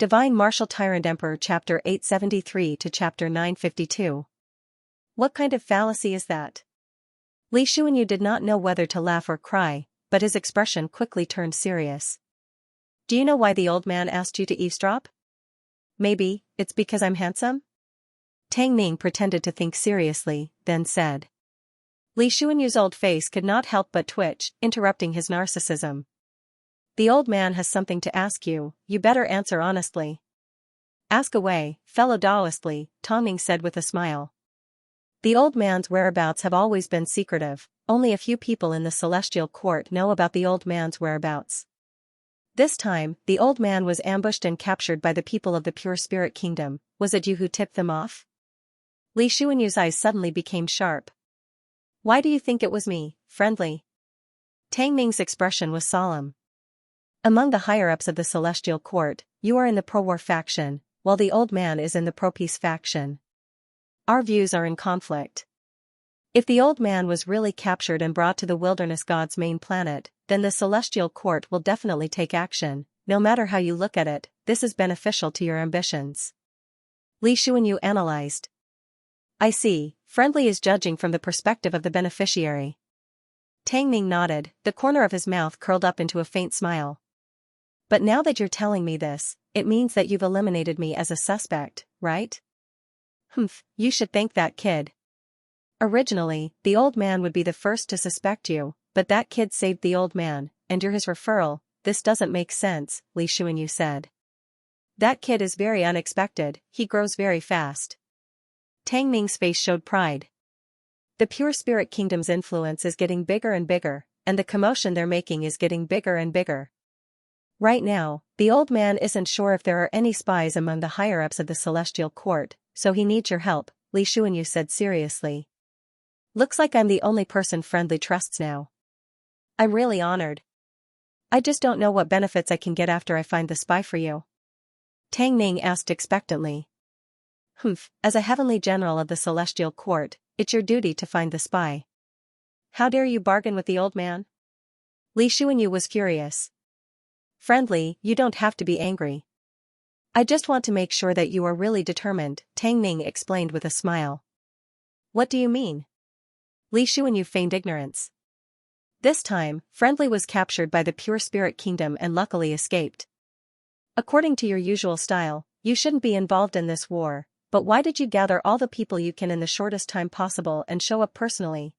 Divine Martial Tyrant Emperor Chapter 873 to Chapter 952. What kind of fallacy is that? Li Xuanyu did not know whether to laugh or cry, but his expression quickly turned serious. Do you know why the old man asked you to eavesdrop? Maybe, it's because I'm handsome? Tang Ning pretended to think seriously, then said. Li Xuanyu's old face could not help but twitch, interrupting his narcissism. The old man has something to ask you, you better answer honestly. Ask away, fellow Taoistly, Tang Ning said with a smile. The old man's whereabouts have always been secretive, only a few people in the celestial court know about the old man's whereabouts. This time, the old man was ambushed and captured by the people of the pure spirit kingdom. Was it you who tipped them off? Li Xuanyu's eyes suddenly became sharp. Why do you think it was me, friendly? Tang Ning's expression was solemn. Among the higher-ups of the celestial court, you are in the pro-war faction, while the old man is in the pro-peace faction. Our views are in conflict. If the old man was really captured and brought to the wilderness god's main planet, then the celestial court will definitely take action. No matter how you look at it, this is beneficial to your ambitions. Li Xuanyu analyzed. I see, friendly is judging from the perspective of the beneficiary. Tang Ning nodded, the corner of his mouth curled up into a faint smile. But now that you're telling me this, it means that you've eliminated me as a suspect, right? Humph, you should thank that kid. Originally, the old man would be the first to suspect you, but that kid saved the old man, and you're his referral. This doesn't make sense, Li Xuanyu said. That kid is very unexpected, he grows very fast. Tang Ning's face showed pride. The pure spirit kingdom's influence is getting bigger and bigger, and the commotion they're making is getting bigger and bigger. Right now, the old man isn't sure if there are any spies among the higher-ups of the celestial court, so he needs your help, Li Xuanyu said seriously. Looks like I'm the only person friendly trusts now. I'm really honored. I just don't know what benefits I can get after I find the spy for you. Tang Ning asked expectantly. Humph, as a heavenly general of the celestial court, it's your duty to find the spy. How dare you bargain with the old man? Li Xuanyu was furious. Friendly, you don't have to be angry. I just want to make sure that you are really determined, Tang Ning explained with a smile. What do you mean? Li Xuanyu feigned ignorance. This time, Friendly was captured by the pure spirit kingdom and luckily escaped. According to your usual style, you shouldn't be involved in this war, but why did you gather all the people you can in the shortest time possible and show up personally?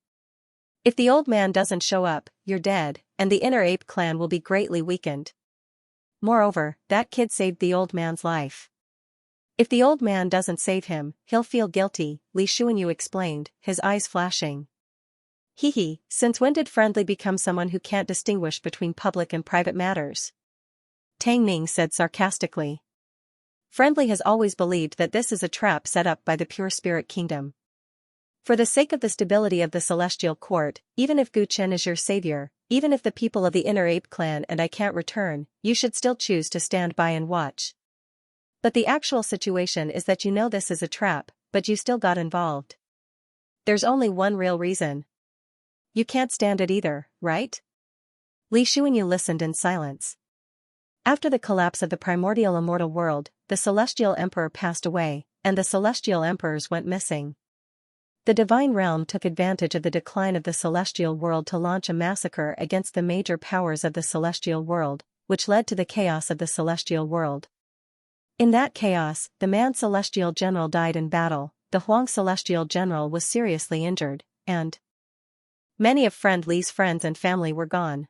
If the old man doesn't show up, you're dead, and the inner ape clan will be greatly weakened. Moreover, that kid saved the old man's life. If the old man doesn't save him, he'll feel guilty, Li Xuanyu explained, his eyes flashing. Hee, since when did Friendly become someone who can't distinguish between public and private matters? Tang Ning said sarcastically. Friendly has always believed that this is a trap set up by the pure spirit kingdom. For the sake of the stability of the celestial court, even if Gu Chen is your savior, even if the people of the inner ape clan and I can't return, you should still choose to stand by and watch. But the actual situation is that you know this is a trap, but you still got involved. There's only one real reason. You can't stand it either, right? Li Xuanyu listened in silence. After the collapse of the primordial immortal world, the celestial emperor passed away, and the celestial emperors went missing. The divine realm took advantage of the decline of the celestial world to launch a massacre against the major powers of the celestial world, which led to the chaos of the celestial world. In that chaos, the Man Celestial General died in battle, the Huang Celestial General was seriously injured, and many of Friendly's friends and family were gone.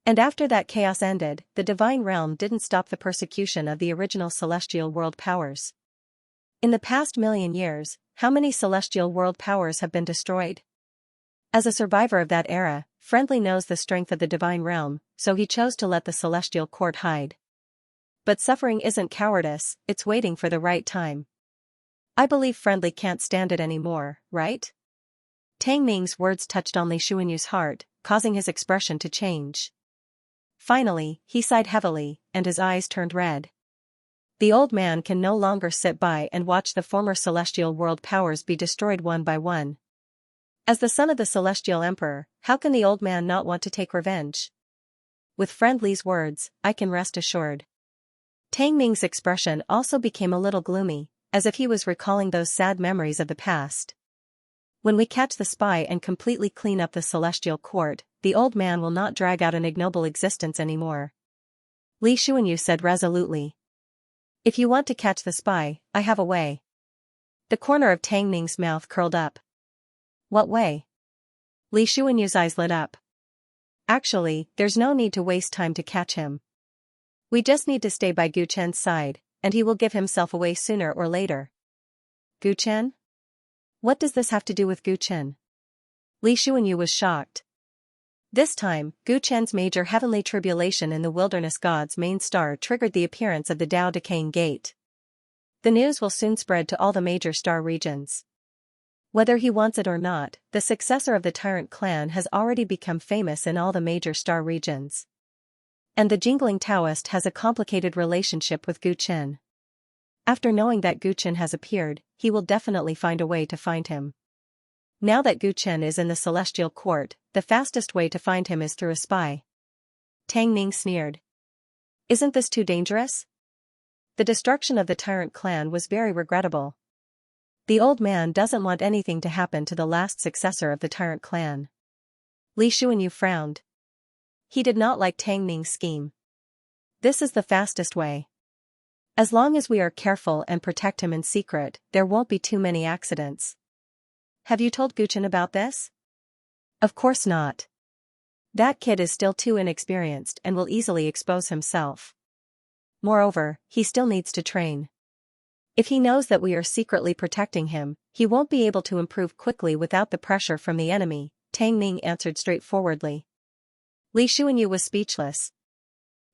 And after that chaos ended, the divine realm didn't stop the persecution of the original celestial world powers. In the past million years, how many celestial world powers have been destroyed? As a survivor of that era, Friendly knows the strength of the divine realm, so he chose to let the celestial court hide. But suffering isn't cowardice, it's waiting for the right time. I believe Friendly can't stand it anymore, right? Tang Ning's words touched on Li Xuanyu's heart, causing his expression to change. Finally, he sighed heavily, and his eyes turned red. The old man can no longer sit by and watch the former celestial world powers be destroyed one by one. As the son of the celestial emperor, how can the old man not want to take revenge? With Friendly's words, I can rest assured. Tang Ming's expression also became a little gloomy, as if he was recalling those sad memories of the past. When we catch the spy and completely clean up the celestial court, the old man will not drag out an ignoble existence anymore. Li Xuanyu said resolutely. If you want to catch the spy, I have a way. The corner of Tang Ming's mouth curled up. What way? Li Xuanyu's eyes lit up. Actually, there's no need to waste time to catch him. We just need to stay by Gu Chen's side, and he will give himself away sooner or later. Gu Chen? What does this have to do with Gu Chen? Li Xuanyu was shocked. This time, Gu Chen's major heavenly tribulation in the wilderness god's main star triggered the appearance of the Tao Decaying Gate. The news will soon spread to all the major star regions. Whether he wants it or not, the successor of the Tyrant clan has already become famous in all the major star regions. And the jingling Taoist has a complicated relationship with Gu Chen. After knowing that Gu Chen has appeared, he will definitely find a way to find him. Now that Gu Chen is in the celestial court, the fastest way to find him is through a spy. Tang Ning sneered. Isn't this too dangerous? The destruction of the Tyrant clan was very regrettable. The old man doesn't want anything to happen to the last successor of the Tyrant clan. Li Xuanyu frowned. He did not like Tang Ning's scheme. This is the fastest way. As long as we are careful and protect him in secret, there won't be too many accidents. Have you told Gu Chen about this? Of course not. That kid is still too inexperienced and will easily expose himself. Moreover, he still needs to train. If he knows that we are secretly protecting him, he won't be able to improve quickly without the pressure from the enemy, Tang Ning answered straightforwardly. Li Xuanyu was speechless.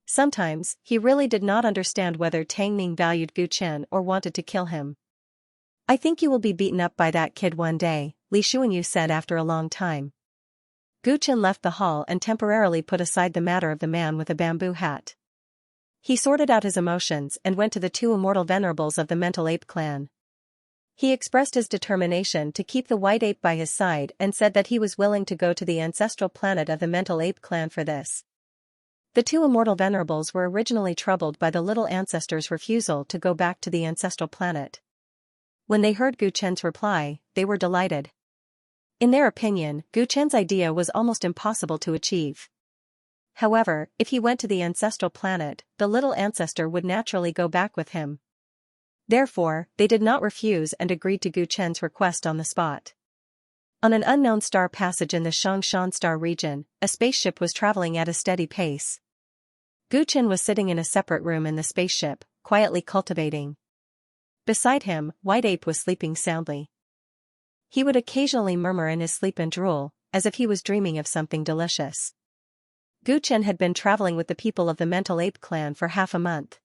Sometimes, he really did not understand whether Tang Ning valued Gu Chen or wanted to kill him. I think you will be beaten up by that kid one day, Li Xuanyu said after a long time. Gu Chen left the hall and temporarily put aside the matter of the man with a bamboo hat. He sorted out his emotions and went to the two immortal venerables of the Mental Ape clan. He expressed his determination to keep the white ape by his side and said that he was willing to go to the ancestral planet of the Mental Ape clan for this. The two immortal venerables were originally troubled by the little ancestor's refusal to go back to the ancestral planet. When they heard Gu Chen's reply, they were delighted. In their opinion, Gu Chen's idea was almost impossible to achieve. However, if he went to the ancestral planet, the little ancestor would naturally go back with him. Therefore, they did not refuse and agreed to Gu Chen's request on the spot. On an unknown star passage in the Xianxia star region, a spaceship was traveling at a steady pace. Gu Chen was sitting in a separate room in the spaceship, quietly cultivating. Beside him, White Ape was sleeping soundly. He would occasionally murmur in his sleep and drool, as if he was dreaming of something delicious. Gu Chen had been traveling with the people of the Mental Ape clan for half a month.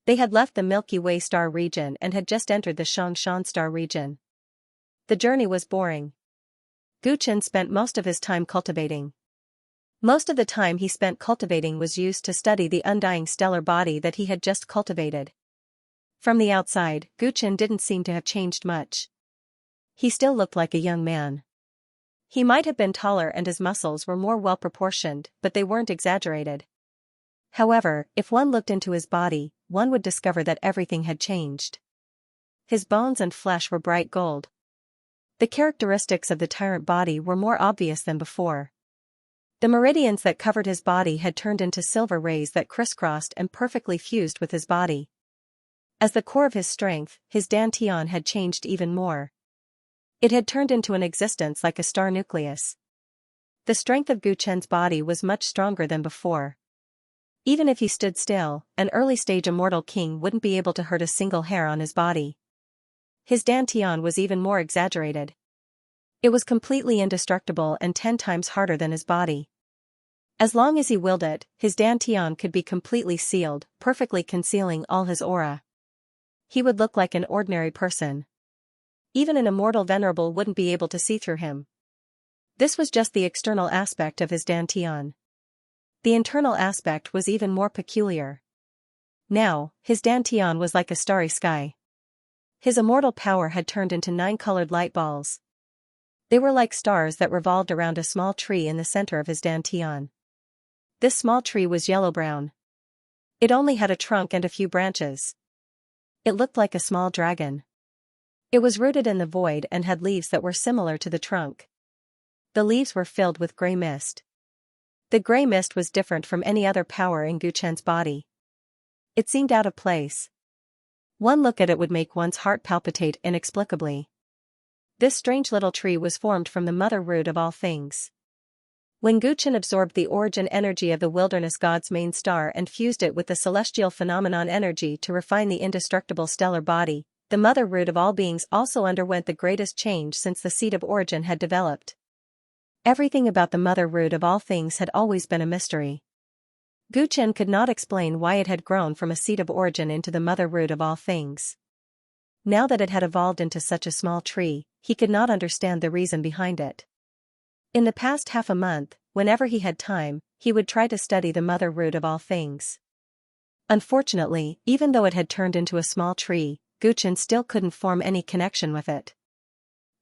They had left the Milky Way star region and had just entered the Xianxia star region. The journey was boring. Gu Chen spent most of his time cultivating. Most of the time he spent cultivating was used to study the undying stellar body that he had just cultivated. From the outside, Gu Chen didn't seem to have changed much. He still looked like a young man. He might have been taller and his muscles were more well-proportioned, but they weren't exaggerated. However, if one looked into his body, one would discover that everything had changed. His bones and flesh were bright gold. The characteristics of the tyrant body were more obvious than before. The meridians that covered his body had turned into silver rays that crisscrossed and perfectly fused with his body. As the core of his strength, his dantian had changed even more. It had turned into an existence like a star nucleus. The strength of Gu Chen's body was much stronger than before. Even if he stood still, an early-stage immortal king wouldn't be able to hurt a single hair on his body. His dantian was even more exaggerated. It was completely indestructible and 10 times harder than his body. As long as he willed it, his dantian could be completely sealed, perfectly concealing all his aura. He would look like an ordinary person. Even an immortal venerable wouldn't be able to see through him. This was just the external aspect of his dantian. The internal aspect was even more peculiar. Now, his dantian was like a starry sky. His immortal power had turned into 9 colored light balls. They were like stars that revolved around a small tree in the center of his dantian. This small tree was yellow-brown. It only had a trunk and a few branches. It looked like a small dragon. It was rooted in the void and had leaves that were similar to the trunk. The leaves were filled with gray mist. The gray mist was different from any other power in Guchen's body. It seemed out of place. One look at it would make one's heart palpitate inexplicably. This strange little tree was formed from the mother root of all things. When Guchen absorbed the origin energy of the wilderness god's main star and fused it with the celestial phenomenon energy to refine the indestructible stellar body, the mother root of all beings also underwent the greatest change since the seed of origin had developed. Everything about the mother root of all things had always been a mystery. Guchen could not explain why it had grown from a seed of origin into the mother root of all things. Now that it had evolved into such a small tree, he could not understand the reason behind it. In the past half a month, whenever he had time, he would try to study the mother root of all things. Unfortunately, even though it had turned into a small tree, Guchen still couldn't form any connection with it.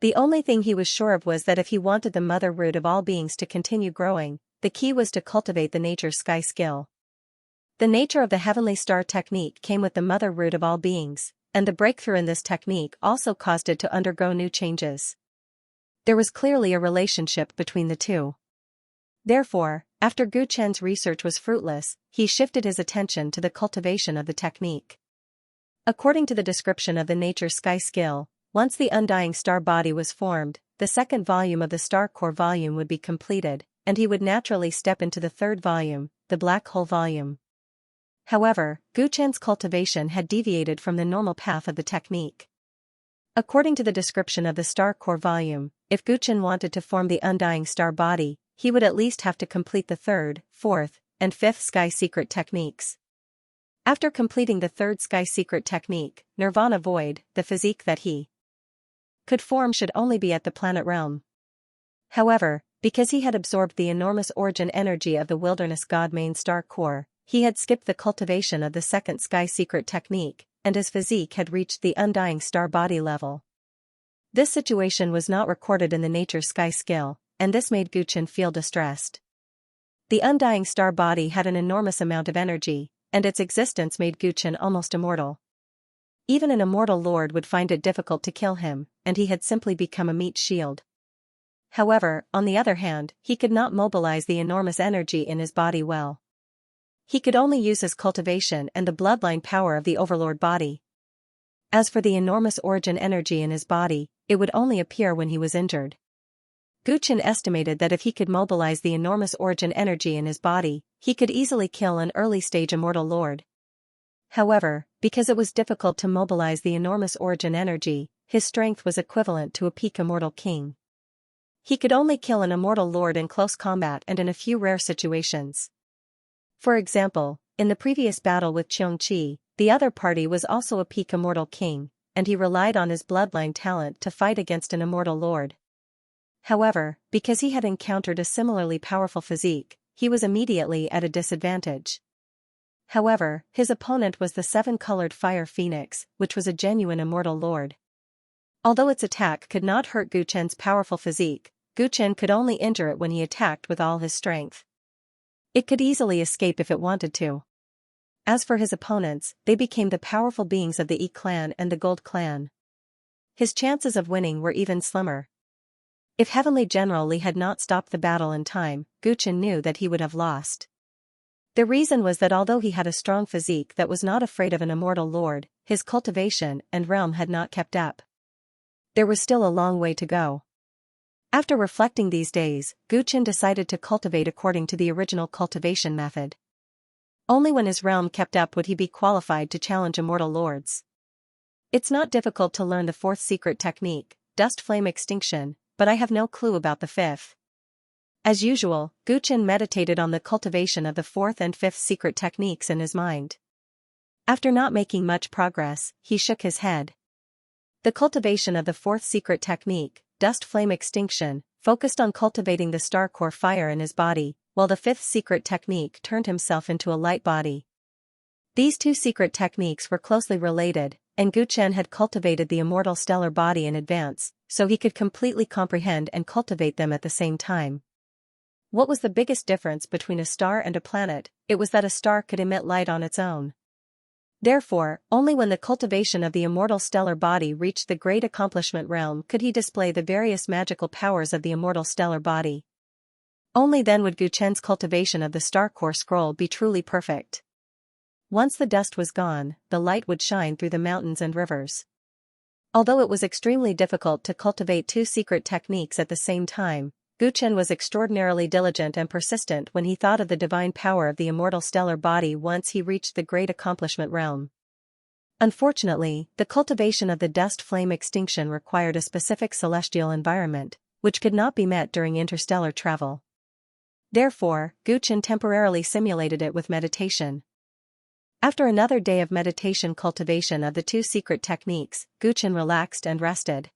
The only thing he was sure of was that if he wanted the mother root of all beings to continue growing, the key was to cultivate the nature sky skill. The nature of the heavenly star technique came with the mother root of all beings, and the breakthrough in this technique also caused it to undergo new changes. There was clearly a relationship between the two. Therefore, after Guchen's research was fruitless, he shifted his attention to the cultivation of the technique. According to the description of the nature sky skill, once the undying star body was formed, the second volume of the star core volume would be completed, and he would naturally step into the third volume, the black hole volume. However, Guchen's cultivation had deviated from the normal path of the technique. According to the description of the star core volume, if Guchen wanted to form the undying star body, he would at least have to complete the third, fourth, and fifth sky secret techniques. After completing the third sky secret technique, Nirvana Void, the physique that he could form should only be at the planet realm. However, because he had absorbed the enormous origin energy of the wilderness god main star core, he had skipped the cultivation of the second sky secret technique, and his physique had reached the undying star body level. This situation was not recorded in the nature sky skill, and this made Guchen feel distressed. The undying star body had an enormous amount of energy, and its existence made Guchen almost immortal. Even an immortal lord would find it difficult to kill him, and he had simply become a meat shield. However, on the other hand, he could not mobilize the enormous energy in his body well. He could only use his cultivation and the bloodline power of the overlord body. As for the enormous origin energy in his body, it would only appear when he was injured. Guchen estimated that if he could mobilize the enormous origin energy in his body, he could easily kill an early-stage immortal lord. However, because it was difficult to mobilize the enormous origin energy, his strength was equivalent to a peak immortal king. He could only kill an immortal lord in close combat and in a few rare situations. For example, in the previous battle with Xianxia, the other party was also a peak immortal king, and he relied on his bloodline talent to fight against an immortal lord. However, because he had encountered a similarly powerful physique, he was immediately at a disadvantage. However, his opponent was the seven-colored fire phoenix, which was a genuine immortal lord. Although its attack could not hurt Guchen's powerful physique, Guchen could only injure it when he attacked with all his strength. It could easily escape if it wanted to. As for his opponents, they became the powerful beings of the E clan and the Gold clan. His chances of winning were even slimmer. If Heavenly General Li had not stopped the battle in time, Guchen knew that he would have lost. The reason was that although he had a strong physique that was not afraid of an immortal lord, his cultivation and realm had not kept up. There was still a long way to go. After reflecting these days, Guchen decided to cultivate according to the original cultivation method. Only when his realm kept up would he be qualified to challenge immortal lords. It's not difficult to learn the fourth secret technique, dust flame extinction, but I have no clue about the fifth. As usual, Guchen meditated on the cultivation of the fourth and fifth secret techniques in his mind. After not making much progress, he shook his head. The cultivation of the fourth secret technique, dust flame extinction, focused on cultivating the star core fire in his body, while the fifth secret technique turned himself into a light body. These two secret techniques were closely related, and Guchen had cultivated the immortal stellar body in advance, so he could completely comprehend and cultivate them at the same time. What was the biggest difference between a star and a planet? It was that a star could emit light on its own. Therefore, only when the cultivation of the immortal stellar body reached the great accomplishment realm could he display the various magical powers of the immortal stellar body. Only then would Guchen's cultivation of the star core scroll be truly perfect. Once the dust was gone, the light would shine through the mountains and rivers. Although it was extremely difficult to cultivate two secret techniques at the same time, Guchen was extraordinarily diligent and persistent when he thought of the divine power of the immortal stellar body once he reached the great accomplishment realm. Unfortunately, the cultivation of the dust flame extinction required a specific celestial environment, which could not be met during interstellar travel. Therefore, Guchen temporarily simulated it with meditation. After another day of meditation cultivation of the two secret techniques, Guchen relaxed and rested.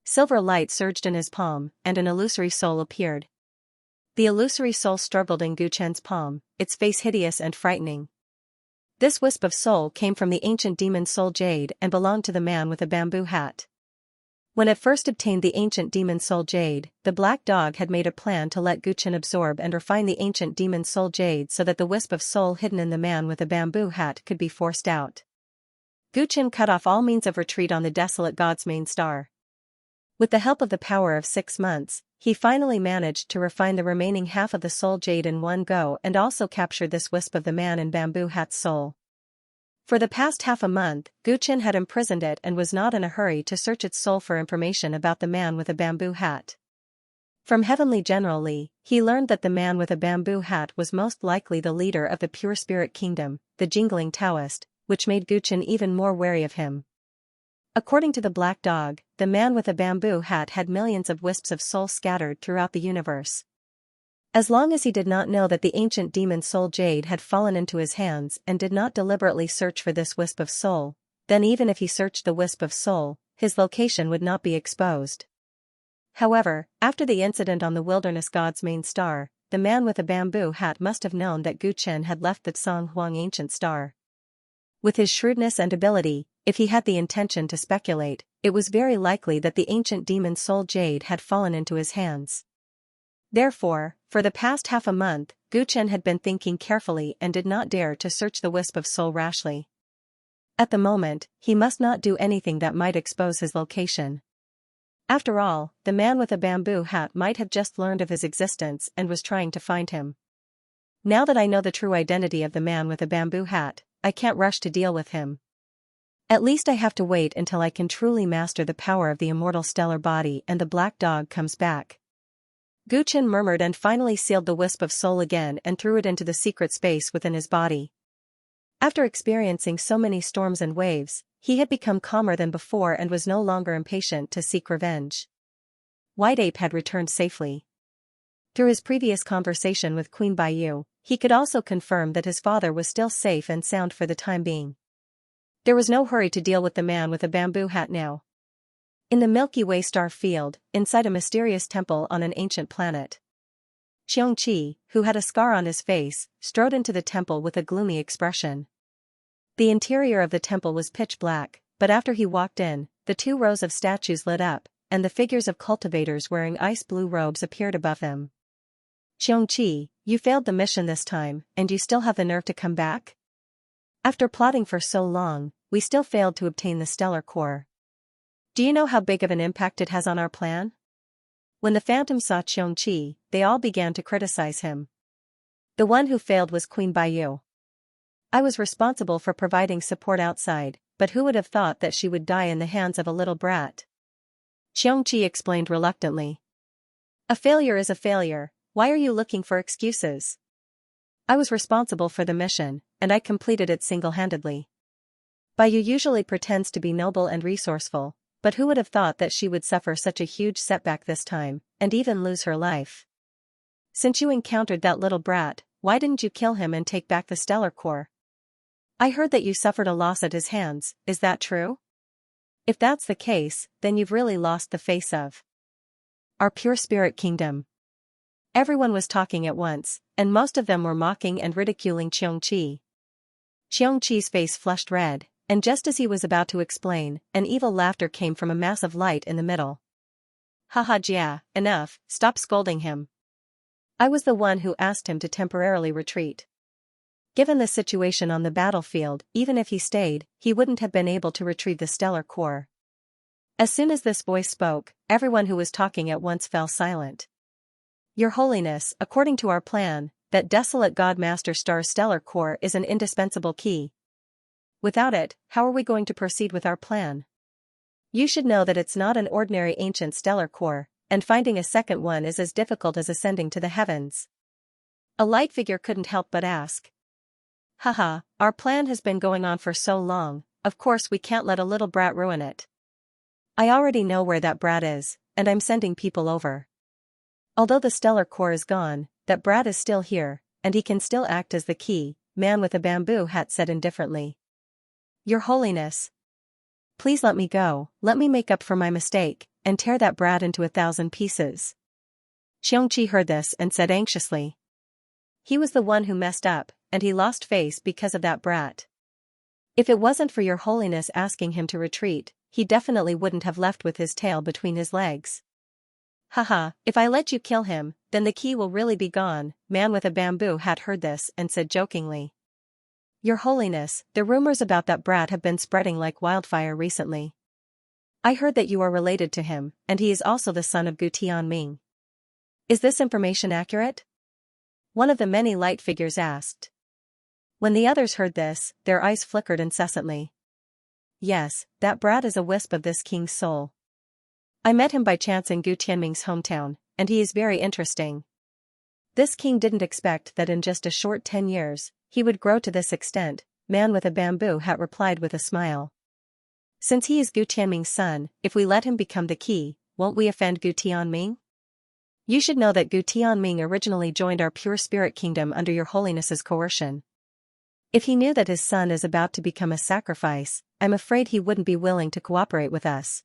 Silver light surged in his palm, and an illusory soul appeared. The illusory soul struggled in Guchen's palm, its face hideous and frightening. This wisp of soul came from the ancient demon soul Jade and belonged to the man with a bamboo hat. When it first obtained the ancient demon soul Jade, the black dog had made a plan to let Guchen absorb and refine the ancient demon soul Jade so that the wisp of soul hidden in the man with a bamboo hat could be forced out. Guchen cut off all means of retreat on the desolate god's main star. With the help of the power of 6 months, he finally managed to refine the remaining half of the soul Jade in one go and also captured this wisp of the man in bamboo hat's soul. For the past half a month, Guchen had imprisoned it and was not in a hurry to search its soul for information about the man with a bamboo hat. From Heavenly General Li, he learned that the man with a bamboo hat was most likely the leader of the Pure Spirit Kingdom, the jingling Taoist, which made Guchen even more wary of him. According to the black dog, the man with a bamboo hat had millions of wisps of soul scattered throughout the universe. As long as he did not know that the ancient demon soul Jade had fallen into his hands and did not deliberately search for this wisp of soul, then even if he searched the wisp of soul, his location would not be exposed. However, after the incident on the wilderness god's main star, the man with a bamboo hat must have known that Guchen had left the Tsang Huang ancient star. With his shrewdness and ability, if he had the intention to speculate, it was very likely that the ancient demon soul Jade had fallen into his hands. Therefore, for the past half a month, Guchen had been thinking carefully and did not dare to search the wisp of soul rashly. At the moment, he must not do anything that might expose his location. After all, the man with a bamboo hat might have just learned of his existence and was trying to find him. Now that I know the true identity of the man with a bamboo hat, I can't rush to deal with him. At least I have to wait until I can truly master the power of the immortal stellar body and the black dog comes back. Guchen murmured and finally sealed the wisp of soul again and threw it into the secret space within his body. After experiencing so many storms and waves, he had become calmer than before and was no longer impatient to seek revenge. White Ape had returned safely. Through his previous conversation with Queen Baiyu, he could also confirm that his father was still safe and sound for the time being. There was no hurry to deal with the man with a bamboo hat now. In the Milky Way star field, inside a mysterious temple on an ancient planet, Xianxia, who had a scar on his face, strode into the temple with a gloomy expression. The interior of the temple was pitch black, but after he walked in, the 2 rows of statues lit up, and the figures of cultivators wearing ice blue robes appeared above them. Xianxia, you failed the mission this time, and you still have the nerve to come back? After plotting for so long, we still failed to obtain the stellar core. Do you know how big of an impact it has on our plan? When the Phantom saw Xianxia, they all began to criticize him. The one who failed was Queen Baiyu. I was responsible for providing support outside, but who would have thought that she would die in the hands of a little brat? Xianxia explained reluctantly. A failure is a failure, why are you looking for excuses? I was responsible for the mission, and I completed it single-handedly. Baiyu usually pretends to be noble and resourceful, but who would have thought that she would suffer such a huge setback this time, and even lose her life? Since you encountered that little brat, why didn't you kill him and take back the stellar core? I heard that you suffered a loss at his hands, is that true? If that's the case, then you've really lost the face of our Pure Spirit Kingdom. Everyone was talking at once, and most of them were mocking and ridiculing Xianxia. Xianxi's face flushed red, and just as he was about to explain, an evil laughter came from a mass of light in the middle. Haha Jia, enough, stop scolding him. I was the one who asked him to temporarily retreat. Given the situation on the battlefield, even if he stayed, he wouldn't have been able to retrieve the stellar core. As soon as this voice spoke, everyone who was talking at once fell silent. Your Holiness, according to our plan, that desolate God-Master Star's stellar core is an indispensable key. Without it, how are we going to proceed with our plan? You should know that it's not an ordinary ancient stellar core, and finding a second one is as difficult as ascending to the heavens. A light figure couldn't help but ask. Haha, our plan has been going on for so long, of course we can't let a little brat ruin it. I already know where that brat is, and I'm sending people over. Although the stellar core is gone, that brat is still here, and he can still act as the key, man with a bamboo hat said indifferently. Your Holiness. Please let me go, let me make up for my mistake, and tear that brat into 1,000 pieces. Xianxia heard this and said anxiously. He was the one who messed up, and he lost face because of that brat. If it wasn't for Your Holiness asking him to retreat, he definitely wouldn't have left with his tail between his legs. Haha, if I let you kill him, then the key will really be gone, man with a bamboo hat heard this and said jokingly. Your Holiness, the rumors about that brat have been spreading like wildfire recently. I heard that you are related to him, and he is also the son of Gu Tianming. Is this information accurate? One of the many light figures asked. When the others heard this, their eyes flickered incessantly. Yes, that brat is a wisp of this king's soul. I met him by chance in Gu Tianming's hometown, and he is very interesting. This king didn't expect that in just a short 10 years, he would grow to this extent, man with a bamboo hat replied with a smile. Since he is Gu Tianming's son, if we let him become the key, won't we offend Gu Tianming? You should know that Gu Tianming originally joined our pure spirit kingdom under Your Holiness's coercion. If he knew that his son is about to become a sacrifice, I'm afraid he wouldn't be willing to cooperate with us.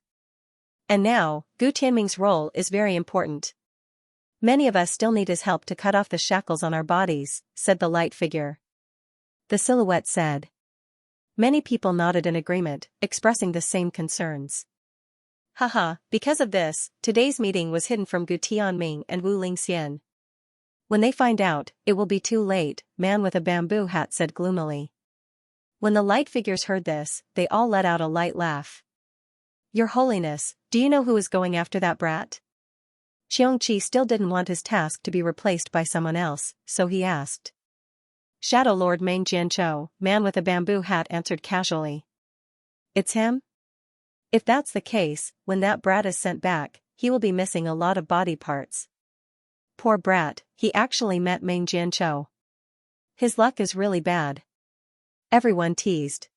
And now, Gu Tianming's role is very important. Many of us still need his help to cut off the shackles on our bodies, said the light figure. The silhouette said. Many people nodded in agreement, expressing the same concerns. Haha, because of this, today's meeting was hidden from Gu Tianming and Wu Lingxian. When they find out, it will be too late, man with a bamboo hat said gloomily. When the light figures heard this, they all let out a light laugh. Your Holiness, do you know who is going after that brat? Xianxia still didn't want his task to be replaced by someone else, so he asked. Shadow Lord Meng Jianzhou, man with a bamboo hat answered casually. It's him? If that's the case, when that brat is sent back, he will be missing a lot of body parts. Poor brat, he actually met Meng Jianzhou. His luck is really bad. Everyone teased.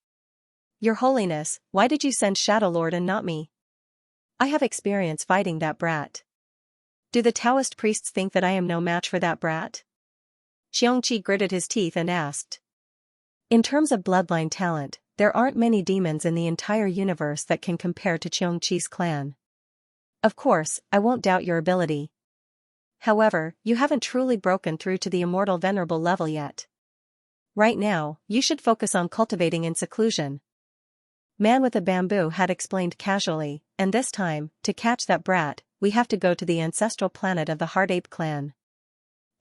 Your Holiness, why did you send Shadow Lord and not me? I have experience fighting that brat. Do the Taoist priests think that I am no match for that brat? Xianxia gritted his teeth and asked. In terms of bloodline talent, there aren't many demons in the entire universe that can compare to Xianxia's clan. Of course, I won't doubt your ability. However, you haven't truly broken through to the immortal venerable level yet. Right now, you should focus on cultivating in seclusion. Man with a bamboo had explained casually, and this time, to catch that brat, we have to go to the ancestral planet of the Heart Ape clan.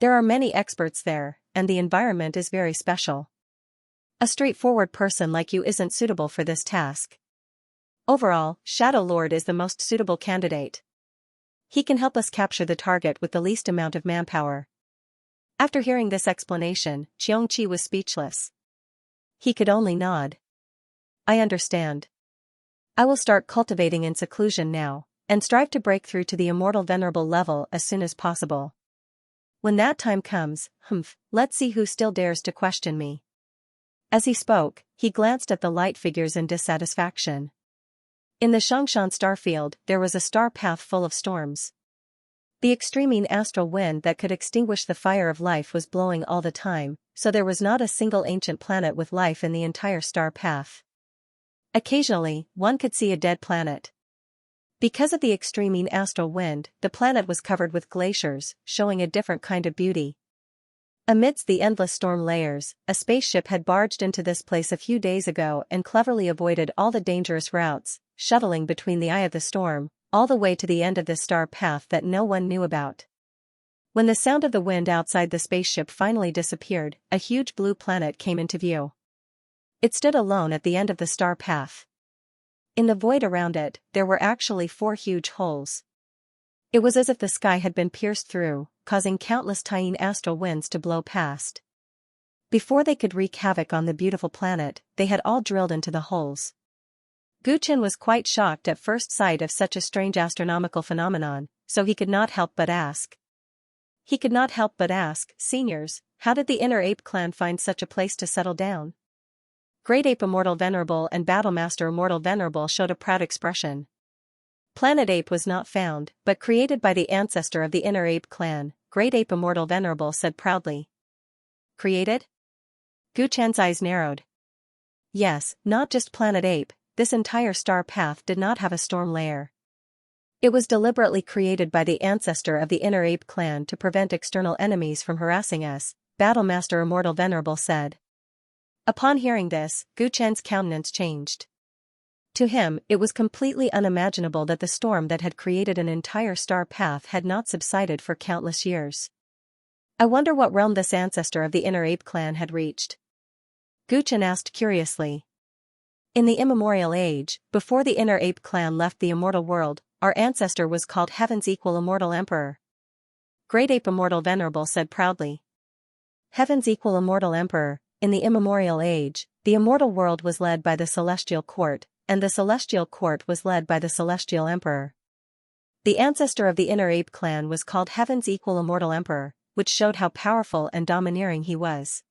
There are many experts there, and the environment is very special. A straightforward person like you isn't suitable for this task. Overall, Shadow Lord is the most suitable candidate. He can help us capture the target with the least amount of manpower. After hearing this explanation, Xianxia was speechless. He could only nod. I understand. I will start cultivating in seclusion now, and strive to break through to the immortal venerable level as soon as possible. When that time comes, let's see who still dares to question me. As he spoke, he glanced at the light figures in dissatisfaction. In the Xiangshan star field, there was a star path full of storms. The extreme astral wind that could extinguish the fire of life was blowing all the time, so there was not a single ancient planet with life in the entire star path. Occasionally, one could see a dead planet. Because of the extreme astral wind, the planet was covered with glaciers, showing a different kind of beauty. Amidst the endless storm layers, a spaceship had barged into this place a few days ago and cleverly avoided all the dangerous routes, shuttling between the eye of the storm, all the way to the end of this star path that no one knew about. When the sound of the wind outside the spaceship finally disappeared, a huge blue planet came into view. It stood alone at the end of the star path. In the void around it, there were actually 4 huge holes. It was as if the sky had been pierced through, causing countless tiny astral winds to blow past. Before they could wreak havoc on the beautiful planet, they had all drilled into the holes. Guchen was quite shocked at first sight of such a strange astronomical phenomenon, so he could not help but ask. Seniors, how did the Inner Ape clan find such a place to settle down? Great Ape Immortal Venerable and Battlemaster Immortal Venerable showed a proud expression. Planet Ape was not found, but created by the ancestor of the Inner Ape clan, Great Ape Immortal Venerable said proudly. Created? Guchen's eyes narrowed. Yes, not just Planet Ape, this entire star path did not have a storm layer. It was deliberately created by the ancestor of the Inner Ape clan to prevent external enemies from harassing us, Battlemaster Immortal Venerable said. Upon hearing this, Guchen's countenance changed. To him, it was completely unimaginable that the storm that had created an entire star path had not subsided for countless years. I wonder what realm this ancestor of the Inner Ape clan had reached. Guchen asked curiously. In the immemorial age, before the Inner Ape clan left the immortal world, our ancestor was called Heaven's Equal Immortal Emperor. Great Ape Immortal Venerable said proudly. Heaven's Equal Immortal Emperor. In the immemorial age, the immortal world was led by the Celestial Court, and the Celestial Court was led by the Celestial Emperor. The ancestor of the Inner Ape clan was called Heaven's Equal Immortal Emperor, which showed how powerful and domineering he was.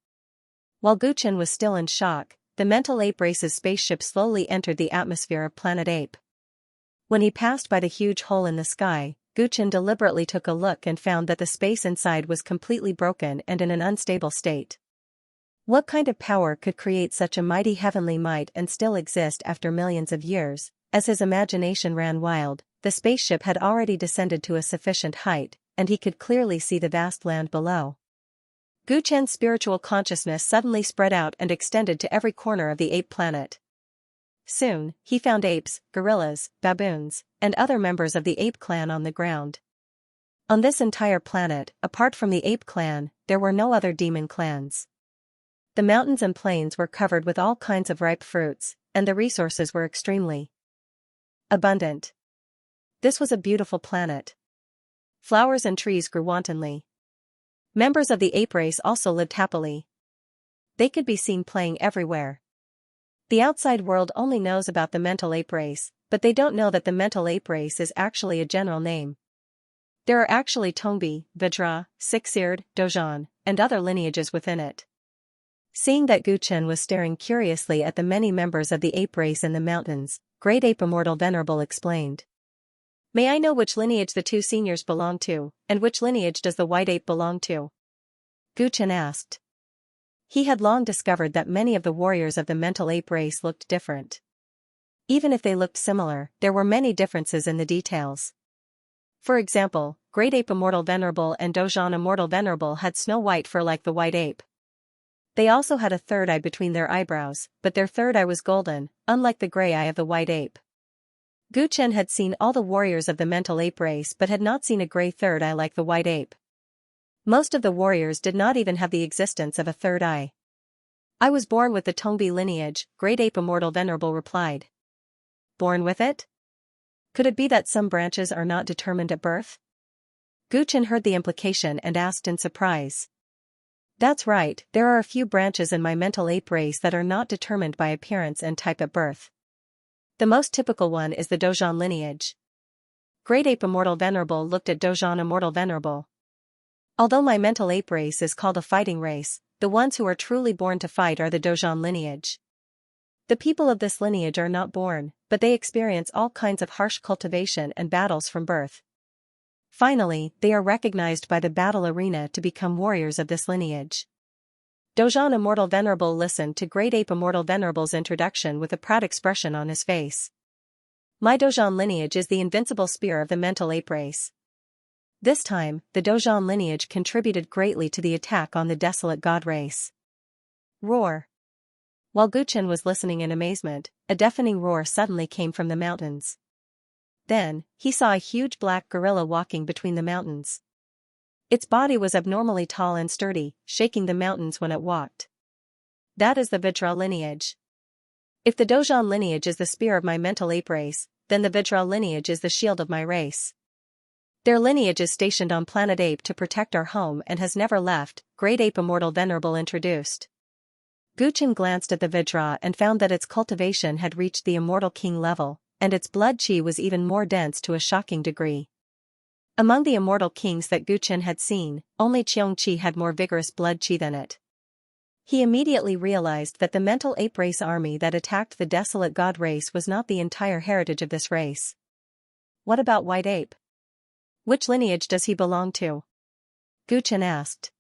While Guchen was still in shock, the mental ape race's spaceship slowly entered the atmosphere of Planet Ape. When he passed by the huge hole in the sky, Guchen deliberately took a look and found that the space inside was completely broken and in an unstable state. What kind of power could create such a mighty heavenly might and still exist after millions of years? As his imagination ran wild, the spaceship had already descended to a sufficient height, and he could clearly see the vast land below. Guchen's spiritual consciousness suddenly spread out and extended to every corner of the ape planet. Soon, he found apes, gorillas, baboons, and other members of the ape clan on the ground. On this entire planet, apart from the ape clan, there were no other demon clans. The mountains and plains were covered with all kinds of ripe fruits, and the resources were extremely abundant. This was a beautiful planet. Flowers and trees grew wantonly. Members of the ape race also lived happily. They could be seen playing everywhere. The outside world only knows about the mental ape race, but they don't know that the mental ape race is actually a general name. There are actually Tongbi, Vajra, Six-eared, Dojan, and other lineages within it. Seeing that Guchen was staring curiously at the many members of the ape race in the mountains, Great Ape Immortal Venerable explained. May I know which lineage the 2 seniors belong to, and which lineage does the white ape belong to? Guchen asked. He had long discovered that many of the warriors of the mental ape race looked different. Even if they looked similar, there were many differences in the details. For example, Great Ape Immortal Venerable and Dojan Immortal Venerable had snow-white fur like the white ape. They also had a third eye between their eyebrows, but their third eye was golden, unlike the gray eye of the white ape. Guchen had seen all the warriors of the mental ape race but had not seen a gray third eye like the white ape. Most of the warriors did not even have the existence of a third eye. I was born with the Tongbi lineage, Great Ape Immortal Venerable replied. Born with it? Could it be that some branches are not determined at birth? Guchen heard the implication and asked in surprise. That's right, there are a few branches in my mental ape race that are not determined by appearance and type at birth. The most typical one is the Dojan lineage. Great Ape Immortal Venerable looked at Dojan Immortal Venerable. Although my mental ape race is called a fighting race, the ones who are truly born to fight are the Dojan lineage. The people of this lineage are not born, but they experience all kinds of harsh cultivation and battles from birth. Finally, they are recognized by the battle arena to become warriors of this lineage. Dojan Immortal Venerable listened to Great Ape Immortal Venerable's introduction with a proud expression on his face. My Dojan lineage is the invincible spear of the mental ape race. This time, the Dojan lineage contributed greatly to the attack on the desolate god race. Roar. While Guchen was listening in amazement, a deafening roar suddenly came from the mountains. Then, he saw a huge black gorilla walking between the mountains. Its body was abnormally tall and sturdy, shaking the mountains when it walked. That is the Vajra lineage. If the Dozhan lineage is the spear of my mental ape race, then the Vajra lineage is the shield of my race. Their lineage is stationed on planet Ape to protect our home and has never left, Great Ape Immortal Venerable introduced. Guchen glanced at the Vajra and found that its cultivation had reached the Immortal King level, and its blood chi was even more dense to a shocking degree. Among the Immortal Kings that Guchen had seen, only Xianxia had more vigorous blood chi than it. He immediately realized that the mental ape race army that attacked the desolate god race was not the entire heritage of this race. What about White Ape? Which lineage does he belong to? Guchen asked.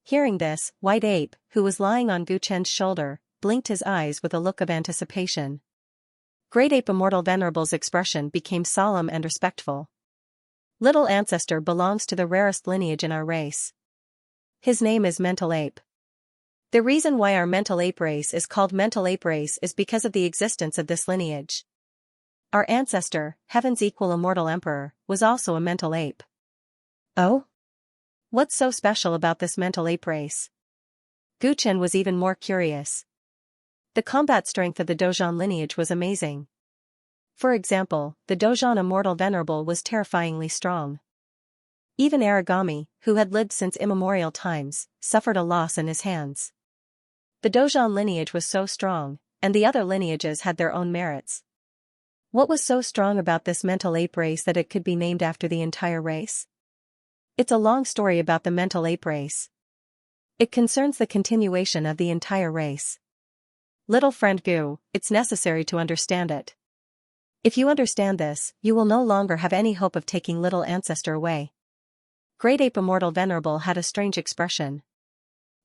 Hearing this, White Ape, who was lying on Guchen's shoulder, blinked his eyes with a look of anticipation. Great Ape Immortal Venerable's expression became solemn and respectful. Little Ancestor belongs to the rarest lineage in our race. His name is Mental Ape. The reason why our mental ape race is called mental ape race is because of the existence of this lineage. Our ancestor, Heaven's equal immortal emperor, was also a mental ape. Oh? What's so special about this mental ape race? Guchen was even more curious. The combat strength of the Dozhan lineage was amazing. For example, the Dozhan Immortal Venerable was terrifyingly strong. Even Aragami, who had lived since immemorial times, suffered a loss in his hands. The Dozhan lineage was so strong, and the other lineages had their own merits. What was so strong about this mental ape race that it could be named after the entire race? It's a long story about the mental ape race. It concerns the continuation of the entire race. Little friend Gu, it's necessary to understand it. If you understand this, you will no longer have any hope of taking little ancestor away. Great Ape Immortal Venerable had a strange expression.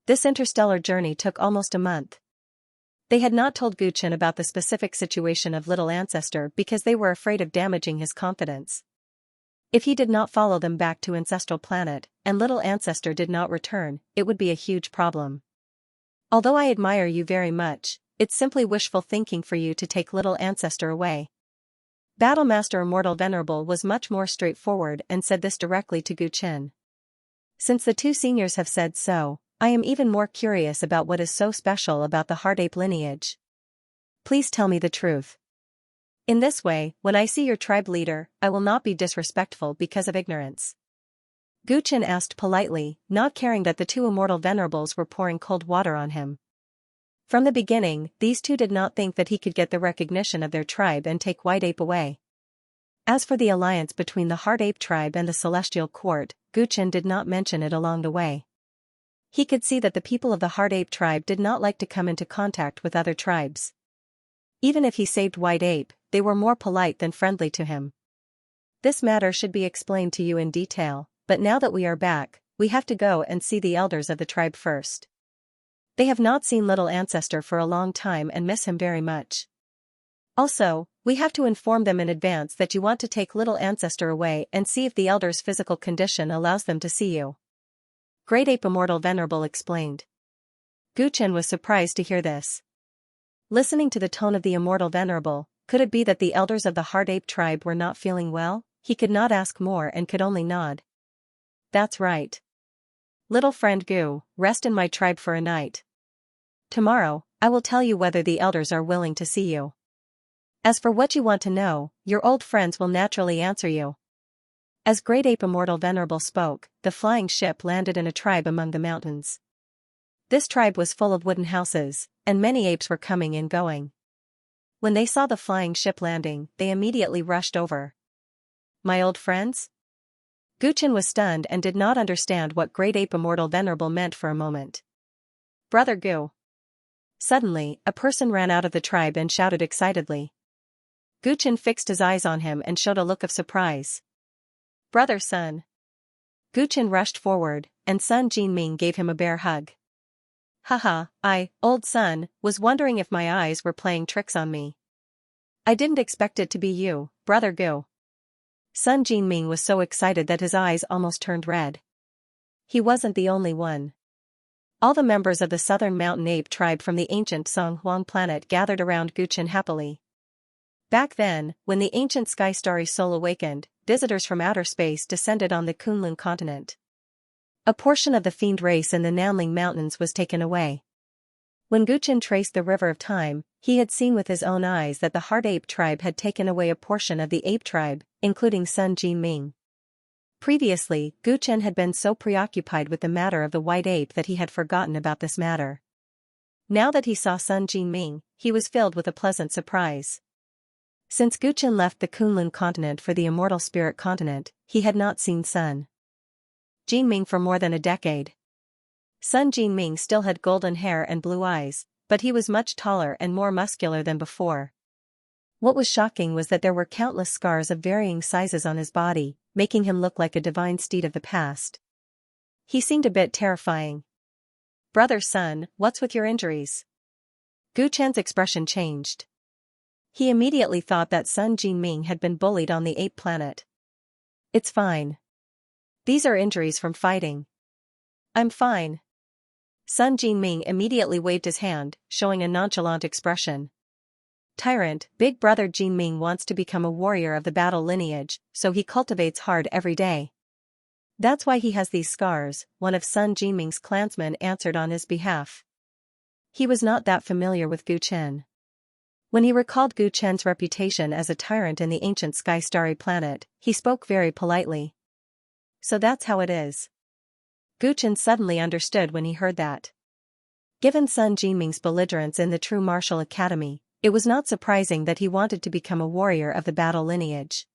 This interstellar journey took almost a month. They had not told Guchen about the specific situation of little ancestor because they were afraid of damaging his confidence. If he did not follow them back to Ancestral Planet, and little ancestor did not return, it would be a huge problem. Although I admire you very much, it's simply wishful thinking for you to take little ancestor away. Battlemaster Immortal Venerable was much more straightforward and said this directly to Guchen. Since the two seniors have said so, I am even more curious about what is so special about the Heart Ape lineage. Please tell me the truth. In this way, when I see your tribe leader, I will not be disrespectful because of ignorance. Guchen asked politely, not caring that the two Immortal Venerables were pouring cold water on him. From the beginning, these two did not think that he could get the recognition of their tribe and take White Ape away. As for the alliance between the Heart Ape tribe and the Celestial Court, Guchen did not mention it along the way. He could see that the people of the Heart Ape tribe did not like to come into contact with other tribes. Even if he saved White Ape, they were more polite than friendly to him. This matter should be explained to you in detail, but now that we are back, we have to go and see the elders of the tribe first. They have not seen little ancestor for a long time and miss him very much. Also, we have to inform them in advance that you want to take little ancestor away and see if the elders' physical condition allows them to see you. Great Ape Immortal Venerable explained. Guchen was surprised to hear this. Listening to the tone of the Immortal Venerable, could it be that the elders of the Heart Ape tribe were not feeling well? He could not ask more and could only nod. That's right. Little friend Gu, rest in my tribe for a night. Tomorrow, I will tell you whether the elders are willing to see you. As for what you want to know, your old friends will naturally answer you. As Great Ape Immortal Venerable spoke, the flying ship landed in a tribe among the mountains. This tribe was full of wooden houses, and many apes were coming and going. When they saw the flying ship landing, they immediately rushed over. My old friends? Guchen was stunned and did not understand what Great Ape Immortal Venerable meant for a moment. Brother Gu. Suddenly, a person ran out of the tribe and shouted excitedly. Guchen fixed his eyes on him and showed a look of surprise. Brother Sun. Guchen rushed forward, and Sun Jinming gave him a bear hug. Haha, old Sun, was wondering if my eyes were playing tricks on me. I didn't expect it to be you, Brother Gu. Sun Jinming was so excited that his eyes almost turned red. He wasn't the only one. All the members of the Southern Mountain Ape tribe from the ancient Song Huang planet gathered around Guchen happily. Back then, when the ancient sky starry soul awakened, visitors from outer space descended on the Kunlun continent. A portion of the fiend race in the Nanling Mountains was taken away. When Guchen traced the river of time, he had seen with his own eyes that the Heart Ape tribe had taken away a portion of the ape tribe, including Sun Jinming. Previously, Guchen had been so preoccupied with the matter of the white ape that he had forgotten about this matter. Now that he saw Sun Jinming, he was filled with a pleasant surprise. Since Guchen left the Kunlun continent for the Immortal Spirit continent, he had not seen Sun Jinming for more than a decade. Sun Jinming still had golden hair and blue eyes, but he was much taller and more muscular than before. What was shocking was that there were countless scars of varying sizes on his body, making him look like a divine steed of the past. He seemed a bit terrifying. "Brother Sun, what's with your injuries?" Guchen's expression changed. He immediately thought that Sun Jinming had been bullied on the ape planet. "It's fine. These are injuries from fighting. I'm fine." Sun Jinming immediately waved his hand, showing a nonchalant expression. "Tyrant, big brother Jinming wants to become a warrior of the battle lineage, so he cultivates hard every day. That's why he has these scars," one of Sun Jinming's clansmen answered on his behalf. He was not that familiar with Guchen. When he recalled Guchen's reputation as a tyrant in the ancient Sky Starry planet, he spoke very politely. "So that's how it is." Guchen suddenly understood when he heard that. Given Sun Jinming's belligerence in the True Martial Academy, it was not surprising that he wanted to become a warrior of the battle lineage.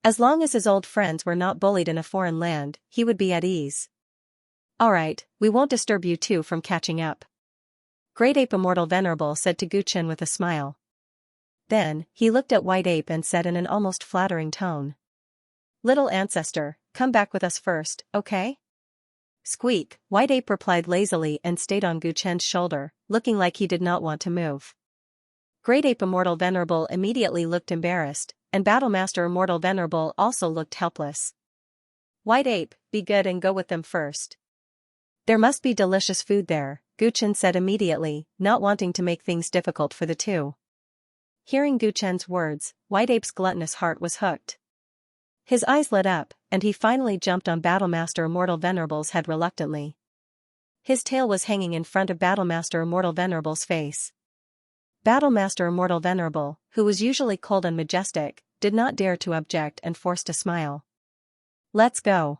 As long as his old friends were not bullied in a foreign land, he would be at ease. "Alright, we won't disturb you two from catching up," Great Ape Immortal Venerable said to Guchen with a smile. Then, he looked at White Ape and said in an almost flattering tone. "Little ancestor, come back with us first, okay?" Squeak, White Ape replied lazily and stayed on Guchen's shoulder, looking like he did not want to move. Great Ape Immortal Venerable immediately looked embarrassed, and Battlemaster Immortal Venerable also looked helpless. "White Ape, be good and go with them first." "There must be delicious food there," Guchen said immediately, not wanting to make things difficult for the two. Hearing Guchen's words, White Ape's gluttonous heart was hooked. His eyes lit up, and he finally jumped on Battlemaster Immortal Venerable's head reluctantly. His tail was hanging in front of Battlemaster Immortal Venerable's face. Battlemaster Immortal Venerable, who was usually cold and majestic, did not dare to object and forced a smile. "Let's go."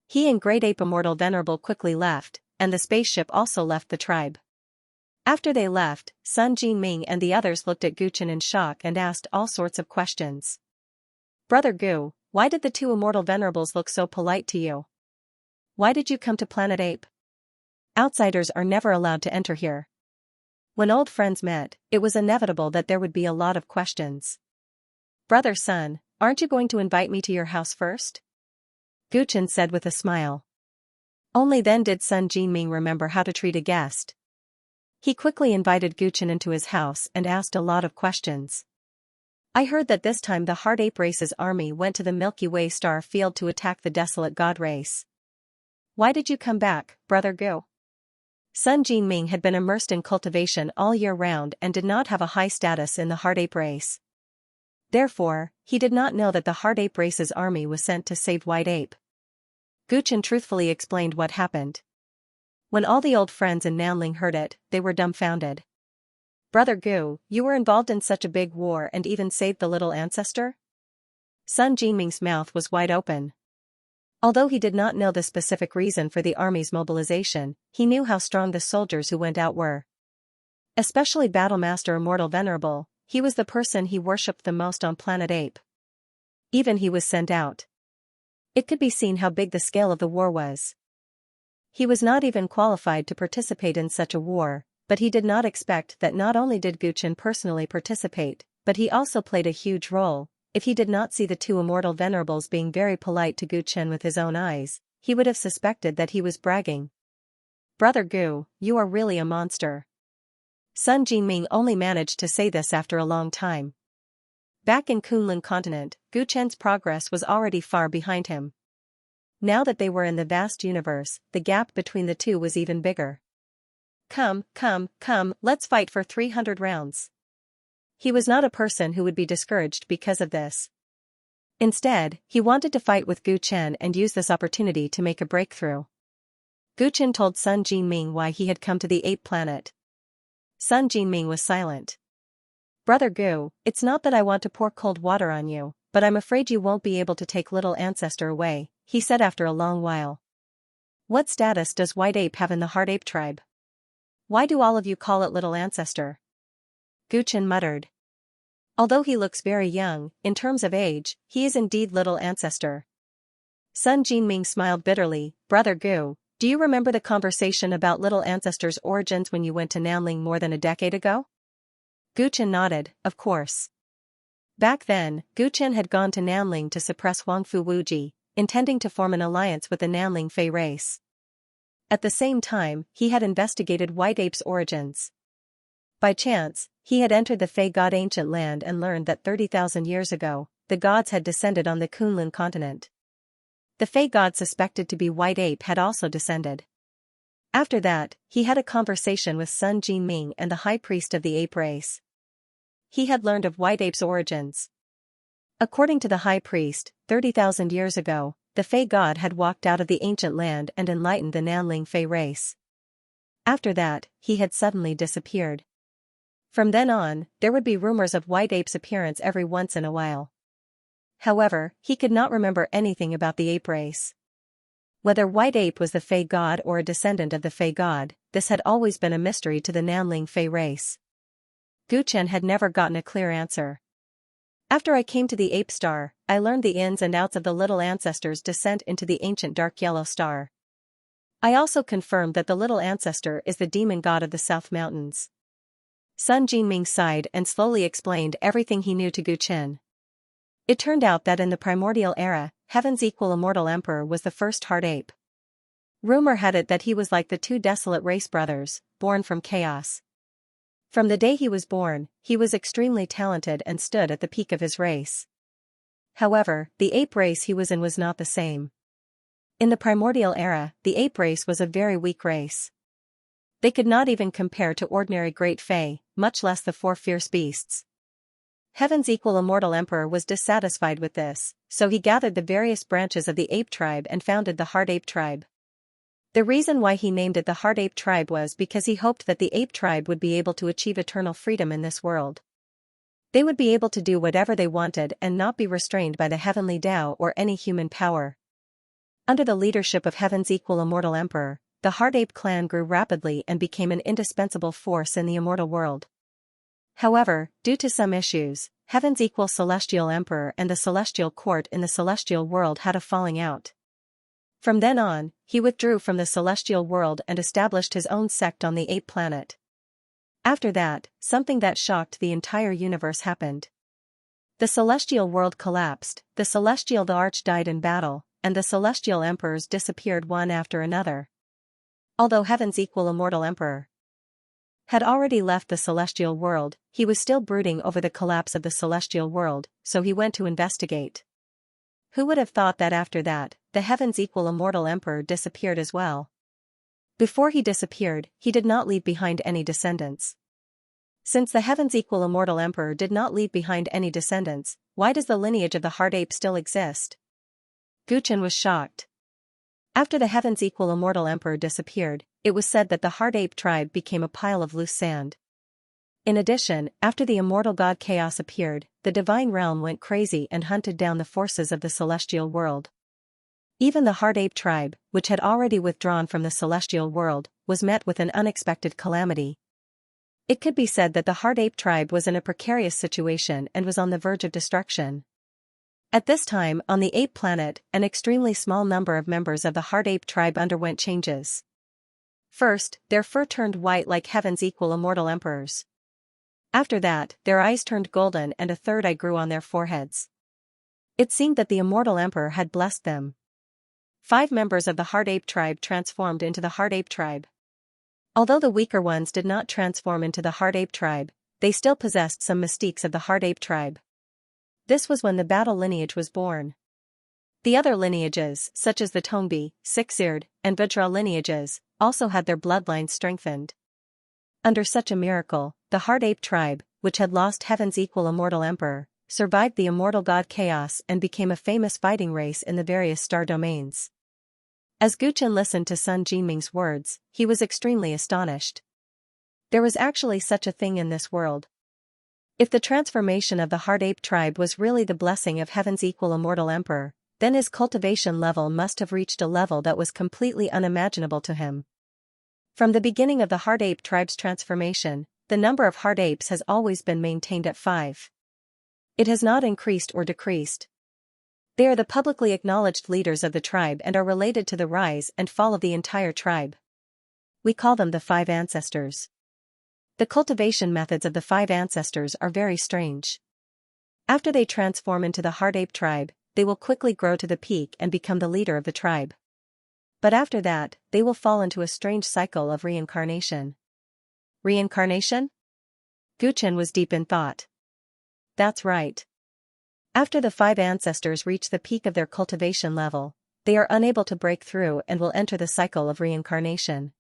He and Great Ape Immortal Venerable quickly left, and the spaceship also left the tribe. After they left, Sun Jinming and the others looked at Guchen in shock and asked all sorts of questions. "Brother Gu, why did the two Immortal Venerables look so polite to you? Why did you come to Planet Ape? Outsiders are never allowed to enter here." When old friends met, it was inevitable that there would be a lot of questions. "Brother Sun, aren't you going to invite me to your house first?" Guchen said with a smile. Only then did Sun Jinming remember how to treat a guest. He quickly invited Guchen into his house and asked a lot of questions. "I heard that this time the Heart Ape race's army went to the Milky Way star field to attack the desolate god race. Why did you come back, Brother Gu?" Sun Jinming had been immersed in cultivation all year round and did not have a high status in the Heart Ape race. Therefore, he did not know that the Heart Ape race's army was sent to save White Ape. Guchen truthfully explained what happened. When all the old friends in Nanling heard it, they were dumbfounded. "Brother Gu, you were involved in such a big war and even saved the little ancestor?" Sun Jinming's mouth was wide open. Although he did not know the specific reason for the army's mobilization, he knew how strong the soldiers who went out were. Especially Battlemaster Immortal Venerable, he was the person he worshipped the most on Planet Ape. Even he was sent out. It could be seen how big the scale of the war was. He was not even qualified to participate in such a war, but he did not expect that not only did Guchen personally participate, but he also played a huge role. If he did not see the two Immortal Venerables being very polite to Guchen with his own eyes, he would have suspected that he was bragging. "Brother Gu, you are really a monster." Sun Jinming only managed to say this after a long time. Back in Kunlun continent, Guchen's progress was already far behind him. Now that they were in the vast universe, the gap between the two was even bigger. Come, let's fight for 300 rounds." He was not a person who would be discouraged because of this. Instead, he wanted to fight with Gu Chen and use this opportunity to make a breakthrough. Gu Chen told Sun Jinming why he had come to the ape planet. Sun Jinming was silent. "Brother Gu, it's not that I want to pour cold water on you, but I'm afraid you won't be able to take little ancestor away," he said after a long while. "What status does White Ape have in the Heart Ape tribe? Why do all of you call it little ancestor?" Gu Chen muttered. "Although he looks very young, in terms of age, he is indeed little ancestor." Sun Jinming smiled bitterly. "Brother Gu, do you remember the conversation about little ancestor's origins when you went to Nanling more than a decade ago?" Gu Chen nodded, "Of course." Back then, Gu Chen had gone to Nanling to suppress Huangfu Wuji, intending to form an alliance with the Nanling Fei race. At the same time, he had investigated White Ape's origins. By chance, he had entered the Fei god ancient land and learned that 30,000 years ago, the gods had descended on the Kunlun continent. The Fei god suspected to be White Ape had also descended. After that, he had a conversation with Sun Jinming and the high priest of the ape race. He had learned of White Ape's origins. According to the high priest, 30,000 years ago, the Fei god had walked out of the ancient land and enlightened the Nanling Fei race. After that, he had suddenly disappeared. From then on, there would be rumors of White Ape's appearance every once in a while. However, he could not remember anything about the ape race. Whether White Ape was the Fei god or a descendant of the Fei god, this had always been a mystery to the Nanling Fei race. Gu Chen had never gotten a clear answer. "After I came to the ape star, I learned the ins and outs of the little ancestor's descent into the ancient dark yellow star. I also confirmed that the little ancestor is the demon god of the South Mountains." Sun Jinming sighed and slowly explained everything he knew to Gu Chen. It turned out that in the primordial era, Heaven's equal immortal emperor was the first heart ape. Rumor had it that he was like the two desolate race brothers, born from chaos. From the day he was born, he was extremely talented and stood at the peak of his race. However, the ape race he was in was not the same. In the primordial era, the ape race was a very weak race. They could not even compare to ordinary great Fei, much less the four fierce beasts. Heaven's equal immortal emperor was dissatisfied with this, so he gathered the various branches of the ape tribe and founded the Heart Ape tribe. The reason why he named it the Heart Ape tribe was because he hoped that the ape tribe would be able to achieve eternal freedom in this world. They would be able to do whatever they wanted and not be restrained by the heavenly Tao or any human power. Under the leadership of Heaven's equal immortal emperor, the Heart Ape clan grew rapidly and became an indispensable force in the immortal world. However, due to some issues, Heaven's equal celestial emperor and the celestial court in the celestial world had a falling out. From then on, he withdrew from the celestial world and established his own sect on the ape planet. After that, something that shocked the entire universe happened. The celestial world collapsed, the celestial the arch died in battle, and the celestial emperors disappeared one after another. Although Heaven's equal immortal emperor had already left the celestial world, he was still brooding over the collapse of the celestial world, so he went to investigate. Who would have thought that after that, the Heaven's equal immortal emperor disappeared as well? Before he disappeared, he did not leave behind any descendants. Since the Heaven's equal immortal emperor did not leave behind any descendants, why does the lineage of the Heart Ape still exist? Gu Chen was shocked. After the Heaven's equal immortal emperor disappeared, it was said that the Heart Ape tribe became a pile of loose sand. In addition, after the immortal god Chaos appeared, the divine realm went crazy and hunted down the forces of the celestial world. Even the Heart Ape tribe, which had already withdrawn from the celestial world, was met with an unexpected calamity. It could be said that the Heart Ape tribe was in a precarious situation and was on the verge of destruction. At this time, on the ape planet, an extremely small number of members of the Heart Ape tribe underwent changes. First, their fur turned white like Heaven's equal immortal emperors. After that, their eyes turned golden and a third eye grew on their foreheads. It seemed that the immortal emperor had blessed them. 5 members of the Heart Ape tribe transformed into the Heart Ape tribe. Although the weaker ones did not transform into the Heart Ape tribe, they still possessed some mystiques of the Heart Ape tribe. This was when the battle lineage was born. The other lineages, such as the Tongbi, Six-Eared, and Vajra lineages, also had their bloodlines strengthened. Under such a miracle, the Heart Ape tribe, which had lost Heaven's equal immortal emperor, survived the immortal god Chaos and became a famous fighting race in the various star domains. As Guchen listened to Sun Jinming's words, he was extremely astonished. There was actually such a thing in this world. If the transformation of the Heart Ape tribe was really the blessing of heaven's equal immortal emperor, then his cultivation level must have reached a level that was completely unimaginable to him. From the beginning of the Heart Ape tribe's transformation, the number of Heart Apes has always been maintained at 5. It has not increased or decreased. They are the publicly acknowledged leaders of the tribe and are related to the rise and fall of the entire tribe. We call them the 5 ancestors. The cultivation methods of the 5 ancestors are very strange. After they transform into the Heart Ape tribe, they will quickly grow to the peak and become the leader of the tribe. But after that, they will fall into a strange cycle of reincarnation. Reincarnation? Guchen was deep in thought. That's right. After the 5 ancestors reach the peak of their cultivation level, they are unable to break through and will enter the cycle of reincarnation.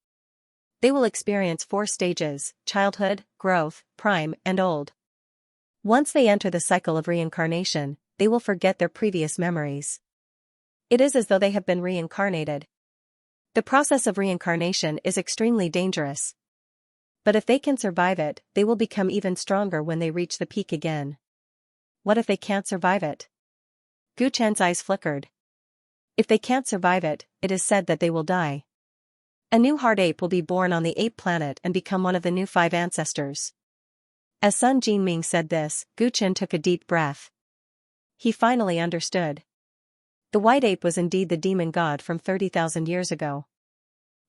They will experience 4 stages: childhood, growth, prime, and old. Once they enter the cycle of reincarnation, they will forget their previous memories. It is as though they have been reincarnated. The process of reincarnation is extremely dangerous. But if they can survive it, they will become even stronger when they reach the peak again. What if they can't survive it? Guchen's eyes flickered. If they can't survive it, it is said that they will die. A new Heart Ape will be born on the Ape planet and become one of the new 5 ancestors. As Sun Jinming said this, Guchen took a deep breath. He finally understood. The White Ape was indeed the demon god from 30,000 years ago.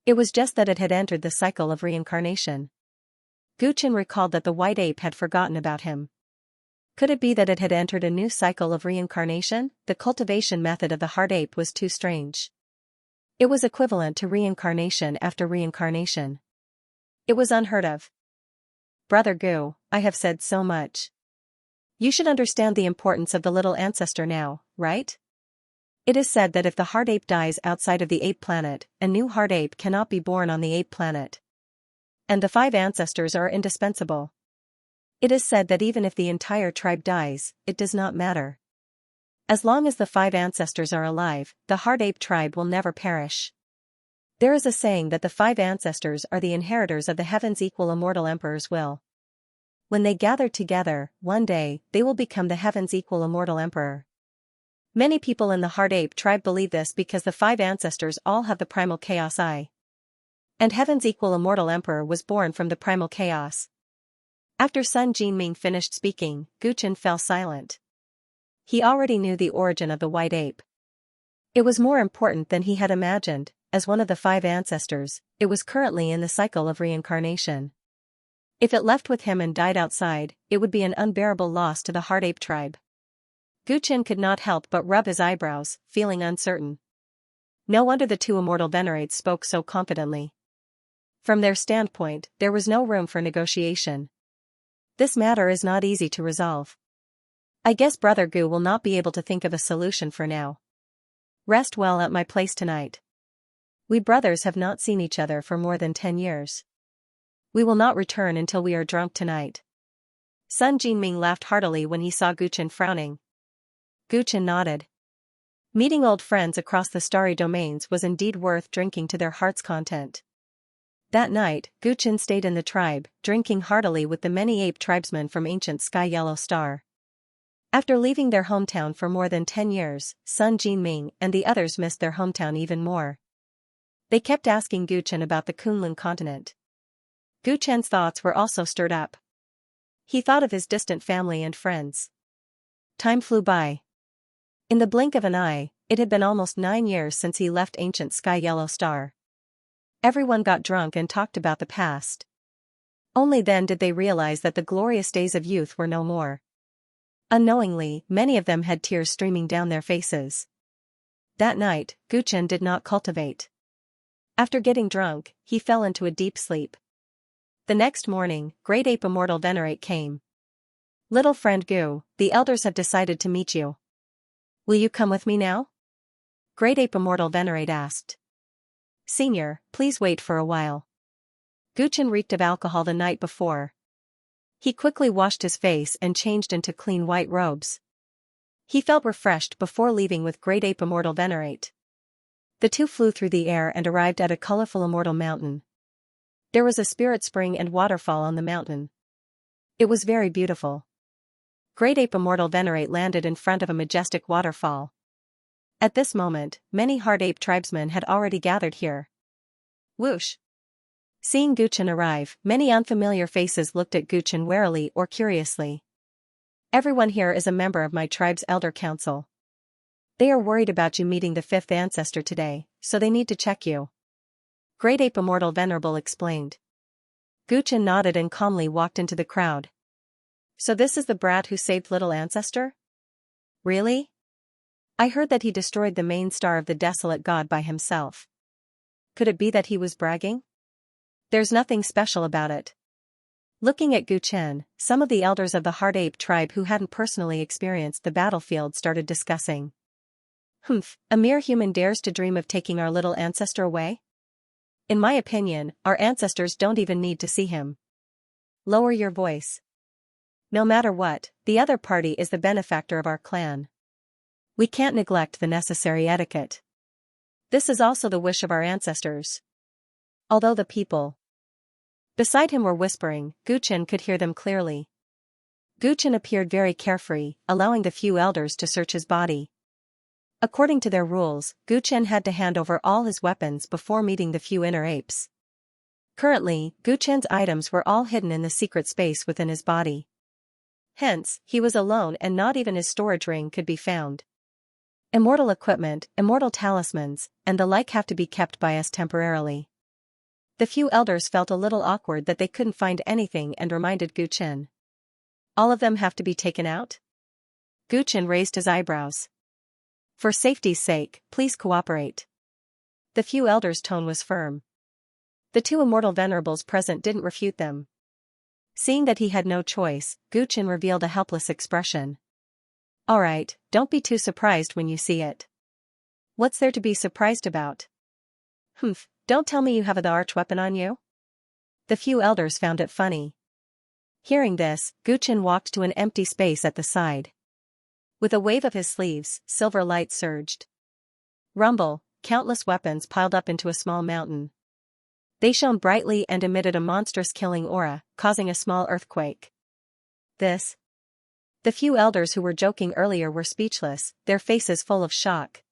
It was just that it had entered the cycle of reincarnation. Guchen recalled that the White Ape had forgotten about him. Could it be that it had entered a new cycle of reincarnation? The cultivation method of the Heart Ape was too strange. It was equivalent to reincarnation after reincarnation. It was unheard of. Brother Gu, I have said so much. You should understand the importance of the little ancestor now, right? It is said that if the Heart Ape dies outside of the Ape planet, a new Heart Ape cannot be born on the Ape planet. And the 5 ancestors are indispensable. It is said that even if the entire tribe dies, it does not matter. As long as the 5 ancestors are alive, the Heart Ape tribe will never perish. There is a saying that the 5 ancestors are the inheritors of the heaven's equal immortal emperor's will. When they gather together, one day, they will become the heaven's equal immortal emperor. Many people in the Heart Ape tribe believe this because the 5 ancestors all have the primal chaos eye. And heaven's equal immortal emperor was born from the primal chaos. After Sun Jinming finished speaking, Guchen fell silent. He already knew the origin of the White Ape. It was more important than he had imagined. As one of the 5 ancestors, it was currently in the cycle of reincarnation. If it left with him and died outside, it would be an unbearable loss to the Heart Ape tribe. Guchen could not help but rub his eyebrows, feeling uncertain. No wonder the 2 immortal venerates spoke so confidently. From their standpoint, there was no room for negotiation. This matter is not easy to resolve. I guess Brother Gu will not be able to think of a solution for now. Rest well at my place tonight. We brothers have not seen each other for more than 10 years. We will not return until we are drunk tonight. Sun Jinming laughed heartily when he saw Guchen frowning. Guchen nodded. Meeting old friends across the starry domains was indeed worth drinking to their heart's content. That night, Guchen stayed in the tribe, drinking heartily with the many ape tribesmen from ancient Sky Yellow Star. After leaving their hometown for more than 10 years, Sun Jinming and the others missed their hometown even more. They kept asking Guchen about the Kunlun continent. Guchen's thoughts were also stirred up. He thought of his distant family and friends. Time flew by. In the blink of an eye, it had been almost 9 years since he left ancient Sky Yellow Star. Everyone got drunk and talked about the past. Only then did they realize that the glorious days of youth were no more. Unknowingly, many of them had tears streaming down their faces. That night, Guchen did not cultivate. After getting drunk, he fell into a deep sleep. The next morning, Great Ape Immortal Venerate came. Little friend Gu, the elders have decided to meet you. Will you come with me now? Great Ape Immortal Venerate asked. Senior, please wait for a while. Guchen reeked of alcohol the night before. He quickly washed his face and changed into clean white robes. He felt refreshed before leaving with Great Ape Immortal Venerate. The two flew through the air and arrived at a colorful immortal mountain. There was a spirit spring and waterfall on the mountain. It was very beautiful. Great Ape Immortal Venerate landed in front of a majestic waterfall. At this moment, many hard ape tribesmen had already gathered here. Whoosh! Seeing Guchen arrive, many unfamiliar faces looked at Guchen warily or curiously. Everyone here is a member of my tribe's elder council. They are worried about you meeting the fifth ancestor today, so they need to check you. Great Ape Immortal Venerable explained. Guchen nodded and calmly walked into the crowd. So this is the brat who saved little ancestor? Really? I heard that he destroyed the main star of the desolate god by himself. Could it be that he was bragging? There's nothing special about it. Looking at Guchen, some of the elders of the hard ape tribe who hadn't personally experienced the battlefield started discussing. A mere human dares to dream of taking our little ancestor away? In my opinion, our ancestors don't even need to see him. Lower your voice. No matter what, the other party is the benefactor of our clan. We can't neglect the necessary etiquette. This is also the wish of our ancestors. Although the people beside him were whispering, Guchen could hear them clearly. Guchen appeared very carefree, allowing the few elders to search his body. According to their rules, Guchen had to hand over all his weapons before meeting the few inner apes. Currently, Guchen's items were all hidden in the secret space within his body. Hence, he was alone and not even his storage ring could be found. Immortal equipment, immortal talismans, and the like have to be kept by us temporarily. The few elders felt a little awkward that they couldn't find anything and reminded Guchen. All of them have to be taken out? Guchen raised his eyebrows. For safety's sake, please cooperate. The few elders' tone was firm. The two immortal venerables present didn't refute them. Seeing that he had no choice, Guchen revealed a helpless expression. Alright, don't be too surprised when you see it. What's there to be surprised about? Don't tell me you have the archweapon on you? The few elders found it funny. Hearing this, Guchen walked to an empty space at the side. With a wave of his sleeves, silver light surged. Rumble, countless weapons piled up into a small mountain. They shone brightly and emitted a monstrous killing aura, causing a small earthquake. The few elders who were joking earlier were speechless, their faces full of shock.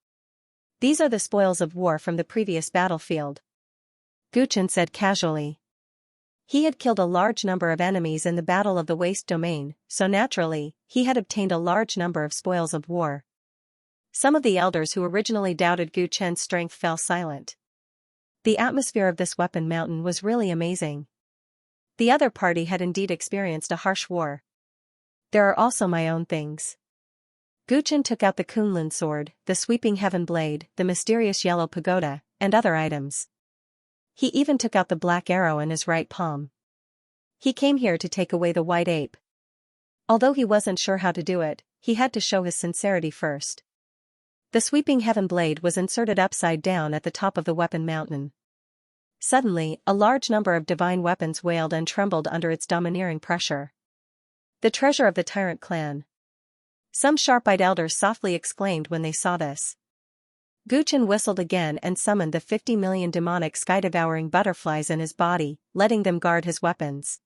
These are the spoils of war from the previous battlefield. Guchen said casually. He had killed a large number of enemies in the Battle of the Waste Domain, so naturally, he had obtained a large number of spoils of war. Some of the elders who originally doubted Guchen's strength fell silent. The atmosphere of this weapon mountain was really amazing. The other party had indeed experienced a harsh war. There are also my own things. Guchen took out the Kunlun sword, the sweeping heaven blade, the mysterious yellow pagoda, and other items. He even took out the black arrow in his right palm. He came here to take away the white ape. Although he wasn't sure how to do it, he had to show his sincerity first. The sweeping heaven blade was inserted upside down at the top of the weapon mountain. Suddenly, a large number of divine weapons wailed and trembled under its domineering pressure. The treasure of the Tyrant clan. Some sharp-eyed elders softly exclaimed when they saw this. Guchen whistled again and summoned the 50 million demonic sky-devouring butterflies in his body, letting them guard his weapons.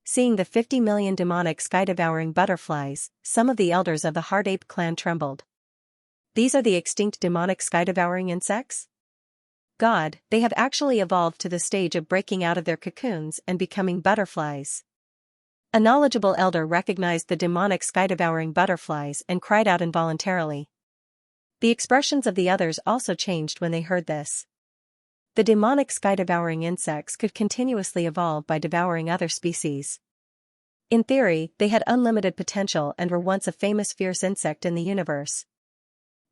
Seeing the 50 million demonic sky-devouring butterflies, some of the elders of the Hard Ape clan trembled. These are the extinct demonic sky-devouring insects? God, they have actually evolved to the stage of breaking out of their cocoons and becoming butterflies. A knowledgeable elder recognized the demonic sky-devouring butterflies and cried out involuntarily. The expressions of the others also changed when they heard this. The demonic sky-devouring insects could continuously evolve by devouring other species. In theory, they had unlimited potential and were once a famous fierce insect in the universe.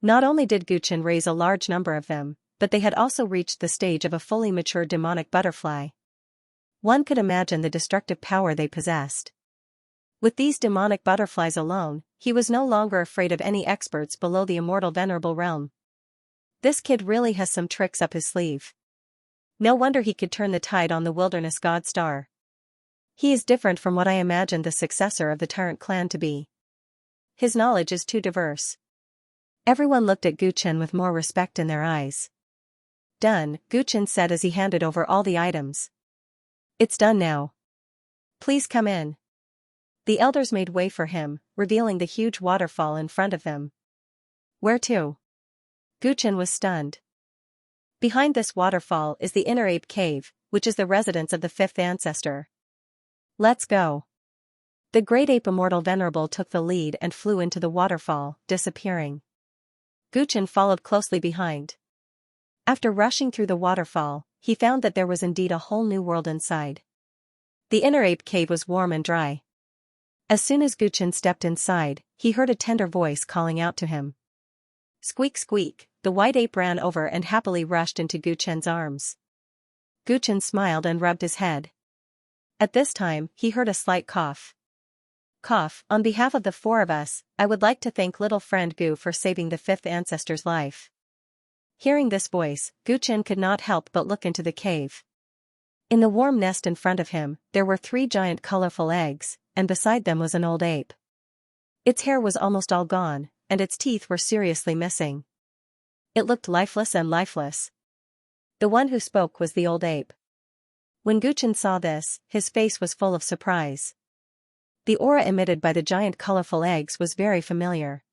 Not only did Guchen raise a large number of them, but they had also reached the stage of a fully mature demonic butterfly. One could imagine the destructive power they possessed. With these demonic butterflies alone, he was no longer afraid of any experts below the immortal venerable realm. This kid really has some tricks up his sleeve. No wonder he could turn the tide on the wilderness god star. He is different from what I imagined the successor of the Tyrant clan to be. His knowledge is too diverse. Everyone looked at Guchen with more respect in their eyes. Done, Guchen said as he handed over all the items. It's done now. Please come in. The elders made way for him, revealing the huge waterfall in front of them. Where to? Guchen was stunned. Behind this waterfall is the Inner Ape Cave, which is the residence of the fifth ancestor. Let's go. The great ape immortal venerable took the lead and flew into the waterfall, disappearing. Guchen followed closely behind. After rushing through the waterfall, he found that there was indeed a whole new world inside. The Inner Ape Cave was warm and dry. As soon as Guchen stepped inside, he heard a tender voice calling out to him. Squeak squeak, the white ape ran over and happily rushed into Guchen's arms. Guchen smiled and rubbed his head. At this time, he heard a slight cough. Cough, on behalf of the four of us, I would like to thank little friend Gu for saving the fifth ancestor's life. Hearing this voice, Guchen could not help but look into the cave. In the warm nest in front of him, there were 3 giant colorful eggs, and beside them was an old ape. Its hair was almost all gone, and its teeth were seriously missing. It looked lifeless and lifeless. The one who spoke was the old ape. When Guchen saw this, his face was full of surprise. The aura emitted by the giant colorful eggs was very familiar.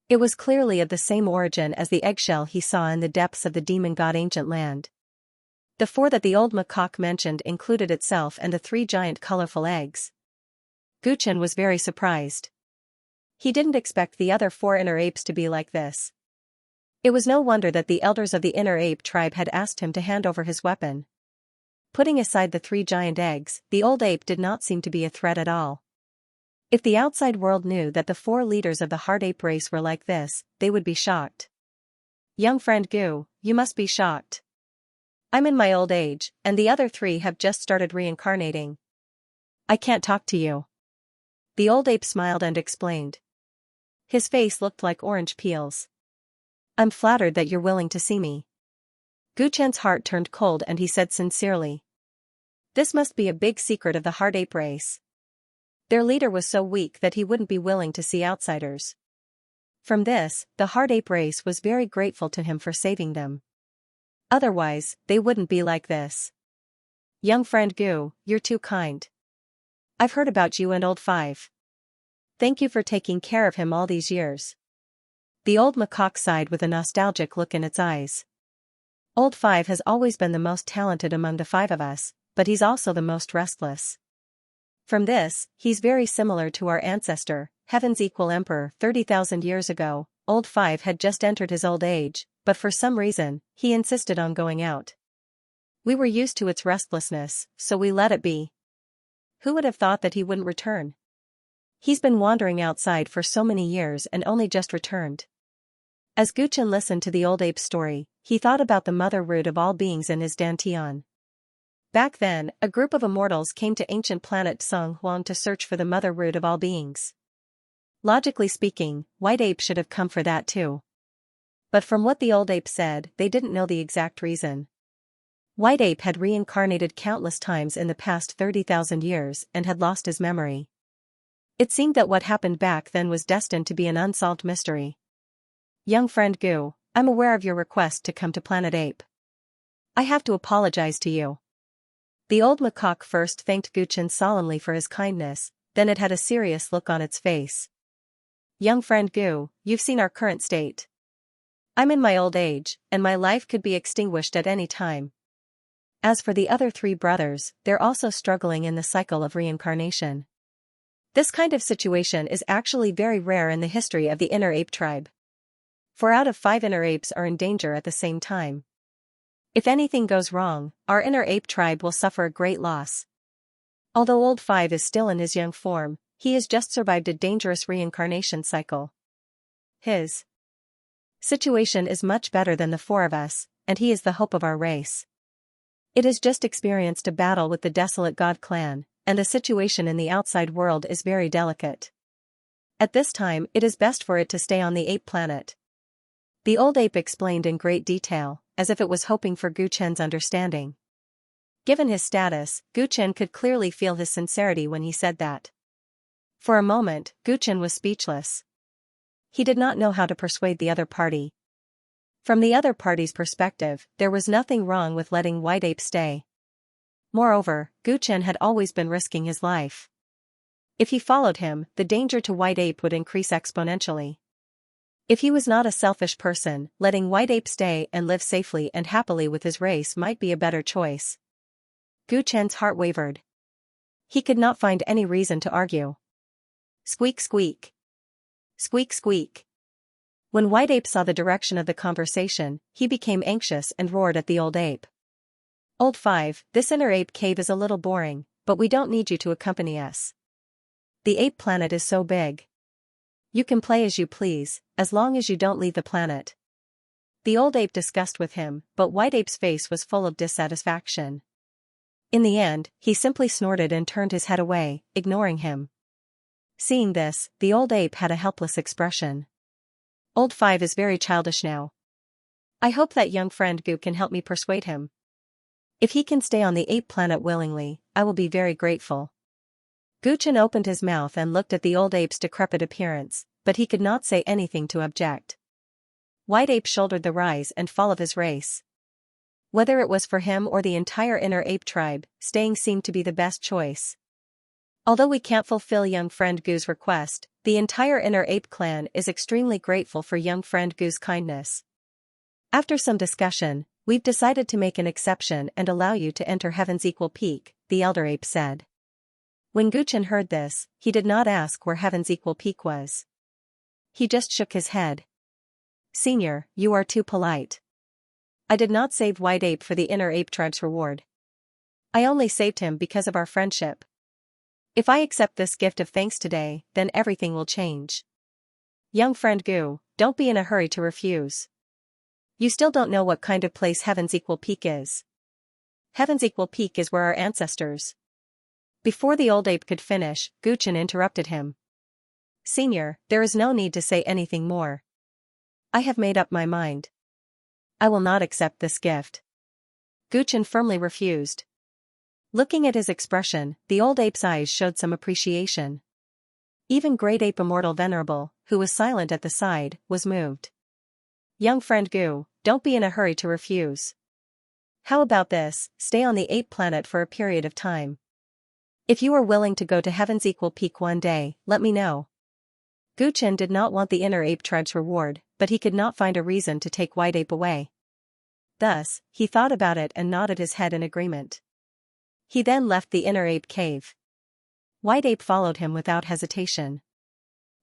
It was clearly of the same origin as the eggshell he saw in the depths of the demon god ancient land. The 4 that the old macaque mentioned included itself and the 3 giant colorful eggs. Guchen was very surprised. He didn't expect the other 4 inner apes to be like this. It was no wonder that the elders of the inner ape tribe had asked him to hand over his weapon. Putting aside the 3 giant eggs, the old ape did not seem to be a threat at all. If the outside world knew that the 4 leaders of the hard ape race were like this, they would be shocked. Young friend Gu, you must be shocked. I'm in my old age, and the other 3 have just started reincarnating. I can't talk to you. The old ape smiled and explained. His face looked like orange peels. I'm flattered that you're willing to see me. Guchen's heart turned cold and he said sincerely. This must be a big secret of the hard ape race. Their leader was so weak that he wouldn't be willing to see outsiders. From this, the hard ape race was very grateful to him for saving them. Otherwise, they wouldn't be like this. Young friend Gu, you're too kind. I've heard about you and Old 5. Thank you for taking care of him all these years. The old macaque sighed with a nostalgic look in its eyes. Old 5 has always been the most talented among the 5 of us, but he's also the most restless. From this, he's very similar to our ancestor, Heaven's equal emperor. 30,000 years ago, Old 5 had just entered his old age, but for some reason, he insisted on going out. We were used to its restlessness, so we let it be. Who would have thought that he wouldn't return? He's been wandering outside for so many years and only just returned. As Guchen listened to the old ape's story, he thought about the mother root of all beings in his dantian. Back then, a group of immortals came to ancient planet Song Huang to search for the mother root of all beings. Logically speaking, White Ape should have come for that too. But from what the old ape said, they didn't know the exact reason. White Ape had reincarnated countless times in the past 30,000 years and had lost his memory. It seemed that what happened back then was destined to be an unsolved mystery. Young friend Gu, I'm aware of your request to come to Planet Ape. I have to apologize to you. The old macaque first thanked Guchen solemnly for his kindness, then it had a serious look on its face. Young friend Gu, you've seen our current state. I'm in my old age, and my life could be extinguished at any time. As for the other 3 brothers, they're also struggling in the cycle of reincarnation. This kind of situation is actually very rare in the history of the inner ape tribe. 4 out of 5 inner apes are in danger at the same time. If anything goes wrong, our inner ape tribe will suffer a great loss. Although Old 5 is still in his young form, he has just survived a dangerous reincarnation cycle. His situation is much better than the 4 of us, and he is the hope of our race. It has just experienced a battle with the desolate god clan, and the situation in the outside world is very delicate. At this time, it is best for it to stay on the ape planet. The old ape explained in great detail, as if it was hoping for Guchen's understanding. Given his status, Guchen could clearly feel his sincerity when he said that. For a moment, Guchen was speechless. He did not know how to persuade the other party. From the other party's perspective, there was nothing wrong with letting White Ape stay. Moreover, Guchen had always been risking his life. If he followed him, the danger to White Ape would increase exponentially. If he was not a selfish person, letting White Ape stay and live safely and happily with his race might be a better choice. Guchen's heart wavered. He could not find any reason to argue. Squeak squeak. Squeak squeak. When White Ape saw the direction of the conversation, he became anxious and roared at the old ape. Old 5, this inner ape cave is a little boring, but we don't need you to accompany us. The ape planet is so big. You can play as you please, as long as you don't leave the planet. The old ape discussed with him, but White Ape's face was full of dissatisfaction. In the end, he simply snorted and turned his head away, ignoring him. Seeing this, the old ape had a helpless expression. Old 5 is very childish now. I hope that young friend Gu can help me persuade him. If he can stay on the ape planet willingly, I will be very grateful. Guchen opened his mouth and looked at the old ape's decrepit appearance, but he could not say anything to object. White Ape shouldered the rise and fall of his race. Whether it was for him or the entire inner ape tribe, staying seemed to be the best choice. Although we can't fulfill young friend Gu's request, the entire inner ape clan is extremely grateful for young friend Gu's kindness. After some discussion, we've decided to make an exception and allow you to enter Heaven's Equal Peak, the elder ape said. When Guchen heard this, he did not ask where Heaven's Equal Peak was. He just shook his head. Senior, you are too polite. I did not save White Ape for the inner ape tribe's reward. I only saved him because of our friendship. If I accept this gift of thanks today, then everything will change. Young friend Gu, don't be in a hurry to refuse. You still don't know what kind of place Heaven's Equal Peak is. Heaven's Equal Peak is where our ancestors. Before the old ape could finish, Guchen interrupted him. Senior, there is no need to say anything more. I have made up my mind. I will not accept this gift. Guchen firmly refused. Looking at his expression, the old ape's eyes showed some appreciation. Even Great Ape Immortal Venerable, who was silent at the side, was moved. Young friend Gu, don't be in a hurry to refuse. How about this, stay on the ape planet for a period of time. If you are willing to go to Heaven's Equal Peak one day, let me know. Guchen did not want the inner ape tribe's reward, but he could not find a reason to take White Ape away. Thus, he thought about it and nodded his head in agreement. He then left the inner ape cave. White Ape followed him without hesitation.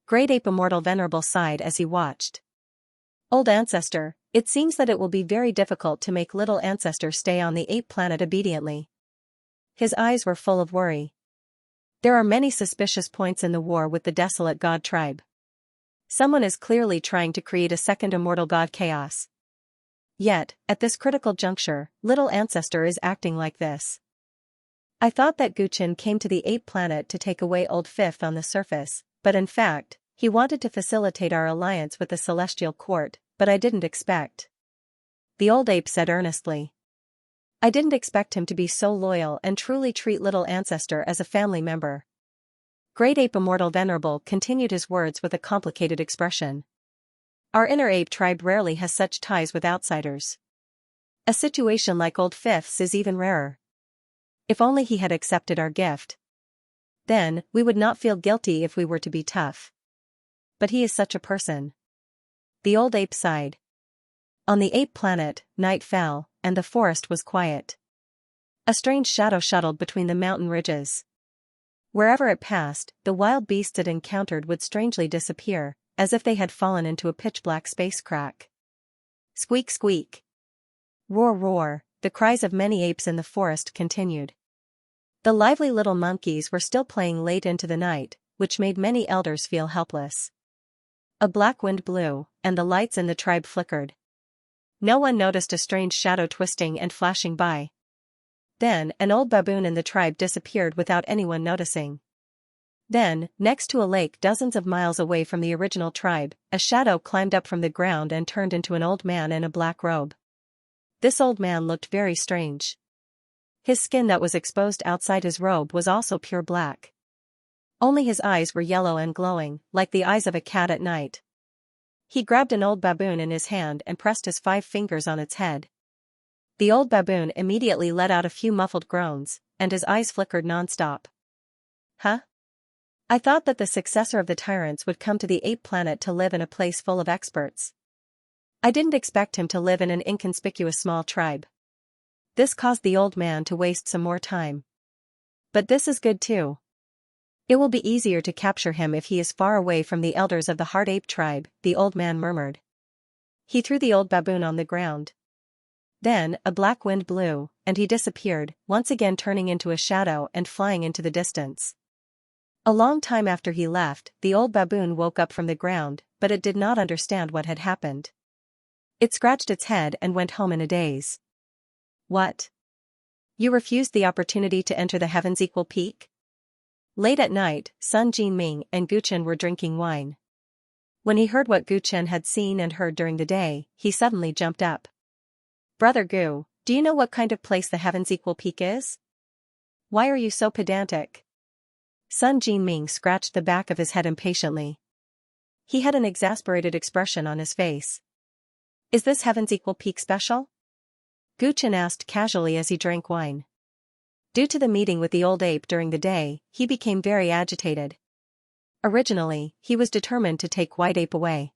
Great Ape Immortal Venerable sighed as he watched. Old Ancestor, it seems that it will be very difficult to make little Ancestor stay on the ape planet obediently. His eyes were full of worry. There are many suspicious points in the war with the desolate god tribe. Someone is clearly trying to create a second immortal god chaos. Yet, at this critical juncture, little Ancestor is acting like this. I thought that Guchen came to the ape planet to take away Old Fifth on the surface, but in fact, he wanted to facilitate our alliance with the Celestial Court, but I didn't expect. The old ape said earnestly. I didn't expect him to be so loyal and truly treat little Ancestor as a family member. Great Ape Immortal Venerable continued his words with a complicated expression. Our inner ape tribe rarely has such ties with outsiders. A situation like Old Fifth's is even rarer. If only he had accepted our gift. Then, we would not feel guilty if we were to be tough. But he is such a person. The old ape sighed. On the ape planet, night fell, and the forest was quiet. A strange shadow shuttled between the mountain ridges. Wherever it passed, the wild beasts it encountered would strangely disappear, as if they had fallen into a pitch-black space crack. Squeak squeak. Roar roar, the cries of many apes in the forest continued. The lively little monkeys were still playing late into the night, which made many elders feel helpless. A black wind blew, and the lights in the tribe flickered. No one noticed a strange shadow twisting and flashing by. Then, an old baboon in the tribe disappeared without anyone noticing. Then, next to a lake dozens of miles away from the original tribe, a shadow climbed up from the ground and turned into an old man in a black robe. This old man looked very strange. His skin that was exposed outside his robe was also pure black. Only his eyes were yellow and glowing, like the eyes of a cat at night. He grabbed an old baboon in his hand and pressed his 5 fingers on its head. The old baboon immediately let out a few muffled groans, and his eyes flickered non-stop. Huh? I thought that the successor of the tyrants would come to the ape planet to live in a place full of experts. I didn't expect him to live in an inconspicuous small tribe. This caused the old man to waste some more time. But this is good too. It will be easier to capture him if he is far away from the elders of the hard ape tribe, the old man murmured. He threw the old baboon on the ground. Then, a black wind blew, and he disappeared, once again turning into a shadow and flying into the distance. A long time after he left, the old baboon woke up from the ground, but it did not understand what had happened. It scratched its head and went home in a daze. What? You refused the opportunity to enter the Heaven's Equal Peak? Late at night, Sun Jinming and Gu Chen were drinking wine. When he heard what Gu Chen had seen and heard during the day, he suddenly jumped up. Brother Gu, do you know what kind of place the Heaven's Equal Peak is? Why are you so pedantic? Sun Jinming scratched the back of his head impatiently. He had an exasperated expression on his face. Is this Heaven's Equal Peak special? Gu Chen asked casually as he drank wine. Due to the meeting with the old ape during the day, he became very agitated. Originally, he was determined to take White Ape away.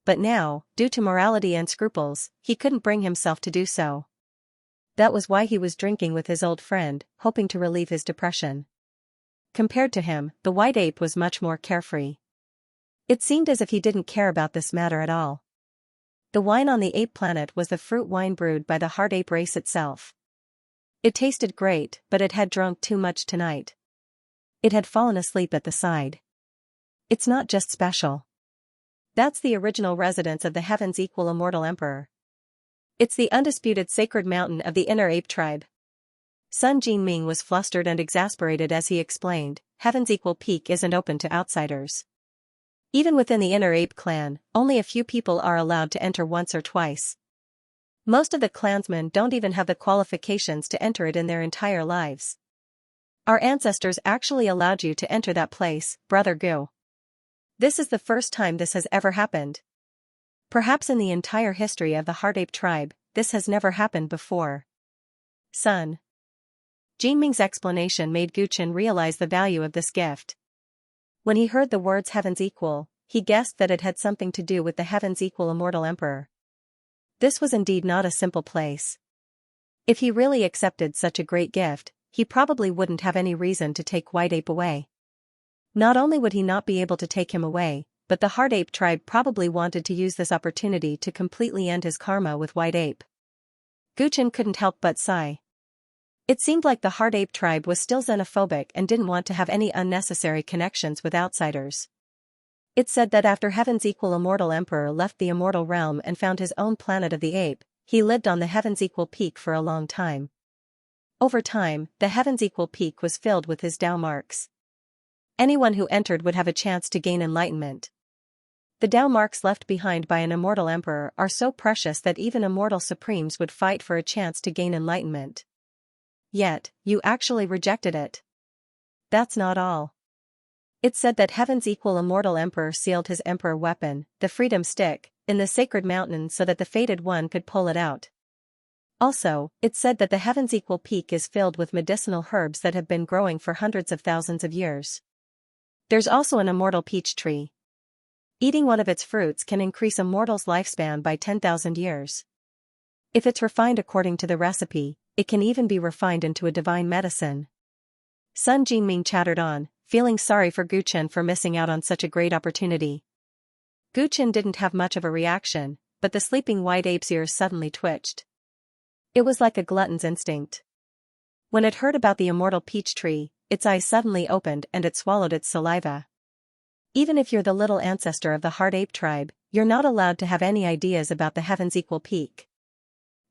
But now, due to morality and scruples, he couldn't bring himself to do so. That was why he was drinking with his old friend, hoping to relieve his depression. Compared to him, the White Ape was much more carefree. It seemed as if he didn't care about this matter at all. The wine on the ape planet was the fruit wine brewed by the hard ape race itself. It tasted great, but it had drunk too much tonight. It had fallen asleep at the side. It's not just special. That's the original residence of the Heaven's Equal Immortal Emperor. It's the undisputed sacred mountain of the inner ape tribe. Sun Jinming was flustered and exasperated as he explained, Heaven's Equal Peak isn't open to outsiders. Even within the inner ape clan, only a few people are allowed to enter once or twice. Most of the clansmen don't even have the qualifications to enter it in their entire lives. Our ancestors actually allowed you to enter that place, Brother Gu. This is the first time this has ever happened. Perhaps in the entire history of the hard ape tribe, this has never happened before. Sun Jinming's explanation made Gu Chen realize the value of this gift. When he heard the words Heaven's Equal, he guessed that it had something to do with the Heaven's Equal Immortal Emperor. This was indeed not a simple place. If he really accepted such a great gift, he probably wouldn't have any reason to take White Ape away. Not only would he not be able to take him away, but the hard ape tribe probably wanted to use this opportunity to completely end his karma with White Ape. Gu Chen couldn't help but sigh. It seemed like the hard ape tribe was still xenophobic and didn't want to have any unnecessary connections with outsiders. It said that after Heaven's Equal Immortal Emperor left the immortal realm and found his own planet of the ape, he lived on the Heaven's Equal Peak for a long time. Over time, the Heaven's Equal Peak was filled with his Tao marks. Anyone who entered would have a chance to gain enlightenment. The Tao marks left behind by an immortal emperor are so precious that even immortal supremes would fight for a chance to gain enlightenment. Yet, you actually rejected it. That's not all. It said that Heaven's Equal Immortal Emperor sealed his emperor weapon, the Freedom Stick, in the sacred mountain so that the fated one could pull it out. Also, it said that the Heaven's Equal Peak is filled with medicinal herbs that have been growing for hundreds of thousands of years. There's also an immortal peach tree. Eating one of its fruits can increase a mortal's lifespan by 10,000 years. If it's refined according to the recipe, it can even be refined into a divine medicine. Sun Jinming chattered on, feeling sorry for Gu Chen for missing out on such a great opportunity. Gu Chen didn't have much of a reaction, but the sleeping white ape's ears suddenly twitched. It was like a glutton's instinct. When it heard about the immortal peach tree, its eyes suddenly opened and it swallowed its saliva. Even if you're the little ancestor of the hard ape tribe, you're not allowed to have any ideas about the Heaven's Equal Peak.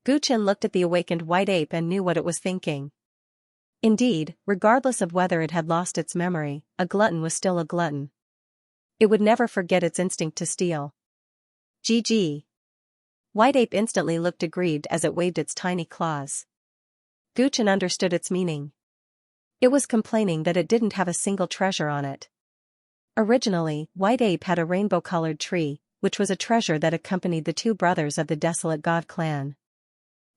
Gu Chen looked at the awakened white ape and knew what it was thinking. Indeed, regardless of whether it had lost its memory, a glutton was still a glutton. It would never forget its instinct to steal. GG. White ape instantly looked aggrieved as it waved its tiny claws. Guchen understood its meaning. It was complaining that it didn't have a single treasure on it. Originally, White Ape had a rainbow-colored tree, which was a treasure that accompanied the two brothers of the Desolate God clan.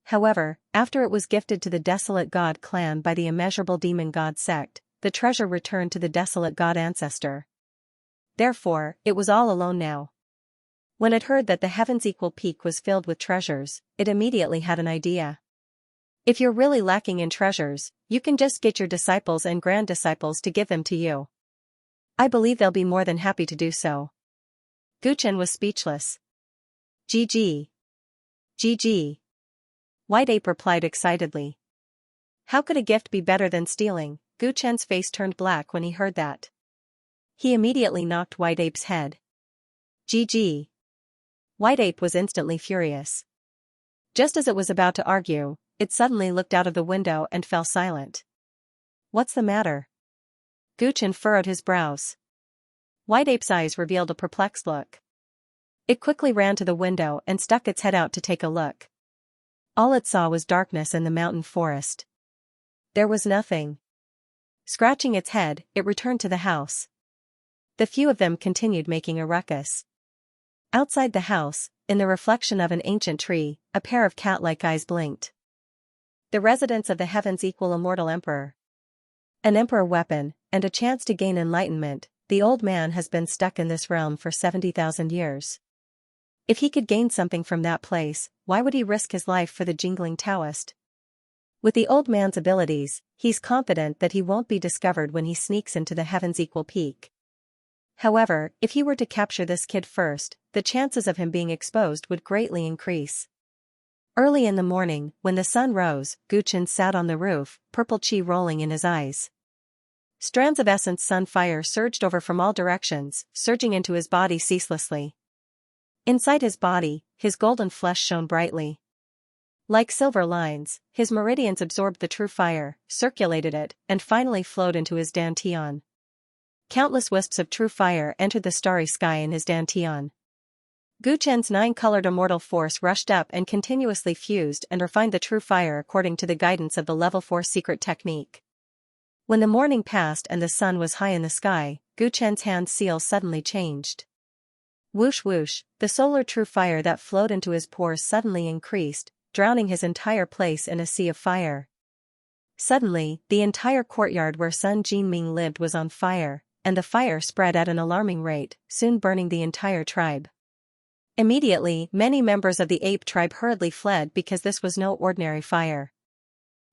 However, after it was gifted to the Desolate God clan by the immeasurable demon god sect, the treasure returned to the Desolate God ancestor. Therefore, it was all alone now. When it heard that the Heaven's Equal Peak was filled with treasures, it immediately had an idea. If you're really lacking in treasures, you can just get your disciples and grand-disciples to give them to you. I believe they'll be more than happy to do so. Guchen was speechless. GG. GG. White Ape replied excitedly. How could a gift be better than stealing? Guchen's face turned black when he heard that. He immediately knocked White Ape's head. GG. White Ape was instantly furious. Just as it was about to argue, it suddenly looked out of the window and fell silent. What's the matter? Guchen furrowed his brows. White Ape's eyes revealed a perplexed look. It quickly ran to the window and stuck its head out to take a look. All it saw was darkness in the mountain forest. There was nothing. Scratching its head, it returned to the house. The few of them continued making a ruckus. Outside the house, in the reflection of an ancient tree, a pair of cat-like eyes blinked. The residence of the Heaven's Equal Immortal Emperor. An emperor weapon, and a chance to gain enlightenment. The old man has been stuck in this realm for 70,000 years. If he could gain something from that place, why would he risk his life for the jingling Taoist? With the old man's abilities, he's confident that he won't be discovered when he sneaks into the Heaven's Equal Peak. However, if he were to capture this kid first, the chances of him being exposed would greatly increase. Early in the morning, when the sun rose, Guchen sat on the roof, purple chi rolling in his eyes. Strands of essence sun fire surged over from all directions, surging into his body ceaselessly. Inside his body, his golden flesh shone brightly. Like silver lines, his meridians absorbed the true fire, circulated it, and finally flowed into his dantian. Countless wisps of true fire entered the starry sky in his dantian. Guchen's 9-colored immortal force rushed up and continuously fused and refined the true fire according to the guidance of the level 4 secret technique. When the morning passed and the sun was high in the sky, Guchen's hand seal suddenly changed. Whoosh whoosh, the solar true fire that flowed into his pores suddenly increased, drowning his entire place in a sea of fire. Suddenly, the entire courtyard where Sun Jinming lived was on fire, and the fire spread at an alarming rate, soon burning the entire tribe. Immediately, many members of the ape tribe hurriedly fled because this was no ordinary fire.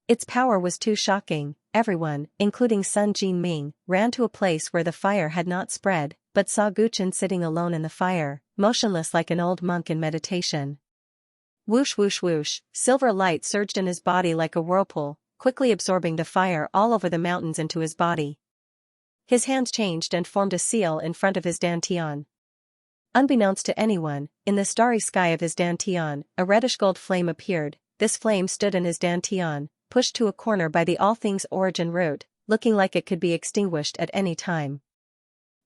Its power was too shocking. Everyone, including Sun Jinming, ran to a place where the fire had not spread, but saw Guchen sitting alone in the fire, motionless like an old monk in meditation. Whoosh whoosh whoosh, silver light surged in his body like a whirlpool, quickly absorbing the fire all over the mountains into his body. His hands changed and formed a seal in front of his dantian. Unbeknownst to anyone, in the starry sky of his dantian, a reddish-gold flame appeared. This flame stood in his dantian, pushed to a corner by the all things origin root, looking like it could be extinguished at any time.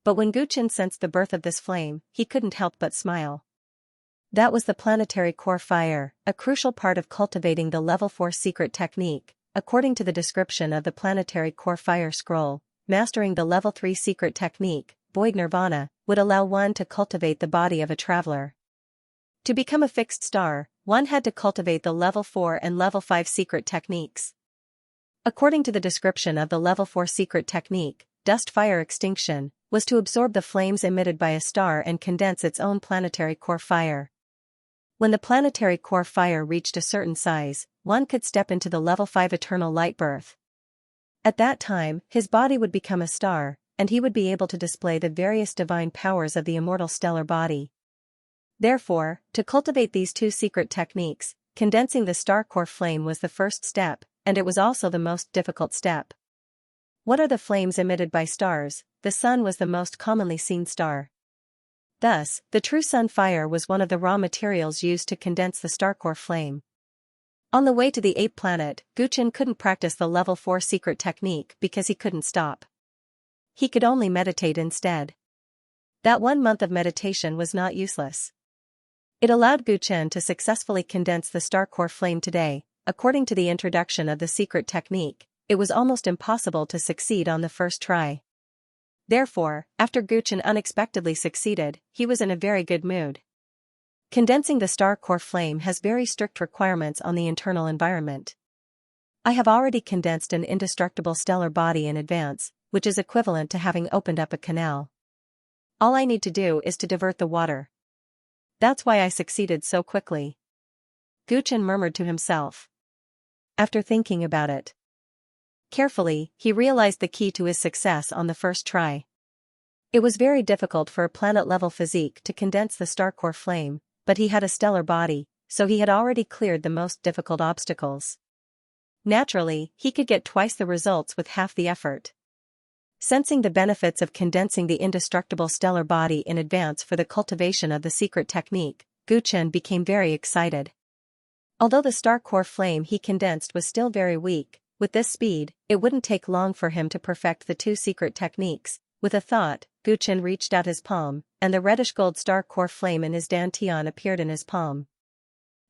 But when Guchen sensed the birth of this flame, he couldn't help but smile. That was the planetary core fire, a crucial part of cultivating the level 4 secret technique. According to the description of the planetary core fire scroll, mastering the level 3 secret technique, Void Nirvana, would allow one to cultivate the body of a traveler. To become a fixed star, one had to cultivate the level 4 and level 5 secret techniques. According to the description of the level 4 secret technique, dust fire extinction was to absorb the flames emitted by a star and condense its own planetary core fire. When the planetary core fire reached a certain size, one could step into the level 5 eternal light birth. At that time, his body would become a star, and he would be able to display the various divine powers of the immortal stellar body. Therefore, to cultivate these two secret techniques, condensing the star core flame was the first step, and it was also the most difficult step. What are the flames emitted by stars? The sun was the most commonly seen star. Thus, the true sun fire was one of the raw materials used to condense the star core flame. On the way to the ape planet, Guchen couldn't practice the level 4 secret technique because he couldn't stop. He could only meditate instead. That 1 month of meditation was not useless. It allowed Guchen to successfully condense the star core flame today, according to the introduction of the secret technique, it was almost impossible to succeed on the first try. Therefore, after Guchen unexpectedly succeeded, he was in a very good mood. Condensing the star core flame has very strict requirements on the internal environment. I have already condensed an indestructible stellar body in advance, which is equivalent to having opened up a canal. All I need to do is to divert the water. That's why I succeeded so quickly. Guchen murmured to himself. After thinking about it carefully, he realized the key to his success on the first try. It was very difficult for a planet-level physique to condense the star core flame, but he had a stellar body, so he had already cleared the most difficult obstacles. Naturally, he could get twice the results with half the effort. Sensing the benefits of condensing the indestructible stellar body in advance for the cultivation of the secret technique, Guchen became very excited. Although the star core flame he condensed was still very weak, with this speed, it wouldn't take long for him to perfect the two secret techniques. With a thought, Guchen reached out his palm, and the reddish-gold star core flame in his dantian appeared in his palm.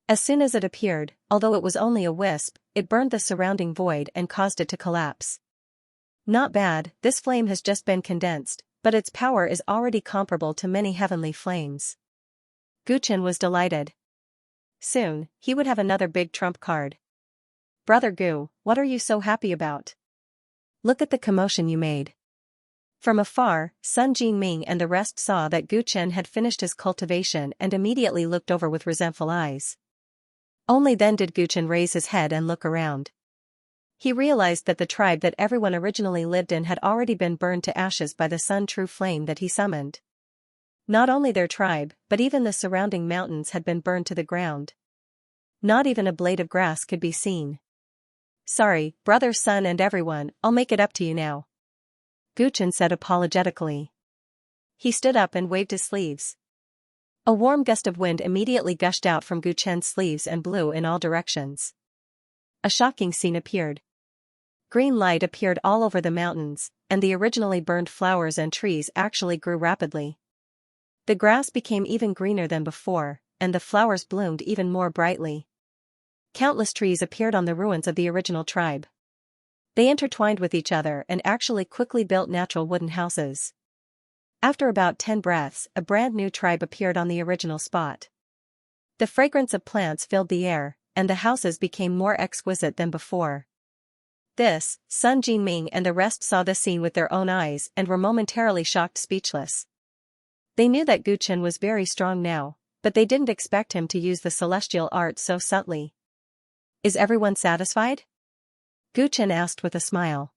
As soon as it appeared, although it was only a wisp, it burned the surrounding void and caused it to collapse. Not bad, this flame has just been condensed, but its power is already comparable to many heavenly flames. Guchen was delighted. Soon, he would have another big trump card. Brother Gu, what are you so happy about? Look at the commotion you made. From afar, Sun Jinming and the rest saw that Guchen had finished his cultivation and immediately looked over with resentful eyes. Only then did Guchen raise his head and look around. He realized that the tribe that everyone originally lived in had already been burned to ashes by the sun true flame that he summoned. Not only their tribe, but even the surrounding mountains had been burned to the ground. Not even a blade of grass could be seen. Sorry, brother Sun and everyone, I'll make it up to you now. Guchen said apologetically. He stood up and waved his sleeves. A warm gust of wind immediately gushed out from Guchen's sleeves and blew in all directions. A shocking scene appeared. Green light appeared all over the mountains, and the originally burned flowers and trees actually grew rapidly. The grass became even greener than before, and the flowers bloomed even more brightly. Countless trees appeared on the ruins of the original tribe. They intertwined with each other and actually quickly built natural wooden houses. After about 10 breaths, a brand new tribe appeared on the original spot. The fragrance of plants filled the air, and the houses became more exquisite than before. This, Sun Jinming and the rest saw the scene with their own eyes and were momentarily shocked speechless. They knew that Guchen was very strong now, but they didn't expect him to use the celestial art so subtly. Is everyone satisfied? Guchen asked with a smile.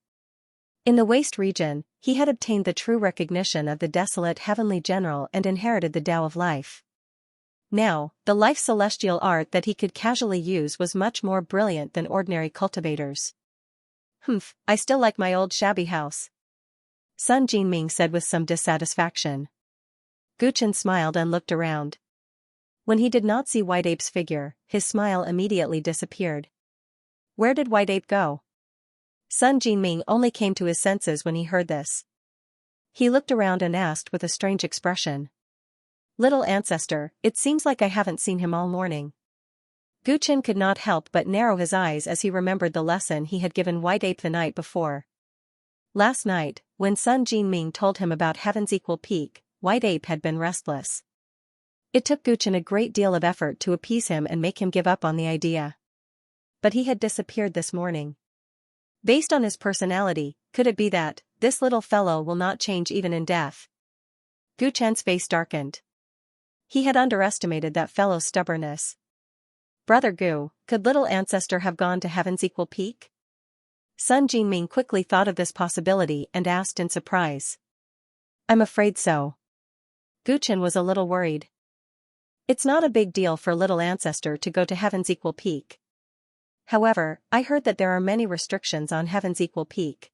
In the waste region, he had obtained the true recognition of the desolate heavenly general and inherited the Tao of life. Now, the life celestial art that he could casually use was much more brilliant than ordinary cultivators. I still like my old shabby house. Sun Jinming said with some dissatisfaction. Guchen smiled and looked around. When he did not see White Ape's figure, his smile immediately disappeared. Where did White Ape go? Sun Jinming only came to his senses when he heard this. He looked around and asked with a strange expression. Little ancestor, it seems like I haven't seen him all morning. Guchen could not help but narrow his eyes as he remembered the lesson he had given White Ape the night before. Last night, when Sun Jinming told him about Heaven's Equal Peak, White Ape had been restless. It took Guchen a great deal of effort to appease him and make him give up on the idea. But he had disappeared this morning. Based on his personality, could it be that this little fellow will not change even in death? Guchen's face darkened. He had underestimated that fellow's stubbornness. Brother Gu, could little ancestor have gone to Heaven's Equal Peak? Sun Jinming quickly thought of this possibility and asked in surprise. I'm afraid so. Guchen was a little worried. It's not a big deal for little ancestor to go to Heaven's Equal Peak. However, I heard that there are many restrictions on Heaven's Equal Peak.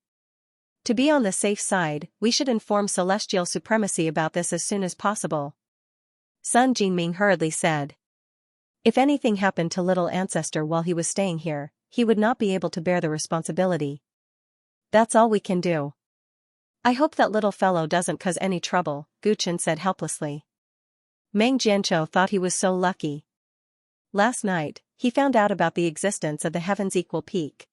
To be on the safe side, we should inform Celestial Supremacy about this as soon as possible. Sun Jinming hurriedly said. If anything happened to little ancestor while he was staying here, he would not be able to bear the responsibility. That's all we can do. I hope that little fellow doesn't cause any trouble, Guchen said helplessly. Meng Jianzhou thought he was so lucky. Last night, he found out about the existence of the Heaven's Equal Peak.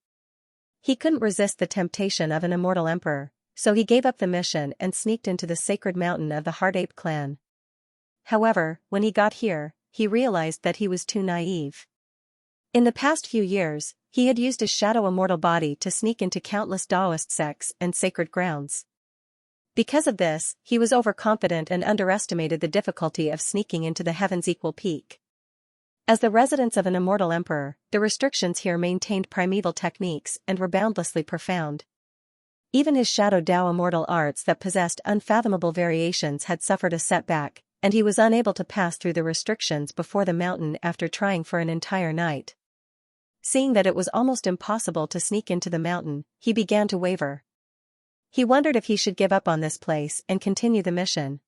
He couldn't resist the temptation of an immortal emperor, so he gave up the mission and sneaked into the sacred mountain of the Heart Ape clan. However, when he got here, he realized that he was too naive. In the past few years, he had used his shadow immortal body to sneak into countless Taoist sects and sacred grounds. Because of this, he was overconfident and underestimated the difficulty of sneaking into the Heaven's Equal Peak. As the residence of an immortal emperor, the restrictions here maintained primeval techniques and were boundlessly profound. Even his shadow Dao immortal arts that possessed unfathomable variations had suffered a setback, and he was unable to pass through the restrictions before the mountain after trying for an entire night. Seeing that it was almost impossible to sneak into the mountain, he began to waver. He wondered if he should give up on this place and continue the mission.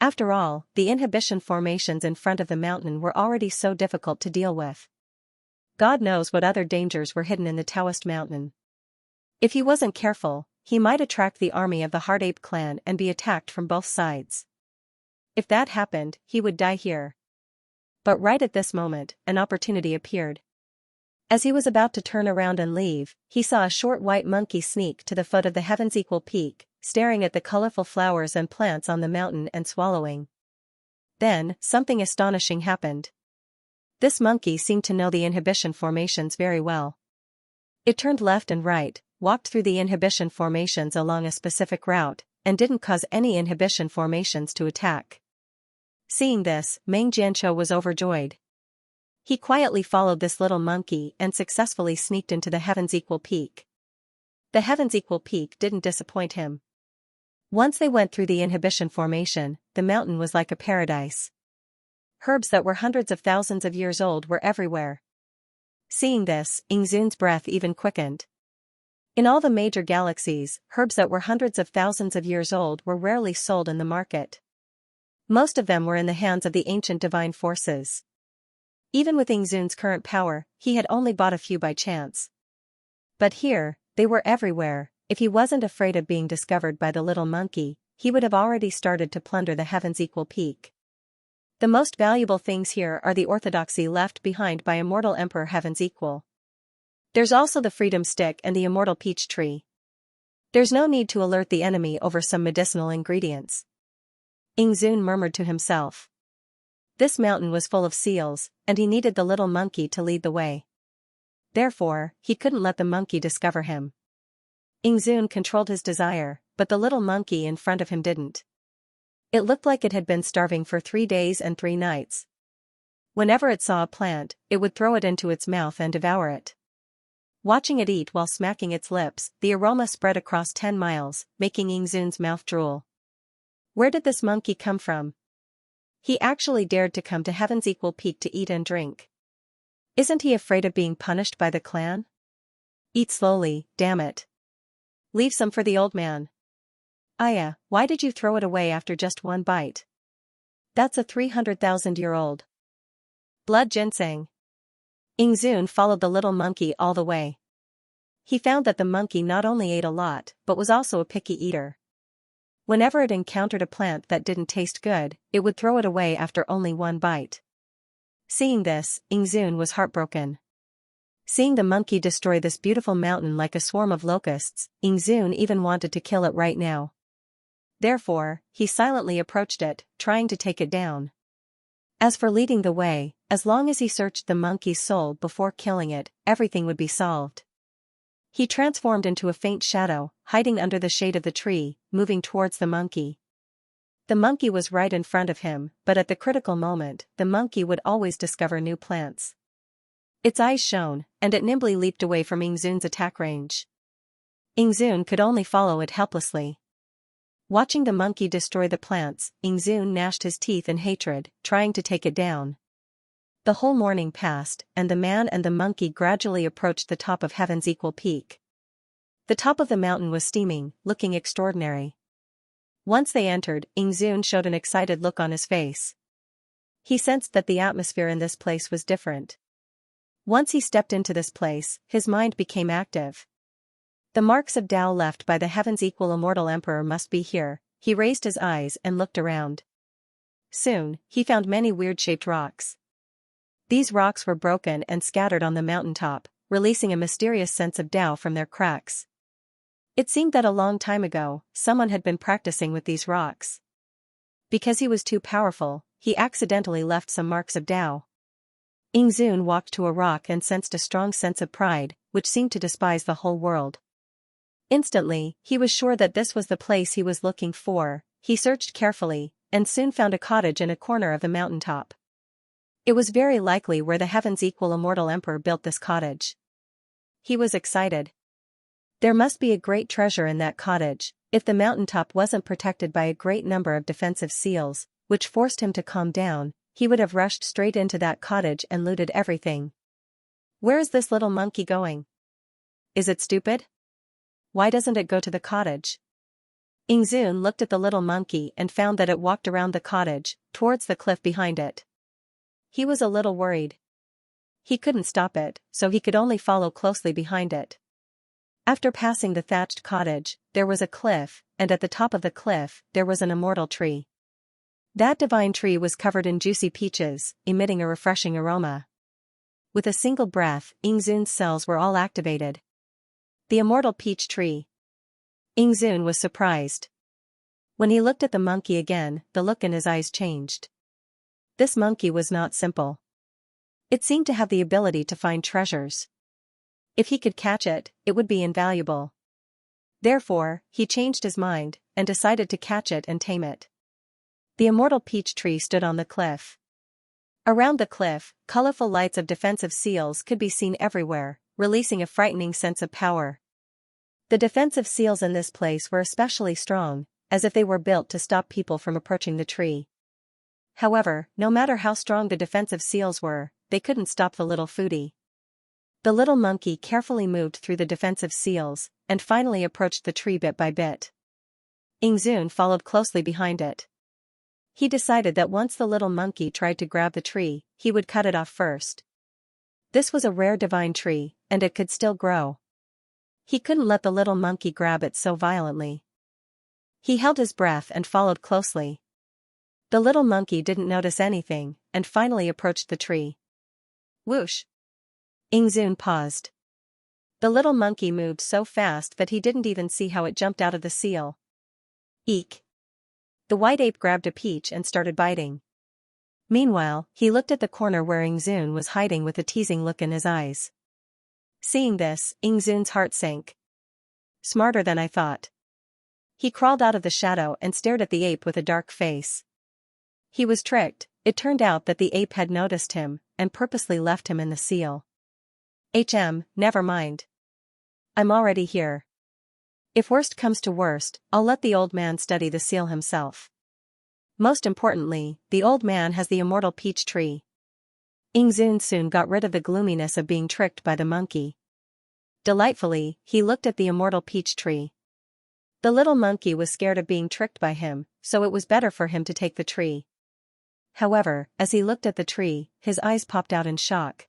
After all, the inhibition formations in front of the mountain were already so difficult to deal with. God knows what other dangers were hidden in the Taoist mountain. If he wasn't careful, he might attract the army of the Heart Ape clan and be attacked from both sides. If that happened, he would die here. But right at this moment, an opportunity appeared. As he was about to turn around and leave, he saw a short white monkey sneak to the foot of the Heaven's Equal Peak, staring at the colorful flowers and plants on the mountain and swallowing. Then, something astonishing happened. This monkey seemed to know the inhibition formations very well. It turned left and right, walked through the inhibition formations along a specific route, and didn't cause any inhibition formations to attack. Seeing this, Meng Jianqiu was overjoyed. He quietly followed this little monkey and successfully sneaked into the Heaven's Equal Peak. The Heaven's Equal Peak didn't disappoint him. Once they went through the inhibition formation, the mountain was like a paradise. Herbs that were hundreds of thousands of years old were everywhere. Seeing this, Yingzun's breath even quickened. In all the major galaxies, herbs that were hundreds of thousands of years old were rarely sold in the market. Most of them were in the hands of the ancient divine forces. Even with Yingzun's current power, he had only bought a few by chance. But here, they were everywhere. If he wasn't afraid of being discovered by the little monkey, he would have already started to plunder the Heaven's Equal Peak. The most valuable things here are the orthodoxy left behind by immortal Emperor Heaven's Equal. There's also the freedom stick and the immortal peach tree. There's no need to alert the enemy over some medicinal ingredients. Yingzun murmured to himself. This mountain was full of seals, and he needed the little monkey to lead the way. Therefore, he couldn't let the monkey discover him. Yingzun controlled his desire, but the little monkey in front of him didn't. It looked like it had been starving for 3 days and 3 nights. Whenever it saw a plant, it would throw it into its mouth and devour it. Watching it eat while smacking its lips, the aroma spread across 10 miles, making Yingzun's mouth drool. Where did this monkey come from? He actually dared to come to Heaven's Equal Peak to eat and drink. Isn't he afraid of being punished by the clan? Eat slowly, damn it. Leave some for the old man. Aya, why did you throw it away after just 1 bite? That's a 300,000-year-old. Blood ginseng. Yingzun followed the little monkey all the way. He found that the monkey not only ate a lot, but was also a picky eater. Whenever it encountered a plant that didn't taste good, it would throw it away after only 1 bite. Seeing this, Yingzun was heartbroken. Seeing the monkey destroy this beautiful mountain like a swarm of locusts, Yingzun even wanted to kill it right now. Therefore, he silently approached it, trying to take it down. As for leading the way, as long as he searched the monkey's soul before killing it, everything would be solved. He transformed into a faint shadow, hiding under the shade of the tree, moving towards the monkey. The monkey was right in front of him, but at the critical moment, the monkey would always discover new plants. Its eyes shone, and it nimbly leaped away from Yingzun's attack range. Yingzun could only follow it helplessly. Watching the monkey destroy the plants, Yingzun gnashed his teeth in hatred, trying to take it down. The whole morning passed, and the man and the monkey gradually approached the top of Heaven's Equal Peak. The top of the mountain was steaming, looking extraordinary. Once they entered, Yingzun showed an excited look on his face. He sensed that the atmosphere in this place was different. Once he stepped into this place, his mind became active. The marks of Tao left by the Heaven's Equal Immortal Emperor must be here. He raised his eyes and looked around. Soon, he found many weird-shaped rocks. These rocks were broken and scattered on the mountaintop, releasing a mysterious sense of Tao from their cracks. It seemed that a long time ago, someone had been practicing with these rocks. Because he was too powerful, he accidentally left some marks of Tao. Ingzun walked to a rock and sensed a strong sense of pride, which seemed to despise the whole world. Instantly, he was sure that this was the place he was looking for. He searched carefully, and soon found a cottage in a corner of the mountaintop. It was very likely where the heaven's equal immortal emperor built this cottage. He was excited. There must be a great treasure in that cottage. If the mountaintop wasn't protected by a great number of defensive seals, which forced him to calm down, he would have rushed straight into that cottage and looted everything. Where is this little monkey going? Is it stupid? Why doesn't it go to the cottage? Ingzun looked at the little monkey and found that it walked around the cottage, towards the cliff behind it. He was a little worried. He couldn't stop it, so he could only follow closely behind it. After passing the thatched cottage, there was a cliff, and at the top of the cliff, there was an immortal tree. That divine tree was covered in juicy peaches, emitting a refreshing aroma. With a single breath, Ingzun's cells were all activated. The immortal peach tree. Ingzun was surprised. When he looked at the monkey again, the look in his eyes changed. This monkey was not simple. It seemed to have the ability to find treasures. If he could catch it, it would be invaluable. Therefore, he changed his mind, and decided to catch it and tame it. The immortal peach tree stood on the cliff. Around the cliff, colorful lights of defensive seals could be seen everywhere, releasing a frightening sense of power. The defensive seals in this place were especially strong, as if they were built to stop people from approaching the tree. However, no matter how strong the defensive seals were, they couldn't stop the little foodie. The little monkey carefully moved through the defensive seals, and finally approached the tree bit by bit. Ingzun followed closely behind it. He decided that once the little monkey tried to grab the tree, he would cut it off first. This was a rare divine tree, and it could still grow. He couldn't let the little monkey grab it so violently. He held his breath and followed closely. The little monkey didn't notice anything, and finally approached the tree. Whoosh! Ingzun paused. The little monkey moved so fast that he didn't even see how it jumped out of the seal. Eek! The white ape grabbed a peach and started biting. Meanwhile, he looked at the corner where Ingzun was hiding with a teasing look in his eyes. Seeing this, Ingzun's heart sank. Smarter than I thought. He crawled out of the shadow and stared at the ape with a dark face. He was tricked. It turned out that the ape had noticed him, and purposely left him in the seal. Never mind. I'm already here. If worst comes to worst, I'll let the old man study the seal himself. Most importantly, the old man has the immortal peach tree. Ingzun soon got rid of the gloominess of being tricked by the monkey. Delightfully, he looked at the immortal peach tree. The little monkey was scared of being tricked by him, so it was better for him to take the tree. However, as he looked at the tree, his eyes popped out in shock.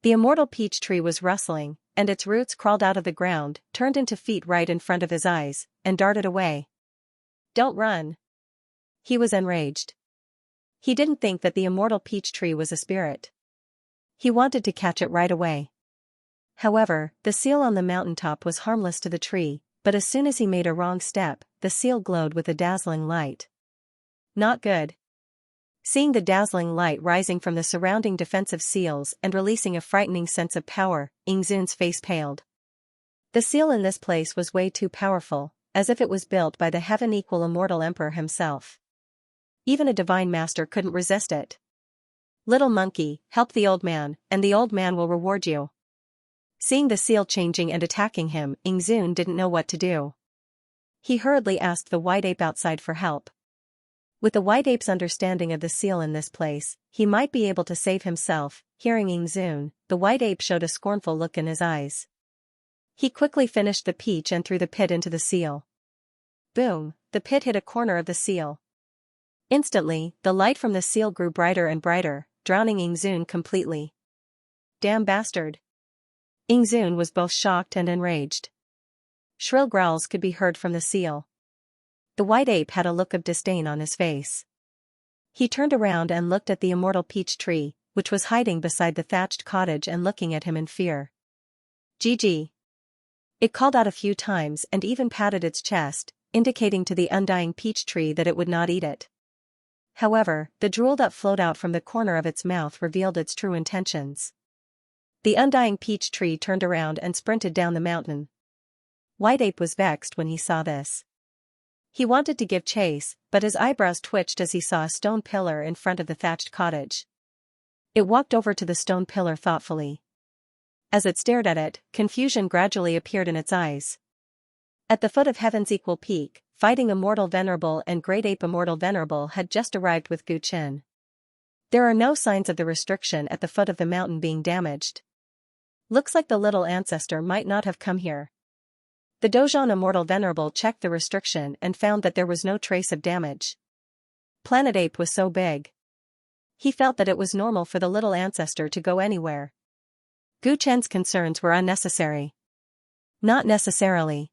The immortal peach tree was rustling, and its roots crawled out of the ground, turned into feet right in front of his eyes, and darted away. Don't run! He was enraged. He didn't think that the immortal peach tree was a spirit. He wanted to catch it right away. However, the seal on the mountaintop was harmless to the tree, but as soon as he made a wrong step, the seal glowed with a dazzling light. Not good. Seeing the dazzling light rising from the surrounding defensive seals and releasing a frightening sense of power, Ingzun's face paled. The seal in this place was way too powerful, as if it was built by the heaven-equal immortal emperor himself. Even a divine master couldn't resist it. Little monkey, help the old man, and the old man will reward you. Seeing the seal changing and attacking him, Ingzun didn't know what to do. He hurriedly asked the white ape outside for help. With the white ape's understanding of the seal in this place, he might be able to save himself. Hearing Ingzun, the white ape showed a scornful look in his eyes. He quickly finished the peach and threw the pit into the seal. Boom! The pit hit a corner of the seal. Instantly, the light from the seal grew brighter and brighter, drowning Ingzun completely. Damn bastard! Ingzun was both shocked and enraged. Shrill growls could be heard from the seal. The white ape had a look of disdain on his face. He turned around and looked at the immortal peach tree, which was hiding beside the thatched cottage and looking at him in fear. Gigi. It called out a few times and even patted its chest, indicating to the undying peach tree that it would not eat it. However, the drool that flowed out from the corner of its mouth revealed its true intentions. The undying peach tree turned around and sprinted down the mountain. White Ape was vexed when he saw this. He wanted to give chase, but his eyebrows twitched as he saw a stone pillar in front of the thatched cottage. It walked over to the stone pillar thoughtfully. As it stared at it, confusion gradually appeared in its eyes. At the foot of Heaven's Equal Peak, Fighting Immortal Venerable and Great Ape Immortal Venerable had just arrived with Gu Chen. There are no signs of the restriction at the foot of the mountain being damaged. Looks like the little ancestor might not have come here. The Dozhan Immortal Venerable checked the restriction and found that there was no trace of damage. Planet Ape was so big. He felt that it was normal for the little ancestor to go anywhere. Gu Chen's concerns were unnecessary. Not necessarily.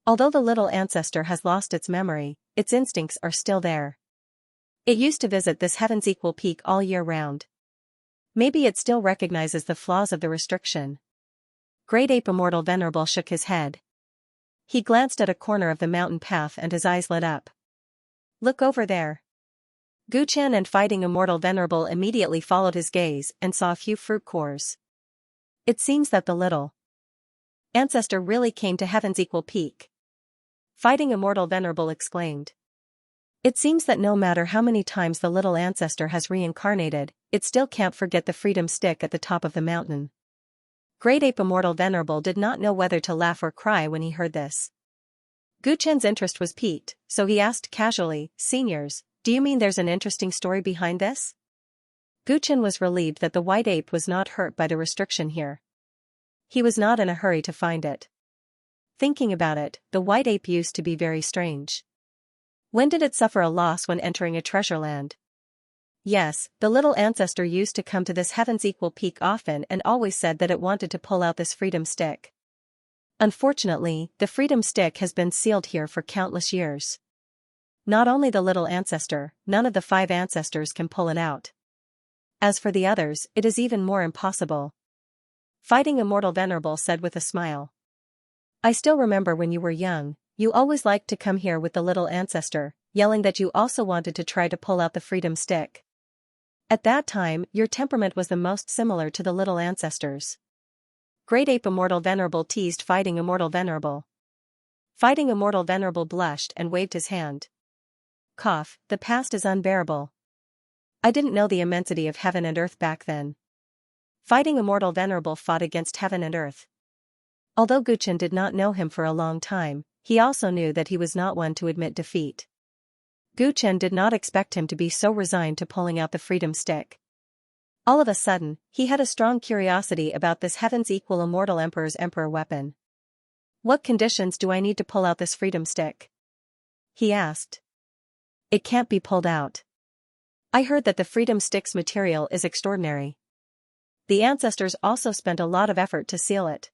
Although the little ancestor has lost its memory, its instincts are still there. It used to visit this Heaven's Equal Peak all year round. Maybe it still recognizes the flaws of the restriction. Great Ape Immortal Venerable shook his head. He glanced at a corner of the mountain path and his eyes lit up. Look over there. Gu Chen and Fighting Immortal Venerable immediately followed his gaze and saw a few fruit cores. It seems that the little ancestor really came to Heaven's Equal Peak. Fighting Immortal Venerable exclaimed. It seems that no matter how many times the little ancestor has reincarnated, it still can't forget the freedom stick at the top of the mountain. Great Ape Immortal Venerable did not know whether to laugh or cry when he heard this. Gu Chen's interest was piqued, so he asked casually, Seniors, do you mean there's an interesting story behind this? Gu Chen was relieved that the white ape was not hurt by the restriction here. He was not in a hurry to find it. Thinking about it, the white ape used to be very strange. When did it suffer a loss when entering a treasure land? Yes, the little ancestor used to come to this Heaven's Equal Peak often and always said that it wanted to pull out this freedom stick. Unfortunately, the freedom stick has been sealed here for countless years. Not only the little ancestor, none of the 5 ancestors can pull it out. As for the others, it is even more impossible. Fighting Immortal Venerable said with a smile. I still remember when you were young, you always liked to come here with the little ancestor, yelling that you also wanted to try to pull out the freedom stick. At that time, your temperament was the most similar to the little ancestors. Great Ape Immortal Venerable teased Fighting Immortal Venerable. Fighting Immortal Venerable blushed and waved his hand. Cough, the past is unbearable. I didn't know the immensity of heaven and earth back then. Fighting Immortal Venerable fought against heaven and earth. Although Gu Chen did not know him for a long time, he also knew that he was not one to admit defeat. Gu Chen did not expect him to be so resigned to pulling out the freedom stick. All of a sudden, he had a strong curiosity about this Heaven's Equal Immortal Emperor's Emperor weapon. What conditions do I need to pull out this freedom stick? He asked. It can't be pulled out. I heard that the freedom stick's material is extraordinary. The ancestors also spent a lot of effort to seal it.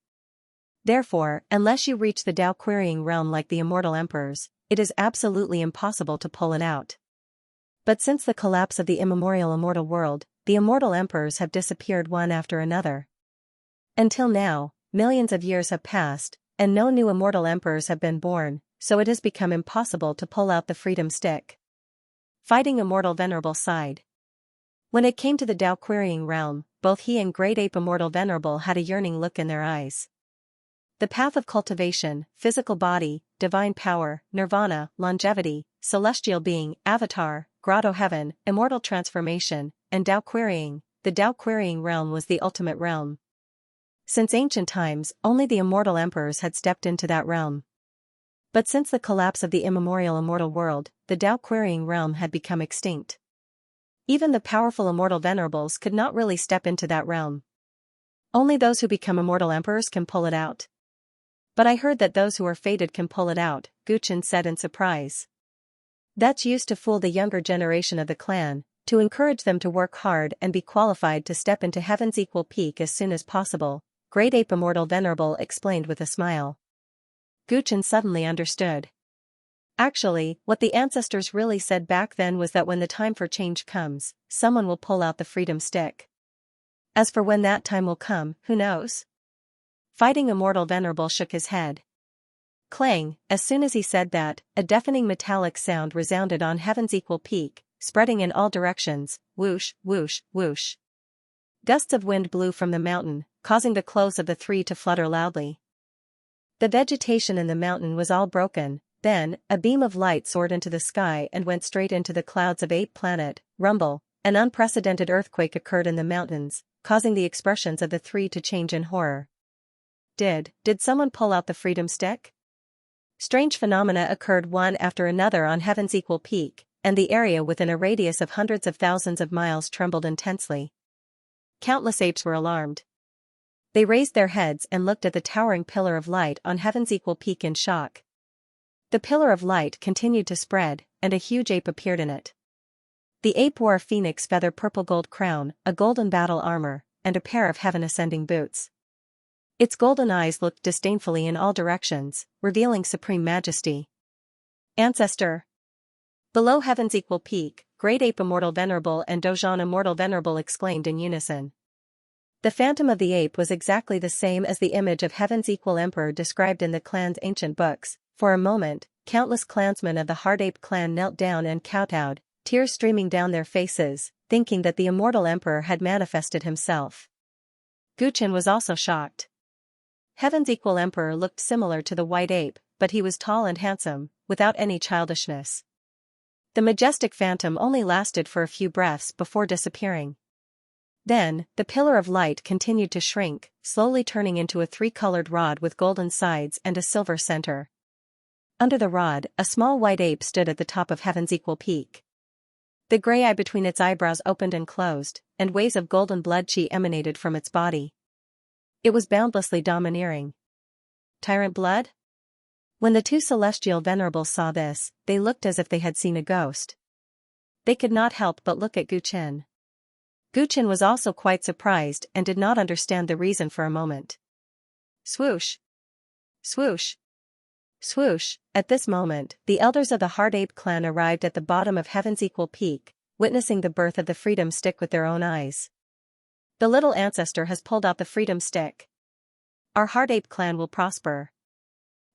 Therefore, unless you reach the Tao querying realm like the immortal emperors, it is absolutely impossible to pull it out. But since the collapse of the immemorial immortal world, the immortal emperors have disappeared one after another. Until now, millions of years have passed, and no new immortal emperors have been born, so it has become impossible to pull out the freedom stick. Fighting Immortal Venerable sighed. When it came to the Tao querying realm, both he and Great Ape Immortal Venerable had a yearning look in their eyes. The path of cultivation, physical body, divine power, nirvana, longevity, celestial being, avatar, grotto heaven, immortal transformation, and Tao querying, the Tao querying realm was the ultimate realm. Since ancient times, only the immortal emperors had stepped into that realm. But since the collapse of the immemorial immortal world, the Tao querying realm had become extinct. Even the powerful immortal venerables could not really step into that realm. Only those who become immortal emperors can pull it out. But I heard that those who are fated can pull it out, Gu Chen said in surprise. That's used to fool the younger generation of the clan, to encourage them to work hard and be qualified to step into Heaven's Equal Peak as soon as possible, Great Ape Immortal Venerable explained with a smile. Gu Chen suddenly understood. Actually, what the ancestors really said back then was that when the time for change comes, someone will pull out the freedom stick. As for when that time will come, who knows? Fighting Immortal Venerable shook his head. Clang, as soon as he said that, a deafening metallic sound resounded on heaven's equal peak, spreading in all directions, whoosh, whoosh, whoosh. Gusts of wind blew from the mountain, causing the clothes of the three to flutter loudly. The vegetation in the mountain was all broken. Then, a beam of light soared into the sky and went straight into the clouds of Ape Planet. Rumble, an unprecedented earthquake occurred in the mountains, causing the expressions of the three to change in horror. Did someone pull out the freedom stick? Strange phenomena occurred one after another on heaven's equal peak, and the area within a radius of hundreds of thousands of miles trembled intensely. Countless apes were alarmed. They raised their heads and looked at the towering pillar of light on heaven's equal peak in shock. The pillar of light continued to spread, and a huge ape appeared in it. The ape wore a phoenix feather purple gold crown, a golden battle armor, and a pair of heaven-ascending boots. Its golden eyes looked disdainfully in all directions, revealing supreme majesty. Ancestor. Below heaven's equal peak, Great Ape Immortal Venerable and Dojan Immortal Venerable exclaimed in unison. The phantom of the ape was exactly the same as the image of heaven's equal emperor described in the clan's ancient books. For a moment, countless clansmen of the Hard Ape clan knelt down and kowtowed, tears streaming down their faces, thinking that the immortal emperor had manifested himself. Guchen was also shocked. Heaven's equal emperor looked similar to the white ape, but he was tall and handsome, without any childishness. The majestic phantom only lasted for a few breaths before disappearing. Then, the pillar of light continued to shrink, slowly turning into a three-colored rod with golden sides and a silver center. Under the rod, a small white ape stood at the top of heaven's equal peak. The gray eye between its eyebrows opened and closed, and waves of golden blood chi emanated from its body. It was boundlessly domineering. Tyrant blood? When the two celestial venerables saw this, they looked as if they had seen a ghost. They could not help but look at Guchen. Guchen was also quite surprised and did not understand the reason for a moment. Swoosh! Swoosh! Swoosh! At this moment, the elders of the Hard Ape clan arrived at the bottom of heaven's equal peak, witnessing the birth of the freedom stick with their own eyes. The little ancestor has pulled out the freedom stick. Our Hard Ape clan will prosper.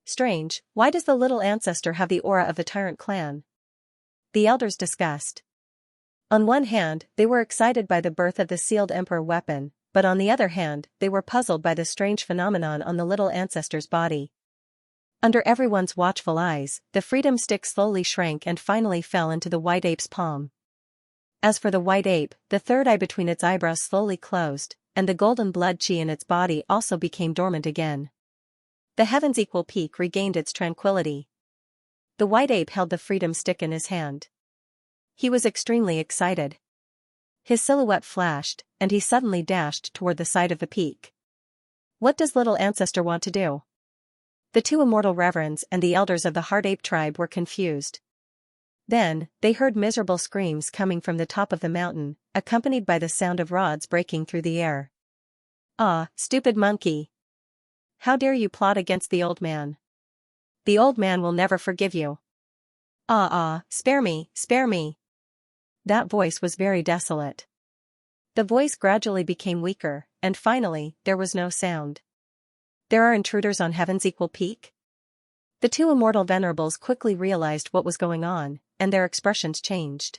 Strange, why does the little ancestor have the aura of the Tyrant clan? The elders discussed. On one hand, they were excited by the birth of the sealed emperor weapon, but on the other hand, they were puzzled by the strange phenomenon on the little ancestor's body. Under everyone's watchful eyes, the freedom stick slowly shrank and finally fell into the white ape's palm. As for the white ape, the third eye between its eyebrows slowly closed, and the golden blood chi in its body also became dormant again. The heaven's equal peak regained its tranquility. The white ape held the freedom stick in his hand. He was extremely excited. His silhouette flashed, and he suddenly dashed toward the side of the peak. What does little ancestor want to do? The two immortal reverends and the elders of the Hard Ape tribe were confused. Then, they heard miserable screams coming from the top of the mountain, accompanied by the sound of rods breaking through the air. Ah, stupid monkey! How dare you plot against the old man? The old man will never forgive you. Spare me, spare me! That voice was very desolate. The voice gradually became weaker, and finally, there was no sound. There are intruders on heaven's equal peak? The two immortal venerables quickly realized what was going on, and their expressions changed.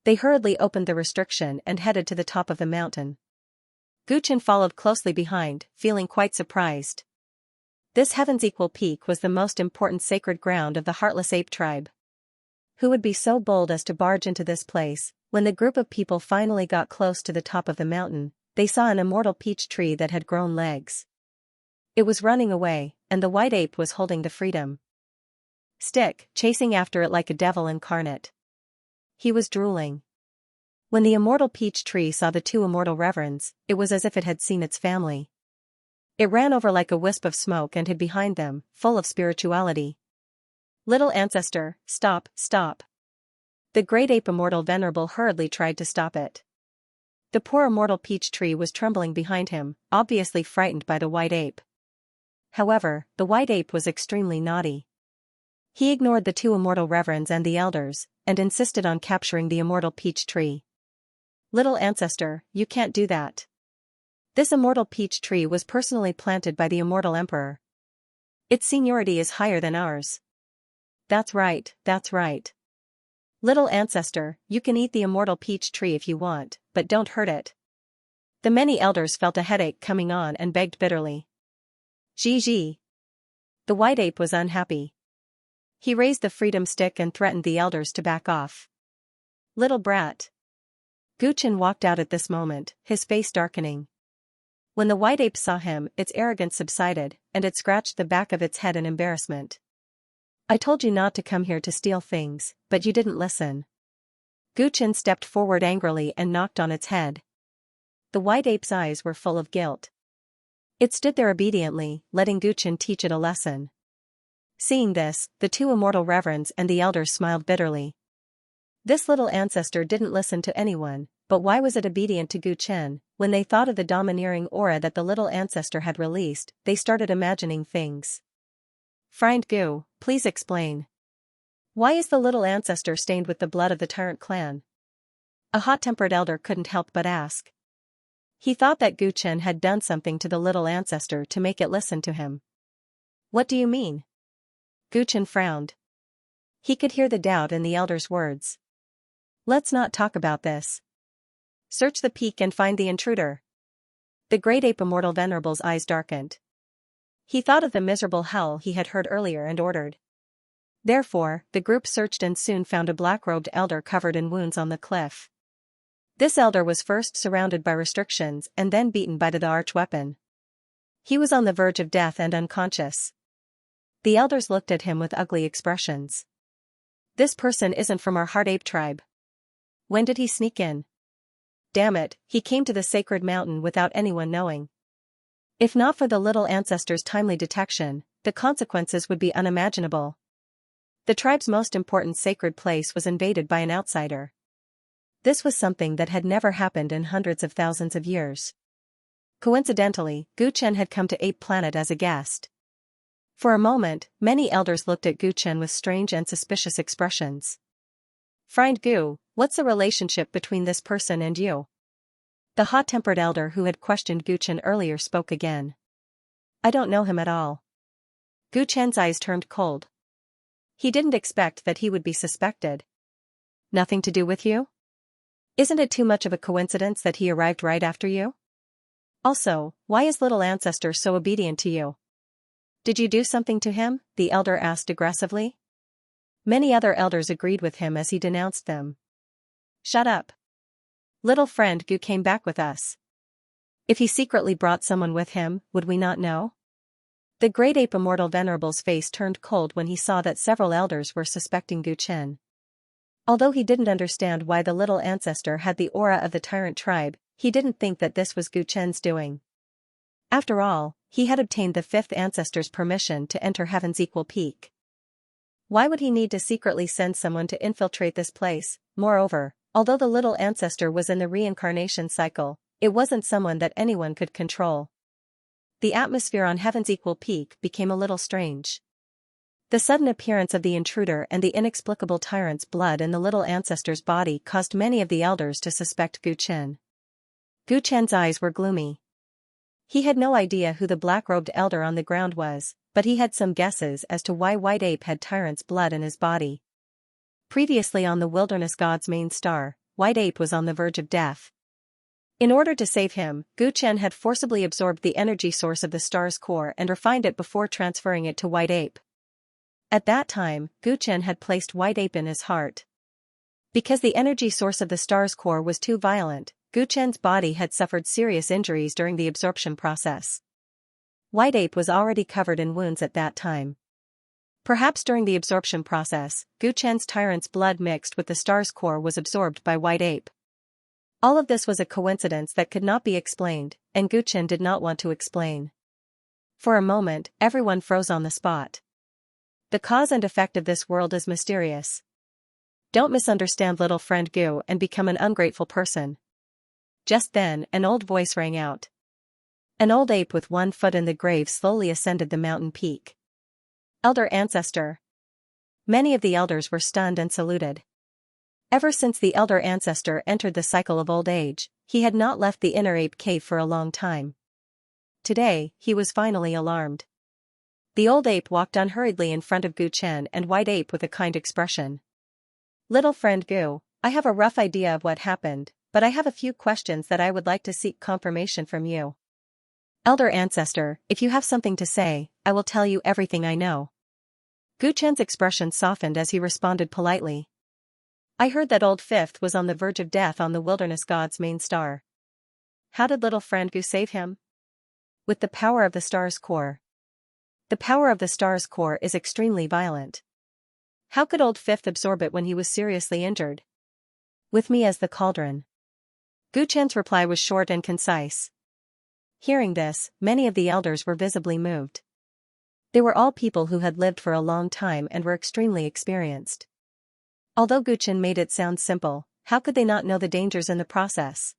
They hurriedly opened the restriction and headed to the top of the mountain. Guchen followed closely behind, feeling quite surprised. This heaven's equal peak was the most important sacred ground of the heartless ape tribe. Who would be so bold as to barge into this place? When the group of people finally got close to the top of the mountain, they saw an immortal peach tree that had grown legs. It was running away, and the white ape was holding the freedom stick, chasing after it like a devil incarnate. He was drooling. When the immortal peach tree saw the two immortal reverends, it was as if it had seen its family. It ran over like a wisp of smoke and hid behind them, full of spirituality. Little ancestor, stop, stop! The great ape immortal venerable hurriedly tried to stop it. The poor immortal peach tree was trembling behind him, obviously frightened by the white ape. However, the white ape was extremely naughty. He ignored the two immortal reverends and the elders, and insisted on capturing the immortal peach tree. Little ancestor, you can't do that. This immortal peach tree was personally planted by the immortal emperor. Its seniority is higher than ours. That's right, that's right. Little ancestor, you can eat the immortal peach tree if you want, but don't hurt it. The many elders felt a headache coming on and begged bitterly. Gigi. The white ape was unhappy. He raised the freedom stick and threatened the elders to back off. Little brat. Guchen walked out at this moment, his face darkening. When the white ape saw him, its arrogance subsided, and it scratched the back of its head in embarrassment. I told you not to come here to steal things, but you didn't listen. Guchen stepped forward angrily and knocked on its head. The white ape's eyes were full of guilt. It stood there obediently, letting Guchen teach it a lesson. Seeing this, the two immortal reverends and the elders smiled bitterly. This little ancestor didn't listen to anyone, but why was it obedient to Guchen? When they thought of the domineering aura that the little ancestor had released, they started imagining things. Friend Gu, please explain. Why is the little ancestor stained with the blood of the Tyrant clan? A hot-tempered elder couldn't help but ask. He thought that Guchen had done something to the little ancestor to make it listen to him. What do you mean? Guchen frowned. He could hear the doubt in the elder's words. Let's not talk about this. Search the peak and find the intruder. The great ape immortal venerable's eyes darkened. He thought of the miserable howl he had heard earlier and ordered. Therefore, the group searched and soon found a black-robed elder covered in wounds on the cliff. This elder was first surrounded by restrictions and then beaten by the arch-weapon. He was on the verge of death and unconscious. The elders looked at him with ugly expressions. This person isn't from our heart ape tribe. When did he sneak in? Damn it, he came to the sacred mountain without anyone knowing. If not for the little ancestor's timely detection, the consequences would be unimaginable. The tribe's most important sacred place was invaded by an outsider. This was something that had never happened in hundreds of thousands of years. Coincidentally, Guchen had come to Ape Planet as a guest. For a moment, many elders looked at Guchen with strange and suspicious expressions. Friend Gu, what's the relationship between this person and you? The hot-tempered elder who had questioned Guchen earlier spoke again. I don't know him at all. Guchen's eyes turned cold. He didn't expect that he would be suspected. Nothing to do with you? Isn't it too much of a coincidence that he arrived right after you? Also, why is little ancestor so obedient to you? Did you do something to him? The elder asked aggressively. Many other elders agreed with him as he denounced them. Shut up. Little friend Gu came back with us. If he secretly brought someone with him, would we not know? The great ape immortal venerable's face turned cold when he saw that several elders were suspecting Guchen. Although he didn't understand why the little ancestor had the aura of the Tyrant tribe, he didn't think that this was Guchen's doing. After all, he had obtained the fifth ancestor's permission to enter Heaven's equal peak. Why would he need to secretly send someone to infiltrate this place? Moreover, although the little ancestor was in the reincarnation cycle, it wasn't someone that anyone could control. The atmosphere on Heaven's equal peak became a little strange. The sudden appearance of the intruder and the inexplicable tyrant's blood in the little ancestor's body caused many of the elders to suspect Guchen. Guchen's eyes were gloomy. He had no idea who the black-robed elder on the ground was, but he had some guesses as to why White Ape had Tyrant's blood in his body. Previously on the Wilderness God's main star, White Ape was on the verge of death. In order to save him, Guchen had forcibly absorbed the energy source of the star's core and refined it before transferring it to White Ape. At that time, Guchen had placed White Ape in his heart. Because the energy source of the star's core was too violent, Guchen's body had suffered serious injuries during the absorption process. White Ape was already covered in wounds at that time. Perhaps during the absorption process, Guchen's Tyrant's blood mixed with the star's core was absorbed by White Ape. All of this was a coincidence that could not be explained, and Guchen did not want to explain. For a moment, everyone froze on the spot. The cause and effect of this world is mysterious. Don't misunderstand little friend Gu and become an ungrateful person. Just then, an old voice rang out. An old ape with one foot in the grave slowly ascended the mountain peak. Elder ancestor. Many of the elders were stunned and saluted. Ever since the elder ancestor entered the cycle of old age, he had not left the inner ape cave for a long time. Today, he was finally alarmed. The old ape walked unhurriedly in front of Gu Chen and White Ape with a kind expression. "Little friend Gu, I have a rough idea of what happened, but I have a few questions that I would like to seek confirmation from you." "Elder ancestor, if you have something to say, I will tell you everything I know." Gu Chen's expression softened as he responded politely. "I heard that Old Fifth was on the verge of death on the wilderness god's main star. How did little friend Gu save him?" "With the power of the star's core." "The power of the star's core is extremely violent. How could Old Fifth absorb it when he was seriously injured?" "With me as the cauldron." Gu Chen's reply was short and concise. Hearing this, many of the elders were visibly moved. They were all people who had lived for a long time and were extremely experienced. Although Gu Chen made it sound simple, how could they not know the dangers in the process?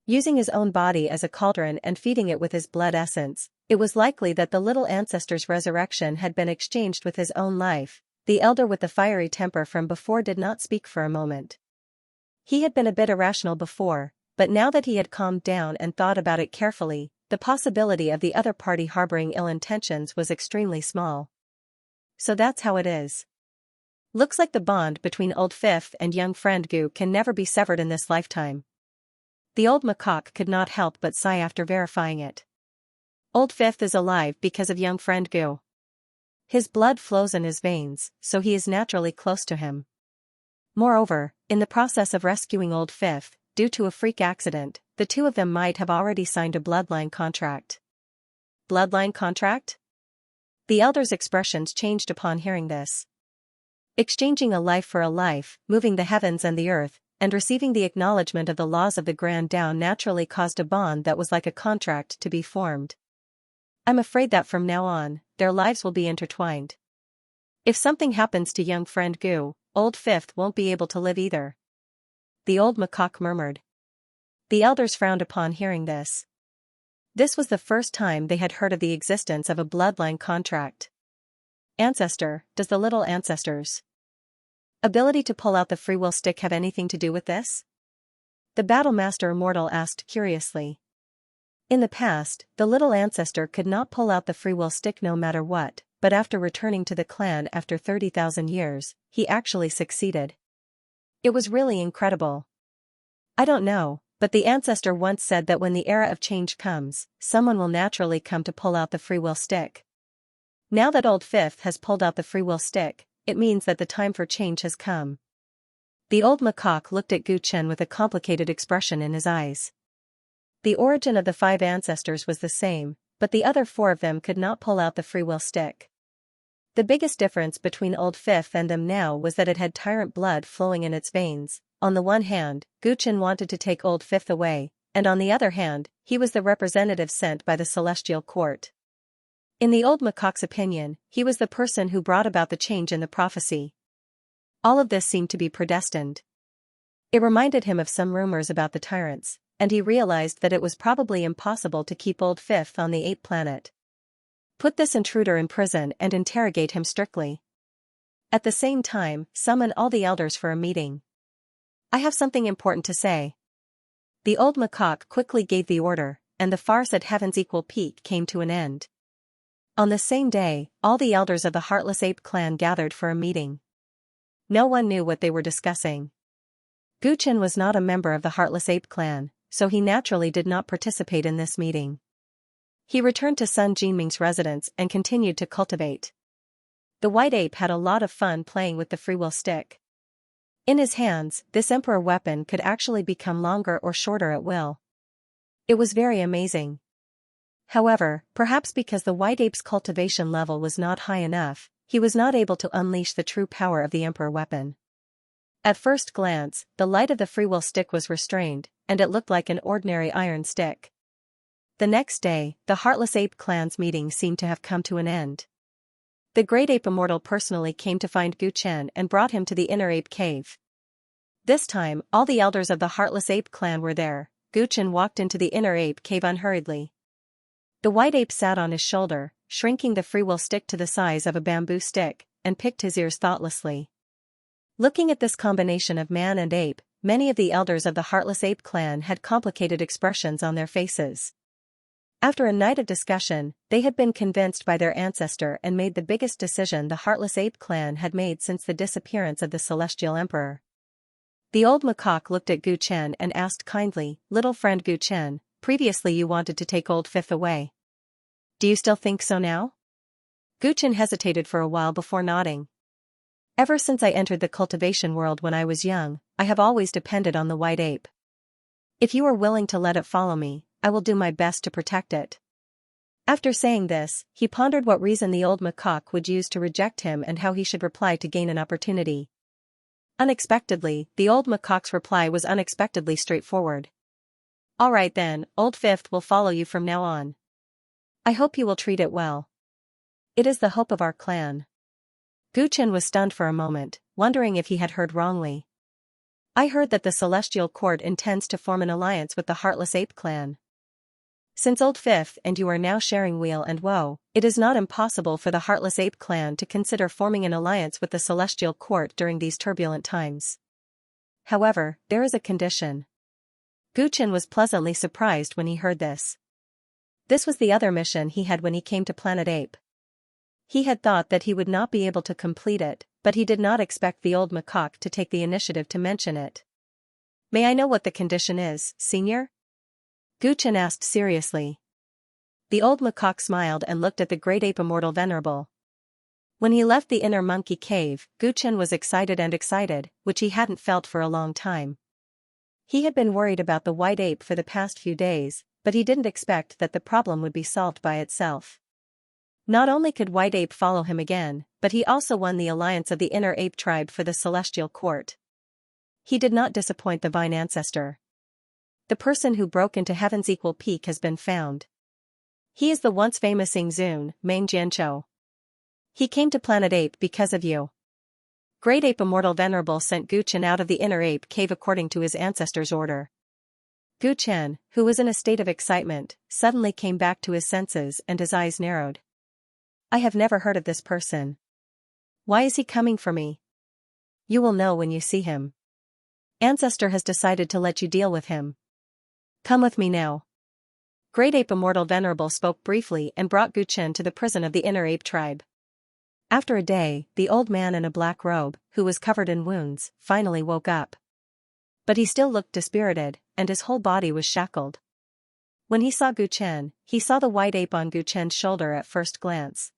Using his own body as a cauldron and feeding it with his blood essence, it was likely that the little ancestor's resurrection had been exchanged with his own life. The elder with the fiery temper from before did not speak for a moment. He had been a bit irrational before, but now that he had calmed down and thought about it carefully, the possibility of the other party harboring ill intentions was extremely small. "So that's how it is. Looks like the bond between Old Fifth and young friend Gu can never be severed in this lifetime." The old macaque could not help but sigh after verifying it. "Old Fifth is alive because of young friend Gu. His blood flows in his veins, so he is naturally close to him. Moreover, in the process of rescuing Old Fifth, due to a freak accident, the two of them might have already signed a bloodline contract." "Bloodline contract?" The elder's expressions changed upon hearing this. "Exchanging a life for a life, moving the heavens and the earth, and receiving the acknowledgement of the laws of the Grand Tao naturally caused a bond that was like a contract to be formed. I'm afraid that from now on, their lives will be intertwined. If something happens to young friend Gu, Old Fifth won't be able to live either." The old macaque murmured. The elders frowned upon hearing this. This was the first time they had heard of the existence of a bloodline contract. "Ancestor, does the little ancestor's ability to pull out the free will stick have anything to do with this?" The battle master immortal asked curiously. In the past, the little ancestor could not pull out the free will stick no matter what, but after returning to the clan after 30,000 years, he actually succeeded. It was really incredible. "I don't know, but the ancestor once said that when the era of change comes, someone will naturally come to pull out the free will stick. Now that Old Fifth has pulled out the free will stick, it means that the time for change has come." The old macaque looked at Gu Chen with a complicated expression in his eyes. The origin of the 5 ancestors was the same, but the other 4 of them could not pull out the free will stick. The biggest difference between Old Fifth and them now was that it had tyrant blood flowing in its veins. On the one hand, Gu Chen wanted to take Old Fifth away, and on the other hand, he was the representative sent by the celestial court. In the old macaque's opinion, he was the person who brought about the change in the prophecy. All of this seemed to be predestined. It reminded him of some rumors about the tyrants, and he realized that it was probably impossible to keep Old Fifth on the 8th planet. Put this intruder in prison and interrogate him strictly. At the same time, summon all the elders for a meeting. I have something important to say." The old macaque quickly gave the order, and the farce at Heaven's equal peak came to an end. On the same day, all the elders of the Heartless Ape clan gathered for a meeting. No one knew what they were discussing. Gu Chen was not a member of the Heartless Ape clan, so he naturally did not participate in this meeting. He returned to Sun Jinming's residence and continued to cultivate. The White Ape had a lot of fun playing with the free will stick. In his hands, this emperor weapon could actually become longer or shorter at will. It was very amazing. However, perhaps because the White Ape's cultivation level was not high enough, he was not able to unleash the true power of the emperor weapon. At first glance, the light of the free will stick was restrained, and it looked like an ordinary iron stick. The next day, the Heartless Ape clan's meeting seemed to have come to an end. The Great Ape Immortal personally came to find Gu Chen and brought him to the Inner Ape Cave. This time, all the elders of the Heartless Ape clan were there. Gu Chen walked into the Inner Ape Cave unhurriedly. The White Ape sat on his shoulder, shrinking the free will stick to the size of a bamboo stick, and picked his ears thoughtlessly. Looking at this combination of man and ape, many of the elders of the Heartless Ape clan had complicated expressions on their faces. After a night of discussion, they had been convinced by their ancestor and made the biggest decision the Heartless Ape clan had made since the disappearance of the Celestial Emperor. The old macaque looked at Gu Chen and asked kindly, "Little friend Gu Chen, previously you wanted to take old Fifth away. Do you still think so now?" Gu Chen hesitated for a while before nodding. "Ever since I entered the cultivation world when I was young, I have always depended on the white ape. If you are willing to let it follow me, I will do my best to protect it." After saying this, he pondered what reason the old macaque would use to reject him and how he should reply to gain an opportunity. Unexpectedly, the old macaque's reply was unexpectedly straightforward. "All right then, old Fifth will follow you from now on. I hope you will treat it well. It is the hope of our clan." Gu Chen was stunned for a moment, wondering if he had heard wrongly. "I heard that the Celestial Court intends to form an alliance with the Heartless Ape clan. Since Old Fifth and you are now sharing weal and woe, it is not impossible for the Heartless Ape clan to consider forming an alliance with the Celestial Court during these turbulent times. However, there is a condition." Gu Chen was pleasantly surprised when he heard this. This was the other mission he had when he came to Planet Ape. He had thought that he would not be able to complete it, but he did not expect the old macaque to take the initiative to mention it. "May I know what the condition is, Senior?" Gu Chen asked seriously. The old macaque smiled and looked at the great ape Immortal Venerable. When he left the inner monkey cave, Gu Chen was excited, which he hadn't felt for a long time. He had been worried about the white ape for the past few days, but he didn't expect that the problem would be solved by itself. Not only could white ape follow him again, but he also won the alliance of the inner ape tribe for the Celestial Court. He did not disappoint the Vine Ancestor. The person who broke into Heaven's equal peak has been found. He is the once famous Ingzun, Main Jianzhou. He came to Planet Ape because of you. Great Ape Immortal Venerable sent Gu Chen out of the inner ape cave according to his ancestor's order. Gu Chen, who was in a state of excitement, suddenly came back to his senses and his eyes narrowed. "I have never heard of this person. Why is he coming for me?" "You will know when you see him. Ancestor has decided to let you deal with him. Come with me now." Great Ape Immortal Venerable spoke briefly and brought Gu Chen to the prison of the inner ape tribe. After a day, the old man in a black robe, who was covered in wounds, finally woke up. But he still looked dispirited, and his whole body was shackled. When he saw Gu Chen, he saw the white ape on Gu Chen's shoulder at first glance.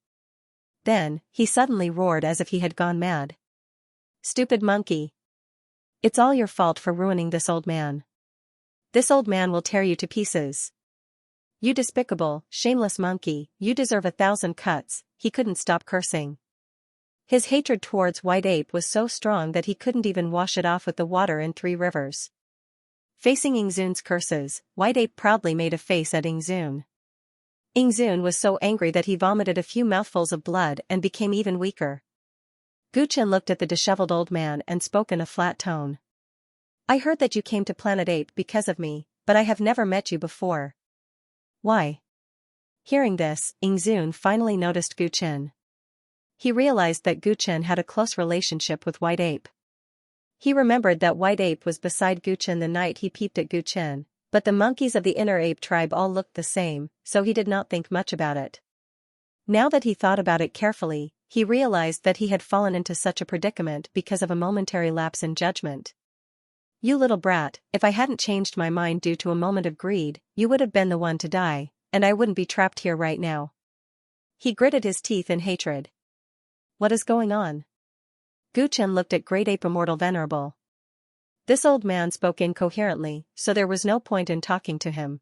Then, he suddenly roared as if he had gone mad. "Stupid monkey! It's all your fault for ruining this old man. This old man will tear you to pieces. You despicable, shameless monkey, you deserve 1,000 cuts." He couldn't stop cursing. His hatred towards White Ape was so strong that he couldn't even wash it off with the water in 3 rivers. Facing Ingzun's curses, White Ape proudly made a face at Ingzun. Ingzun was so angry that he vomited a few mouthfuls of blood and became even weaker. Gu Chen looked at the disheveled old man and spoke in a flat tone. "I heard that you came to Planet Ape because of me, but I have never met you before. Why?" Hearing this, Ingzun finally noticed Gu Chen. He realized that Gu Chen had a close relationship with White Ape. He remembered that White Ape was beside Gu Chen the night he peeped at Gu Chen, but the monkeys of the inner ape tribe all looked the same, so he did not think much about it. Now that he thought about it carefully, he realized that he had fallen into such a predicament because of a momentary lapse in judgment. "You little brat, if I hadn't changed my mind due to a moment of greed, you would have been the one to die, and I wouldn't be trapped here right now." He gritted his teeth in hatred. "What is going on?" Gu Chen looked at Great Ape Immortal Venerable. This old man spoke incoherently, so there was no point in talking to him.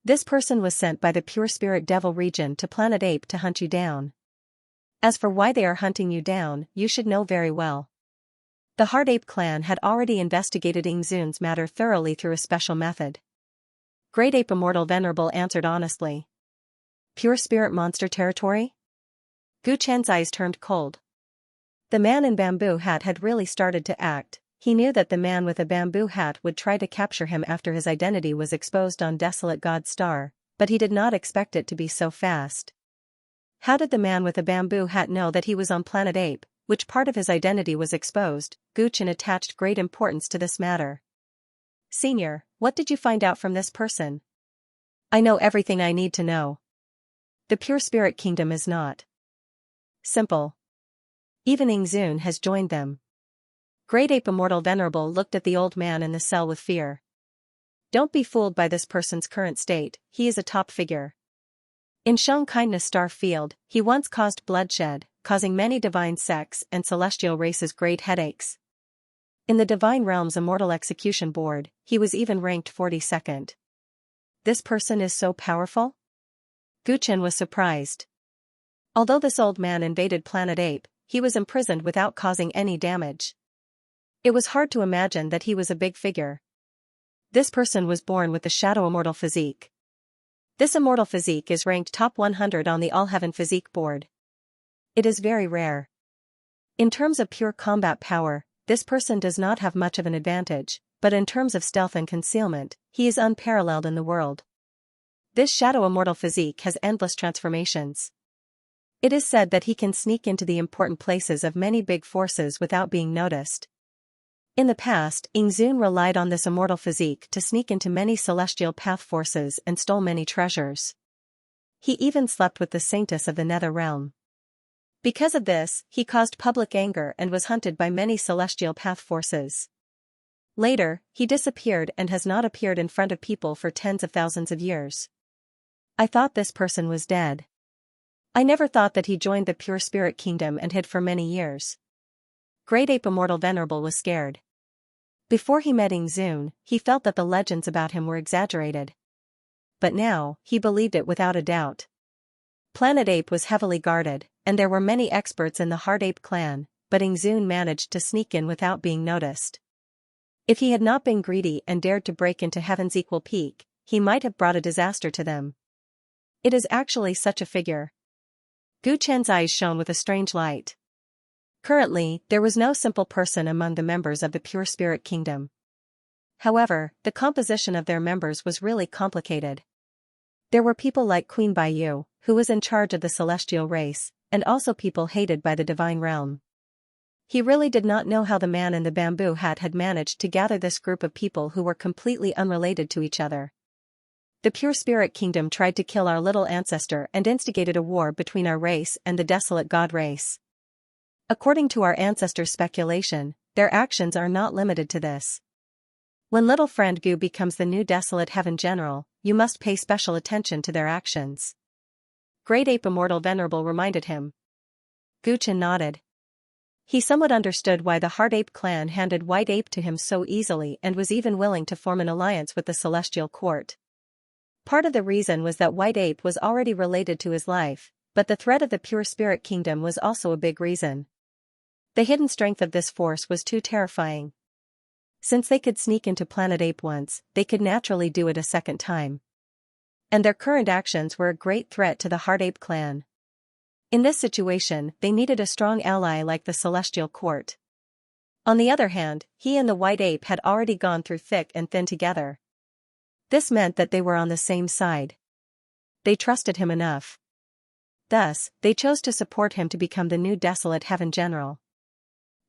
This person was sent by the Pure Spirit Devil region to Planet Ape to hunt you down. As for why they are hunting you down, you should know very well. The Heart Ape clan had already investigated Ingzun's matter thoroughly through a special method. Great Ape Immortal Venerable answered honestly. "Pure Spirit Monster territory?" Gu Chen's eyes turned cold. The man in bamboo hat had really started to act. He knew that the man with a bamboo hat would try to capture him after his identity was exposed on Desolate God Star, but he did not expect it to be so fast. How did the man with the bamboo hat know that he was on Planet Ape, which part of his identity was exposed? Gu Chen attached great importance to this matter. Senior, what did you find out from this person? I know everything I need to know. The pure spirit kingdom is not simple. Even Yingzun has joined them. Great Ape Immortal Venerable looked at the old man in the cell with fear. Don't be fooled by this person's current state, he is a top figure. In Shang Kindness Star Field, he once caused bloodshed, causing many divine sects and celestial races great headaches. In the Divine Realm's Immortal Execution Board, he was even ranked 42nd. This person is so powerful? Gu Chen was surprised. Although this old man invaded Planet Ape, he was imprisoned without causing any damage. It was hard to imagine that he was a big figure. This person was born with the Shadow Immortal Physique. This immortal physique is ranked top 100 on the All Heaven Physique Board. It is very rare. In terms of pure combat power, this person does not have much of an advantage, but in terms of stealth and concealment, he is unparalleled in the world. This Shadow Immortal Physique has endless transformations. It is said that he can sneak into the important places of many big forces without being noticed. In the past, Yingzun relied on this immortal physique to sneak into many celestial path forces and stole many treasures. He even slept with the saintess of the Nether Realm. Because of this, he caused public anger and was hunted by many celestial path forces. Later, he disappeared and has not appeared in front of people for tens of thousands of years. I thought this person was dead. I never thought that he joined the Pure Spirit Kingdom and hid for many years. Great Ape Immortal Venerable was scared. Before he met Yingzun, he felt that the legends about him were exaggerated. But now, he believed it without a doubt. Planet Ape was heavily guarded, and there were many experts in the Heart Ape clan, but Yingzun managed to sneak in without being noticed. If he had not been greedy and dared to break into Heaven's equal peak, he might have brought a disaster to them. It is actually such a figure. Gu Chen's eyes shone with a strange light. Currently, there was no simple person among the members of the Pure Spirit Kingdom. However, the composition of their members was really complicated. There were people like Queen Baiyu, who was in charge of the celestial race, and also people hated by the Divine Realm. He really did not know how the man in the bamboo hat had managed to gather this group of people who were completely unrelated to each other. The Pure Spirit Kingdom tried to kill our little ancestor and instigated a war between our race and the desolate god race. According to our ancestors' speculation, their actions are not limited to this. When little friend Gu becomes the new desolate heaven general, you must pay special attention to their actions. Great Ape Immortal Venerable reminded him. Gu Chen nodded. He somewhat understood why the Heart Ape clan handed White Ape to him so easily and was even willing to form an alliance with the Celestial Court. Part of the reason was that White Ape was already related to his life, but the threat of the Pure Spirit Kingdom was also a big reason. The hidden strength of this force was too terrifying. Since they could sneak into Planet Ape once, they could naturally do it a second time. And their current actions were a great threat to the Heart Ape clan. In this situation, they needed a strong ally like the Celestial Court. On the other hand, he and the White Ape had already gone through thick and thin together. This meant that they were on the same side. They trusted him enough. Thus, they chose to support him to become the new desolate heaven general.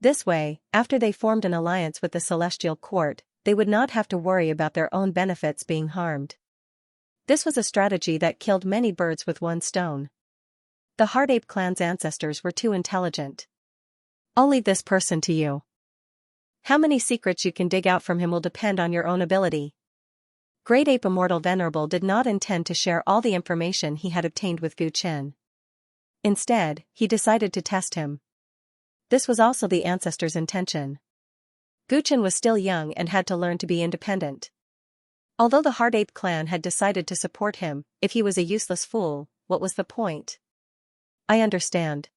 This way, after they formed an alliance with the Celestial Court, they would not have to worry about their own benefits being harmed. This was a strategy that killed many birds with one stone. The Heart Ape clan's ancestors were too intelligent. I'll leave this person to you. How many secrets you can dig out from him will depend on your own ability. Great Ape Immortal Venerable did not intend to share all the information he had obtained with Gu Chen. Instead, he decided to test him. This was also the ancestors' intention. Gu Chen was still young and had to learn to be independent. Although the Heart Ape clan had decided to support him, if he was a useless fool, what was the point? I understand.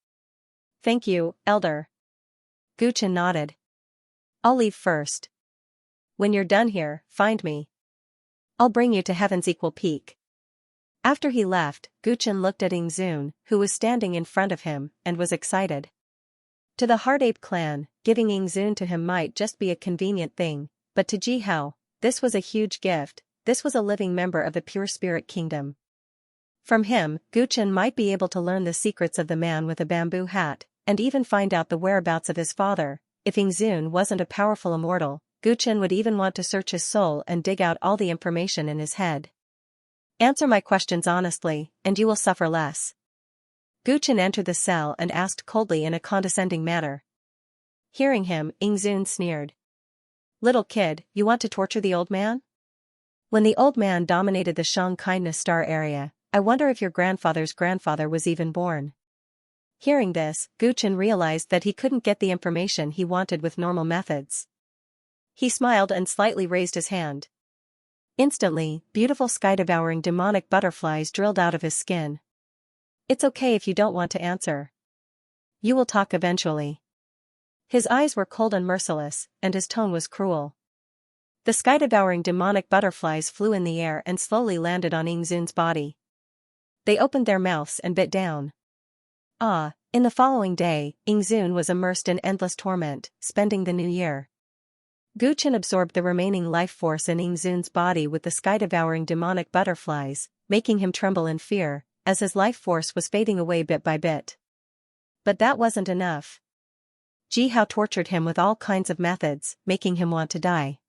Thank you, Elder. Gu Chen nodded. I'll leave first. When you're done here, find me. I'll bring you to Heaven's equal peak. After he left, Gu Chen looked at Yingzun, who was standing in front of him, and was excited. To the Heart Ape clan, giving Yingzun to him might just be a convenient thing, but to Ji Hao, this was a huge gift. This was a living member of the Pure Spirit Kingdom. From him, Guchen might be able to learn the secrets of the man with a bamboo hat, and even find out the whereabouts of his father. If Yingzun wasn't a powerful immortal, Guchen would even want to search his soul and dig out all the information in his head. Answer my questions honestly, and you will suffer less. Guchen entered the cell and asked coldly in a condescending manner. Hearing him, Yingzun sneered. Little kid, you want to torture the old man? When the old man dominated the Shang Kindness Star area, I wonder if your grandfather's grandfather was even born. Hearing this, Guchen realized that he couldn't get the information he wanted with normal methods. He smiled and slightly raised his hand. Instantly, beautiful sky-devouring demonic butterflies drilled out of his skin. It's okay if you don't want to answer. You will talk eventually. His eyes were cold and merciless, and his tone was cruel. The sky-devouring demonic butterflies flew in the air and slowly landed on Yingzun's body. They opened their mouths and bit down. In the following day, Yingzun was immersed in endless torment, spending the new year. Guchen absorbed the remaining life force in Yingzun's body with the sky-devouring demonic butterflies, making him tremble in fear, as his life force was fading away bit by bit. But that wasn't enough. Ji Hao tortured him with all kinds of methods, making him want to die.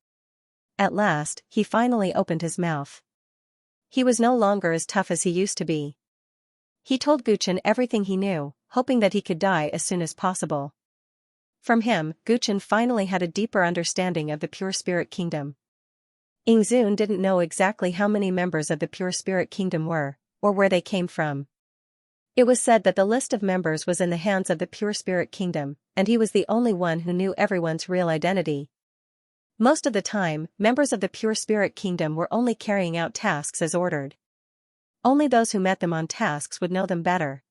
At last, he finally opened his mouth. He was no longer as tough as he used to be. He told Guchen everything he knew, hoping that he could die as soon as possible. From him, Guchen finally had a deeper understanding of the Pure Spirit Kingdom. Yingzun didn't know exactly how many members of the Pure Spirit Kingdom were, or where they came from. It was said that the list of members was in the hands of the Pure Spirit Kingdom, and he was the only one who knew everyone's real identity. Most of the time, members of the Pure Spirit Kingdom were only carrying out tasks as ordered. Only those who met them on tasks would know them better.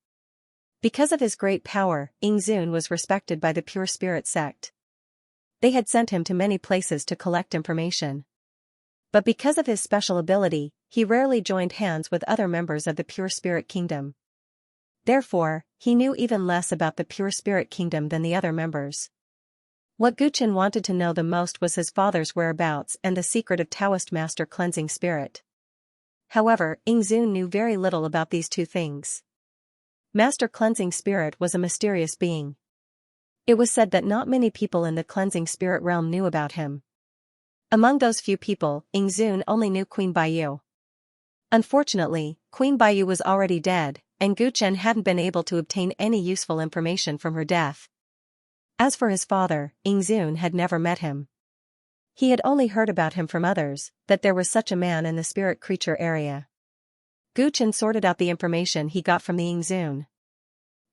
Because of his great power, Yingzun was respected by the Pure Spirit sect. They had sent him to many places to collect information. But because of his special ability, he rarely joined hands with other members of the Pure Spirit Kingdom. Therefore, he knew even less about the Pure Spirit Kingdom than the other members. What Guchen wanted to know the most was his father's whereabouts and the secret of Taoist Master Cleansing Spirit. However, Yingzun knew very little about these two things. Master Cleansing Spirit was a mysterious being. It was said that not many people in the Cleansing Spirit realm knew about him. Among those few people, Yingzun only knew Queen Baiyu. Unfortunately, Queen Baiyu was already dead, and Guchen hadn't been able to obtain any useful information from her death. As for his father, Yingzun had never met him. He had only heard about him from others, that there was such a man in the spirit creature area. Guchen sorted out the information he got from the Yingzun.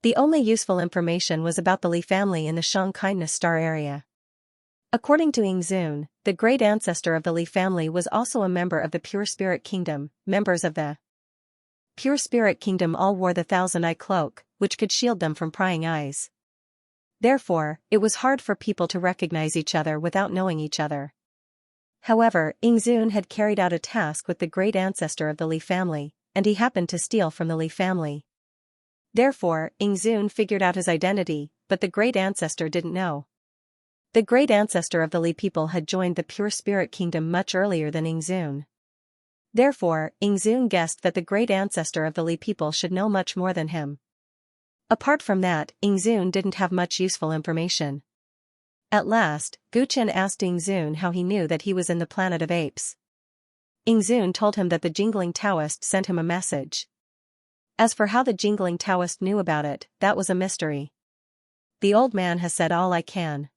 The only useful information was about the Li family in the Shang Kindness Star area. According to Yingzun, the great ancestor of the Li family was also a member of the Pure Spirit Kingdom. Members of the Pure Spirit Kingdom all wore the thousand-eye cloak, which could shield them from prying eyes. Therefore, it was hard for people to recognize each other without knowing each other. However, Yingzun had carried out a task with the great ancestor of the Li family, and he happened to steal from the Li family. Therefore, Yingzun figured out his identity, but the great ancestor didn't know. The great ancestor of the Li people had joined the Pure Spirit Kingdom much earlier than Yingzun. Therefore, Yingzun guessed that the great ancestor of the Li people should know much more than him. Apart from that, Yingzun didn't have much useful information. At last, Guchen asked Yingzun how he knew that he was in the planet of apes. Yingzun told him that the Jingling Taoist sent him a message. As for how the Jingling Taoist knew about it, that was a mystery. The old man has said all I can.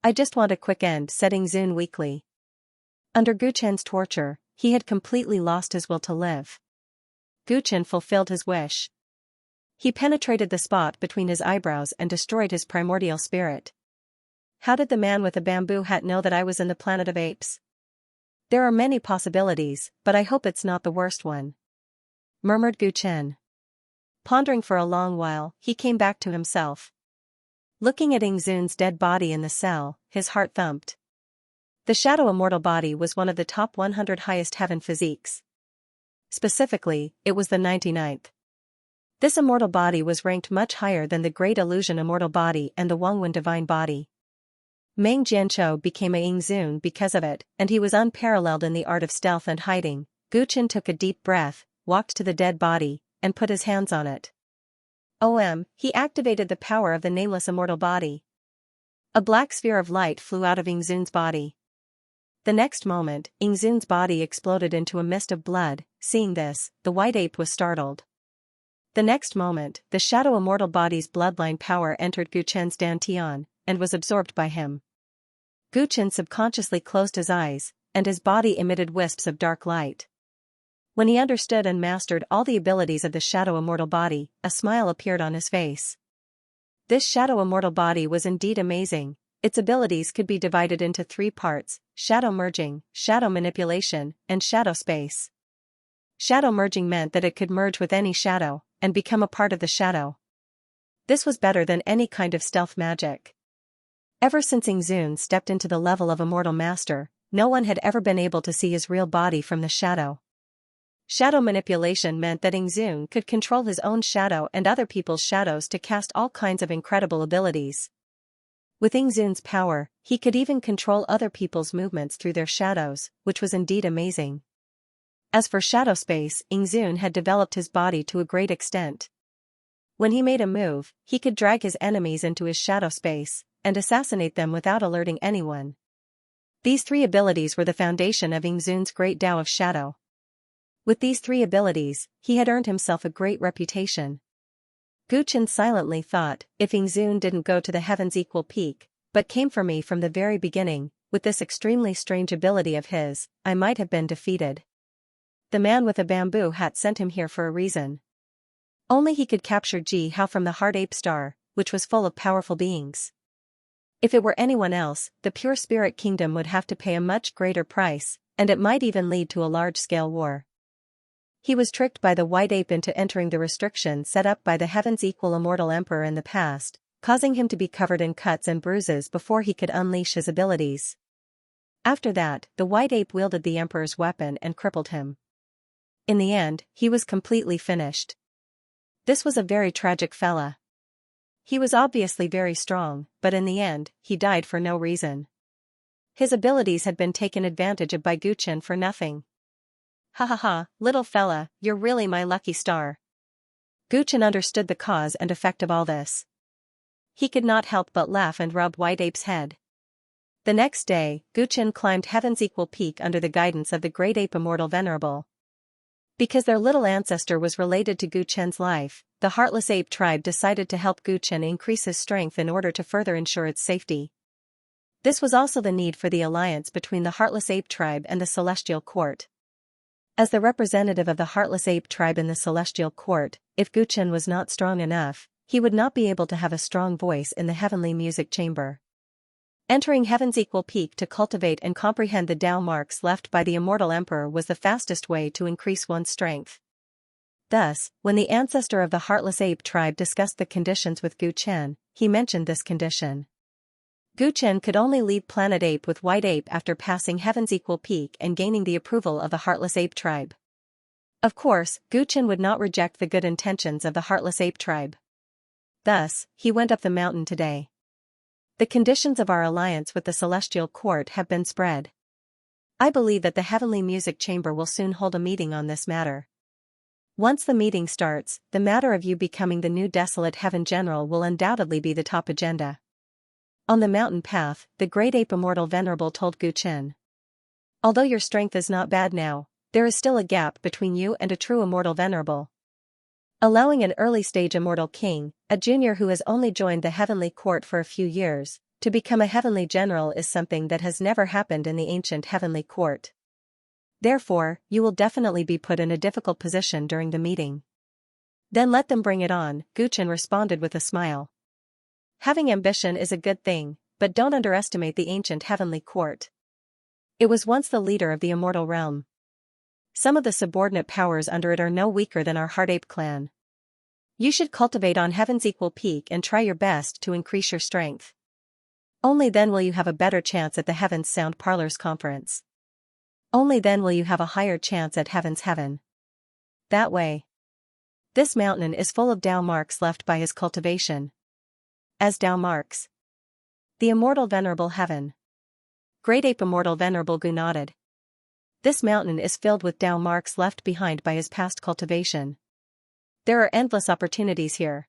I just want a quick end, said Yingzun weakly. Under Guchen's torture, he had completely lost his will to live. Guchen fulfilled his wish. He penetrated the spot between his eyebrows and destroyed his primordial spirit. How did the man with the bamboo hat know that I was in the planet of apes? There are many possibilities, but I hope it's not the worst one, murmured Guchen. Pondering for a long while, he came back to himself. Looking at Yingzun's dead body in the cell, his heart thumped. The Shadow Immortal body was one of the top 100 highest heaven physiques. Specifically, it was the 99th. This immortal body was ranked much higher than the Great Illusion Immortal body and the Wangwen Divine body. Meng Jianzhou became a Yingzun because of it, and he was unparalleled in the art of stealth and hiding. Guchen took a deep breath, walked to the dead body, and put his hands on it. He activated the power of the nameless immortal body. A black sphere of light flew out of Ingzun's body. The next moment, Ingzun's body exploded into a mist of blood. Seeing this, the white ape was startled. The next moment, the shadow immortal body's bloodline power entered Guchen's dantian, and was absorbed by him. Guchen subconsciously closed his eyes, and his body emitted wisps of dark light. When he understood and mastered all the abilities of the shadow immortal body, a smile appeared on his face. This shadow immortal body was indeed amazing. Its abilities could be divided into 3 parts: shadow merging, shadow manipulation, and shadow space. Shadow merging meant that it could merge with any shadow, and become a part of the shadow. This was better than any kind of stealth magic. Ever since Ingzun stepped into the level of Immortal Master, no one had ever been able to see his real body from the shadow. Shadow manipulation meant that Ingzun could control his own shadow and other people's shadows to cast all kinds of incredible abilities. With Ingzun's power, he could even control other people's movements through their shadows, which was indeed amazing. As for shadow space, Ingzun had developed his body to a great extent. When he made a move, he could drag his enemies into his shadow space, and assassinate them without alerting anyone. These 3 abilities were the foundation of Ingzun's great Tao of Shadow. With these 3 abilities, he had earned himself a great reputation. Guchen silently thought, if Ingzun didn't go to the heaven's equal peak, but came for me from the very beginning, with this extremely strange ability of his, I might have been defeated. The man with a bamboo hat sent him here for a reason. Only he could capture Ji Hao from the Heart Ape Star, which was full of powerful beings. If it were anyone else, the Pure Spirit Kingdom would have to pay a much greater price, and it might even lead to a large-scale war. He was tricked by the White Ape into entering the restriction set up by the Heaven's Equal Immortal Emperor in the past, causing him to be covered in cuts and bruises before he could unleash his abilities. After that, the White Ape wielded the Emperor's weapon and crippled him. In the end, he was completely finished. This was a very tragic fella. He was obviously very strong, but in the end, he died for no reason. His abilities had been taken advantage of by Guchen for nothing. Ha ha ha, little fella, you're really my lucky star. Guchen understood the cause and effect of all this. He could not help but laugh and rub White Ape's head. The next day, Guchen climbed Heaven's Equal Peak under the guidance of the Great Ape Immortal Venerable. Because their little ancestor was related to Guchen's life, the Heartless Ape tribe decided to help Guchen increase his strength in order to further ensure its safety. This was also the need for the alliance between the Heartless Ape tribe and the Celestial Court. As the representative of the Heartless Ape tribe in the Celestial Court, if Guchen was not strong enough, he would not be able to have a strong voice in the Heavenly Music Chamber. Entering Heaven's Equal Peak to cultivate and comprehend the Tao marks left by the Immortal Emperor was the fastest way to increase one's strength. Thus, when the ancestor of the Heartless Ape tribe discussed the conditions with Guchen, he mentioned this condition. Guchen could only leave Planet Ape with White Ape after passing Heaven's Equal Peak and gaining the approval of the Heartless Ape tribe. Of course, Guchen would not reject the good intentions of the Heartless Ape tribe. Thus, he went up the mountain today. The conditions of our alliance with the Celestial Court have been spread. I believe that the Heavenly Music Chamber will soon hold a meeting on this matter. Once the meeting starts, the matter of you becoming the new Desolate Heaven General will undoubtedly be the top agenda. On the mountain path, the Great Ape Immortal Venerable told Guchen. Although your strength is not bad now, there is still a gap between you and a true Immortal Venerable. Allowing an early-stage Immortal King, a junior who has only joined the Heavenly Court for a few years, to become a Heavenly General is something that has never happened in the ancient Heavenly Court. Therefore, you will definitely be put in a difficult position during the meeting. Then let them bring it on, Guchen responded with a smile. Having ambition is a good thing, but don't underestimate the ancient Heavenly Court. It was once the leader of the immortal realm. Some of the subordinate powers under it are no weaker than our Heart Ape clan. You should cultivate on Heaven's Equal Peak and try your best to increase your strength. Only then will you have a better chance at the Heaven's Sound Parlors Conference. Only then will you have a higher chance at Heaven's Heaven. That way. This mountain is full of Tao marks left by his cultivation. As Tao marks. The Immortal Venerable Heaven. Great Ape Immortal Venerable Gu nodded. This mountain is filled with Tao marks left behind by his past cultivation. There are endless opportunities here.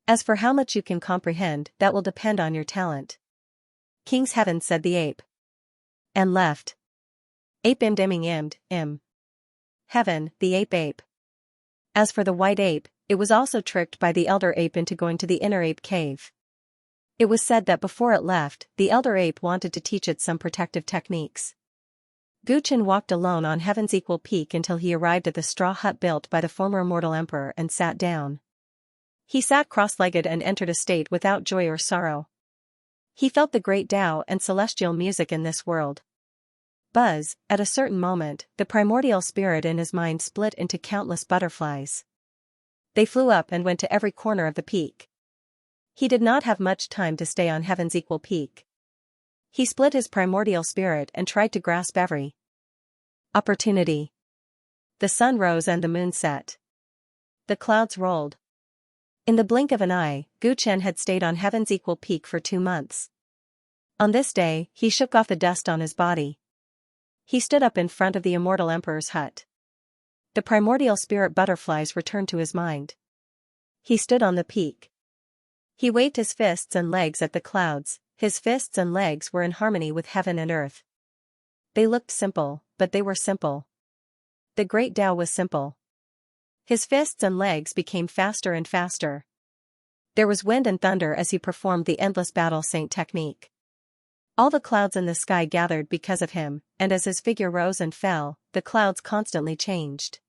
As for how much you can comprehend, that will depend on your talent. King's heaven, said the ape. And left. Ape imd. Heaven, the ape. As for the white ape, it was also tricked by the elder ape into going to the inner ape cave. It was said that before it left, the elder ape wanted to teach it some protective techniques. Guchen walked alone on Heaven's equal peak until he arrived at the straw hut built by the former immortal emperor and sat down. He sat cross-legged and entered a state without joy or sorrow. He felt the great Tao and celestial music in this world. Buzz, at a certain moment, the primordial spirit in his mind split into countless butterflies. They flew up and went to every corner of the peak. He did not have much time to stay on Heaven's equal peak. He split his primordial spirit and tried to grasp every opportunity. The sun rose and the moon set. The clouds rolled. In the blink of an eye, Guchen had stayed on Heaven's equal peak for 2 months. On this day, he shook off the dust on his body. He stood up in front of the immortal emperor's hut. The primordial spirit butterflies returned to his mind. He stood on the peak. He waved his fists and legs at the clouds. His fists and legs were in harmony with heaven and earth. They looked simple, but they were simple. The great Tao was simple. His fists and legs became faster and faster. There was wind and thunder as he performed the endless battle saint technique. All the clouds in the sky gathered because of him, and as his figure rose and fell, the clouds constantly changed.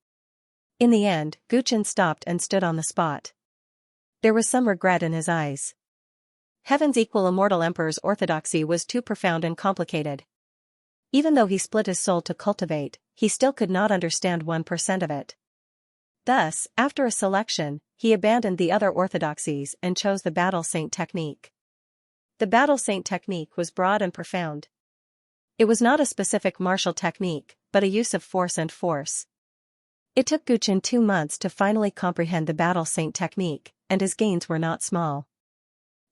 In the end, Guchen stopped and stood on the spot. There was some regret in his eyes. Heaven's equal immortal emperor's orthodoxy was too profound and complicated. Even though he split his soul to cultivate, he still could not understand 1% of it. Thus, after a selection, he abandoned the other orthodoxies and chose the battle saint technique. The battle saint technique was broad and profound. It was not a specific martial technique, but a use of force and force. It took Guchen 2 months to finally comprehend the battle saint technique, and his gains were not small.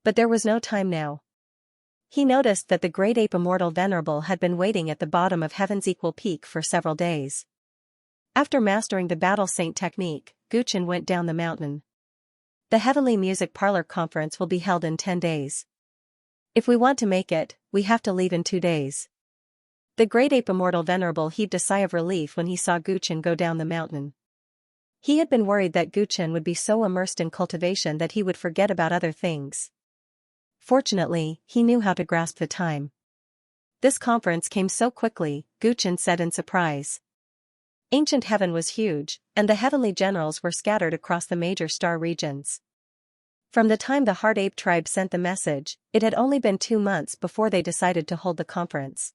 But there was no time now. He noticed that the great ape immortal venerable had been waiting at the bottom of Heaven's equal peak for several days. After mastering the battle saint technique, Guchen went down the mountain. The Heavenly Music Parlor Conference will be held in 10 days. If we want to make it, we have to leave in 2 days. The great ape immortal venerable heaved a sigh of relief when he saw Guchen go down the mountain. He had been worried that Guchen would be so immersed in cultivation that he would forget about other things. Fortunately, he knew how to grasp the time. This conference came so quickly, Guchen said in surprise. Ancient heaven was huge, and the heavenly generals were scattered across the major star regions. From the time the Heart Ape tribe sent the message, it had only been 2 months before they decided to hold the conference.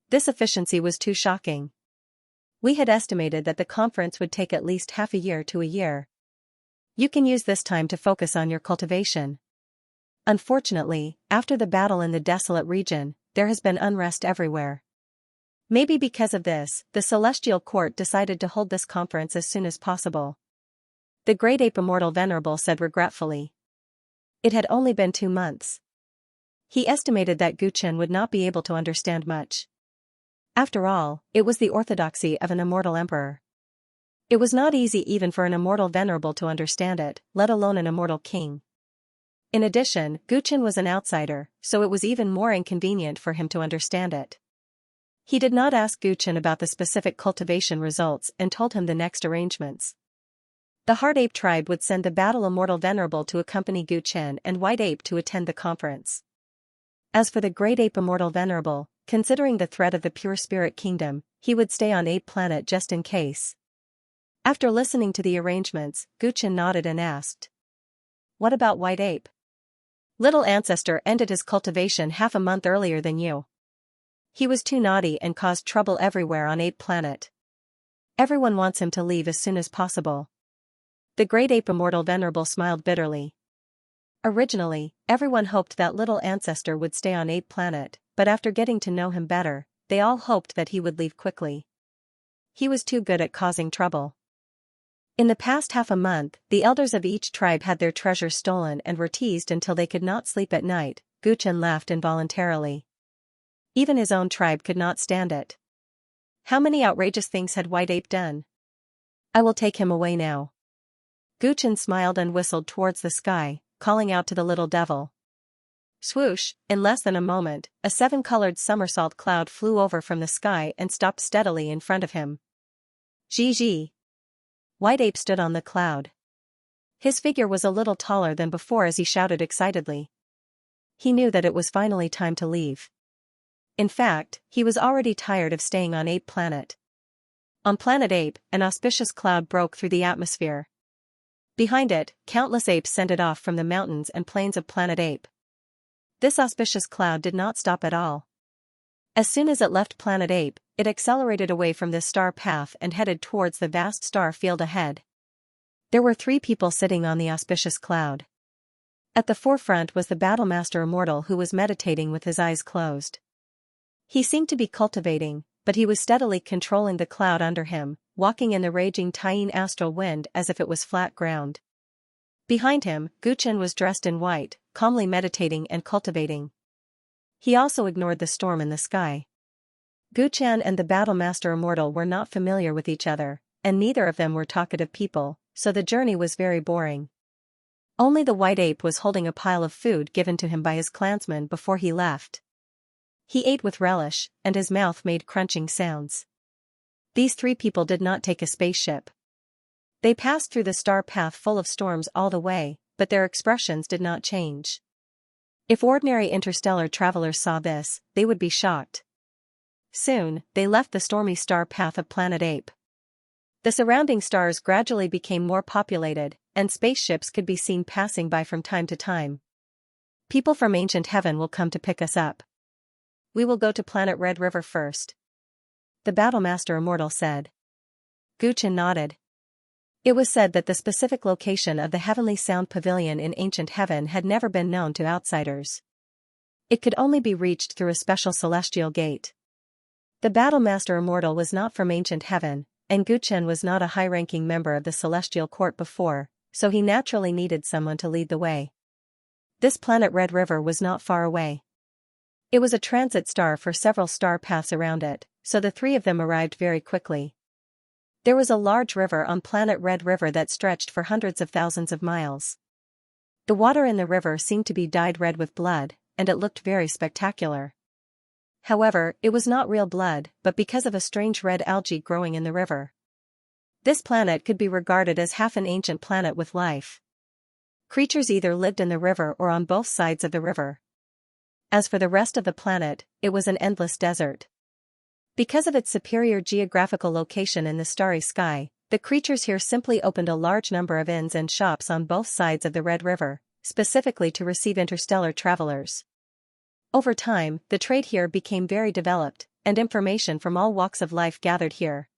This efficiency was too shocking. We had estimated that the conference would take at least half a year to a year. You can use this time to focus on your cultivation. Unfortunately, after the battle in the desolate region, there has been unrest everywhere. Maybe because of this, the Celestial Court decided to hold this conference as soon as possible. The great ape immortal venerable said regretfully. It had only been 2 months. He estimated that Guchen would not be able to understand much. After all, it was the orthodoxy of an immortal emperor. It was not easy even for an immortal venerable to understand it, let alone an immortal king. In addition, Guchen was an outsider, so it was even more inconvenient for him to understand it. He did not ask Guchen about the specific cultivation results and told him the next arrangements. The Heart Ape tribe would send the Battle Immortal Venerable to accompany Guchen and White Ape to attend the conference. As for the Great Ape Immortal Venerable, considering the threat of the Pure Spirit Kingdom, he would stay on Ape Planet just in case. After listening to the arrangements, Guchen nodded and asked. What about White Ape? Little Ancestor ended his cultivation half a month earlier than you. He was too naughty and caused trouble everywhere on Ape Planet. Everyone wants him to leave as soon as possible. The Great Ape Immortal Venerable smiled bitterly. Originally, everyone hoped that Little Ancestor would stay on Ape Planet, but after getting to know him better, they all hoped that he would leave quickly. He was too good at causing trouble. In the past half a month, the elders of each tribe had their treasures stolen and were teased until they could not sleep at night. Guchen laughed involuntarily. Even his own tribe could not stand it. How many outrageous things had White Ape done? I will take him away now. Guchen smiled and whistled towards the sky, calling out to the little devil. Swoosh, in less than a moment, a 7-colored somersault cloud flew over from the sky and stopped steadily in front of him. Gee. White Ape stood on the cloud. His figure was a little taller than before as he shouted excitedly. He knew that it was finally time to leave. In fact, he was already tired of staying on Ape Planet. On Planet Ape, an auspicious cloud broke through the atmosphere. Behind it, countless apes sent it off from the mountains and plains of Planet Ape. This auspicious cloud did not stop at all. As soon as it left Planet Ape, it accelerated away from this star path and headed towards the vast star field ahead. There were 3 people sitting on the auspicious cloud. At the forefront was the Battlemaster Immortal, who was meditating with his eyes closed. He seemed to be cultivating, but he was steadily controlling the cloud under him, walking in the raging Tyrant astral wind as if it was flat ground. Behind him, Guchen was dressed in white, calmly meditating and cultivating. He also ignored the storm in the sky. Guchen and the Battlemaster Immortal were not familiar with each other, and neither of them were talkative people, so the journey was very boring. Only the White Ape was holding a pile of food given to him by his clansmen before he left. He ate with relish, and his mouth made crunching sounds. These 3 people did not take a spaceship. They passed through the star path full of storms all the way, but their expressions did not change. If ordinary interstellar travelers saw this, they would be shocked. Soon, they left the stormy star path of Planet Ape. The surrounding stars gradually became more populated, and spaceships could be seen passing by from time to time. People from ancient heaven will come to pick us up. We will go to Planet Red River first. The Battlemaster Immortal said. Guchen nodded. It was said that the specific location of the Heavenly Sound Pavilion in ancient heaven had never been known to outsiders. It could only be reached through a special celestial gate. The Battlemaster Immortal was not from ancient heaven, and Guchen was not a high-ranking member of the celestial court before, so he naturally needed someone to lead the way. This Planet Red River was not far away. It was a transit star for several star paths around it, so the 3 of them arrived very quickly. There was a large river on Planet Red River that stretched for hundreds of thousands of miles. The water in the river seemed to be dyed red with blood, and it looked very spectacular. However, it was not real blood, but because of a strange red algae growing in the river. This planet could be regarded as half an ancient planet with life. Creatures either lived in the river or on both sides of the river. As for the rest of the planet, it was an endless desert. Because of its superior geographical location in the starry sky, the creatures here simply opened a large number of inns and shops on both sides of the Red River, specifically to receive interstellar travelers. Over time, the trade here became very developed, and information from all walks of life gathered here.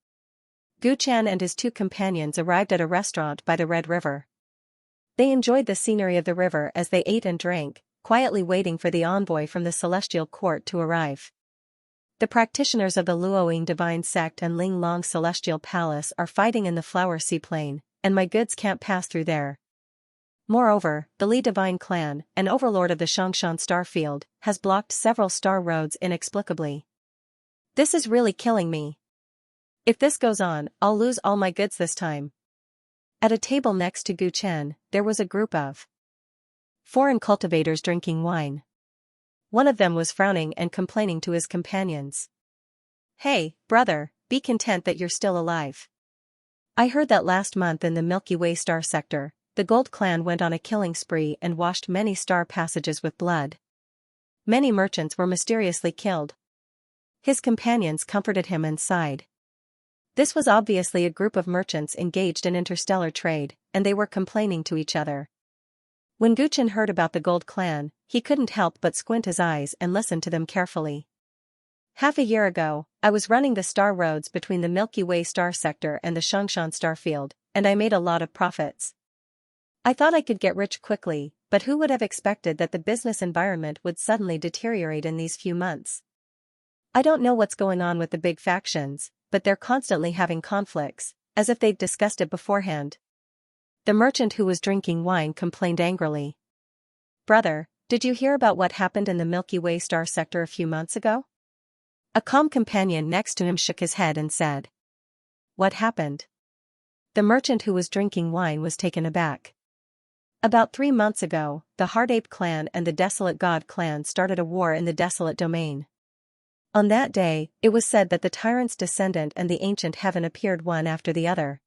Guchen and his 2 companions arrived at a restaurant by the Red River. They enjoyed the scenery of the river as they ate and drank, quietly waiting for the envoy from the celestial court to arrive. The practitioners of the Luoying Divine Sect and Ling Long Celestial Palace are fighting in the Flower Seaplain, and my goods can't pass through there. Moreover, the Li Divine Clan, an overlord of the Xianxia starfield, has blocked several star roads inexplicably. This is really killing me. If this goes on, I'll lose all my goods this time. At a table next to Guchen, there was a group of foreign cultivators drinking wine. One of them was frowning and complaining to his companions. Hey, brother, be content that you're still alive. I heard that last month in the Milky Way star sector, the Gold Clan went on a killing spree and washed many star passages with blood. Many merchants were mysteriously killed. His companions comforted him and sighed. This was obviously a group of merchants engaged in interstellar trade, and they were complaining to each other. When Guchen heard about the Gold Clan, he couldn't help but squint his eyes and listen to them carefully. Half a year ago, I was running the star roads between the Milky Way star sector and the Xianxia starfield, and I made a lot of profits. I thought I could get rich quickly, but who would have expected that the business environment would suddenly deteriorate in these few months? I don't know what's going on with the big factions, but they're constantly having conflicts, as if they'd discussed it beforehand. The merchant who was drinking wine complained angrily. Brother, did you hear about what happened in the Milky Way star sector a few months ago? A calm companion next to him shook his head and said, "What happened?" The merchant who was drinking wine was taken aback. About 3 months ago, the Hard Ape clan and the Desolate God clan started a war in the Desolate Domain. On that day, it was said that the Tyrant's descendant and the ancient heaven appeared one after the other.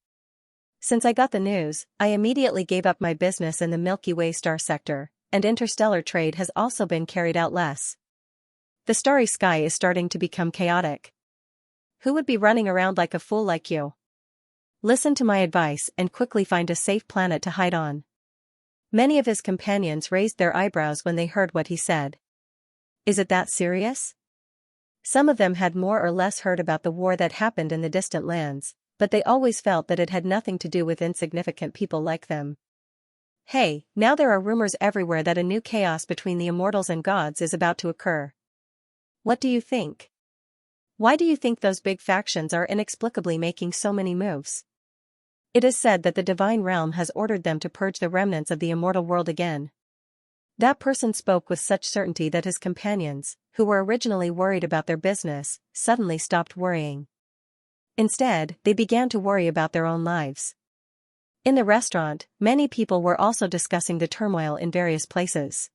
Since I got the news, I immediately gave up my business in the Milky Way star sector, and interstellar trade has also been carried out less. The starry sky is starting to become chaotic. Who would be running around like a fool like you? Listen to my advice and quickly find a safe planet to hide on. Many of his companions raised their eyebrows when they heard what he said. Is it that serious? Some of them had more or less heard about the war that happened in the distant lands, but they always felt that it had nothing to do with insignificant people like them. Hey, now there are rumors everywhere that a new chaos between the immortals and gods is about to occur. What do you think? Why do you think those big factions are inexplicably making so many moves? It is said that the divine realm has ordered them to purge the remnants of the immortal world again. That person spoke with such certainty that his companions, who were originally worried about their business, suddenly stopped worrying. Instead, they began to worry about their own lives. In the restaurant, many people were also discussing the turmoil in various places.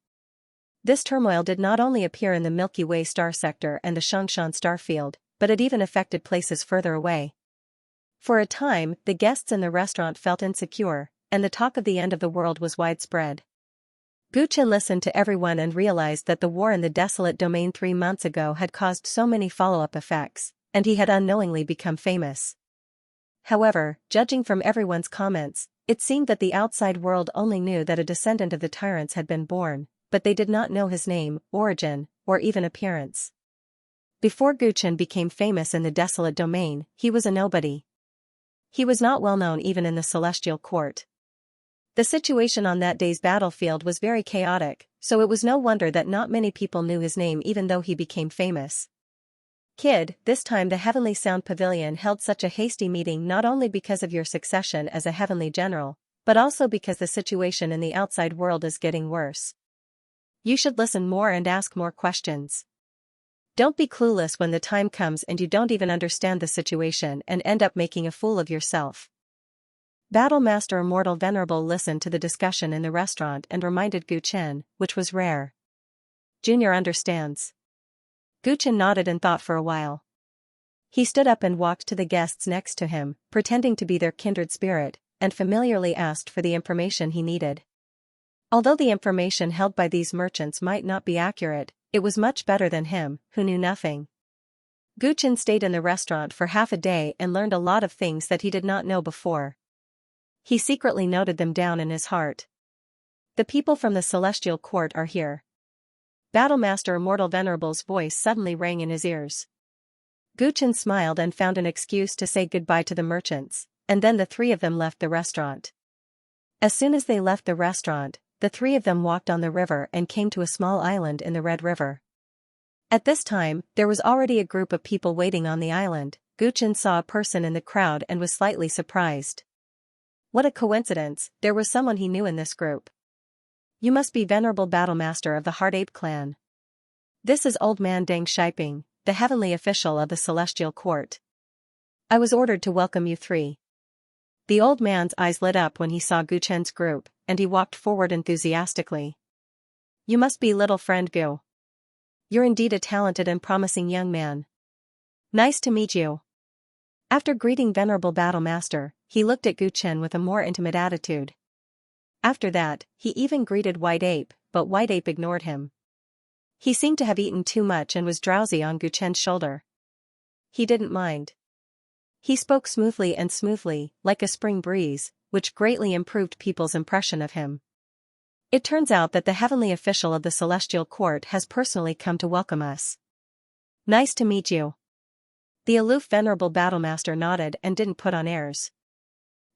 This turmoil did not only appear in the Milky Way star sector and the Xianxia star field, but it even affected places further away. For a time, the guests in the restaurant felt insecure, and the talk of the end of the world was widespread. Guchen listened to everyone and realized that the war in the Desolate Domain 3 months ago had caused so many follow-up effects, and he had unknowingly become famous. However, judging from everyone's comments, it seemed that the outside world only knew that a descendant of the tyrants had been born, but they did not know his name, origin, or even appearance. Before Guchen became famous in the Desolate Domain, he was a nobody. He was not well known even in the Celestial Court. The situation on that day's battlefield was very chaotic, so it was no wonder that not many people knew his name even though he became famous. Kid, this time the Heavenly Sound Pavilion held such a hasty meeting not only because of your succession as a heavenly general, but also because the situation in the outside world is getting worse. You should listen more and ask more questions. Don't be clueless when the time comes and you don't even understand the situation and end up making a fool of yourself. Battlemaster Immortal Venerable listened to the discussion in the restaurant and reminded Guchen, which was rare. Junior understands. Guchen nodded and thought for a while. He stood up and walked to the guests next to him, pretending to be their kindred spirit, and familiarly asked for the information he needed. Although the information held by these merchants might not be accurate, it was much better than him, who knew nothing. Guchen stayed in the restaurant for half a day and learned a lot of things that he did not know before. He secretly noted them down in his heart. The people from the Celestial Court are here. Battlemaster Immortal Venerable's voice suddenly rang in his ears. Guchen smiled and found an excuse to say goodbye to the merchants, and then the three of them left the restaurant. As soon as they left the restaurant, the three of them walked on the river and came to a small island in the Red River. At this time, there was already a group of people waiting on the island. Guchen saw a person in the crowd and was slightly surprised. What a coincidence, there was someone he knew in this group. You must be Venerable Battlemaster of the Hard Ape clan. This is Old Man Deng Shiping, the heavenly official of the Celestial Court. I was ordered to welcome you three. The old man's eyes lit up when he saw Guchen's group, and he walked forward enthusiastically. You must be little friend Gu. You're indeed a talented and promising young man. Nice to meet you. After greeting Venerable Battlemaster, he looked at Guchen with a more intimate attitude. After that, he even greeted White Ape, but White Ape ignored him. He seemed to have eaten too much and was drowsy on Guchen's shoulder. He didn't mind. He spoke smoothly, like a spring breeze, which greatly improved people's impression of him. It turns out that the heavenly official of the Celestial Court has personally come to welcome us. Nice to meet you. The aloof Venerable Battlemaster nodded and didn't put on airs.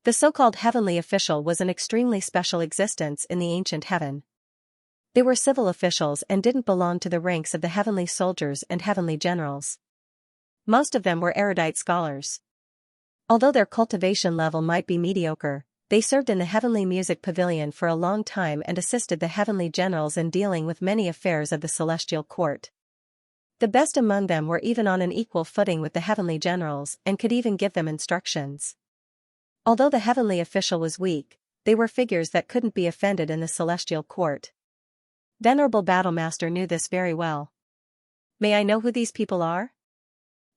The so-called heavenly official was an extremely special existence in the ancient heaven. They were civil officials and didn't belong to the ranks of the heavenly soldiers and heavenly generals. Most of them were erudite scholars. Although their cultivation level might be mediocre, they served in the heavenly music pavilion for a long time and assisted the heavenly generals in dealing with many affairs of the Celestial Court. The best among them were even on an equal footing with the heavenly generals and could even give them instructions. Although the heavenly official was weak, they were figures that couldn't be offended in the celestial court. Venerable Battlemaster knew this very well. May I know who these people are?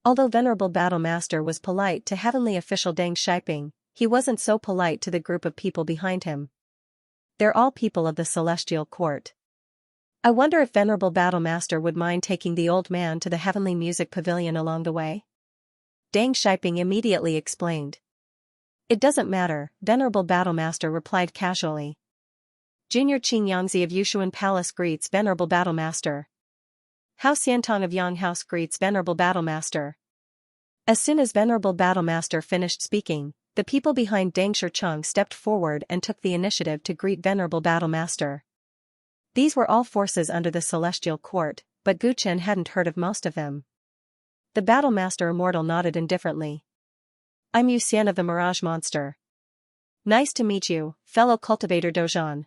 Although Venerable Battlemaster was polite to heavenly official Deng Shiping, he wasn't so polite to the group of people behind him. They're all people of the celestial court. I wonder if Venerable Battlemaster would mind taking the old man to the heavenly music pavilion along the way? Deng Shiping immediately explained. It doesn't matter, Venerable Battlemaster replied casually. Junior Xianxia of Yushuan Palace greets Venerable Battlemaster. Hao Xiantong of Yang House greets Venerable Battlemaster. As soon as Venerable Battlemaster finished speaking, the people behind Deng Shurchong stepped forward and took the initiative to greet Venerable Battlemaster. These were all forces under the celestial court, but Gu Chen hadn't heard of most of them. The Battlemaster Immortal nodded indifferently. I'm Yu Xian of the Mirage Monster. Nice to meet you, fellow cultivator Dozhan.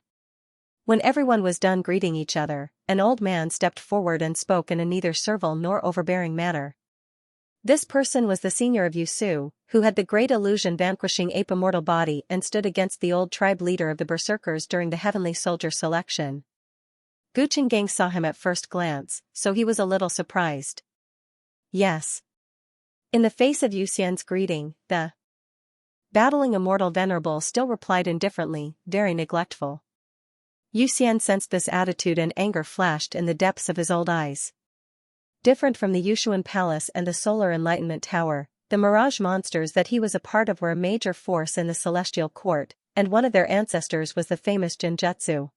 When everyone was done greeting each other, an old man stepped forward and spoke in a neither servile nor overbearing manner. This person was the senior of Yusu, who had the great illusion vanquishing ape immortal body and stood against the old tribe leader of the berserkers during the heavenly soldier selection. Gu Chengang saw him at first glance, so he was a little surprised. Yes. In the face of Yu Xian's greeting, the battling immortal venerable still replied indifferently, very neglectful. Yu Xian sensed this attitude and anger flashed in the depths of his old eyes. Different from the Yushuan Palace and the Solar Enlightenment Tower, the Mirage Monsters that he was a part of were a major force in the Celestial Court, and one of their ancestors was the famous Genjutsu.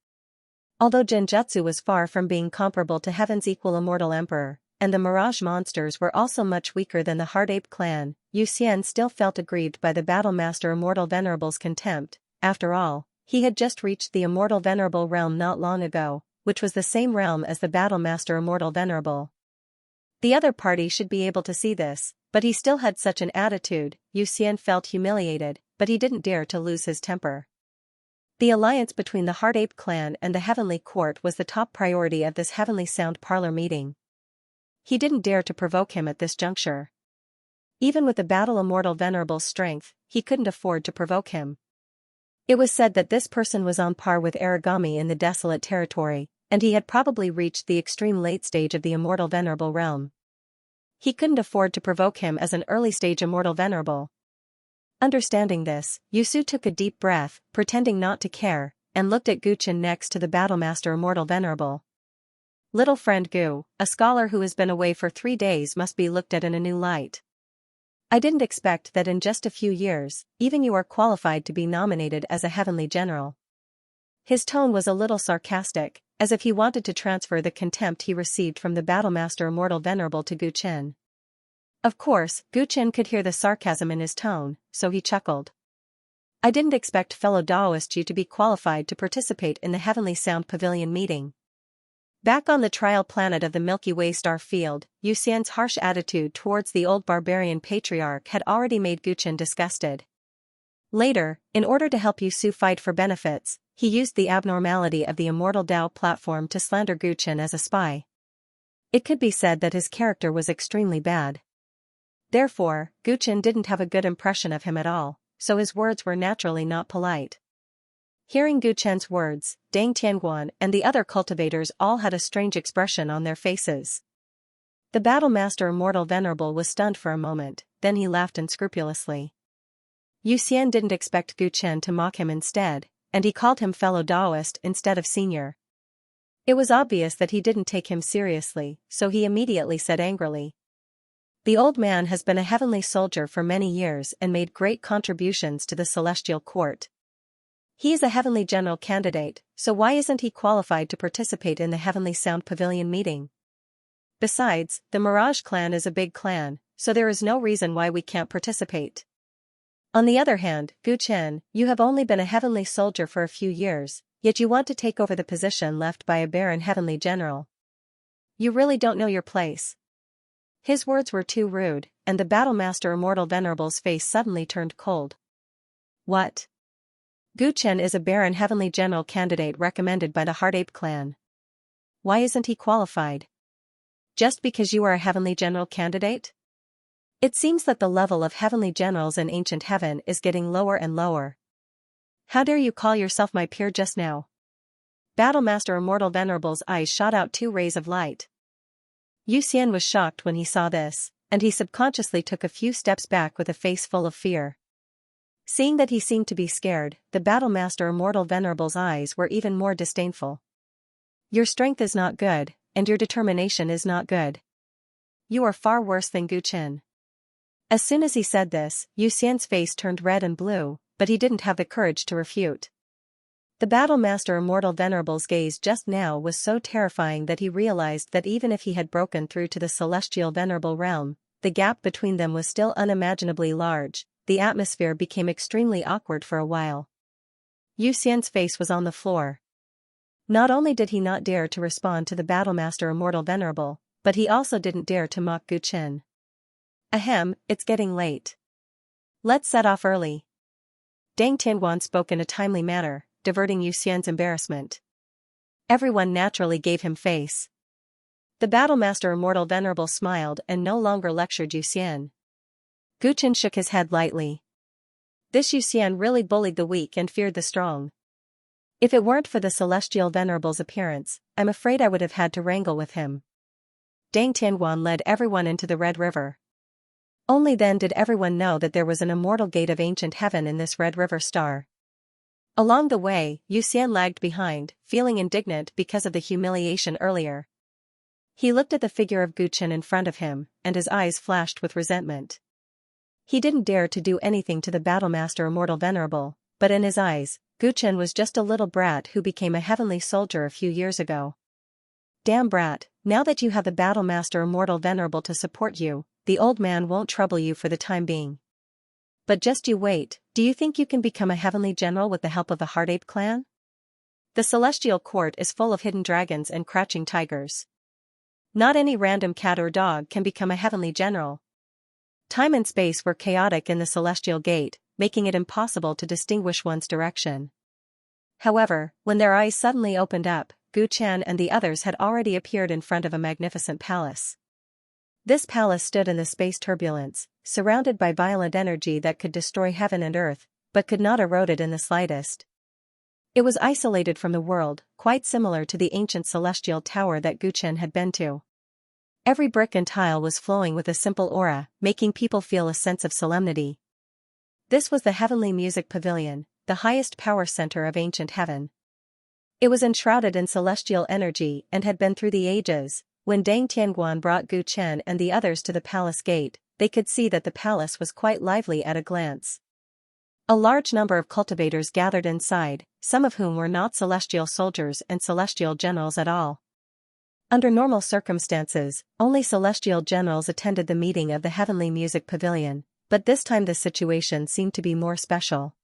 Although Genjutsu was far from being comparable to Heaven's equal Immortal Emperor, and the Mirage Monsters were also much weaker than the Heart Ape clan, Yu Xian still felt aggrieved by the Battlemaster Immortal Venerable's contempt. After all, he had just reached the Immortal Venerable realm not long ago, which was the same realm as the Battlemaster Immortal Venerable. The other party should be able to see this, but he still had such an attitude. Yu Xian felt humiliated, but he didn't dare to lose his temper. The alliance between the Heart Ape clan and the Heavenly Court was the top priority of this Heavenly Sound Parlor meeting. He didn't dare to provoke him at this juncture. Even with the Battle Immortal Venerable's strength, he couldn't afford to provoke him. It was said that this person was on par with Aragami in the Desolate Territory, and he had probably reached the extreme late stage of the Immortal Venerable realm. He couldn't afford to provoke him as an early-stage Immortal Venerable. Understanding this, Yusu took a deep breath, pretending not to care, and looked at Gu Chen next to the Battlemaster Immortal Venerable. Little friend Gu, a scholar who has been away for 3 days must be looked at in a new light. I didn't expect that in just a few years, even you are qualified to be nominated as a heavenly general. His tone was a little sarcastic, as if he wanted to transfer the contempt he received from the Battlemaster Immortal Venerable to Gu Chen. Of course, Gu Chen could hear the sarcasm in his tone, so he chuckled. I didn't expect fellow Daoist you to be qualified to participate in the Heavenly Sound Pavilion meeting. Back on the trial planet of the Milky Way star field, Yu Xian's harsh attitude towards the old barbarian patriarch had already made Gu Chen disgusted. Later, in order to help Yusu fight for benefits, he used the abnormality of the Immortal Dao platform to slander Gu Chen as a spy. It could be said that his character was extremely bad. Therefore, Gu Chen didn't have a good impression of him at all, so his words were naturally not polite. Hearing Gu Chen's words, Deng Tianguan and the other cultivators all had a strange expression on their faces. The Battlemaster Immortal Venerable was stunned for a moment, then he laughed unscrupulously. Yu Xian didn't expect Gu Chen to mock him instead, and he called him fellow Daoist instead of senior. It was obvious that he didn't take him seriously, so he immediately said angrily. The old man has been a heavenly soldier for many years and made great contributions to the celestial court. He is a heavenly general candidate, so why isn't he qualified to participate in the Heavenly Sound Pavilion meeting? Besides, the Mirage clan is a big clan, so there is no reason why we can't participate. On the other hand, Gu Chen, you have only been a heavenly soldier for a few years, yet you want to take over the position left by a barren heavenly general. You really don't know your place. His words were too rude, and the Battlemaster Immortal Venerable's face suddenly turned cold. What? Gu Chen is a barren heavenly general candidate recommended by the Heart Ape clan. Why isn't he qualified? Just because you are a heavenly general candidate? It seems that the level of heavenly generals in ancient heaven is getting lower and lower. How dare you call yourself my peer just now? Battlemaster Immortal Venerable's eyes shot out two rays of light. Xian was shocked when he saw this, and he subconsciously took a few steps back with a face full of fear. Seeing that he seemed to be scared, the Battlemaster Immortal Venerable's eyes were even more disdainful. Your strength is not good, and your determination is not good. You are far worse than Gu Qin. As soon as he said this, Xian's face turned red and blue, but he didn't have the courage to refute. The Battlemaster Immortal Venerable's gaze just now was so terrifying that he realized that even if he had broken through to the Celestial Venerable realm, the gap between them was still unimaginably large. The atmosphere became extremely awkward for a while. Xian's face was on the floor. Not only did he not dare to respond to the Battlemaster Immortal Venerable, but he also didn't dare to mock Gu Qin. Ahem, it's getting late. Let's set off early. Dang Tianguan spoke in a timely manner, diverting Xian's embarrassment. Everyone naturally gave him face. The Battlemaster Immortal Venerable smiled and no longer lectured Xian. Gu Qin shook his head lightly. This Xian really bullied the weak and feared the strong. If it weren't for the Celestial Venerable's appearance, I'm afraid I would have had to wrangle with him. Dang Tianguan led everyone into the Red River. Only then did everyone know that there was an immortal gate of ancient heaven in this Red River star. Along the way, Xian lagged behind, feeling indignant because of the humiliation earlier. He looked at the figure of Gu Qin in front of him, and his eyes flashed with resentment. He didn't dare to do anything to the Battlemaster Immortal Venerable, but in his eyes, Gu Qin was just a little brat who became a heavenly soldier a few years ago. Damn brat, now that you have the Battlemaster Immortal Venerable to support you, the old man won't trouble you for the time being. But just you wait, do you think you can become a heavenly general with the help of the Heartape clan? The Celestial Court is full of hidden dragons and crouching tigers. Not any random cat or dog can become a heavenly general. Time and space were chaotic in the Celestial Gate, making it impossible to distinguish one's direction. However, when their eyes suddenly opened up, Gu Qin and the others had already appeared in front of a magnificent palace. This palace stood in the space turbulence, surrounded by violent energy that could destroy heaven and earth, but could not erode it in the slightest. It was isolated from the world, quite similar to the ancient celestial tower that Gu Qin had been to. Every brick and tile was flowing with a simple aura, making people feel a sense of solemnity. This was the Heavenly Music Pavilion, the highest power center of ancient heaven. It was enshrouded in celestial energy and had been through the ages. When Dang Tianguan brought Gu Qin and the others to the palace gate, they could see that the palace was quite lively at a glance. A large number of cultivators gathered inside, some of whom were not celestial soldiers and celestial generals at all. Under normal circumstances, only celestial generals attended the meeting of the Heavenly Music Pavilion, but this time the situation seemed to be more special.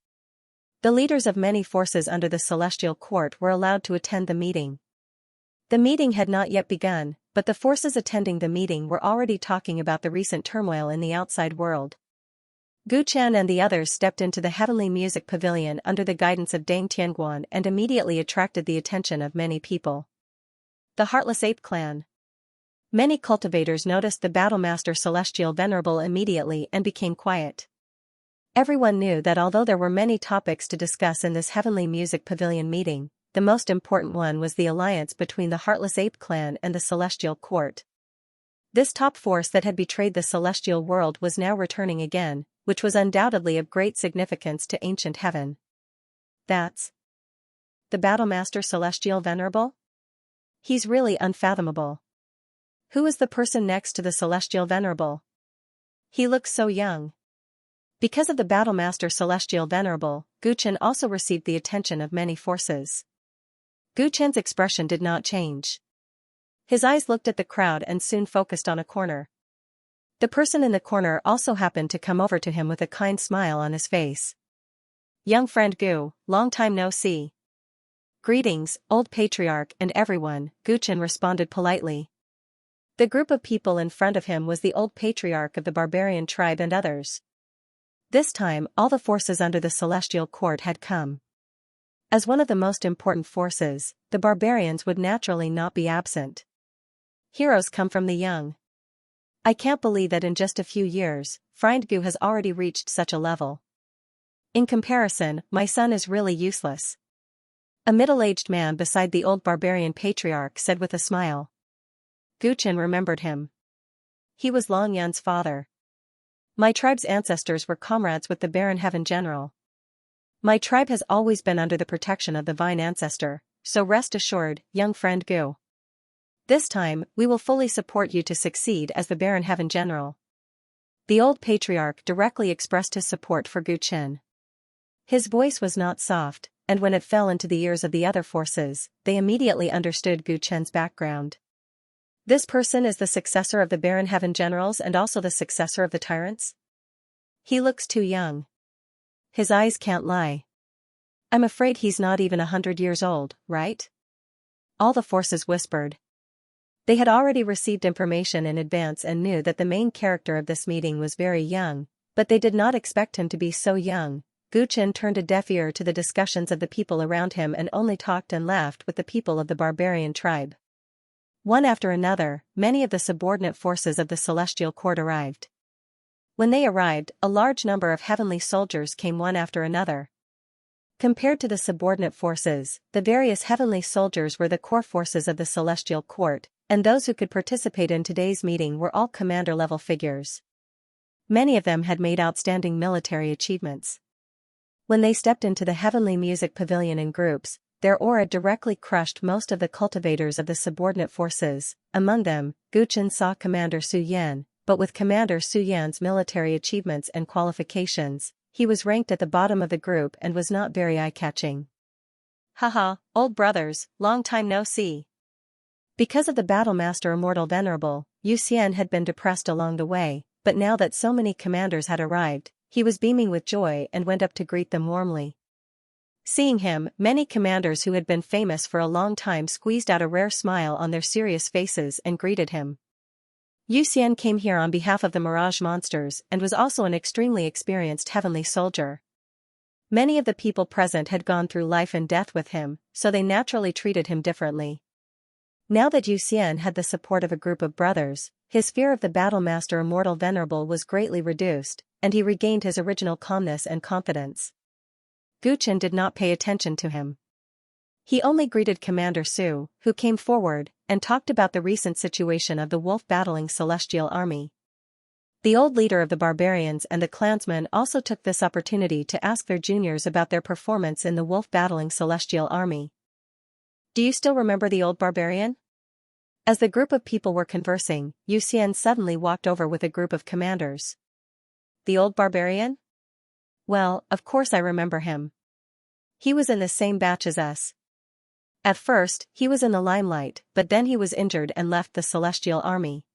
The leaders of many forces under the Celestial Court were allowed to attend the meeting. The meeting had not yet begun, but the forces attending the meeting were already talking about the recent turmoil in the outside world. Gu Qin and the others stepped into the Heavenly Music Pavilion under the guidance of Dang Tianguan and immediately attracted the attention of many people. The Heartless Ape Clan. Many cultivators noticed the Battlemaster Celestial Venerable immediately and became quiet. Everyone knew that although there were many topics to discuss in this Heavenly Music Pavilion meeting, the most important one was the alliance between the Heartless Ape Clan and the Celestial Court. This top force that had betrayed the celestial world was now returning again, which was undoubtedly of great significance to ancient heaven. That's the Battlemaster Celestial Venerable? He's really unfathomable. Who is the person next to the Celestial Venerable? He looks so young. Because of the Battlemaster Celestial Venerable, Gu Qin also received the attention of many forces. Gu Qin's expression did not change. His eyes looked at the crowd and soon focused on a corner. The person in the corner also happened to come over to him with a kind smile on his face. Young friend Gu, long time no see. Greetings, old patriarch and everyone, Gu Qin responded politely. The group of people in front of him was the old patriarch of the barbarian tribe and others. This time, all the forces under the Celestial Court had come. As one of the most important forces, the barbarians would naturally not be absent. Heroes come from the young. I can't believe that in just a few years, Gu has already reached such a level. In comparison, my son is really useless. A middle-aged man beside the old barbarian patriarch said with a smile. Guchen remembered him. He was Long Yan's father. My tribe's ancestors were comrades with the Baron Heaven General. My tribe has always been under the protection of the Vine Ancestor, so rest assured, young friend Gu. This time, we will fully support you to succeed as the Baron Heaven General. The old patriarch directly expressed his support for Gu Chen. His voice was not soft, and when it fell into the ears of the other forces, they immediately understood Gu Chen's background. This person is the successor of the Baron Heaven Generals and also the successor of the Tyrants? He looks too young. His eyes can't lie. I'm afraid he's not even 100 years old, right? All the forces whispered. They had already received information in advance and knew that the main character of this meeting was very young, but they did not expect him to be so young. Gu Chen turned a deaf ear to the discussions of the people around him and only talked and laughed with the people of the barbarian tribe. One after another, many of the subordinate forces of the Celestial Court arrived. When they arrived, a large number of heavenly soldiers came one after another. Compared to the subordinate forces, the various heavenly soldiers were the core forces of the Celestial Court, and those who could participate in today's meeting were all commander-level figures. Many of them had made outstanding military achievements. When they stepped into the Heavenly Music Pavilion in groups, their aura directly crushed most of the cultivators of the subordinate forces. Among them, Gu Chen saw Commander Su Yan, but with Commander Su Yan's military achievements and qualifications, he was ranked at the bottom of the group and was not very eye-catching. Haha, old brothers, long time no see. Because of the Battlemaster Immortal Venerable, Yu Xian had been depressed along the way, but now that so many commanders had arrived, he was beaming with joy and went up to greet them warmly. Seeing him, many commanders who had been famous for a long time squeezed out a rare smile on their serious faces and greeted him. Yu Xian came here on behalf of the Mirage Monsters and was also an extremely experienced heavenly soldier. Many of the people present had gone through life and death with him, so they naturally treated him differently. Now that Yu Xian had the support of a group of brothers, his fear of the Battlemaster Immortal Venerable was greatly reduced, and he regained his original calmness and confidence. Gu Chen did not pay attention to him. He only greeted Commander Su, who came forward, and talked about the recent situation of the wolf battling Celestial Army. The old leader of the barbarians and the clansmen also took this opportunity to ask their juniors about their performance in the wolf battling Celestial Army. Do you still remember the old barbarian? As the group of people were conversing, Yu Xian suddenly walked over with a group of commanders. The old barbarian? Well, of course I remember him. He was in the same batch as us. At first, he was in the limelight, but then he was injured and left the Celestial Army.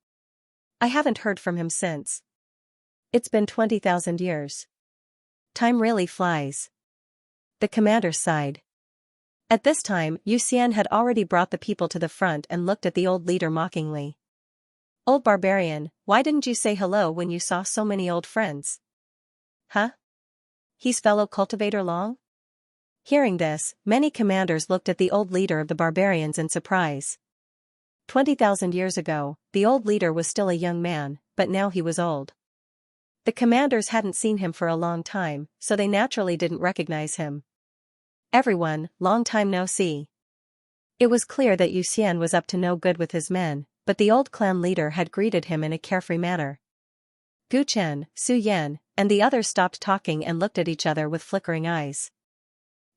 I haven't heard from him since. It's been 20,000 years. Time really flies. The commander sighed. At this time, Yu Xian had already brought the people to the front and looked at the old leader mockingly. Old barbarian, why didn't you say hello when you saw so many old friends? Huh? He's fellow cultivator Long? Hearing this, many commanders looked at the old leader of the barbarians in surprise. 20,000 years ago, the old leader was still a young man, but now he was old. The commanders hadn't seen him for a long time, so they naturally didn't recognize him. Everyone, long time no see. It was clear that Yu Xian was up to no good with his men, but the old clan leader had greeted him in a carefree manner. Gu Chen, Su Yan, and the others stopped talking and looked at each other with flickering eyes.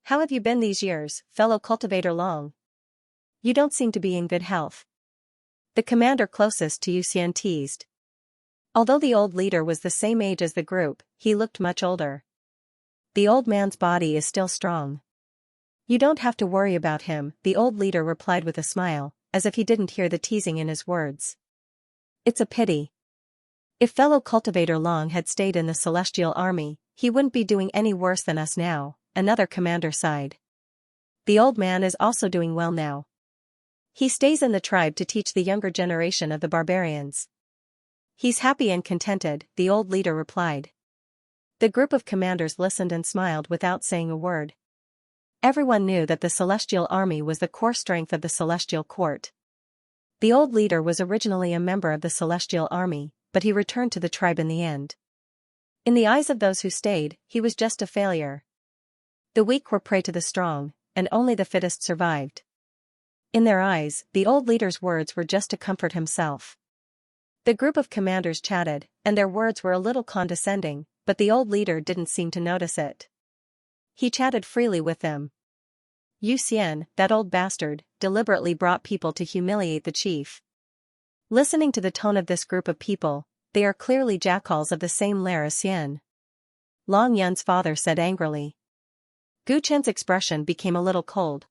How have you been these years, fellow cultivator Long? You don't seem to be in good health. The commander closest to Yu Xian teased. Although the old leader was the same age as the group, he looked much older. The old man's body is still strong. You don't have to worry about him, the old leader replied with a smile, as if he didn't hear the teasing in his words. It's a pity. If fellow cultivator Long had stayed in the Celestial Army, he wouldn't be doing any worse than us now, another commander sighed. The old man is also doing well now. He stays in the tribe to teach the younger generation of the barbarians. He's happy and contented, the old leader replied. The group of commanders listened and smiled without saying a word. Everyone knew that the Celestial Army was the core strength of the Celestial Court. The old leader was originally a member of the Celestial Army, but he returned to the tribe in the end. In the eyes of those who stayed, he was just a failure. The weak were prey to the strong, and only the fittest survived. In their eyes, the old leader's words were just to comfort himself. The group of commanders chatted, and their words were a little condescending, but the old leader didn't seem to notice it. He chatted freely with them. Xian, that old bastard, deliberately brought people to humiliate the chief. Listening to the tone of this group of people, they are clearly jackals of the same lair as Xian. Long Yun's father said angrily. Gu Chen's expression became a little cold.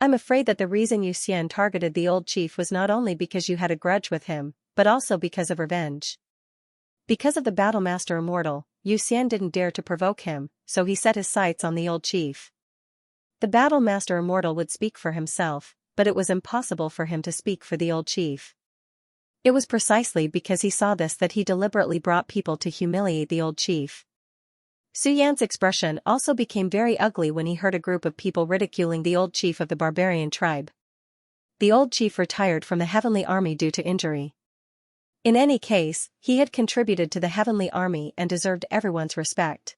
I'm afraid that the reason Xian targeted the old chief was not only because you had a grudge with him, but also because of revenge. Because of the Battlemaster Immortal, Xian didn't dare to provoke him, so he set his sights on the old chief. The Battlemaster Immortal would speak for himself, but it was impossible for him to speak for the old chief. It was precisely because he saw this that he deliberately brought people to humiliate the old chief. Su Yan's expression also became very ugly when he heard a group of people ridiculing the old chief of the barbarian tribe. The old chief retired from the heavenly army due to injury. In any case, he had contributed to the heavenly army and deserved everyone's respect.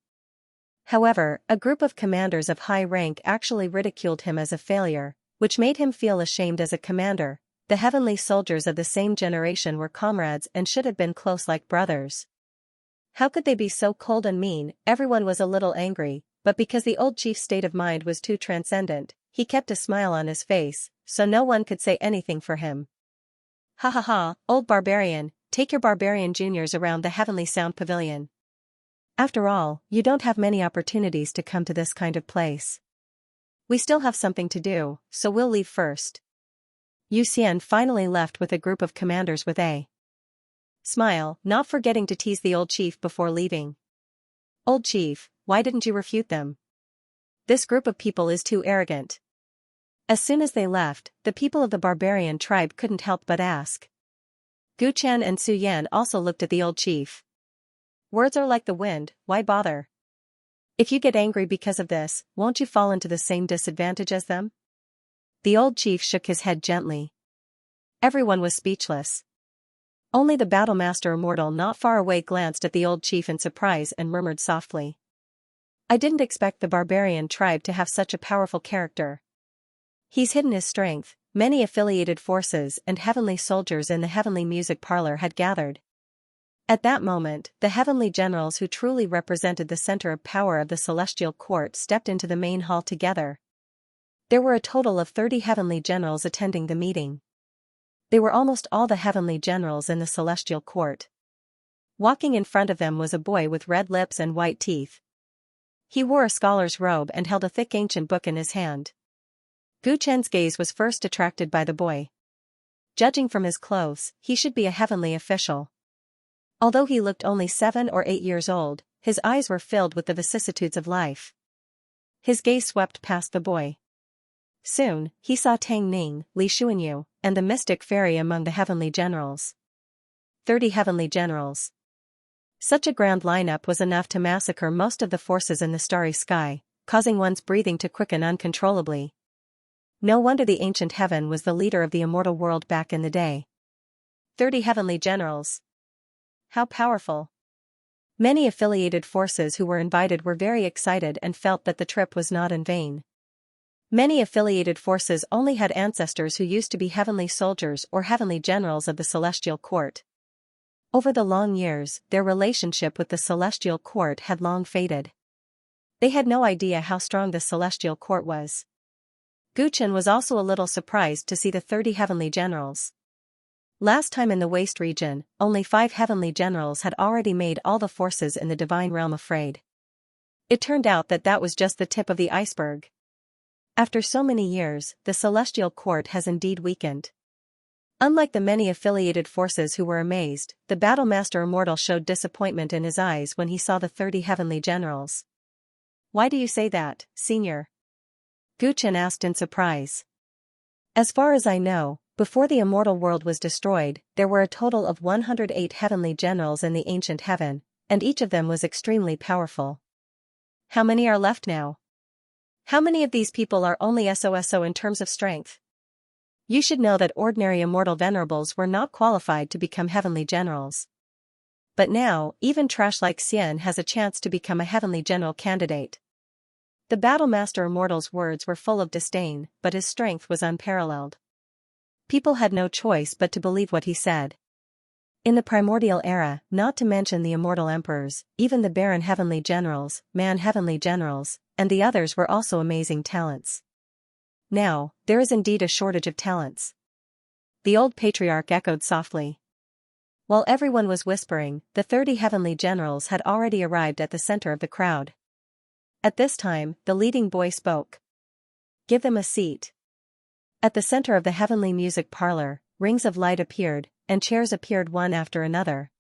However, a group of commanders of high rank actually ridiculed him as a failure, which made him feel ashamed as a commander. The heavenly soldiers of the same generation were comrades and should have been close like brothers. How could they be so cold and mean? Everyone was a little angry, but because the old chief's state of mind was too transcendent, he kept a smile on his face, so no one could say anything for him. Ha ha ha, old barbarian, take your barbarian juniors around the heavenly sound pavilion. After all, you don't have many opportunities to come to this kind of place. We still have something to do, so we'll leave first. Xian finally left with a group of commanders with a smile, not forgetting to tease the old chief before leaving. Old chief, why didn't you refute them? This group of people is too arrogant. As soon as they left, the people of the barbarian tribe couldn't help but ask. Gu Chen and Su Yan also looked at the old chief. Words are like the wind, why bother? If you get angry because of this, won't you fall into the same disadvantage as them? The old chief shook his head gently. Everyone was speechless. Only the Battlemaster Immortal not far away glanced at the old chief in surprise and murmured softly. I didn't expect the barbarian tribe to have such a powerful character. He's hidden his strength. Many affiliated forces and heavenly soldiers in the heavenly music parlor had gathered. At that moment, the heavenly generals who truly represented the center of power of the celestial court stepped into the main hall together. There were a total of 30 heavenly generals attending the meeting. They were almost all the heavenly generals in the celestial court. Walking in front of them was a boy with red lips and white teeth. He wore a scholar's robe and held a thick ancient book in his hand. Gu Chen's gaze was first attracted by the boy. Judging from his clothes, he should be a heavenly official. Although he looked only 7 or 8 years old, his eyes were filled with the vicissitudes of life. His gaze swept past the boy. Soon, he saw Tang Ning, Li Xuanyu, and the mystic fairy among the heavenly generals. 30 heavenly generals. Such a grand lineup was enough to massacre most of the forces in the starry sky, causing one's breathing to quicken uncontrollably. No wonder the ancient heaven was the leader of the immortal world back in the day. 30 heavenly generals. How powerful. Many affiliated forces who were invited were very excited and felt that the trip was not in vain. Many affiliated forces only had ancestors who used to be heavenly soldiers or heavenly generals of the celestial court. Over the long years, their relationship with the celestial court had long faded. They had no idea how strong the celestial court was. Gu Chen was also a little surprised to see the 30 heavenly generals. Last time in the Waste region, only 5 heavenly generals had already made all the forces in the divine realm afraid. It turned out that that was just the tip of the iceberg. After so many years, the celestial court has indeed weakened. Unlike the many affiliated forces who were amazed, the Battlemaster Immortal showed disappointment in his eyes when he saw the 30 heavenly generals. Why do you say that, senior? Gu Chen asked in surprise. As far as I know, before the immortal world was destroyed, there were a total of 108 heavenly generals in the ancient heaven, and each of them was extremely powerful. How many are left now? How many of these people are only SOSO in terms of strength? You should know that ordinary immortal venerables were not qualified to become heavenly generals. But now, even trash like Xian has a chance to become a heavenly general candidate. The Battlemaster Immortal's words were full of disdain, but his strength was unparalleled. People had no choice but to believe what he said. In the primordial era, not to mention the immortal emperors, even the barren heavenly generals, man heavenly generals, and the others were also amazing talents. Now, there is indeed a shortage of talents. The old patriarch echoed softly. While everyone was whispering, the 30 heavenly generals had already arrived at the center of the crowd. At this time, the leading boy spoke. Give them a seat. At the center of the heavenly music parlor, rings of light appeared, and chairs appeared one after another.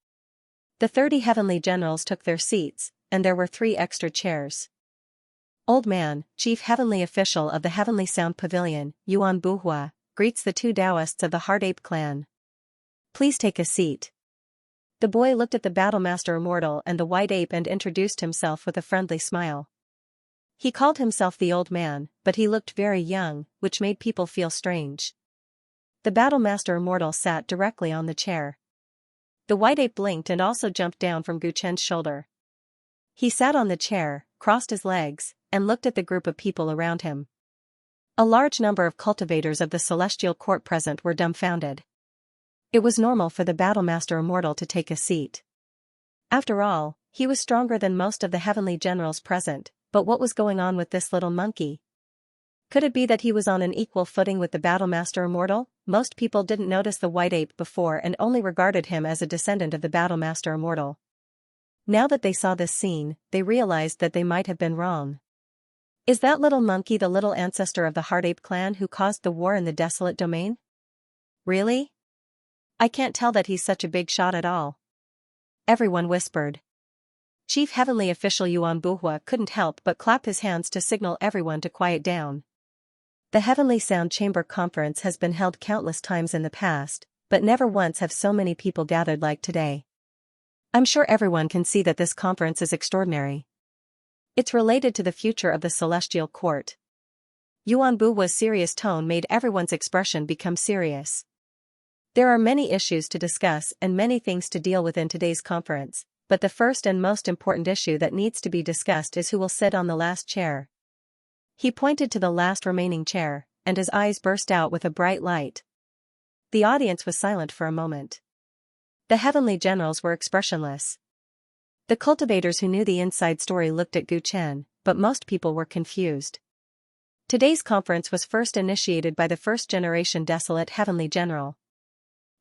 The 30 heavenly generals took their seats, and there were 3 extra chairs. Old Man, chief heavenly official of the Heavenly Sound Pavilion, Yuan Buhua, greets the 2 Taoists of the Heart Ape clan. Please take a seat. The boy looked at the Battlemaster Immortal and the White Ape and introduced himself with a friendly smile. He called himself the Old Man, but he looked very young, which made people feel strange. The Battlemaster Immortal sat directly on the chair. The White Ape blinked and also jumped down from Gu Chen's shoulder. He sat on the chair, crossed his legs, and looked at the group of people around him. A large number of cultivators of the Celestial Court present were dumbfounded. It was normal for the Battlemaster Immortal to take a seat. After all, he was stronger than most of the heavenly generals present, but what was going on with this little monkey? Could it be that he was on an equal footing with the Battlemaster Immortal? Most people didn't notice the White Ape before and only regarded him as a descendant of the Battlemaster Immortal. Now that they saw this scene, they realized that they might have been wrong. Is that little monkey the little ancestor of the Heart Ape clan who caused the war in the Desolate Domain? Really? I can't tell that he's such a big shot at all. Everyone whispered. Chief Heavenly Official Yuan Buhua couldn't help but clap his hands to signal everyone to quiet down. The Heavenly Sound Chamber Conference has been held countless times in the past, but never once have so many people gathered like today. I'm sure everyone can see that this conference is extraordinary. It's related to the future of the Celestial Court. Yuan Buhua's serious tone made everyone's expression become serious. There are many issues to discuss and many things to deal with in today's conference, but the first and most important issue that needs to be discussed is who will sit on the last chair. He pointed to the last remaining chair, and his eyes burst out with a bright light. The audience was silent for a moment. The heavenly generals were expressionless. The cultivators who knew the inside story looked at Gu Chen, but most people were confused. Today's conference was first initiated by the first-generation Desolate Heavenly General.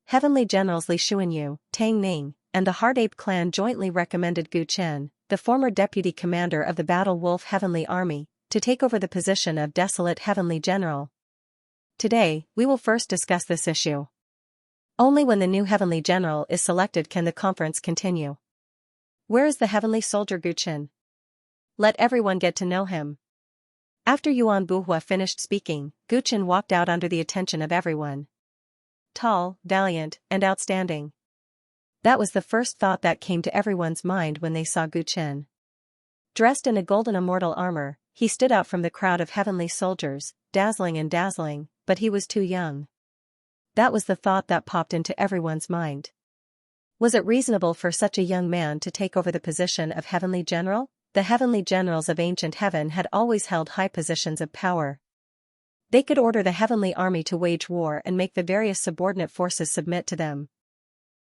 Heavenly Generals Li Xuanyu, Tang Ning, and the Heart Ape clan jointly recommended Gu Chen, the former deputy commander of the Battle Wolf Heavenly Army, to take over the position of Desolate Heavenly General. Today, we will first discuss this issue. Only when the new Heavenly General is selected can the conference continue. Where is the Heavenly Soldier Gu Chen? Let everyone get to know him. After Yuan Buhua finished speaking, Gu Chen walked out under the attention of everyone. Tall, valiant, and outstanding. That was the first thought that came to everyone's mind when they saw Gu Chen. Dressed in a golden immortal armor, he stood out from the crowd of heavenly soldiers, dazzling, but he was too young. That was the thought that popped into everyone's mind. Was it reasonable for such a young man to take over the position of Heavenly General? The Heavenly Generals of ancient heaven had always held high positions of power. They could order the heavenly army to wage war and make the various subordinate forces submit to them.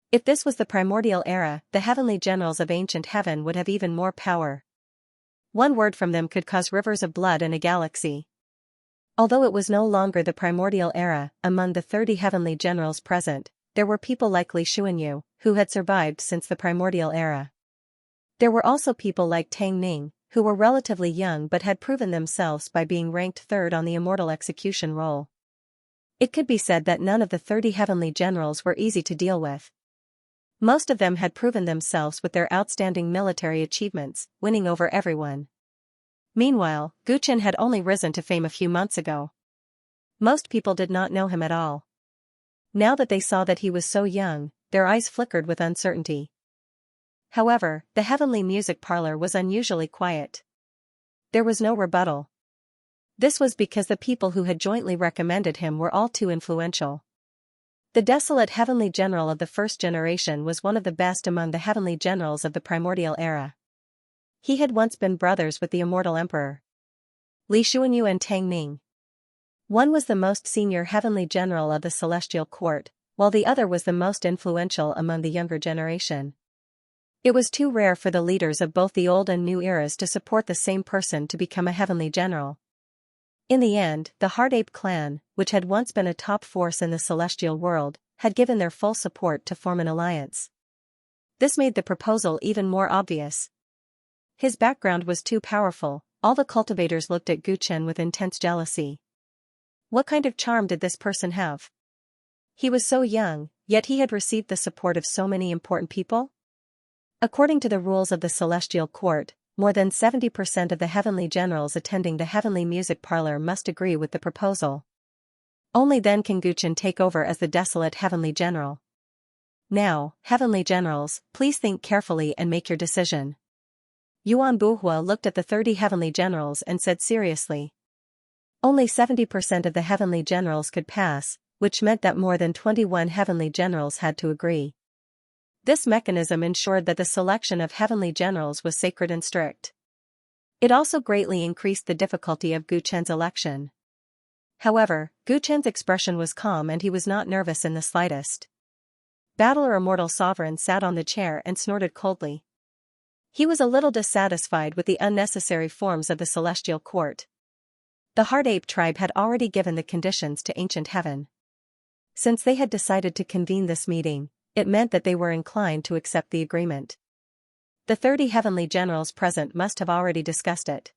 If this was the primordial era, the Heavenly Generals of ancient heaven would have even more power. One word from them could cause rivers of blood in a galaxy. Although it was no longer the primordial era, among the 30 heavenly generals present, there were people like Li Xuanyu, who had survived since the primordial era. There were also people like Tang Ning, who were relatively young but had proven themselves by being ranked third on the immortal execution roll. It could be said that none of the 30 heavenly generals were easy to deal with. Most of them had proven themselves with their outstanding military achievements, winning over everyone. Meanwhile, Gu Chen had only risen to fame a few months ago. Most people did not know him at all. Now that they saw that he was so young, their eyes flickered with uncertainty. However, the heavenly music parlor was unusually quiet. There was no rebuttal. This was because the people who had jointly recommended him were all too influential. The desolate heavenly general of the first generation was one of the best among the heavenly generals of the primordial era. He had once been brothers with the immortal emperor Li Xuanyu and Tang Ning. One was the most senior heavenly general of the celestial court, while the other was the most influential among the younger generation. It was too rare for the leaders of both the old and new eras to support the same person to become a heavenly general. In the end, the Heart Ape clan, which had once been a top force in the celestial world, had given their full support to form an alliance. This made the proposal even more obvious. His background was too powerful. All the cultivators looked at Gu Chen with intense jealousy. What kind of charm did this person have? He was so young, yet he had received the support of so many important people? According to the rules of the celestial court, more than 70% of the heavenly generals attending the heavenly music parlor must agree with the proposal. Only then can Gu Chen take over as the desolate heavenly general. Now, heavenly generals, please think carefully and make your decision. Yuan Buhua looked at the 30 heavenly generals and said seriously. Only 70% of the heavenly generals could pass, which meant that more than 21 heavenly generals had to agree. This mechanism ensured that the selection of heavenly generals was sacred and strict. It also greatly increased the difficulty of Gu Chen's election. However, Gu Chen's expression was calm and he was not nervous in the slightest. Battler Immortal Sovereign sat on the chair and snorted coldly. He was a little dissatisfied with the unnecessary forms of the celestial court. The Heart Ape tribe had already given the conditions to ancient heaven. Since they had decided to convene this meeting, it meant that they were inclined to accept the agreement. The 30 heavenly generals present must have already discussed it.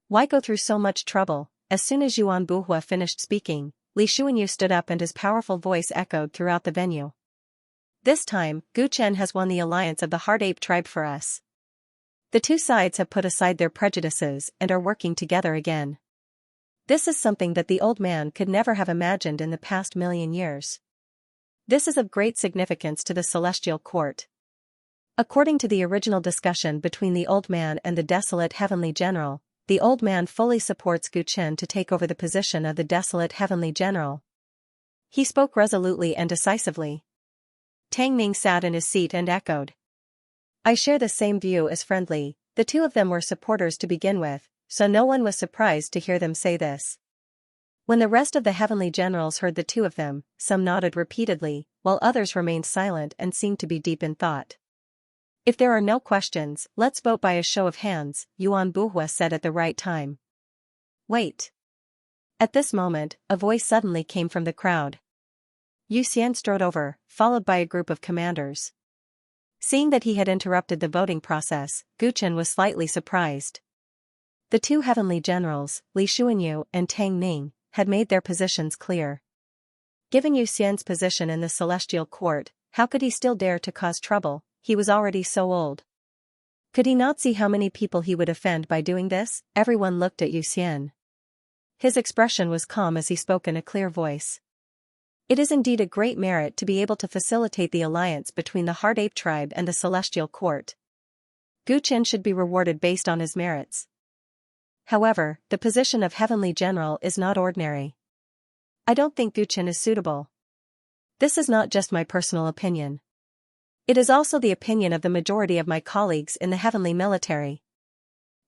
Why go through so much trouble? As soon as Yuan Buhua finished speaking, Li Xuanyu stood up and his powerful voice echoed throughout the venue. This time, Gu Chen has won the alliance of the Heart Ape tribe for us. The two sides have put aside their prejudices and are working together again. This is something that the old man could never have imagined in the past million years. This is of great significance to the celestial court. According to the original discussion between the old man and the desolate heavenly general, the old man fully supports Gu Chen to take over the position of the desolate heavenly general. He spoke resolutely and decisively. Tang Ning sat in his seat and echoed. I share the same view as Friend Li. The two of them were supporters to begin with, so no one was surprised to hear them say this. When the rest of the heavenly generals heard the two of them, some nodded repeatedly, while others remained silent and seemed to be deep in thought. If there are no questions, let's vote by a show of hands, Yuan Buhua said at the right time. Wait. At this moment, a voice suddenly came from the crowd. Yu Xian strode over, followed by a group of commanders. Seeing that he had interrupted the voting process, Gu Chen was slightly surprised. The two heavenly generals, Li Xuanyu and Tang Ning, had made their positions clear. Given Yu Xian's position in the celestial court, how could he still dare to cause trouble? He was already so old. Could he not see how many people he would offend by doing this? Everyone looked at Yu Xian. His expression was calm as he spoke in a clear voice. It is indeed a great merit to be able to facilitate the alliance between the Heart Ape tribe and the celestial court. Gu Chen should be rewarded based on his merits. However, the position of heavenly general is not ordinary. I don't think Gu Chen is suitable. This is not just my personal opinion. It is also the opinion of the majority of my colleagues in the heavenly military.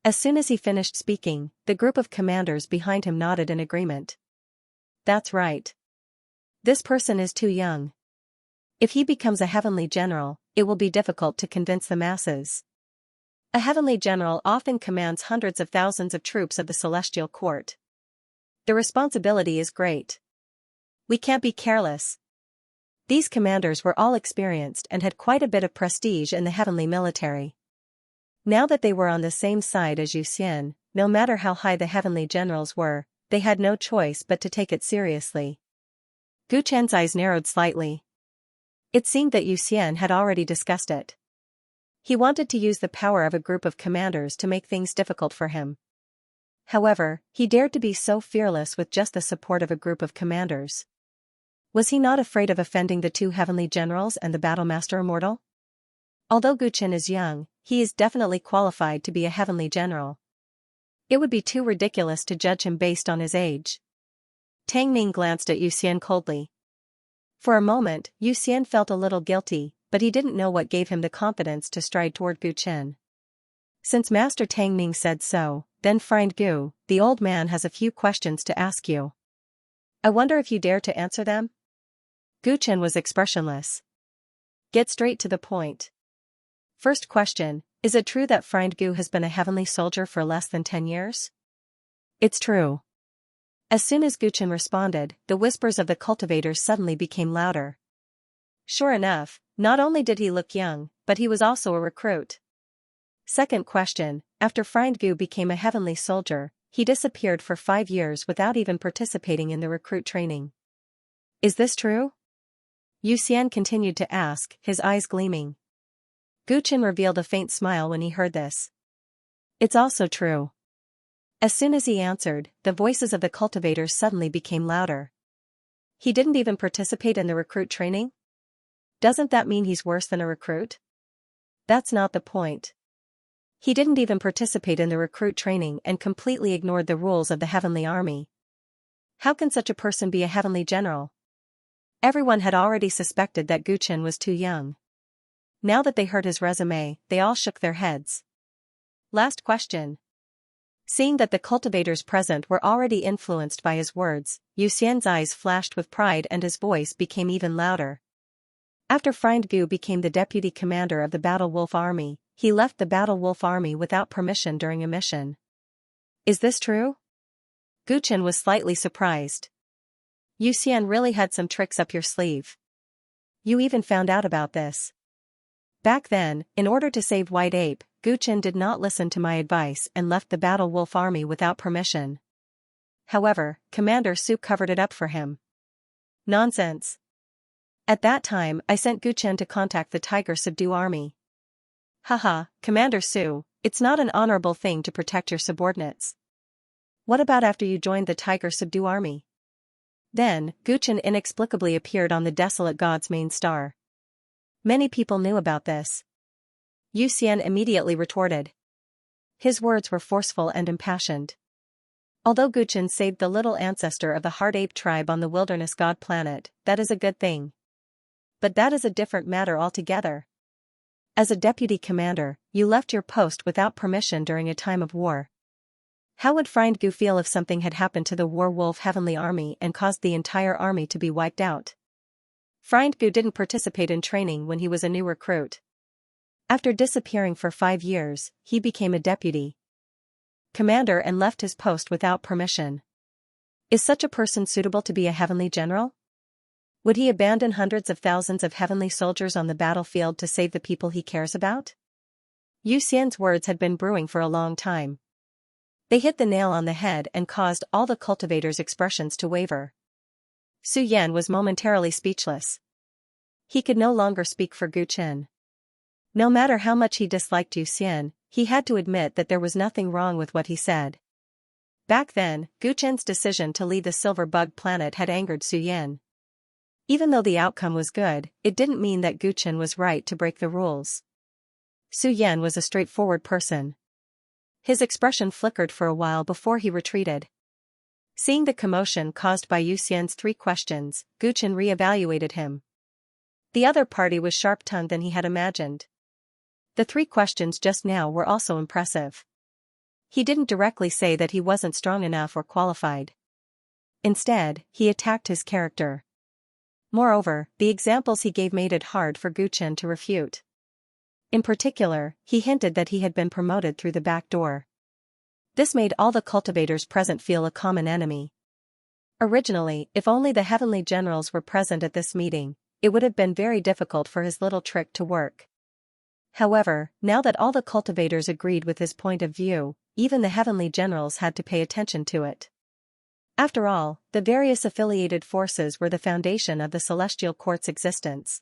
As soon as he finished speaking, the group of commanders behind him nodded in agreement. That's right. This person is too young. If he becomes a heavenly general, it will be difficult to convince the masses. A heavenly general often commands hundreds of thousands of troops of the celestial court. The responsibility is great. We can't be careless. These commanders were all experienced and had quite a bit of prestige in the heavenly military. Now that they were on the same side as Yu Xian, no matter how high the heavenly generals were, they had no choice but to take it seriously. Gu Chen's eyes narrowed slightly. It seemed that Yu Xian had already discussed it. He wanted to use the power of a group of commanders to make things difficult for him. However, he dared to be so fearless with just the support of a group of commanders. Was he not afraid of offending the two heavenly generals and the Battlemaster Immortal? Although Gu Chen is young, he is definitely qualified to be a heavenly general. It would be too ridiculous to judge him based on his age. Tang Ming glanced at Yu Xian coldly. For a moment, Yu Xian felt a little guilty, but he didn't know what gave him the confidence to stride toward Gu Chen. Since Master Tang Ming said so, then Friend Gu, the old man has a few questions to ask you. I wonder if you dare to answer them? Gu Chen was expressionless. Get straight to the point. First question, is it true that Friend Gu has been a heavenly soldier for less than 10 years? It's true. As soon as Gu Chen responded, the whispers of the cultivators suddenly became louder. Sure enough, not only did he look young, but he was also a recruit. Second question, after Friend Gu became a heavenly soldier, he disappeared for 5 years without even participating in the recruit training. Is this true? Yu Xian continued to ask, his eyes gleaming. Gu Chen revealed a faint smile when he heard this. It's also true. As soon as he answered, the voices of the cultivators suddenly became louder. He didn't even participate in the recruit training? Doesn't that mean he's worse than a recruit? That's not the point. He didn't even participate in the recruit training and completely ignored the rules of the heavenly army. How can such a person be a heavenly general? Everyone had already suspected that Gu Chen was too young. Now that they heard his resume, they all shook their heads. Last question. Seeing that the cultivators present were already influenced by his words, Yu Xian's eyes flashed with pride and his voice became even louder. After Friend Gu became the deputy commander of the Battle Wolf Army, he left the Battle Wolf Army without permission during a mission. Is this true? Gu Chen was slightly surprised. Yu Xian really had some tricks up your sleeve. You even found out about this. Back then, in order to save White Ape, Gu Chen did not listen to my advice and left the Battle Wolf Army without permission. However, Commander Su covered it up for him. Nonsense. At that time, I sent Gu Chen to contact the Tiger Subdue Army. Haha, Commander Su, it's not an honorable thing to protect your subordinates. What about after you joined the Tiger Subdue Army? Then, Gu Chen inexplicably appeared on the Desolate God's main star. Many people knew about this. Yu Xian immediately retorted. His words were forceful and impassioned. Although Gu Chen saved the little ancestor of the Heart Ape tribe on the Wilderness God planet, that is a good thing. But that is a different matter altogether. As a deputy commander, you left your post without permission during a time of war. How would Friend Gu feel if something had happened to the War Wolf Heavenly Army and caused the entire army to be wiped out? Friend Gu didn't participate in training when he was a new recruit. After disappearing for 5 years, he became a deputy commander and left his post without permission. Is such a person suitable to be a heavenly general? Would he abandon hundreds of thousands of heavenly soldiers on the battlefield to save the people he cares about? Yu Xian's words had been brewing for a long time. They hit the nail on the head and caused all the cultivators' expressions to waver. Su Yan was momentarily speechless. He could no longer speak for Gu Chen. No matter how much he disliked Yu Xian, he had to admit that there was nothing wrong with what he said. Back then, Gu Chen's decision to leave the Silver Bug planet had angered Su Yan. Even though the outcome was good, it didn't mean that Gu Chen was right to break the rules. Su Yan was a straightforward person. His expression flickered for a while before he retreated. Seeing the commotion caused by Yu Xian's 3 questions, Gu Chen re-evaluated him. The other party was sharp-tongued than he had imagined. The 3 questions just now were also impressive. He didn't directly say that he wasn't strong enough or qualified. Instead, he attacked his character. Moreover, the examples he gave made it hard for Gu Chen to refute. In particular, he hinted that he had been promoted through the back door. This made all the cultivators present feel a common enemy. Originally, if only the heavenly generals were present at this meeting, it would have been very difficult for his little trick to work. However, now that all the cultivators agreed with his point of view, even the heavenly generals had to pay attention to it. After all, the various affiliated forces were the foundation of the Celestial Court's existence.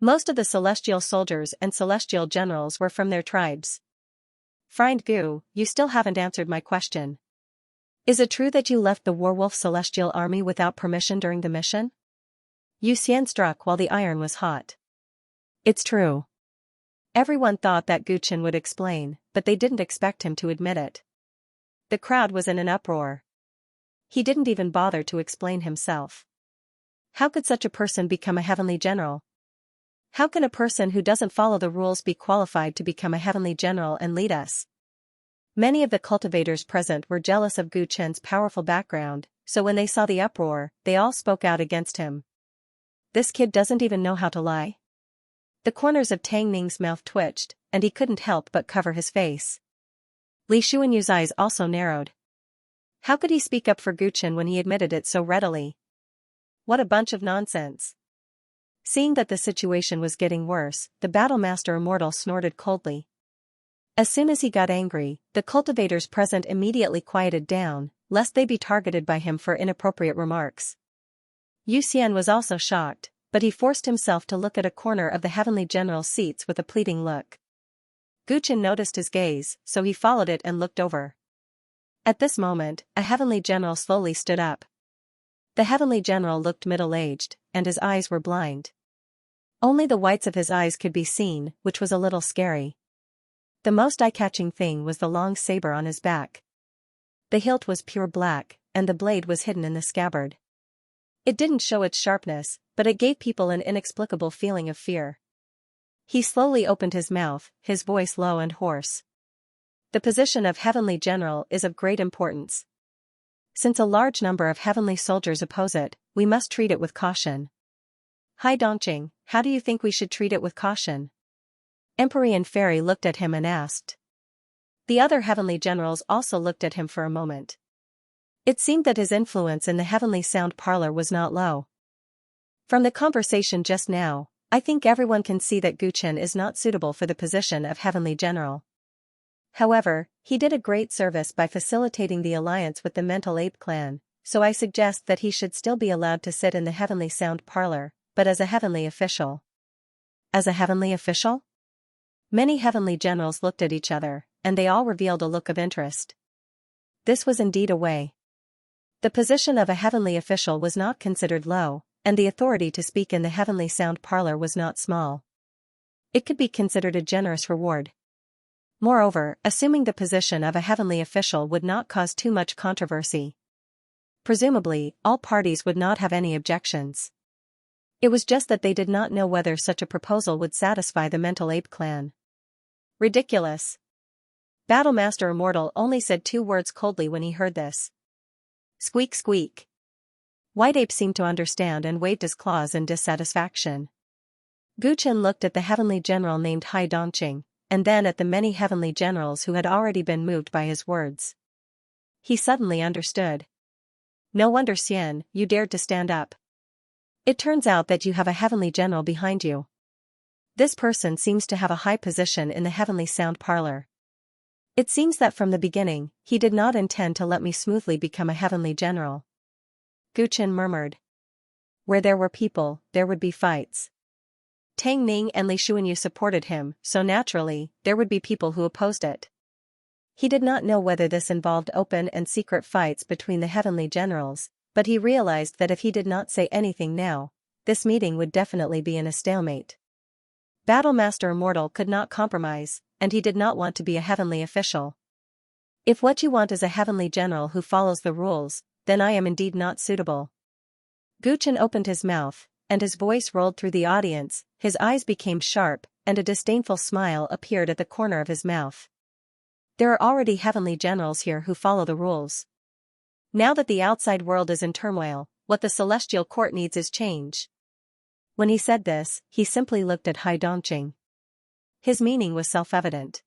Most of the celestial soldiers and celestial generals were from their tribes. Friend Gu, you still haven't answered my question. Is it true that you left the Warwolf Celestial Army without permission during the mission? Yu Xian struck while the iron was hot. It's true. Everyone thought that Gu Chen would explain, but they didn't expect him to admit it. The crowd was in an uproar. He didn't even bother to explain himself. How could such a person become a heavenly general? How can a person who doesn't follow the rules be qualified to become a heavenly general and lead us? Many of the cultivators present were jealous of Gu Chen's powerful background, so when they saw the uproar, they all spoke out against him. This kid doesn't even know how to lie. The corners of Tang Ning's mouth twitched, and he couldn't help but cover his face. Li Xuanyu's eyes also narrowed. How could he speak up for Gu Chen when he admitted it so readily? What a bunch of nonsense. Seeing that the situation was getting worse, the Battlemaster Immortal snorted coldly. As soon as he got angry, the cultivators present immediately quieted down, lest they be targeted by him for inappropriate remarks. Yu Xian was also shocked, but he forced himself to look at a corner of the Heavenly General's seats with a pleading look. Gu Chen noticed his gaze, so he followed it and looked over. At this moment, a Heavenly General slowly stood up. The Heavenly General looked middle-aged, and his eyes were blind. Only the whites of his eyes could be seen, which was a little scary. The most eye-catching thing was the long saber on his back. The hilt was pure black, and the blade was hidden in the scabbard. It didn't show its sharpness, but it gave people an inexplicable feeling of fear. He slowly opened his mouth, his voice low and hoarse. The position of Heavenly General is of great importance. Since a large number of heavenly soldiers oppose it, we must treat it with caution. Hai Dongqing, how do you think we should treat it with caution? Emperor and Fairy looked at him and asked. The other heavenly generals also looked at him for a moment. It seemed that his influence in the heavenly sound parlor was not low. From the conversation just now, I think everyone can see that Gu Chen is not suitable for the position of heavenly general. However, he did a great service by facilitating the alliance with the Mental Ape clan, so I suggest that he should still be allowed to sit in the heavenly sound parlor, but as a heavenly official. As a heavenly official? Many heavenly generals looked at each other, and they all revealed a look of interest. This was indeed a way. The position of a heavenly official was not considered low, and the authority to speak in the heavenly sound parlor was not small. It could be considered a generous reward. Moreover, assuming the position of a heavenly official would not cause too much controversy. Presumably, all parties would not have any objections. It was just that they did not know whether such a proposal would satisfy the Mental Ape clan. Ridiculous. Battlemaster Immortal only said 2 words coldly when he heard this. Squeak squeak. White Ape seemed to understand and waved his claws in dissatisfaction. Gu Chen looked at the heavenly general named Hai Dongqing, and then at the many heavenly generals who had already been moved by his words. He suddenly understood. No wonder Xian, you dared to stand up. It turns out that you have a heavenly general behind you. This person seems to have a high position in the heavenly sound parlor. It seems that from the beginning, he did not intend to let me smoothly become a heavenly general. Gu Chen murmured. Where there were people, there would be fights. Tang Ning and Li Xuanyu supported him, so naturally, there would be people who opposed it. He did not know whether this involved open and secret fights between the heavenly generals, but he realized that if he did not say anything now, this meeting would definitely be in a stalemate. Battlemaster Immortal could not compromise, and he did not want to be a heavenly official. If what you want is a heavenly general who follows the rules, then I am indeed not suitable. Gu Chen opened his mouth, and his voice rolled through the audience, his eyes became sharp, and a disdainful smile appeared at the corner of his mouth. There are already heavenly generals here who follow the rules. Now that the outside world is in turmoil, what the celestial court needs is change. When he said this, he simply looked at Hai Dongqing. His meaning was self-evident.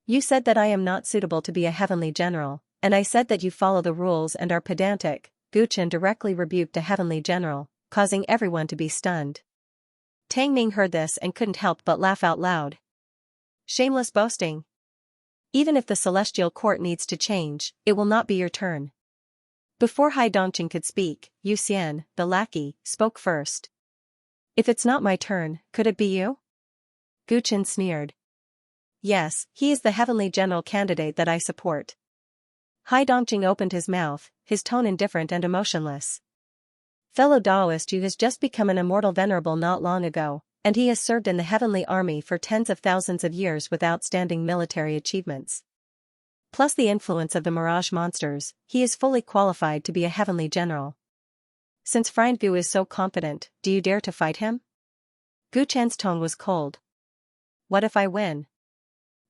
You said that I am not suitable to be a heavenly general, and I said that you follow the rules and are pedantic. Gu Chen directly rebuked a heavenly general, causing everyone to be stunned. Tang Ning heard this and couldn't help but laugh out loud. Shameless boasting. Even if the celestial court needs to change, it will not be your turn. Before Hai Dongqing could speak, Yu Xian, the lackey, spoke first. If it's not my turn, could it be you? Gu Chen sneered. Yes, he is the heavenly general candidate that I support. Hai Dongqing opened his mouth, his tone indifferent and emotionless. Fellow Taoist, you has just become an immortal venerable not long ago, and he has served in the heavenly army for tens of thousands of years with outstanding military achievements. Plus the influence of the Mirage monsters, he is fully qualified to be a heavenly general. Since Friend Gu is so competent, do you dare to fight him? Gu Chen's tone was cold. What if I win?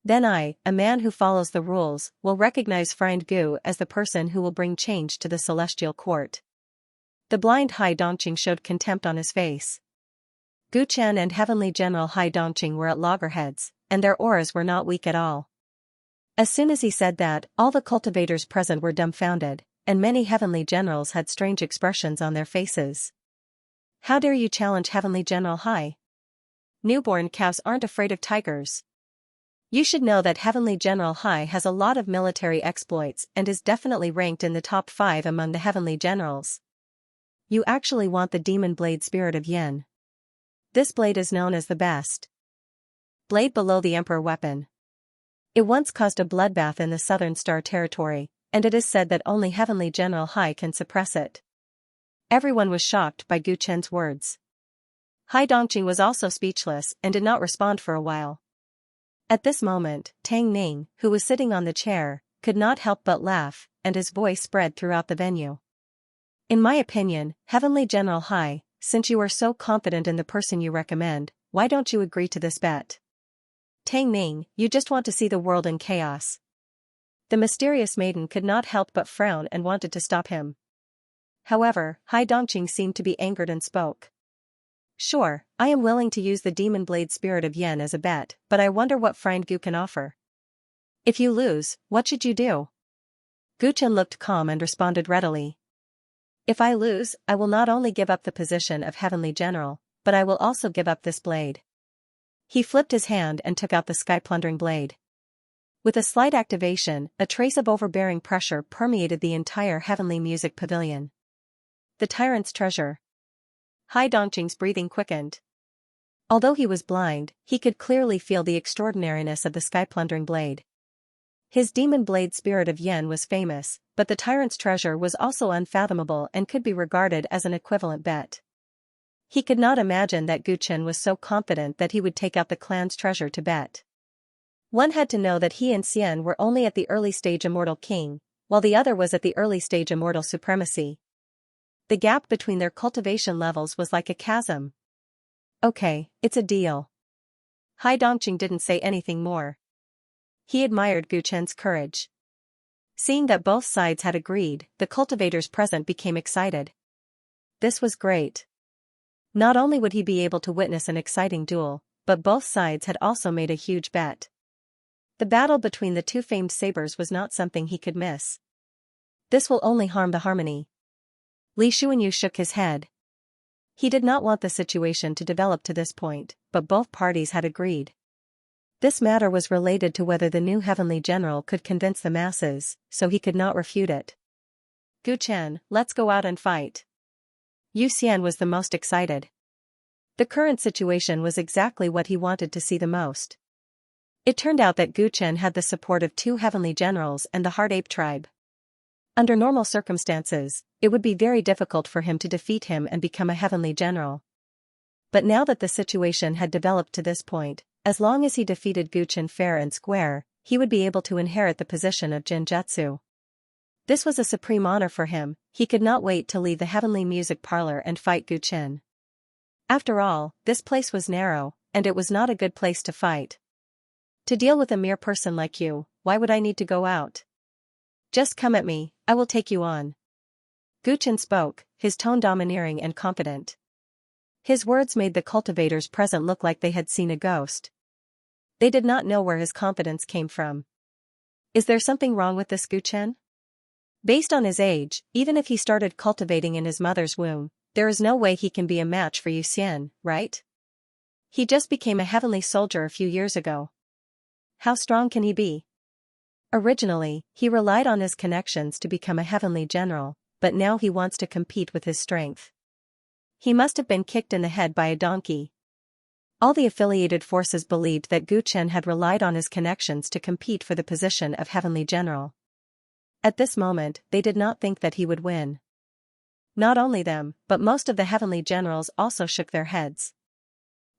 Then I, a man who follows the rules, will recognize Friend Gu as the person who will bring change to the celestial court. The blind Hai Dongqing showed contempt on his face. Gu Chen and Heavenly General Hai Dongqing were at loggerheads, and their auras were not weak at all. As soon as he said that, all the cultivators present were dumbfounded, and many heavenly generals had strange expressions on their faces. How dare you challenge Heavenly General Hai? Newborn calves aren't afraid of tigers. You should know that Heavenly General Hai has a lot of military exploits and is definitely ranked in the top 5 among the heavenly generals. You actually want the demon blade spirit of Yin. This blade is known as the best blade below the Emperor weapon. It once caused a bloodbath in the Southern Star territory, and it is said that only Heavenly General Hai can suppress it. Everyone was shocked by Gu Chen's words. Hai Dongqing was also speechless and did not respond for a while. At this moment, Tang Ning, who was sitting on the chair, could not help but laugh, and his voice spread throughout the venue. In my opinion, Heavenly General Hai, since you are so confident in the person you recommend, why don't you agree to this bet? Tang Ning, you just want to see the world in chaos. The mysterious maiden could not help but frown and wanted to stop him. However, Hai Dongqing seemed to be angered and spoke. Sure, I am willing to use the demon blade spirit of Yin as a bet, but I wonder what Friend Gu can offer. If you lose, what should you do? Gu Chen looked calm and responded readily. If I lose, I will not only give up the position of Heavenly General, but I will also give up this blade. He flipped his hand and took out the sky-plundering blade. With a slight activation, a trace of overbearing pressure permeated the entire heavenly music pavilion. The Tyrant's treasure. Hai Dongqing's breathing quickened. Although he was blind, he could clearly feel the extraordinariness of the sky-plundering blade. His demon blade spirit of Yin was famous, but the Tyrant's treasure was also unfathomable and could be regarded as an equivalent bet. He could not imagine that Gu Chen was so confident that he would take out the clan's treasure to bet. One had to know that he and Xian were only at the early stage Immortal King, while the other was at the early stage Immortal Supremacy. The gap between their cultivation levels was like a chasm. Okay, it's a deal. Hai Dongqing didn't say anything more. He admired Gu Chen's courage. Seeing that both sides had agreed, the cultivators present became excited. This was great. Not only would he be able to witness an exciting duel, but both sides had also made a huge bet. The battle between the two famed sabers was not something he could miss. This will only harm the harmony. Li Xuanyu shook his head. He did not want the situation to develop to this point, but both parties had agreed. This matter was related to whether the new heavenly general could convince the masses, so he could not refute it. Gu Chen, let's go out and fight. Yu Xian was the most excited. The current situation was exactly what he wanted to see the most. It turned out that Gu Chen had the support of 2 heavenly generals and the Heart Ape tribe. Under normal circumstances, it would be very difficult for him to defeat him and become a heavenly general. But now that the situation had developed to this point, as long as he defeated Gu Chen fair and square, he would be able to inherit the position of Jinjutsu. This was a supreme honor for him. He could not wait to leave the heavenly music parlor and fight Gu Chen. After all, this place was narrow, and it was not a good place to fight. To deal with a mere person like you, why would I need to go out? Just come at me, I will take you on. Gu Chen spoke, his tone domineering and confident. His words made the cultivators present look like they had seen a ghost. They did not know where his confidence came from. Is there something wrong with this Gu Chen? Based on his age, even if he started cultivating in his mother's womb, there is no way he can be a match for Yu Xian, right? He just became a heavenly soldier a few years ago. How strong can he be? Originally, he relied on his connections to become a heavenly general, but now he wants to compete with his strength. He must have been kicked in the head by a donkey. All the affiliated forces believed that Gu Chen had relied on his connections to compete for the position of heavenly general. At this moment, they did not think that he would win. Not only them, but most of the heavenly generals also shook their heads.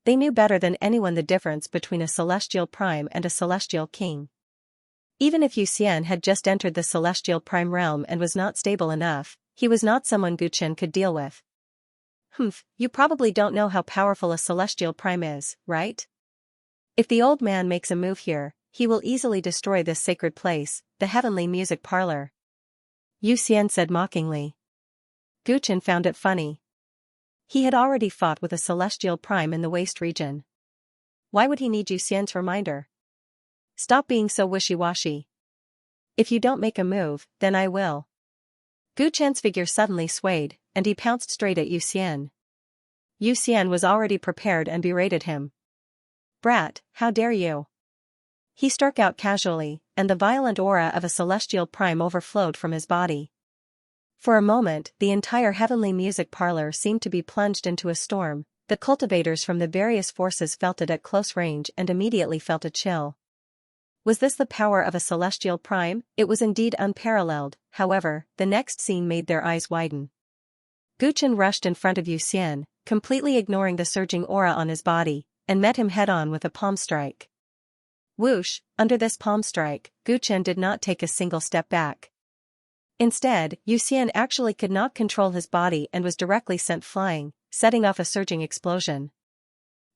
They knew better than anyone the difference between a celestial prime and a celestial king. Even if Yu Xian had just entered the celestial prime realm and was not stable enough, he was not someone Gu Chen could deal with. You probably don't know how powerful a celestial prime is, right? If the old man makes a move here, he will easily destroy this sacred place, the heavenly music parlor. Yu Xian said mockingly. Gu Chen found it funny. He had already fought with a celestial prime in the waste region. Why would he need Yu Xian's reminder? Stop being so wishy-washy. If you don't make a move, then I will. Gu Chen's figure suddenly swayed, and he pounced straight at Yu Xian. Yu Xian was already prepared and berated him. Brat, how dare you? He struck out casually, and the violent aura of a celestial prime overflowed from his body. For a moment, the entire heavenly music parlor seemed to be plunged into a storm. The cultivators from the various forces felt it at close range and immediately felt a chill. Was this the power of a celestial prime? It was indeed unparalleled. However, the next scene made their eyes widen. Gu Chen rushed in front of Yu Xian, completely ignoring the surging aura on his body, and met him head-on with a palm strike. Whoosh! Under this palm strike, Gu Chen did not take a single step back. Instead, Yu Xian actually could not control his body and was directly sent flying, setting off a surging explosion.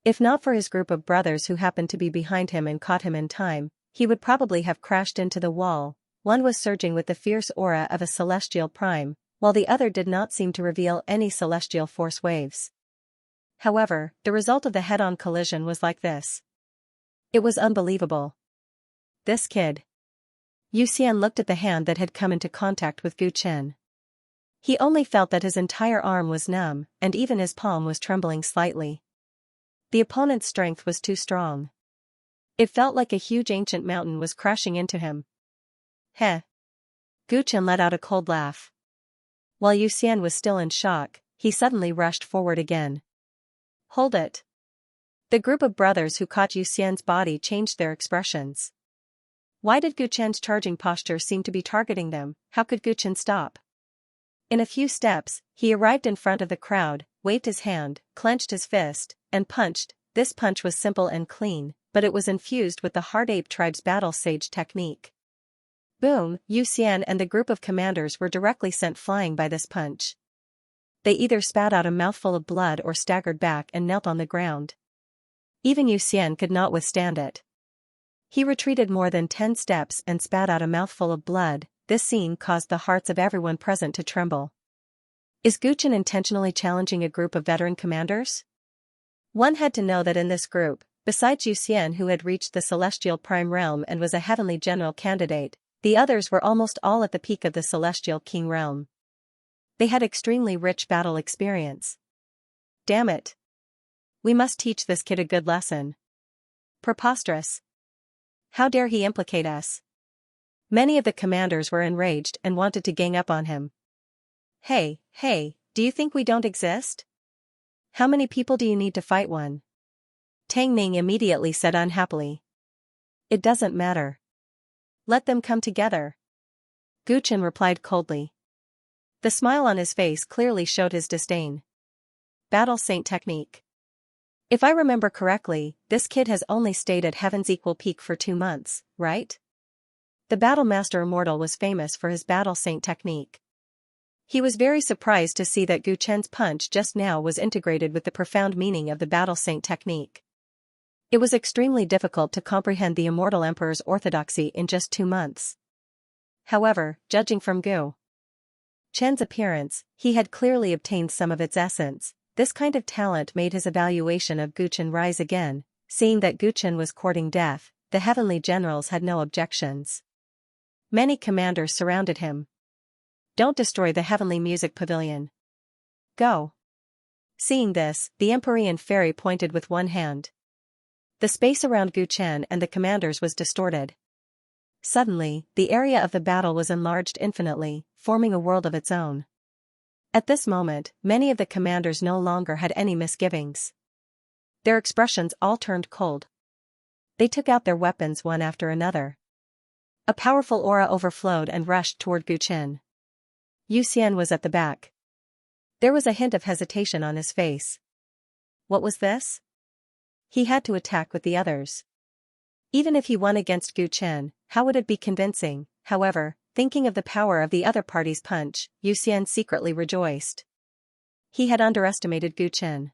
If not for his group of brothers who happened to be behind him and caught him in time, he would probably have crashed into the wall. One was surging with the fierce aura of a celestial prime, while the other did not seem to reveal any celestial force waves. However, the result of the head-on collision was like this. It was unbelievable. This kid. Yu Xian looked at the hand that had come into contact with Gu Chen. He only felt that his entire arm was numb, and even his palm was trembling slightly. The opponent's strength was too strong. It felt like a huge ancient mountain was crashing into him. Heh. Gu Chen let out a cold laugh. While Yu Xian was still in shock, he suddenly rushed forward again. Hold it. The group of brothers who caught Yu Xian's body changed their expressions. Why did Gu Chen's charging posture seem to be targeting them? How could Gu Chen stop? In a few steps, he arrived in front of the crowd, waved his hand, clenched his fist, and punched. This punch was simple and clean, but it was infused with the Hard Ape tribe's battle sage technique. Boom! Yu Xian and the group of commanders were directly sent flying by this punch. They either spat out a mouthful of blood or staggered back and knelt on the ground. Even Yu Xian could not withstand it. He retreated more than 10 steps and spat out a mouthful of blood. This scene caused the hearts of everyone present to tremble. Is Gu Chen intentionally challenging a group of veteran commanders? One had to know that in this group, besides Yu Xian who had reached the celestial prime realm and was a heavenly general candidate, the others were almost all at the peak of the celestial king realm. They had extremely rich battle experience. Damn it. We must teach this kid a good lesson. Preposterous. How dare he implicate us? Many of the commanders were enraged and wanted to gang up on him. Hey, do you think we don't exist? How many people do you need to fight one? Tang Ning immediately said unhappily. It doesn't matter. Let them come together. Gu Chen replied coldly. The smile on his face clearly showed his disdain. Battle Saint technique. If I remember correctly, this kid has only stayed at Heaven's equal peak for 2 months, right? The Battle Master Immortal was famous for his Battle Saint technique. He was very surprised to see that Gu Chen's punch just now was integrated with the profound meaning of the Battle Saint technique. It was extremely difficult to comprehend the Immortal Emperor's orthodoxy in just 2 months. However, judging from Gu Chen's appearance, he had clearly obtained some of its essence. This kind of talent made his evaluation of Gu Chen rise again. Seeing that Gu Chen was courting death, the heavenly generals had no objections. Many commanders surrounded him. Don't destroy the heavenly music pavilion. Go. Seeing this, the Empyrean fairy pointed with one hand. The space around Gu Chen and the commanders was distorted. Suddenly, the area of the battle was enlarged infinitely, forming a world of its own. At this moment, many of the commanders no longer had any misgivings. Their expressions all turned cold. They took out their weapons one after another. A powerful aura overflowed and rushed toward Gu Chen. Yu Xian was at the back. There was a hint of hesitation on his face. What was this? He had to attack with the others. Even if he won against Gu Chen, how would it be convincing? However, thinking of the power of the other party's punch, Xian secretly rejoiced. He had underestimated Gu Chen.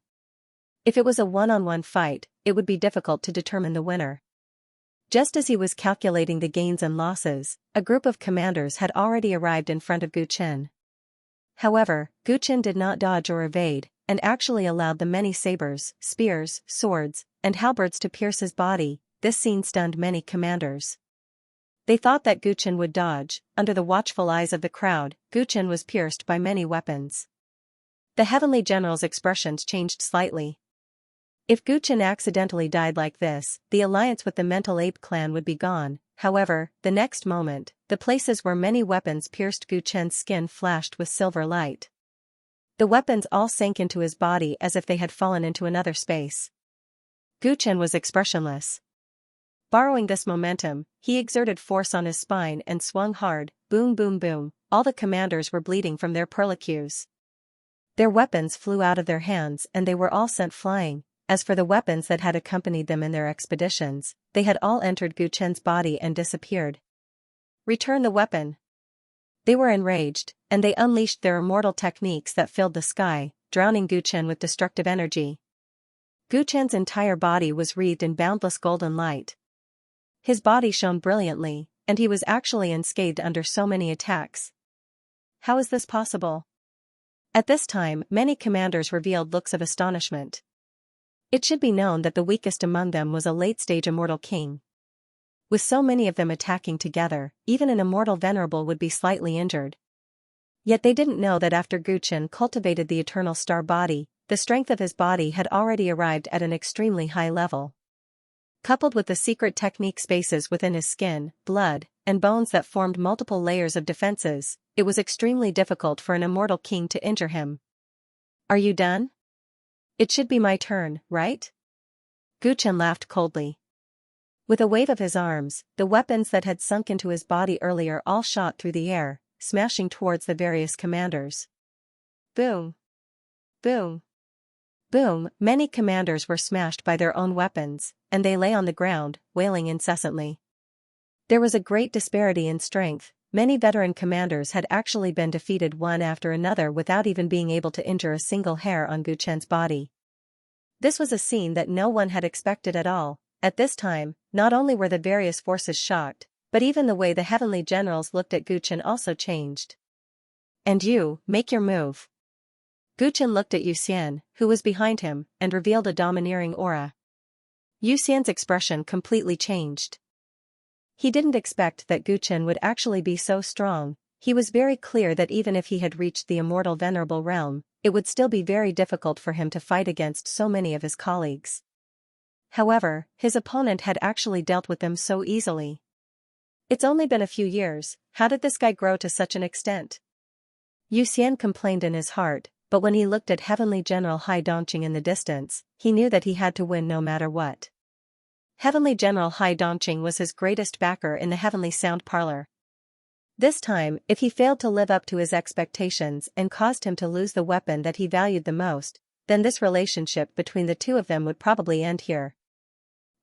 If it was a one-on-one fight, it would be difficult to determine the winner. Just as he was calculating the gains and losses, a group of commanders had already arrived in front of Gu Chen. However, Gu Chen did not dodge or evade, and actually allowed the many sabers, spears, swords, and halberds to pierce his body. This scene stunned many commanders. They thought that Gu Chen would dodge. Under the watchful eyes of the crowd, Gu Chen was pierced by many weapons. The heavenly general's expressions changed slightly. If Gu Chen accidentally died like this, the alliance with the mental ape clan would be gone. However, the next moment, the places where many weapons pierced Gu Chen's skin flashed with silver light. The weapons all sank into his body as if they had fallen into another space. Gu Chen was expressionless. Borrowing this momentum, he exerted force on his spine and swung hard. Boom boom boom, all the commanders were bleeding from their perlicutes. Their weapons flew out of their hands and they were all sent flying. As for the weapons that had accompanied them in their expeditions, they had all entered Gu Chen's body and disappeared. Return the weapon. They were enraged, and they unleashed their immortal techniques that filled the sky, drowning Gu Chen with destructive energy. Gu Chen's entire body was wreathed in boundless golden light. His body shone brilliantly, and he was actually unscathed under so many attacks. How is this possible? At this time, many commanders revealed looks of astonishment. It should be known that the weakest among them was a late-stage immortal king. With so many of them attacking together, even an immortal venerable would be slightly injured. Yet they didn't know that after Gu Chen cultivated the eternal star body, the strength of his body had already arrived at an extremely high level. Coupled with the secret technique spaces within his skin, blood, and bones that formed multiple layers of defenses, it was extremely difficult for an immortal king to injure him. Are you done? It should be my turn, right? Gu Chen laughed coldly. With a wave of his arms, the weapons that had sunk into his body earlier all shot through the air, smashing towards the various commanders. Boom! Boom! Boom! Many commanders were smashed by their own weapons, and they lay on the ground, wailing incessantly. There was a great disparity in strength. Many veteran commanders had actually been defeated one after another without even being able to injure a single hair on Gu Chen's body. This was a scene that no one had expected at all. At this time, not only were the various forces shocked, but even the way the heavenly generals looked at Gu Chen also changed. And you, make your move. Gu Chen looked at Xian, who was behind him, and revealed a domineering aura. Xian's expression completely changed. He didn't expect that Gu Chen would actually be so strong. He was very clear that even if he had reached the immortal venerable realm, it would still be very difficult for him to fight against so many of his colleagues. However, his opponent had actually dealt with them so easily. It's only been a few years, how did this guy grow to such an extent? Xian complained in his heart, but when he looked at Heavenly General Hai Dongqing in the distance, he knew that he had to win no matter what. Heavenly General Hai Dongqing was his greatest backer in the Heavenly Sound Parlor. This time, if he failed to live up to his expectations and caused him to lose the weapon that he valued the most, then this relationship between the two of them would probably end here.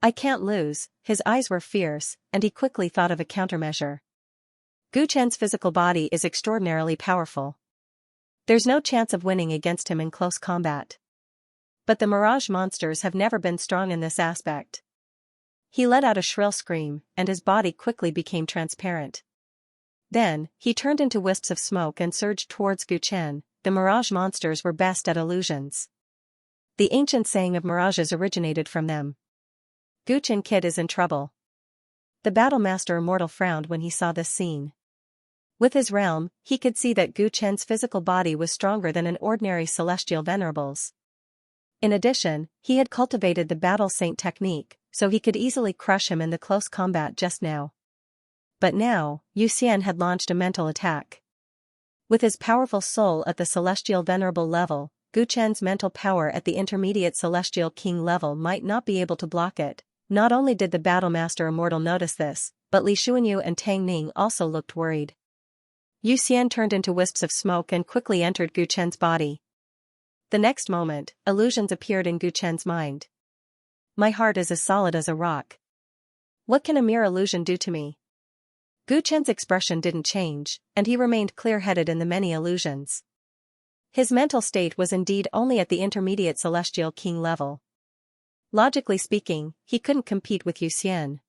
I can't lose. His eyes were fierce, and he quickly thought of a countermeasure. Gu Chen's physical body is extraordinarily powerful. There's no chance of winning against him in close combat. But the Mirage monsters have never been strong in this aspect. He let out a shrill scream, and his body quickly became transparent. Then, he turned into wisps of smoke and surged towards Gu Chen. The Mirage monsters were best at illusions. The ancient saying of mirages originated from them. Gu Chen Kid is in trouble. The Battlemaster Immortal frowned when he saw this scene. With his realm, he could see that Gu Chen's physical body was stronger than an ordinary celestial venerable's. In addition, he had cultivated the Battle Saint technique, so he could easily crush him in the close combat just now. But now, Xian had launched a mental attack. With his powerful soul at the celestial venerable level, Gu Chen's mental power at the intermediate celestial king level might not be able to block it. Not only did the Battlemaster Immortal notice this, but Li Xuanyu and Tang Ning also looked worried. Xian turned into wisps of smoke and quickly entered Gu Chen's body. The next moment, illusions appeared in Gu Chen's mind. My heart is as solid as a rock. What can a mere illusion do to me? Gu Chen's expression didn't change, and he remained clear-headed in the many illusions. His mental state was indeed only at the intermediate celestial king level. Logically speaking, he couldn't compete with Xian.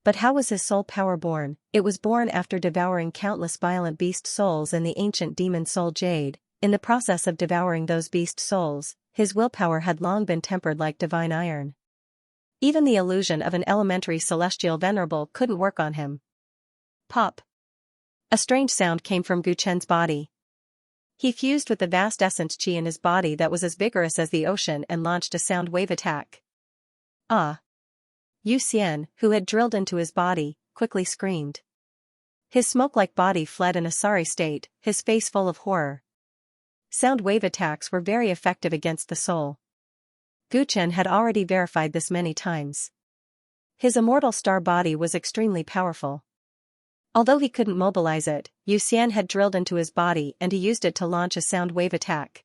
But how was his soul power born? It was born after devouring countless violent beast souls in the ancient demon soul jade. In the process of devouring those beast souls, his willpower had long been tempered like divine iron. Even the illusion of an elementary celestial venerable couldn't work on him. Pop! A strange sound came from Gu Chen's body. He fused with the vast essence chi in his body that was as vigorous as the ocean and launched a sound wave attack. Ah! Yu Xian, who had drilled into his body, quickly screamed. His smoke-like body fled in a sorry state, his face full of horror. Sound wave attacks were very effective against the soul. Gu Chen had already verified this many times. His immortal star body was extremely powerful. Although he couldn't mobilize it, Yu Xian had drilled into his body and he used it to launch a sound wave attack.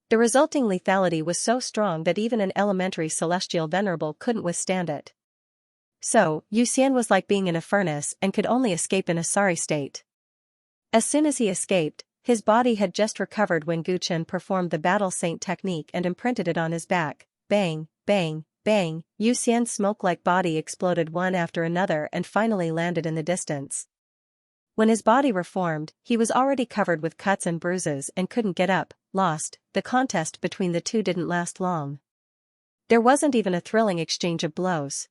The resulting lethality was so strong that even an elementary celestial venerable couldn't withstand it. So, Yu Xian was like being in a furnace and could only escape in a sorry state. As soon as he escaped, his body had just recovered when Gu Chen performed the battle saint technique and imprinted it on his back. Bang, bang, bang, Yu Xian's smoke-like body exploded one after another and finally landed in the distance. When his body reformed, he was already covered with cuts and bruises and couldn't get up. Lost. The contest between the two didn't last long. There wasn't even a thrilling exchange of blows.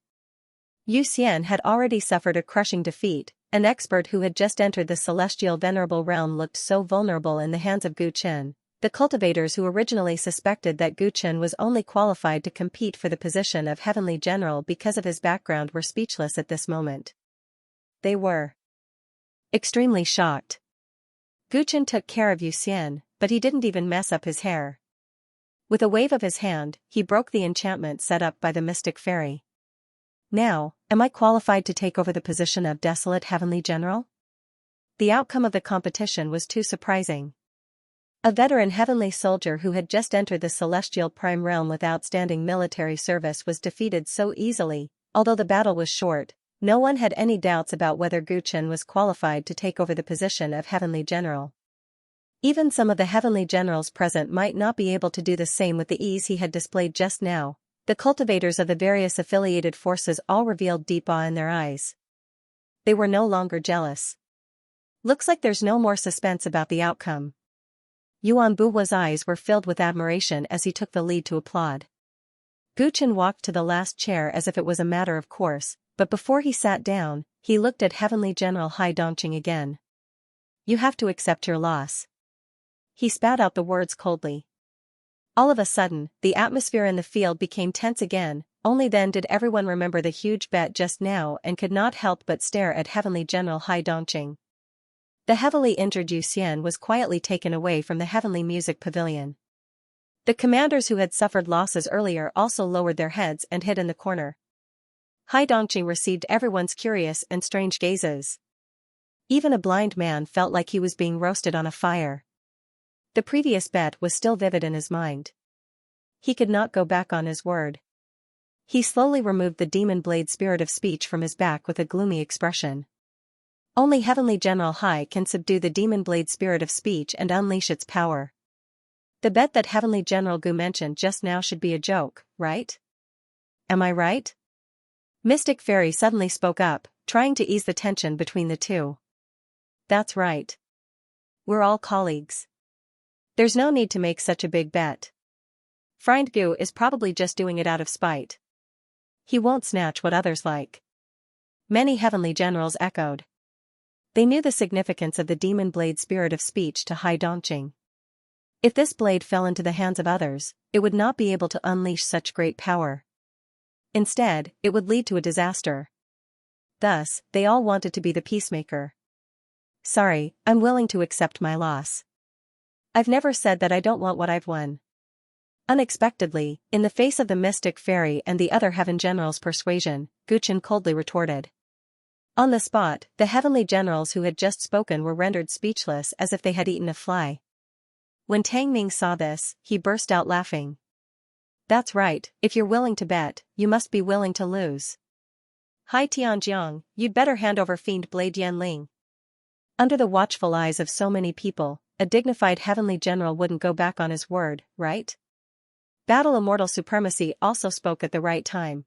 Yu Xian had already suffered a crushing defeat. An expert who had just entered the celestial venerable realm looked so vulnerable in the hands of Gu Chen. The cultivators who originally suspected that Gu Chen was only qualified to compete for the position of Heavenly General because of his background were speechless at this moment. They were extremely shocked. Gu Chen took care of Yu Xian, but he didn't even mess up his hair. With a wave of his hand, he broke the enchantment set up by the mystic fairy. Now, am I qualified to take over the position of Desolate Heavenly General? The outcome of the competition was too surprising. A veteran heavenly soldier who had just entered the celestial prime realm with outstanding military service was defeated so easily. Although the battle was short, no one had any doubts about whether Gu Chen was qualified to take over the position of Heavenly General. Even some of the Heavenly Generals present might not be able to do the same with the ease he had displayed just now. The cultivators of the various affiliated forces all revealed deep awe in their eyes. They were no longer jealous. Looks like there's no more suspense about the outcome. Yuan Buhua's eyes were filled with admiration as he took the lead to applaud. Gu Chen walked to the last chair as if it was a matter of course, but before he sat down, he looked at Heavenly General Hai Dongqing again. You have to accept your loss. He spat out the words coldly. All of a sudden, the atmosphere in the field became tense again. Only then did everyone remember the huge bet just now and could not help but stare at Heavenly General Hai Dongqing. The heavily injured Yu Xian was quietly taken away from the Heavenly Music Pavilion. The commanders who had suffered losses earlier also lowered their heads and hid in the corner. Hai Dongqing received everyone's curious and strange gazes. Even a blind man felt like he was being roasted on a fire. The previous bet was still vivid in his mind. He could not go back on his word. He slowly removed the demon blade spirit of speech from his back with a gloomy expression. Only Heavenly General Hai can subdue the demon blade spirit of speech and unleash its power. The bet that Heavenly General Gu mentioned just now should be a joke, right? Am I right? Mystic Fairy suddenly spoke up, trying to ease the tension between the two. That's right. We're all colleagues. There's no need to make such a big bet. Friend Gu is probably just doing it out of spite. He won't snatch what others like. Many heavenly generals echoed. They knew the significance of the demon blade spirit of speech to Hai Dongqing. If this blade fell into the hands of others, it would not be able to unleash such great power. Instead, it would lead to a disaster. Thus, they all wanted to be the peacemaker. Sorry, I'm willing to accept my loss. I've never said that I don't want what I've won. Unexpectedly, in the face of the mystic fairy and the other heaven generals' persuasion, Gu Chen coldly retorted. On the spot, the heavenly generals who had just spoken were rendered speechless as if they had eaten a fly. When Tang Ming saw this, he burst out laughing. That's right, if you're willing to bet, you must be willing to lose. Hai Tianjiang, you'd better hand over Fiend Blade Yanling. Under the watchful eyes of so many people, a dignified heavenly general wouldn't go back on his word, right? Battle Immortal Supremacy also spoke at the right time.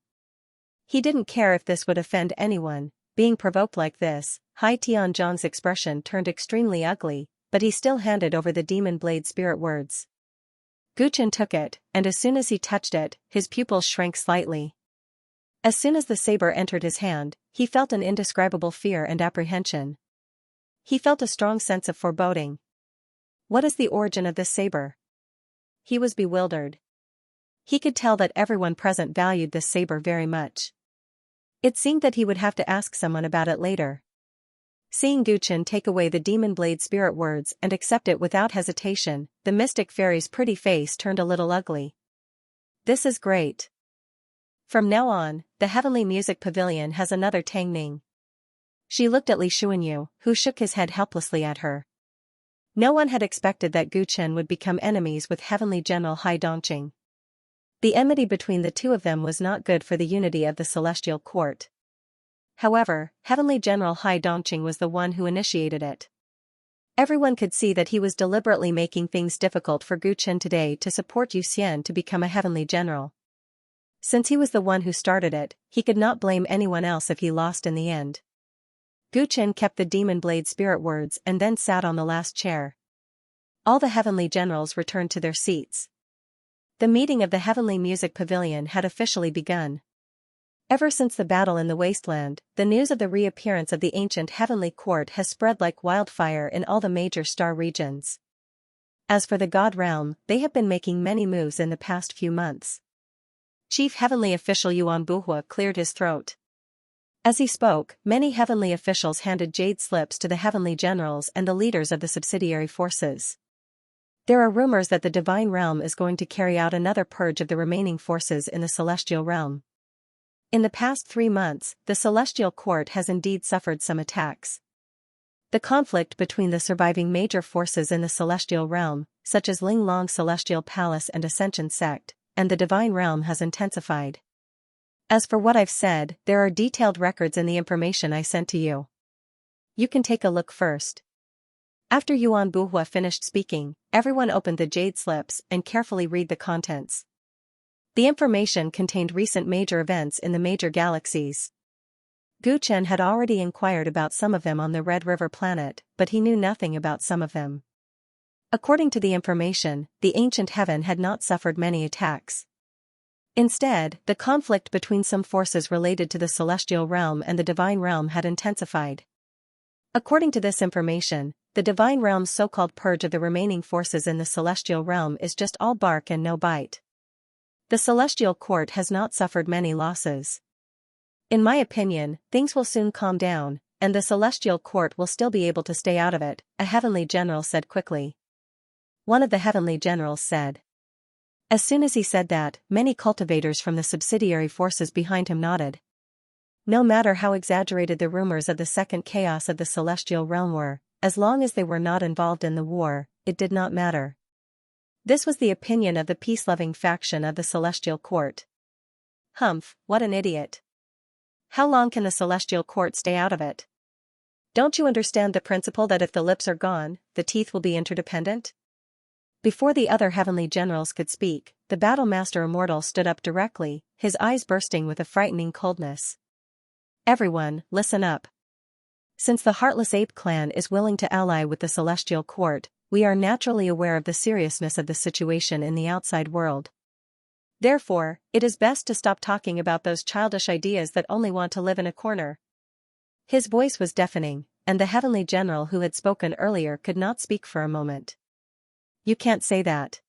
He didn't care if this would offend anyone. Being provoked like this, Hai Tianjiang's expression turned extremely ugly, but he still handed over the demon blade spirit words. Guchen took it, and as soon as he touched it, his pupils shrank slightly. As soon as the saber entered his hand, he felt an indescribable fear and apprehension. He felt a strong sense of foreboding. What is the origin of this saber? He was bewildered. He could tell that everyone present valued this saber very much. It seemed that he would have to ask someone about it later. Seeing Guchen take away the demon blade spirit words and accept it without hesitation, the mystic fairy's pretty face turned a little ugly. This is great. From now on, the Heavenly Music Pavilion has another Tang Ning. She looked at Li Xuanyu, who shook his head helplessly at her. No one had expected that Guchen would become enemies with Heavenly General Hai Dongqing. The enmity between the two of them was not good for the unity of the Celestial Court. However, Heavenly General Hai Dongqing was the one who initiated it. Everyone could see that he was deliberately making things difficult for Guchen today to support Yu Xian to become a Heavenly General. Since he was the one who started it, he could not blame anyone else if he lost in the end. Guchen kept the demon blade spirit words and then sat on the last chair. All the Heavenly Generals returned to their seats. The meeting of the Heavenly Music Pavilion had officially begun. Ever since the battle in the wasteland, the news of the reappearance of the ancient Heavenly Court has spread like wildfire in all the major star regions. As for the God Realm, they have been making many moves in the past few months. Chief Heavenly Official Yuan Buhua cleared his throat. As he spoke, many heavenly officials handed jade slips to the heavenly generals and the leaders of the subsidiary forces. There are rumors that the divine realm is going to carry out another purge of the remaining forces in the celestial realm. In the past 3 months, the celestial court has indeed suffered some attacks. The conflict between the surviving major forces in the celestial realm, such as Ling Long Celestial Palace and Ascension Sect, and the divine realm has intensified. As for what I've said, there are detailed records in the information I sent to you. You can take a look first. After Yuan Buhua finished speaking, everyone opened the jade slips and carefully read the contents. The information contained recent major events in the major galaxies. Guchen had already inquired about some of them on the Red River planet, but he knew nothing about some of them. According to the information, the ancient heaven had not suffered many attacks. Instead, the conflict between some forces related to the celestial realm and the divine realm had intensified. According to this information, the divine realm's so-called purge of the remaining forces in the celestial realm is just all bark and no bite. The celestial court has not suffered many losses. In my opinion, things will soon calm down, and the celestial court will still be able to stay out of it, a heavenly general said quickly. One of the heavenly generals said. As soon as he said that, many cultivators from the subsidiary forces behind him nodded. No matter how exaggerated the rumors of the second chaos of the celestial realm were, as long as they were not involved in the war, it did not matter. This was the opinion of the peace-loving faction of the celestial court. Humph, what an idiot. How long can the celestial court stay out of it? Don't you understand the principle that if the lips are gone, the teeth will be interdependent? Before the other heavenly generals could speak, the Battle Master Immortal stood up directly, his eyes bursting with a frightening coldness. Everyone, listen up. Since the Heartless Ape clan is willing to ally with the Celestial Court, we are naturally aware of the seriousness of the situation in the outside world. Therefore, it is best to stop talking about those childish ideas that only want to live in a corner. His voice was deafening, and the heavenly general who had spoken earlier could not speak for a moment. You can't say that.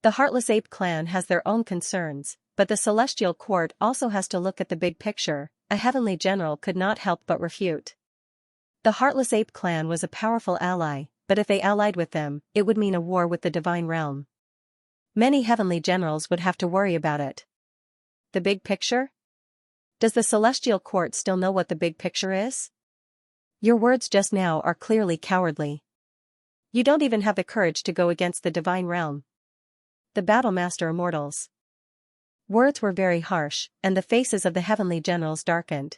The Heartless Ape clan has their own concerns, but the Celestial Court also has to look at the big picture, a heavenly general could not help but refute. The Heartless Ape clan was a powerful ally, but if they allied with them, it would mean a war with the divine realm. Many heavenly generals would have to worry about it. The big picture? Does the Celestial Court still know what the big picture is? Your words just now are clearly cowardly. You don't even have the courage to go against the divine realm. The Battle Master Immortals. Words were very harsh, and the faces of the heavenly generals darkened.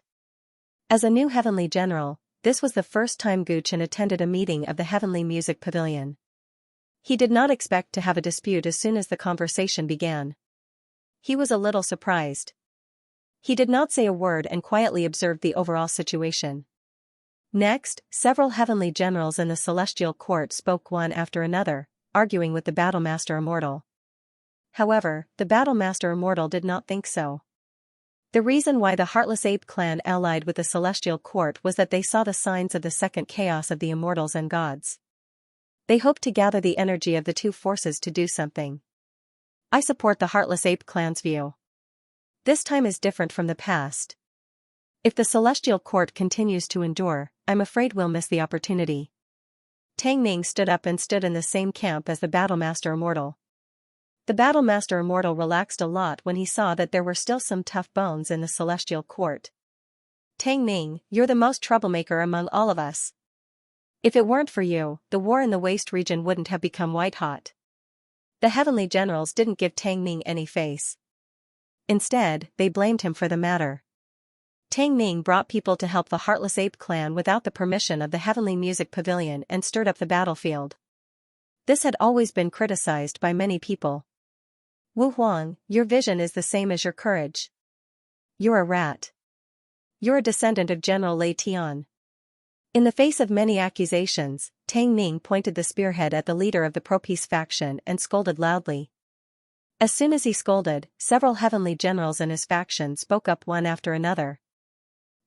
As a new heavenly general, this was the first time Guchen attended a meeting of the Heavenly Music Pavilion. He did not expect to have a dispute as soon as the conversation began. He was a little surprised. He did not say a word and quietly observed the overall situation. Next, several heavenly generals in the celestial court spoke one after another, arguing with the Battlemaster Immortal. However, the Battlemaster Immortal did not think so. The reason why the Heartless Ape clan allied with the celestial court was that they saw the signs of the second chaos of the immortals and gods. They hoped to gather the energy of the two forces to do something. I support the Heartless Ape clan's view. This time is different from the past. If the celestial court continues to endure, I'm afraid we'll miss the opportunity. Tang Ning stood up and stood in the same camp as the Battlemaster Immortal. The Battlemaster Immortal relaxed a lot when he saw that there were still some tough bones in the celestial court. Tang Ning, you're the most troublemaker among all of us. If it weren't for you, the war in the Waste region wouldn't have become white-hot. The heavenly generals didn't give Tang Ning any face. Instead, they blamed him for the matter. Tang Ning brought people to help the Heartless Ape clan without the permission of the Heavenly Music Pavilion and stirred up the battlefield. This had always been criticized by many people. Wu Huang, your vision is the same as your courage. You're a rat. You're a descendant of General Lei Tian. In the face of many accusations, Tang Ning pointed the spearhead at the leader of the pro-peace faction and scolded loudly. As soon as he scolded, several heavenly generals in his faction spoke up one after another.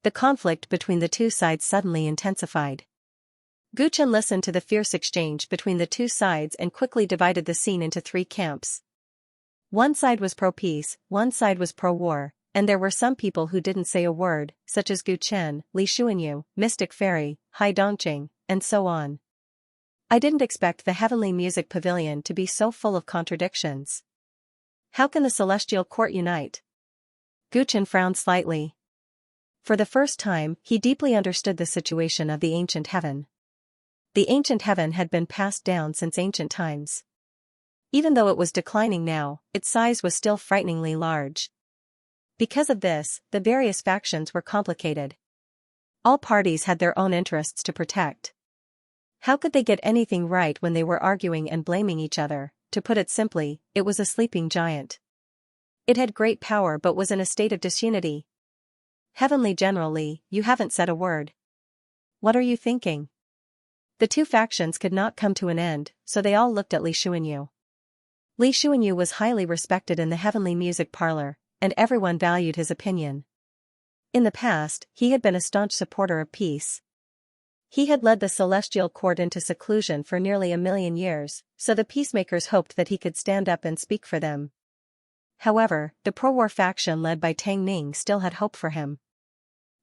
The conflict between the two sides suddenly intensified. Guchen listened to the fierce exchange between the two sides and quickly divided the scene into three camps. One side was pro-peace, one side was pro-war, and there were some people who didn't say a word, such as Guchen, Li Xuanyu, Mystic Fairy, Hai Dongqing, and so on. I didn't expect the Heavenly Music Pavilion to be so full of contradictions. How can the Celestial Court unite? Guchen frowned slightly. For the first time, he deeply understood the situation of the ancient heaven. The ancient heaven had been passed down since ancient times. Even though it was declining now, its size was still frighteningly large. Because of this, the various factions were complicated. All parties had their own interests to protect. How could they get anything right when they were arguing and blaming each other? To put it simply, it was a sleeping giant. It had great power but was in a state of disunity. Heavenly General Li, you haven't said a word. What are you thinking? The two factions could not come to an end, so they all looked at Li Xuanyu. Li Xuanyu was highly respected in the Heavenly Music Parlor, and everyone valued his opinion. In the past, he had been a staunch supporter of peace. He had led the Celestial Court into seclusion for nearly 1,000,000 years, so the peacemakers hoped that he could stand up and speak for them. However, the pro-war faction led by Tang Ning still had hope for him.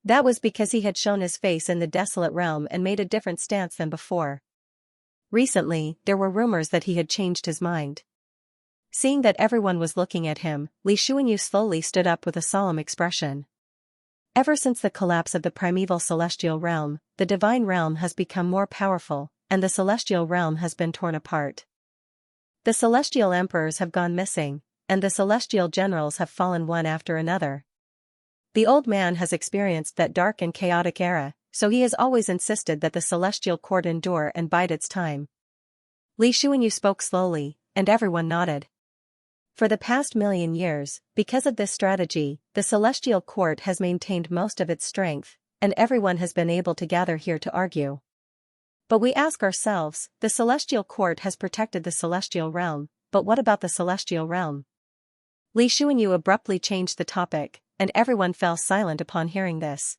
That was because he had shown his face in the desolate realm and made a different stance than before. Recently, there were rumors that he had changed his mind. Seeing that everyone was looking at him, Li Xuanyu slowly stood up with a solemn expression. Ever since the collapse of the primeval celestial realm, the divine realm has become more powerful, and the celestial realm has been torn apart. The celestial emperors have gone missing, and the celestial generals have fallen one after another. The old man has experienced that dark and chaotic era, so he has always insisted that the celestial court endure and bide its time. Li Xuanyu spoke slowly, and everyone nodded. For the past 1,000,000 years, because of this strategy, the celestial court has maintained most of its strength, and everyone has been able to gather here to argue. But we ask ourselves, the celestial court has protected the celestial realm, but what about the celestial realm? Li Xuanyu abruptly changed the topic, and everyone fell silent upon hearing this.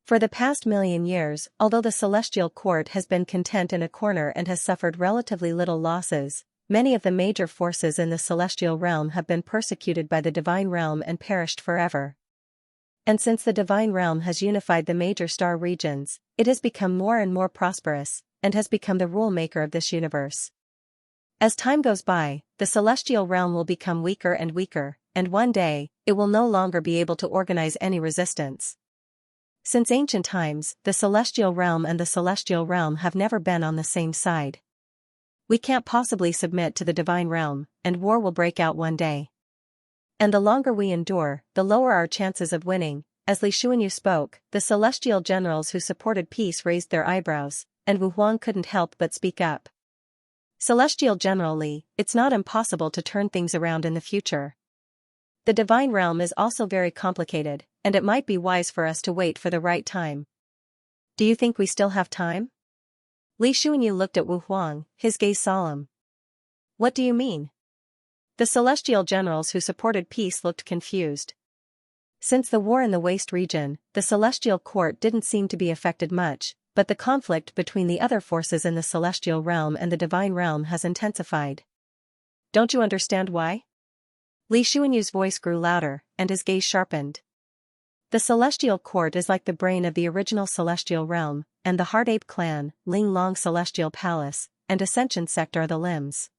For the past 1,000,000 years, although the celestial court has been content in a corner and has suffered relatively little losses, many of the major forces in the celestial realm have been persecuted by the divine realm and perished forever. And since the divine realm has unified the major star regions, it has become more and more prosperous, and has become the rule maker of this universe. As time goes by, the celestial realm will become weaker and weaker, and one day, it will no longer be able to organize any resistance. Since ancient times, the celestial realm and the celestial realm have never been on the same side. We can't possibly submit to the divine realm, and war will break out one day. And the longer we endure, the lower our chances of winning, as Li Xuanyu spoke, the celestial generals who supported peace raised their eyebrows, and Wu Huang couldn't help but speak up. Celestial General Li, it's not impossible to turn things around in the future. The divine realm is also very complicated, and it might be wise for us to wait for the right time. Do you think we still have time? Li Xuanyu looked at Wu Huang, his gaze solemn. What do you mean? The celestial generals who supported peace looked confused. Since the war in the Waste region, the celestial court didn't seem to be affected much, but the conflict between the other forces in the celestial realm and the divine realm has intensified. Don't you understand why? Li Xuanyu's voice grew louder, and his gaze sharpened. The celestial court is like the brain of the original celestial realm, and the Heart Ape clan, Ling Long Celestial Palace, and Ascension Sect are the limbs.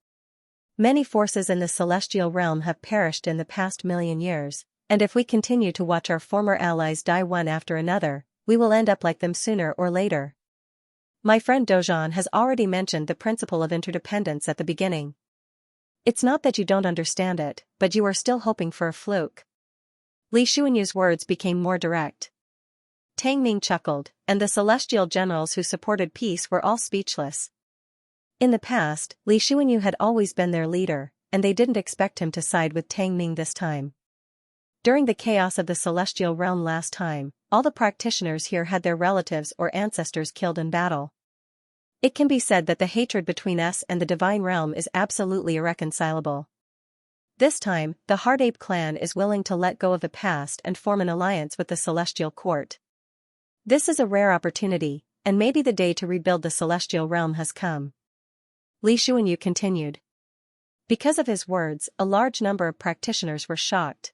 Many forces in the celestial realm have perished in the past million years, and if we continue to watch our former allies die one after another, we will end up like them sooner or later. My friend Dozhan has already mentioned the principle of interdependence at the beginning. It's not that you don't understand it, but you are still hoping for a fluke. Li Xuanyu's words became more direct. Tang Ming chuckled, and the celestial generals who supported peace were all speechless. In the past, Li Xuanyu had always been their leader, and they didn't expect him to side with Tang Ming this time. During the chaos of the celestial realm last time, all the practitioners here had their relatives or ancestors killed in battle. It can be said that the hatred between us and the divine realm is absolutely irreconcilable. This time, the Heart Ape clan is willing to let go of the past and form an alliance with the celestial court. This is a rare opportunity, and maybe the day to rebuild the celestial realm has come. Li Xuanyu continued. Because of his words, a large number of practitioners were shocked.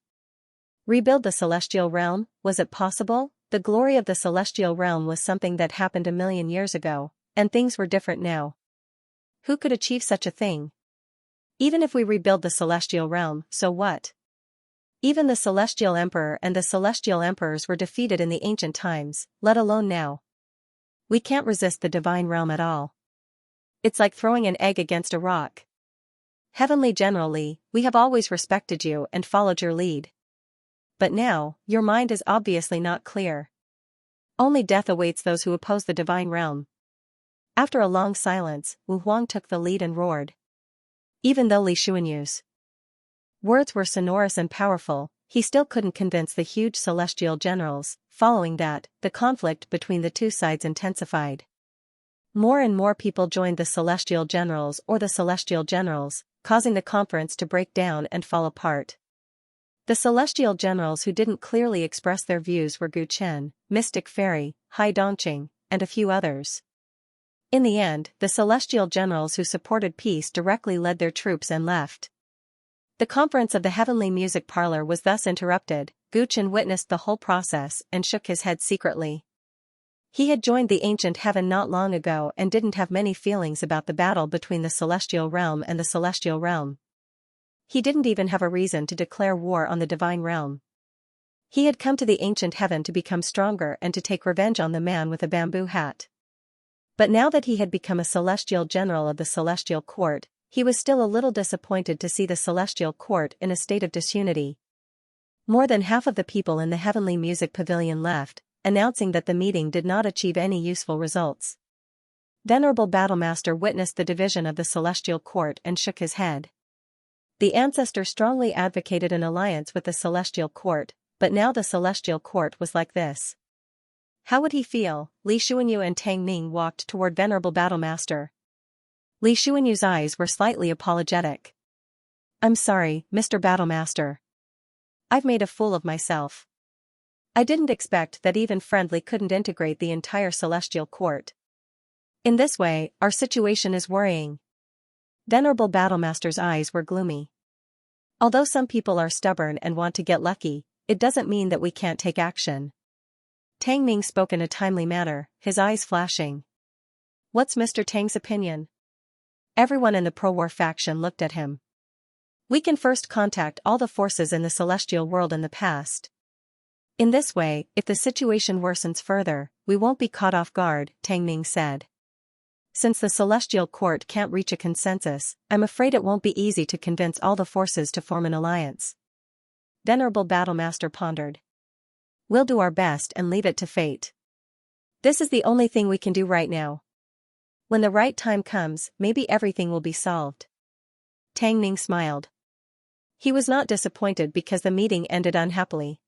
Rebuild the celestial realm, was it possible? The glory of the celestial realm was something that happened a million years ago, and things were different now. Who could achieve such a thing? Even if we rebuild the celestial realm, so what? Even the celestial emperor and the celestial emperors were defeated in the ancient times, let alone now. We can't resist the divine realm at all. It's like throwing an egg against a rock. Heavenly General Li, we have always respected you and followed your lead. But now, your mind is obviously not clear. Only death awaits those who oppose the divine realm. After a long silence, Wu Huang took the lead and roared. Even though Li Xuanyu's words were sonorous and powerful, he still couldn't convince the huge celestial generals. Following that, the conflict between the two sides intensified. More and more people joined the celestial generals or the celestial generals, causing the conference to break down and fall apart. The celestial generals who didn't clearly express their views were Gu Chen, Mystic Fairy, Hai Dongqing, and a few others. In the end, the celestial generals who supported peace directly led their troops and left. The conference of the Heavenly Music Parlor was thus interrupted. Gu Chen witnessed the whole process and shook his head secretly. He had joined the ancient heaven not long ago and didn't have many feelings about the battle between the celestial realm and the celestial realm. He didn't even have a reason to declare war on the divine realm. He had come to the ancient heaven to become stronger and to take revenge on the man with a bamboo hat. But now that he had become a celestial general of the celestial court, he was still a little disappointed to see the celestial court in a state of disunity. More than half of the people in the Heavenly Music Pavilion left, announcing that the meeting did not achieve any useful results. Venerable Battlemaster witnessed the division of the celestial court and shook his head. The ancestor strongly advocated an alliance with the celestial court, but now the celestial court was like this. How would he feel? Li Xuanyu and Tang Ming walked toward Venerable Battlemaster. Li Xuanyu's eyes were slightly apologetic. I'm sorry, Mr. Battlemaster. I've made a fool of myself. I didn't expect that even Friendly couldn't integrate the entire celestial court. In this way, our situation is worrying. Venerable Battlemaster's eyes were gloomy. Although some people are stubborn and want to get lucky, it doesn't mean that we can't take action. Tang Ming spoke in a timely manner, his eyes flashing. What's Mr. Tang's opinion? Everyone in the pro-war faction looked at him. We can first contact all the forces in the celestial world in the past. In this way, if the situation worsens further, we won't be caught off guard, Tang Ming said. Since the celestial court can't reach a consensus, I'm afraid it won't be easy to convince all the forces to form an alliance. Venerable Battlemaster pondered. We'll do our best and leave it to fate. This is the only thing we can do right now. When the right time comes, maybe everything will be solved. Tang Ning smiled. He was not disappointed because the meeting ended unhappily.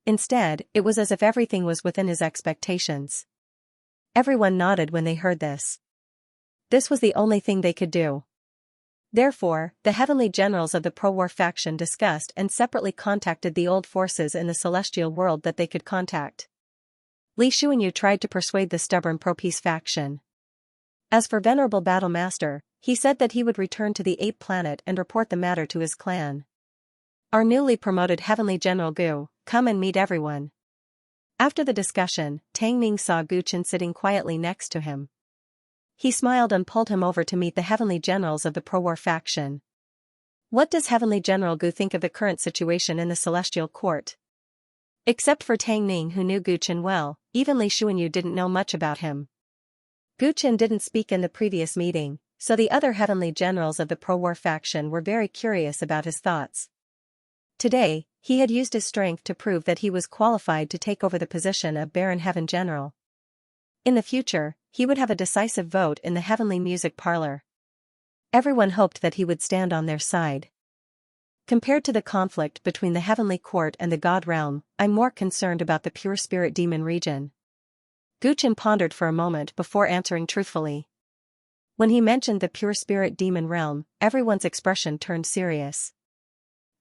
Instead, it was as if everything was within his expectations. Everyone nodded when they heard this. This was the only thing they could do. Therefore, the heavenly generals of the pro-war faction discussed and separately contacted the old forces in the celestial world that they could contact. Li Xuanyu tried to persuade the stubborn pro-peace faction. As for Venerable Battle Master, he said that he would return to the ape planet and report the matter to his clan. Our newly promoted Heavenly General Gu, come and meet everyone. After the discussion, Tang Ning saw Gu Chen sitting quietly next to him. He smiled and pulled him over to meet the heavenly generals of the pro-war faction. What does Heavenly General Gu think of the current situation in the Celestial Court? Except for Tang Ning, who knew Gu Chen well, even Li Xuanyu didn't know much about him. Gu Chen didn't speak in the previous meeting, so the other heavenly generals of the pro-war faction were very curious about his thoughts. Today, he had used his strength to prove that he was qualified to take over the position of Baron Heaven General. In the future, he would have a decisive vote in the heavenly music parlor. Everyone hoped that he would stand on their side. Compared to the conflict between the heavenly court and the god realm, I'm more concerned about the pure spirit demon region. Gu Chen pondered for a moment before answering truthfully. When he mentioned the pure spirit demon realm, everyone's expression turned serious.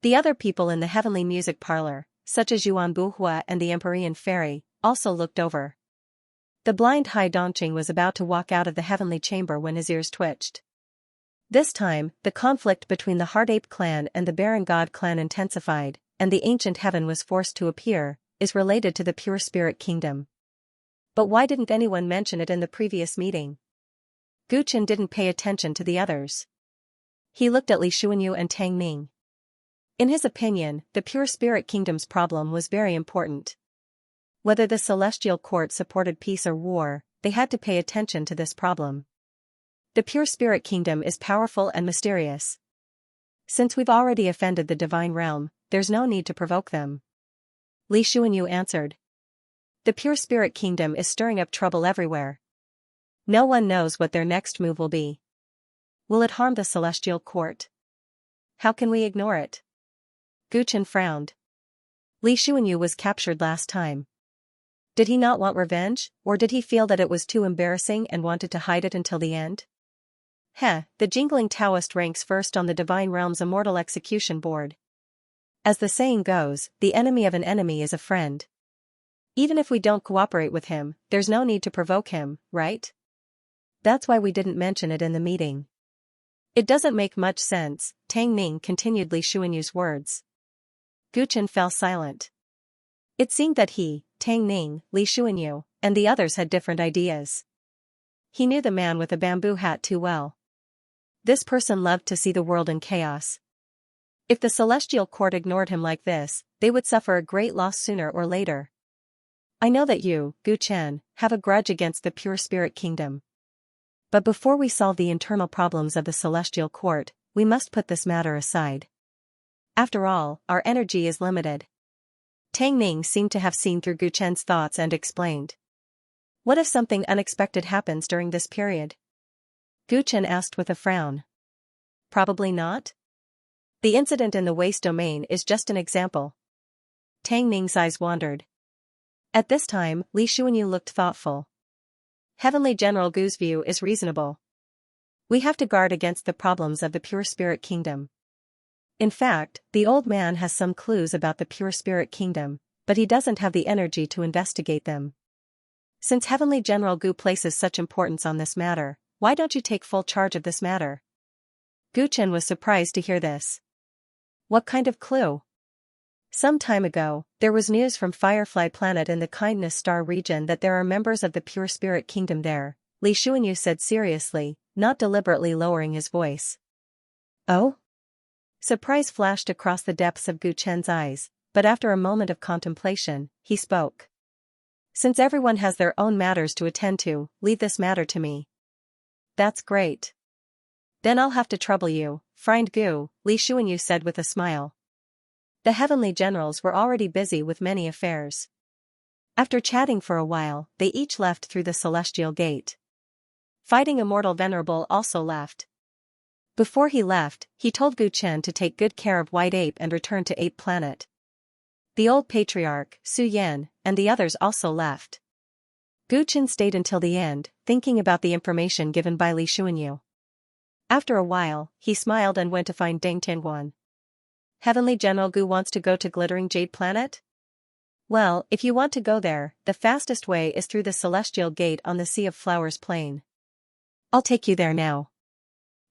The other people in the heavenly music parlor, such as Yuan Buhua and the Empyrean Fairy, also looked over. The blind Hai Dongqing was about to walk out of the heavenly chamber when his ears twitched. This time, the conflict between the Heart Ape clan and the Baron God clan intensified, and the ancient heaven was forced to appear, is related to the pure spirit kingdom. But why didn't anyone mention it in the previous meeting? Gu Chen didn't pay attention to the others. He looked at Li Xuanyu and Tang Ning. In his opinion, the pure spirit kingdom's problem was very important. Whether the celestial court supported peace or war, they had to pay attention to this problem. The pure spirit kingdom is powerful and mysterious. Since we've already offended the divine realm, there's no need to provoke them. Li Xuanyu answered. The pure spirit kingdom is stirring up trouble everywhere. No one knows what their next move will be. Will it harm the celestial court? How can we ignore it? Gu Chen frowned. Li Xuanyu was captured last time. Did he not want revenge, or did he feel that it was too embarrassing and wanted to hide it until the end? The jingling Taoist ranks first on the Divine Realm's immortal execution board. As the saying goes, the enemy of an enemy is a friend. Even if we don't cooperate with him, there's no need to provoke him, right? That's why we didn't mention it in the meeting. It doesn't make much sense, Tang Ning continued Li Xuanyu's words. Gu Chen fell silent. It seemed that he, Tang Ning, Li Xuanyu, and the others had different ideas. He knew the man with a bamboo hat too well. This person loved to see the world in chaos. If the celestial court ignored him like this, they would suffer a great loss sooner or later. I know that you, Gu Chen, have a grudge against the pure spirit kingdom. But before we solve the internal problems of the celestial court, we must put this matter aside. After all, our energy is limited. Tang Ning seemed to have seen through Gu Chen's thoughts and explained. What if something unexpected happens during this period? Gu Chen asked with a frown. Probably not. The incident in the waste domain is just an example. Tang Ning's eyes wandered. At this time, Li Xuanyu looked thoughtful. Heavenly General Gu's view is reasonable. We have to guard against the problems of the pure spirit kingdom. In fact, the old man has some clues about the pure spirit kingdom, but he doesn't have the energy to investigate them. Since Heavenly General Gu places such importance on this matter, why don't you take full charge of this matter? Gu Chen was surprised to hear this. What kind of clue? Some time ago, there was news from Firefly Planet in the Kindness Star region that there are members of the pure spirit kingdom there, Li Xuanyu said seriously, not deliberately lowering his voice. Oh? Surprise flashed across the depths of Gu Chen's eyes, but after a moment of contemplation, he spoke. Since everyone has their own matters to attend to, leave this matter to me. That's great. Then I'll have to trouble you, friend Gu, Li Xuanyu said with a smile. The heavenly generals were already busy with many affairs. After chatting for a while, they each left through the celestial gate. Fighting Immortal Venerable also left. Before he left, he told Gu Chen to take good care of White Ape and return to Ape Planet. The old patriarch, Su Yan, and the others also left. Gu Chen stayed until the end, thinking about the information given by Li Xuanyu. After a while, he smiled and went to find Deng Tianguan. Heavenly General Gu wants to go to Glittering Jade Planet? Well, if you want to go there, the fastest way is through the Celestial Gate on the Sea of Flowers Plain. I'll take you there now.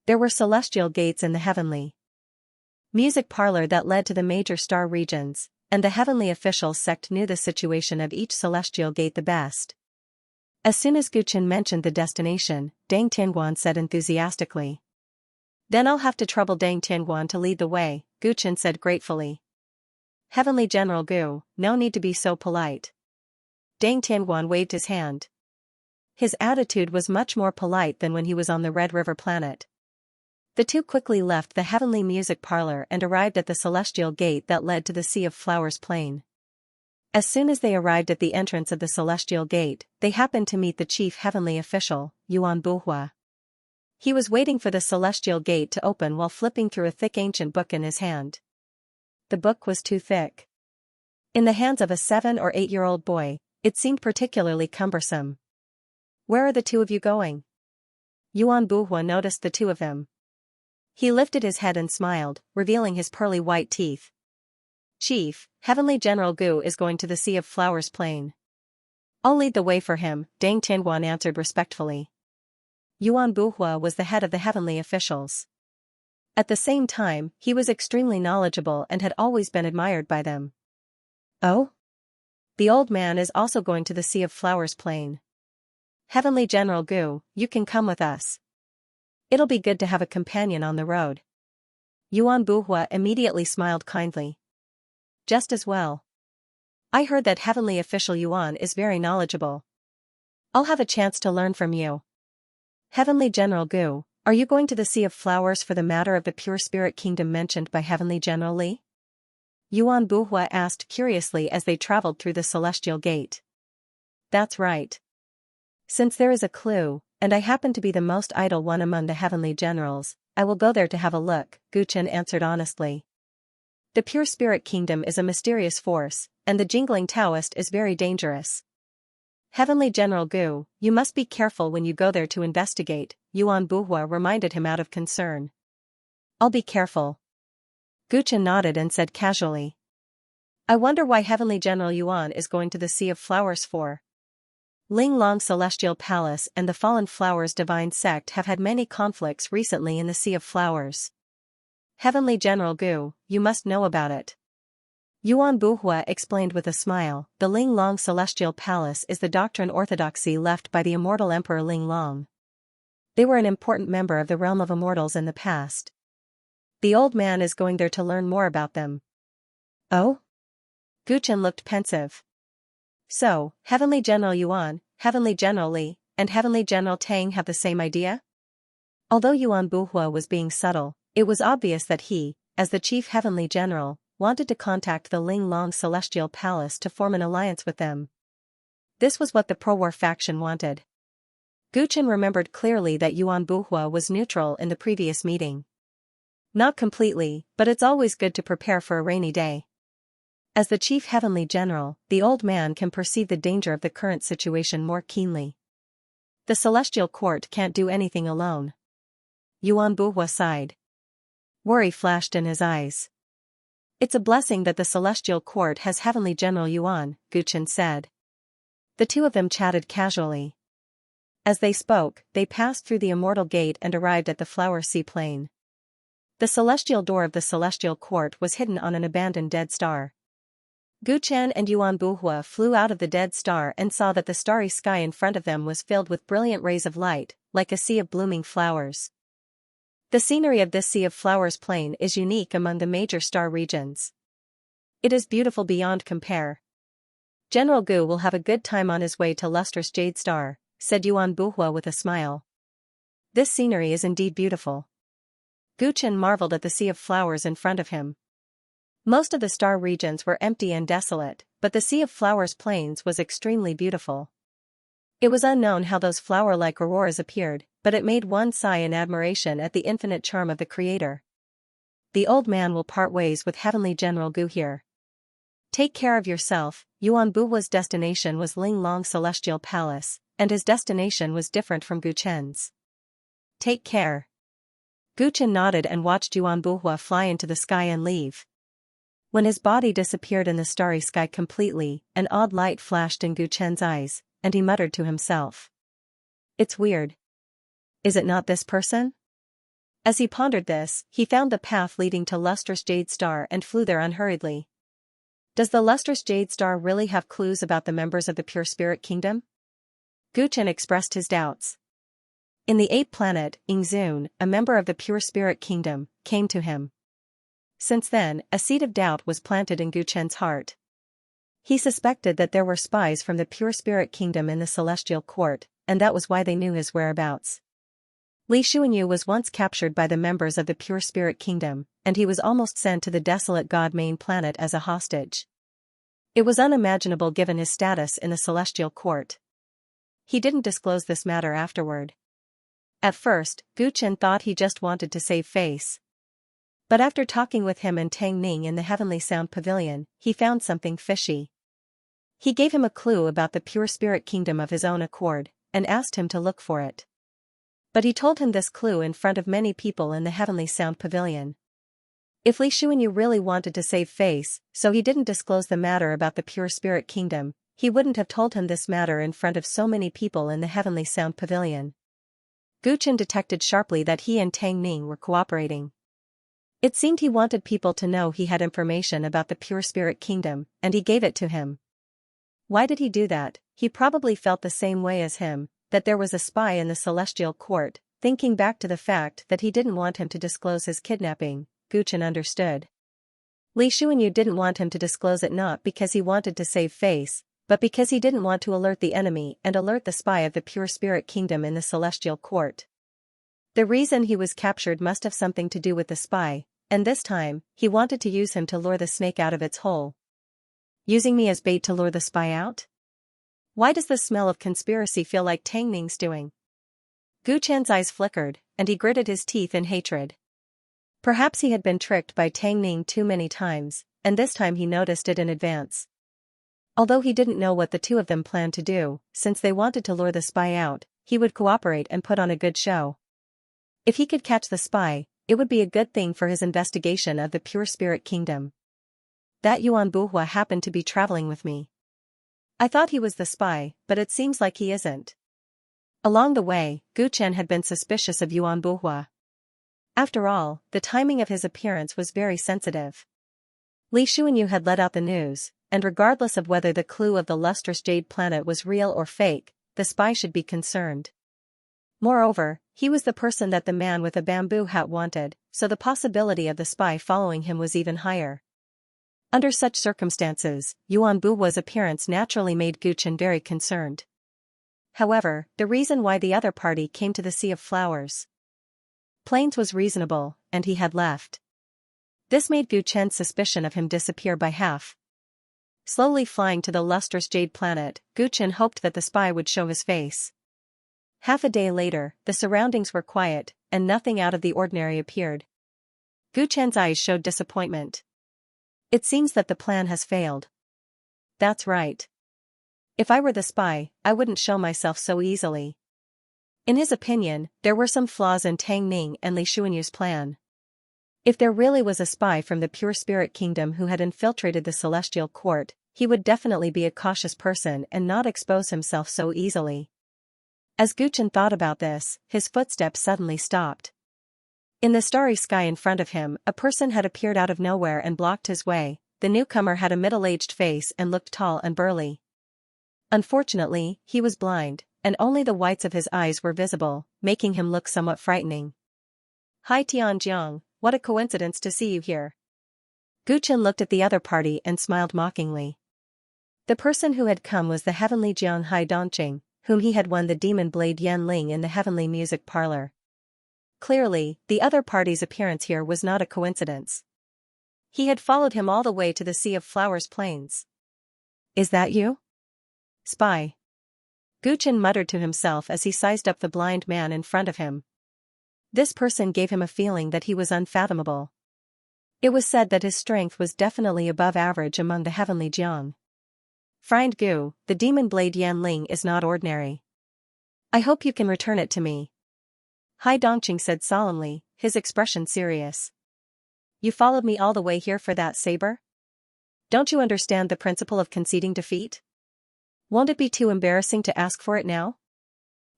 There were celestial gates in the heavenly music parlor that led to the major star regions, and the heavenly official sect knew the situation of each celestial gate the best. As soon as Gu Chen mentioned the destination, Deng Tianguan said enthusiastically. Then I'll have to trouble Deng Tianguan to lead the way, Gu Chen said gratefully. Heavenly General Gu, no need to be so polite. Deng Tianguan waved his hand. His attitude was much more polite than when he was on the Red River planet. The two quickly left the heavenly music parlor and arrived at the celestial gate that led to the Sea of Flowers Plain. As soon as they arrived at the entrance of the celestial gate, they happened to meet the chief heavenly official, Yuan Buhua. He was waiting for the celestial gate to open while flipping through a thick ancient book in his hand. The book was too thick. In the hands of a 7- or 8-year-old boy, it seemed particularly cumbersome. Where are the two of you going? Yuan Buhua noticed the two of them. He lifted his head and smiled, revealing his pearly white teeth. Chief, Heavenly General Gu is going to the Sea of Flowers Plain. I'll lead the way for him, Deng Tianguan answered respectfully. Yuan Buhua was the head of the heavenly officials. At the same time, he was extremely knowledgeable and had always been admired by them. Oh? The old man is also going to the Sea of Flowers Plain. Heavenly General Gu, you can come with us. It'll be good to have a companion on the road. Yuan Buhua immediately smiled kindly. Just as well. I heard that heavenly official Yuan is very knowledgeable. I'll have a chance to learn from you. Heavenly General Gu, are you going to the Sea of Flowers for the matter of the pure spirit kingdom mentioned by Heavenly General Li? Yuan Buhua asked curiously as they traveled through the celestial gate. That's right. Since there is a clue, and I happen to be the most idle one among the heavenly generals, I will go there to have a look, Gu Chen answered honestly. The pure spirit kingdom is a mysterious force, and the jingling Taoist is very dangerous. Heavenly General Gu, you must be careful when you go there to investigate, Yuan Buhua reminded him out of concern. I'll be careful. Gu Chen nodded and said casually. I wonder why Heavenly General Yuan is going to the Sea of Flowers for. Ling Long Celestial Palace and the Fallen Flowers Divine Sect have had many conflicts recently in the Sea of Flowers. Heavenly General Gu, you must know about it. Yuan Buhua explained with a smile, the Ling Long Celestial Palace is the doctrine orthodoxy left by the immortal Emperor Ling Long. They were an important member of the realm of immortals in the past. The old man is going there to learn more about them. Oh? Gu Chen looked pensive. So, Heavenly General Yuan, Heavenly General Li, and Heavenly General Tang have the same idea? Although Yuan Buhua was being subtle, it was obvious that he, as the chief Heavenly General, wanted to contact the Ling Long Celestial Palace to form an alliance with them. This was what the pro-war faction wanted. Gu Chen remembered clearly that Yuan Buhua was neutral in the previous meeting. Not completely, but it's always good to prepare for a rainy day. As the chief heavenly general, the old man can perceive the danger of the current situation more keenly. The celestial court can't do anything alone. Yuan Buhua sighed. Worry flashed in his eyes. It's a blessing that the celestial court has heavenly general Yuan, Gu Chen said. The two of them chatted casually. As they spoke, they passed through the immortal gate and arrived at the Flower Sea Plain. The celestial door of the celestial court was hidden on an abandoned dead star. Gu Chen and Yuan Buhua flew out of the dead star and saw that the starry sky in front of them was filled with brilliant rays of light, like a sea of blooming flowers. The scenery of this Sea of Flowers plain is unique among the major star regions. It is beautiful beyond compare. General Gu will have a good time on his way to lustrous Jade Star, said Yuan Buhua with a smile. This scenery is indeed beautiful. Gu Chen marveled at the sea of flowers in front of him. Most of the star regions were empty and desolate, but the Sea of Flowers Plains was extremely beautiful. It was unknown how those flower-like auroras appeared, but it made one sigh in admiration at the infinite charm of the Creator. The old man will part ways with Heavenly General Gu here. Take care of yourself. Yuan Buhua's destination was Ling Long's celestial palace, and his destination was different from Gu Chen's. Take care. Gu Chen nodded and watched Yuan Buhua fly into the sky and leave. When his body disappeared in the starry sky completely, an odd light flashed in Gu Chen's eyes, and he muttered to himself. It's weird. Is it not this person? As he pondered this, he found the path leading to Lustrous Jade Star and flew there unhurriedly. Does the Lustrous Jade Star really have clues about the members of the Pure Spirit Kingdom? Gu Chen expressed his doubts. In the 8th planet, Yingzun, a member of the Pure Spirit Kingdom, came to him. Since then, a seed of doubt was planted in Gu Chen's heart. He suspected that there were spies from the Pure Spirit Kingdom in the Celestial Court, and that was why they knew his whereabouts. Li Xuanyu was once captured by the members of the Pure Spirit Kingdom, and he was almost sent to the desolate God main planet as a hostage. It was unimaginable given his status in the Celestial Court. He didn't disclose this matter afterward. At first, Gu Chen thought he just wanted to save face. But after talking with him and Tang Ning in the Heavenly Sound Pavilion, he found something fishy. He gave him a clue about the Pure Spirit Kingdom of his own accord, and asked him to look for it. But he told him this clue in front of many people in the Heavenly Sound Pavilion. If Li Xuanyu really wanted to save face, so he didn't disclose the matter about the Pure Spirit Kingdom, he wouldn't have told him this matter in front of so many people in the Heavenly Sound Pavilion. Gu Chen detected sharply that he and Tang Ning were cooperating. It seemed he wanted people to know he had information about the Pure Spirit Kingdom, and he gave it to him. Why did he do that? He probably felt the same way as him, that there was a spy in the Celestial Court. Thinking back to the fact that he didn't want him to disclose his kidnapping, Gu Chen understood. Li Xuanyu didn't want him to disclose it not because he wanted to save face, but because he didn't want to alert the enemy and alert the spy of the Pure Spirit Kingdom in the Celestial Court. The reason he was captured must have something to do with the spy, and this time, he wanted to use him to lure the snake out of its hole. Using me as bait to lure the spy out? Why does the smell of conspiracy feel like Tang Ning's doing? Gu Chen's eyes flickered, and he gritted his teeth in hatred. Perhaps he had been tricked by Tang Ning too many times, and this time he noticed it in advance. Although he didn't know what the two of them planned to do, since they wanted to lure the spy out, he would cooperate and put on a good show. If he could catch the spy, it would be a good thing for his investigation of the Pure Spirit Kingdom. That Yuan Buhua happened to be traveling with me. I thought he was the spy, but it seems like he isn't. Along the way, Gu Chen had been suspicious of Yuan Buhua. After all, the timing of his appearance was very sensitive. Li Xuanyu had let out the news, and regardless of whether the clue of the lustrous jade planet was real or fake, the spy should be concerned. Moreover, he was the person that the man with a bamboo hat wanted, so the possibility of the spy following him was even higher. Under such circumstances, Yuan Buhua's appearance naturally made Gu Chen very concerned. However, the reason why the other party came to the Sea of Flowers Plains was reasonable, and he had left. This made Gu Chen's suspicion of him disappear by half. Slowly flying to the lustrous jade planet, Gu Chen hoped that the spy would show his face. Half a day later, the surroundings were quiet, and nothing out of the ordinary appeared. Gu Chen's eyes showed disappointment. It seems that the plan has failed. That's right. If I were the spy, I wouldn't show myself so easily. In his opinion, there were some flaws in Tang Ning and Li Xuanyu's plan. If there really was a spy from the Pure Spirit Kingdom who had infiltrated the Celestial Court, he would definitely be a cautious person and not expose himself so easily. As Gu Chen thought about this, his footsteps suddenly stopped. In the starry sky in front of him, a person had appeared out of nowhere and blocked his way. The newcomer had a middle-aged face and looked tall and burly. Unfortunately, he was blind, and only the whites of his eyes were visible, making him look somewhat frightening. Hi Tianjiang, what a coincidence to see you here. Gu Chen looked at the other party and smiled mockingly. The person who had come was the heavenly Jiang Hai Dongqing, whom he had won the demon blade Yan Ling in the heavenly music parlor. Clearly, the other party's appearance here was not a coincidence. He had followed him all the way to the Sea of Flowers plains. "Is that you? Spy?" Gu Chen muttered to himself as he sized up the blind man in front of him. This person gave him a feeling that he was unfathomable. It was said that his strength was definitely above average among the heavenly Jiang. "Friend Gu, the demon blade Yanling is not ordinary. I hope you can return it to me," Hai Dongqing said solemnly, his expression serious. "You followed me all the way here for that saber? Don't you understand the principle of conceding defeat? Won't it be too embarrassing to ask for it now?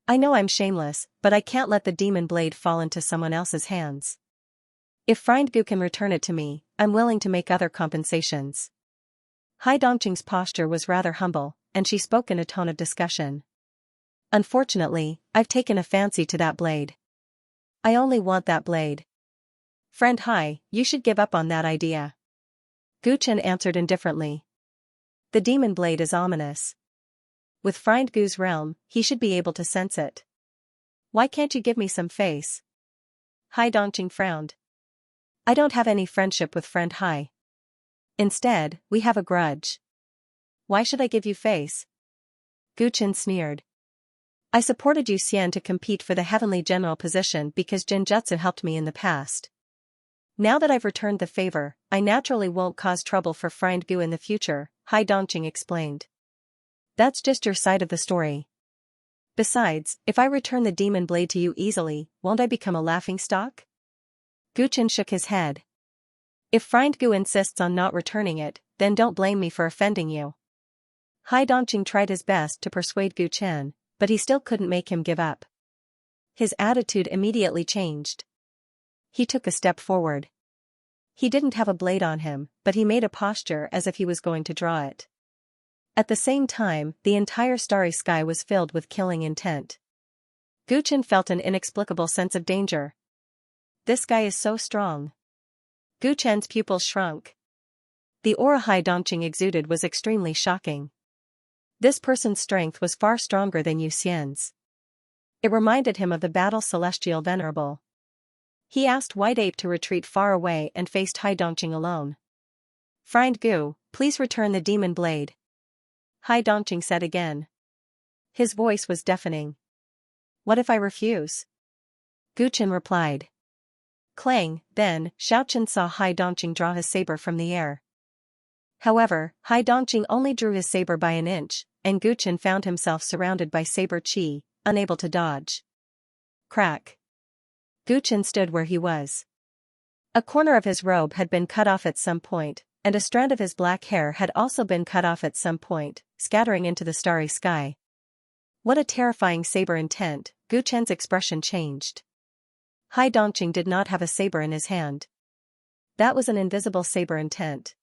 I know I'm shameless, but I can't let the demon blade fall into someone else's hands. If Friend Gu can return it to me, I'm willing to make other compensations." Hai Dongqing's posture was rather humble, and she spoke in a tone of discussion. "Unfortunately, I've taken a fancy to that blade. I only want that blade. Friend Hai, you should give up on that idea." Gu Chen answered indifferently. "The demon blade is ominous. With Friend Gu's realm, he should be able to sense it. Why can't you give me some face?" Hai Dongqing frowned. "I don't have any friendship with Friend Hai. Instead, we have a grudge. Why should I give you face?" Gu Chen sneered. "I supported Yu Xian to compete for the heavenly general position because Jinjutsu helped me in the past. Now that I've returned the favor, I naturally won't cause trouble for Friend Gu in the future," Hai Dongqing explained. "That's just your side of the story. Besides, if I return the demon blade to you easily, won't I become a laughingstock?" Gu Chen shook his head. "If Friend Gu insists on not returning it, then don't blame me for offending you." Hai Dongqing tried his best to persuade Gu Chen, but he still couldn't make him give up. His attitude immediately changed. He took a step forward. He didn't have a blade on him, but he made a posture as if he was going to draw it. At the same time, the entire starry sky was filled with killing intent. Gu Chen felt an inexplicable sense of danger. This guy is so strong. Gu Chen's pupils shrunk. The aura Hai Dongqing exuded was extremely shocking. This person's strength was far stronger than Yu Xian's. It reminded him of the battle celestial venerable. He asked White Ape to retreat far away and faced Hai Dongqing alone. "Friend Gu, please return the demon blade," Hai Dongqing said again. His voice was deafening. "What if I refuse?" Gu Chen replied. Clang, then, Xiaochen saw Hai Dongqing draw his saber from the air. However, Hai Dongqing only drew his saber by an inch, and Gu Chen found himself surrounded by saber qi, unable to dodge. Crack. Gu Chen stood where he was. A corner of his robe had been cut off at some point, and a strand of his black hair had also been cut off at some point, scattering into the starry sky. What a terrifying saber intent! Gu Chen's expression changed. Hai Dongqing did not have a saber in his hand. That was an invisible saber intent.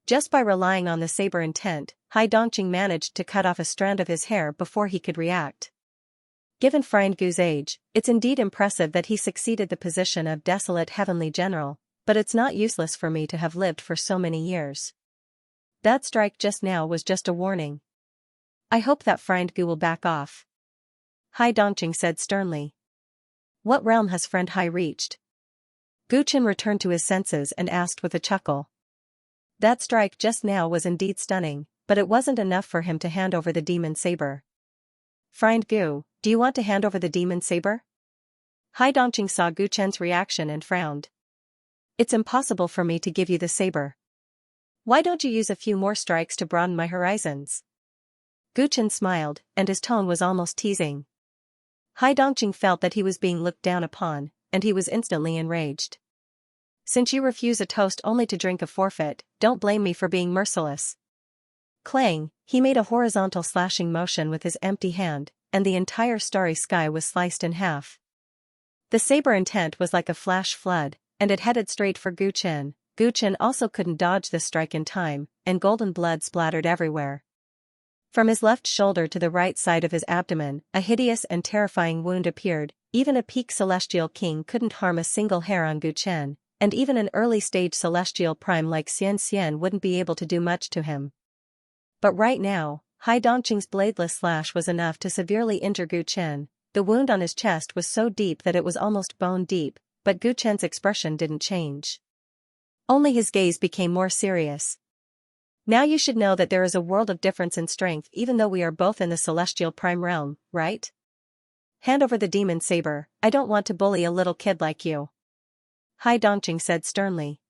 Just by relying on the saber intent, Hai Dongqing managed to cut off a strand of his hair before he could react. Given Friend Gu's age, it's indeed impressive that he succeeded the position of desolate heavenly general, but it's not useless for me to have lived for so many years. That strike just now was just a warning. I hope that Friend Gu will back off. Hai Dongqing said sternly. What realm has Friend Hai reached? Gu Chen returned to his senses and asked with a chuckle. That strike just now was indeed stunning, but it wasn't enough for him to hand over the demon saber. Friend Gu, do you want to hand over the demon saber? Hai Dongqing saw Gu Chen's reaction and frowned. It's impossible for me to give you the saber. Why don't you use a few more strikes to broaden my horizons? Gu Chen smiled, and his tone was almost teasing. Hai Dongqing felt that he was being looked down upon, and he was instantly enraged. Since you refuse a toast only to drink a forfeit, don't blame me for being merciless. Clang, he made a horizontal slashing motion with his empty hand, and the entire starry sky was sliced in half. The saber intent was like a flash flood, and it headed straight for Gu Chen. Gu Chen also couldn't dodge the strike in time, and golden blood splattered everywhere. From his left shoulder to the right side of his abdomen, a hideous and terrifying wound appeared. Even a peak celestial king couldn't harm a single hair on Gu Chen, and even an early-stage celestial prime like Xianxia wouldn't be able to do much to him. But right now, Hai Dongqing's bladeless slash was enough to severely injure Gu Chen. The wound on his chest was so deep that it was almost bone deep, but Gu Chen's expression didn't change. Only his gaze became more serious. Now you should know that there is a world of difference in strength even though we are both in the celestial prime realm, right? Hand over the demon saber, I don't want to bully a little kid like you. Hai Dongqing said sternly.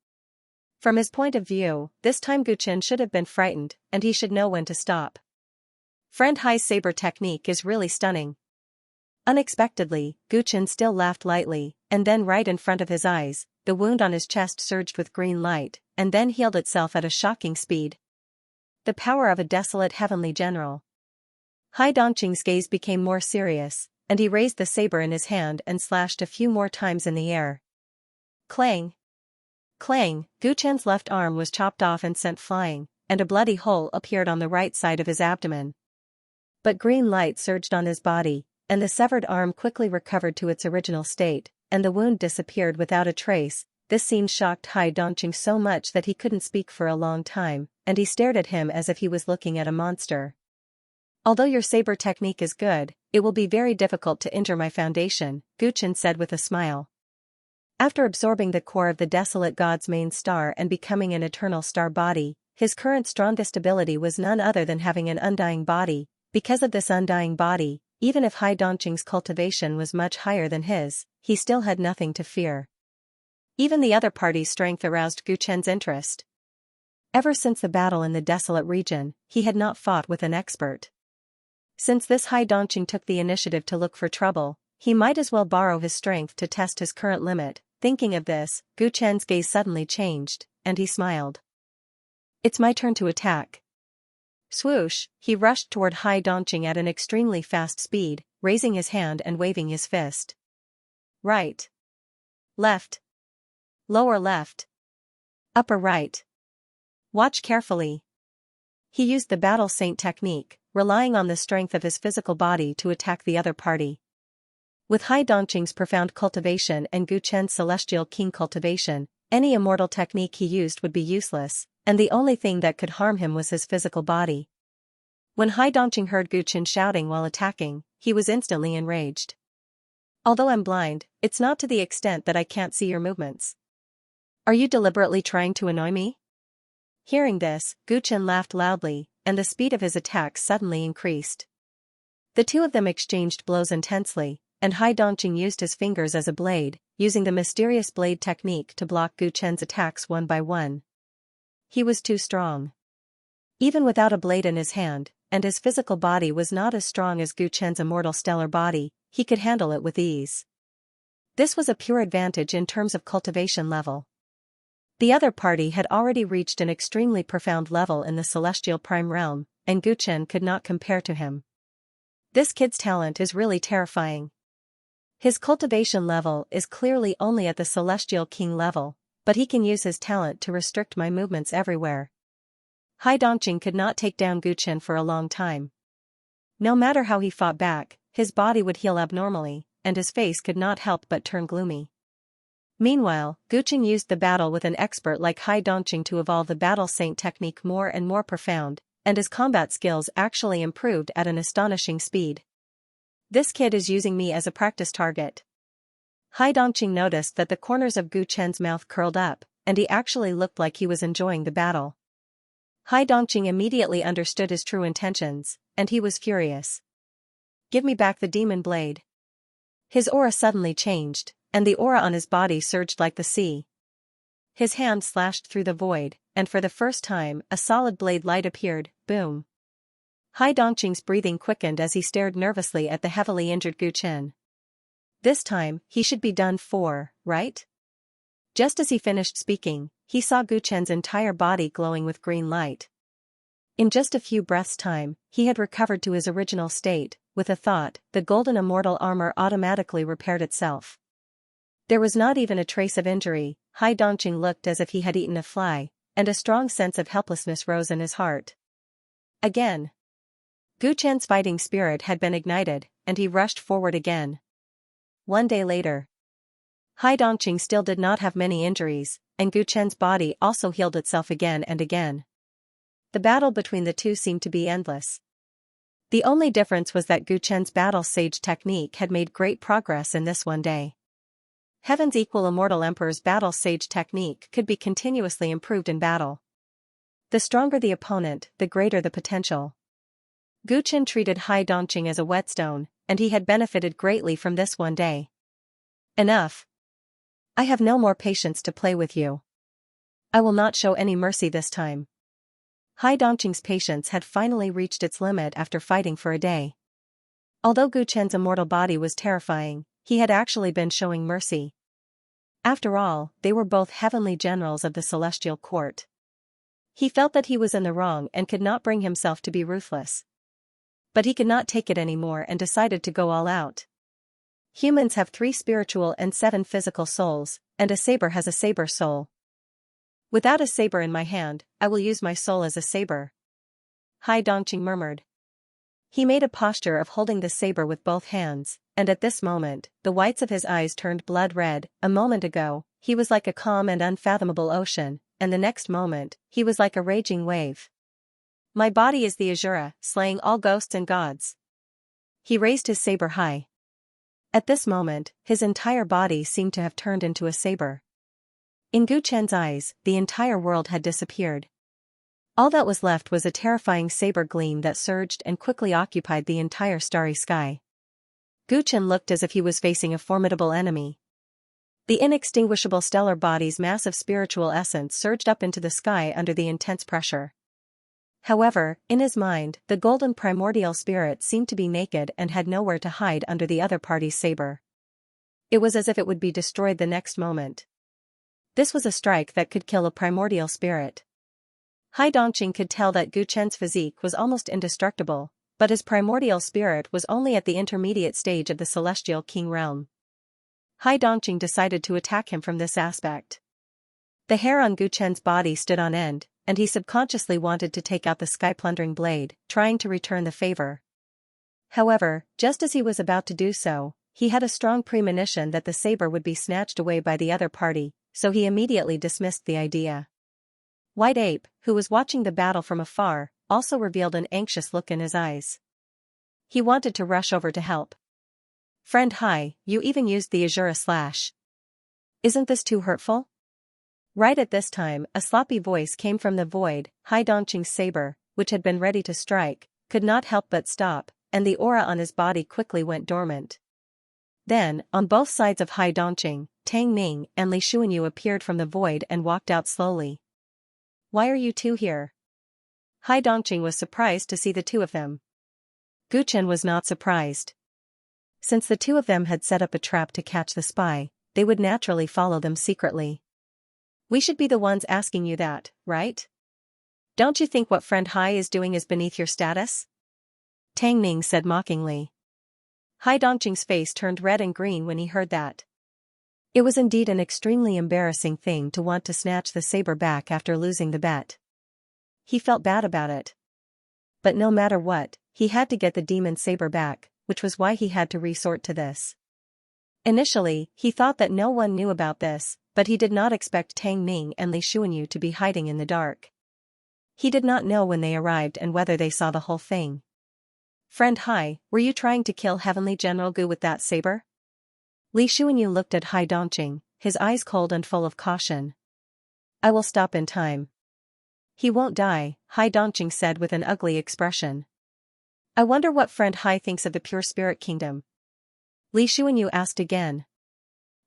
From his point of view, this time Gu Chen should have been frightened, and he should know when to stop. Friend Hai's saber technique is really stunning. Unexpectedly, Gu Chen still laughed lightly, and then right in front of his eyes, the wound on his chest surged with green light, and then healed itself at a shocking speed. The power of a desolate heavenly general. Hai Dongqing's gaze became more serious, and he raised the saber in his hand and slashed a few more times in the air. Clang! Clang! Gu Chen's left arm was chopped off and sent flying, and a bloody hole appeared on the right side of his abdomen. But green light surged on his body, and the severed arm quickly recovered to its original state, and the wound disappeared without a trace. This scene shocked Hai Dongqing so much that he couldn't speak for a long time, and he stared at him as if he was looking at a monster. Although your saber technique is good, it will be very difficult to injure my foundation, Gu Chen said with a smile. After absorbing the core of the desolate god's main star and becoming an eternal star body, his current strongest ability was none other than having an undying body. Because of this undying body, even if Hai Dongqing's cultivation was much higher than his, he still had nothing to fear. Even the other party's strength aroused Gu Chen's interest. Ever since the battle in the desolate region, he had not fought with an expert. Since this Hai Dongqing took the initiative to look for trouble, he might as well borrow his strength to test his current limit. Thinking of this, Gu Chen's gaze suddenly changed, and he smiled. It's my turn to attack. Swoosh, he rushed toward Hai Dongqing at an extremely fast speed, raising his hand and waving his fist. Right. Left. Lower left. Upper right. Watch carefully. He used the battle saint technique, relying on the strength of his physical body to attack the other party. With Hai Dongqing's profound cultivation and Gu Chen's celestial king cultivation, any immortal technique he used would be useless, and the only thing that could harm him was his physical body. When Hai Dongqing heard Gu Chen shouting while attacking, he was instantly enraged. Although I'm blind, it's not to the extent that I can't see your movements. Are you deliberately trying to annoy me? Hearing this, Gu Chen laughed loudly, and the speed of his attacks suddenly increased. The two of them exchanged blows intensely, and Hai Dongqing used his fingers as a blade, using the mysterious blade technique to block Gu Chen's attacks one by one. He was too strong. Even without a blade in his hand, and his physical body was not as strong as Gu Chen's immortal stellar body, he could handle it with ease. This was a pure advantage in terms of cultivation level. The other party had already reached an extremely profound level in the celestial prime realm, and Gu Chen could not compare to him. This kid's talent is really terrifying. His cultivation level is clearly only at the celestial king level, but he can use his talent to restrict my movements everywhere. Hai Dongqing could not take down Gu Chen for a long time. No matter how he fought back, his body would heal abnormally, and his face could not help but turn gloomy. Meanwhile, Gu Chen used the battle with an expert like Hai Dongqing to evolve the battle saint technique more and more profound, and his combat skills actually improved at an astonishing speed. This kid is using me as a practice target. Hai Dongqing noticed that the corners of Gu Chen's mouth curled up, and he actually looked like he was enjoying the battle. Hai Dongqing immediately understood his true intentions, and he was furious. Give me back the demon blade. His aura suddenly changed, and the aura on his body surged like the sea. His hand slashed through the void, and for the first time, a solid blade light appeared. Boom. Hai Dongqing's breathing quickened as he stared nervously at the heavily injured Gu Chen. This time, he should be done for, right? Just as he finished speaking, he saw Gu Chen's entire body glowing with green light. In just a few breaths' time, he had recovered to his original state. With a thought, the golden immortal armor automatically repaired itself. There was not even a trace of injury. Hai Dongqing looked as if he had eaten a fly, and a strong sense of helplessness rose in his heart. Again. Gu Chen's fighting spirit had been ignited, and he rushed forward again. One day later. Hai Dongqing still did not have many injuries, and Gu Chen's body also healed itself again and again. The battle between the two seemed to be endless. The only difference was that Gu Chen's battle sage technique had made great progress in this one day. Heaven's equal immortal emperor's battle sage technique could be continuously improved in battle. The stronger the opponent, the greater the potential. Gu Chen treated Hai Dongqing as a whetstone, and he had benefited greatly from this one day. Enough. I have no more patience to play with you. I will not show any mercy this time. Hai Dongqing's patience had finally reached its limit after fighting for a day. Although Gu Chen's immortal body was terrifying, he had actually been showing mercy. After all, they were both heavenly generals of the celestial court. He felt that he was in the wrong and could not bring himself to be ruthless. But he could not take it anymore and decided to go all out. Humans have 3 spiritual and 7 physical souls, and a saber has a saber soul. Without a saber in my hand, I will use my soul as a saber. Hai Dongqing murmured. He made a posture of holding the saber with both hands, and at this moment, the whites of his eyes turned blood red. A moment ago, he was like a calm and unfathomable ocean, and the next moment, he was like a raging wave. My body is the Azura, slaying all ghosts and gods. He raised his saber high. At this moment, his entire body seemed to have turned into a saber. In Gu Chen's eyes, the entire world had disappeared. All that was left was a terrifying saber gleam that surged and quickly occupied the entire starry sky. Gu Chen looked as if he was facing a formidable enemy. The inextinguishable stellar body's massive spiritual essence surged up into the sky under the intense pressure. However, in his mind, the golden primordial spirit seemed to be naked and had nowhere to hide under the other party's saber. It was as if it would be destroyed the next moment. This was a strike that could kill a primordial spirit. Hai Dongqing could tell that Gu Chen's physique was almost indestructible, but his primordial spirit was only at the intermediate stage of the celestial king realm. Hai Dongqing decided to attack him from this aspect. The hair on Gu Chen's body stood on end, and he subconsciously wanted to take out the sky-plundering blade, trying to return the favor. However, just as he was about to do so, he had a strong premonition that the saber would be snatched away by the other party, so he immediately dismissed the idea. White Ape, who was watching the battle from afar, also revealed an anxious look in his eyes. He wanted to rush over to help. Friend Hai, you even used the Azura slash. Isn't this too hurtful? Right at this time, a sloppy voice came from the void. Hai Dongqing's saber, which had been ready to strike, could not help but stop, and the aura on his body quickly went dormant. Then, on both sides of Hai Dongqing, Tang Ning and Li Xuanyu appeared from the void and walked out slowly. Why are you two here? Hai Dongqing was surprised to see the two of them. Gu Chen was not surprised. Since the two of them had set up a trap to catch the spy, they would naturally follow them secretly. We should be the ones asking you that, right? Don't you think what friend Hai is doing is beneath your status? Tang Ning said mockingly. Hai Dongqing's face turned red and green when he heard that. It was indeed an extremely embarrassing thing to want to snatch the saber back after losing the bet. He felt bad about it. But no matter what, he had to get the demon saber back, which was why he had to resort to this. Initially, he thought that no one knew about this, but he did not expect Tang Ning and Li Xuanyu to be hiding in the dark. He did not know when they arrived and whether they saw the whole thing. Friend Hai, were you trying to kill Heavenly General Gu with that saber? Li Xuanyu looked at Hai Dongqing, his eyes cold and full of caution. I will stop in time. He won't die, Hai Dongqing said with an ugly expression. I wonder what friend Hai thinks of the pure spirit kingdom. Li Xuanyu asked again.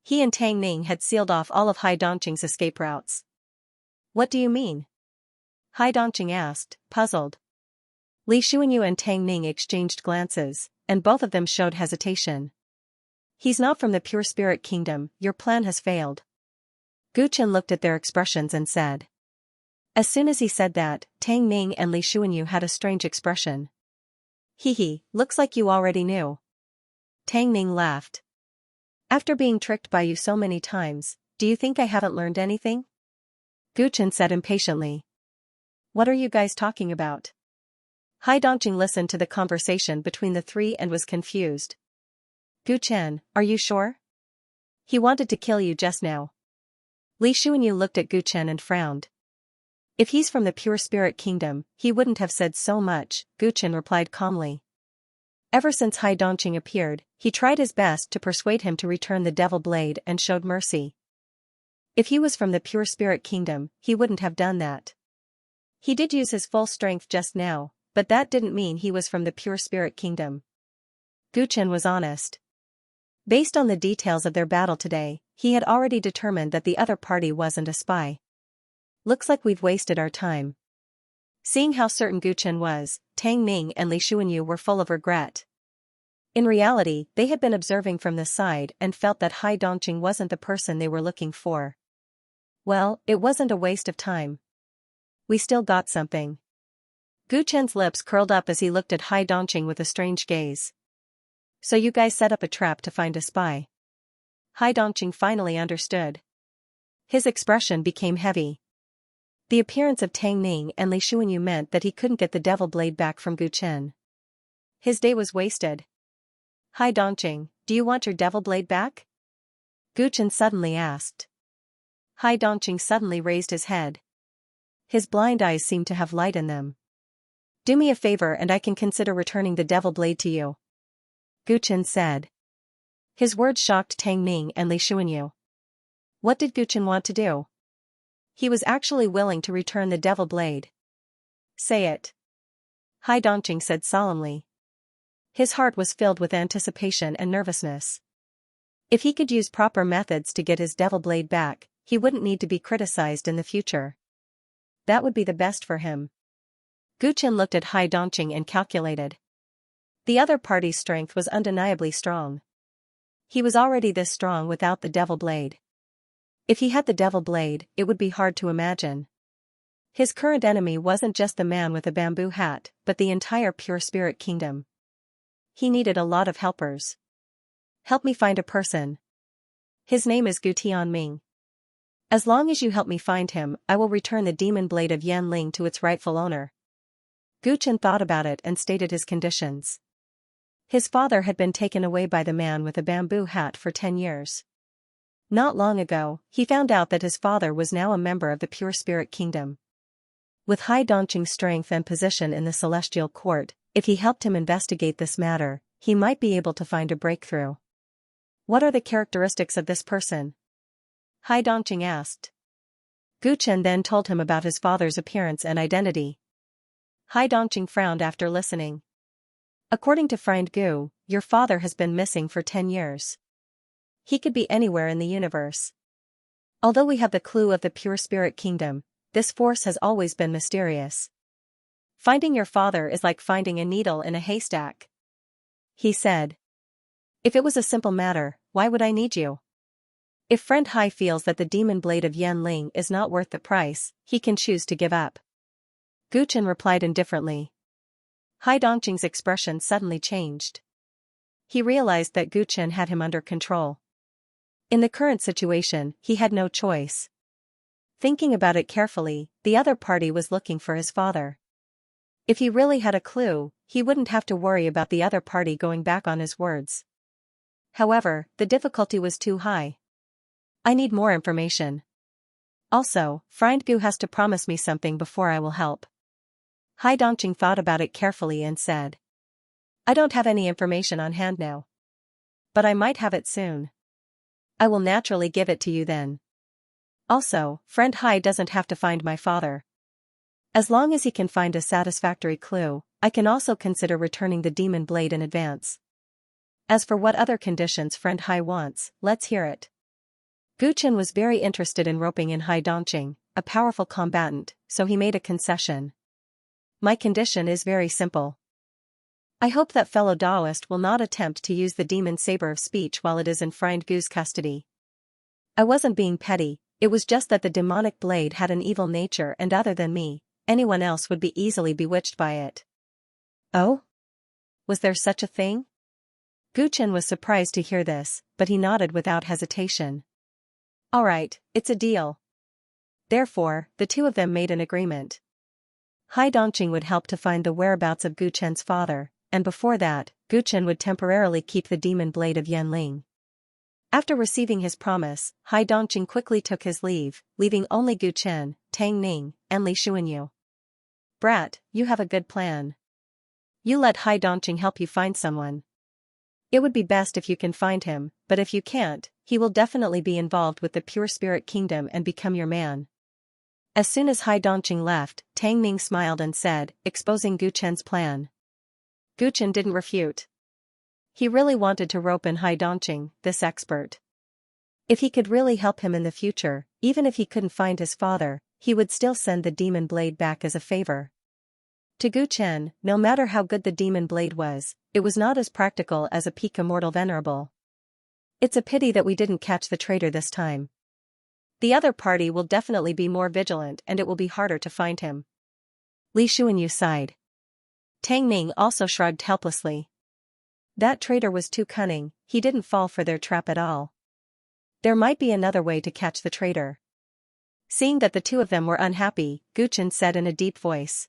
He and Tang Ning had sealed off all of Hai Dongqing's escape routes. What do you mean? Hai Dongqing asked, puzzled. Li Xuanyu and Tang Ning exchanged glances, and both of them showed hesitation. He's not from the pure spirit kingdom, your plan has failed. Gu Chen looked at their expressions and said. As soon as he said that, Tang Ning and Li Xuanyu had a strange expression. Hee, looks like you already knew. Tang Ning laughed. After being tricked by you so many times, do you think I haven't learned anything? Gu Chen said impatiently. What are you guys talking about? Hai Dongqing listened to the conversation between the three and was confused. Gu Chen, are you sure? He wanted to kill you just now. Li Xuanyu looked at Gu Chen and frowned. If he's from the pure spirit kingdom, he wouldn't have said so much, Gu Chen replied calmly. Ever since Hai Dongqing appeared, he tried his best to persuade him to return the devil blade and showed mercy. If he was from the pure spirit kingdom, he wouldn't have done that. He did use his full strength just now, but that didn't mean he was from the pure spirit kingdom. Gu Chen was honest. Based on the details of their battle today, he had already determined that the other party wasn't a spy. Looks like we've wasted our time. Seeing how certain Gu Chen was, Tang Ning and Li Xuanyu were full of regret. In reality, they had been observing from the side and felt that Hai Dongqing wasn't the person they were looking for. Well, it wasn't a waste of time. We still got something. Gu Chen's lips curled up as he looked at Hai Dongqing with a strange gaze. So you guys set up a trap to find a spy. Hai Dongqing finally understood. His expression became heavy. The appearance of Tang Ning and Li Xuanyu meant that he couldn't get the devil blade back from Gu Chen. His day was wasted. Hai Dongqing, do you want your devil blade back? Gu Chen suddenly asked. Hai Dongqing suddenly raised his head. His blind eyes seemed to have light in them. Do me a favor and I can consider returning the devil blade to you. Gu Chen said. His words shocked Tang Ning and Li Xuanyu. What did Gu Chen want to do? He was actually willing to return the devil blade. Say it. Hai Dongqing said solemnly. His heart was filled with anticipation and nervousness. If he could use proper methods to get his devil blade back, he wouldn't need to be criticized in the future. That would be the best for him. Gu Chen looked at Hai Dongqing and calculated. The other party's strength was undeniably strong. He was already this strong without the devil blade. If he had the devil blade, it would be hard to imagine. His current enemy wasn't just the man with a bamboo hat, but the entire pure spirit kingdom. He needed a lot of helpers. Help me find a person. His name is Gu Tianming. As long as you help me find him, I will return the demon blade of Yanling to its rightful owner. Gu Chen thought about it and stated his conditions. His father had been taken away by the man with a bamboo hat for 10 years. Not long ago, he found out that his father was now a member of the pure spirit kingdom. With Hai Dongqing's strength and position in the celestial court, if he helped him investigate this matter, he might be able to find a breakthrough. What are the characteristics of this person? Hai Dongqing asked. Gu Chen then told him about his father's appearance and identity. Hai Dongqing frowned after listening. According to Friend Gu, your father has been missing for 10 years. He could be anywhere in the universe. Although we have the clue of the pure spirit kingdom, this force has always been mysterious. Finding your father is like finding a needle in a haystack. He said. If it was a simple matter, why would I need you? If Friend Hai feels that the demon blade of Yanling is not worth the price, he can choose to give up. Gu Chen replied indifferently. Hai Dongqing's expression suddenly changed. He realized that Gu Chen had him under control. In the current situation, he had no choice. Thinking about it carefully, the other party was looking for his father. If he really had a clue, he wouldn't have to worry about the other party going back on his words. However, the difficulty was too high. I need more information. Also, Friend Gu has to promise me something before I will help. Hai Dongqing thought about it carefully and said. I don't have any information on hand now. But I might have it soon. I will naturally give it to you then. Also, Friend Hai doesn't have to find my father. As long as he can find a satisfactory clue, I can also consider returning the demon blade in advance. As for what other conditions Friend Hai wants, let's hear it. Gu Chen was very interested in roping in Hai Dongqing, a powerful combatant, so he made a concession. My condition is very simple. I hope that fellow Taoist will not attempt to use the demon saber of speech while it is in Friend Gu's custody. I wasn't being petty, it was just that the demonic blade had an evil nature and other than me, anyone else would be easily bewitched by it. Oh? Was there such a thing? Gu Chen was surprised to hear this, but he nodded without hesitation. Alright, it's a deal. Therefore, the two of them made an agreement. Hai Dongqing would help to find the whereabouts of Gu Chen's father, and before that, Gu Chen would temporarily keep the demon blade of Yanling. After receiving his promise, Hai Dongqing quickly took his leave, leaving only Gu Chen, Tang Ning, and Li Xuanyu. Brat, you have a good plan. You let Hai Dongqing help you find someone. It would be best if you can find him, but if you can't, he will definitely be involved with the Pure Spirit Kingdom and become your man. As soon as Hai Dongqing left, Tang Ning smiled and said, exposing Gu Chen's plan. Gu Chen didn't refute. He really wanted to rope in Hai Dongqing, this expert. If he could really help him in the future, even if he couldn't find his father, he would still send the demon blade back as a favor. To Gu Chen, no matter how good the demon blade was, it was not as practical as a peak immortal venerable. It's a pity that we didn't catch the traitor this time. The other party will definitely be more vigilant and it will be harder to find him. Li Xuanyu sighed. Tang Ning also shrugged helplessly. That traitor was too cunning, he didn't fall for their trap at all. There might be another way to catch the traitor. Seeing that the two of them were unhappy, Gu Chen said in a deep voice.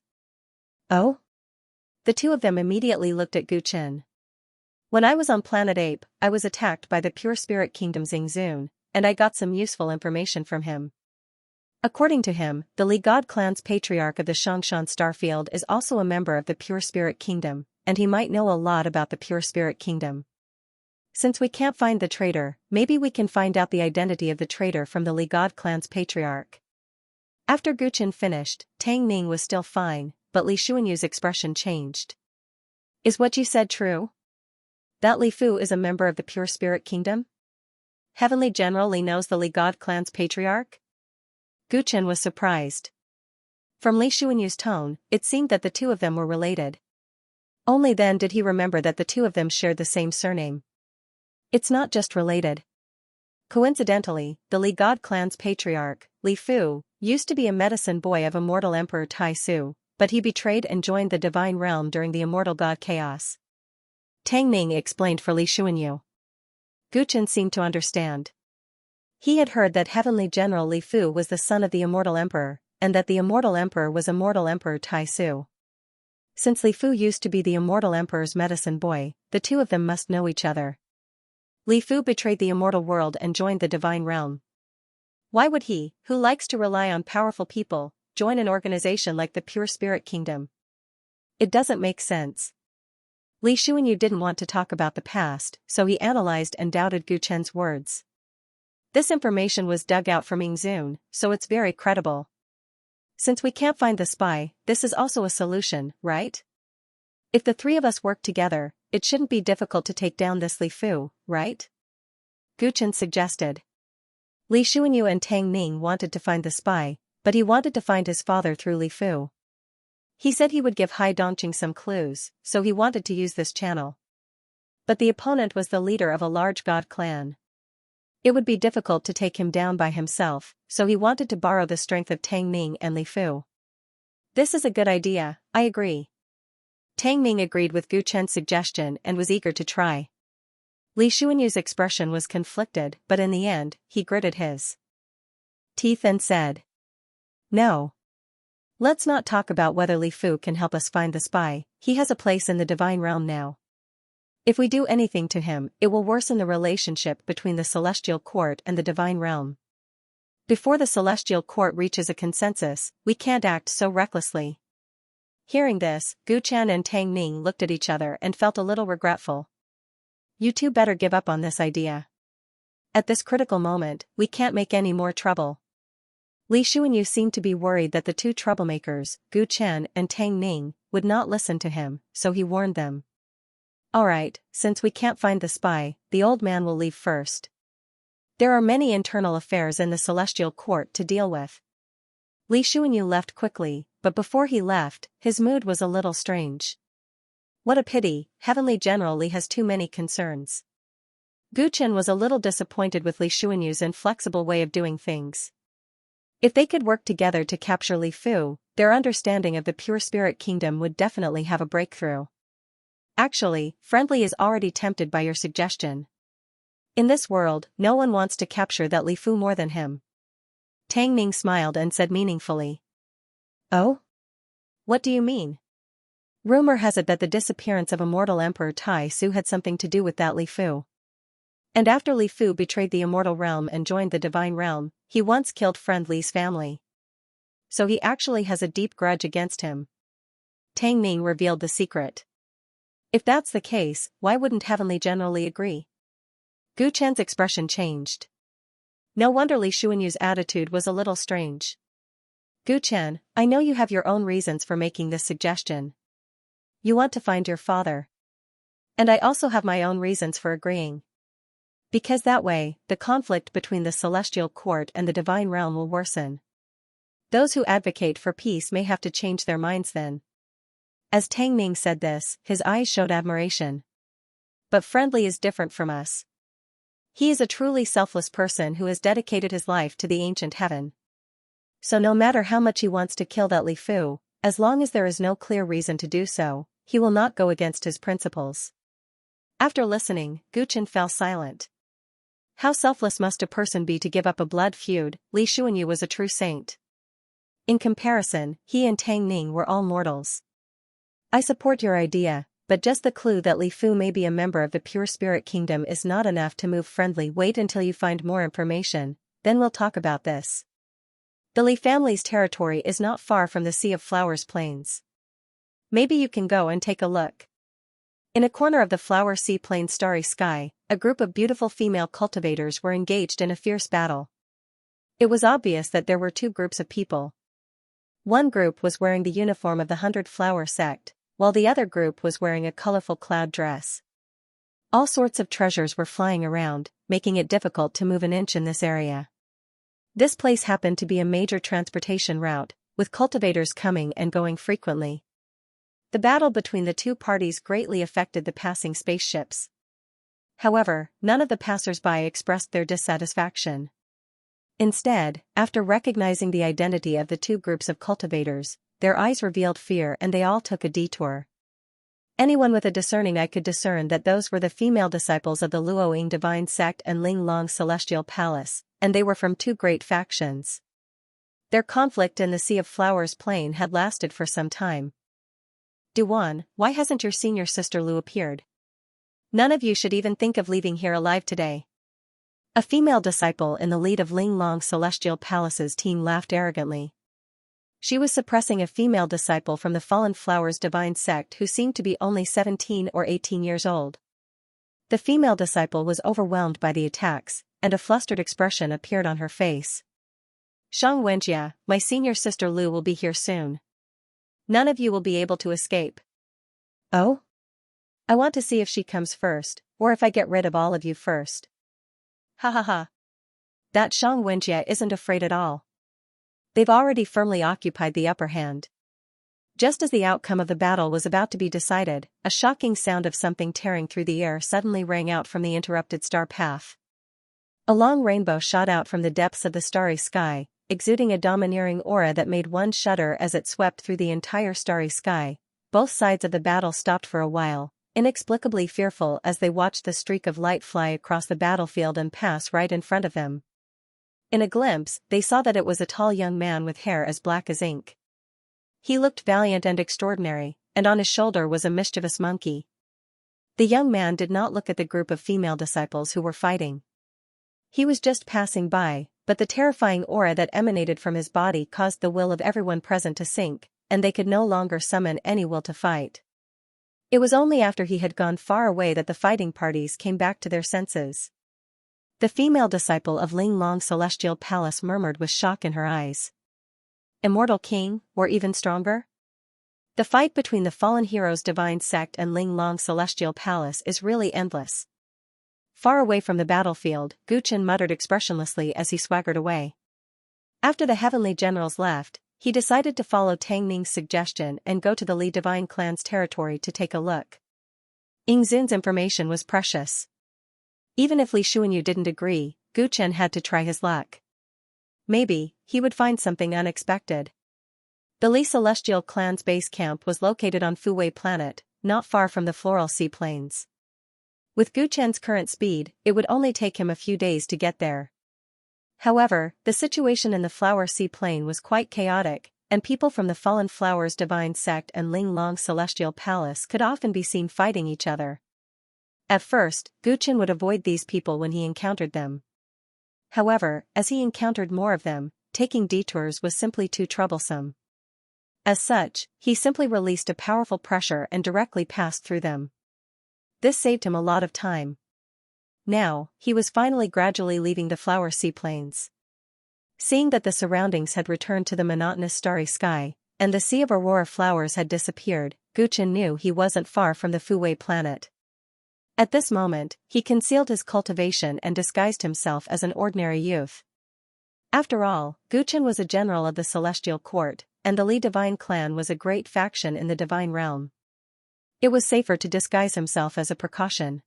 Oh? The two of them immediately looked at Gu Chen. When I was on Planet Ape, I was attacked by the Pure Spirit Kingdom Xingzun, and I got some useful information from him. According to him, the Li God clan's patriarch of the Xianxia Starfield is also a member of the Pure Spirit Kingdom, and he might know a lot about the Pure Spirit Kingdom. Since we can't find the traitor, maybe we can find out the identity of the traitor from the Li God clan's patriarch. After Gu Chen finished, Tang Ning was still fine, but Li Xuanyu's expression changed. Is what you said true? That Li Fu is a member of the Pure Spirit Kingdom? Heavenly General Li knows the Li God clan's patriarch? Gu Chen was surprised. From Li Xuanyu's tone, it seemed that the two of them were related. Only then did he remember that the two of them shared the same surname. It's not just related. Coincidentally, the Li God clan's patriarch, Li Fu, used to be a medicine boy of immortal Emperor Tai Su, but he betrayed and joined the divine realm during the immortal god chaos. Tang Ning explained for Li Xuanyu. Gu Chen seemed to understand. He had heard that Heavenly General Li Fu was the son of the immortal emperor, and that the immortal emperor was immortal Emperor Tai Su. Since Li Fu used to be the immortal emperor's medicine boy, the two of them must know each other. Li Fu betrayed the immortal world and joined the divine realm. Why would he, who likes to rely on powerful people, join an organization like the Pure Spirit Kingdom? It doesn't make sense. Li Xuanyu didn't want to talk about the past, so he analyzed and doubted Gu Chen's words. This information was dug out from Yingzun, so it's very credible. Since we can't find the spy, this is also a solution, right? If the three of us work together, it shouldn't be difficult to take down this Li Fu, right? Gu Chen suggested. Li Xuanyu and Tang Ning wanted to find the spy, but he wanted to find his father through Li Fu. He said he would give Hai Dongqing some clues, so he wanted to use this channel. But the opponent was the leader of a large god clan. It would be difficult to take him down by himself, so he wanted to borrow the strength of Tang Ning and Li Fu. This is a good idea, I agree. Tang Ning agreed with Gu Chen's suggestion and was eager to try. Li Xuanyu's expression was conflicted, but in the end, he gritted his teeth and said, "No. Let's not talk about whether Li Fu can help us find the spy, he has a place in the divine realm now. If we do anything to him, it will worsen the relationship between the celestial court and the divine realm. Before the celestial court reaches a consensus, we can't act so recklessly." Hearing this, Gu Chen and Tang Ning looked at each other and felt a little regretful. You two better give up on this idea. At this critical moment, we can't make any more trouble. Li Xuanyu seemed to be worried that the two troublemakers, Gu Chen and Tang Ning, would not listen to him, so he warned them. Alright, since we can't find the spy, the old man will leave first. There are many internal affairs in the celestial court to deal with. Li Xuanyu left quickly, but before he left, his mood was a little strange. What a pity, Heavenly General Li has too many concerns. Gu Chen was a little disappointed with Li Xuanyu's inflexible way of doing things. If they could work together to capture Li Fu, their understanding of the Pure Spirit Kingdom would definitely have a breakthrough. Actually, Friendly is already tempted by your suggestion. In this world, no one wants to capture that Li Fu more than him. Tang Ning smiled and said meaningfully. Oh? What do you mean? Rumor has it that the disappearance of immortal Emperor Tai Su had something to do with that Li Fu. And after Li Fu betrayed the immortal realm and joined the divine realm, he once killed Friend Li's family. So he actually has a deep grudge against him. Tang Ning revealed the secret. If that's the case, why wouldn't Heavenly generally agree? Gu Chen's expression changed. No wonder Li Xuanyu's attitude was a little strange. Gu Chen, I know you have your own reasons for making this suggestion. You want to find your father. And I also have my own reasons for agreeing. Because that way, the conflict between the celestial court and the divine realm will worsen. Those who advocate for peace may have to change their minds then. As Tang Ning said this, his eyes showed admiration. But Friendly is different from us. He is a truly selfless person who has dedicated his life to the ancient heaven. So no matter how much he wants to kill that Li Fu, as long as there is no clear reason to do so, he will not go against his principles. After listening, Gu Chen fell silent. How selfless must a person be to give up a blood feud? Li Xuanyu was a true saint. In comparison, he and Tang Ning were all mortals. I support your idea, but just the clue that Li Fu may be a member of the Pure Spirit Kingdom is not enough to move Friendly. Wait until you find more information, then we'll talk about this. The Li family's territory is not far from the Sea of Flowers Plains. Maybe you can go and take a look. In a corner of the Flower Sea Plains starry sky, a group of beautiful female cultivators were engaged in a fierce battle. It was obvious that there were two groups of people. One group was wearing the uniform of the 100 Flower sect, while the other group was wearing a colorful cloud dress. All sorts of treasures were flying around, making it difficult to move an inch in this area. This place happened to be a major transportation route, with cultivators coming and going frequently. The battle between the two parties greatly affected the passing spaceships. However, none of the passers-by expressed their dissatisfaction. Instead, after recognizing the identity of the two groups of cultivators, their eyes revealed fear and they all took a detour. Anyone with a discerning eye could discern that those were the female disciples of the Luoying Divine Sect and Ling Long Celestial Palace, and they were from two great factions. Their conflict in the Sea of Flowers Plain had lasted for some time. Duan, why hasn't your senior sister Lu appeared? None of you should even think of leaving here alive today. A female disciple in the lead of Ling Long Celestial Palace's team laughed arrogantly. She was suppressing a female disciple from the Fallen Flowers Divine Sect who seemed to be only 17 or 18 years old. The female disciple was overwhelmed by the attacks, and a flustered expression appeared on her face. Xianxia, my senior sister Lu will be here soon. None of you will be able to escape. Oh? I want to see if she comes first, or if I get rid of all of you first. Ha ha ha. That Xianxia isn't afraid at all. They've already firmly occupied the upper hand. Just as the outcome of the battle was about to be decided, a shocking sound of something tearing through the air suddenly rang out from the interrupted star path. A long rainbow shot out from the depths of the starry sky, exuding a domineering aura that made one shudder as it swept through the entire starry sky. Both sides of the battle stopped for a while, inexplicably fearful as they watched the streak of light fly across the battlefield and pass right in front of them. In a glimpse, they saw that it was a tall young man with hair as black as ink. He looked valiant and extraordinary, and on his shoulder was a mischievous monkey. The young man did not look at the group of female disciples who were fighting. He was just passing by, but the terrifying aura that emanated from his body caused the will of everyone present to sink, and they could no longer summon any will to fight. It was only after he had gone far away that the fighting parties came back to their senses. The female disciple of Ling Long Celestial Palace murmured with shock in her eyes. Immortal King, or even stronger? The fight between the fallen heroes Divine Sect and Ling Long Celestial Palace is really endless. Far away from the battlefield, Gu Chen muttered expressionlessly as he swaggered away. After the heavenly generals left, he decided to follow Tang Ning's suggestion and go to the Li Divine clan's territory to take a look. Ying Zun's information was precious. Even if Li Xuanyu didn't agree, Gu Chen had to try his luck. Maybe, he would find something unexpected. The Li Celestial clan's base camp was located on Fuwei Planet, not far from the Floral Sea Plains. With Gu Chen's current speed, it would only take him a few days to get there. However, the situation in the Flower Sea Plain was quite chaotic, and people from the Fallen Flowers Divine Sect and Ling Long Celestial Palace could often be seen fighting each other. At first, Gu Chen would avoid these people when he encountered them. However, as he encountered more of them, taking detours was simply too troublesome. As such, he simply released a powerful pressure and directly passed through them. This saved him a lot of time. Now, he was finally gradually leaving the flower seaplanes. Seeing that the surroundings had returned to the monotonous starry sky, and the sea of aurora flowers had disappeared, Guchen knew he wasn't far from the Fuwei planet. At this moment, he concealed his cultivation and disguised himself as an ordinary youth. After all, Guchen was a general of the Celestial Court, and the Li Divine clan was a great faction in the Divine Realm. It was safer to disguise himself as a precaution.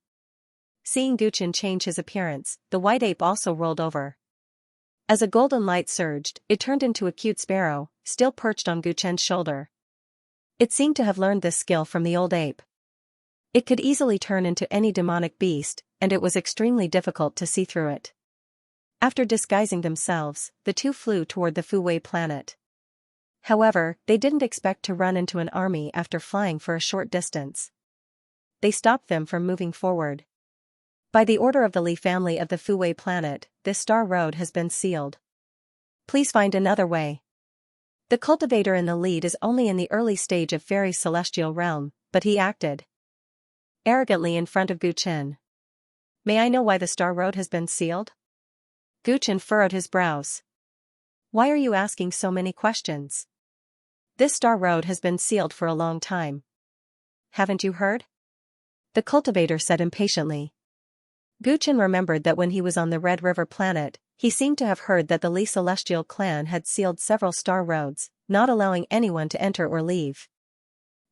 Seeing Guchen change his appearance, the white ape also rolled over. As a golden light surged, it turned into a cute sparrow, still perched on Guchen's shoulder. It seemed to have learned this skill from the old ape. It could easily turn into any demonic beast, and it was extremely difficult to see through it. After disguising themselves, the two flew toward the Fuwei planet. However, they didn't expect to run into an army after flying for a short distance. They stopped them from moving forward. By the order of the Li family of the Fuwei planet, this star road has been sealed. Please find another way. The cultivator in the lead is only in the early stage of Fairy's celestial realm, but he acted arrogantly in front of Guchen. May I know why the star road has been sealed? Guchen furrowed his brows. Why are you asking so many questions? This star road has been sealed for a long time. Haven't you heard? The cultivator said impatiently. Guchen remembered that when he was on the Red River planet, he seemed to have heard that the Li Celestial clan had sealed several star roads, not allowing anyone to enter or leave.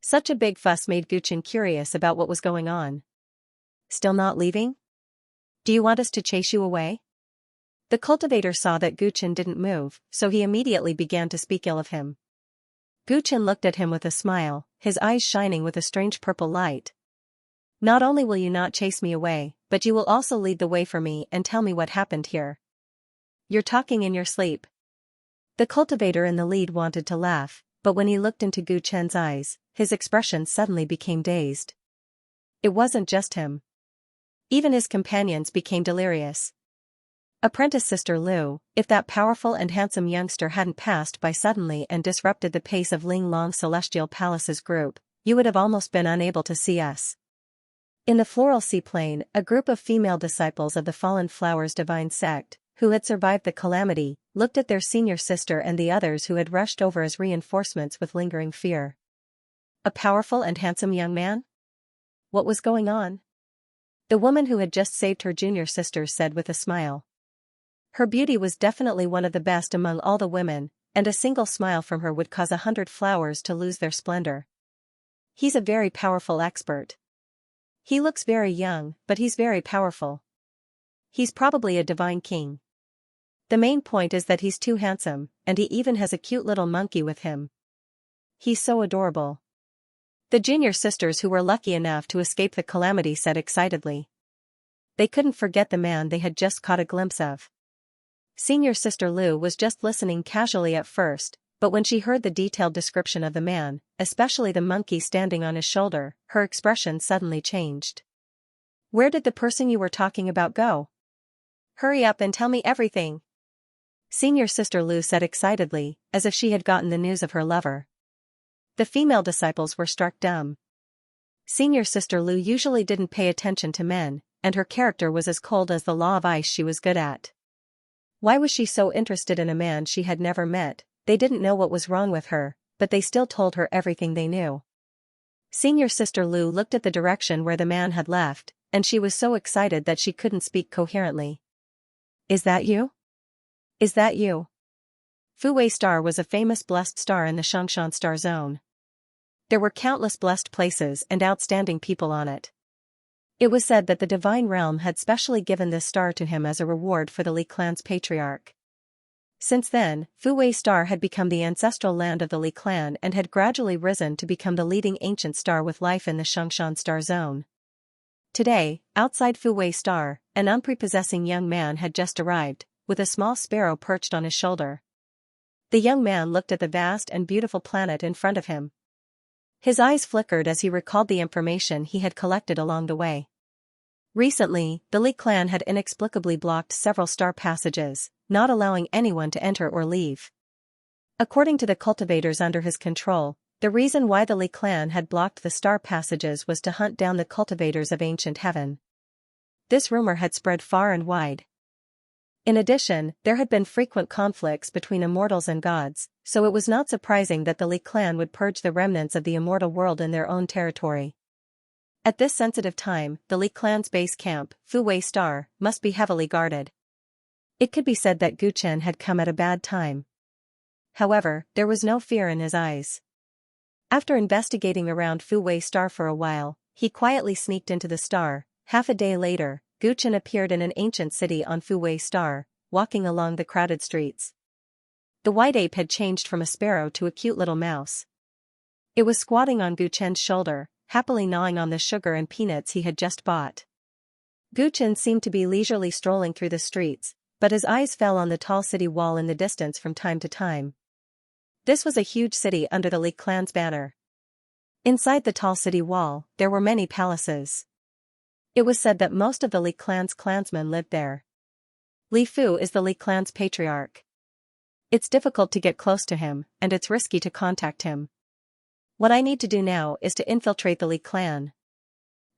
Such a big fuss made Guchen curious about what was going on. Still not leaving? Do you want us to chase you away? The cultivator saw that Guchen didn't move, so he immediately began to speak ill of him. Guchen looked at him with a smile, his eyes shining with a strange purple light. Not only will you not chase me away, but you will also lead the way for me and tell me what happened here. You're talking in your sleep. The cultivator in the lead wanted to laugh, but when he looked into Guchen's eyes, his expression suddenly became dazed. It wasn't just him. Even his companions became delirious. Apprentice Sister Lu, if that powerful and handsome youngster hadn't passed by suddenly and disrupted the pace of Ling Long Celestial Palace's group, you would have almost been unable to see us. In the floral seaplane, a group of female disciples of the Fallen Flowers divine sect, who had survived the calamity, looked at their senior sister and the others who had rushed over as reinforcements with lingering fear. A powerful and handsome young man? What was going on? The woman who had just saved her junior sisters said with a smile. Her beauty was definitely one of the best among all the women, and a single smile from her would cause 100 flowers to lose their splendor. He's a very powerful expert. He looks very young, but he's very powerful. He's probably a divine king. The main point is that he's too handsome, and he even has a cute little monkey with him. He's so adorable. The junior sisters who were lucky enough to escape the calamity said excitedly. They couldn't forget the man they had just caught a glimpse of. Senior Sister Lu was just listening casually at first, but when she heard the detailed description of the man, especially the monkey standing on his shoulder, her expression suddenly changed. Where did the person you were talking about go? Hurry up and tell me everything. Senior Sister Lu said excitedly, as if she had gotten the news of her lover. The female disciples were struck dumb. Senior Sister Lu usually didn't pay attention to men, and her character was as cold as the law of ice she was good at. Why was she so interested in a man she had never met? They didn't know what was wrong with her, but they still told her everything they knew. Senior Sister Lu looked at the direction where the man had left, and she was so excited that she couldn't speak coherently. Is that you? Is that you? Fuwei Star was a famous blessed star in the Xianxia star zone. There were countless blessed places and outstanding people on it. It was said that the divine realm had specially given this star to him as a reward for the Li clan's patriarch. Since then, Fuwei Star had become the ancestral land of the Li clan and had gradually risen to become the leading ancient star with life in the Xianxia star zone. Today, outside Fuwei Star, an unprepossessing young man had just arrived, with a small sparrow perched on his shoulder. The young man looked at the vast and beautiful planet in front of him. His eyes flickered as he recalled the information he had collected along the way. Recently, the Li clan had inexplicably blocked several star passages, not allowing anyone to enter or leave. According to the cultivators under his control, The reason why the Li clan had blocked the star passages was to hunt down the cultivators of ancient heaven. This rumor had spread far and wide. In addition, there had been frequent conflicts between immortals and gods, so it was not surprising that the Li clan would purge the remnants of the immortal world in their own territory. At this sensitive time, the Li clan's base camp, Fu Wei Star, must be heavily guarded. It could be said that Gu Chen had come at a bad time. However, there was no fear in his eyes. After investigating around Fu Wei Star for a while, he quietly sneaked into the star. Half a day later, Gu Chen appeared in an ancient city on Fu Wei Star, walking along the crowded streets. The white ape had changed from a sparrow to a cute little mouse. It was squatting on Gu Chen's shoulder, happily gnawing on the sugar and peanuts he had just bought. Gu Chen seemed to be leisurely strolling through the streets, but his eyes fell on the tall city wall in the distance from time to time. This was a huge city under the Li clan's banner. Inside the tall city wall, there were many palaces. It was said that most of the Li clan's clansmen lived there. Li Fu is the Li clan's patriarch. It's difficult to get close to him, and it's risky to contact him. What I need to do now is to infiltrate the Li clan.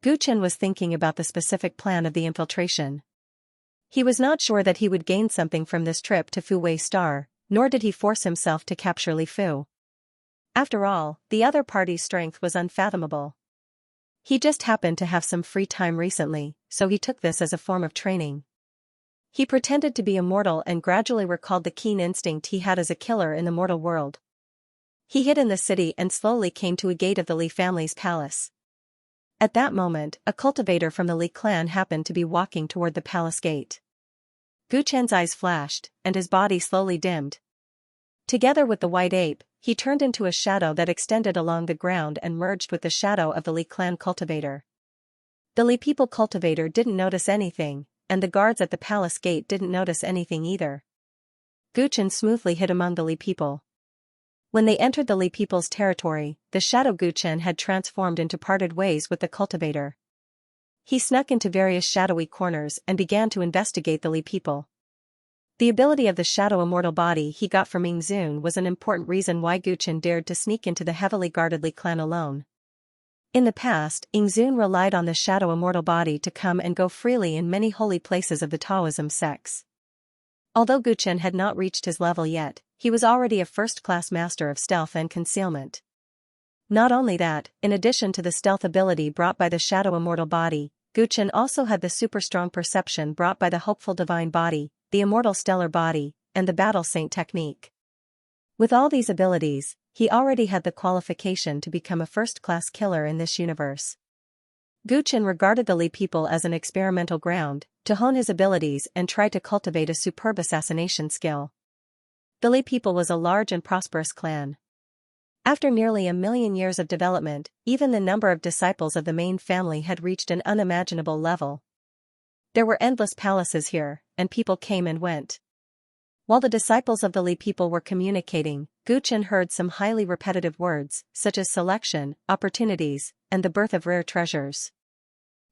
Gu Chen was thinking about the specific plan of the infiltration. He was not sure that he would gain something from this trip to Fu Wei Star, nor did he force himself to capture Li Fu. After all, the other party's strength was unfathomable. He just happened to have some free time recently, so he took this as a form of training. He pretended to be immortal and gradually recalled the keen instinct he had as a killer in the mortal world. He hid in the city and slowly came to a gate of the Li family's palace. At that moment, a cultivator from the Li clan happened to be walking toward the palace gate. Gu Chen's eyes flashed, and his body slowly dimmed. Together with the white ape, he turned into a shadow that extended along the ground and merged with the shadow of the Li clan cultivator. The Li people cultivator didn't notice anything, and the guards at the palace gate didn't notice anything either. Gu Chen smoothly hid among the Li people. When they entered the Li people's territory, the shadow Gu Chen had transformed into parted ways with the cultivator. He snuck into various shadowy corners and began to investigate the Li people. The ability of the shadow immortal body he got from Ying Zun was an important reason why Gu Chen dared to sneak into the heavily guarded Li clan alone. In the past, Ying Zun relied on the shadow immortal body to come and go freely in many holy places of the Taoism sects. Although Gu Chen had not reached his level yet, he was already a first-class master of stealth and concealment. Not only that, in addition to the stealth ability brought by the shadow immortal body, Gu Chen also had the super-strong perception brought by the hopeful divine body, the immortal stellar body, and the battle saint technique. With all these abilities, he already had the qualification to become a first-class killer in this universe. Gu Chen regarded the Li people as an experimental ground, to hone his abilities and try to cultivate a superb assassination skill. The Li people was a large and prosperous clan. After nearly 1,000,000 years of development, even the number of disciples of the main family had reached an unimaginable level. There were endless palaces here, and people came and went. While the disciples of the Li people were communicating, Gu Chen heard some highly repetitive words, such as selection, opportunities, and the birth of rare treasures.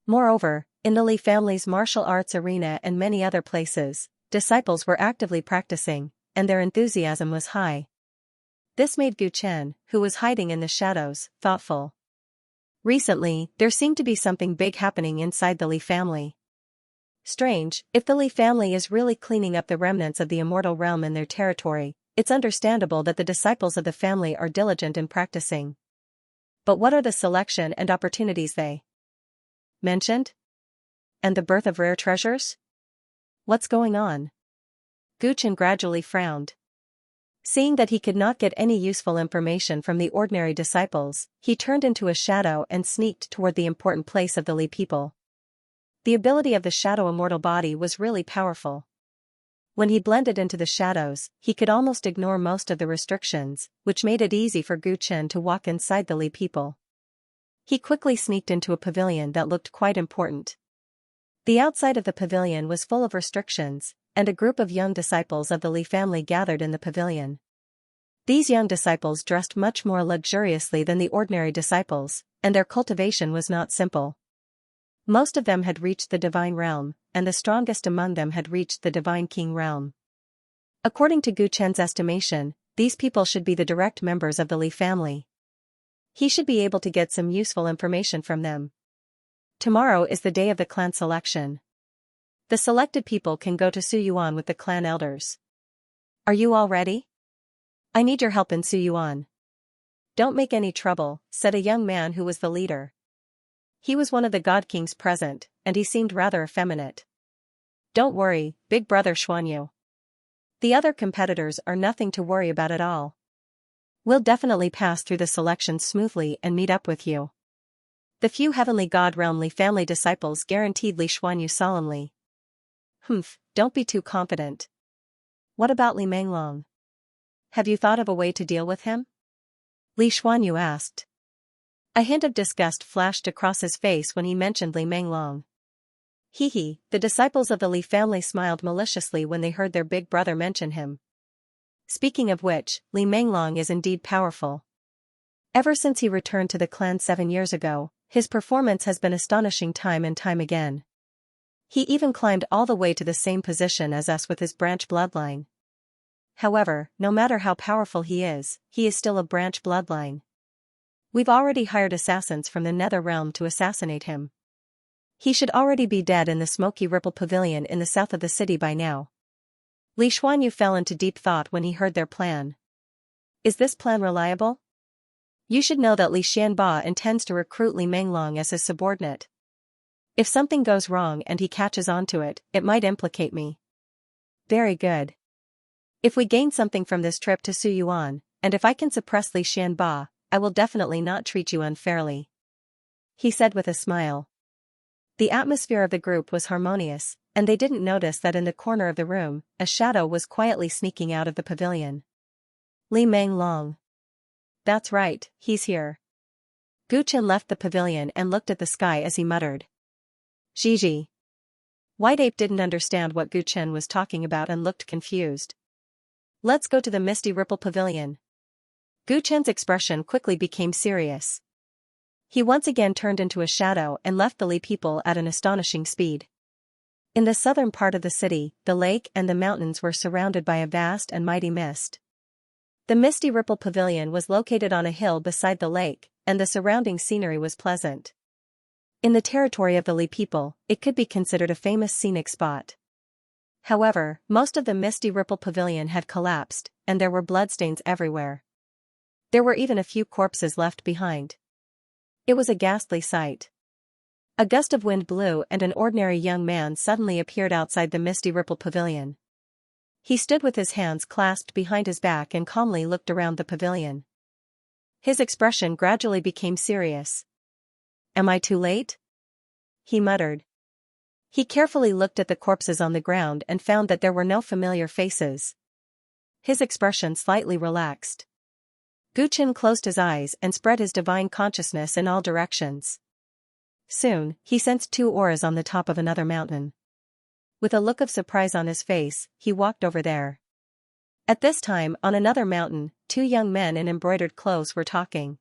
Moreover, in the Li family's martial arts arena and many other places, disciples were actively practicing, and their enthusiasm was high. This made Gu Chen, who was hiding in the shadows, thoughtful. Recently, there seemed to be something big happening inside the Li family. Strange, if the Li family is really cleaning up the remnants of the immortal realm in their territory, it's understandable that the disciples of the family are diligent in practicing. But what are the selection and opportunities they mentioned? And the birth of rare treasures? What's going on? Gu Chen gradually frowned. Seeing that he could not get any useful information from the ordinary disciples, he turned into a shadow and sneaked toward the important place of the Li people. The ability of the shadow immortal body was really powerful. When he blended into the shadows, he could almost ignore most of the restrictions, which made it easy for Gu Chen to walk inside the Li people. He quickly sneaked into a pavilion that looked quite important. The outside of the pavilion was full of restrictions, and a group of young disciples of the Li family gathered in the pavilion. These young disciples dressed much more luxuriously than the ordinary disciples, and their cultivation was not simple. Most of them had reached the divine realm, and the strongest among them had reached the divine king realm. According to Gu Chen's estimation, these people should be the direct members of the Li family. He should be able to get some useful information from them. Tomorrow is the day of the clan selection. The selected people can go to Suyuan with the clan elders. Are you all ready? I need your help in Suyuan. Don't make any trouble, said a young man who was the leader. He was one of the god kings present, and he seemed rather effeminate. Don't worry, big brother Xuanyu. The other competitors are nothing to worry about at all. We'll definitely pass through the selection smoothly and meet up with you. The few heavenly god realm Li family disciples guaranteed Li Xuanyu solemnly. Don't be too confident. What about Li Menglong? Have you thought of a way to deal with him? Li Xuanyu asked. A hint of disgust flashed across his face when he mentioned Li Menglong. The disciples of the Li family smiled maliciously when they heard their big brother mention him. Speaking of which, Li Menglong is indeed powerful. Ever since he returned to the clan 7 years ago, his performance has been astonishing time and time again. He even climbed all the way to the same position as us with his branch bloodline. However, no matter how powerful he is still a branch bloodline. We've already hired assassins from the Nether Realm to assassinate him. He should already be dead in the Smoky Ripple Pavilion in the south of the city by now. Li Xuanyu fell into deep thought when he heard their plan. Is this plan reliable? You should know that Li Xianba intends to recruit Li Menglong as his subordinate. If something goes wrong and he catches on to it, it might implicate me. Very good. If we gain something from this trip to Suyuan, and if I can suppress Li Xianba, I will definitely not treat you unfairly. He said with a smile. The atmosphere of the group was harmonious, and they didn't notice that in the corner of the room, a shadow was quietly sneaking out of the pavilion. Li Menglong. That's right, he's here. Gu Chen left the pavilion and looked at the sky as he muttered. Gigi. White Ape didn't understand what Gu Chen was talking about and looked confused. Let's go to the Misty Ripple Pavilion. Gu Chen's expression quickly became serious. He once again turned into a shadow and left the Li people at an astonishing speed. In the southern part of the city, the lake and the mountains were surrounded by a vast and mighty mist. The Misty Ripple Pavilion was located on a hill beside the lake, and the surrounding scenery was pleasant. In the territory of the Li people, it could be considered a famous scenic spot. However, most of the Misty Ripple Pavilion had collapsed, and there were bloodstains everywhere. There were even a few corpses left behind. It was a ghastly sight. A gust of wind blew and an ordinary young man suddenly appeared outside the Misty Ripple Pavilion. He stood with his hands clasped behind his back and calmly looked around the pavilion. His expression gradually became serious. Am I too late? He muttered. He carefully looked at the corpses on the ground and found that there were no familiar faces. His expression slightly relaxed. Gu Chen closed his eyes and spread his divine consciousness in all directions. Soon, he sensed 2 auras on the top of another mountain. With a look of surprise on his face, he walked over there. At this time, on another mountain, 2 young men in embroidered clothes were talking.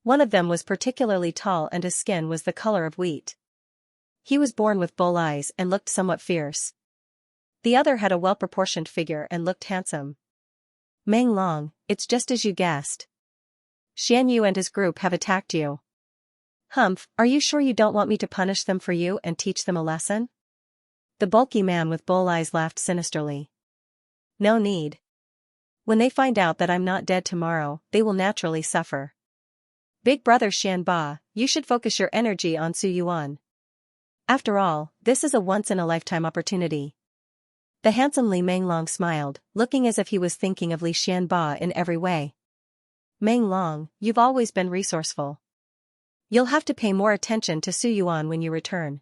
One of them was particularly tall and his skin was the color of wheat. He was born with bull eyes and looked somewhat fierce. The other had a well-proportioned figure and looked handsome. Menglong, it's just as you guessed. Xianyu and his group have attacked you. Humph, are you sure you don't want me to punish them for you and teach them a lesson? The bulky man with bull eyes laughed sinisterly. No need. When they find out that I'm not dead tomorrow, they will naturally suffer. Big brother Xianba, you should focus your energy on Suyuan. After all, this is a once-in-a-lifetime opportunity. The handsome Li Menglong smiled, looking as if he was thinking of Li Xianba in every way. Menglong, you've always been resourceful. You'll have to pay more attention to Suyuan when you return.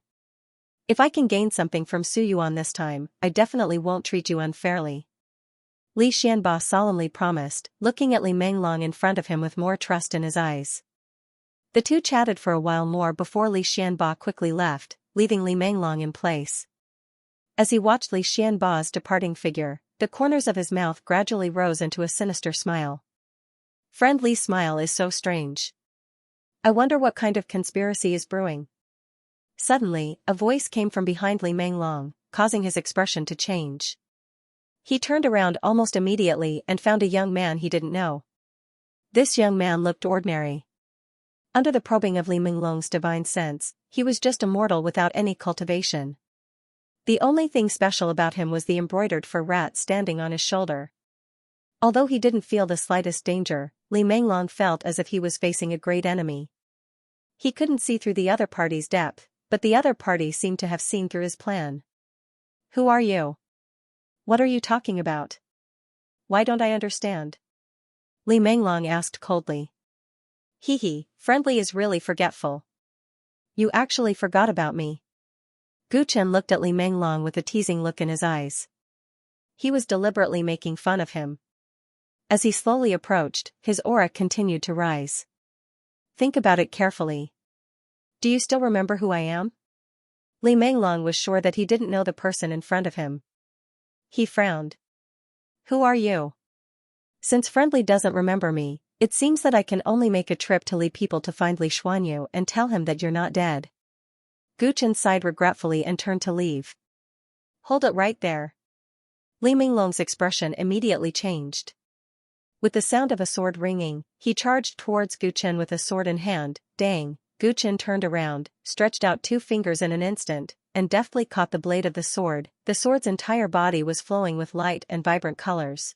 If I can gain something from Suyuan this time, I definitely won't treat you unfairly. Li Xianba solemnly promised, looking at Li Menglong in front of him with more trust in his eyes. The two chatted for a while more before Li Xianba quickly left, leaving Li Menglong in place. As he watched Li Xianba's departing figure, the corners of his mouth gradually rose into a sinister smile. Friend Li's smile is so strange. I wonder what kind of conspiracy is brewing. Suddenly, a voice came from behind Li Menglong, causing his expression to change. He turned around almost immediately and found a young man he didn't know. This young man looked ordinary. Under the probing of Li Minglong's divine sense, he was just a mortal without any cultivation. The only thing special about him was the embroidered fur rat standing on his shoulder. Although he didn't feel the slightest danger, Li Minglong felt as if he was facing a great enemy. He couldn't see through the other party's depth, but the other party seemed to have seen through his plan. Who are you? What are you talking about? Why don't I understand? Li Minglong asked coldly. Hee, friendly is really forgetful. You actually forgot about me. Gu Chen looked at Li Minglong with a teasing look in his eyes. He was deliberately making fun of him. As he slowly approached, his aura continued to rise. Think about it carefully. Do you still remember who I am? Li Minglong was sure that he didn't know the person in front of him. He frowned. Who are you? Since Friendly doesn't remember me, it seems that I can only make a trip to Li people to find Li Xuanyu and tell him that you're not dead. Gu Chen sighed regretfully and turned to leave. Hold it right there. Li Minglong's expression immediately changed. With the sound of a sword ringing, he charged towards Gu Chen with a sword in hand. Dang, Gu Chen turned around, stretched out 2 fingers in an instant, and deftly caught the blade of the sword. The sword's entire body was flowing with light and vibrant colors.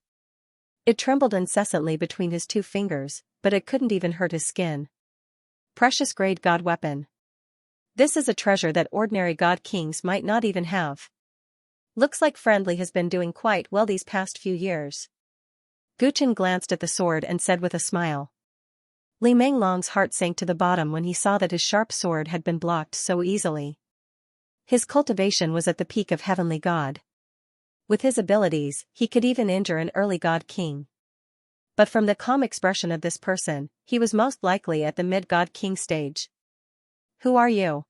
It trembled incessantly between his 2 fingers, but it couldn't even hurt his skin. Precious grade god weapon. This is a treasure that ordinary god kings might not even have. Looks like Friendly has been doing quite well these past few years. Gu Chen glanced at the sword and said with a smile. Li Minglong's heart sank to the bottom when he saw that his sharp sword had been blocked so easily. His cultivation was at the peak of heavenly god. With his abilities, he could even injure an early god king. But from the calm expression of this person, he was most likely at the mid-god king stage. Who are you?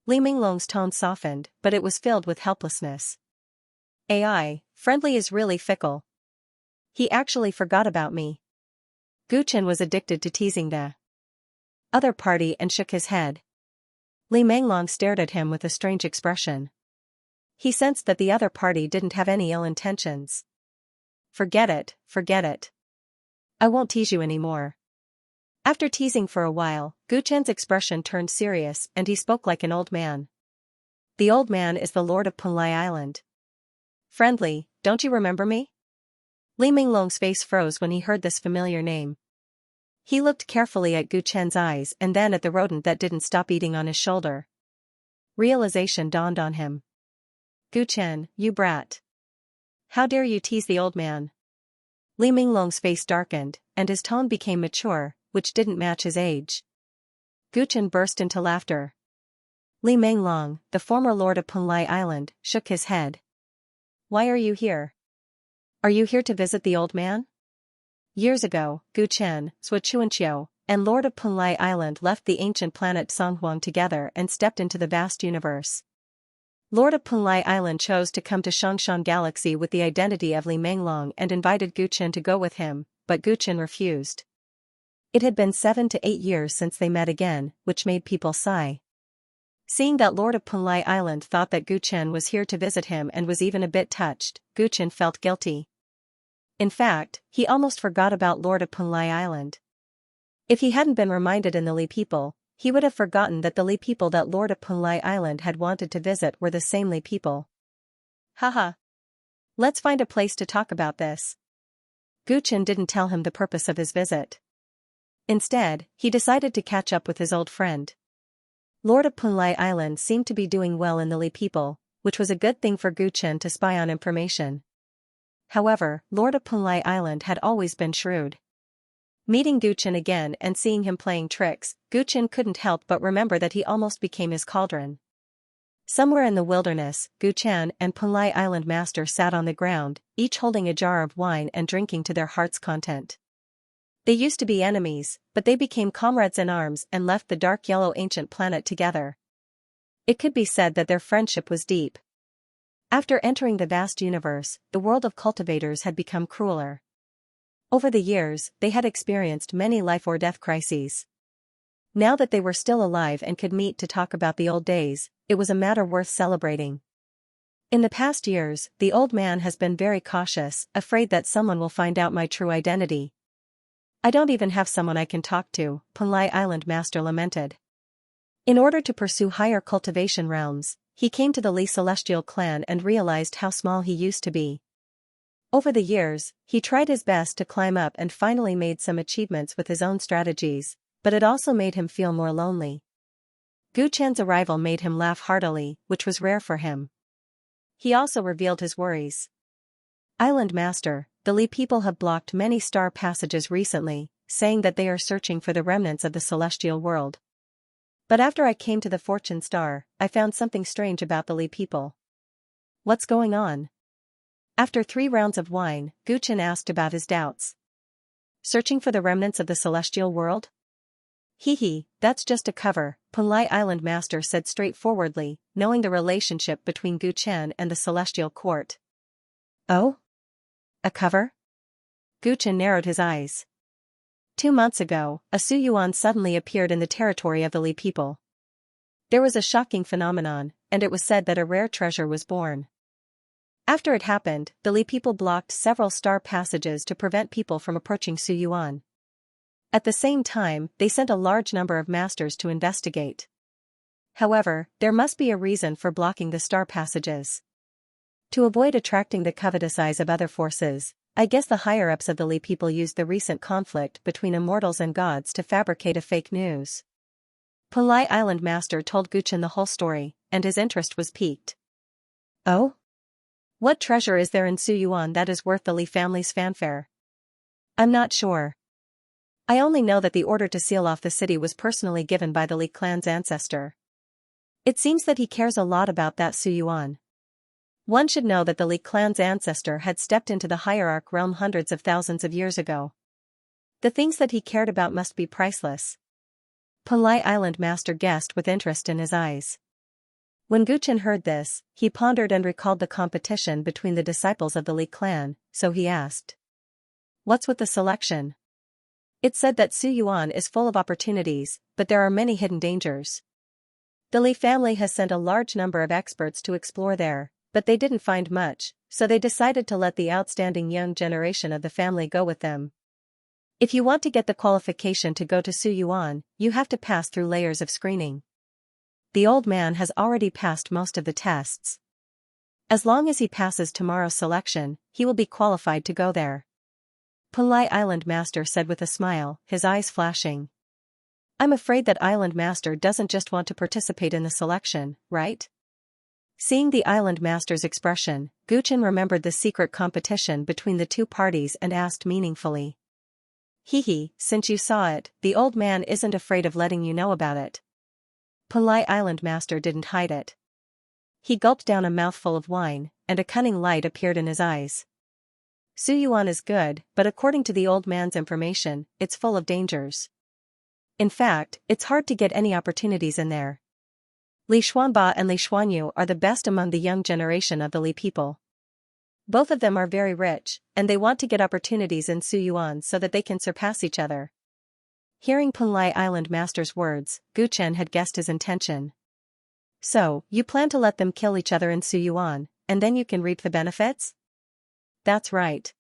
Li Minglong's tone softened, but it was filled with helplessness. AI, Friendly is really fickle. He actually forgot about me. Gu Chen was addicted to teasing the other party and shook his head. Li Minglong stared at him with a strange expression. He sensed that the other party didn't have any ill intentions. Forget it. I won't tease you anymore. After teasing for a while, Gu Chen's expression turned serious and he spoke like an old man. The old man is the Lord of Punlai Island. Friendly, don't you remember me? Li Minglong's face froze when he heard this familiar name. He looked carefully at Gu Chen's eyes and then at the rodent that didn't stop eating on his shoulder. Realization dawned on him. Gu Chen, you brat. How dare you tease the old man? Li Minglong's face darkened, and his tone became mature, which didn't match his age. Gu Chen burst into laughter. Li Minglong, the former lord of Punlai Island, shook his head. Why are you here? Are you here to visit the old man? Years ago, Gu Chen, Xianxia, and Lord of Punlai Island left the ancient planet Songhuang together and stepped into the vast universe. Lord of Punlai Island chose to come to Xianxia Galaxy with the identity of Li Minglong and invited Gu Chen to go with him, but Gu Chen refused. It had been 7 to 8 years since they met again, which made people sigh. Seeing that Lord of Punlai Island thought that Gu Chen was here to visit him and was even a bit touched, Gu Chen felt guilty. In fact, he almost forgot about Lord of Punlai Island. If he hadn't been reminded in the Li people, he would have forgotten that the Li people that Lord of Punlai Island had wanted to visit were the same Li people. Haha. Let's find a place to talk about this. Gu Chen didn't tell him the purpose of his visit. Instead, he decided to catch up with his old friend. Lord of Punlai Island seemed to be doing well in the Li people, which was a good thing for Gu Chen to spy on information. However, Lord of Punlai Island had always been shrewd. Meeting Gu Chen again and seeing him playing tricks, Gu Chen couldn't help but remember that he almost became his cauldron. Somewhere in the wilderness, Gu Chen and Punlai Island Master sat on the ground, each holding a jar of wine and drinking to their heart's content. They used to be enemies, but they became comrades in arms and left the dark yellow ancient planet together. It could be said that their friendship was deep. After entering the vast universe, the world of cultivators had become crueler. Over the years, they had experienced many life or death crises. Now that they were still alive and could meet to talk about the old days, it was a matter worth celebrating. In the past years, the old man has been very cautious, afraid that someone will find out my true identity. I don't even have someone I can talk to, Punlai Island Master lamented. In order to pursue higher cultivation realms, he came to the Li Celestial clan and realized how small he used to be. Over the years, he tried his best to climb up and finally made some achievements with his own strategies, but it also made him feel more lonely. Gu Chen's arrival made him laugh heartily, which was rare for him. He also revealed his worries. Island Master, the Li people have blocked many star passages recently, saying that they are searching for the remnants of the celestial world. But after I came to the Fortune Star, I found something strange about the Li people. What's going on? After 3 rounds of wine, Gu Chen asked about his doubts. Searching for the remnants of the celestial world? Hee, that's just a cover, Punlai Island Master said straightforwardly, knowing the relationship between Gu Chen and the celestial court. Oh? A cover? Gu Chen narrowed his eyes. 2 months ago, a Su Yuan suddenly appeared in the territory of the Li people. There was a shocking phenomenon, and it was said that a rare treasure was born. After it happened, the Li people blocked several star passages to prevent people from approaching Su Yuan. At the same time, they sent a large number of masters to investigate. However, there must be a reason for blocking the star passages. To avoid attracting the covetous eyes of other forces, I guess the higher-ups of the Li people used the recent conflict between immortals and gods to fabricate a fake news. Punlai Island Master told Gu Chen the whole story, and his interest was piqued. Oh? What treasure is there in Su Yuan that is worth the Li family's fanfare? I'm not sure. I only know that the order to seal off the city was personally given by the Li clan's ancestor. It seems that he cares a lot about that Su Yuan. One should know that the Li clan's ancestor had stepped into the hierarch realm hundreds of thousands of years ago. The things that he cared about must be priceless. Punlai Island Master guessed with interest in his eyes. When Gu Chen heard this, he pondered and recalled the competition between the disciples of the Li clan, so he asked. What's with the selection? It's said that Su Yuan is full of opportunities, but there are many hidden dangers. The Li family has sent a large number of experts to explore there, but they didn't find much, so they decided to let the outstanding young generation of the family go with them. If you want to get the qualification to go to Su Yuan, you have to pass through layers of screening. The old man has already passed most of the tests. As long as he passes tomorrow's selection, he will be qualified to go there. Punlai Island Master said with a smile, his eyes flashing. I'm afraid that Island Master doesn't just want to participate in the selection, right? Seeing the Island Master's expression, Gu Chen remembered the secret competition between the two parties and asked meaningfully. Since you saw it, the old man isn't afraid of letting you know about it. Punlai Island Master didn't hide it. He gulped down a mouthful of wine, and a cunning light appeared in his eyes. Su Yuan is good, but according to the old man's information, it's full of dangers. In fact, it's hard to get any opportunities in there. Li Xuanba and Li Xuanyu are the best among the young generation of the Li people. Both of them are very rich, and they want to get opportunities in Su Yuan so that they can surpass each other. Hearing Punlai Island Master's words, Gu Chen had guessed his intention. So, you plan to let them kill each other in Su Yuan, and then you can reap the benefits? That's right.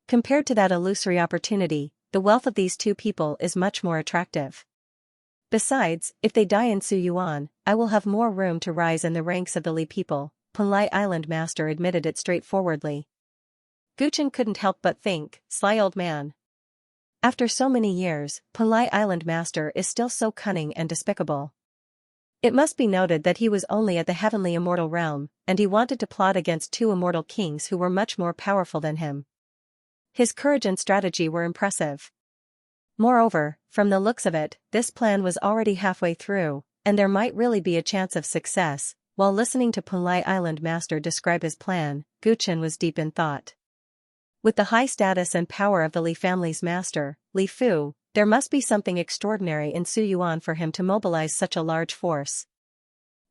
Compared to that illusory opportunity, the wealth of these two people is much more attractive. Besides, if they die in Su Yuan, I will have more room to rise in the ranks of the Li people, Punlai Island Master admitted it straightforwardly. Gu Chen couldn't help but think, sly old man. After so many years, Punlai Island Master is still so cunning and despicable. It must be noted that he was only at the heavenly immortal realm, and he wanted to plot against 2 immortal kings who were much more powerful than him. His courage and strategy were impressive. Moreover, from the looks of it, this plan was already halfway through, and there might really be a chance of success. While listening to Punlai Island Master describe his plan, Gu Chen was deep in thought. With the high status and power of the Li family's master, Li Fu, there must be something extraordinary in Su Yuan for him to mobilize such a large force.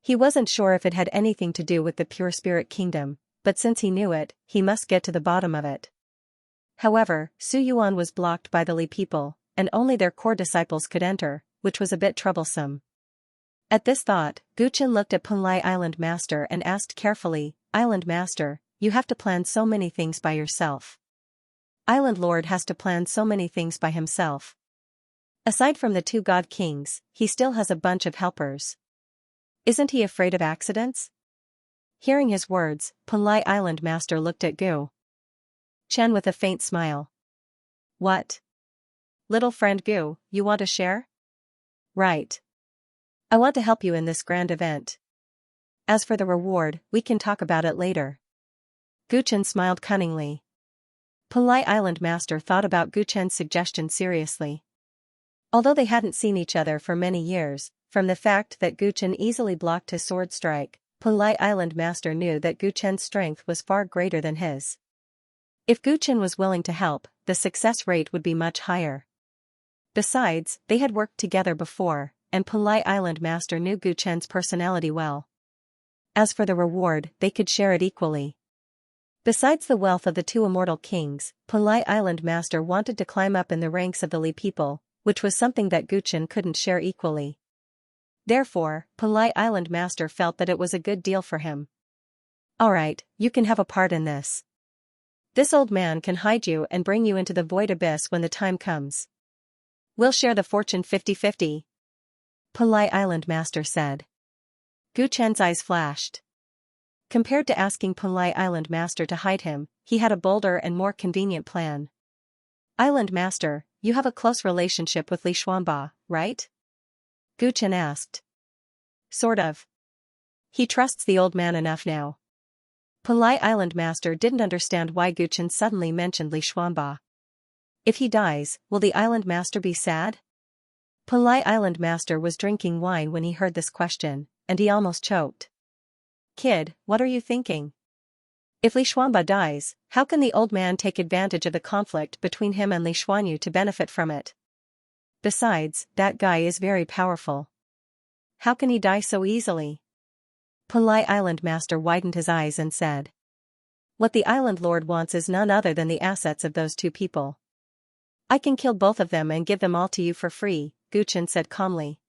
He wasn't sure if it had anything to do with the Pure Spirit Kingdom, but since he knew it, he must get to the bottom of it. However, Su Yuan was blocked by the Li people, and only their core disciples could enter, which was a bit troublesome. At this thought, Gu Chen looked at Punlai Island Master and asked carefully, Island Master, you have to plan so many things by yourself. Island Lord has to plan so many things by himself. Aside from the two god kings, he still has a bunch of helpers. Isn't he afraid of accidents? Hearing his words, Panlai Island Master looked at Gu Chen with a faint smile. What? Little friend Gu, you want to share? Right. I want to help you in this grand event. As for the reward, we can talk about it later. Gu Chen smiled cunningly. Panlai Island Master thought about Gu Chen's suggestion seriously. Although they hadn't seen each other for many years, from the fact that Gu Chen easily blocked his sword strike, Panlai Island Master knew that Gu Chen's strength was far greater than his. If Gu Chen was willing to help, the success rate would be much higher. Besides, they had worked together before, and Panlai Island Master knew Gu Chen's personality well. As for the reward, they could share it equally. Besides the wealth of the two immortal kings, Panlai Island Master wanted to climb up in the ranks of the Li people, which was something that Gu Chen couldn't share equally. Therefore, Panlai Island Master felt that it was a good deal for him. Alright, you can have a part in this. This old man can hide you and bring you into the void abyss when the time comes. We'll share the fortune 50-50. Panlai Island Master said. Gu Chen's eyes flashed. Compared to asking Panlai Island Master to hide him, he had a bolder and more convenient plan. Island Master, you have a close relationship with Li Xuanba, right? Gu Chen asked. Sort of. He trusts the old man enough now. Panlai Island Master didn't understand why Gu Chen suddenly mentioned Li Xuanba. If he dies, will the Island Master be sad? Panlai Island Master was drinking wine when he heard this question, and he almost choked. Kid, what are you thinking? If Li Xuanba dies, how can the old man take advantage of the conflict between him and Li Xuanyu to benefit from it? Besides, that guy is very powerful. How can he die so easily? Panlai Island Master widened his eyes and said. What the Island Lord wants is none other than the assets of those two people. I can kill both of them and give them all to you for free, Gu Chen said calmly.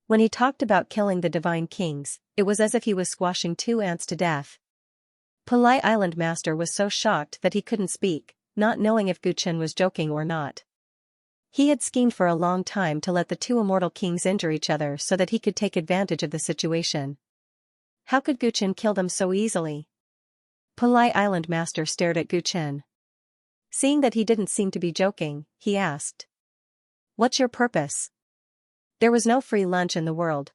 When he talked about killing the Divine Kings, it was as if he was squashing two ants to death. Panlai Island Master was so shocked that he couldn't speak, not knowing if Gu Chen was joking or not. He had schemed for a long time to let the two immortal kings injure each other so that he could take advantage of the situation. How could Gu Chen kill them so easily? Panlai Island Master stared at Gu Chen. Seeing that he didn't seem to be joking, he asked. What's your purpose? There was no free lunch in the world.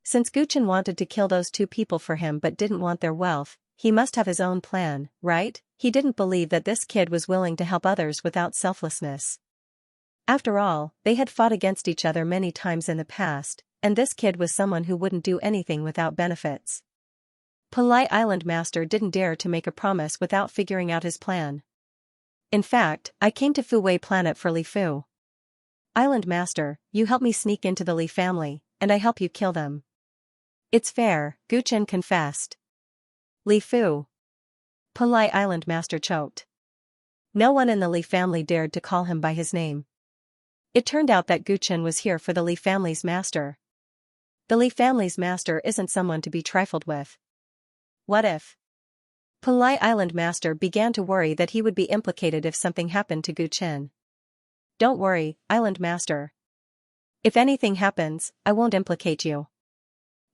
Since Gu Chen wanted to kill those two people for him but didn't want their wealth, he must have his own plan, right? He didn't believe that this kid was willing to help others without selflessness. After all, they had fought against each other many times in the past, and this kid was someone who wouldn't do anything without benefits. Panlai Island Master didn't dare to make a promise without figuring out his plan. In fact, I came to Fuwei planet for Li Fu. Island Master, you help me sneak into the Li family, and I help you kill them. It's fair, Gu Chen confessed. Li Fu. Panlai Island Master choked. No one in the Li family dared to call him by his name. It turned out that Gu Chen was here for the Li family's master. The Li family's master isn't someone to be trifled with. What if? Panlai Island Master began to worry that he would be implicated if something happened to Gu Chen. Don't worry, Island Master. If anything happens, I won't implicate you.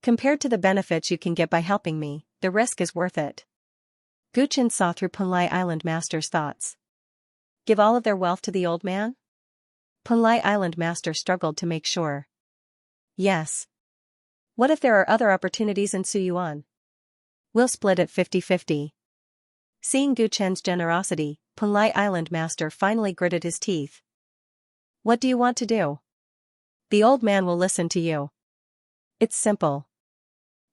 Compared to the benefits you can get by helping me, the risk is worth it. Gu Chen saw through Panlai Island Master's thoughts. Give all of their wealth to the old man? Panlai Island Master struggled to make sure. Yes. What if there are other opportunities in Suyuan? We'll split it 50-50. Seeing Gu Chen's generosity, Panlai Island Master finally gritted his teeth. What do you want to do? The old man will listen to you. It's simple.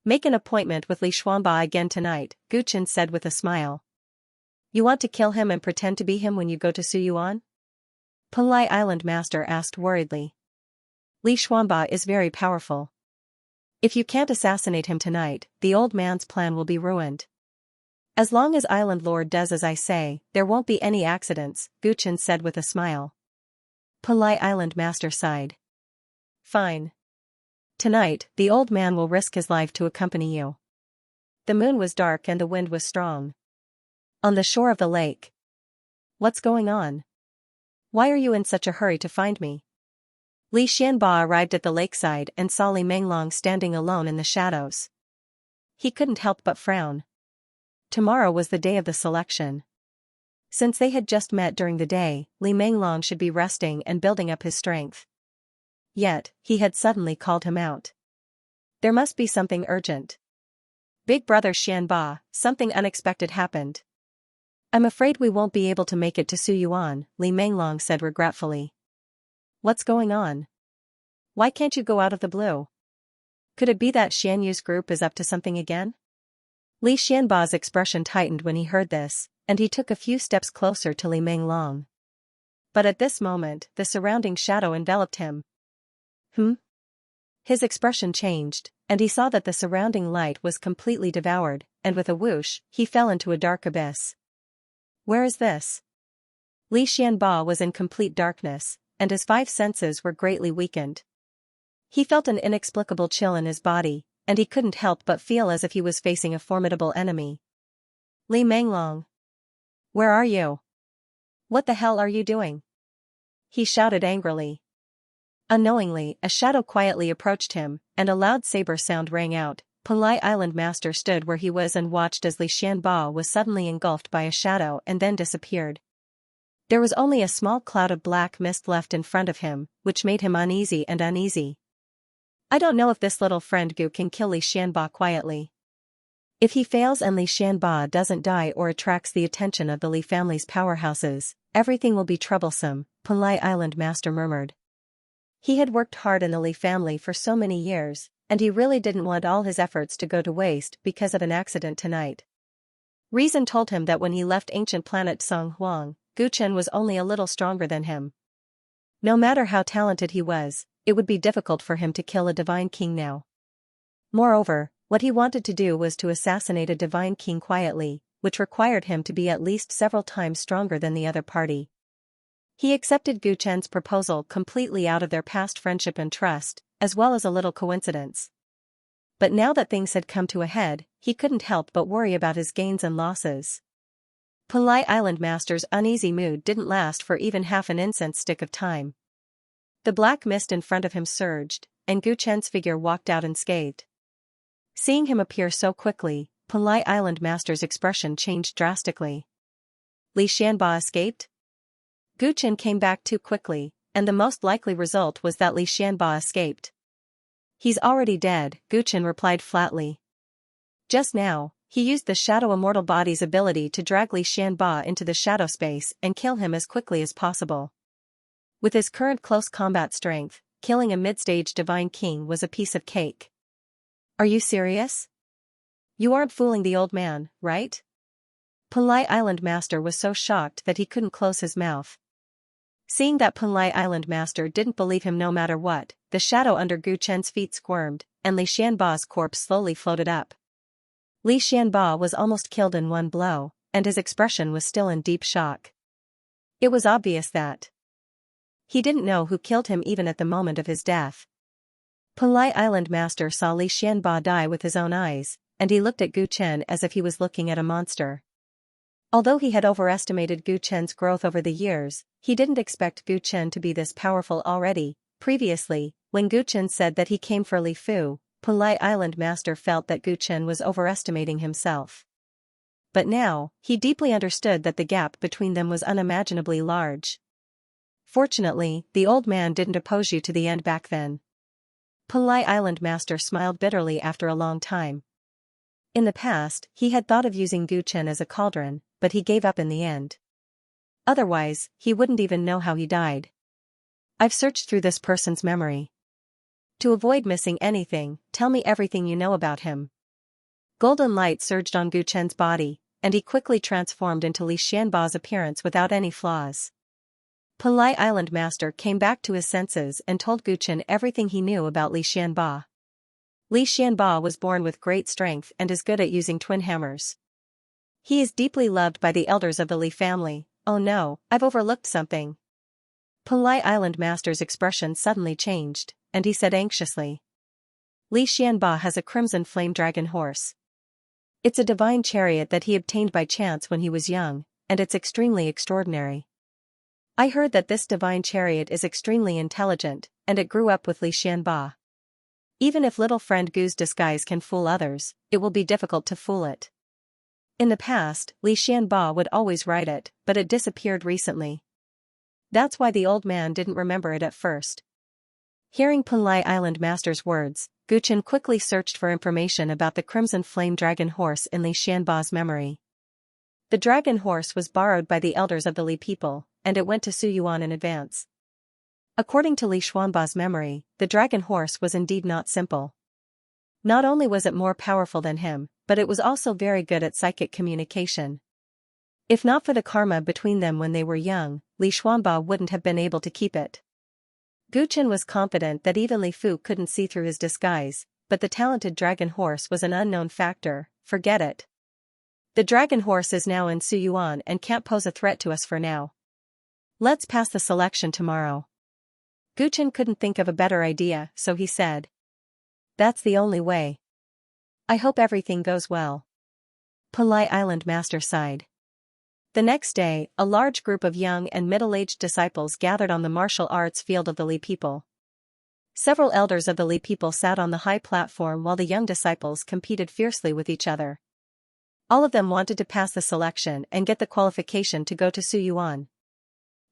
Make an appointment with Li Xuanba again tonight, Gu Chen said with a smile. You want to kill him and pretend to be him when you go to Suyuan? Panlai Island Master asked worriedly. Li Xuanba is very powerful. If you can't assassinate him tonight, the old man's plan will be ruined. As long as Island Lord does as I say, there won't be any accidents, Gu Chen said with a smile. Panlai Island Master sighed. Fine. Tonight, the old man will risk his life to accompany you. The moon was dark and the wind was strong. On the shore of the lake. What's going on? Why are you in such a hurry to find me? Li Xianba arrived at the lakeside and saw Li Menglong standing alone in the shadows. He couldn't help but frown. Tomorrow was the day of the selection. Since they had just met during the day, Li Menglong should be resting and building up his strength. Yet, he had suddenly called him out. There must be something urgent. Big brother Xianba, something unexpected happened. I'm afraid we won't be able to make it to Suyuan, Li Menglong said regretfully. What's going on? Why can't you go out of the blue? Could it be that Xianyu's group is up to something again? Li Xianba's expression tightened when he heard this, and he took a few steps closer to Li Menglong. But at this moment, the surrounding shadow enveloped him. His expression changed, and he saw that the surrounding light was completely devoured, and with a whoosh, he fell into a dark abyss. Where is this? Li Xianba was in complete darkness, and his 5 senses were greatly weakened. He felt an inexplicable chill in his body, and he couldn't help but feel as if he was facing a formidable enemy. Li Menglong. Where are you? What the hell are you doing? He shouted angrily. Unknowingly, a shadow quietly approached him, and a loud saber sound rang out. Panlai Island Master stood where he was and watched as Li Xianba was suddenly engulfed by a shadow and then disappeared. There was only a small cloud of black mist left in front of him, which made him uneasy. I don't know if this little friend Gu can kill Li Xianba quietly. If he fails and Li Xianba doesn't die or attracts the attention of the Li family's powerhouses, everything will be troublesome, Panlai Island Master murmured. He had worked hard in the Li family for so many years, and he really didn't want all his efforts to go to waste because of an accident tonight. Reason told him that when he left ancient planet Song Huang, Gu Chen was only a little stronger than him. No matter how talented he was, it would be difficult for him to kill a divine king now. Moreover, what he wanted to do was to assassinate a divine king quietly, which required him to be at least several times stronger than the other party. He accepted Gu Chen's proposal completely out of their past friendship and trust, as well as a little coincidence. But now that things had come to a head, he couldn't help but worry about his gains and losses. Panlai Island Master's uneasy mood didn't last for even half an incense stick of time. The black mist in front of him surged, and Gu Chen's figure walked out unscathed. Seeing him appear so quickly, Panlai Island Master's expression changed drastically. Li Xianba escaped? Gu Chen came back too quickly, and the most likely result was that Li Xianba escaped. He's already dead, Gu Chen replied flatly. Just now, he used the Shadow Immortal Body's ability to drag Li Xianba into the shadow space and kill him as quickly as possible. With his current close combat strength, killing a mid-stage divine king was a piece of cake. Are you serious? You aren't fooling the old man, right? Panlai Island Master was so shocked that he couldn't close his mouth. Seeing that Panlai Island Master didn't believe him no matter what, the shadow under Gu Chen's feet squirmed, and Li Xianba's corpse slowly floated up. Li Xianba was almost killed in one blow, and his expression was still in deep shock. It was obvious that he didn't know who killed him even at the moment of his death. Panlai Island Master saw Li Xianba die with his own eyes, and he looked at Gu Chen as if he was looking at a monster. Although he had overestimated Gu Chen's growth over the years, he didn't expect Gu Chen to be this powerful already. Previously, when Gu Chen said that he came for Li Fu, Panlai Island Master felt that Gu Chen was overestimating himself. But now, he deeply understood that the gap between them was unimaginably large. Fortunately, the old man didn't oppose you to the end back then. Panlai Island Master smiled bitterly after a long time. In the past, he had thought of using Gu Chen as a cauldron, but he gave up in the end. Otherwise, he wouldn't even know how he died. I've searched through this person's memory. To avoid missing anything, tell me everything you know about him. Golden light surged on Gu Chen's body, and he quickly transformed into Li Xianba's appearance without any flaws. Panlai Island Master came back to his senses and told Gu Chen everything he knew about Li Xianba. Li Xianba was born with great strength and is good at using twin hammers. He is deeply loved by the elders of the Li family. Oh no, I've overlooked something. Panlai Island Master's expression suddenly changed, and he said anxiously. Li Xianba has a crimson flame dragon horse. It's a divine chariot that he obtained by chance when he was young, and it's extremely extraordinary. I heard that this divine chariot is extremely intelligent, and it grew up with Li Xianba. Even if little friend Gu's disguise can fool others, it will be difficult to fool it. In the past, Li Xianba would always ride it, but it disappeared recently. That's why the old man didn't remember it at first. Hearing Punlai Island Master's words, Guchen quickly searched for information about the Crimson Flame Dragon Horse in Li Xianba's memory. The dragon horse was borrowed by the elders of the Li people, and it went to Su Yuan in advance. According to Li Xianba's memory, the dragon horse was indeed not simple. Not only was it more powerful than him, but it was also very good at psychic communication. If not for the karma between them when they were young, Li Xianba wouldn't have been able to keep it. Guchen was confident that even Li Fu couldn't see through his disguise, but the talented dragon horse was an unknown factor. Forget it. The dragon horse is now in Su Yuan and can't pose a threat to us for now. Let's pass the selection tomorrow. Guchen couldn't think of a better idea, so he said. That's the only way. I hope everything goes well. Punlai Island Master sighed. The next day, a large group of young and middle-aged disciples gathered on the martial arts field of the Li people. Several elders of the Li people sat on the high platform while the young disciples competed fiercely with each other. All of them wanted to pass the selection and get the qualification to go to Su Yuan.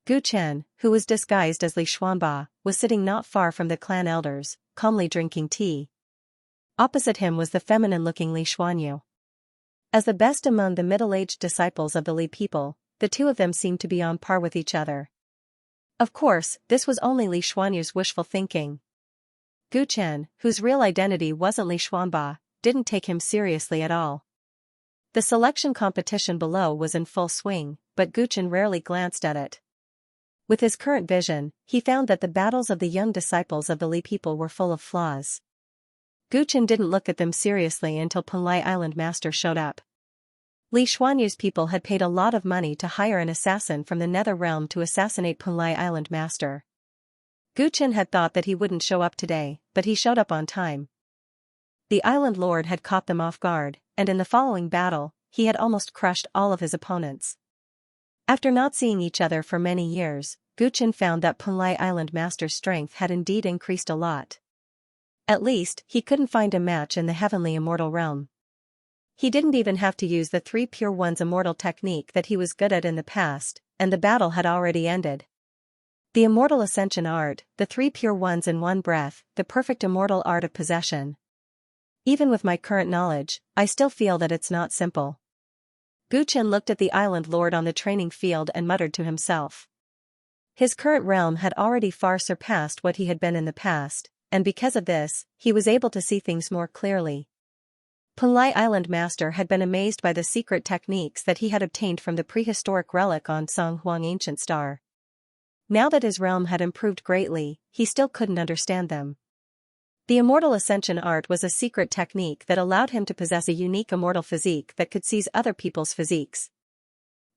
Gu Chen, who was disguised as Li Xianba, was sitting not far from the clan elders, calmly drinking tea. Opposite him was the feminine-looking Li Xuanyu. As the best among the middle-aged disciples of the Li people, the two of them seemed to be on par with each other. Of course, this was only Li Xuanyu's wishful thinking. Gu Chen, whose real identity wasn't Li Xianba, didn't take him seriously at all. The selection competition below was in full swing, but Gu Chen rarely glanced at it. With his current vision, he found that the battles of the young disciples of the Li people were full of flaws. Gu Chen didn't look at them seriously until Punlai Island Master showed up. Li Xuanyu's people had paid a lot of money to hire an assassin from the Nether Realm to assassinate Punlai Island Master. Gu Chen had thought that he wouldn't show up today, but he showed up on time. The Island Lord had caught them off guard, and in the following battle, he had almost crushed all of his opponents. After not seeing each other for many years, Gu Chen found that Punlai Island Master's strength had indeed increased a lot. At least, he couldn't find a match in the heavenly immortal realm. He didn't even have to use the Three Pure Ones immortal technique that he was good at in the past, and the battle had already ended. The immortal ascension art, the Three Pure Ones in one breath, the perfect immortal art of possession. Even with my current knowledge, I still feel that it's not simple. Gu Chen looked at the Island Lord on the training field and muttered to himself. His current realm had already far surpassed what he had been in the past, and because of this, he was able to see things more clearly. Punlai Island Master had been amazed by the secret techniques that he had obtained from the prehistoric relic on Song Huang Ancient Star. Now that his realm had improved greatly, he still couldn't understand them. The immortal ascension art was a secret technique that allowed him to possess a unique immortal physique that could seize other people's physiques.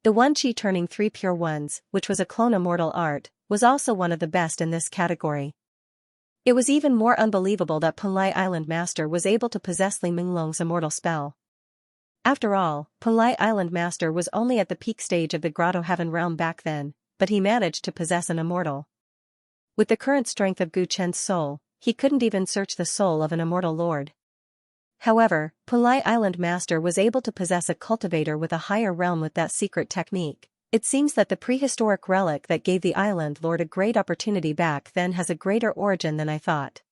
The One Chi turning Three Pure Ones, which was a clone immortal art, was also one of the best in this category. It was even more unbelievable that Punlai Island Master was able to possess Li Minglong's immortal spell. After all, Punlai Island Master was only at the peak stage of the Grotto Heaven realm back then, but he managed to possess an immortal. With the current strength of Gu Chen's soul, he couldn't even search the soul of an immortal lord. However, Punlai Island Master was able to possess a cultivator with a higher realm with that secret technique. It seems that the prehistoric relic that gave the Island Lord a great opportunity back then has a greater origin than I thought.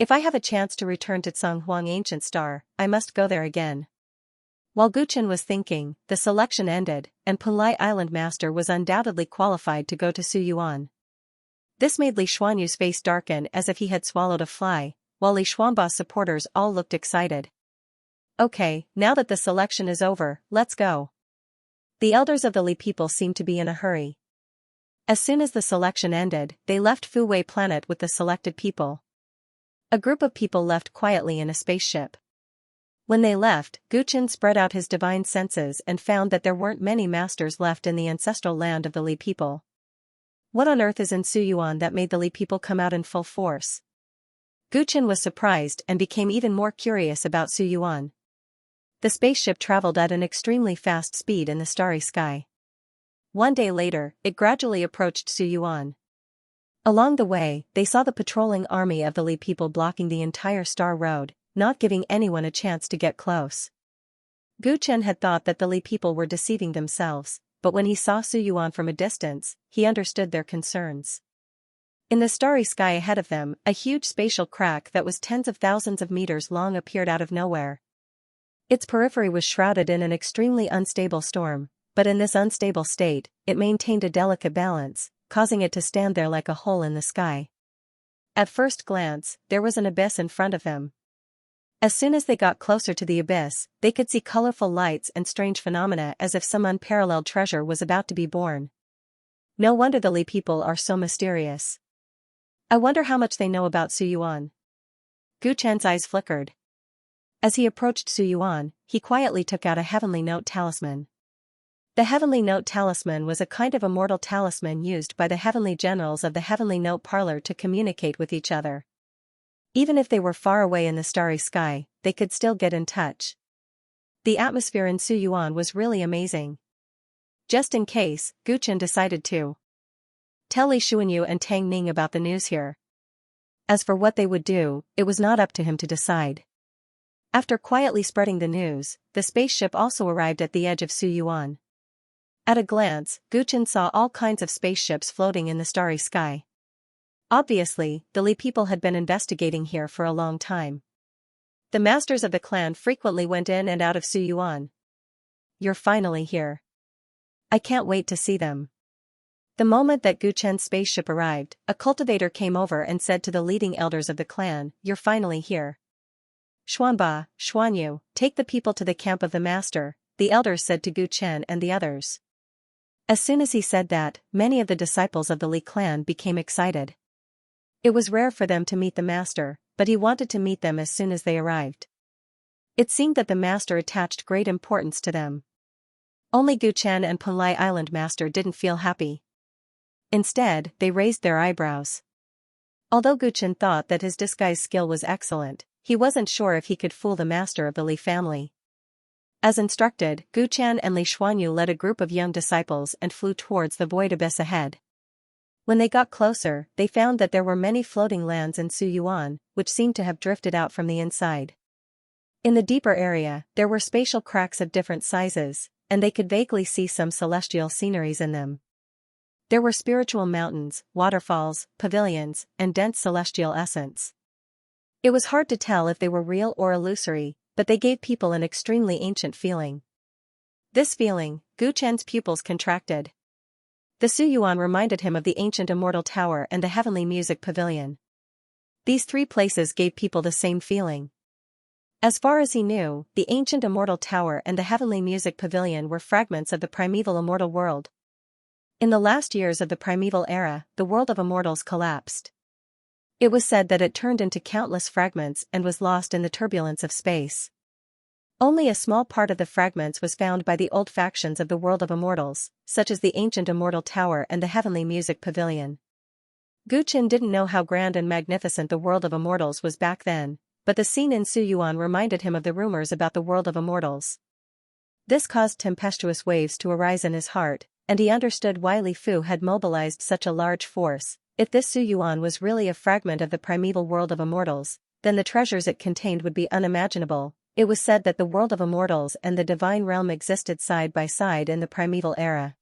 If I have a chance to return to Song Huang Ancient Star, I must go there again. While Gu Chen was thinking, the selection ended, and Punlai Island Master was undoubtedly qualified to go to Su Yuan. This made Li Xuanyu's face darken as if he had swallowed a fly, while Li Xianba's supporters all looked excited. Okay, now that the selection is over, let's go. The elders of the Li people seemed to be in a hurry. As soon as the selection ended, they left Fu Wei planet with the selected people. A group of people left quietly in a spaceship. When they left, Gu Chen spread out his divine senses and found that there weren't many masters left in the ancestral land of the Li people. What on earth is in Su Yuan that made the Li people come out in full force? Gu Chen was surprised and became even more curious about Su Yuan. The spaceship traveled at an extremely fast speed in the starry sky. One day later, it gradually approached Su Yuan. Along the way, they saw the patrolling army of the Li people blocking the entire Star Road, not giving anyone a chance to get close. Gu Chen had thought that the Li people were deceiving themselves, but when he saw Su Yuan from a distance, he understood their concerns. In the starry sky ahead of them, a huge spatial crack that was tens of thousands of meters long appeared out of nowhere. Its periphery was shrouded in an extremely unstable storm, but in this unstable state, it maintained a delicate balance, causing it to stand there like a hole in the sky. At first glance, there was an abyss in front of them. As soon as they got closer to the abyss, they could see colorful lights and strange phenomena as if some unparalleled treasure was about to be born. No wonder the Li people are so mysterious. I wonder how much they know about Su Yuan. Gu Chen's eyes flickered. As he approached Su Yuan, he quietly took out a heavenly note talisman. The heavenly note talisman was a kind of immortal talisman used by the heavenly generals of the heavenly note parlor to communicate with each other. Even if they were far away in the starry sky, they could still get in touch. The atmosphere in Su Yuan was really amazing. Just in case, Gu Chen decided to tell Li Xuanyu and Tang Ning about the news here. As for what they would do, it was not up to him to decide. After quietly spreading the news, the spaceship also arrived at the edge of Su Yuan. At a glance, Gu Chen saw all kinds of spaceships floating in the starry sky. Obviously, the Li people had been investigating here for a long time. The masters of the clan frequently went in and out of Su Yuan. You're finally here. I can't wait to see them. The moment that Gu Chen's spaceship arrived, a cultivator came over and said to the leading elders of the clan, "You're finally here. Xuanba, Xuanyu, take the people to the camp of the master," the elders said to Gu Chen and the others. As soon as he said that, many of the disciples of the Li clan became excited. It was rare for them to meet the master, but he wanted to meet them as soon as they arrived. It seemed that the master attached great importance to them. Only Gu Chen and Punlai Island master didn't feel happy. Instead, they raised their eyebrows. Although Gu Chen thought that his disguise skill was excellent, he wasn't sure if he could fool the master of the Li family. As instructed, Gu Chen and Li Xuanyu led a group of young disciples and flew towards the void abyss ahead. When they got closer, they found that there were many floating lands in Su Yuan, which seemed to have drifted out from the inside. In the deeper area, there were spatial cracks of different sizes, and they could vaguely see some celestial sceneries in them. There were spiritual mountains, waterfalls, pavilions, and dense celestial essence. It was hard to tell if they were real or illusory, but they gave people an extremely ancient feeling. This feeling, Gu Chen's pupils contracted. The Su Yuan reminded him of the ancient immortal tower and the heavenly music pavilion. These three places gave people the same feeling. As far as he knew, the ancient immortal tower and the heavenly music pavilion were fragments of the primeval immortal world. In the last years of the primeval era, the world of immortals collapsed. It was said that it turned into countless fragments and was lost in the turbulence of space. Only a small part of the fragments was found by the old factions of the world of immortals, such as the ancient immortal tower and the heavenly music pavilion. Gu Chen didn't know how grand and magnificent the world of immortals was back then, but the scene in Su Yuan reminded him of the rumors about the world of immortals. This caused tempestuous waves to arise in his heart, and he understood why Li Fu had mobilized such a large force. If this Su Yuan was really a fragment of the primeval world of immortals, then the treasures it contained would be unimaginable. It was said that the world of immortals and the divine realm existed side by side in the primeval era.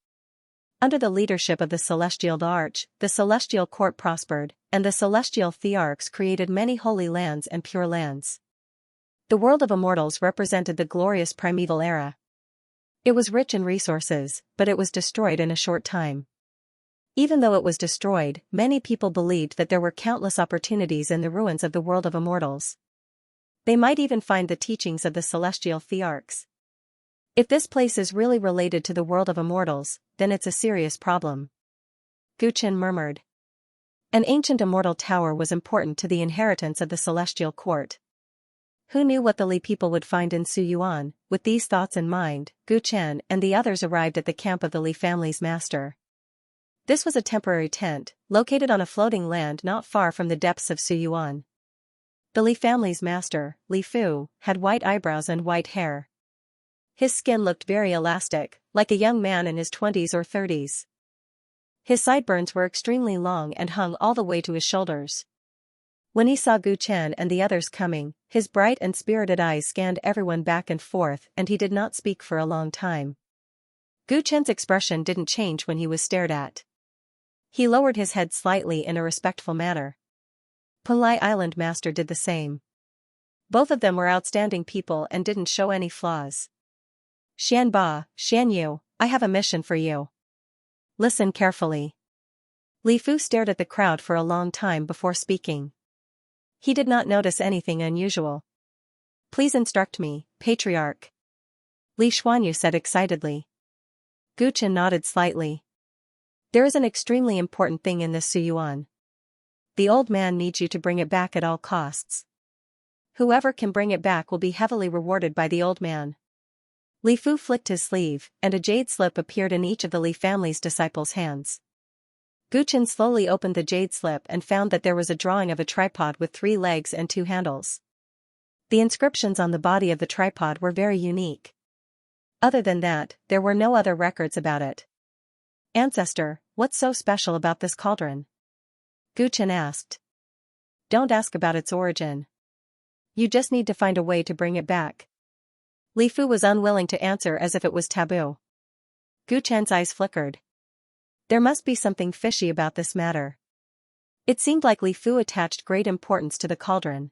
Under the leadership of the celestial arch, the celestial court prospered, and the celestial thearchs created many holy lands and pure lands. The world of immortals represented the glorious primeval era. It was rich in resources, but it was destroyed in a short time. Even though it was destroyed, many people believed that there were countless opportunities in the ruins of the world of immortals. They might even find the teachings of the celestial thearchs. If this place is really related to the world of immortals, then it's a serious problem. Gu Chen murmured. An ancient immortal tower was important to the inheritance of the celestial court. Who knew what the Li people would find in Su Yuan? With these thoughts in mind, Gu Chen and the others arrived at the camp of the Li family's master. This was a temporary tent, located on a floating land not far from the depths of Su Yuan. The Li family's master, Li Fu, had white eyebrows and white hair. His skin looked very elastic, like a young man in his 20s or 30s. His sideburns were extremely long and hung all the way to his shoulders. When he saw Gu Chen and the others coming, his bright and spirited eyes scanned everyone back and forth, and he did not speak for a long time. Gu Chen's expression didn't change when he was stared at. He lowered his head slightly in a respectful manner. Punlai Island Master did the same. Both of them were outstanding people and didn't show any flaws. Xianba, Xianyu, I have a mission for you. Listen carefully. Li Fu stared at the crowd for a long time before speaking. He did not notice anything unusual. Please instruct me, Patriarch. Li Xuanyu said excitedly. Gu Chen nodded slightly. There is an extremely important thing in this Suyuan. The old man needs you to bring it back at all costs. Whoever can bring it back will be heavily rewarded by the old man. Li Fu flicked his sleeve, and a jade slip appeared in each of the Li family's disciples' hands. Gu Chen slowly opened the jade slip and found that there was a drawing of a tripod with 3 legs and 2 handles. The inscriptions on the body of the tripod were very unique. Other than that, there were no other records about it. Ancestor, what's so special about this cauldron? Gu Chen asked. Don't ask about its origin. You just need to find a way to bring it back. Li Fu was unwilling to answer as if it was taboo. Gu Chen's eyes flickered. There must be something fishy about this matter. It seemed like Li Fu attached great importance to the cauldron.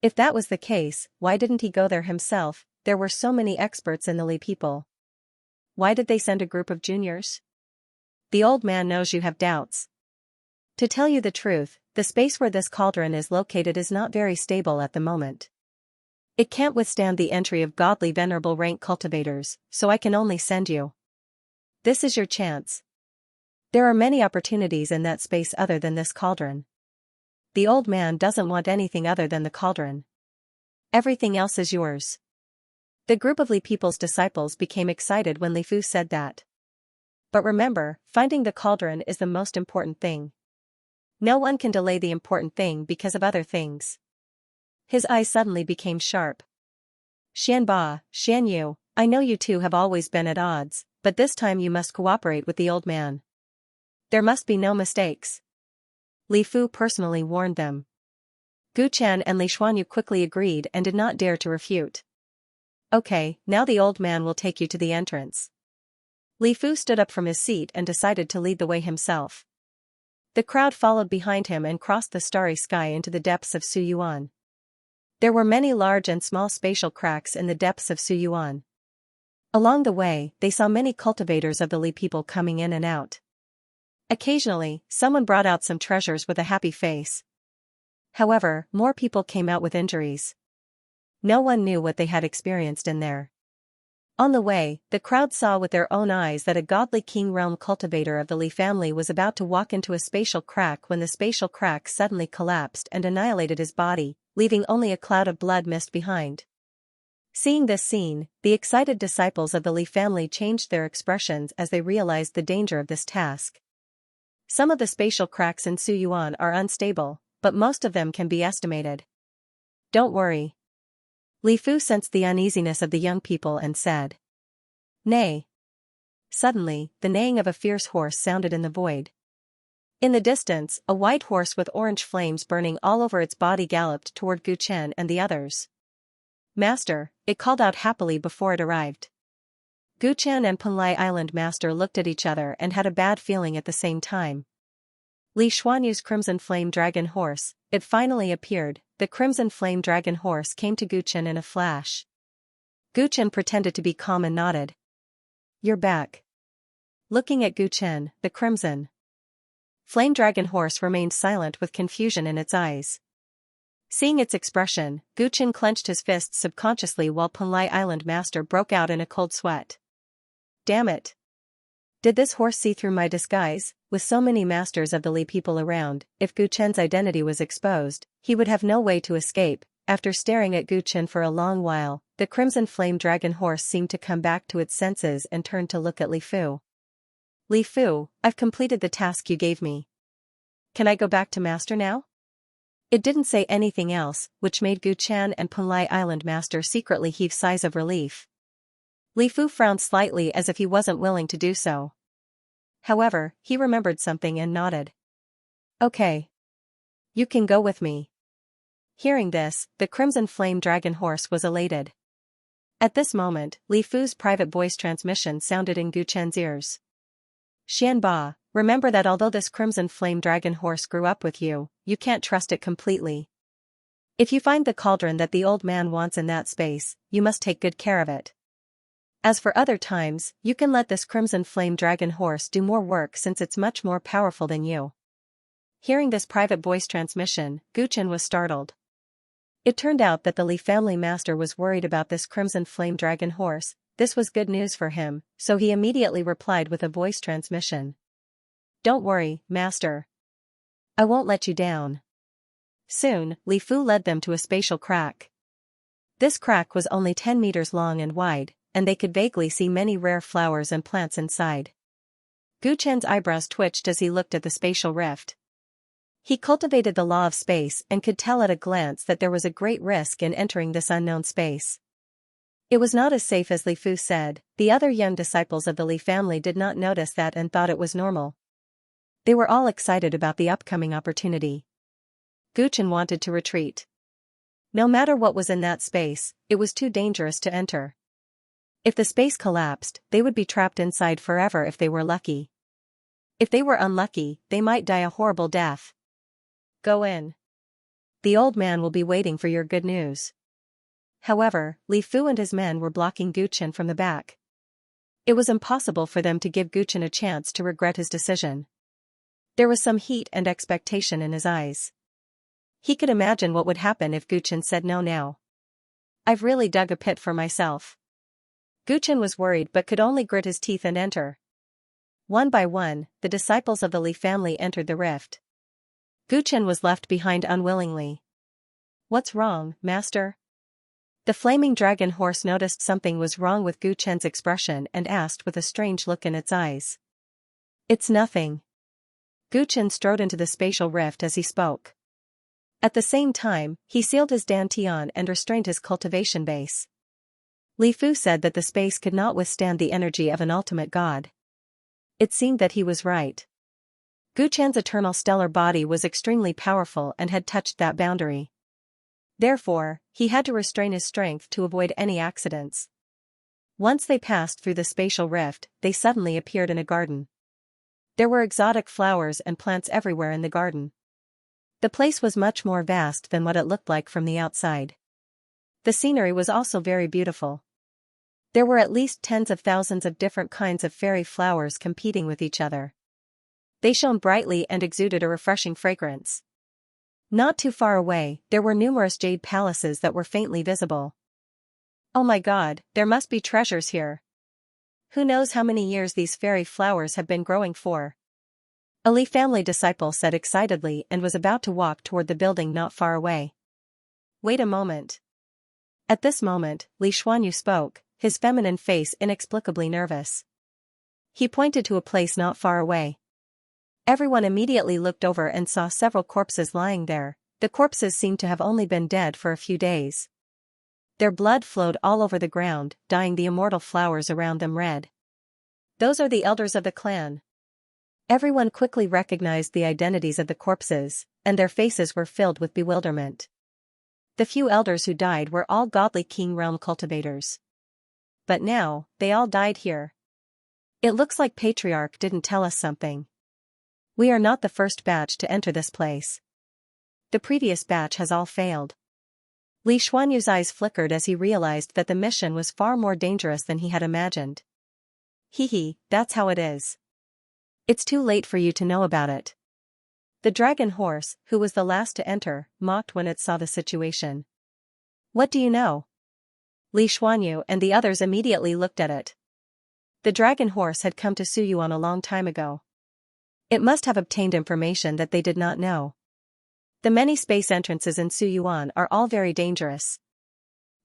If that was the case, why didn't he go there himself? There were so many experts in the Li people. Why did they send a group of juniors? The old man knows you have doubts. To tell you the truth, the space where this cauldron is located is not very stable at the moment. It can't withstand the entry of godly venerable rank cultivators, so I can only send you. This is your chance. There are many opportunities in that space other than this cauldron. The old man doesn't want anything other than the cauldron. Everything else is yours. The group of Li people's disciples became excited when Li Fu said that. But remember, finding the cauldron is the most important thing. No one can delay the important thing because of other things. His eyes suddenly became sharp. Xianba, Xianyu, I know you two have always been at odds, but this time you must cooperate with the old man. There must be no mistakes. Li Fu personally warned them. Gu Chen and Li Xuanyu quickly agreed and did not dare to refute. Okay, now the old man will take you to the entrance. Li Fu stood up from his seat and decided to lead the way himself. The crowd followed behind him and crossed the starry sky into the depths of Suyuan. There were many large and small spatial cracks in the depths of Suyuan. Along the way, they saw many cultivators of the Li people coming in and out. Occasionally, someone brought out some treasures with a happy face. However, more people came out with injuries. No one knew what they had experienced in there. On the way, the crowd saw with their own eyes that a godly king realm cultivator of the Li family was about to walk into a spatial crack when the spatial crack suddenly collapsed and annihilated his body, leaving only a cloud of blood mist behind. Seeing this scene, the excited disciples of the Li family changed their expressions as they realized the danger of this task. Some of the spatial cracks in Suyuan are unstable, but most of them can be estimated. Don't worry. Li Fu sensed the uneasiness of the young people and said. Nay. Suddenly, the neighing of a fierce horse sounded in the void. In the distance, a white horse with orange flames burning all over its body galloped toward Gu Chen and the others. Master, it called out happily before it arrived. Gu Chen and Punlai Island Master looked at each other and had a bad feeling at the same time. Li Xuanyu's Crimson Flame Dragon Horse, it finally appeared. The Crimson Flame Dragon Horse came to Gu Chen in a flash. Gu Chen pretended to be calm and nodded. You're back. Looking at Gu Chen, the Crimson Flame Dragon Horse remained silent with confusion in its eyes. Seeing its expression, Gu Chen clenched his fists subconsciously while Punlai Island Master broke out in a cold sweat. Damn it! Did this horse see through my disguise? With so many masters of the Li people around, if Gu Chen's identity was exposed, he would have no way to escape. After staring at Gu Chen for a long while, the Crimson Flame Dragon Horse seemed to come back to its senses and turned to look at Li Fu. Li Fu, I've completed the task you gave me. Can I go back to Master now? It didn't say anything else, which made Gu Chen and Punlai Island Master secretly heave sighs of relief. Li Fu frowned slightly as if he wasn't willing to do so. However, he remembered something and nodded. Okay. You can go with me. Hearing this, the Crimson Flame Dragon Horse was elated. At this moment, Li Fu's private voice transmission sounded in Gu Chen's ears. Xianba, remember that although this Crimson Flame Dragon Horse grew up with you, you can't trust it completely. If you find the cauldron that the old man wants in that space, you must take good care of it. As for other times, you can let this Crimson Flame Dragon Horse do more work since it's much more powerful than you. Hearing this private voice transmission, Gu Chen was startled. It turned out that the Li family master was worried about this Crimson Flame Dragon Horse. This was good news for him, so he immediately replied with a voice transmission. Don't worry, master. I won't let you down. Soon, Li Fu led them to a spatial crack. This crack was only 10 meters long and wide, and they could vaguely see many rare flowers and plants inside. Gu Chen's eyebrows twitched as he looked at the spatial rift. He cultivated the law of space and could tell at a glance that there was a great risk in entering this unknown space. It was not as safe as Li Fu said. The other young disciples of the Li family did not notice that and thought it was normal. They were all excited about the upcoming opportunity. Gu Chen wanted to retreat. No matter what was in that space, it was too dangerous to enter. If the space collapsed, they would be trapped inside forever if they were lucky. If they were unlucky, they might die a horrible death. Go in. The old man will be waiting for your good news. However, Li Fu and his men were blocking Gu Chen from the back. It was impossible for them to give Gu Chen a chance to regret his decision. There was some heat and expectation in his eyes. He could imagine what would happen if Gu Chen said no now. I've really dug a pit for myself. Gu Chen was worried but could only grit his teeth and enter. One by one, the disciples of the Li family entered the rift. Gu Chen was left behind unwillingly. What's wrong, master? The flaming dragon horse noticed something was wrong with Gu Chen's expression and asked with a strange look in its eyes. It's nothing. Gu Chen strode into the spatial rift as he spoke. At the same time, he sealed his dantian and restrained his cultivation base. Li Fu said that the space could not withstand the energy of an ultimate god. It seemed that he was right. Gu Chen's eternal stellar body was extremely powerful and had touched that boundary. Therefore, he had to restrain his strength to avoid any accidents. Once they passed through the spatial rift, they suddenly appeared in a garden. There were exotic flowers and plants everywhere in the garden. The place was much more vast than what it looked like from the outside. The scenery was also very beautiful. There were at least tens of thousands of different kinds of fairy flowers competing with each other. They shone brightly and exuded a refreshing fragrance. Not too far away, there were numerous jade palaces that were faintly visible. Oh my God, there must be treasures here. Who knows how many years these fairy flowers have been growing for? A Li family disciple said excitedly and was about to walk toward the building not far away. Wait a moment. At this moment, Li Xuanyu spoke, his feminine face inexplicably nervous. He pointed to a place not far away. Everyone immediately looked over and saw several corpses lying there. The corpses seemed to have only been dead for a few days. Their blood flowed all over the ground, dyeing the immortal flowers around them red. Those are the elders of the clan. Everyone quickly recognized the identities of the corpses, and their faces were filled with bewilderment. The few elders who died were all godly King Realm cultivators. But now, they all died here. It looks like Patriarch didn't tell us something. We are not the first batch to enter this place. The previous batch has all failed. Li Xuanyu's eyes flickered as he realized that the mission was far more dangerous than he had imagined. That's how it is. It's too late for you to know about it. The dragon horse, who was the last to enter, mocked when it saw the situation. What do you know? Li Xuanyu and the others immediately looked at it. The dragon horse had come to Suyuan a long time ago. It must have obtained information that they did not know. The many space entrances in Suyuan are all very dangerous.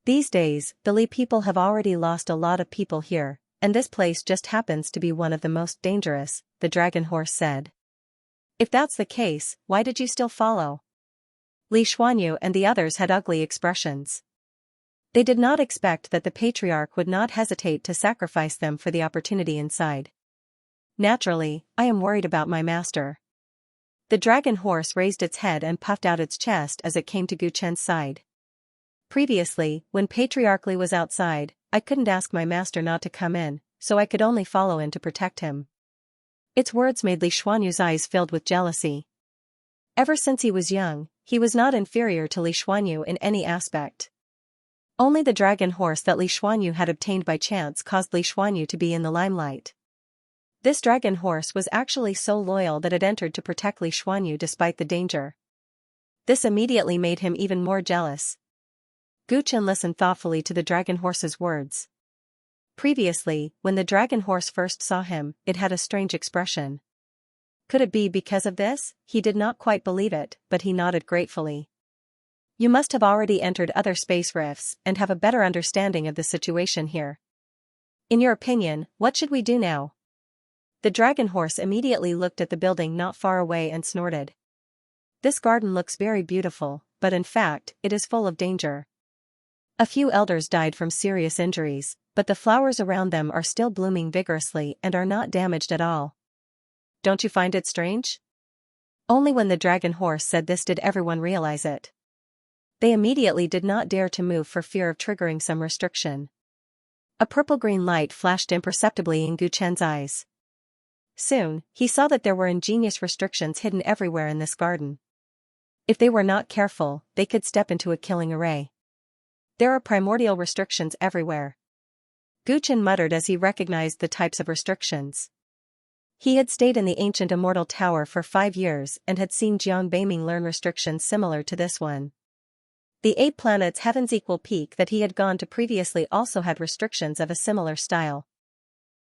These days, the Li people have already lost a lot of people here, and this place just happens to be one of the most dangerous, the dragon horse said. If that's the case, why did you still follow? Li Xuanyu and the others had ugly expressions. They did not expect that the patriarch would not hesitate to sacrifice them for the opportunity inside. Naturally, I am worried about my master. The dragon horse raised its head and puffed out its chest as it came to Gu Chen's side. Previously, when Patriarch Li was outside, I couldn't ask my master not to come in, so I could only follow in to protect him. Its words made Li Xuanyu's eyes filled with jealousy. Ever since he was young, he was not inferior to Li Xuanyu in any aspect. Only the dragon horse that Li Xuanyu had obtained by chance caused Li Xuanyu to be in the limelight. This dragon horse was actually so loyal that it entered to protect Li Xuanyu despite the danger. This immediately made him even more jealous. Gu Chen listened thoughtfully to the dragon horse's words. Previously, when the dragon horse first saw him, it had a strange expression. Could it be because of this? He did not quite believe it, but he nodded gratefully. You must have already entered other space rifts and have a better understanding of the situation here. In your opinion, what should we do now? The dragon horse immediately looked at the building not far away and snorted. This garden looks very beautiful, but in fact, it is full of danger. A few elders died from serious injuries, but the flowers around them are still blooming vigorously and are not damaged at all. Don't you find it strange? Only when the dragon horse said this did everyone realize it. They immediately did not dare to move for fear of triggering some restriction. A purple-green light flashed imperceptibly in Gu Chen's eyes. Soon, he saw that there were ingenious restrictions hidden everywhere in this garden. If they were not careful, they could step into a killing array. There are primordial restrictions everywhere. Gu Chen muttered as he recognized the types of restrictions. He had stayed in the ancient immortal tower for 5 years and had seen Jiang Beiming learn restrictions similar to this one. The 8 planets Heaven's equal peak that he had gone to previously also had restrictions of a similar style.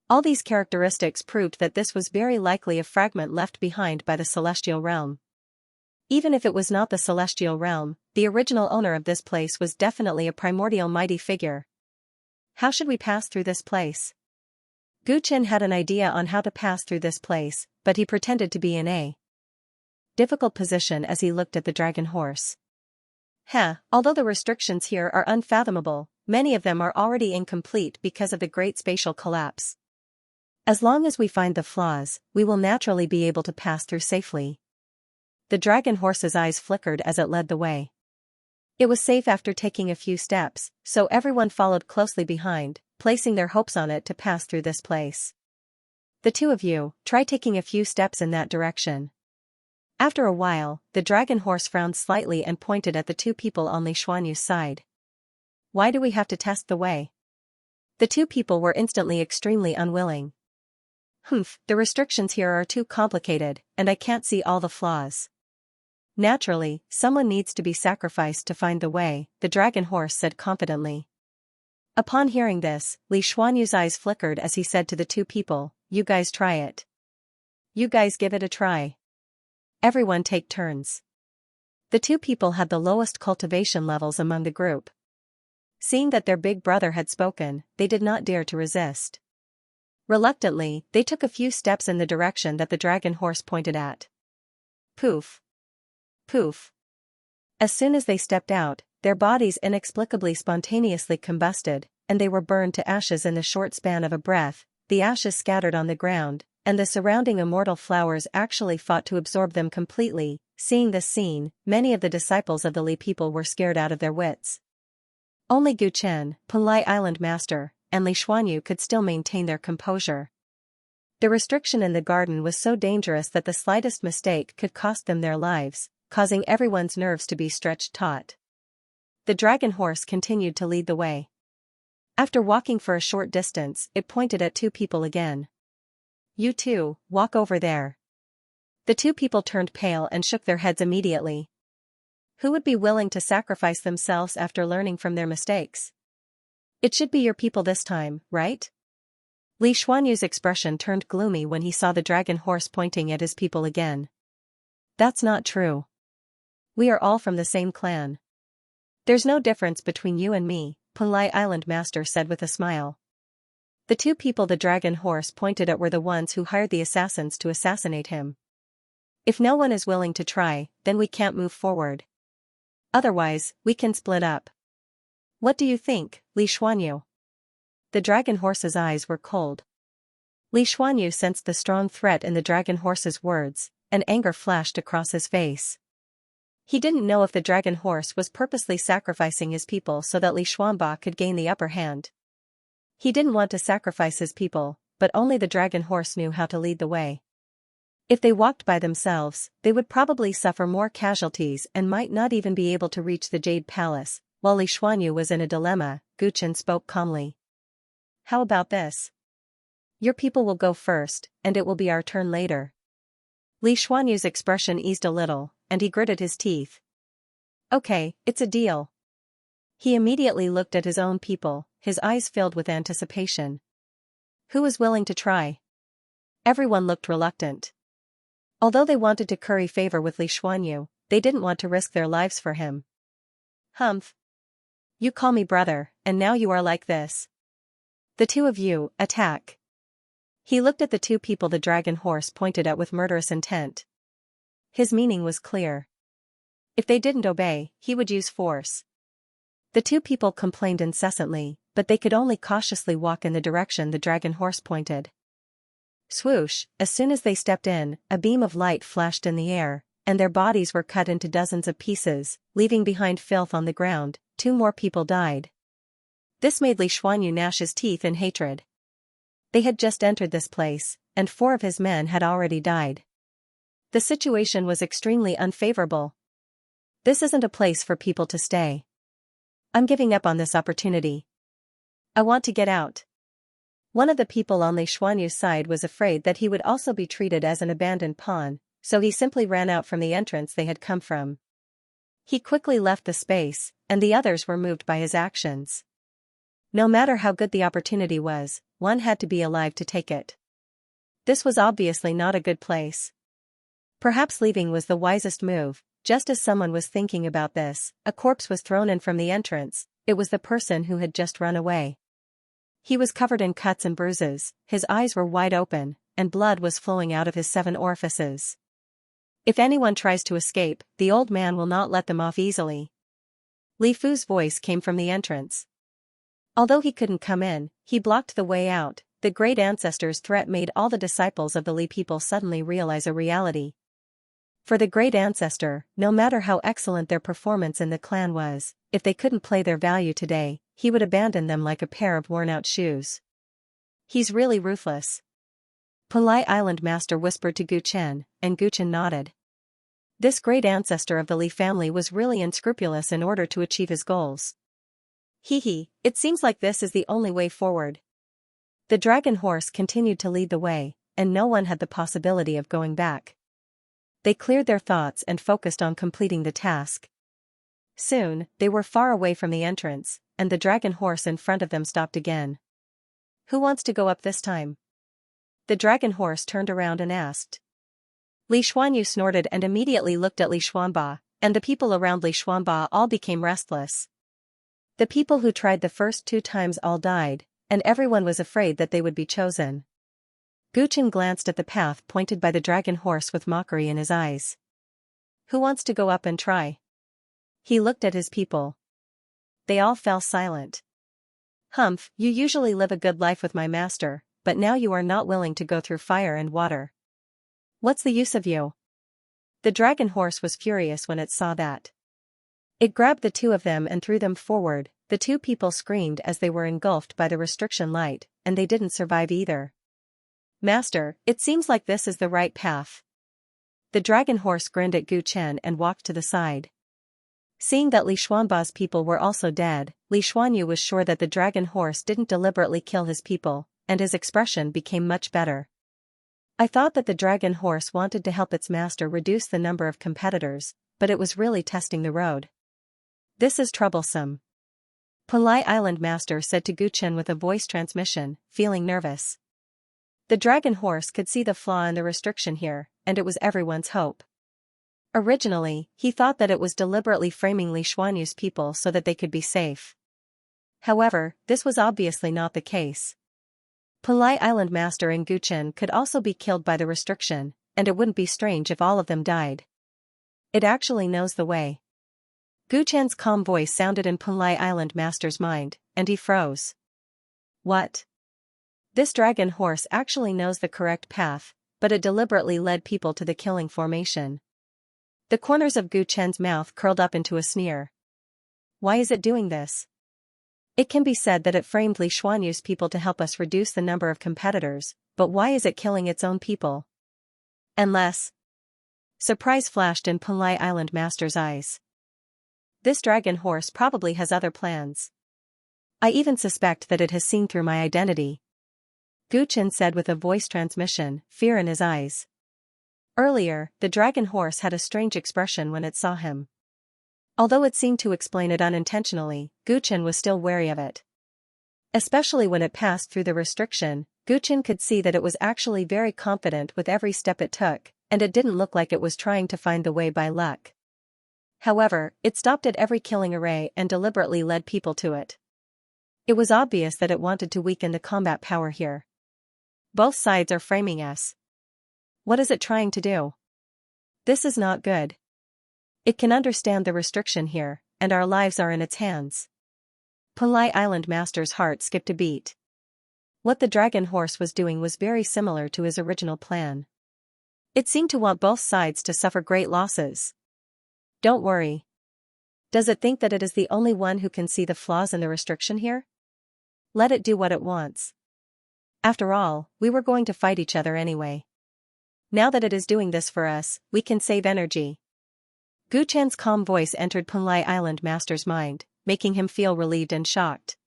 All these characteristics proved that this was very likely a fragment left behind by the celestial realm. Even if it was not the celestial realm, the original owner of this place was definitely a primordial mighty figure. How should we pass through this place? Gu Chen had an idea on how to pass through this place, but he pretended to be in a difficult position as he looked at the dragon horse. Although the restrictions here are unfathomable, many of them are already incomplete because of the great spatial collapse. As long as we find the flaws, we will naturally be able to pass through safely. The dragon horse's eyes flickered as it led the way. It was safe after taking a few steps, so everyone followed closely behind, placing their hopes on it to pass through this place. The two of you, try taking a few steps in that direction. After a while, the dragon horse frowned slightly and pointed at the 2 people on Li Xuanyu's side. Why do we have to test the way? The 2 people were instantly extremely unwilling. The restrictions here are too complicated, and I can't see all the flaws. Naturally, someone needs to be sacrificed to find the way, the dragon horse said confidently. Upon hearing this, Li Xuanyu's eyes flickered as he said to the 2 people, you guys try it. You guys give it a try. Everyone take turns. The 2 people had the lowest cultivation levels among the group. Seeing that their big brother had spoken, they did not dare to resist. Reluctantly, they took a few steps in the direction that the dragon horse pointed at. Poof. Poof. As soon as they stepped out, their bodies inexplicably spontaneously combusted, and they were burned to ashes in the short span of a breath. The ashes scattered on the ground, and the surrounding immortal flowers actually fought to absorb them completely. Seeing this scene, many of the disciples of the Li people were scared out of their wits. Only Gu Chen, Penlai Island Master, and Li Xuanyu could still maintain their composure. The restriction in the garden was so dangerous that the slightest mistake could cost them their lives, causing everyone's nerves to be stretched taut. The dragon horse continued to lead the way. After walking for a short distance, it pointed at 2 people again. You 2, walk over there. The 2 people turned pale and shook their heads immediately. Who would be willing to sacrifice themselves after learning from their mistakes? It should be your people this time, right? Li Xuanyu's expression turned gloomy when he saw the dragon horse pointing at his people again. That's not true. We are all from the same clan. There's no difference between you and me, Penlai Island Master said with a smile. The 2 people the dragon horse pointed at were the ones who hired the assassins to assassinate him. If no one is willing to try, then we can't move forward. Otherwise, we can split up. What do you think, Li Xuanyu? The dragon horse's eyes were cold. Li Xuanyu sensed the strong threat in the dragon horse's words, and anger flashed across his face. He didn't know if the dragon horse was purposely sacrificing his people so that Li Xuanba could gain the upper hand. He didn't want to sacrifice his people, but only the dragon horse knew how to lead the way. If they walked by themselves, they would probably suffer more casualties and might not even be able to reach the Jade Palace. While Li Xuanyu was in a dilemma, Gu Chen spoke calmly. How about this? Your people will go first, and it will be our turn later. Li Xuanyu's expression eased a little, and he gritted his teeth. Okay, it's a deal. He immediately looked at his own people, his eyes filled with anticipation. Who was willing to try? Everyone looked reluctant. Although they wanted to curry favor with Li Xuanyu, they didn't want to risk their lives for him. Humph. You call me brother, and now you are like this. The two of you, attack. He looked at the two people the dragon horse pointed at with murderous intent. His meaning was clear. If they didn't obey, he would use force. The two people complained incessantly, but they could only cautiously walk in the direction the dragon horse pointed. Swoosh, as soon as they stepped in, a beam of light flashed in the air, and their bodies were cut into dozens of pieces, leaving behind filth on the ground. 2 more people died. This made Li Xuanyu gnash his teeth in hatred. They had just entered this place, and 4 of his men had already died. The situation was extremely unfavorable. This isn't a place for people to stay. I'm giving up on this opportunity. I want to get out. One of the people on Li Xuanyu's side was afraid that he would also be treated as an abandoned pawn, so he simply ran out from the entrance they had come from. He quickly left the space, and the others were moved by his actions. No matter how good the opportunity was, one had to be alive to take it. This was obviously not a good place. Perhaps leaving was the wisest move. Just as someone was thinking about this, a corpse was thrown in from the entrance. It was the person who had just run away. He was covered in cuts and bruises, his eyes were wide open, and blood was flowing out of his 7 orifices. If anyone tries to escape, the old man will not let them off easily. Li Fu's voice came from the entrance. Although he couldn't come in, he blocked the way out. The great ancestor's threat made all the disciples of the Li people suddenly realize a reality. For the great ancestor, no matter how excellent their performance in the clan was, if they couldn't play their value today, he would abandon them like a pair of worn-out shoes. He's really ruthless. Polai Island Master whispered to Gu Chen, and Gu Chen nodded. This great ancestor of the Li family was really unscrupulous in order to achieve his goals. It seems like this is the only way forward. The dragon horse continued to lead the way, and no one had the possibility of going back. They cleared their thoughts and focused on completing the task. Soon, they were far away from the entrance, and the dragon horse in front of them stopped again. Who wants to go up this time? The dragon horse turned around and asked. Li Xuanyu snorted and immediately looked at Li Xuanba, and the people around Li Xuanba all became restless. The people who tried the first 2 times all died, and everyone was afraid that they would be chosen. Gu Chen glanced at the path pointed by the dragon horse with mockery in his eyes. Who wants to go up and try? He looked at his people. They all fell silent. Humph, you usually live a good life with my master, but now you are not willing to go through fire and water. What's the use of you? The dragon horse was furious when it saw that. It grabbed the 2 of them and threw them forward. The 2 people screamed as they were engulfed by the restriction light, and they didn't survive either. Master, it seems like this is the right path. The dragon horse grinned at Gu Chen and walked to the side. Seeing that Li Xuanba's people were also dead, Li Xuanyu was sure that the dragon horse didn't deliberately kill his people, and his expression became much better. I thought that the dragon horse wanted to help its master reduce the number of competitors, but it was really testing the road. This is troublesome. Polai Island Master said to Gu Chen with a voice transmission, feeling nervous. The dragon horse could see the flaw in the restriction here, and it was everyone's hope. Originally, he thought that it was deliberately framing Li Xuanyu's people so that they could be safe. However, this was obviously not the case. Polai Island Master and Gu Chen could also be killed by the restriction, and it wouldn't be strange if all of them died. It actually knows the way. Gu Chen's calm voice sounded in Punlai Island Master's mind, and he froze. What? This dragon horse actually knows the correct path, but it deliberately led people to the killing formation. The corners of Gu Chen's mouth curled up into a sneer. Why is it doing this? It can be said that it framed Li Xuanyu's people to help us reduce the number of competitors, but why is it killing its own people? Unless... Surprise flashed in Punlai Island Master's eyes. This dragon horse probably has other plans. I even suspect that it has seen through my identity. Gu Chen said with a voice transmission, fear in his eyes. Earlier, the dragon horse had a strange expression when it saw him. Although it seemed to explain it unintentionally, Gu Chen was still wary of it. Especially when it passed through the restriction, Gu Chen could see that it was actually very confident with every step it took, and it didn't look like it was trying to find the way by luck. However, it stopped at every killing array and deliberately led people to it. It was obvious that it wanted to weaken the combat power here. Both sides are framing us. What is it trying to do? This is not good. It can understand the restriction here, and our lives are in its hands. Punlai Island Master's heart skipped a beat. What the dragon horse was doing was very similar to his original plan. It seemed to want both sides to suffer great losses. Don't worry. Does it think that it is the only one who can see the flaws in the restriction here? Let it do what it wants. After all, we were going to fight each other anyway. Now that it is doing this for us, we can save energy. Gu Chen's calm voice entered Punlai Island Master's mind, making him feel relieved and shocked.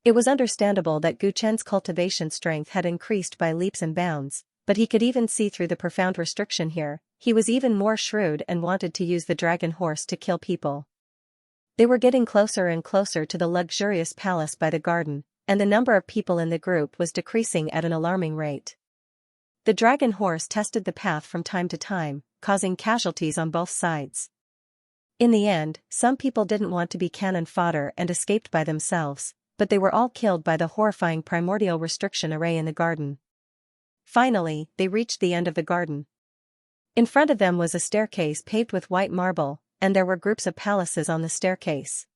It was understandable that Gu Chen's cultivation strength had increased by leaps and bounds, but he could even see through the profound restriction here. He was even more shrewd and wanted to use the dragon horse to kill people. They were getting closer and closer to the luxurious palace by the garden, and the number of people in the group was decreasing at an alarming rate. The dragon horse tested the path from time to time, causing casualties on both sides. In the end, some people didn't want to be cannon fodder and escaped by themselves, but they were all killed by the horrifying primordial restriction array in the garden. Finally, they reached the end of the garden. In front of them was a staircase paved with white marble, and there were groups of palaces on the staircase.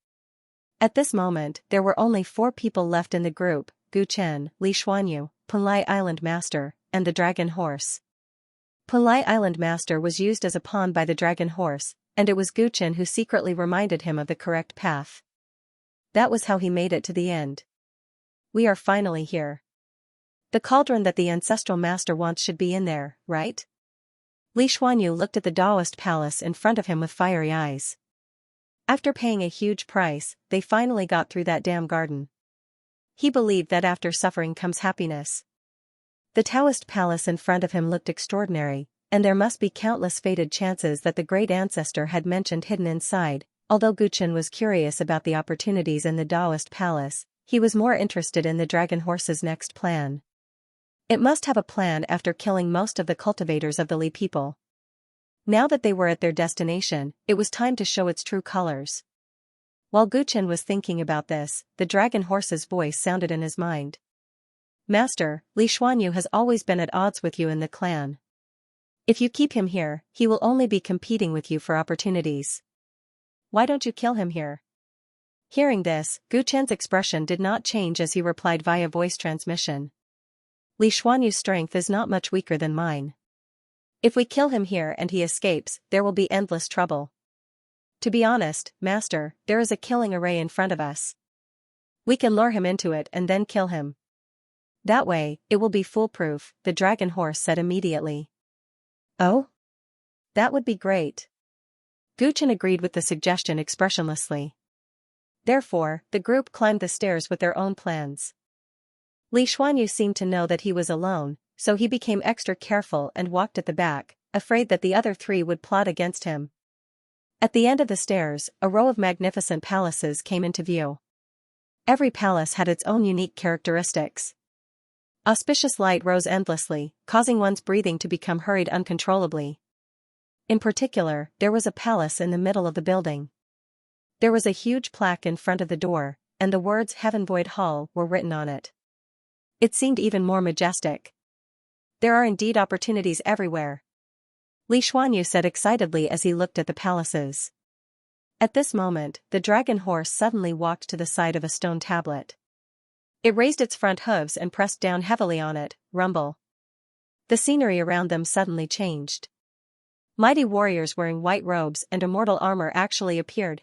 At this moment, there were only 4 people left in the group: Gu Chen, Li Xuanyu, Punlai Island Master, and the dragon horse. Punlai Island Master was used as a pawn by the dragon horse, and it was Gu Chen who secretly reminded him of the correct path. That was how he made it to the end. We are finally here. The cauldron that the ancestral master wants should be in there, right? Li Xuanyu looked at the Taoist palace in front of him with fiery eyes. After paying a huge price, they finally got through that damn garden. He believed that after suffering comes happiness. The Taoist palace in front of him looked extraordinary, and there must be countless fated chances that the great ancestor had mentioned hidden inside. Although Gu Chen was curious about the opportunities in the Taoist palace, he was more interested in the dragon horse's next plan. It must have a plan after killing most of the cultivators of the Li people. Now that they were at their destination, it was time to show its true colors. While Gu Chen was thinking about this, the dragon horse's voice sounded in his mind. Master, Li Xuanyu has always been at odds with you in the clan. If you keep him here, he will only be competing with you for opportunities. Why don't you kill him here? Hearing this, Gu Chen's expression did not change as he replied via voice transmission. Li Xuanyu's strength is not much weaker than mine. If we kill him here and he escapes, there will be endless trouble. To be honest, Master, there is a killing array in front of us. We can lure him into it and then kill him. That way, it will be foolproof, the dragon horse said immediately. Oh? That would be great. Gu Chen agreed with the suggestion expressionlessly. Therefore, the group climbed the stairs with their own plans. Li Xuanyu seemed to know that he was alone, so he became extra careful and walked at the back, afraid that the other 3 would plot against him. At the end of the stairs, a row of magnificent palaces came into view. Every palace had its own unique characteristics. Auspicious light rose endlessly, causing one's breathing to become hurried uncontrollably. In particular, there was a palace in the middle of the building. There was a huge plaque in front of the door, and the words Heaven Void Hall were written on it. It seemed even more majestic. There are indeed opportunities everywhere. Li Xuanyu said excitedly as he looked at the palaces. At this moment, the dragon horse suddenly walked to the side of a stone tablet. It raised its front hooves and pressed down heavily on it. Rumble. The scenery around them suddenly changed. Mighty warriors wearing white robes and immortal armor actually appeared.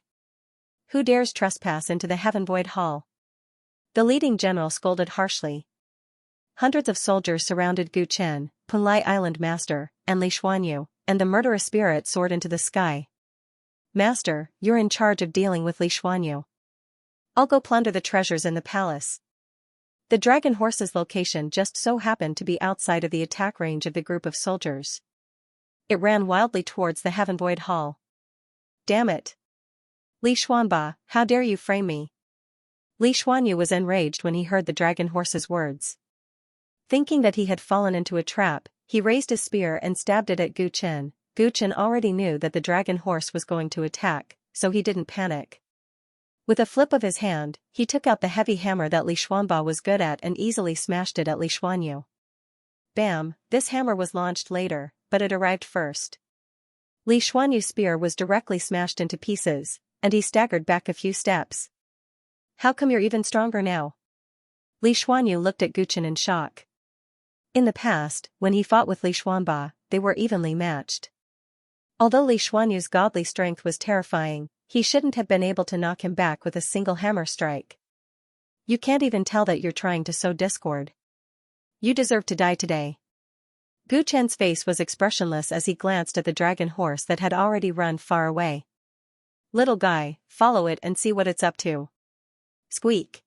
Who dares trespass into the Heaven Void Hall? The leading general scolded harshly. Hundreds of soldiers surrounded Gu Chen, Punlai Island Master, and Li Xuanyu, and the murderous spirit soared into the sky. Master, you're in charge of dealing with Li Xuanyu. I'll go plunder the treasures in the palace. The dragon horse's location just so happened to be outside of the attack range of the group of soldiers. It ran wildly towards the Heaven Void Hall. Damn it! Li Xuanba, how dare you frame me? Li Xuanyu was enraged when he heard the dragon horse's words. Thinking that he had fallen into a trap, he raised his spear and stabbed it at Gu Chen. Gu Chen already knew that the dragon horse was going to attack, so he didn't panic. With a flip of his hand, he took out the heavy hammer that Li Xuanba was good at and easily smashed it at Li Xuanyu. Bam, this hammer was launched later, but it arrived first. Li Xuanyu's spear was directly smashed into pieces, and he staggered back a few steps. How come you're even stronger now? Li Xuanyu looked at Gu Chen in shock. In the past, when he fought with Li Xuanba, they were evenly matched. Although Li Xuanyu's godly strength was terrifying, he shouldn't have been able to knock him back with a single hammer strike. You can't even tell that you're trying to sow discord. You deserve to die today. Gu Chen's face was expressionless as he glanced at the dragon horse that had already run far away. Little guy, follow it and see what it's up to. Squeak.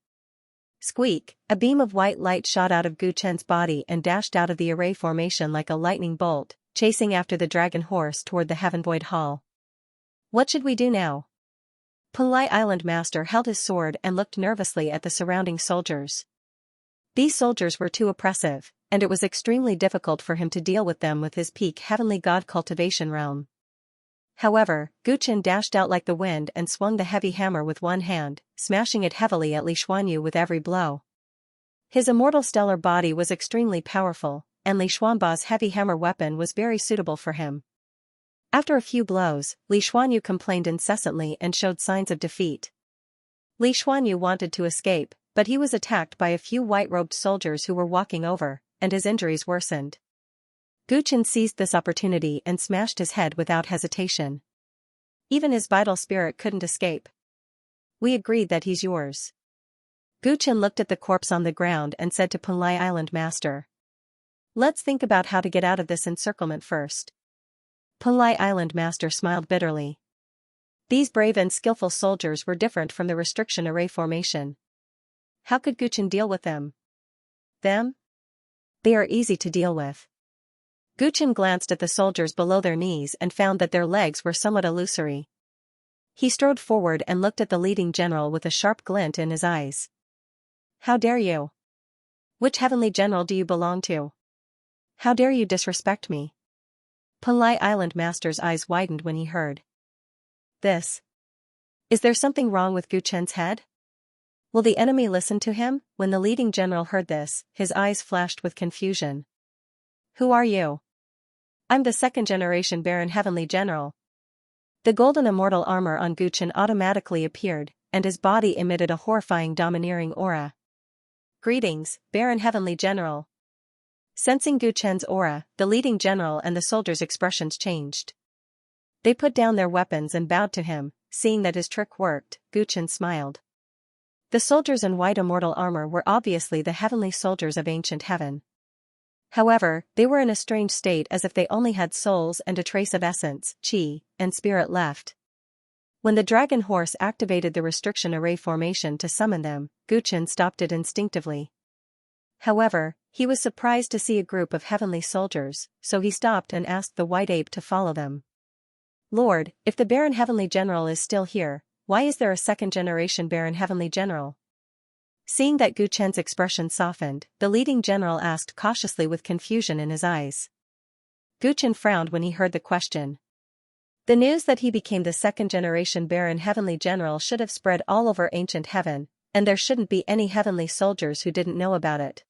Squeak, a beam of white light shot out of Gu Chen's body and dashed out of the array formation like a lightning bolt, chasing after the dragon horse toward the Heaven Void Hall. What should we do now? Punlai Island Master held his sword and looked nervously at the surrounding soldiers. These soldiers were too oppressive, and it was extremely difficult for him to deal with them with his peak heavenly god cultivation realm. However, Gu Chen dashed out like the wind and swung the heavy hammer with one hand, smashing it heavily at Li Xuanyu with every blow. His immortal stellar body was extremely powerful, and Li Xuanba's heavy hammer weapon was very suitable for him. After a few blows, Li Xuanyu complained incessantly and showed signs of defeat. Li Xuanyu wanted to escape, but he was attacked by a few white-robed soldiers who were walking over, and his injuries worsened. Gu Chen seized this opportunity and smashed his head without hesitation. Even his vital spirit couldn't escape. We agreed that he's yours. Gu Chen looked at the corpse on the ground and said to Punlai Island Master. Let's think about how to get out of this encirclement first. Punlai Island Master smiled bitterly. These brave and skillful soldiers were different from the restriction array formation. How could Gu Chen deal with them? Them? They are easy to deal with. Gu Chen glanced at the soldiers below their knees and found that their legs were somewhat illusory. He strode forward and looked at the leading general with a sharp glint in his eyes. How dare you? Which heavenly general do you belong to? How dare you disrespect me? Punlai Island Master's eyes widened when he heard this. Is there something wrong with Gu Chen's head? Will the enemy listen to him? When the leading general heard this, his eyes flashed with confusion. Who are you? I'm the second-generation Baron Heavenly General. The golden immortal armor on Gu Chen automatically appeared, and his body emitted a horrifying domineering aura. Greetings, Baron Heavenly General. Sensing Gu Chen's aura, the leading general and the soldiers' expressions changed. They put down their weapons and bowed to him. Seeing that his trick worked, Gu Chen smiled. The soldiers in white immortal armor were obviously the heavenly soldiers of ancient heaven. However, they were in a strange state as if they only had souls and a trace of essence, chi, and spirit left. When the dragon horse activated the restriction array formation to summon them, Gu Chen stopped it instinctively. However, he was surprised to see a group of heavenly soldiers, so he stopped and asked the white ape to follow them. Lord, if the Baron Heavenly General is still here, why is there a second-generation Baron Heavenly General? Seeing that Gu Chen's expression softened, the leading general asked cautiously with confusion in his eyes. Gu Chen frowned when he heard the question. The news that he became the second-generation Baron Heavenly General should have spread all over ancient heaven, and there shouldn't be any heavenly soldiers who didn't know about it.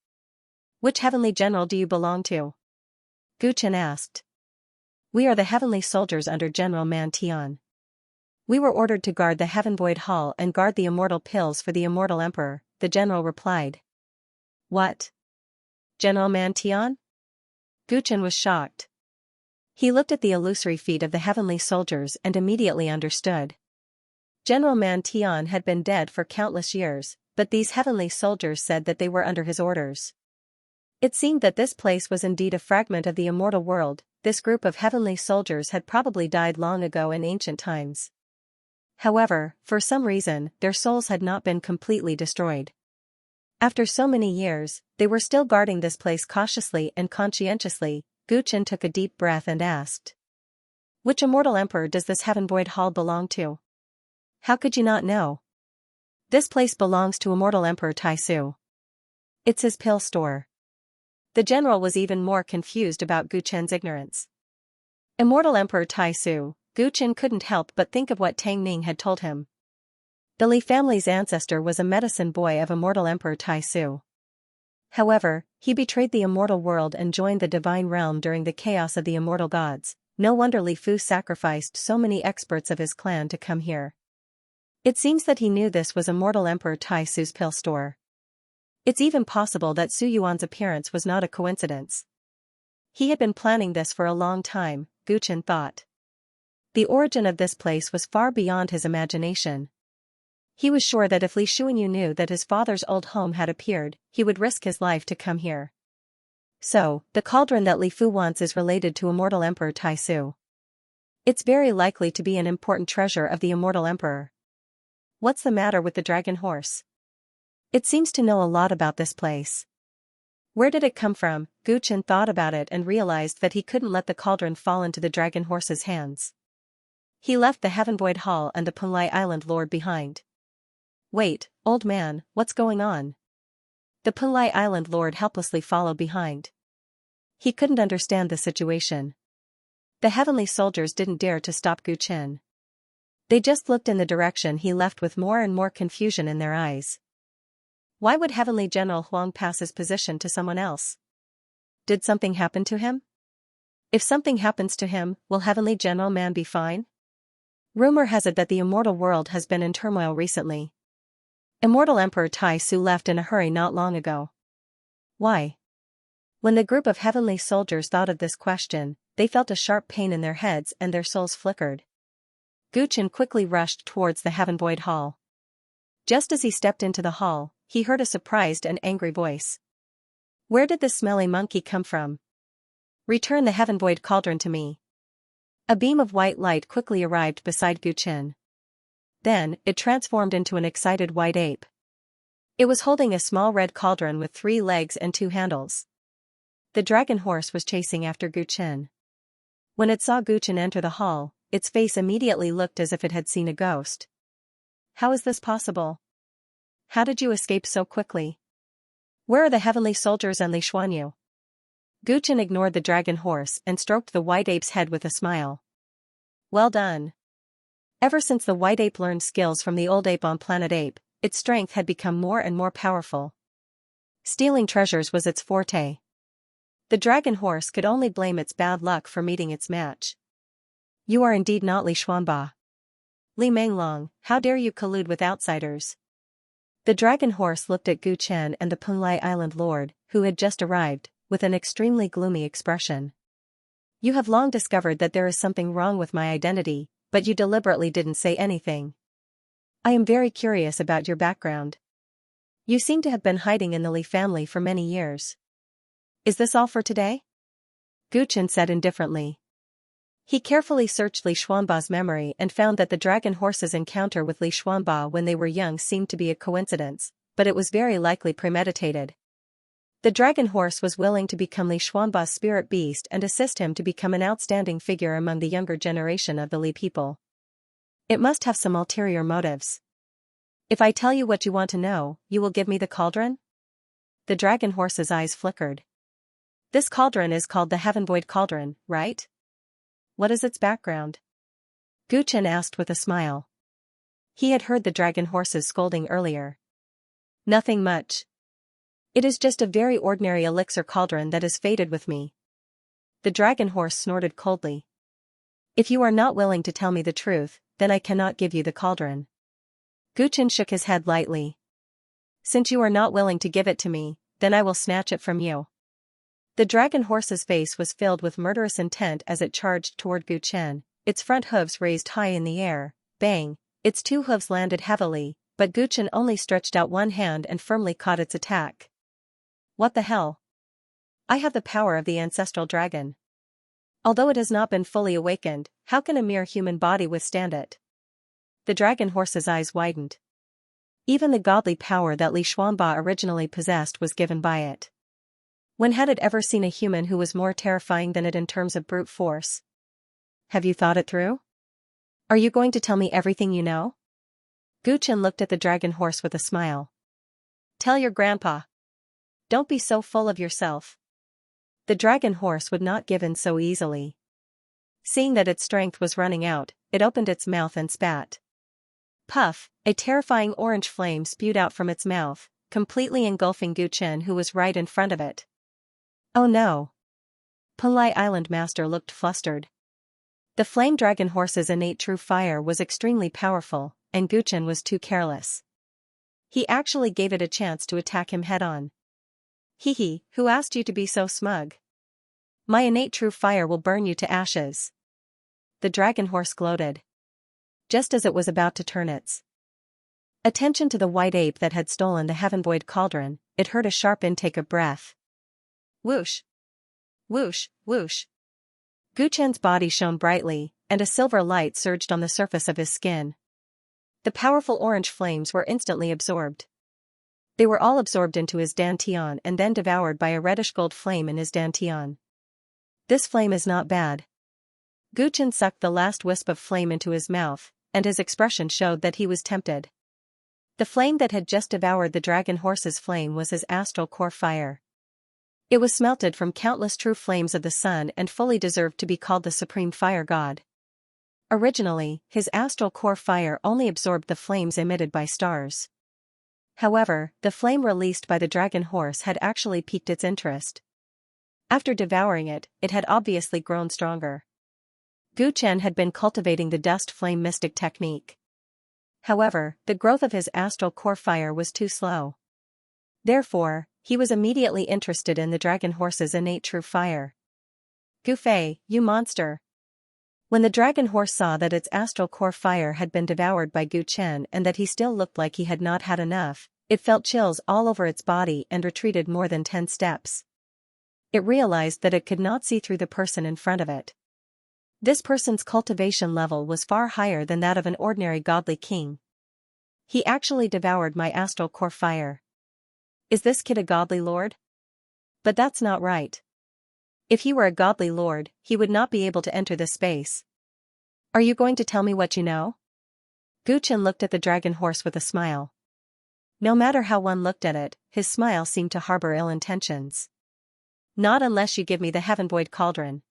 Which heavenly general do you belong to? Gu Chen asked. We are the heavenly soldiers under General Man Tian. We were ordered to guard the Heaven Void Hall and guard the immortal pills for the immortal emperor, the general replied. What? General Mantion? Guchen was shocked. He looked at the illusory feet of the heavenly soldiers and immediately understood. General Mantion had been dead for countless years, but these heavenly soldiers said that they were under his orders. It seemed that this place was indeed a fragment of the immortal world. This group of heavenly soldiers had probably died long ago in ancient times. However, for some reason, their souls had not been completely destroyed. After so many years, they were still guarding this place cautiously and conscientiously. Guchen took a deep breath and asked. Which immortal emperor does this Heaven Void Hall belong to? How could you not know? This place belongs to immortal Emperor Taisu. It's his pill store. The general was even more confused about Guchen's ignorance. Immortal Emperor Taisu, Guchen couldn't help but think of what Tang Ning had told him. The Li family's ancestor was a medicine boy of immortal Emperor Taisu. However, he betrayed the immortal world and joined the divine realm during the chaos of the immortal gods. No wonder Li Fu sacrificed so many experts of his clan to come here. It seems that he knew this was immortal Emperor Taisu's pill store. It's even possible that Su Yuan's appearance was not a coincidence. He had been planning this for a long time, Guchen thought. The origin of this place was far beyond his imagination. He was sure that if Li Shuanyu knew that his father's old home had appeared, he would risk his life to come here. So, the cauldron that Li Fu wants is related to immortal Emperor Taisu. It's very likely to be an important treasure of the immortal emperor. What's the matter with the dragon horse? It seems to know a lot about this place. Where did it come from? Guchen thought about it and realized that he couldn't let the cauldron fall into the dragon horse's hands. He left the Heaven Void Hall and the Punlai Island Lord behind. Wait, old man, what's going on? The Punlai Island Lord helplessly followed behind. He couldn't understand the situation. The heavenly soldiers didn't dare to stop Guchen. They just looked in the direction he left with more and more confusion in their eyes. Why would Heavenly General Huang pass his position to someone else? Did something happen to him? If something happens to him, will Heavenly General Man be fine? Rumor has it that the immortal world has been in turmoil recently. Immortal Emperor Taisu left in a hurry not long ago. Why? When the group of heavenly soldiers thought of this question, they felt a sharp pain in their heads and their souls flickered. Guchen quickly rushed towards the Heaven Void Hall. Just as he stepped into the hall, he heard a surprised and angry voice. Where did this smelly monkey come from? Return the Heaven Void Cauldron to me. A beam of white light quickly arrived beside Guchen. Then, it transformed into an excited white ape. It was holding a small red cauldron with 3 legs and 2 handles. The dragon horse was chasing after Guchen. When it saw Guchen enter the hall, its face immediately looked as if it had seen a ghost. How is this possible? How did you escape so quickly? Where are the heavenly soldiers and Li Shuanyu? Guchen ignored the dragon horse and stroked the white ape's head with a smile. Well done. Ever since the white ape learned skills from the old ape on Planet Ape, its strength had become more and more powerful. Stealing treasures was its forte. The dragon horse could only blame its bad luck for meeting its match. You are indeed not Li Xuanba. Li Menglong, how dare you collude with outsiders? The dragon horse looked at Guchen and the Punlai Island Lord, who had just arrived, with an extremely gloomy expression. You have long discovered that there is something wrong with my identity, but you deliberately didn't say anything. I am very curious about your background. You seem to have been hiding in the Li family for many years. Is this all for today? Guchen said indifferently. He carefully searched Li Xuanba's memory and found that the dragon horse's encounter with Li Xuanba when they were young seemed to be a coincidence, but it was very likely premeditated. The dragon horse was willing to become Li Xuanba's spirit beast and assist him to become an outstanding figure among the younger generation of the Li people. It must have some ulterior motives. If I tell you what you want to know, you will give me the cauldron? The dragon horse's eyes flickered. This cauldron is called the Heaven Void Cauldron, right? What is its background? Guchen asked with a smile. He had heard the dragon horse's scolding earlier. Nothing much. It is just a very ordinary elixir cauldron that has faded with me. The dragon horse snorted coldly. If you are not willing to tell me the truth, then I cannot give you the cauldron. Guchen shook his head lightly. Since you are not willing to give it to me, then I will snatch it from you. The dragon horse's face was filled with murderous intent as it charged toward Guchen, its front hooves raised high in the air. Bang! Its two hooves landed heavily, but Guchen only stretched out one hand and firmly caught its attack. What the hell? I have the power of the ancestral dragon. Although it has not been fully awakened, how can a mere human body withstand it? The dragon horse's eyes widened. Even the godly power that Li Xuanba originally possessed was given by it. When had it ever seen a human who was more terrifying than it in terms of brute force? Have you thought it through? Are you going to tell me everything you know? Guchen looked at the dragon horse with a smile. Tell your grandpa. Don't be so full of yourself. The dragon horse would not give in so easily. Seeing that its strength was running out, it opened its mouth and spat. Puff! A terrifying orange flame spewed out from its mouth, completely engulfing Guchen, who was right in front of it. Oh no! Pulai Island Master looked flustered. The flame dragon horse's innate true fire was extremely powerful, and Guchen was too careless. He actually gave it a chance to attack him head-on. Hee, who asked you to be so smug? My innate true fire will burn you to ashes. The dragon horse gloated. Just as it was about to turn its attention to the white ape that had stolen the heaven-void cauldron, it heard a sharp intake of breath. Whoosh! Whoosh, whoosh! Guchen's body shone brightly, and a silver light surged on the surface of his skin. The powerful orange flames were instantly absorbed. They were all absorbed into his dantian and then devoured by a reddish-gold flame in his dantian. This flame is not bad. Guchen sucked the last wisp of flame into his mouth, and his expression showed that he was tempted. The flame that had just devoured the dragon horse's flame was his astral core fire. It was smelted from countless true flames of the sun and fully deserved to be called the supreme fire god. Originally, his astral core fire only absorbed the flames emitted by stars. However, the flame released by the dragon horse had actually piqued its interest. After devouring it, it had obviously grown stronger. Guchen had been cultivating the dust flame mystic technique. However, the growth of his astral core fire was too slow. Therefore, he was immediately interested in the dragon horse's innate true fire. Gufei, you monster! When the dragon horse saw that its astral core fire had been devoured by Guchen and that he still looked like he had not had enough, it felt chills all over its body and retreated more than 10 steps. It realized that it could not see through the person in front of it. This person's cultivation level was far higher than that of an ordinary godly king. He actually devoured my astral core fire. Is this kid a godly lord? But that's not right. If he were a godly lord, he would not be able to enter this space. Are you going to tell me what you know? Guchen looked at the dragon horse with a smile. No matter how one looked at it, his smile seemed to harbor ill intentions. Not unless you give me the heaven-void cauldron.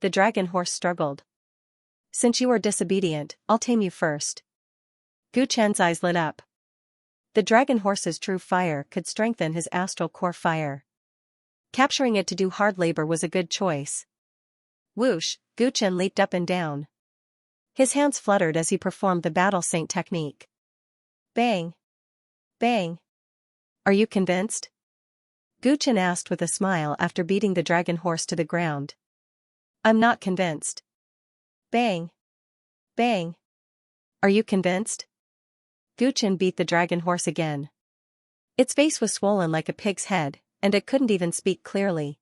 The dragon horse struggled. Since you are disobedient, I'll tame you first. Guchen's eyes lit up. The dragon horse's true fire could strengthen his astral core fire. Capturing it to do hard labor was a good choice. Whoosh, Guchen leaped up and down. His hands fluttered as he performed the battle saint technique. Bang! Bang! Are you convinced? Guchen asked with a smile after beating the dragon horse to the ground. I'm not convinced. Bang! Bang! Are you convinced? Guchen beat the dragon horse again. Its face was swollen like a pig's head, and it couldn't even speak clearly.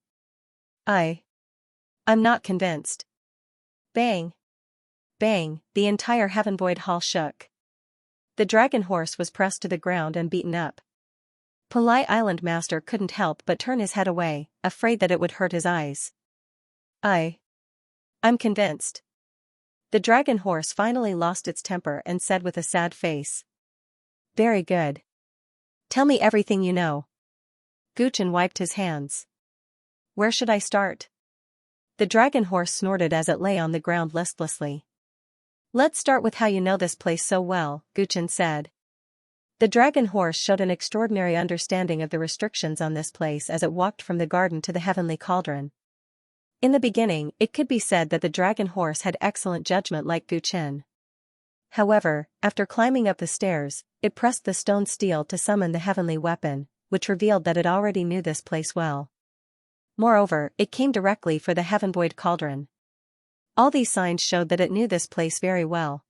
I'm not convinced. Bang! Bang! The entire heaven-void hall shook. The dragon horse was pressed to the ground and beaten up. Pulai Island Master couldn't help but turn his head away, afraid that it would hurt his eyes. I'm convinced. The dragon horse finally lost its temper and said with a sad face. Very good. Tell me everything you know. Guchen wiped his hands. Where should I start? The dragon horse snorted as it lay on the ground listlessly. Let's start with how you know this place so well, Guchen said. The dragon horse showed an extraordinary understanding of the restrictions on this place as it walked from the garden to the heavenly cauldron. In the beginning, it could be said that the dragon horse had excellent judgment like Guchen. However, after climbing up the stairs, it pressed the stone steel to summon the heavenly weapon, which revealed that it already knew this place well. Moreover, it came directly for the heaven-void cauldron. All these signs showed that it knew this place very well.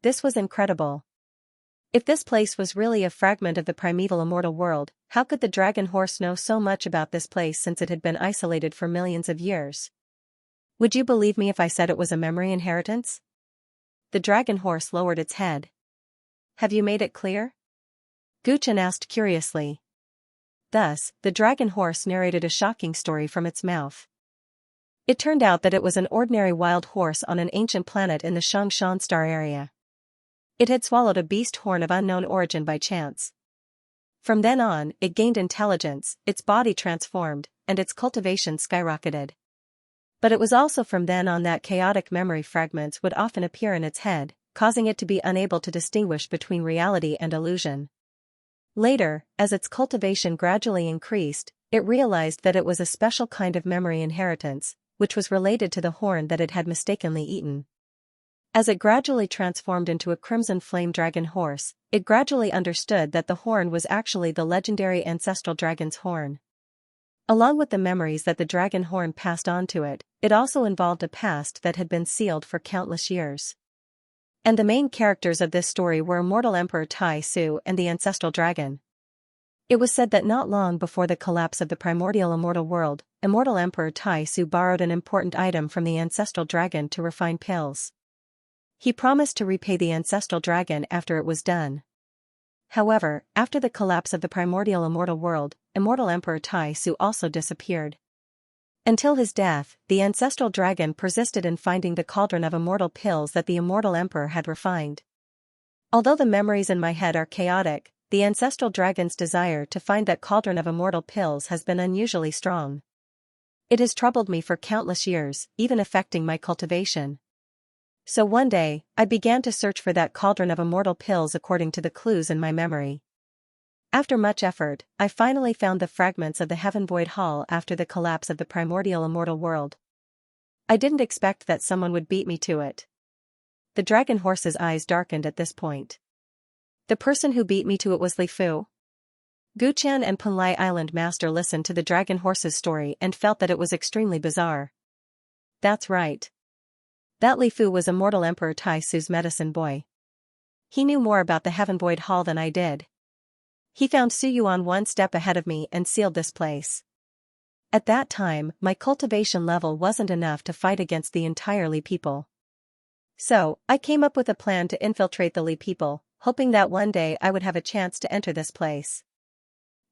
This was incredible. If this place was really a fragment of the primeval immortal world, how could the dragon horse know so much about this place since it had been isolated for millions of years? Would you believe me if I said it was a memory inheritance? The dragon horse lowered its head. Have you made it clear? Guchen asked curiously. Thus, the dragon horse narrated a shocking story from its mouth. It turned out that it was an ordinary wild horse on an ancient planet in the Xianxia star area. It had swallowed a beast horn of unknown origin by chance. From then on, it gained intelligence, its body transformed, and its cultivation skyrocketed. But it was also from then on that chaotic memory fragments would often appear in its head, causing it to be unable to distinguish between reality and illusion. Later, as its cultivation gradually increased, it realized that it was a special kind of memory inheritance, which was related to the horn that it had mistakenly eaten. As it gradually transformed into a crimson flame dragon horse, it gradually understood that the horn was actually the legendary ancestral dragon's horn. Along with the memories that the dragon horn passed on to it, it also involved a past that had been sealed for countless years. And the main characters of this story were immortal Emperor Tai Su and the ancestral dragon. It was said that not long before the collapse of the primordial immortal world, immortal Emperor Tai Su borrowed an important item from the ancestral dragon to refine pills. He promised to repay the ancestral dragon after it was done. However, after the collapse of the primordial immortal world, immortal Emperor Tai Su also disappeared. Until his death, the ancestral dragon persisted in finding the cauldron of immortal pills that the immortal emperor had refined. Although the memories in my head are chaotic, the ancestral dragon's desire to find that cauldron of immortal pills has been unusually strong. It has troubled me for countless years, even affecting my cultivation. So one day, I began to search for that cauldron of immortal pills according to the clues in my memory. After much effort, I finally found the fragments of the heaven-void hall after the collapse of the primordial immortal world. I didn't expect that someone would beat me to it. The dragon horse's eyes darkened at this point. The person who beat me to it was Li Fu. Guchen and Punlai Island Master listened to the dragon horse's story and felt that it was extremely bizarre. That's right. That Li Fu was immortal Emperor Tai Su's medicine boy. He knew more about the heaven-void hall than I did. He found Su Yuan one step ahead of me and sealed this place. At that time, my cultivation level wasn't enough to fight against the entire Li people. So, I came up with a plan to infiltrate the Li people, hoping that one day I would have a chance to enter this place.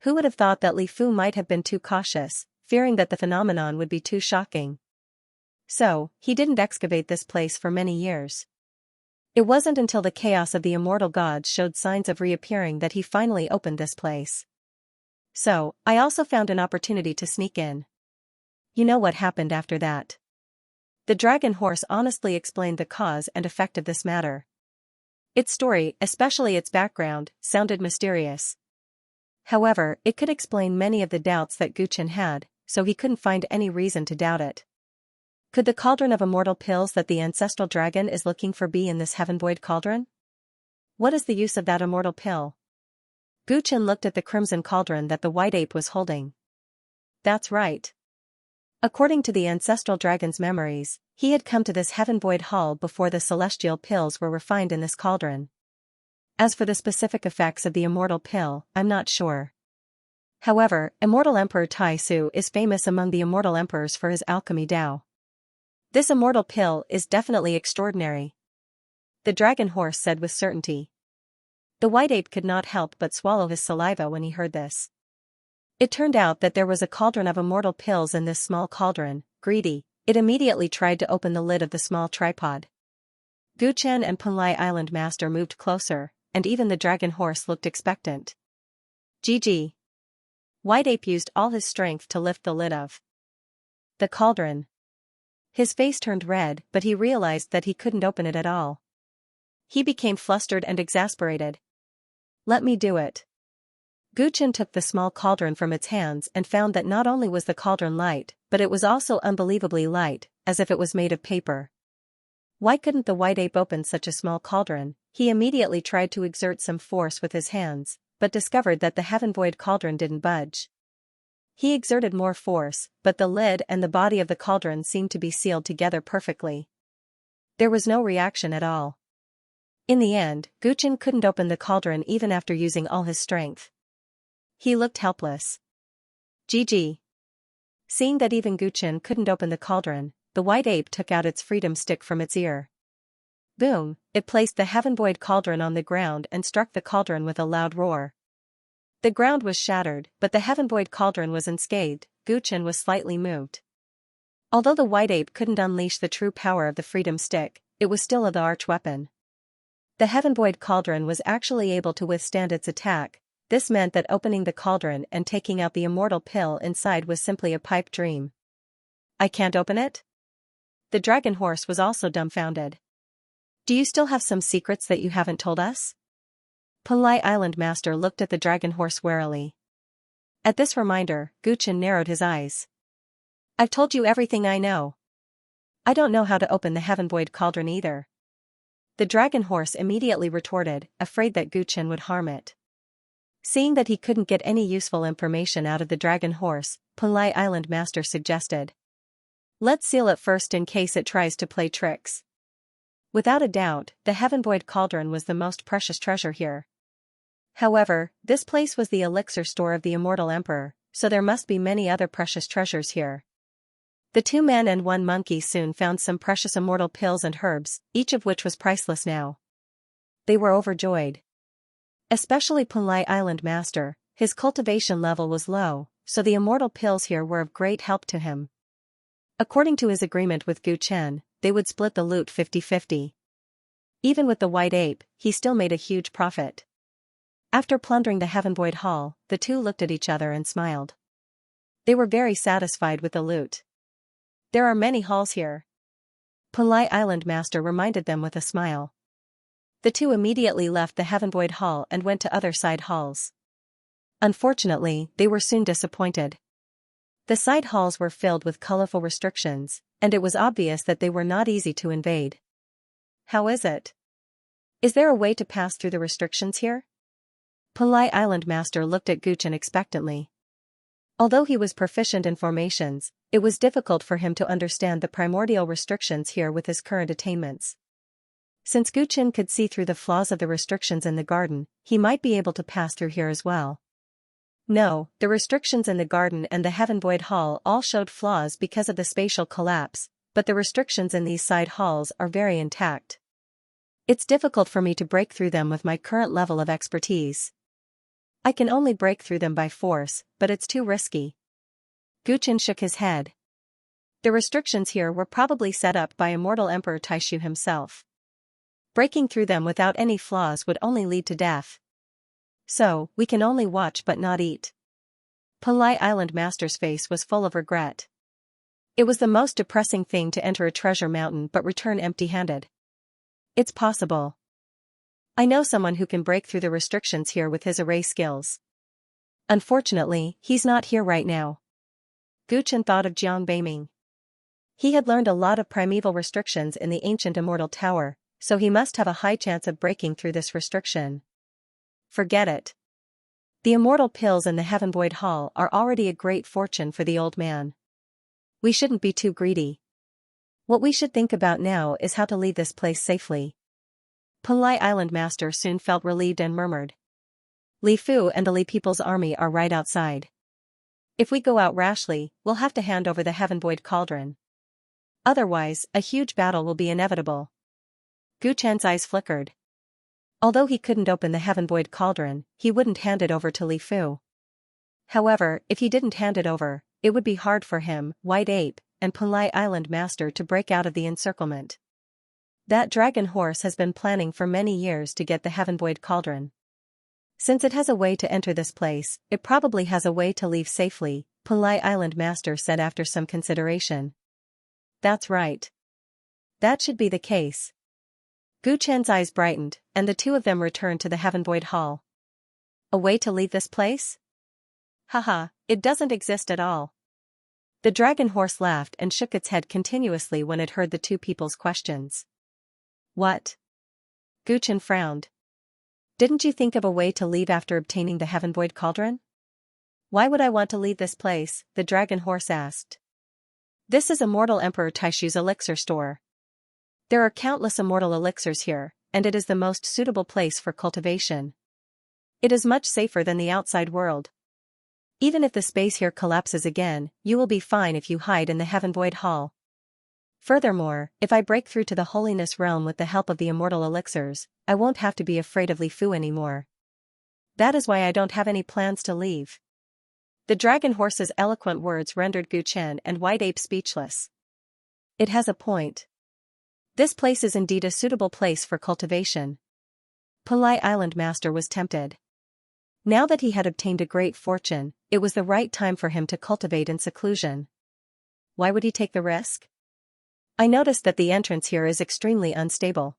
Who would have thought that Li Fu might have been too cautious, fearing that the phenomenon would be too shocking? So, he didn't excavate this place for many years. It wasn't until the chaos of the immortal gods showed signs of reappearing that he finally opened this place. So, I also found an opportunity to sneak in. You know what happened after that. The dragon horse honestly explained the cause and effect of this matter. Its story, especially its background, sounded mysterious. However, it could explain many of the doubts that Guchen had, so he couldn't find any reason to doubt it. Could the cauldron of immortal pills that the ancestral dragon is looking for be in this heaven-void cauldron? What is the use of that immortal pill? Guchen looked at the crimson cauldron that the white ape was holding. That's right. According to the ancestral dragon's memories, he had come to this heaven-void hall before the celestial pills were refined in this cauldron. As for the specific effects of the immortal pill, I'm not sure. However, immortal Emperor Tai Su is famous among the immortal emperors for his alchemy Dao. This immortal pill is definitely extraordinary. The dragon horse said with certainty. The white ape could not help but swallow his saliva when he heard this. It turned out that there was a cauldron of immortal pills in this small cauldron. Greedy, it immediately tried to open the lid of the small tripod. Guchen and Punlai Island Master moved closer, and even the dragon horse looked expectant. GG. White ape used all his strength to lift the lid of the cauldron. His face turned red, but he realized that he couldn't open it at all. He became flustered and exasperated. Let me do it. Guchen took the small cauldron from its hands and found that not only was the cauldron light, but it was also unbelievably light, as if it was made of paper. Why couldn't the white ape open such a small cauldron? He immediately tried to exert some force with his hands, but discovered that the heaven void cauldron didn't budge. He exerted more force, but the lid and the body of the cauldron seemed to be sealed together perfectly. There was no reaction at all. In the end, Guchen couldn't open the cauldron even after using all his strength. He looked helpless. GG. Seeing that even Guchen couldn't open the cauldron, the white ape took out its freedom stick from its ear. Boom! It placed the heaven void cauldron on the ground and struck the cauldron with a loud roar. The ground was shattered, but the heaven void cauldron was unscathed. Guchen was slightly moved. Although the white ape couldn't unleash the true power of the freedom stick, it was still a arch weapon. The heaven void cauldron was actually able to withstand its attack. This meant that opening the cauldron and taking out the immortal pill inside was simply a pipe dream. I can't open it? The dragon horse was also dumbfounded. Do you still have some secrets that you haven't told us? Polite Island Master looked at the dragon horse warily. At this reminder, Guchen narrowed his eyes. I've told you everything I know. I don't know how to open the heaven void cauldron either. The dragon horse immediately retorted, afraid that Guchen would harm it. Seeing that he couldn't get any useful information out of the dragon horse, Polite Island Master suggested. Let's seal it first in case it tries to play tricks. Without a doubt, the heaven void cauldron was the most precious treasure here. However, this place was the elixir store of the immortal emperor, so there must be many other precious treasures here. The 2 men and 1 monkey soon found some precious immortal pills and herbs, each of which was priceless now. They were overjoyed. Especially Polite Island Master, his cultivation level was low, so the immortal pills here were of great help to him. According to his agreement with Guchen, they would split the loot 50-50. Even with the white ape, he still made a huge profit. After plundering the heaven void hall, the 2 looked at each other and smiled. They were very satisfied with the loot. There are many halls here. Polite Island Master reminded them with a smile. The 2 immediately left the heaven void hall and went to other side halls. Unfortunately, they were soon disappointed. The side halls were filled with colorful restrictions, and it was obvious that they were not easy to invade. How is it? Is there a way to pass through the restrictions here? Polite Island Master looked at Guchen expectantly. Although he was proficient in formations, it was difficult for him to understand the primordial restrictions here with his current attainments. Since Guchen could see through the flaws of the restrictions in the garden, he might be able to pass through here as well. No, the restrictions in the garden and the heaven void hall all showed flaws because of the spatial collapse, but the restrictions in these side halls are very intact. It's difficult for me to break through them with my current level of expertise. I can only break through them by force, but it's too risky. Guchen shook his head. The restrictions here were probably set up by immortal Emperor Taishu himself. Breaking through them without any flaws would only lead to death. So, we can only watch but not eat. Polite Island Master's face was full of regret. It was the most depressing thing to enter a treasure mountain but return empty-handed. It's possible. I know someone who can break through the restrictions here with his array skills. Unfortunately, he's not here right now. Guchen thought of Jiang Beiming. He had learned a lot of primeval restrictions in the ancient immortal tower, so he must have a high chance of breaking through this restriction. Forget it. The immortal pills in the heaven void hall are already a great fortune for the old man. We shouldn't be too greedy. What we should think about now is how to leave this place safely. Polite Island Master soon felt relieved and murmured. Li Fu and the Li people's army are right outside. If we go out rashly, we'll have to hand over the heaven void cauldron. Otherwise, a huge battle will be inevitable. Guchen's eyes flickered. Although he couldn't open the heaven void cauldron, he wouldn't hand it over to Li Fu. However, if he didn't hand it over, it would be hard for him, White Ape, and Polite Island Master to break out of the encirclement. That dragon horse has been planning for many years to get the heaven void cauldron. Since it has a way to enter this place, it probably has a way to leave safely, Polite Island Master said after some consideration. That's right. That should be the case. Guchen's eyes brightened, and the 2 of them returned to the heaven void hall. A way to leave this place? Haha, it doesn't exist at all. The dragon horse laughed and shook its head continuously when it heard the 2 people's questions. What? Gu Chen frowned. Didn't you think of a way to leave after obtaining the Heaven Void Cauldron? Why would I want to leave this place? The dragon horse asked. This is Immortal Emperor Taishu's elixir store. There are countless immortal elixirs here, and it is the most suitable place for cultivation. It is much safer than the outside world. Even if the space here collapses again, you will be fine if you hide in the Heaven Void Hall. Furthermore, if I break through to the Holiness Realm with the help of the immortal elixirs, I won't have to be afraid of Li Fu anymore. That is why I don't have any plans to leave. The dragon horse's eloquent words rendered Gu Chen and White Ape speechless. It has a point. This place is indeed a suitable place for cultivation. Palai Island Master was tempted. Now that he had obtained a great fortune, it was the right time for him to cultivate in seclusion. Why would he take the risk? I noticed that the entrance here is extremely unstable.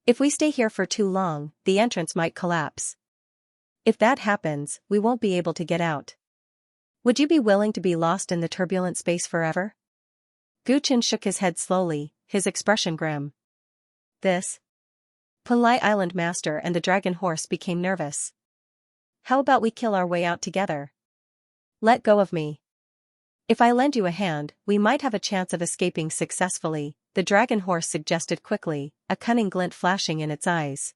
If we stay here for too long, the entrance might collapse. If that happens, we won't be able to get out. Would you be willing to be lost in the turbulent space forever? Gu Chen shook his head slowly, his expression grim. This? Palai Island Master and the dragon horse became nervous. How about we kill our way out together? Let go of me. If I lend you a hand, we might have a chance of escaping successfully, the dragon horse suggested quickly, a cunning glint flashing in its eyes.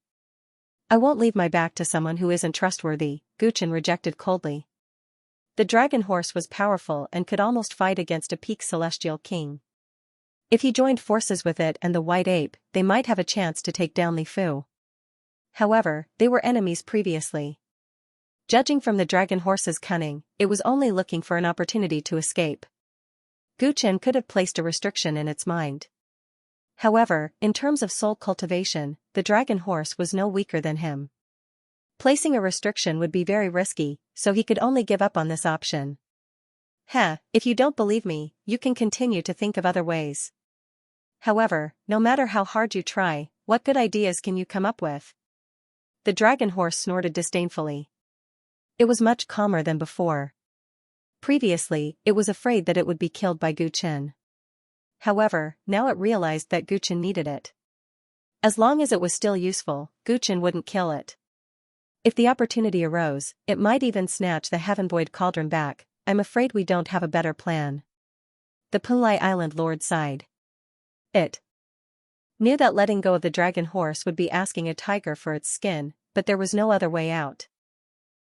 I won't leave my back to someone who isn't trustworthy, Gu Chen rejected coldly. The dragon horse was powerful and could almost fight against a peak celestial king. If he joined forces with it and the white ape, they might have a chance to take down Li Fu. However, they were enemies previously. Judging from the dragon horse's cunning, it was only looking for an opportunity to escape. Gu Chen could have placed a restriction in its mind. However, in terms of soul cultivation, the dragon horse was no weaker than him. Placing a restriction would be very risky, so he could only give up on this option. If you don't believe me, you can continue to think of other ways. However, no matter how hard you try, what good ideas can you come up with? The dragon horse snorted disdainfully. It was much calmer than before. Previously, it was afraid that it would be killed by Gu Chen. However, now it realized that Gu Chen needed it. As long as it was still useful, Gu Chen wouldn't kill it. If the opportunity arose, it might even snatch the Heaven Void Cauldron back. I'm afraid we don't have a better plan. The Palai Island Lord sighed. It knew that letting go of the dragon horse would be asking a tiger for its skin, but there was no other way out.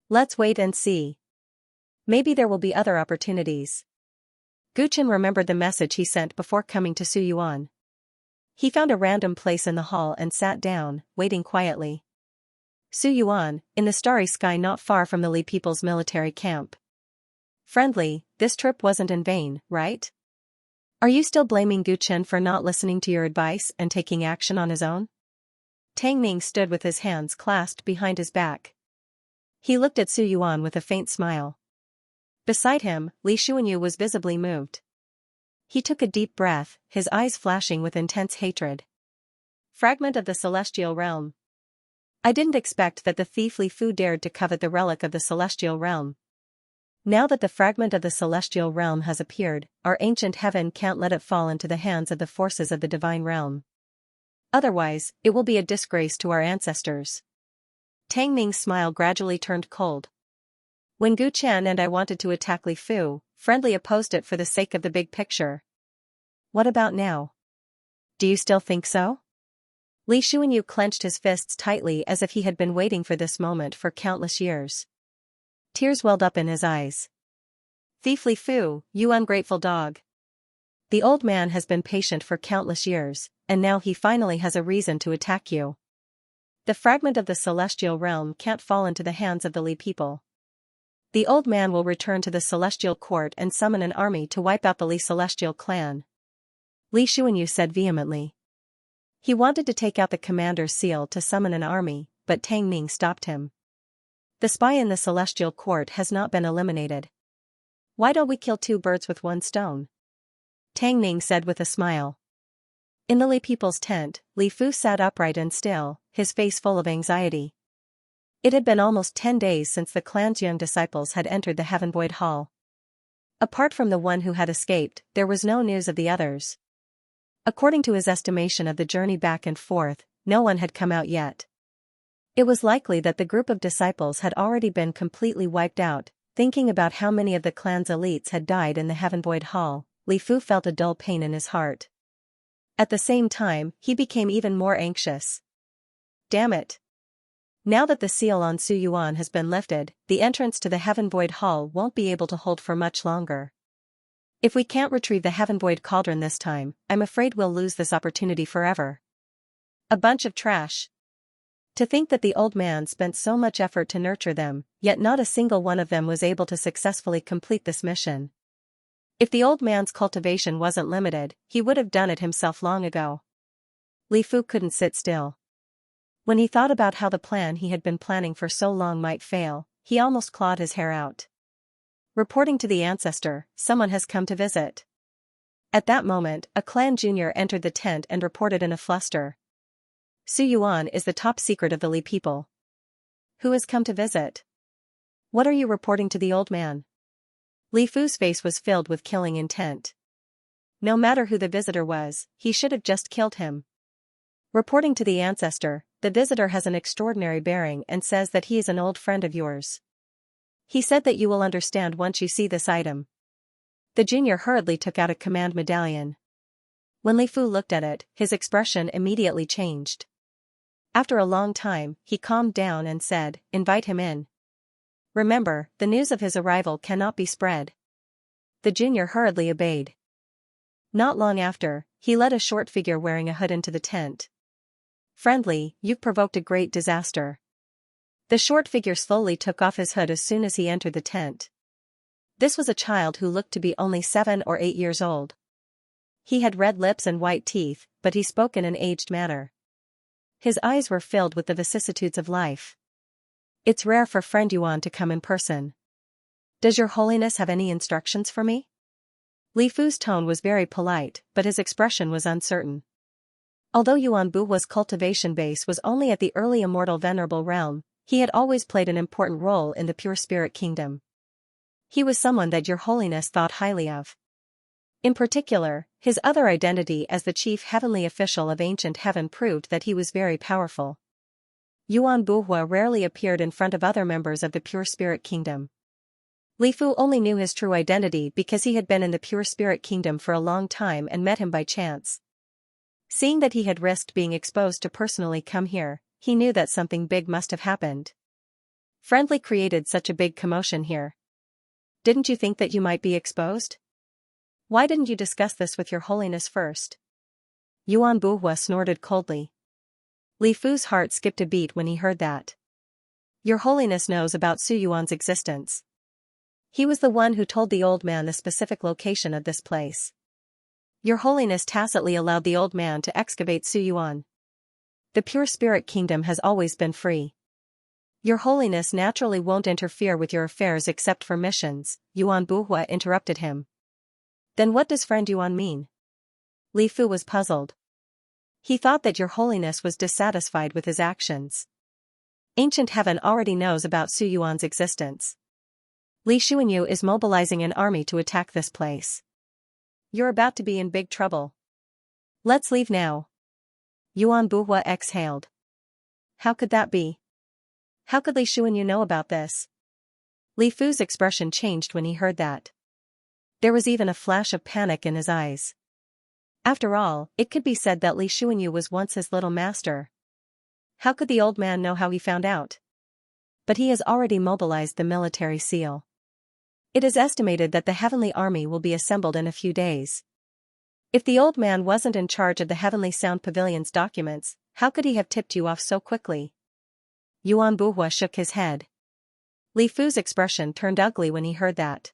Let's wait and see. Maybe there will be other opportunities. Gu Chen remembered the message he sent before coming to Su Yuan. He found a random place in the hall and sat down, waiting quietly. Su Yuan, in the starry sky not far from the Li people's military camp. Friendly, this trip wasn't in vain, right? Are you still blaming Gu Chen for not listening to your advice and taking action on his own? Tang Ning stood with his hands clasped behind his back. He looked at Su Yuan with a faint smile. Beside him, Li Xuanyu was visibly moved. He took a deep breath, his eyes flashing with intense hatred. Fragment of the Celestial Realm. I didn't expect that the thief Li Fu dared to covet the relic of the Celestial Realm. Now that the fragment of the Celestial Realm has appeared, our ancient heaven can't let it fall into the hands of the forces of the Divine Realm. Otherwise, it will be a disgrace to our ancestors. Tang Ning's smile gradually turned cold. When Gu Chen and I wanted to attack Li Fu, friendly opposed it for the sake of the big picture. What about now? Do you still think so? Li Xuanyu clenched his fists tightly as if he had been waiting for this moment for countless years. Tears welled up in his eyes. Thief Li Fu, you ungrateful dog. The old man has been patient for countless years, and now he finally has a reason to attack you. The fragment of the Celestial Realm can't fall into the hands of the Li people. The old man will return to the Celestial Court and summon an army to wipe out the Li Celestial clan. Li Xuanyu said vehemently. He wanted to take out the commander's seal to summon an army, but Tang Ning stopped him. The spy in the Celestial Court has not been eliminated. Why don't we kill two birds with one stone? Tang Ning said with a smile. In the Li people's tent, Li Fu sat upright and still, his face full of anxiety. It had been almost 10 days since the clan's young disciples had entered the Heaven Void Hall. Apart from the one who had escaped, there was no news of the others. According to his estimation of the journey back and forth, no one had come out yet. It was likely that the group of disciples had already been completely wiped out. Thinking about how many of the clan's elites had died in the Heaven Void Hall, Li Fu felt a dull pain in his heart. At the same time, he became even more anxious. Damn it! Now that the seal on Su Yuan has been lifted, the entrance to the Heaven Void Hall won't be able to hold for much longer. If we can't retrieve the Heaven Void Cauldron this time, I'm afraid we'll lose this opportunity forever. A bunch of trash. To think that the old man spent so much effort to nurture them, yet not a single one of them was able to successfully complete this mission. If the old man's cultivation wasn't limited, he would have done it himself long ago. Li Fu couldn't sit still. When he thought about how the plan he had been planning for so long might fail, he almost clawed his hair out. Reporting to the ancestor, someone has come to visit. At that moment, a clan junior entered the tent and reported in a fluster. Su Yuan is the top secret of the Li people. Who has come to visit? What are you reporting to the old man? Li Fu's face was filled with killing intent. No matter who the visitor was, he should have just killed him. Reporting to the ancestor, the visitor has an extraordinary bearing and says that he is an old friend of yours. He said that you will understand once you see this item. The junior hurriedly took out a command medallion. When Li Fu looked at it, his expression immediately changed. After a long time, he calmed down and said, "Invite him in. Remember, the news of his arrival cannot be spread." The junior hurriedly obeyed. Not long after, he led a short figure wearing a hood into the tent. "Friendly, you've provoked a great disaster." The short figure slowly took off his hood as soon as he entered the tent. This was a child who looked to be only 7 or 8 years old. He had red lips and white teeth, but he spoke in an aged manner. His eyes were filled with the vicissitudes of life. "It's rare for friend Yuan to come in person. Does your holiness have any instructions for me?" Li Fu's tone was very polite, but his expression was uncertain. Although Yuan Buhua's cultivation base was only at the early immortal venerable realm, he had always played an important role in the pure spirit kingdom. He was someone that your holiness thought highly of. In particular, his other identity as the chief heavenly official of ancient heaven proved that he was very powerful. Yuan Buhua rarely appeared in front of other members of the pure spirit kingdom. Li Fu only knew his true identity because he had been in the pure spirit kingdom for a long time and met him by chance. Seeing that he had risked being exposed to personally come here, he knew that something big must have happened. Friendly created such a big commotion here. Didn't you think that you might be exposed? Why didn't you discuss this with your holiness first? Yuan Buhua snorted coldly. Li Fu's heart skipped a beat when he heard that. Your holiness knows about Su Yuan's existence. He was the one who told the old man the specific location of this place. Your holiness tacitly allowed the old man to excavate Su Yuan. The pure spirit kingdom has always been free. Your holiness naturally won't interfere with your affairs except for missions, Yuan Buhua interrupted him. Then what does friend Yuan mean? Li Fu was puzzled. He thought that your holiness was dissatisfied with his actions. Ancient heaven already knows about Su Yuan's existence. Li Xuanyu is mobilizing an army to attack this place. You're about to be in big trouble. Let's leave now. Yuan Buhua exhaled. How could that be? How could Li Xuanyu know about this? Li Fu's expression changed when he heard that. There was even a flash of panic in his eyes. After all, it could be said that Li Xuanyu was once his little master. How could the old man know how he found out? But he has already mobilized the military seal. It is estimated that the heavenly army will be assembled in a few days. If the old man wasn't in charge of the Heavenly Sound Pavilion's documents, how could he have tipped you off so quickly? Yuan Buhua shook his head. Li Fu's expression turned ugly when he heard that.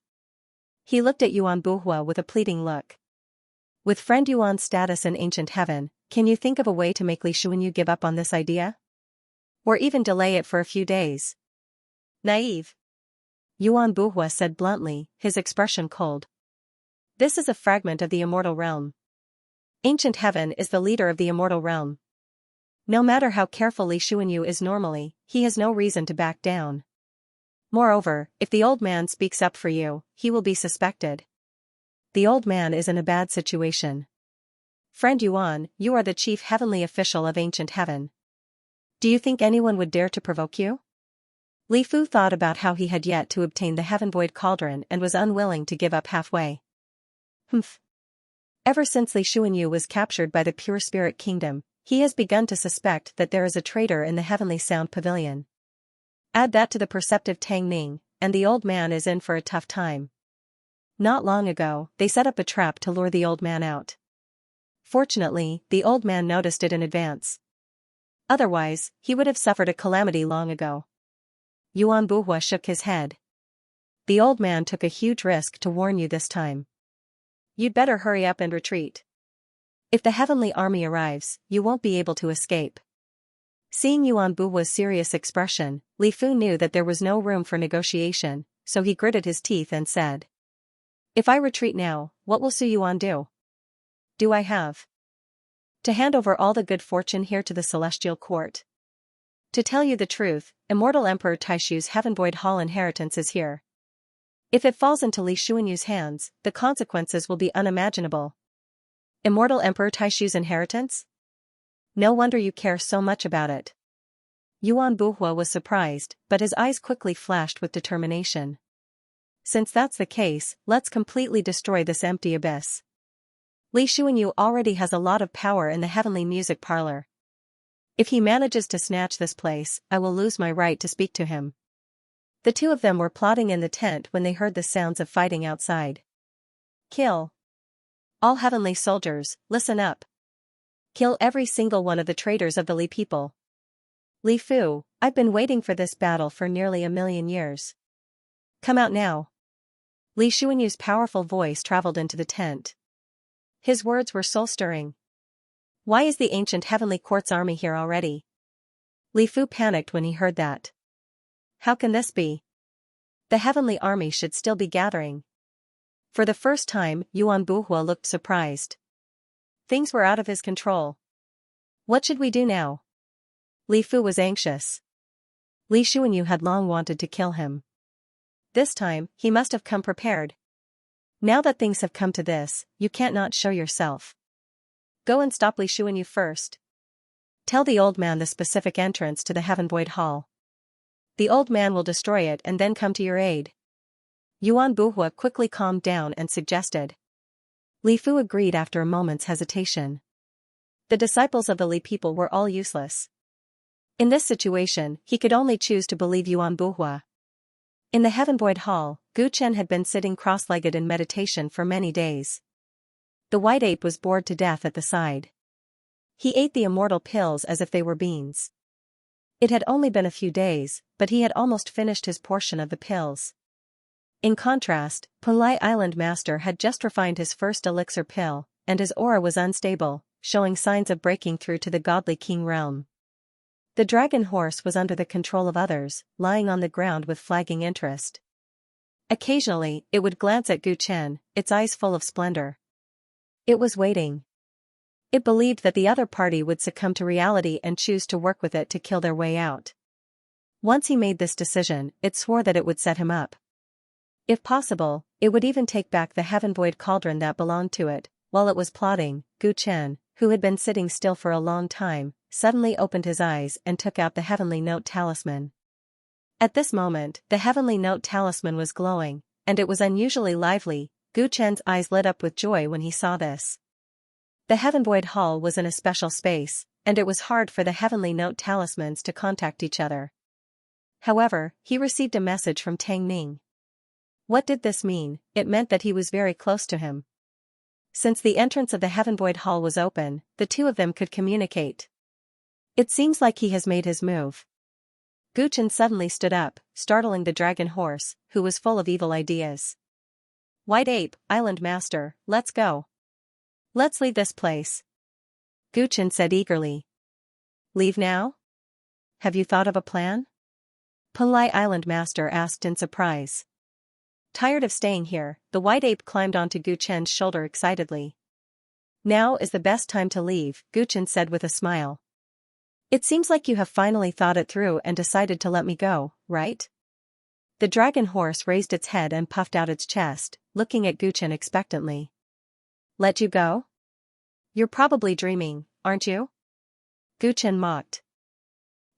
He looked at Yuan Buhua with a pleading look. With friend Yuan's status in ancient heaven, can you think of a way to make Li Xuanyu give up on this idea? Or even delay it for a few days? Naive. Yuan Buhua said bluntly, his expression cold. This is a fragment of the immortal realm. Ancient heaven is the leader of the immortal realm. No matter how careful Li Xuanyu is normally, he has no reason to back down. Moreover, if the old man speaks up for you, he will be suspected. The old man is in a bad situation. Friend Yuan, you are the chief heavenly official of ancient heaven. Do you think anyone would dare to provoke you? Li Fu thought about how he had yet to obtain the heaven void cauldron and was unwilling to give up halfway. Humph. Ever since Li Xuanyu was captured by the Pure Spirit Kingdom, he has begun to suspect that there is a traitor in the Heavenly Sound Pavilion. Add that to the perceptive Tang Ning, and the old man is in for a tough time. Not long ago, they set up a trap to lure the old man out. Fortunately, the old man noticed it in advance. Otherwise, he would have suffered a calamity long ago. Yuan Buhua shook his head. The old man took a huge risk to warn you this time. You'd better hurry up and retreat. If the heavenly army arrives, you won't be able to escape. Seeing Yuan Buhua's serious expression, Li Fu knew that there was no room for negotiation, so he gritted his teeth and said, "If I retreat now, what will Su Yuan do? Do I have to hand over all the good fortune here to the celestial court? To tell you the truth, Immortal Emperor Taishu's Heaven Void Hall inheritance is here. If it falls into Li Xuanyu's hands, the consequences will be unimaginable." Immortal Emperor Taishu's inheritance? No wonder you care so much about it. Yuan Buhua was surprised, but his eyes quickly flashed with determination. Since that's the case, let's completely destroy this empty abyss. Li Xuanyu already has a lot of power in the heavenly music parlor. If he manages to snatch this place, I will lose my right to speak to him. The two of them were plotting in the tent when they heard the sounds of fighting outside. Kill. All heavenly soldiers, listen up. Kill every single one of the traitors of the Li people. Li Fu, I've been waiting for this battle for nearly 1,000,000 years. Come out now. Li Xuanyu's powerful voice traveled into the tent. His words were soul-stirring. Why is the ancient heavenly court's army here already? Li Fu panicked when he heard that. How can this be? The heavenly army should still be gathering. For the first time, Yuan Buhua looked surprised. Things were out of his control. What should we do now? Li Fu was anxious. Li Xuanyu had long wanted to kill him. This time, he must have come prepared. Now that things have come to this, you can't not show yourself. Go and stop Li Xuanyu first. Tell the old man the specific entrance to the Heaven Void Hall. The old man will destroy it and then come to your aid. Yuan Buhua quickly calmed down and suggested. Li Fu agreed after a moment's hesitation. The disciples of the Li people were all useless. In this situation, he could only choose to believe Yuan Buhua. In the Heaven Void Hall, Gu Chen had been sitting cross-legged in meditation for many days. The white ape was bored to death at the side. He ate the immortal pills as if they were beans. It had only been a few days, but he had almost finished his portion of the pills. In contrast, Punlai Island Master had just refined his first elixir pill, and his aura was unstable, showing signs of breaking through to the godly king realm. The dragon horse was under the control of others, lying on the ground with flagging interest. Occasionally, it would glance at Gu Chen, its eyes full of splendor. It was waiting. It believed that the other party would succumb to reality and choose to work with it to kill their way out. Once he made this decision, it swore that it would set him up. If possible, it would even take back the Heaven Void cauldron that belonged to it. While it was plotting, Gu Chen, who had been sitting still for a long time, suddenly opened his eyes and took out the Heavenly Note Talisman. At this moment, the Heavenly Note Talisman was glowing, and it was unusually lively. Gu Chen's eyes lit up with joy when he saw this. The Heaven Void Hall was in a special space, and it was hard for the Heavenly Note Talismans to contact each other. However, he received a message from Tang Ning. What did this mean? It meant that he was very close to him. Since the entrance of the Heaven Void Hall was open, the two of them could communicate. It seems like he has made his move. Gu Chen suddenly stood up, startling the dragon horse, who was full of evil ideas. White Ape, Island Master, let's go. Let's leave this place. Gu Chen said eagerly. Leave now? Have you thought of a plan? Punlai Island Master asked in surprise. Tired of staying here, the white ape climbed onto Gu Chen's shoulder excitedly. Now is the best time to leave, Gu Chen said with a smile. It seems like you have finally thought it through and decided to let me go, right? The dragon horse raised its head and puffed out its chest, looking at Gu Chen expectantly. Let you go? You're probably dreaming, aren't you? Gu Chen mocked.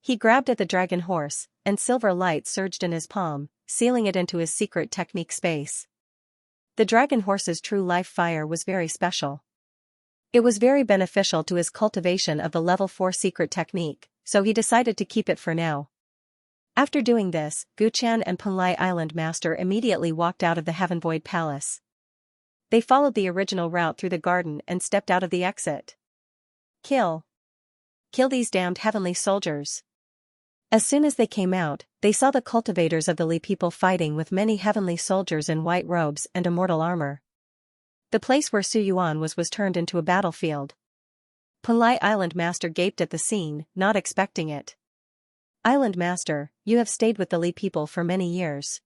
He grabbed at the dragon horse, and silver light surged in his palm, sealing it into his secret technique space. The dragon horse's true life fire was very special. It was very beneficial to his cultivation of the level 4 secret technique, so he decided to keep it for now. After doing this, Gu Chen and Punlai Island Master immediately walked out of the Heaven Void Palace. They followed the original route through the garden and stepped out of the exit. Kill these damned heavenly soldiers. As soon as they came out, they saw the cultivators of the Li people fighting with many heavenly soldiers in white robes and immortal armor. The place where Su Yuan was turned into a battlefield. Punlai Island Master gaped at the scene, not expecting it. Island Master, you have stayed with the Li people for many years.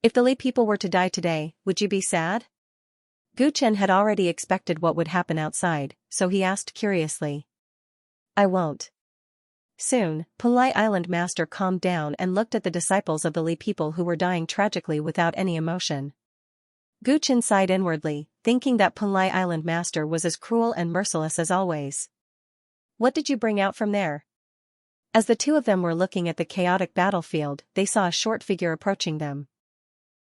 If the Li people were to die today, would you be sad? Gu Chen had already expected what would happen outside, so he asked curiously. I won't. Soon, Punlai Island Master calmed down and looked at the disciples of the Li people who were dying tragically without any emotion. Gu Chen sighed inwardly, thinking that Punlai Island Master was as cruel and merciless as always. What did you bring out from there? As the two of them were looking at the chaotic battlefield, they saw a short figure approaching them.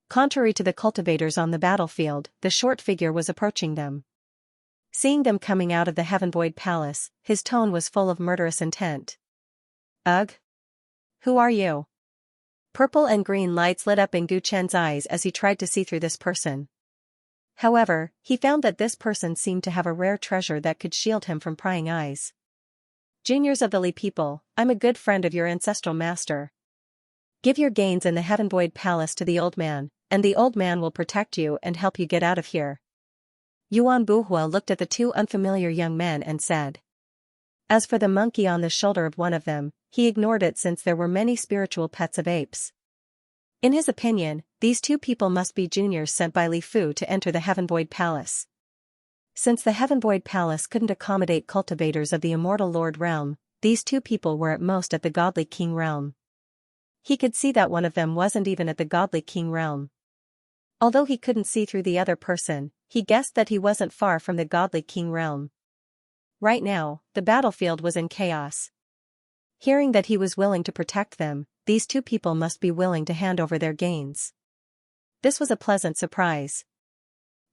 Contrary to the cultivators on the battlefield, the short figure was approaching them. Seeing them coming out of the Heaven Void Palace, his tone was full of murderous intent. Ugh! Who are you? Purple and green lights lit up in Gu Chen's eyes as he tried to see through this person. However, he found that this person seemed to have a rare treasure that could shield him from prying eyes. Juniors of the Li people, I'm a good friend of your ancestral master. Give your gains in the Heaven Void Palace to the old man, and the old man will protect you and help you get out of here. Yuan Buhua looked at the two unfamiliar young men and said. As for the monkey on the shoulder of one of them, he ignored it since there were many spiritual pets of apes. In his opinion, these two people must be juniors sent by Li Fu to enter the Heaven Void Palace. Since the Heaven Void Palace couldn't accommodate cultivators of the Immortal Lord realm, these two people were at most at the Godly King realm. He could see that one of them wasn't even at the Godly King realm. Although he couldn't see through the other person, he guessed that he wasn't far from the Godly King realm. Right now, the battlefield was in chaos. Hearing that he was willing to protect them, these two people must be willing to hand over their gains. This was a pleasant surprise.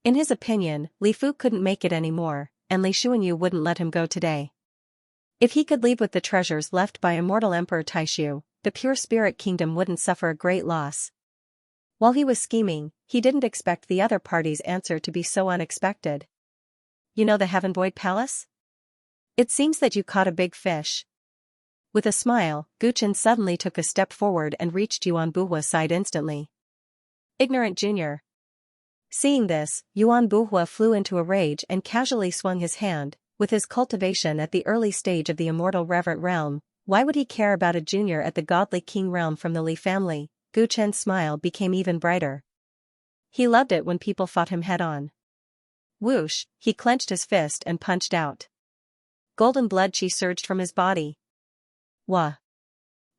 In his opinion, Li Fu couldn't make it anymore, and Li Xuanyu wouldn't let him go today. If he could leave with the treasures left by immortal Emperor Taishu, the pure spirit kingdom wouldn't suffer a great loss. While he was scheming, he didn't expect the other party's answer to be so unexpected. You know the Heaven Void Palace? It seems that you caught a big fish. With a smile, Gu Chen suddenly took a step forward and reached Yuan Buhua's side instantly. Ignorant junior. Seeing this, Yuan Buhua flew into a rage and casually swung his hand. With his cultivation at the early stage of the immortal reverent realm, why would he care about a junior at the Godly King realm from the Li family? Gu Chen's smile became even brighter. He loved it when people fought him head-on. Whoosh, he clenched his fist and punched out. Golden blood chi surged from his body. Wah!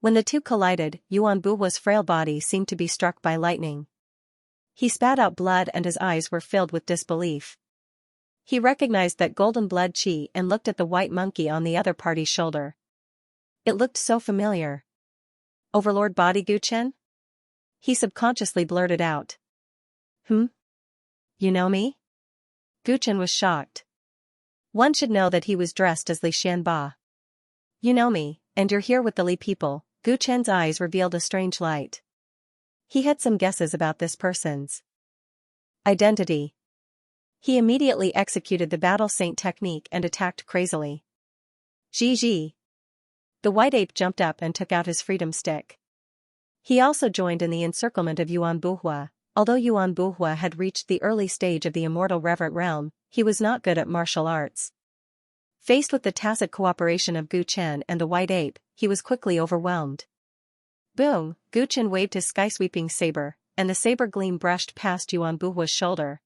When the two collided, Yuan Buhua's frail body seemed to be struck by lightning. He spat out blood and his eyes were filled with disbelief. He recognized that golden blood chi and looked at the white monkey on the other party's shoulder. It looked so familiar. Overlord Body Gu Chen? He subconsciously blurted out. You know me? Gu Chen was shocked. One should know that he was dressed as Li Xianba. You know me, and you're here with the Li people. Gu Chen's eyes revealed a strange light. He had some guesses about this person's identity. He immediately executed the Battle Saint technique and attacked crazily. Ji. The white ape jumped up and took out his freedom stick. He also joined in the encirclement of Yuan Buhua. Although Yuan Buhua had reached the early stage of the immortal reverent realm, he was not good at martial arts. Faced with the tacit cooperation of Gu Chen and the white ape, he was quickly overwhelmed. Boom! Gu Chen waved his sky-sweeping saber, and the saber gleam brushed past Yuan Buhua's shoulder.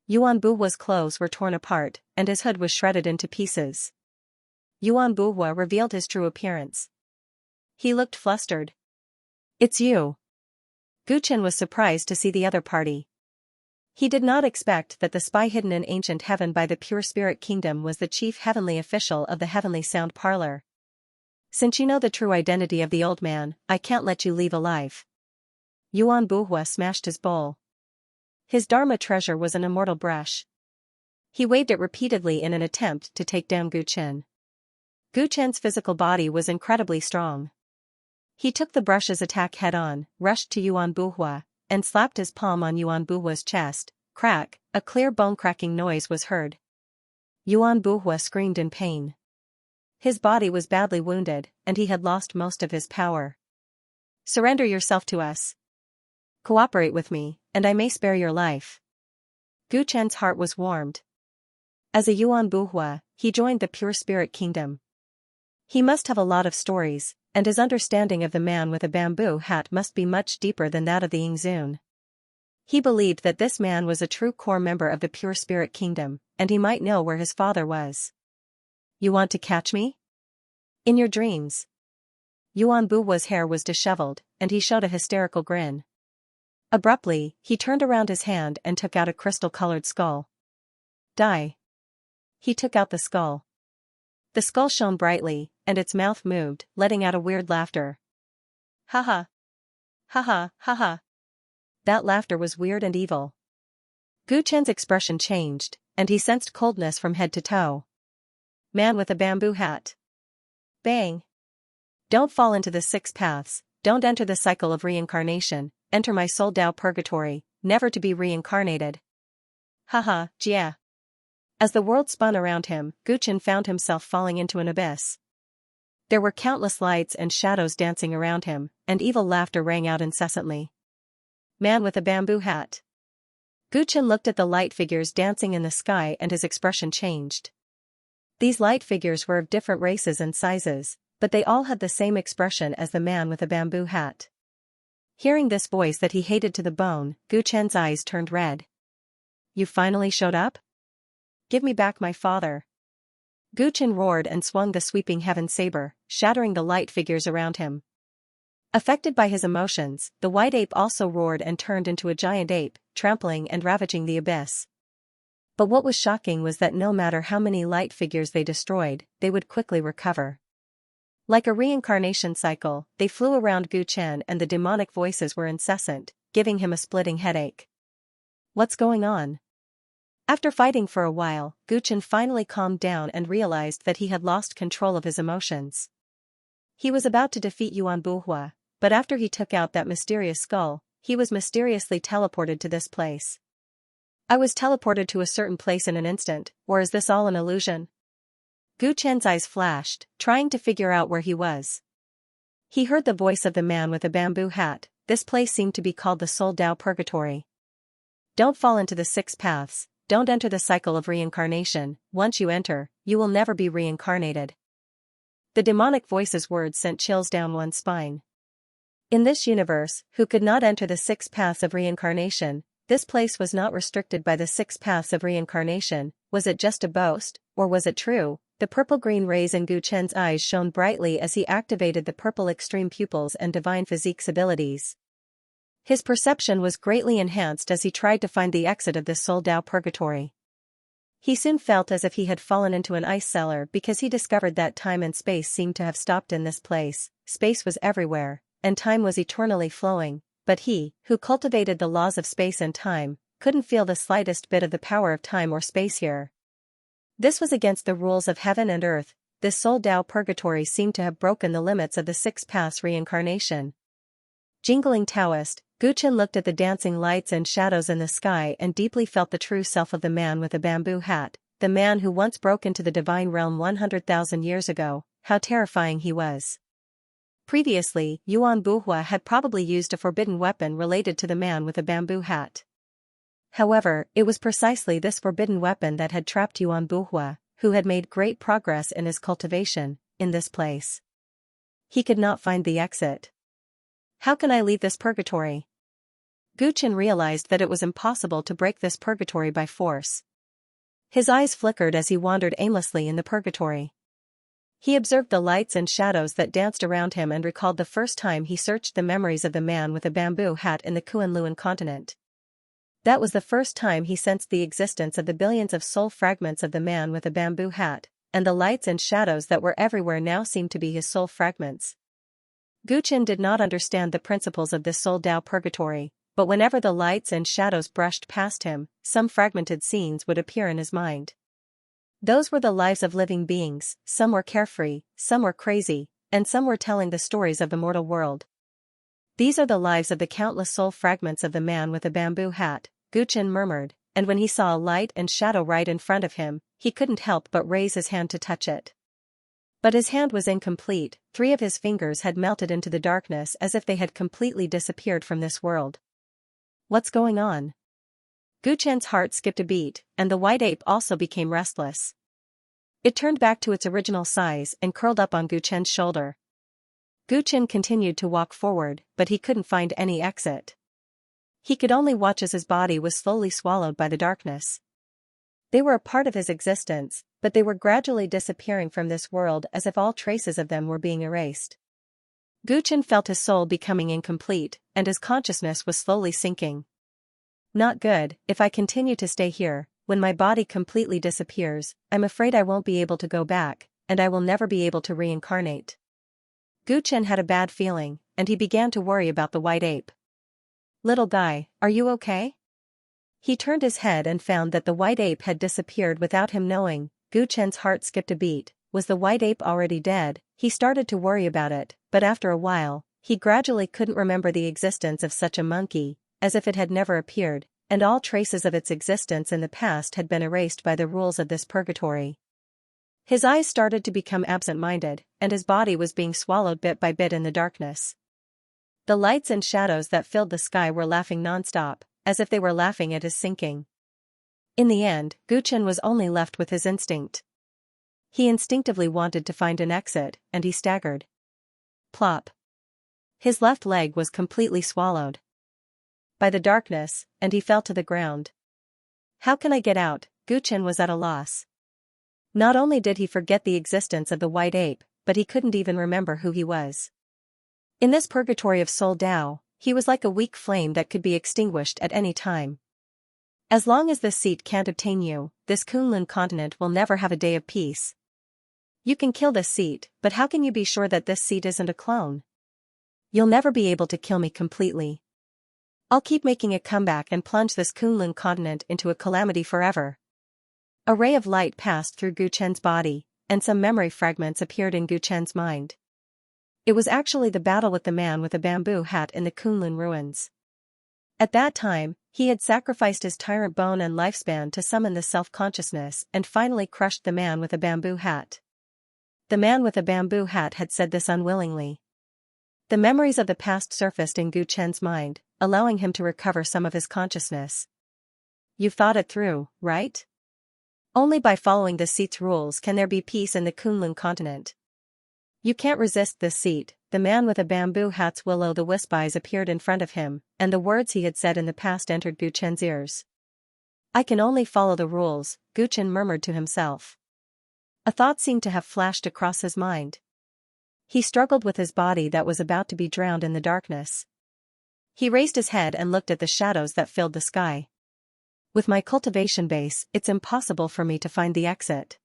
Yuan Buhua's clothes were torn apart, and his hood was shredded into pieces. Yuan Buhua revealed his true appearance. He looked flustered. It's you. Gu Chen was surprised to see the other party. He did not expect that the spy hidden in ancient heaven by the pure spirit kingdom was the chief heavenly official of the heavenly sound parlor. Since you know the true identity of the old man, I can't let you leave alive. Yuan Buhua smashed his bowl. His Dharma treasure was an immortal brush. He waved it repeatedly in an attempt to take down Gu Chen. Gu Chen's physical body was incredibly strong. He took the brush's attack head-on, rushed to Yuan Buhua, and slapped his palm on Yuan Buhua's chest. Crack, a clear bone-cracking noise was heard. Yuan Buhua screamed in pain. His body was badly wounded, and he had lost most of his power. Surrender yourself to us. Cooperate with me, and I may spare your life. Gu Chen's heart was warmed. As a Yuan Buhua, he joined the pure spirit kingdom. He must have a lot of stories, and his understanding of the man with a bamboo hat must be much deeper than that of the Yingzun. He believed that this man was a true core member of the pure spirit kingdom, and he might know where his father was. You want to catch me? In your dreams. Yuan Buhua's hair was disheveled, and he showed a hysterical grin. Abruptly, he turned around his hand and took out a crystal-colored skull. Die. He took out the skull. The skull shone brightly, and its mouth moved, letting out a weird laughter. Ha ha. Ha ha, ha ha. That laughter was weird and evil. Gu Chen's expression changed, and he sensed coldness from head to toe. Man with a bamboo hat. Bang. Don't fall into the 6 paths, don't enter the cycle of reincarnation, enter my soul Dao purgatory, never to be reincarnated. Haha, jia. As the world spun around him, Gu Chen found himself falling into an abyss. There were countless lights and shadows dancing around him, and evil laughter rang out incessantly. Man with a bamboo hat. Gu Chen looked at the light figures dancing in the sky and his expression changed. These light figures were of different races and sizes, but they all had the same expression as the man with a bamboo hat. Hearing this voice that he hated to the bone, Gu Chen's eyes turned red. You finally showed up? Give me back my father. Gu Chen roared and swung the sweeping heaven saber, shattering the light figures around him. Affected by his emotions, the white ape also roared and turned into a giant ape, trampling and ravaging the abyss. But what was shocking was that no matter how many light figures they destroyed, they would quickly recover. Like a reincarnation cycle, they flew around Gu Chen and the demonic voices were incessant, giving him a splitting headache. What's going on? After fighting for a while, Gu Chen finally calmed down and realized that he had lost control of his emotions. He was about to defeat Yuan Buhua, but after he took out that mysterious skull, he was mysteriously teleported to this place. I was teleported to a certain place in an instant, or is this all an illusion? Gu Chen's eyes flashed, trying to figure out where he was. He heard the voice of the man with a bamboo hat. This place seemed to be called the Soul Dao Purgatory. Don't fall into the 6 paths, don't enter the cycle of reincarnation. Once you enter, you will never be reincarnated. The demonic voice's words sent chills down one's spine. In this universe, who could not enter the 6 paths of reincarnation? This place was not restricted by the 6 paths of reincarnation. Was it just a boast, or was it true? The purple-green rays in Gu Chen's eyes shone brightly as he activated the purple extreme pupils and divine physique's abilities. His perception was greatly enhanced as he tried to find the exit of this Soul Dao Purgatory. He soon felt as if he had fallen into an ice cellar because he discovered that time and space seemed to have stopped in this place. Space was everywhere, and time was eternally flowing, but he, who cultivated the laws of space and time, couldn't feel the slightest bit of the power of time or space here. This was against the rules of heaven and earth. This Soul Dao Purgatory seemed to have broken the limits of the 6 paths reincarnation. Jingling Taoist, Gu Chen looked at the dancing lights and shadows in the sky and deeply felt the true self of the man with a bamboo hat, the man who once broke into the divine realm 100,000 years ago. How terrifying he was. Previously, Yuan Buhua had probably used a forbidden weapon related to the man with a bamboo hat. However, it was precisely this forbidden weapon that had trapped Yuan Buhua, who had made great progress in his cultivation, in this place. He could not find the exit. How can I leave this purgatory? Gu Chen realized that it was impossible to break this purgatory by force. His eyes flickered as he wandered aimlessly in the purgatory. He observed the lights and shadows that danced around him and recalled the first time he searched the memories of the man with a bamboo hat in the Kunlun continent. That was the first time he sensed the existence of the billions of soul fragments of the man with a bamboo hat, and the lights and shadows that were everywhere now seemed to be his soul fragments. Guchen did not understand the principles of this soul Tao purgatory, but whenever the lights and shadows brushed past him, some fragmented scenes would appear in his mind. Those were the lives of living beings, some were carefree, some were crazy, and some were telling the stories of the mortal world. These are the lives of the countless soul fragments of the man with a bamboo hat, Guchen murmured, and when he saw a light and shadow right in front of him, he couldn't help but raise his hand to touch it. But his hand was incomplete, 3 of his fingers had melted into the darkness as if they had completely disappeared from this world. What's going on? Guchen's heart skipped a beat, and the white ape also became restless. It turned back to its original size and curled up on Guchen's shoulder. Guchen continued to walk forward, but he couldn't find any exit. He could only watch as his body was slowly swallowed by the darkness. They were a part of his existence, but they were gradually disappearing from this world as if all traces of them were being erased. Guchen felt his soul becoming incomplete, and his consciousness was slowly sinking. Not good. If I continue to stay here, when my body completely disappears, I'm afraid I won't be able to go back, and I will never be able to reincarnate. Guchen had a bad feeling, and he began to worry about the white ape. Little guy, are you okay? He turned his head and found that the white ape had disappeared without him knowing. Guchen's heart skipped a beat. Was the white ape already dead? He started to worry about it, but after a while, he gradually couldn't remember the existence of such a monkey, as if it had never appeared, and all traces of its existence in the past had been erased by the rules of this purgatory. His eyes started to become absent-minded, and his body was being swallowed bit by bit in the darkness. The lights and shadows that filled the sky were laughing non-stop, as if they were laughing at his sinking. In the end, Guchen was only left with his instinct. He instinctively wanted to find an exit, and he staggered. Plop. His left leg was completely swallowed by the darkness, and he fell to the ground. How can I get out? Guchen was at a loss. Not only did he forget the existence of the white ape, but he couldn't even remember who he was. In this purgatory of Soul Tao, he was like a weak flame that could be extinguished at any time. As long as this seat can't obtain you, this Kunlun continent will never have a day of peace. You can kill this seat, but how can you be sure that this seat isn't a clone? You'll never be able to kill me completely. I'll keep making a comeback and plunge this Kunlun continent into a calamity forever. A ray of light passed through Guchen's body, and some memory fragments appeared in Guchen's mind. It was actually the battle with the man with a bamboo hat in the Kunlun ruins. At that time, he had sacrificed his tyrant bone and lifespan to summon the self-consciousness and finally crushed the man with a bamboo hat. The man with a bamboo hat had said this unwillingly. The memories of the past surfaced in Guchen's mind, allowing him to recover some of his consciousness. You've thought it through, right? Only by following the seat's rules can there be peace in the Kunlun continent. You can't resist this seat. The man with a bamboo hat's will-o'-the-wisp eyes appeared in front of him, and the words he had said in the past entered Guchen's ears. I can only follow the rules, Guchen murmured to himself. A thought seemed to have flashed across his mind. He struggled with his body that was about to be drowned in the darkness. He raised his head and looked at the shadows that filled the sky. With my cultivation base, it's impossible for me to find the exit.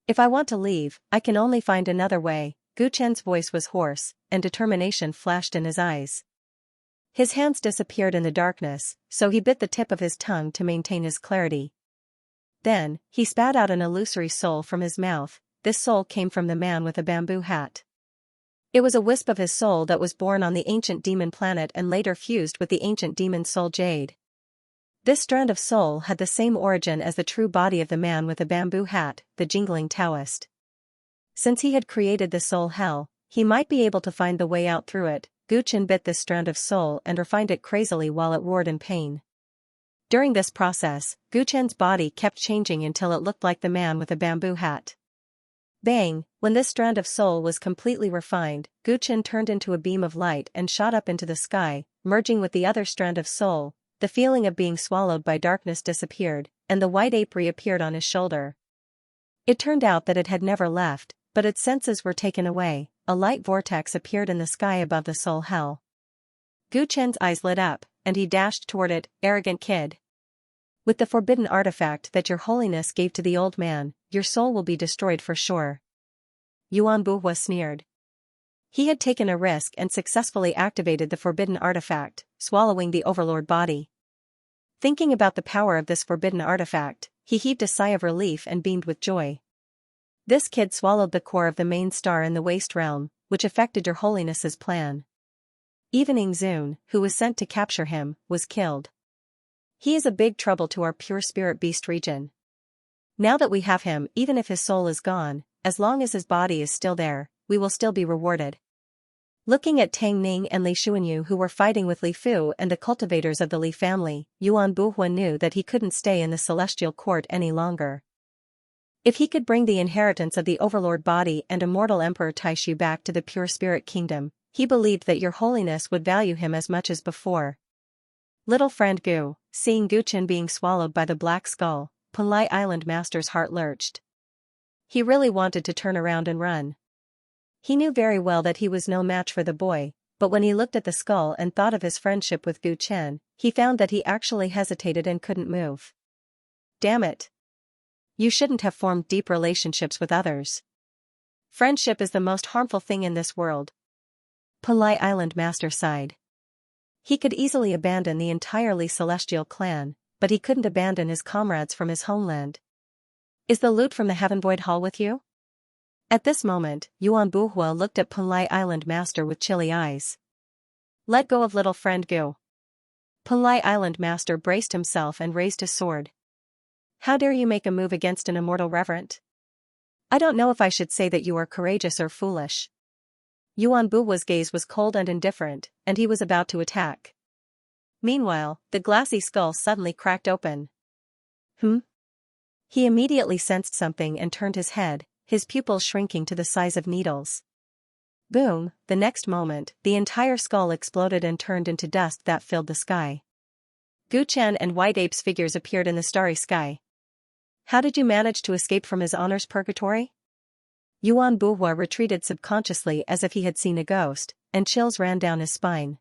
If I want to leave, I can only find another way. Guchen's voice was hoarse, and determination flashed in his eyes. His hands disappeared in the darkness, so he bit the tip of his tongue to maintain his clarity. Then, he spat out an illusory soul from his mouth. This soul came from the man with a bamboo hat. It was a wisp of his soul that was born on the ancient demon planet and later fused with the ancient demon soul Jade. This strand of soul had the same origin as the true body of the man with a bamboo hat, the jingling Taoist. Since he had created the soul hell, he might be able to find the way out through it. Guchen bit this strand of soul and refined it crazily while it roared in pain. During this process, Guchen's body kept changing until it looked like the man with a bamboo hat. Bang! When this strand of soul was completely refined, Guchen turned into a beam of light and shot up into the sky, merging with the other strand of soul. The feeling of being swallowed by darkness disappeared, and the white ape reappeared on his shoulder. It turned out that it had never left, but its senses were taken away. A light vortex appeared in the sky above the soul hell. Guchen's eyes lit up, and he dashed toward it. "Arrogant kid. With the forbidden artifact that your holiness gave to the old man, your soul will be destroyed for sure." Yuan Buhua sneered. He had taken a risk and successfully activated the forbidden artifact, swallowing the overlord body. Thinking about the power of this forbidden artifact, he heaved a sigh of relief and beamed with joy. This kid swallowed the core of the main star in the waste realm, which affected your holiness's plan. Even Ingzun, who was sent to capture him, was killed. He is a big trouble to our pure spirit beast region. Now that we have him, even if his soul is gone, as long as his body is still there, we will still be rewarded. Looking at Tang Ning and Li Xuanyu, who were fighting with Li Fu and the cultivators of the Li family, Yuan Buhua knew that he couldn't stay in the celestial court any longer. If he could bring the inheritance of the overlord body and immortal Emperor Taishu back to the pure spirit kingdom, he believed that your holiness would value him as much as before. Little friend Gu, seeing Guchen being swallowed by the black skull, Punlai Island Master's heart lurched. He really wanted to turn around and run. He knew very well that he was no match for the boy, but when he looked at the skull and thought of his friendship with Gu Chen, he found that he actually hesitated and couldn't move. Damn it. You shouldn't have formed deep relationships with others. Friendship is the most harmful thing in this world. Punlai Island Master sighed. He could easily abandon the entirely celestial clan, but he couldn't abandon his comrades from his homeland. Is the loot from the Heaven Void Hall with you? At this moment, Yuan Buhua looked at Punlai Island Master with chilly eyes. Let go of little friend Gu. Punlai Island Master braced himself and raised his sword. How dare you make a move against an immortal reverend? I don't know if I should say that you are courageous or foolish. Yuan Buhua's gaze was cold and indifferent, and he was about to attack. Meanwhile, the glassy skull suddenly cracked open. He immediately sensed something and turned his head, his pupils shrinking to the size of needles. Boom, the next moment, the entire skull exploded and turned into dust that filled the sky. Gu Chen and White Ape's figures appeared in the starry sky. How did you manage to escape from his honor's purgatory? Yuan Buhua retreated subconsciously as if he had seen a ghost, and chills ran down his spine.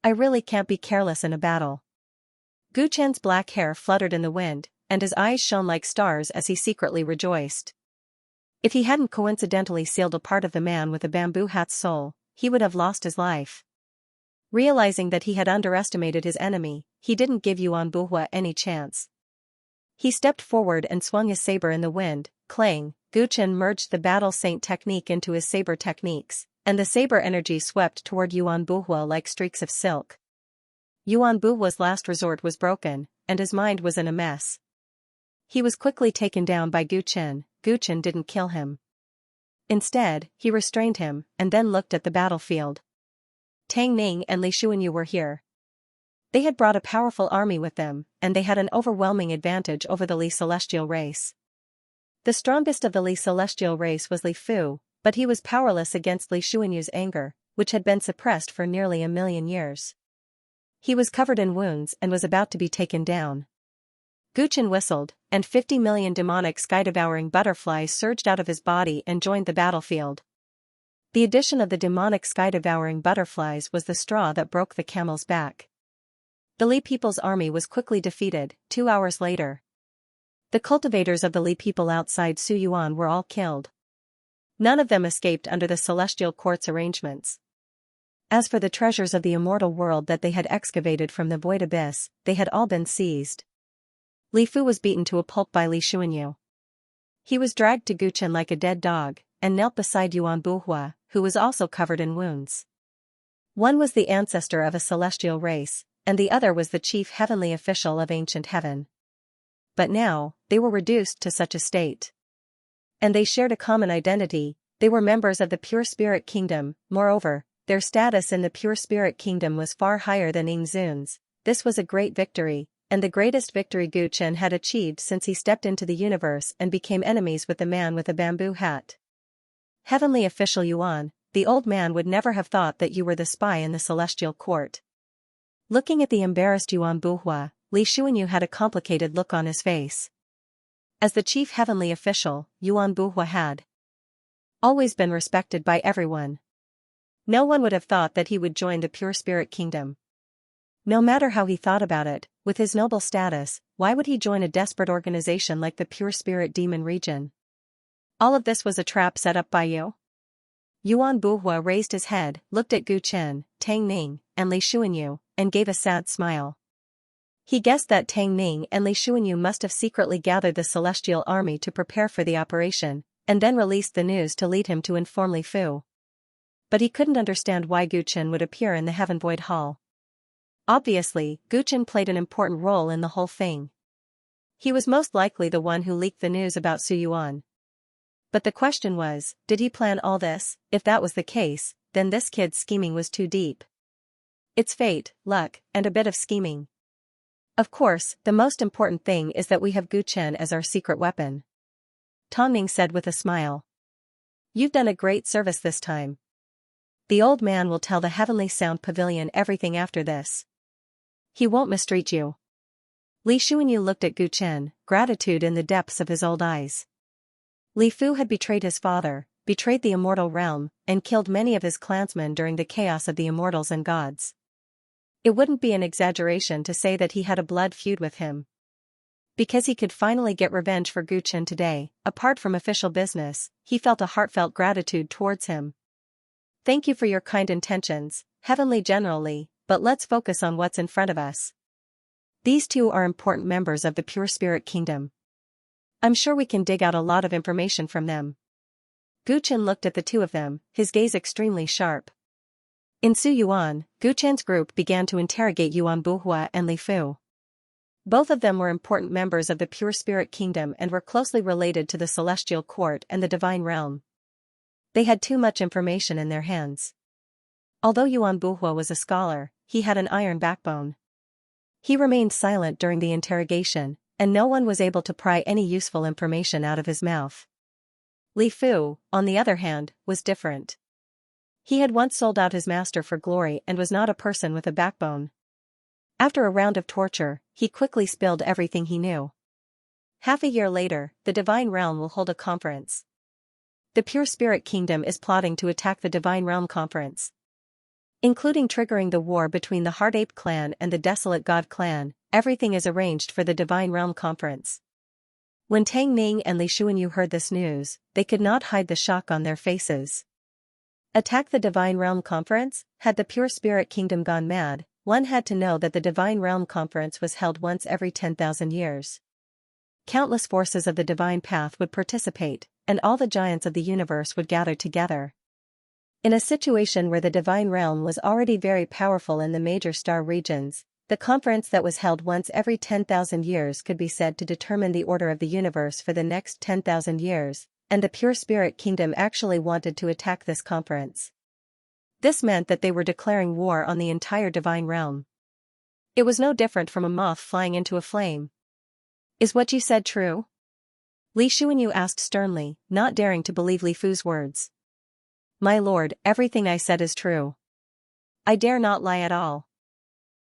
I really can't be careless in a battle. Gu Chen's black hair fluttered in the wind, and his eyes shone like stars as he secretly rejoiced. If he hadn't coincidentally sealed a part of the man with a bamboo hat's soul, he would have lost his life. Realizing that he had underestimated his enemy, he didn't give Yuan Buhua any chance. He stepped forward and swung his saber in the wind, clang. Gu Chen merged the battle saint technique into his saber techniques, and the saber energy swept toward Yuan Buhua like streaks of silk. Yuan Buhua's last resort was broken, and his mind was in a mess. He was quickly taken down by Gu Chen. Gu Chen didn't kill him. Instead, he restrained him, and then looked at the battlefield. Tang Ning and Li Xuanyu were here. They had brought a powerful army with them, and they had an overwhelming advantage over the Li celestial race. The strongest of the Li celestial race was Li Fu, but he was powerless against Li Xuanyu's anger, which had been suppressed for nearly 1,000,000 years. He was covered in wounds and was about to be taken down. Gu Chen whistled, and 50 million demonic sky-devouring butterflies surged out of his body and joined the battlefield. The addition of the demonic sky-devouring butterflies was the straw that broke the camel's back. The Li people's army was quickly defeated. 2 hours later, the cultivators of the Li people outside Suyuan were all killed. None of them escaped under the celestial court's arrangements. As for the treasures of the immortal world that they had excavated from the void abyss, they had all been seized. Li Fu was beaten to a pulp by Li Xuanyu. He was dragged to Gu Chen like a dead dog, and knelt beside Yuan Buhua, who was also covered in wounds. One was the ancestor of a celestial race, and the other was the chief heavenly official of ancient heaven. But now, they were reduced to such a state. And they shared a common identity. They were members of the pure spirit kingdom. Moreover, their status in the pure spirit kingdom was far higher than Ingzun's. This was a great victory, and the greatest victory Gu Chen had achieved since he stepped into the universe and became enemies with the man with a bamboo hat. Heavenly official Yuan, the old man would never have thought that you were the spy in the celestial court. Looking at the embarrassed Yuan Buhua, Li Xuanyu had a complicated look on his face. As the chief heavenly official, Yuan Buhua had always been respected by everyone. No one would have thought that he would join the pure spirit kingdom. No matter how he thought about it, with his noble status, why would he join a desperate organization like the Pure Spirit Demon Region? All of this was a trap set up by you? Yuan Buhua raised his head, looked at Gu Chen, Tang Ning, and Li Xuanyu, and gave a sad smile. He guessed that Tang Ning and Li Xuanyu must have secretly gathered the celestial army to prepare for the operation, and then released the news to lead him to inform Li Fu. But he couldn't understand why Gu Chen would appear in the Heaven Void Hall. Obviously, Gu Chen played an important role in the whole thing. He was most likely the one who leaked the news about Su Yuan. But the question was, did he plan all this? If that was the case, then this kid's scheming was too deep. It's fate, luck, and a bit of scheming. Of course, the most important thing is that we have Gu Chen as our secret weapon. Tang Ning said with a smile. You've done a great service this time. The old man will tell the Heavenly Sound Pavilion everything after this. He won't mistreat you. Li Xuanyu looked at Gu Chen, gratitude in the depths of his old eyes. Li Fu had betrayed his father, betrayed the immortal realm, and killed many of his clansmen during the chaos of the immortals and gods. It wouldn't be an exaggeration to say that he had a blood feud with him. Because he could finally get revenge for Gu Chen today, apart from official business, he felt a heartfelt gratitude towards him. Thank you for your kind intentions, Heavenly Generally, but let's focus on what's in front of us. These two are important members of the Pure Spirit Kingdom. I'm sure we can dig out a lot of information from them. Gu Chen looked at the two of them, his gaze extremely sharp. In Su Yuan, Gu Chen's group began to interrogate Yuan Buhua and Li Fu. Both of them were important members of the Pure Spirit Kingdom and were closely related to the Celestial Court and the Divine Realm. They had too much information in their hands. Although Yuan Buhua was a scholar, he had an iron backbone. He remained silent during the interrogation, and no one was able to pry any useful information out of his mouth. Li Fu, on the other hand, was different. He had once sold out his master for glory and was not a person with a backbone. After a round of torture, he quickly spilled everything he knew. Half a year later, the Divine Realm will hold a conference. The Pure Spirit Kingdom is plotting to attack the Divine Realm Conference. Including triggering the war between the Heart Ape clan and the Desolate God clan, everything is arranged for the Divine Realm Conference. When Tang Ning and Li Xuanyu heard this news, they could not hide the shock on their faces. Attack the Divine Realm Conference? Had the Pure Spirit Kingdom gone mad? One had to know that the Divine Realm Conference was held once every 10,000 years. Countless forces of the Divine Path would participate, and all the giants of the universe would gather together. In a situation where the Divine Realm was already very powerful in the major star regions, the conference that was held once every 10,000 years could be said to determine the order of the universe for the next 10,000 years, and the Pure Spirit Kingdom actually wanted to attack this conference. This meant that they were declaring war on the entire Divine Realm. It was no different from a moth flying into a flame. Is what you said true? Li Xuanyu asked sternly, not daring to believe Li Fu's words. My lord, everything I said is true. I dare not lie at all.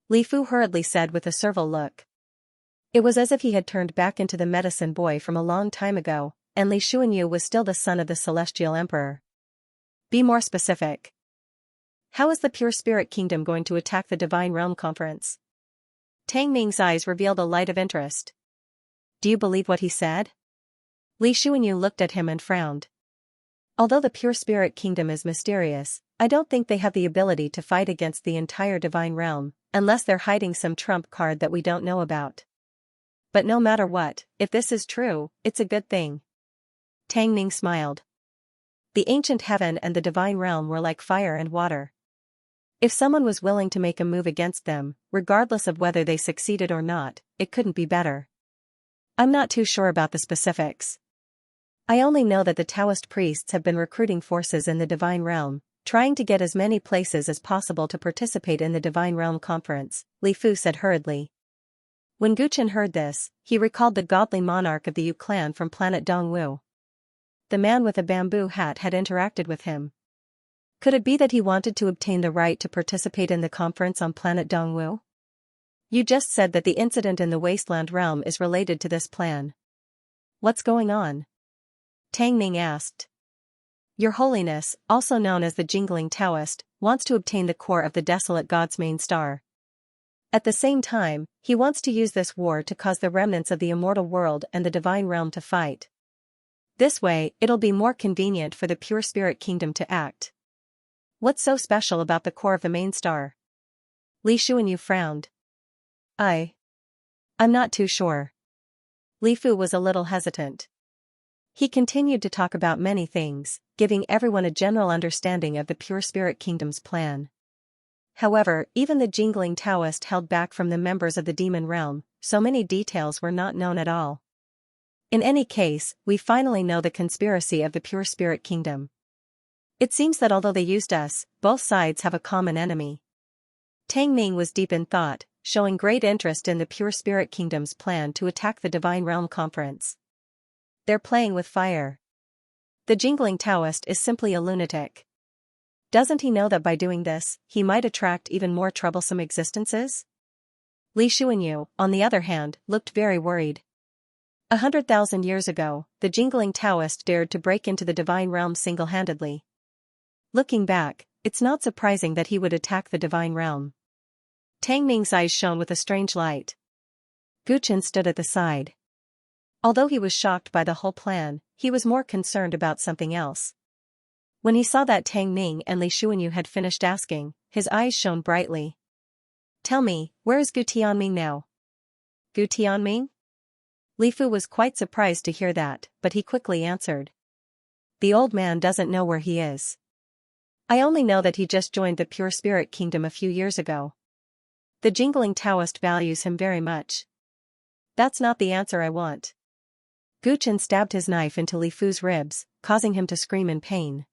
Li Fu hurriedly said with a servile look. It was as if he had turned back into the medicine boy from a long time ago, and Li Xuanyu was still the son of the Celestial Emperor. Be more specific. How is the Pure Spirit Kingdom going to attack the Divine Realm Conference? Tang Ning's eyes revealed a light of interest. Do you believe what he said? Li Xuanyu looked at him and frowned. Although the Pure Spirit Kingdom is mysterious, I don't think they have the ability to fight against the entire Divine Realm, unless they're hiding some trump card that we don't know about. But no matter what, if this is true, it's a good thing. Tang Ning smiled. The ancient heaven and the Divine Realm were like fire and water. If someone was willing to make a move against them, regardless of whether they succeeded or not, it couldn't be better. I'm not too sure about the specifics. I only know that the Taoist priests have been recruiting forces in the Divine Realm, trying to get as many places as possible to participate in the Divine Realm Conference, Li Fu said hurriedly. When Gu Chen heard this, he recalled the godly monarch of the Yu clan from planet Dongwu. The man with a bamboo hat had interacted with him. Could it be that he wanted to obtain the right to participate in the conference on planet Dongwu? You just said that the incident in the Wasteland Realm is related to this plan. What's going on? Tang Ning asked. Your Holiness, also known as the Jingling Taoist, wants to obtain the core of the Desolate God's main star. At the same time, he wants to use this war to cause the remnants of the immortal world and the divine realm to fight. This way, it'll be more convenient for the pure spirit kingdom to act. What's so special about the core of the main star? Li Xuanyu frowned. I'm not too sure. Li Fu was a little hesitant. He continued to talk about many things, giving everyone a general understanding of the pure spirit kingdom's plan. However, even the jingling Taoist held back from the members of the demon realm, so many details were not known at all. In any case, we finally know the conspiracy of the pure spirit kingdom. It seems that although they used us, both sides have a common enemy. Tang Ming was deep in thought, showing great interest in the pure spirit kingdom's plan to attack the divine realm conference. They're playing with fire. The jingling Taoist is simply a lunatic. Doesn't he know that by doing this, he might attract even more troublesome existences? Li Xuanyu, on the other hand, looked very worried. 100,000 years ago, the jingling Taoist dared to break into the divine realm single-handedly. Looking back, it's not surprising that he would attack the divine realm. Tang Ming's eyes shone with a strange light. Gu Chen stood at the side. Although he was shocked by the whole plan, he was more concerned about something else. When he saw that Tang Ming and Li Xuanyu had finished asking, his eyes shone brightly. Tell me, where is Gu Tianming now? Gu Tianming? Li Fu was quite surprised to hear that, but he quickly answered. The old man doesn't know where he is. I only know that he just joined the pure spirit kingdom a few years ago. The jingling Taoist values him very much. That's not the answer I want. Gu Chen stabbed his knife into Li Fu's ribs, causing him to scream in pain.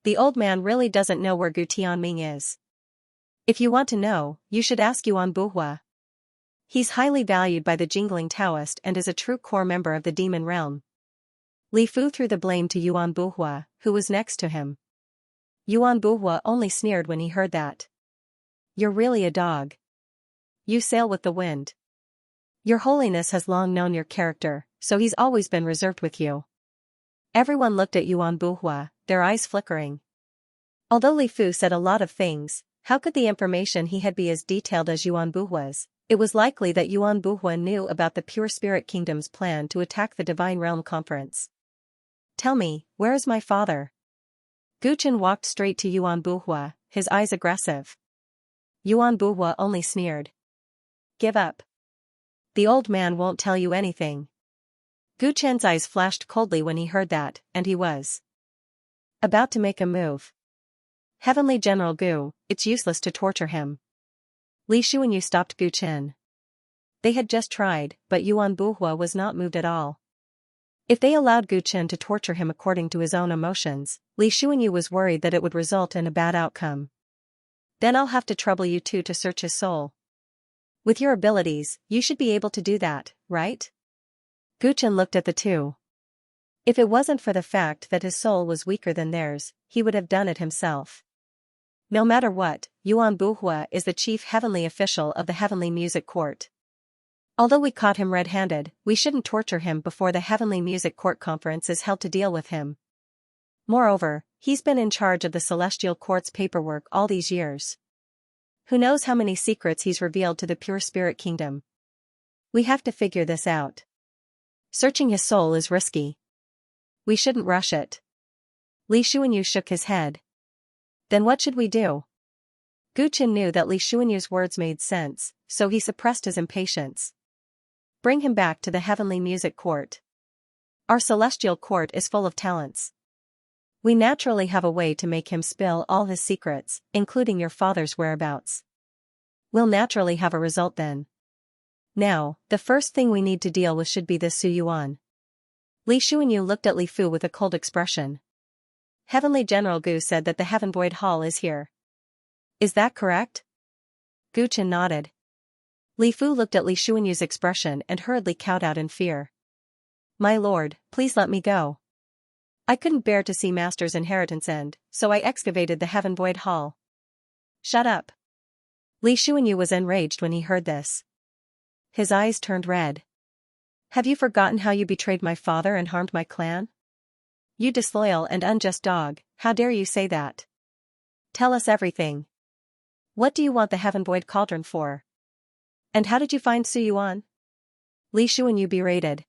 The old man really doesn't know where Gu Tianming is. If you want to know, you should ask Yuan Buhua. He's highly valued by the jingling Taoist and is a true core member of the demon realm. Li Fu threw the blame to Yuan Buhua, who was next to him. Yuan Buhua only sneered when he heard that. You're really a dog. You sail with the wind. Your Holiness has long known your character, so he's always been reserved with you. Everyone looked at Yuan Buhua, their eyes flickering. Although Li Fu said a lot of things, how could the information he had be as detailed as Yuan Buhua's? It was likely that Yuan Buhua knew about the pure spirit kingdom's plan to attack the divine realm conference. Tell me, where is my father? Gu Chen walked straight to Yuan Buhua, his eyes aggressive. Yuan Buhua only sneered. Give up. The old man won't tell you anything. Gu Chen's eyes flashed coldly when he heard that, and he was about to make a move. Heavenly General Gu, it's useless to torture him. Li Xuanyu stopped Gu Chen. They had just tried, but Yuan Buhua was not moved at all. If they allowed Gu Chen to torture him according to his own emotions, Li Xuanyu was worried that it would result in a bad outcome. Then I'll have to trouble you two to search his soul. With your abilities, you should be able to do that, right? Gu Chen looked at the two. If it wasn't for the fact that his soul was weaker than theirs, he would have done it himself. No matter what, Yuan Buhua is the chief heavenly official of the heavenly music court. Although we caught him red-handed, we shouldn't torture him before the heavenly music court conference is held to deal with him. Moreover, he's been in charge of the celestial court's paperwork all these years. Who knows how many secrets he's revealed to the pure spirit kingdom. We have to figure this out. Searching his soul is risky. We shouldn't rush it. Li Xuanyu shook his head. Then what should we do? Gu Chen knew that Li Xuanyu's words made sense, so he suppressed his impatience. Bring him back to the heavenly music court. Our celestial court is full of talents. We naturally have a way to make him spill all his secrets, including your father's whereabouts. We'll naturally have a result then. Now, the first thing we need to deal with should be this Su Yuan. Li Xuanyu looked at Li Fu with a cold expression. Heavenly General Gu said that the Heaven Void Hall is here. Is that correct? Gu Chen nodded. Li Fu looked at Li Xuanyu's expression and hurriedly cowed out in fear. My lord, please let me go. I couldn't bear to see Master's inheritance end, so I excavated the Heaven Void Hall. Shut up. Li Xuanyu was enraged when he heard this. His eyes turned red. Have you forgotten how you betrayed my father and harmed my clan? You disloyal and unjust dog, how dare you say that? Tell us everything. What do you want the Heaven Void Cauldron for? And how did you find Su Yuan? Li Xuanyu berated.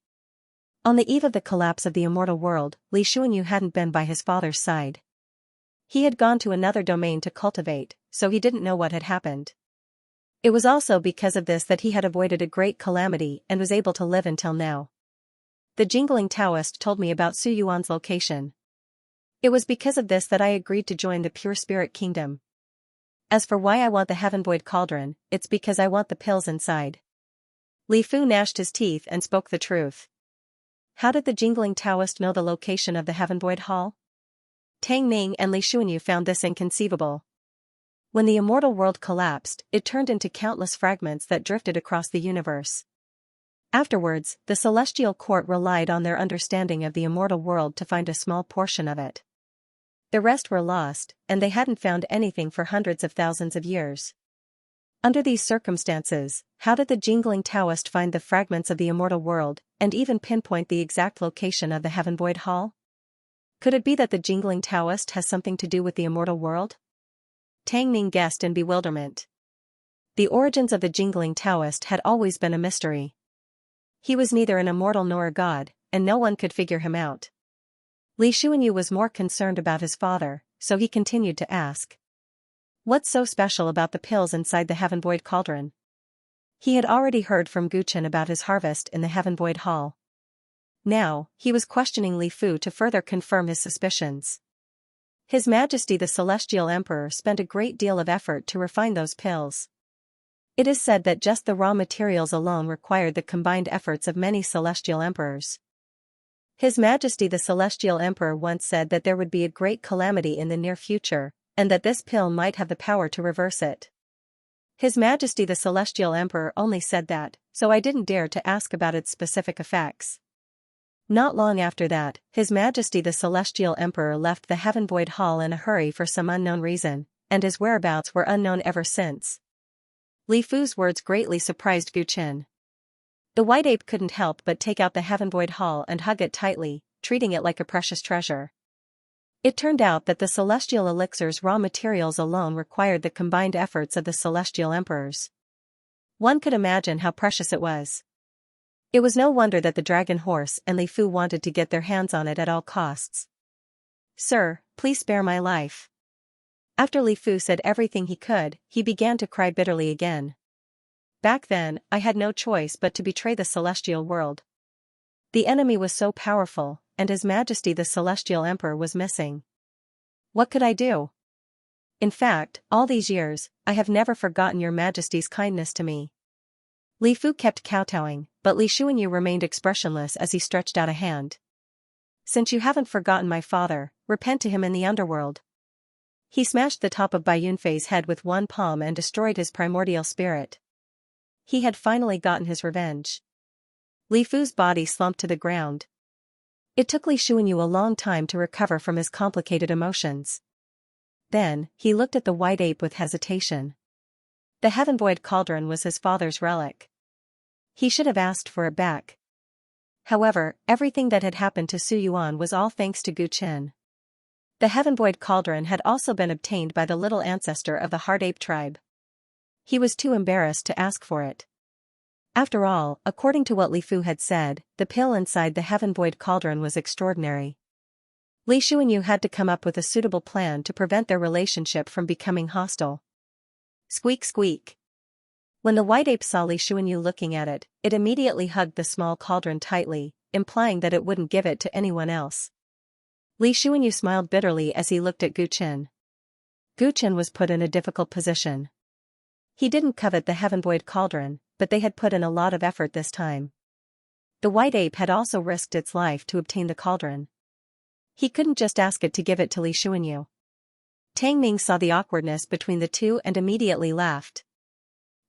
On the eve of the collapse of the immortal world, Li Xuanyu hadn't been by his father's side. He had gone to another domain to cultivate, so he didn't know what had happened. It was also because of this that he had avoided a great calamity and was able to live until now. The jingling Taoist told me about Su Yuan's location. It was because of this that I agreed to join the Pure Spirit Kingdom. As for why I want the Heaven Void Cauldron, it's because I want the pills inside. Li Fu gnashed his teeth and spoke the truth. How did the jingling Taoist know the location of the Heaven Void Hall? Tang Ning and Li Xuanyu found this inconceivable. When the immortal world collapsed, it turned into countless fragments that drifted across the universe. Afterwards, the celestial court relied on their understanding of the immortal world to find a small portion of it. The rest were lost, and they hadn't found anything for hundreds of thousands of years. Under these circumstances, how did the jingling Taoist find the fragments of the immortal world, and even pinpoint the exact location of the Heaven Void Hall? Could it be that the jingling Taoist has something to do with the immortal world? Tang Ning guessed in bewilderment. The origins of the jingling Taoist had always been a mystery. He was neither an immortal nor a god, and no one could figure him out. Li Xuanyu was more concerned about his father, so he continued to ask. What's so special about the pills inside the Heaven Void Cauldron? He had already heard from Guchen about his harvest in the Heaven Void Hall. Now, he was questioning Li Fu to further confirm his suspicions. His Majesty the Celestial Emperor spent a great deal of effort to refine those pills. It is said that just the raw materials alone required the combined efforts of many celestial emperors. His Majesty the Celestial Emperor once said that there would be a great calamity in the near future, and that this pill might have the power to reverse it. His Majesty the Celestial Emperor only said that, so I didn't dare to ask about its specific effects. Not long after that, His Majesty the Celestial Emperor left the Heaven Void Hall in a hurry for some unknown reason, and his whereabouts were unknown ever since. Li Fu's words greatly surprised Guchen. The white ape couldn't help but take out the Heaven Void Hall and hug it tightly, treating it like a precious treasure. It turned out that the celestial elixir's raw materials alone required the combined efforts of the celestial emperors. One could imagine how precious it was. It was no wonder that the dragon horse and Li Fu wanted to get their hands on it at all costs. Sir, please spare my life. After Li Fu said everything he could, he began to cry bitterly again. Back then, I had no choice but to betray the celestial world. The enemy was so powerful, and His Majesty the Celestial Emperor was missing. What could I do? In fact, all these years, I have never forgotten your Majesty's kindness to me. Li Fu kept kowtowing, but Li Xuanyu remained expressionless as he stretched out a hand. Since you haven't forgotten my father, repent to him in the underworld. He smashed the top of Bai Yunfei's head with one palm and destroyed his primordial spirit. He had finally gotten his revenge. Li Fu's body slumped to the ground. It took Li Xuanyu a long time to recover from his complicated emotions. Then, he looked at the white ape with hesitation. The Heaven Void Cauldron was his father's relic. He should have asked for it back. However, everything that had happened to Su Yuan was all thanks to Guchen. The Heaven Void Cauldron had also been obtained by the little ancestor of the Hard Ape tribe. He was too embarrassed to ask for it. After all, according to what Li Fu had said, the pill inside the Heaven Void Cauldron was extraordinary. Li Xuanyu had to come up with a suitable plan to prevent their relationship from becoming hostile. Squeak squeak. When the white ape saw Li Xuanyu looking at it, it immediately hugged the small cauldron tightly, implying that it wouldn't give it to anyone else. Li Xuanyu smiled bitterly as he looked at Guchen. Guchen was put in a difficult position. He didn't covet the Heaven Void Cauldron, but they had put in a lot of effort this time. The white ape had also risked its life to obtain the cauldron. He couldn't just ask it to give it to Li Xuanyu. Tang Ning saw the awkwardness between the two and immediately laughed.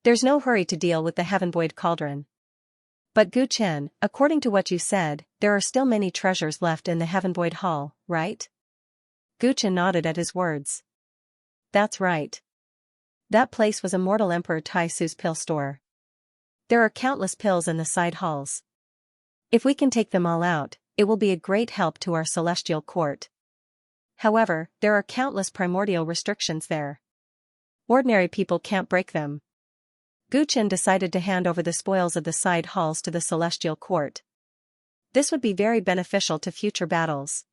There's no hurry to deal with the Heaven Void Cauldron. But Guchen, according to what you said, there are still many treasures left in the Heaven Void Hall, right? Guchen nodded at his words. That's right. That place was Immortal Emperor Tai Su's pill store. There are countless pills in the side halls. If we can take them all out, it will be a great help to our celestial court. However, there are countless primordial restrictions there. Ordinary people can't break them. Gu Chen decided to hand over the spoils of the side halls to the Celestial Court. This would be very beneficial to future battles.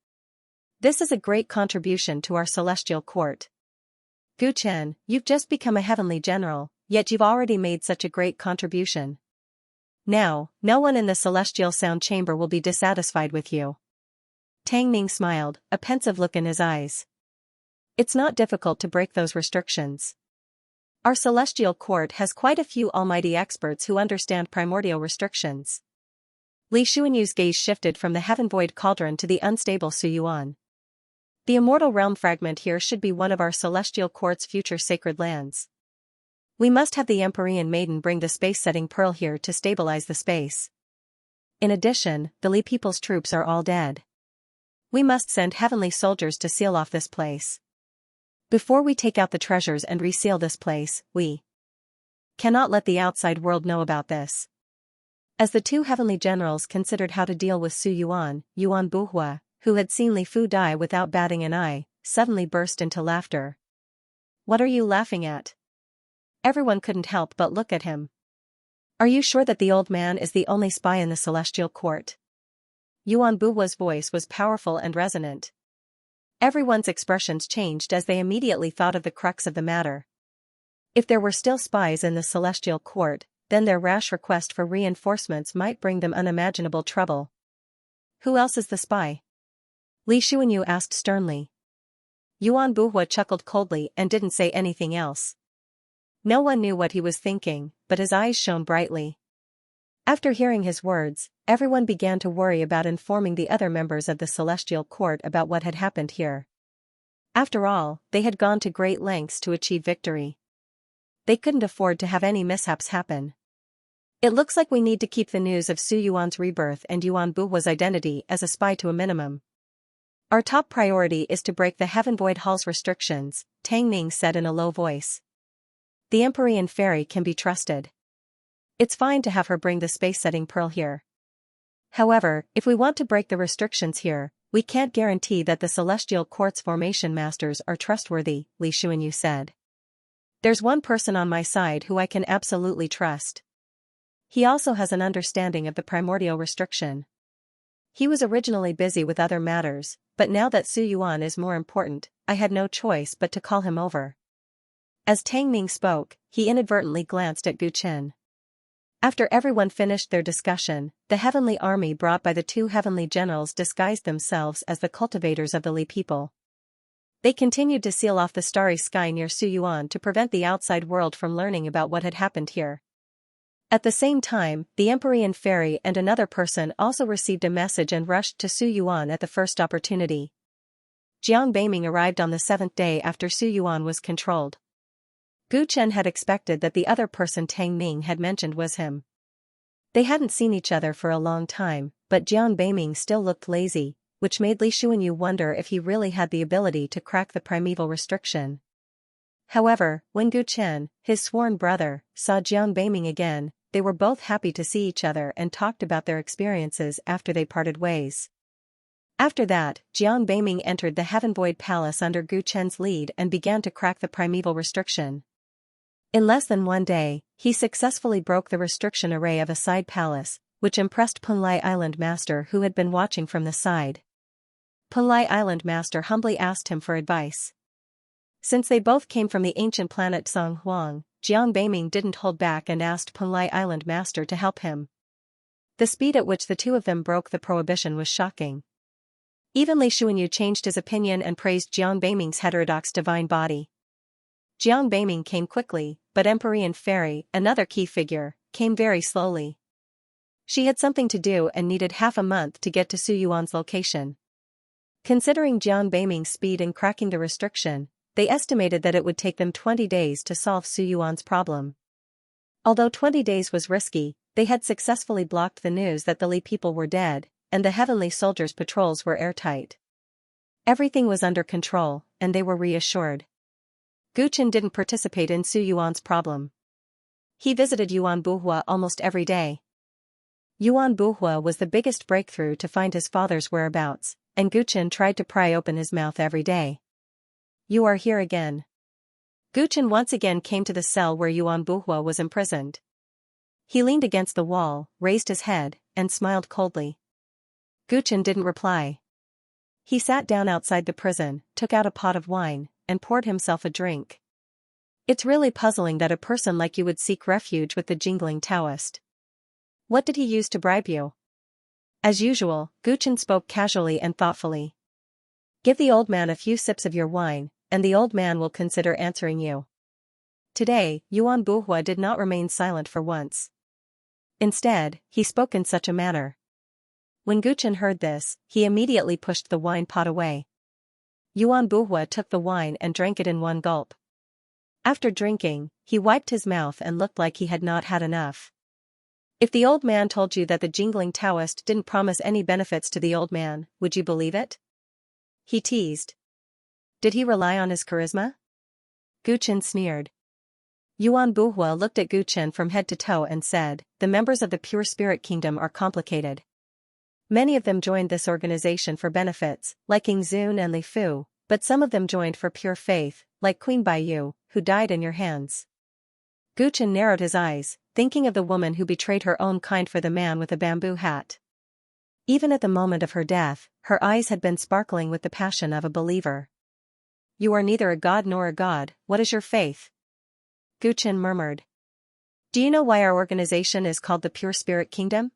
This is a great contribution to our Celestial Court. Gu Chen, you've just become a heavenly general, yet you've already made such a great contribution. Now, no one in the Celestial Sound Chamber will be dissatisfied with you. Tang Ning smiled, a pensive look in his eyes. It's not difficult to break those restrictions. Our Celestial Court has quite a few almighty experts who understand primordial restrictions. Li Xuanyu's gaze shifted from the Heaven Void Cauldron to the unstable Su Yuan. The immortal realm fragment here should be one of our Celestial Court's future sacred lands. We must have the Empyrean Maiden bring the space-setting pearl here to stabilize the space. In addition, the Li people's troops are all dead. We must send heavenly soldiers to seal off this place. Before we take out the treasures and reseal this place, we cannot let the outside world know about this. As the two heavenly generals considered how to deal with Su Yuan, Yuan Buhua, who had seen Li Fu die without batting an eye, suddenly burst into laughter. What are you laughing at? Everyone couldn't help but look at him. Are you sure that the old man is the only spy in the Celestial Court? Yuan Buhua's voice was powerful and resonant. Everyone's expressions changed as they immediately thought of the crux of the matter. If there were still spies in the Celestial Court, then their rash request for reinforcements might bring them unimaginable trouble. Who else is the spy? Li Xuanyu asked sternly. Yuan Buhua chuckled coldly and didn't say anything else. No one knew what he was thinking, but his eyes shone brightly. After hearing his words, everyone began to worry about informing the other members of the Celestial Court about what had happened here. After all, they had gone to great lengths to achieve victory. They couldn't afford to have any mishaps happen. It looks like we need to keep the news of Su Yuan's rebirth and Yuan Buhua's identity as a spy to a minimum. Our top priority is to break the Heaven Void Hall's restrictions, Tang Ning said in a low voice. The Empyrean Fairy can be trusted. It's fine to have her bring the space-setting pearl here. However, if we want to break the restrictions here, we can't guarantee that the Celestial Court's formation masters are trustworthy, Li Xuanyu said. There's one person on my side who I can absolutely trust. He also has an understanding of the primordial restriction. He was originally busy with other matters, but now that Su Yuan is more important, I had no choice but to call him over. As Tang Ning spoke, he inadvertently glanced at Gu Chen. After everyone finished their discussion, the heavenly army brought by the two heavenly generals disguised themselves as the cultivators of the Li people. They continued to seal off the starry sky near Su Yuan to prevent the outside world from learning about what had happened here. At the same time, the Empyrean Fairy and another person also received a message and rushed to Su Yuan at the first opportunity. Jiang Beiming arrived on the 7th day after Su Yuan was controlled. Gu Chen had expected that the other person Tang Ning had mentioned was him. They hadn't seen each other for a long time, but Jiang Beiming still looked lazy, which made Li Xuanyu wonder if he really had the ability to crack the primeval restriction. However, when Gu Chen, his sworn brother, saw Jiang Beiming again, they were both happy to see each other and talked about their experiences after they parted ways. After that, Jiang Beiming entered the Heaven Void Palace under Gu Chen's lead and began to crack the primeval restriction. In less than one day, he successfully broke the restriction array of a side palace, which impressed Punlai Island Master who had been watching from the side. Punlai Island Master humbly asked him for advice. Since they both came from the ancient planet Song Huang, Jiang Beiming didn't hold back and asked Punlai Island Master to help him. The speed at which the two of them broke the prohibition was shocking. Even Li Xuanyu changed his opinion and praised Jiang Beiming's heterodox divine body. Jiang Beiming came quickly, but Empyrean Fairy, another key figure, came very slowly. She had something to do and needed half a month to get to Su Yuan's location. Considering Jiang Beiming's speed in cracking the restriction, they estimated that it would take them 20 days to solve Su Yuan's problem. Although 20 days was risky, they had successfully blocked the news that the Li people were dead, and the heavenly soldiers' patrols were airtight. Everything was under control, and they were reassured. Gu Chen didn't participate in Su Yuan's problem. He visited Yuan Buhua almost every day. Yuan Buhua was the biggest breakthrough to find his father's whereabouts, and Gu Chen tried to pry open his mouth every day. You are here again. Guchen once again came to the cell where Yuan Buhua was imprisoned. He leaned against the wall, raised his head, and smiled coldly. Guchen didn't reply. He sat down outside the prison, took out a pot of wine, and poured himself a drink. It's really puzzling that a person like you would seek refuge with the jingling Taoist. What did he use to bribe you? As usual, Guchen spoke casually and thoughtfully. Give the old man a few sips of your wine, and the old man will consider answering you. Today, Yuan Buhua did not remain silent for once. Instead, he spoke in such a manner. When Guchen heard this, he immediately pushed the wine pot away. Yuan Buhua took the wine and drank it in one gulp. After drinking, he wiped his mouth and looked like he had not had enough. If the old man told you that the jingling Taoist didn't promise any benefits to the old man, would you believe it? He teased. Did he rely on his charisma? Guchen sneered. Yuan Buhua looked at Guchen from head to toe and said, the members of the Pure Spirit Kingdom are complicated. Many of them joined this organization for benefits, like Yingzun and Li Fu, but some of them joined for pure faith, like Queen Baiyu, who died in your hands. Guchen narrowed his eyes, thinking of the woman who betrayed her own kind for the man with a bamboo hat. Even at the moment of her death, her eyes had been sparkling with the passion of a believer. You are neither a god nor a god, what is your faith? Guchen murmured. Do you know why our organization is called the Pure Spirit Kingdom?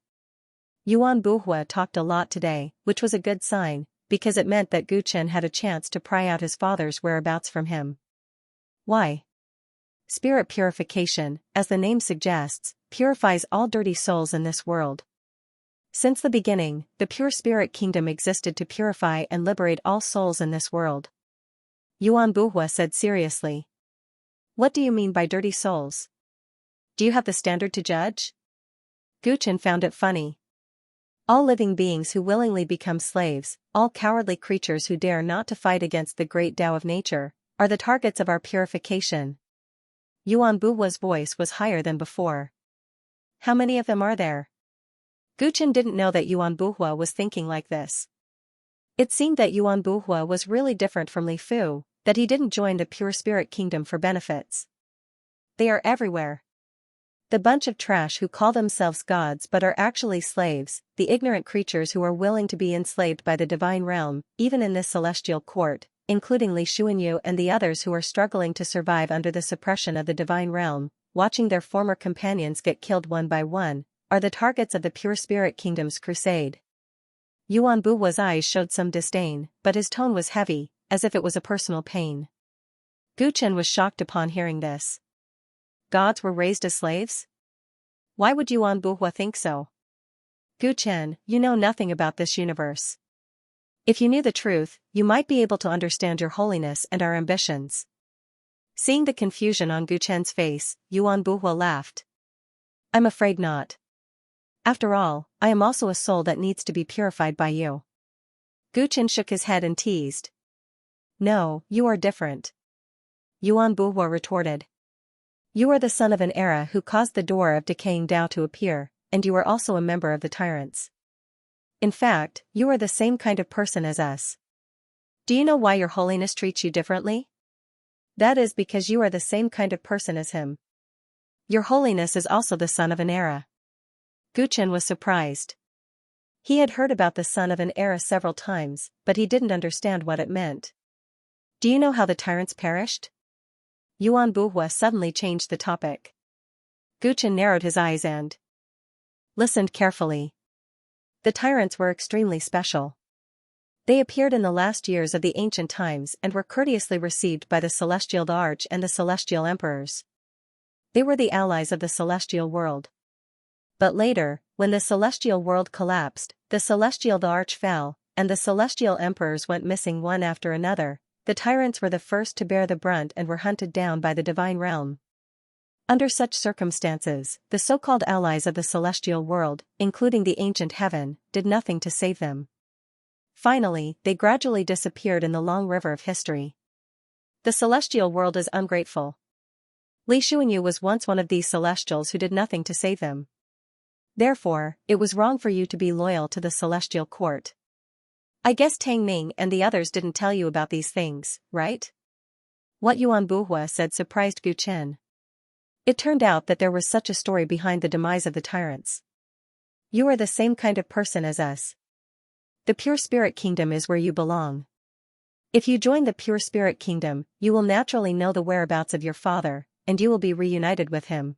Yuan Buhua talked a lot today, which was a good sign, because it meant that Guchen had a chance to pry out his father's whereabouts from him. Why? Spirit purification, as the name suggests, purifies all dirty souls in this world. Since the beginning, the Pure Spirit Kingdom existed to purify and liberate all souls in this world. Yuan Buhua said seriously. What do you mean by dirty souls? Do you have the standard to judge? Guchen found it funny. All living beings who willingly become slaves, all cowardly creatures who dare not to fight against the great Tao of nature, are the targets of our purification. Yuan Buhua's voice was higher than before. How many of them are there? Guchen didn't know that Yuan Buhua was thinking like this. It seemed that Yuan Buhua was really different from Li Fu, that he didn't join the Pure Spirit Kingdom for benefits. They are everywhere. The bunch of trash who call themselves gods but are actually slaves, the ignorant creatures who are willing to be enslaved by the divine realm, even in this celestial court, including Li Xuanyu and the others who are struggling to survive under the suppression of the divine realm, watching their former companions get killed one by one, are the targets of the Pure Spirit Kingdom's crusade. Yuan Buhua's eyes showed some disdain, but his tone was heavy, as if it was a personal pain. Guchen was shocked upon hearing this. Gods were raised as slaves? Why would Yuan Buhua think so? Guchen, you know nothing about this universe. If you knew the truth, you might be able to understand your holiness and our ambitions. Seeing the confusion on Guchen's face, Yuan Buhua laughed. I'm afraid not. After all, I am also a soul that needs to be purified by you. Guchen shook his head and teased. No, you are different. Yuan Buhua retorted. You are the son of an era who caused the door of decaying Tao to appear, and you are also a member of the Tyrants. In fact, you are the same kind of person as us. Do you know why your holiness treats you differently? That is because you are the same kind of person as him. Your holiness is also the son of an era. Guchen was surprised. He had heard about the son of an era several times, but he didn't understand what it meant. Do you know how the tyrants perished? Yuan Buhua suddenly changed the topic. Guchen narrowed his eyes and listened carefully. The tyrants were extremely special. They appeared in the last years of the ancient times and were courteously received by the Celestial Arch and the Celestial Emperors. They were the allies of the celestial world. But later, when the celestial world collapsed, the Celestial Arch fell, and the Celestial Emperors went missing one after another. The tyrants were the first to bear the brunt and were hunted down by the divine realm. Under such circumstances, the so-called allies of the celestial world, including the ancient heaven, did nothing to save them. Finally, they gradually disappeared in the long river of history. The celestial world is ungrateful. Li Xuanyu was once one of these celestials who did nothing to save them. Therefore, it was wrong for you to be loyal to the celestial court. I guess Tang Ming and the others didn't tell you about these things, right? What Yuan Buhua said surprised Gu Chen. It turned out that there was such a story behind the demise of the tyrants. You are the same kind of person as us. The pure spirit kingdom is where you belong. If you join the pure spirit kingdom, you will naturally know the whereabouts of your father, and you will be reunited with him.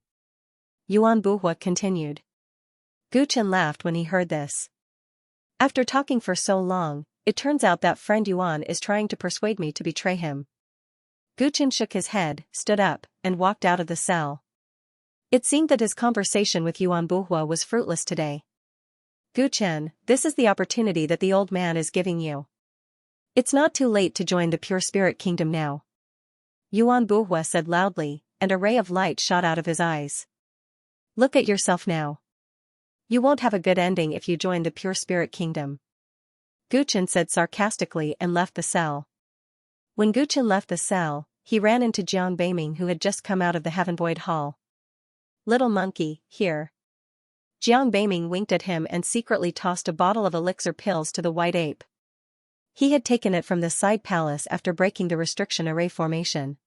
Yuan Buhua continued. Gu Chen laughed when he heard this. After talking for so long, it turns out that friend Yuan is trying to persuade me to betray him. Gu Chen shook his head, stood up, and walked out of the cell. It seemed that his conversation with Yuan Buhua was fruitless today. Gu Chen, this is the opportunity that the old man is giving you. It's not too late to join the pure spirit kingdom now. Yuan Buhua said loudly, and a ray of light shot out of his eyes. Look at yourself now. You won't have a good ending if you join the pure spirit kingdom. Gu Chen said sarcastically and left the cell. When Gu Chen left the cell, he ran into Jiang Beiming, who had just come out of the Heaven Void Hall. Little monkey, here. Jiang Beiming winked at him and secretly tossed a bottle of elixir pills to the white ape. He had taken it from the side palace after breaking the restriction array formation.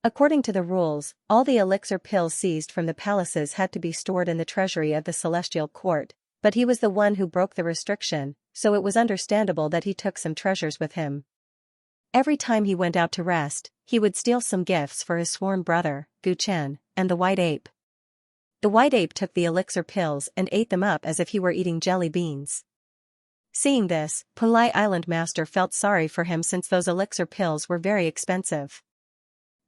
According to the rules, all the elixir pills seized from the palaces had to be stored in the treasury of the Celestial Court, but he was the one who broke the restriction, so it was understandable that he took some treasures with him. Every time he went out to rest, he would steal some gifts for his sworn brother, Gu Chen, and the white ape. The white ape took the elixir pills and ate them up as if he were eating jelly beans. Seeing this, Punlai Island Master felt sorry for him since those elixir pills were very expensive.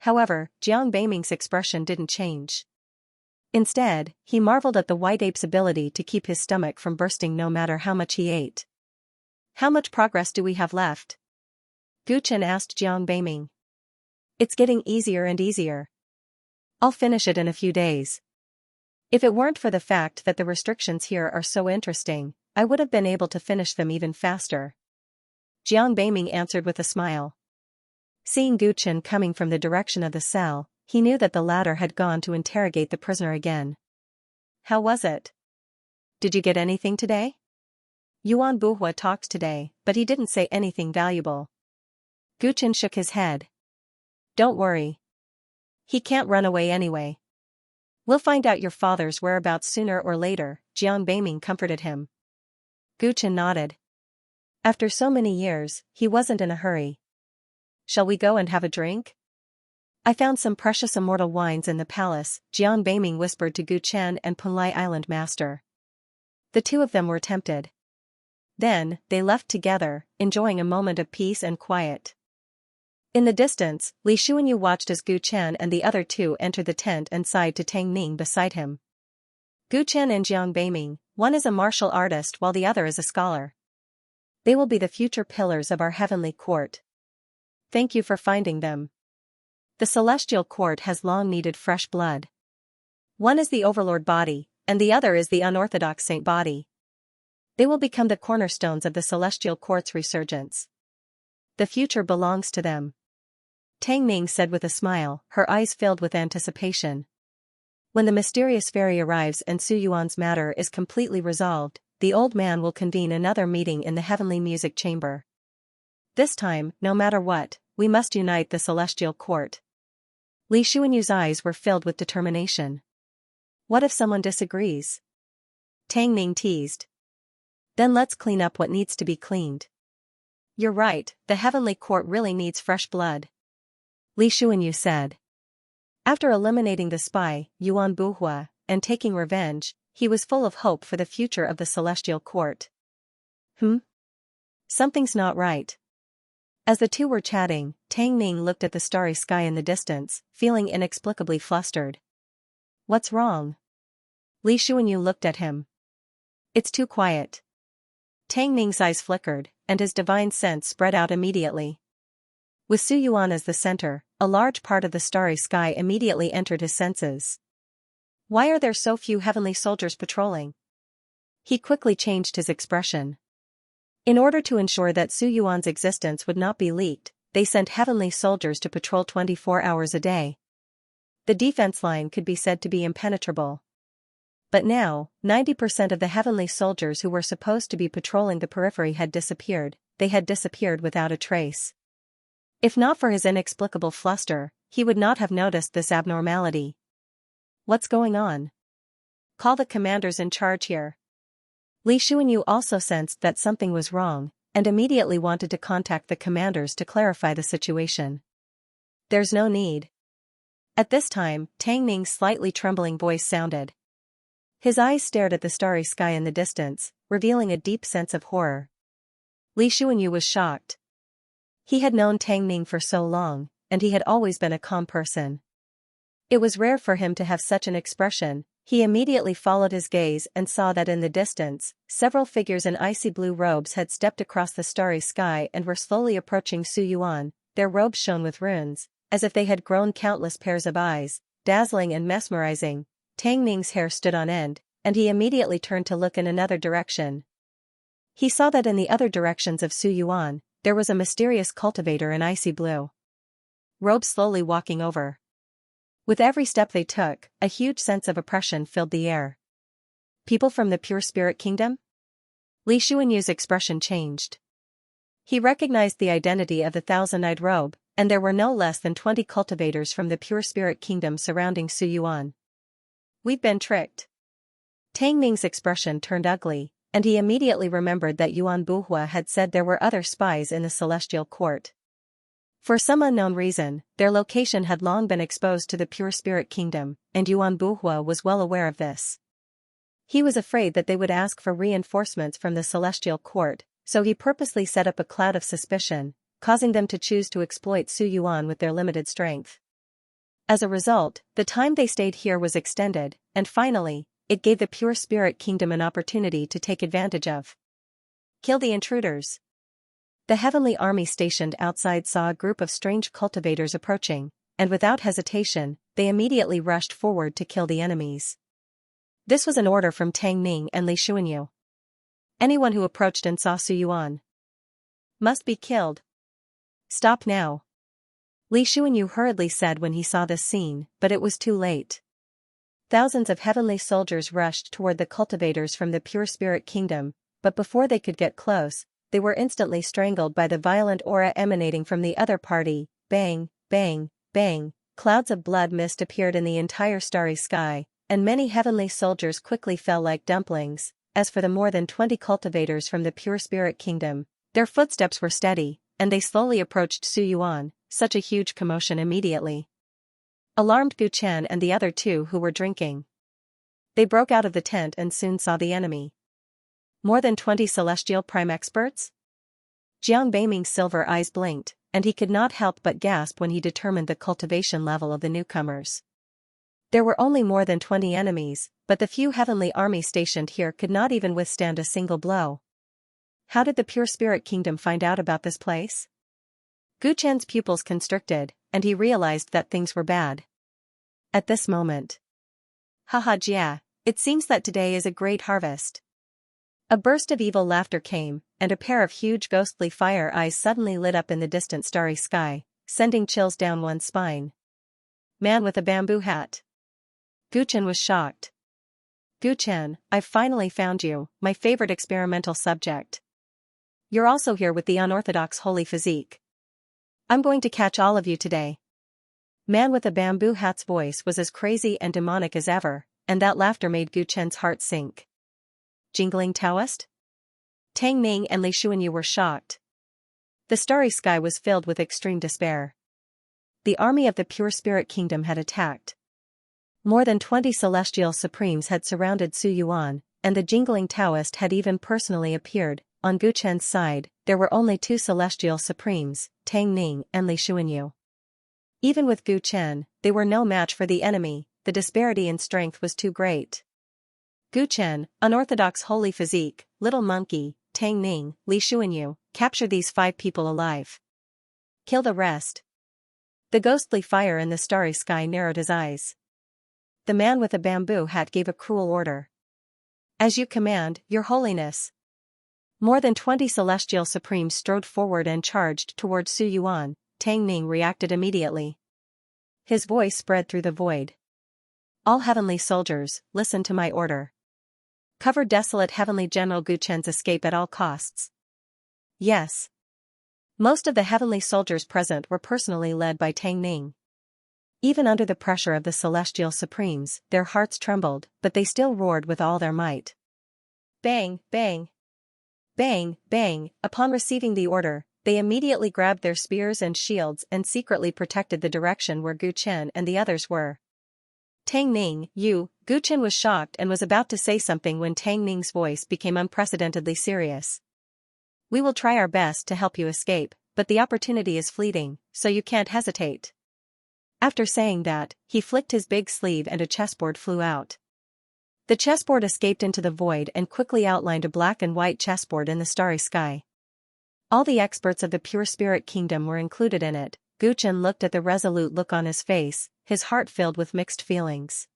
However, Jiang Beiming's expression didn't change. Instead, he marveled at the white ape's ability to keep his stomach from bursting no matter how much he ate. How much progress do we have left? Gu Chen asked Jiang Beiming. It's getting easier and easier. I'll finish it in a few days. If it weren't for the fact that the restrictions here are so interesting, I would have been able to finish them even faster. Jiang Beiming answered with a smile. Seeing Gu Chen coming from the direction of the cell, he knew that the latter had gone to interrogate the prisoner again. How was it? Did you get anything today? Yuan Buhua talked today, but he didn't say anything valuable. Gu Chen shook his head. Don't worry. He can't run away anyway. We'll find out your father's whereabouts sooner or later, Jiang Beiming comforted him. Gu Chen nodded. After so many years, he wasn't in a hurry. Shall we go and have a drink? I found some precious immortal wines in the palace, Jiang Beiming whispered to Gu Chen and Punlai Island Master. The two of them were tempted. Then, they left together, enjoying a moment of peace and quiet. In the distance, Li Xuanyu watched as Gu Chen and the other two entered the tent and sighed to Tang Ning beside him. Gu Chen and Jiang Beiming, one is a martial artist while the other is a scholar. They will be the future pillars of our heavenly court. Thank you for finding them. The celestial court has long needed fresh blood. One is the overlord body, and the other is the unorthodox saint body. They will become the cornerstones of the celestial court's resurgence. The future belongs to them. Tang Ning said with a smile, her eyes filled with anticipation. When the mysterious fairy arrives and Su Yuan's matter is completely resolved, the old man will convene another meeting in the heavenly music chamber. This time, no matter what, we must unite the celestial court. Li Xuanyu's eyes were filled with determination. What if someone disagrees? Tang Ning teased. Then let's clean up what needs to be cleaned. You're right, the heavenly court really needs fresh blood. Li Xuanyu said. After eliminating the spy, Yuan Buhua, and taking revenge, he was full of hope for the future of the celestial court. Something's not right. As the two were chatting, Tang Ning looked at the starry sky in the distance, feeling inexplicably flustered. What's wrong? Li Xuanyu looked at him. It's too quiet. Tang Ning's eyes flickered, and his divine sense spread out immediately. With Su Yuan as the center, a large part of the starry sky immediately entered his senses. Why are there so few heavenly soldiers patrolling? He quickly changed his expression. In order to ensure that Su Yuan's existence would not be leaked, they sent heavenly soldiers to patrol 24 hours a day. The defense line could be said to be impenetrable. But now, 90% of the heavenly soldiers who were supposed to be patrolling the periphery had disappeared. They had disappeared without a trace. If not for his inexplicable fluster, he would not have noticed this abnormality. What's going on? Call the commanders in charge here. Li Xuanyu also sensed that something was wrong, and immediately wanted to contact the commanders to clarify the situation. There's no need. At this time, Tang Ning's slightly trembling voice sounded. His eyes stared at the starry sky in the distance, revealing a deep sense of horror. Li Xuanyu was shocked. He had known Tang Ning for so long, and he had always been a calm person. It was rare for him to have such an expression. He immediately followed his gaze and saw that in the distance, several figures in icy blue robes had stepped across the starry sky and were slowly approaching Su Yuan. Their robes shone with runes, as if they had grown countless pairs of eyes, dazzling and mesmerizing. Tang Ning's hair stood on end, and he immediately turned to look in another direction. He saw that in the other directions of Su Yuan, there was a mysterious cultivator in icy blue robes slowly walking over. With every step they took, a huge sense of oppression filled the air. People from the pure spirit kingdom? Li Xuanyu's expression changed. He recognized the identity of the thousand-eyed robe, and there were no less than 20 cultivators from the pure spirit kingdom surrounding Su Yuan. We've been tricked. Tang Ning's expression turned ugly, and he immediately remembered that Yuan Buhua had said there were other spies in the celestial court. For some unknown reason, their location had long been exposed to the pure spirit kingdom, and Yuan Buhua was well aware of this. He was afraid that they would ask for reinforcements from the celestial court, so he purposely set up a cloud of suspicion, causing them to choose to exploit Su Yuan with their limited strength. As a result, the time they stayed here was extended, and finally, it gave the pure spirit kingdom an opportunity to take advantage of. Kill the intruders. The heavenly army stationed outside saw a group of strange cultivators approaching, and without hesitation, they immediately rushed forward to kill the enemies. This was an order from Tang Ning and Li Xuanyu. Anyone who approached and saw Su Yuan must be killed. Stop now. Li Xuanyu hurriedly said when he saw this scene, but it was too late. Thousands of heavenly soldiers rushed toward the cultivators from the pure spirit kingdom, but before they could get close, they were instantly strangled by the violent aura emanating from the other party. Bang, bang, bang, clouds of blood mist appeared in the entire starry sky, and many heavenly soldiers quickly fell like dumplings. As for the more than 20 cultivators from the pure spirit kingdom, their footsteps were steady, and they slowly approached Su Yuan. Such a huge commotion immediately alarmed Gu Chen and the other two who were drinking. They broke out of the tent and soon saw the enemy. More than 20 celestial prime experts? Jiang Beiming's silver eyes blinked, and he could not help but gasp when he determined the cultivation level of the newcomers. There were only more than 20 enemies, but the few heavenly armies stationed here could not even withstand a single blow. How did the pure spirit kingdom find out about this place? Gu Chen's pupils constricted, and he realized that things were bad. At this moment. Haha Jia, it seems that today is a great harvest. A burst of evil laughter came, and a pair of huge ghostly fire eyes suddenly lit up in the distant starry sky, sending chills down one's spine. Man with a bamboo hat. Gu Chen was shocked. Gu Chen, I've finally found you, my favorite experimental subject. You're also here with the unorthodox holy physique. I'm going to catch all of you today. Man with a bamboo hat's voice was as crazy and demonic as ever, and that laughter made Gu Chen's heart sink. Jingling Taoist? Tang Ning and Li Xuanyu were shocked. The starry sky was filled with extreme despair. The army of the pure spirit kingdom had attacked. More than 20 celestial supremes had surrounded Su Yuan, and the jingling Taoist had even personally appeared. On Gu Chen's side, there were only 2 celestial supremes, Tang Ning and Li Xuanyu. Even with Gu Chen, they were no match for the enemy. The disparity in strength was too great. Gu Chen, unorthodox holy physique, little monkey, Tang Ning, Li Xuanyu, capture these 5 people alive. Kill the rest. The ghostly fire in the starry sky narrowed his eyes. The man with a bamboo hat gave a cruel order. As you command, Your Holiness. More than 20 celestial supremes strode forward and charged towards Su Yuan. Tang Ning reacted immediately. His voice spread through the void. All heavenly soldiers, listen to my order. Cover desolate heavenly General Gu Chen's escape at all costs. Yes. Most of the heavenly soldiers present were personally led by Tang Ning. Even under the pressure of the celestial supremes, their hearts trembled, but they still roared with all their might. Bang, bang. Bang, bang. Upon receiving the order, they immediately grabbed their spears and shields and secretly protected the direction where Gu Chen and the others were. Tang Ning, you. Gu Chen was shocked and was about to say something when Tang Ning's voice became unprecedentedly serious. We will try our best to help you escape, but the opportunity is fleeting, so you can't hesitate. After saying that, he flicked his big sleeve and a chessboard flew out. The chessboard escaped into the void and quickly outlined a black and white chessboard in the starry sky. All the experts of the pure spirit kingdom were included in it. Gu Chen looked at the resolute look on his face, his heart filled with mixed feelings.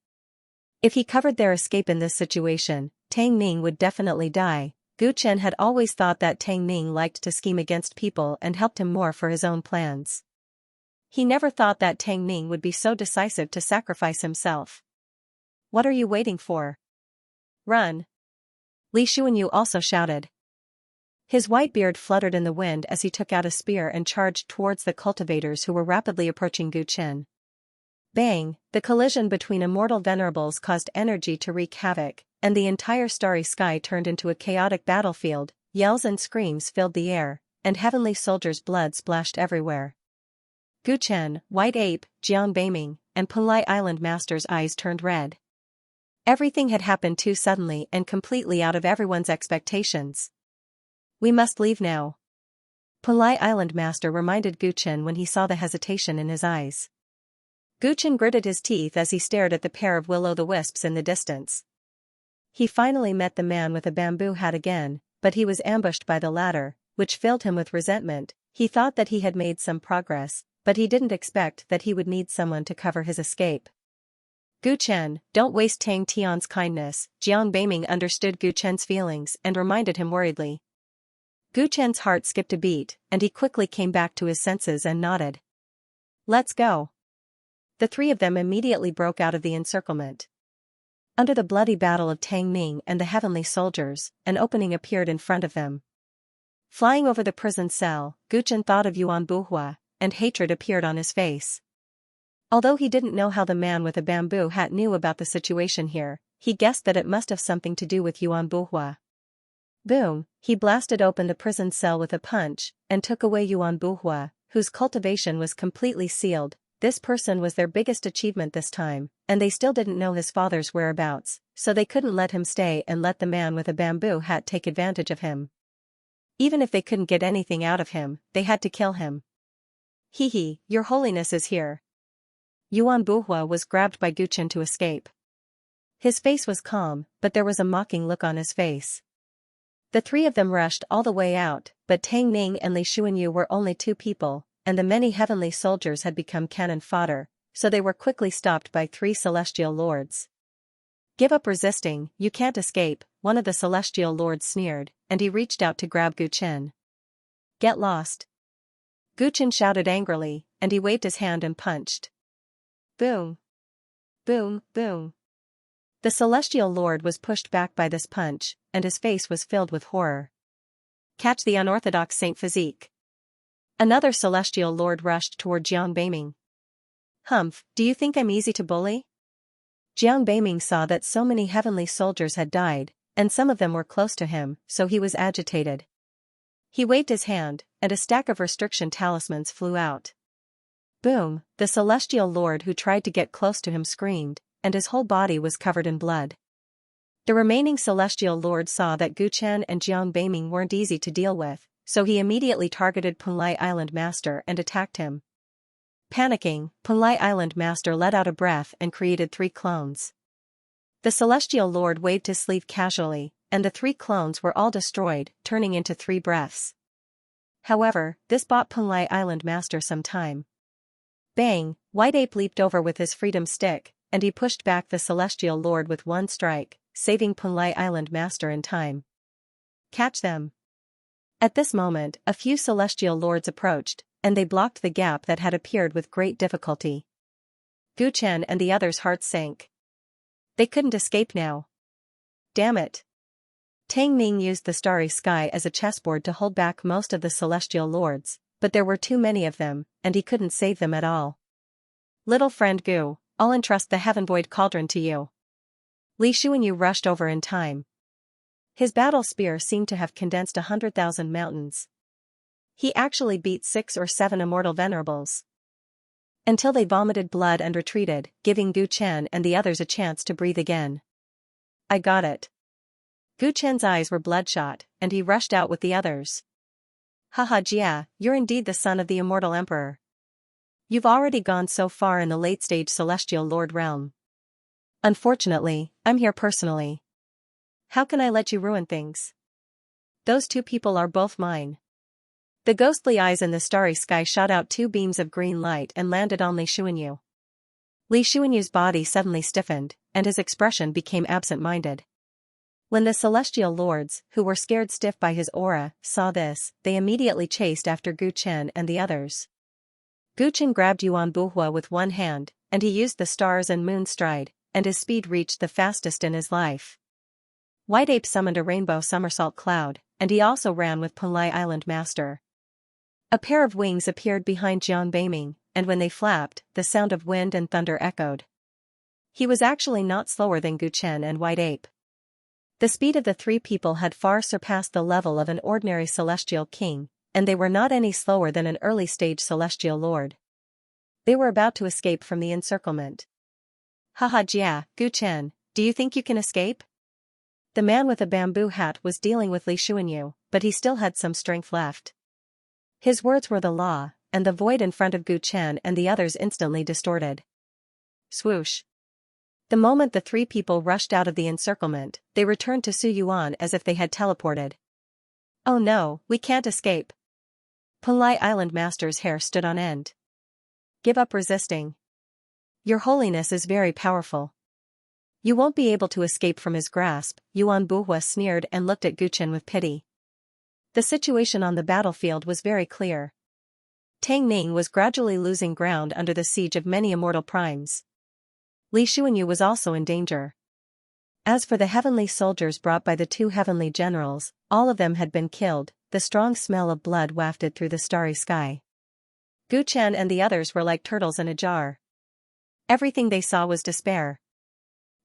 If he covered their escape in this situation, Tang Ning would definitely die. Gu Chen had always thought that Tang Ning liked to scheme against people and helped him more for his own plans. He never thought that Tang Ning would be so decisive to sacrifice himself. What are you waiting for? Run! Li Xuanyu also shouted. His white beard fluttered in the wind as he took out a spear and charged towards the cultivators who were rapidly approaching Gu Chen. Bang! The collision between immortal venerables caused energy to wreak havoc, and the entire starry sky turned into a chaotic battlefield. Yells and screams filled the air, and heavenly soldiers' blood splashed everywhere. Gu Chen, White Ape, Jiang Beiming, and Punlai Island Master's eyes turned red. Everything had happened too suddenly and completely out of everyone's expectations. We must leave now. Punlai Island Master reminded Gu Chen when he saw the hesitation in his eyes. Gu Chen gritted his teeth as he stared at the pair of will-o'-the-wisps in the distance. He finally met the man with a bamboo hat again, but he was ambushed by the latter, which filled him with resentment. He thought that he had made some progress, but he didn't expect that he would need someone to cover his escape. Gu Chen, don't waste Tang Tian's kindness. Jiang Beiming understood Gu Chen's feelings and reminded him worriedly. Gu Chen's heart skipped a beat, and he quickly came back to his senses and nodded. Let's go. The three of them immediately broke out of the encirclement. Under the bloody battle of Tang Ning and the heavenly soldiers, an opening appeared in front of them. Flying over the prison cell, Gu Chen thought of Yuan Buhua, and hatred appeared on his face. Although he didn't know how the man with a bamboo hat knew about the situation here, he guessed that it must have something to do with Yuan Buhua. Boom, he blasted open the prison cell with a punch, and took away Yuan Buhua, whose cultivation was completely sealed. This person was their biggest achievement this time, and they still didn't know his father's whereabouts, so they couldn't let him stay and let the man with a bamboo hat take advantage of him. Even if they couldn't get anything out of him, they had to kill him. Hee, Your Holiness is here. Yuan Buhua was grabbed by Gu Chen to escape. His face was calm, but there was a mocking look on his face. The three of them rushed all the way out, but Tang Ning and Li Xuanyu were only two people, and the many heavenly soldiers had become cannon fodder, so they were quickly stopped by three celestial lords. Give up resisting, you can't escape, one of the celestial lords sneered, and he reached out to grab Gu Chen. Get lost. Gu Chen shouted angrily, and he waved his hand and punched. Boom. Boom, boom. The celestial lord was pushed back by this punch, and his face was filled with horror. Catch the unorthodox Saint Physique. Another celestial lord rushed toward Jiang Beiming. Humph, do you think I'm easy to bully? Jiang Beiming saw that so many heavenly soldiers had died, and some of them were close to him, so he was agitated. He waved his hand, and a stack of restriction talismans flew out. Boom, the celestial lord who tried to get close to him screamed, and his whole body was covered in blood. The remaining celestial lord saw that Gu Chen and Jiang Beiming weren't easy to deal with, so he immediately targeted Punlai Island Master and attacked him. Panicking, Punlai Island Master let out a breath and created 3 clones. The celestial lord waved his sleeve casually, and the 3 clones were all destroyed, turning into 3 breaths. However, this bought Punlai Island Master some time. Bang, White Ape leaped over with his freedom stick, and he pushed back the celestial lord with 1 strike, saving Punlai Island Master in time. Catch them. At this moment, a few celestial lords approached, and they blocked the gap that had appeared with great difficulty. Gu Chen and the others' hearts sank. They couldn't escape now. Damn it. Tang Ning used the starry sky as a chessboard to hold back most of the celestial lords, but there were too many of them, and he couldn't save them at all. Little friend Gu, I'll entrust the Heaven Void Cauldron to you. Li Xuanyu rushed over in time. His battle spear seemed to have condensed 100,000 mountains. He actually beat 6 or 7 immortal venerables. Until they vomited blood and retreated, giving Gu Chen and the others a chance to breathe again. I got it. Gu Chen's eyes were bloodshot, and he rushed out with the others. Haha Jia, you're indeed the son of the immortal emperor. You've already gone so far in the late-stage celestial lord realm. Unfortunately, I'm here personally. How can I let you ruin things? Those 2 people are both mine. The ghostly eyes in the starry sky shot out 2 beams of green light and landed on Li Xuanyu. Li Xuanyu's body suddenly stiffened, and his expression became absent-minded. When the celestial lords, who were scared stiff by his aura, saw this, they immediately chased after Gu Chen and the others. Gu Chen grabbed Yuan Buhua with one hand, and he used the stars and moon stride, and his speed reached the fastest in his life. White Ape summoned a rainbow somersault cloud, and he also ran with Punlai Island Master. A pair of wings appeared behind Jiang Beiming, and when they flapped, the sound of wind and thunder echoed. He was actually not slower than Gu Chen and White Ape. The speed of the 3 people had far surpassed the level of an ordinary celestial king, and they were not any slower than an early-stage celestial lord. They were about to escape from the encirclement. Haha Jia, Gu Chen, do you think you can escape? The man with a bamboo hat was dealing with Li Xuanyu, but he still had some strength left. His words were the law, and the void in front of Gu Chen and the others instantly distorted. Swoosh. The moment the 3 people rushed out of the encirclement, they returned to Su Yuan as if they had teleported. Oh no, we can't escape. Punlai Island Master's hair stood on end. Give up resisting. Your holiness is very powerful. You won't be able to escape from his grasp, Yuan Buhua sneered and looked at Gu Chen with pity. The situation on the battlefield was very clear. Tang Ning was gradually losing ground under the siege of many immortal primes. Li Xuanyu was also in danger. As for the heavenly soldiers brought by the 2 heavenly generals, all of them had been killed. The strong smell of blood wafted through the starry sky. Gu Chen and the others were like turtles in a jar. Everything they saw was despair.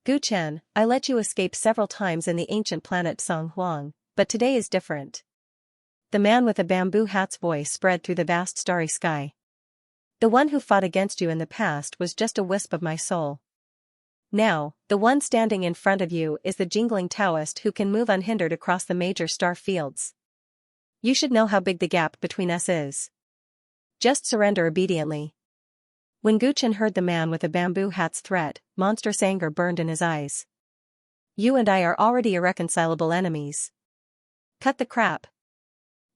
Gu Chen, I let you escape several times in the ancient planet Song Huang, but today is different. The man with a bamboo hat's voice spread through the vast starry sky. The one who fought against you in the past was just a wisp of my soul. Now, the one standing in front of you is the jingling Taoist who can move unhindered across the major star fields. You should know how big the gap between us is. Just surrender obediently. When Gu Chen heard the man with a bamboo hat's threat, monstrous anger burned in his eyes. You and I are already irreconcilable enemies. Cut the crap.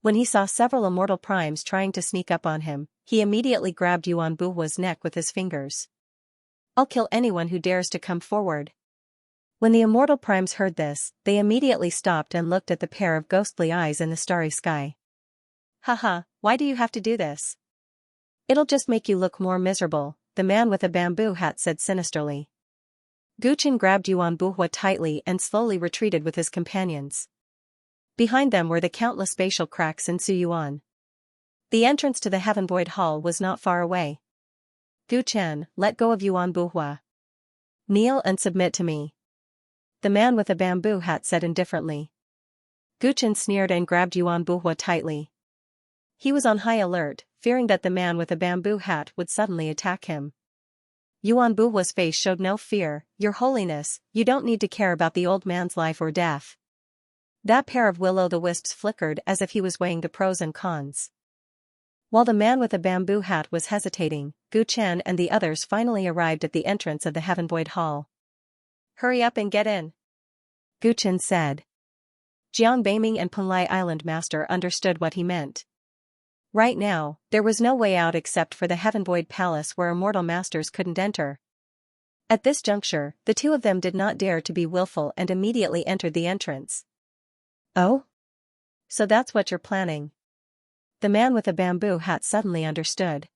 When he saw several immortal primes trying to sneak up on him, he immediately grabbed Yuan Buhua's neck with his fingers. I'll kill anyone who dares to come forward. When the immortal primes heard this, they immediately stopped and looked at the pair of ghostly eyes in the starry sky. Haha, why do you have to do this? It'll just make you look more miserable, the man with a bamboo hat said sinisterly. Gu Chen grabbed Yuan Buhua tightly and slowly retreated with his companions. Behind them were the countless spatial cracks in Su Yuan. The entrance to the Heaven Void Hall was not far away. Gu Chen, let go of Yuan Buhua. Kneel and submit to me. The man with a bamboo hat said indifferently. Gu Chen sneered and grabbed Yuan Buhua tightly. He was on high alert, fearing that the man with a bamboo hat would suddenly attack him. Yuan Buhua's face showed no fear. Your Holiness, you don't need to care about the old man's life or death. That pair of will-o'-the-wisps flickered as if he was weighing the pros and cons. While the man with a bamboo hat was hesitating, Gu Chen and the others finally arrived at the entrance of the Heaven Void Hall. Hurry up and get in, Gu Chen said. Jiang Beiming and Punlai Island Master understood what he meant. Right now, there was no way out except for the Heaven Void Palace where immortal masters couldn't enter. At this juncture, the 2 of them did not dare to be willful and immediately entered the entrance. Oh? So that's what you're planning. The man with a bamboo hat suddenly understood.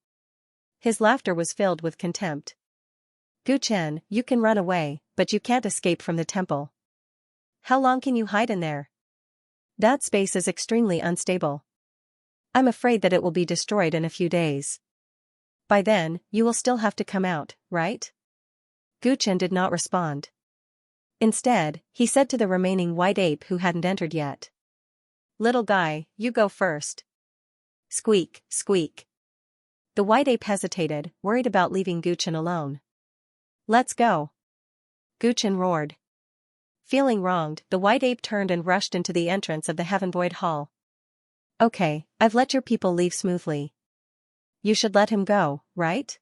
His laughter was filled with contempt. Gu Chen, you can run away, but you can't escape from the temple. How long can you hide in there? That space is extremely unstable. I'm afraid that it will be destroyed in a few days. By then, you will still have to come out, right? Guchen did not respond. Instead, he said to the remaining white ape who hadn't entered yet. Little guy, you go first. Squeak, squeak. The white ape hesitated, worried about leaving Guchen alone. Let's go. Guchen roared. Feeling wronged, the white ape turned and rushed into the entrance of the Heaven Void Hall. Okay, I've let your people leave smoothly. You should let him go, right?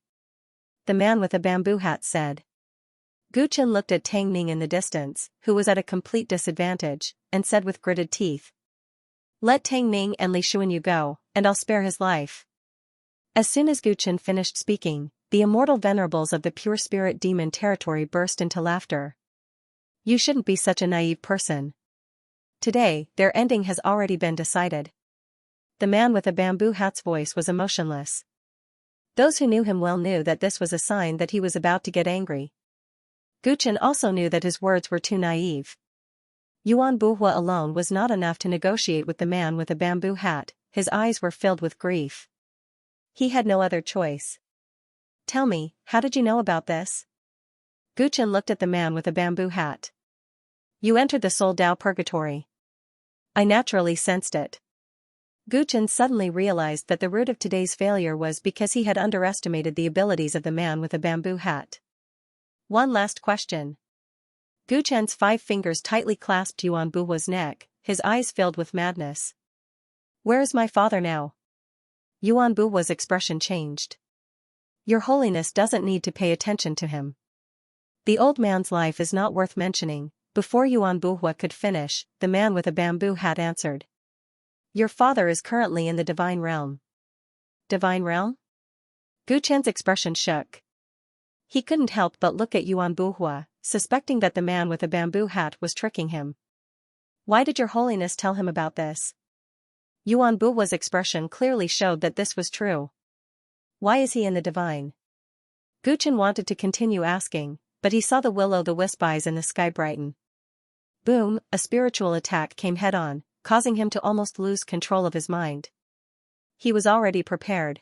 The man with a bamboo hat said. Guchen looked at Tang Ning in the distance, who was at a complete disadvantage, and said with gritted teeth. Let Tang Ning and Li Xuanyu go, and I'll spare his life. As soon as Guchen finished speaking, the immortal venerables of the pure spirit demon territory burst into laughter. You shouldn't be such a naive person. Today, their ending has already been decided. The man with a bamboo hat's voice was emotionless. Those who knew him well knew that this was a sign that he was about to get angry. Guchen also knew that his words were too naive. Yuan Buhua alone was not enough to negotiate with the man with a bamboo hat, his eyes were filled with grief. He had no other choice. Tell me, how did you know about this? Guchen looked at the man with a bamboo hat. You entered the Soul Dao Purgatory. I naturally sensed it. Guchen suddenly realized that the root of today's failure was because he had underestimated the abilities of the man with a bamboo hat. One last question. Guchen's 5 fingers tightly clasped Yuan Buhua's neck, his eyes filled with madness. Where is my father now? Yuan Buhua's expression changed. Your Holiness doesn't need to pay attention to him. The old man's life is not worth mentioning. Before Yuan Buhua could finish, the man with a bamboo hat answered. Your father is currently in the Divine Realm. Divine Realm? Guchen's expression shook. He couldn't help but look at Yuan Buhua, suspecting that the man with a bamboo hat was tricking him. Why did Your Holiness tell him about this? Yuan Buhua's expression clearly showed that this was true. Why is he in the Divine? Guchen wanted to continue asking, but he saw the will-o'-the-wisp eyes in the sky brighten. Boom, a spiritual attack came head-on, causing him to almost lose control of his mind. He was already prepared.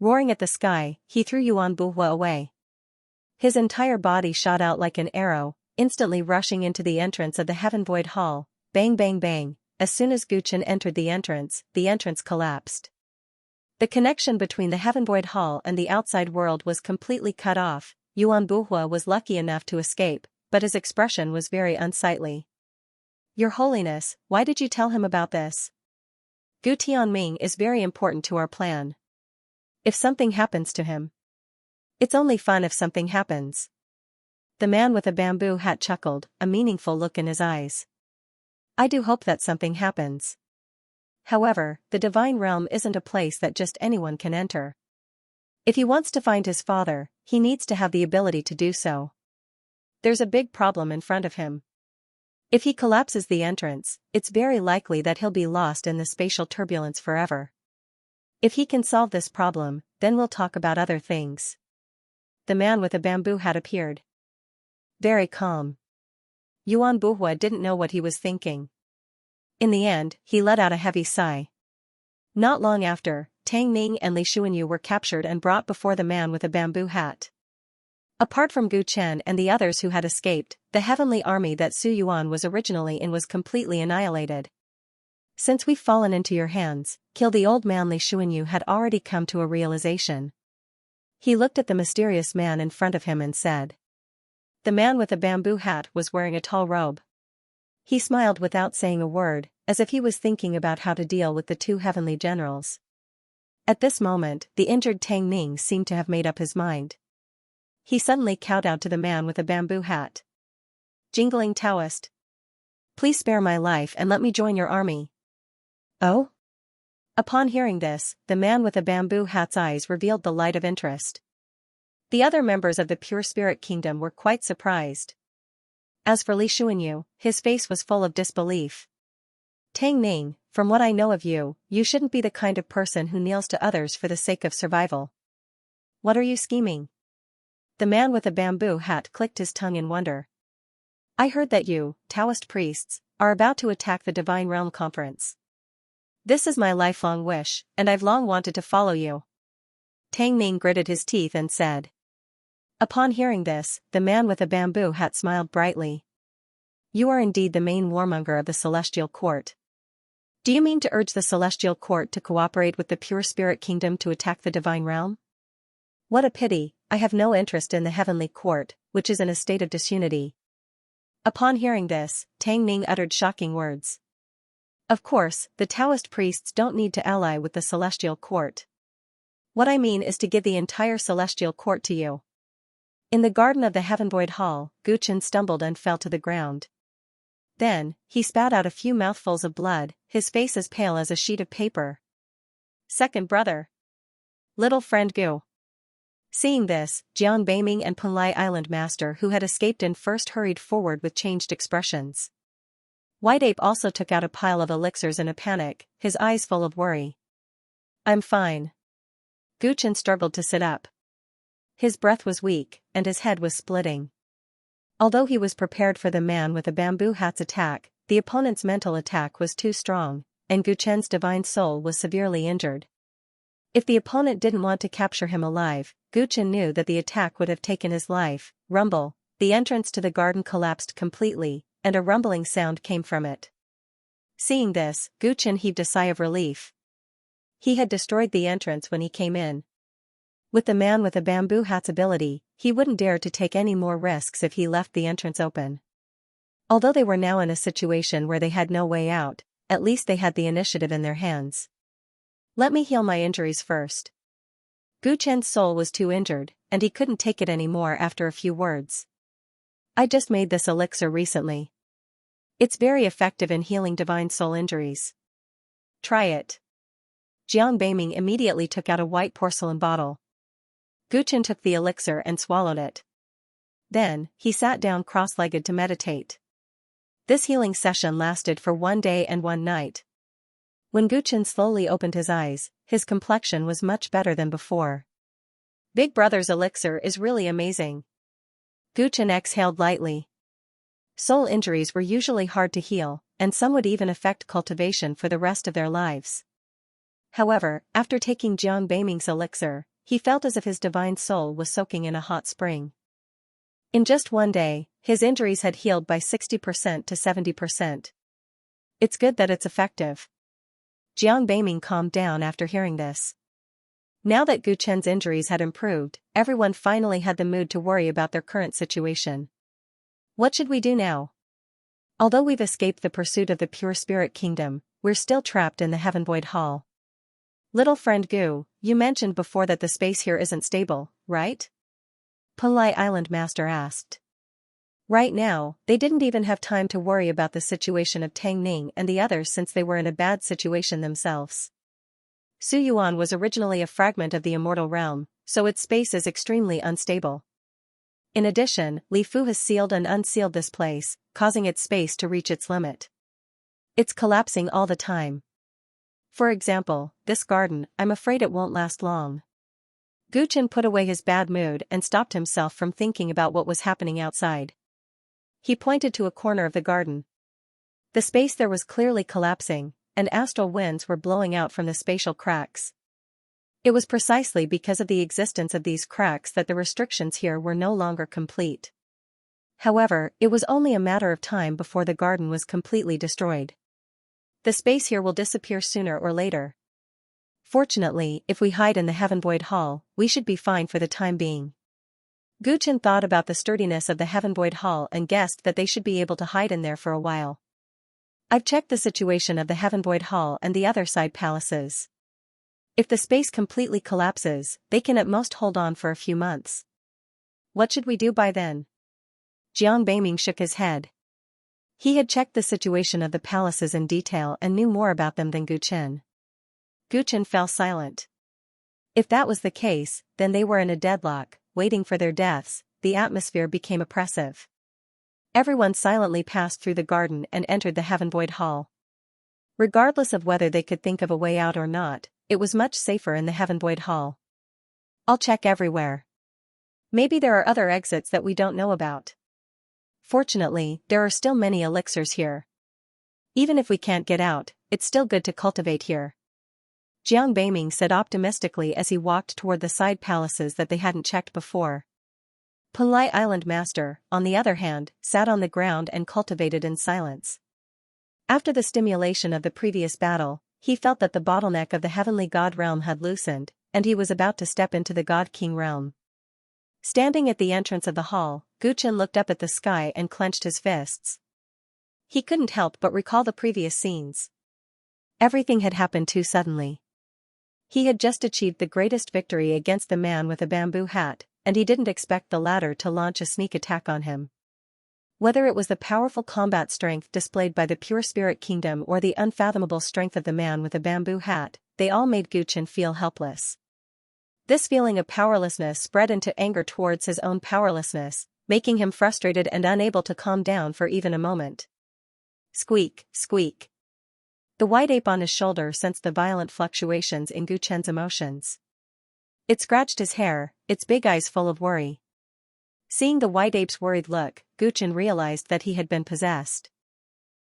Roaring at the sky, he threw Yuan Buhua away. His entire body shot out like an arrow, instantly rushing into the entrance of the Heaven Void Hall. Bang bang bang, as soon as Guchen entered the entrance collapsed. The connection between the Heaven Void Hall and the outside world was completely cut off. Yuan Buhua was lucky enough to escape, but his expression was very unsightly. Your Holiness, why did you tell him about this? Gu Tianming is very important to our plan. If something happens to him. It's only fun if something happens. The man with a bamboo hat chuckled, a meaningful look in his eyes. I do hope that something happens. However, the Divine Realm isn't a place that just anyone can enter. If he wants to find his father, he needs to have the ability to do so. There's a big problem in front of him. If he collapses the entrance, it's very likely that he'll be lost in the spatial turbulence forever. If he can solve this problem, then we'll talk about other things. The man with a bamboo hat appeared. Very calm. Yuan Buhua didn't know what he was thinking. In the end, he let out a heavy sigh. Not long after, Tang Ning and Li Xuanyu were captured and brought before the man with a bamboo hat. Apart from Gu Chen and the others who had escaped, the heavenly army that Su Yuan was originally in was completely annihilated. Since we've fallen into your hands, kill the old man. Li Xuanyu had already come to a realization. He looked at the mysterious man in front of him and said. The man with a bamboo hat was wearing a tall robe. He smiled without saying a word, as if he was thinking about how to deal with the 2 heavenly generals. At this moment, the injured Tang Ning seemed to have made up his mind. He suddenly kowtowed to the man with a bamboo hat. Jingling Taoist. Please spare my life and let me join your army. Oh? Upon hearing this, the man with a bamboo hat's eyes revealed the light of interest. The other members of the Pure Spirit Kingdom were quite surprised. As for Li Xuanyu, his face was full of disbelief. Tang Ning, from what I know of you, you shouldn't be the kind of person who kneels to others for the sake of survival. What are you scheming? The man with a bamboo hat clicked his tongue in wonder. I heard that you, Taoist priests, are about to attack the Divine Realm Conference. This is my lifelong wish, and I've long wanted to follow you. Tang Ning gritted his teeth and said. Upon hearing this, the man with a bamboo hat smiled brightly. You are indeed the main warmonger of the Celestial Court. Do you mean to urge the Celestial Court to cooperate with the Pure Spirit Kingdom to attack the Divine Realm? What a pity, I have no interest in the Heavenly Court, which is in a state of disunity. Upon hearing this, Tang Ning uttered shocking words. Of course, the Taoist priests don't need to ally with the Celestial Court. What I mean is to give the entire Celestial Court to you. In the garden of the Heavenvoid Hall, Guchen stumbled and fell to the ground. Then, he spat out a few mouthfuls of blood, his face as pale as a sheet of paper. Second brother. Little friend Gu. Seeing this, Jiang Beiming and Penlai Island Master who had escaped in first hurried forward with changed expressions. White Ape also took out a pile of elixirs in a panic, his eyes full of worry. I'm fine. Guchen struggled to sit up. His breath was weak, and his head was splitting. Although he was prepared for the man with a bamboo hat's attack, the opponent's mental attack was too strong, and Guchen's divine soul was severely injured. If the opponent didn't want to capture him alive, Guchen knew that the attack would have taken his life. Rumble, the entrance to the garden collapsed completely, and a rumbling sound came from it. Seeing this, Guchen heaved a sigh of relief. He had destroyed the entrance when he came in. With the man with a bamboo hat's ability, he wouldn't dare to take any more risks if he left the entrance open. Although they were now in a situation where they had no way out, at least they had the initiative in their hands. Let me heal my injuries first. Guchen's soul was too injured, and he couldn't take it anymore after a few words. I just made this elixir recently. It's very effective in healing divine soul injuries. Try it. Jiang Beiming immediately took out a white porcelain bottle. Guchen took the elixir and swallowed it. Then, he sat down cross-legged to meditate. This healing session lasted for 1 day and 1 night. When Guchen slowly opened his eyes, his complexion was much better than before. Big Brother's elixir is really amazing. Guchen exhaled lightly. Soul injuries were usually hard to heal, and some would even affect cultivation for the rest of their lives. However, after taking Jiang Beiming's elixir, he felt as if his divine soul was soaking in a hot spring. In just 1 day, his injuries had healed by 60% to 70%. It's good that it's effective. Jiang Beiming calmed down after hearing this. Now that Guchen's injuries had improved, everyone finally had the mood to worry about their current situation. What should we do now? Although we've escaped the pursuit of the Pure Spirit Kingdom, we're still trapped in the Heavenvoid Hall. Little friend Gu, you mentioned before that the space here isn't stable, right? Penlai Island Master asked. Right now, they didn't even have time to worry about the situation of Tang Ning and the others since they were in a bad situation themselves. Su Yuan was originally a fragment of the immortal realm, so its space is extremely unstable. In addition, Li Fu has sealed and unsealed this place, causing its space to reach its limit. It's collapsing all the time. For example, this garden, I'm afraid it won't last long. Guchen put away his bad mood and stopped himself from thinking about what was happening outside. He pointed to a corner of the garden. The space there was clearly collapsing, and astral winds were blowing out from the spatial cracks. It was precisely because of the existence of these cracks that the restrictions here were no longer complete. However, it was only a matter of time before the garden was completely destroyed. The space here will disappear sooner or later. Fortunately, if we hide in the Heavenvoid Hall, we should be fine for the time being. Guchen thought about the sturdiness of the Heavenvoid Hall and guessed that they should be able to hide in there for a while. I've checked the situation of the Heavenvoid Hall and the other side palaces. If the space completely collapses, they can at most hold on for a few months. What should we do by then? Jiang Beiming shook his head. He had checked the situation of the palaces in detail and knew more about them than Guchen. Guchen fell silent. If that was the case, then they were in a deadlock, waiting for their deaths. The atmosphere became oppressive. Everyone silently passed through the garden and entered the Heavenvoid Hall. Regardless of whether they could think of a way out or not, it was much safer in the Heavenvoid Hall. I'll check everywhere. Maybe there are other exits that we don't know about. Fortunately, there are still many elixirs here. Even if we can't get out, it's still good to cultivate here. Jiang Beiming said optimistically as he walked toward the side palaces that they hadn't checked before. Palai Island Master, on the other hand, sat on the ground and cultivated in silence. After the stimulation of the previous battle, he felt that the bottleneck of the heavenly god realm had loosened, and he was about to step into the god king realm. Standing at the entrance of the hall, Guchen looked up at the sky and clenched his fists. He couldn't help but recall the previous scenes. Everything had happened too suddenly. He had just achieved the greatest victory against the man with a bamboo hat, and he didn't expect the latter to launch a sneak attack on him. Whether it was the powerful combat strength displayed by the pure spirit kingdom or the unfathomable strength of the man with a bamboo hat, they all made Guchen feel helpless. This feeling of powerlessness spread into anger towards his own powerlessness, making him frustrated and unable to calm down for even a moment. Squeak, squeak. The white ape on his shoulder sensed the violent fluctuations in Guchen's emotions. It scratched his hair, its big eyes full of worry. Seeing the white ape's worried look, Guchen realized that he had been possessed.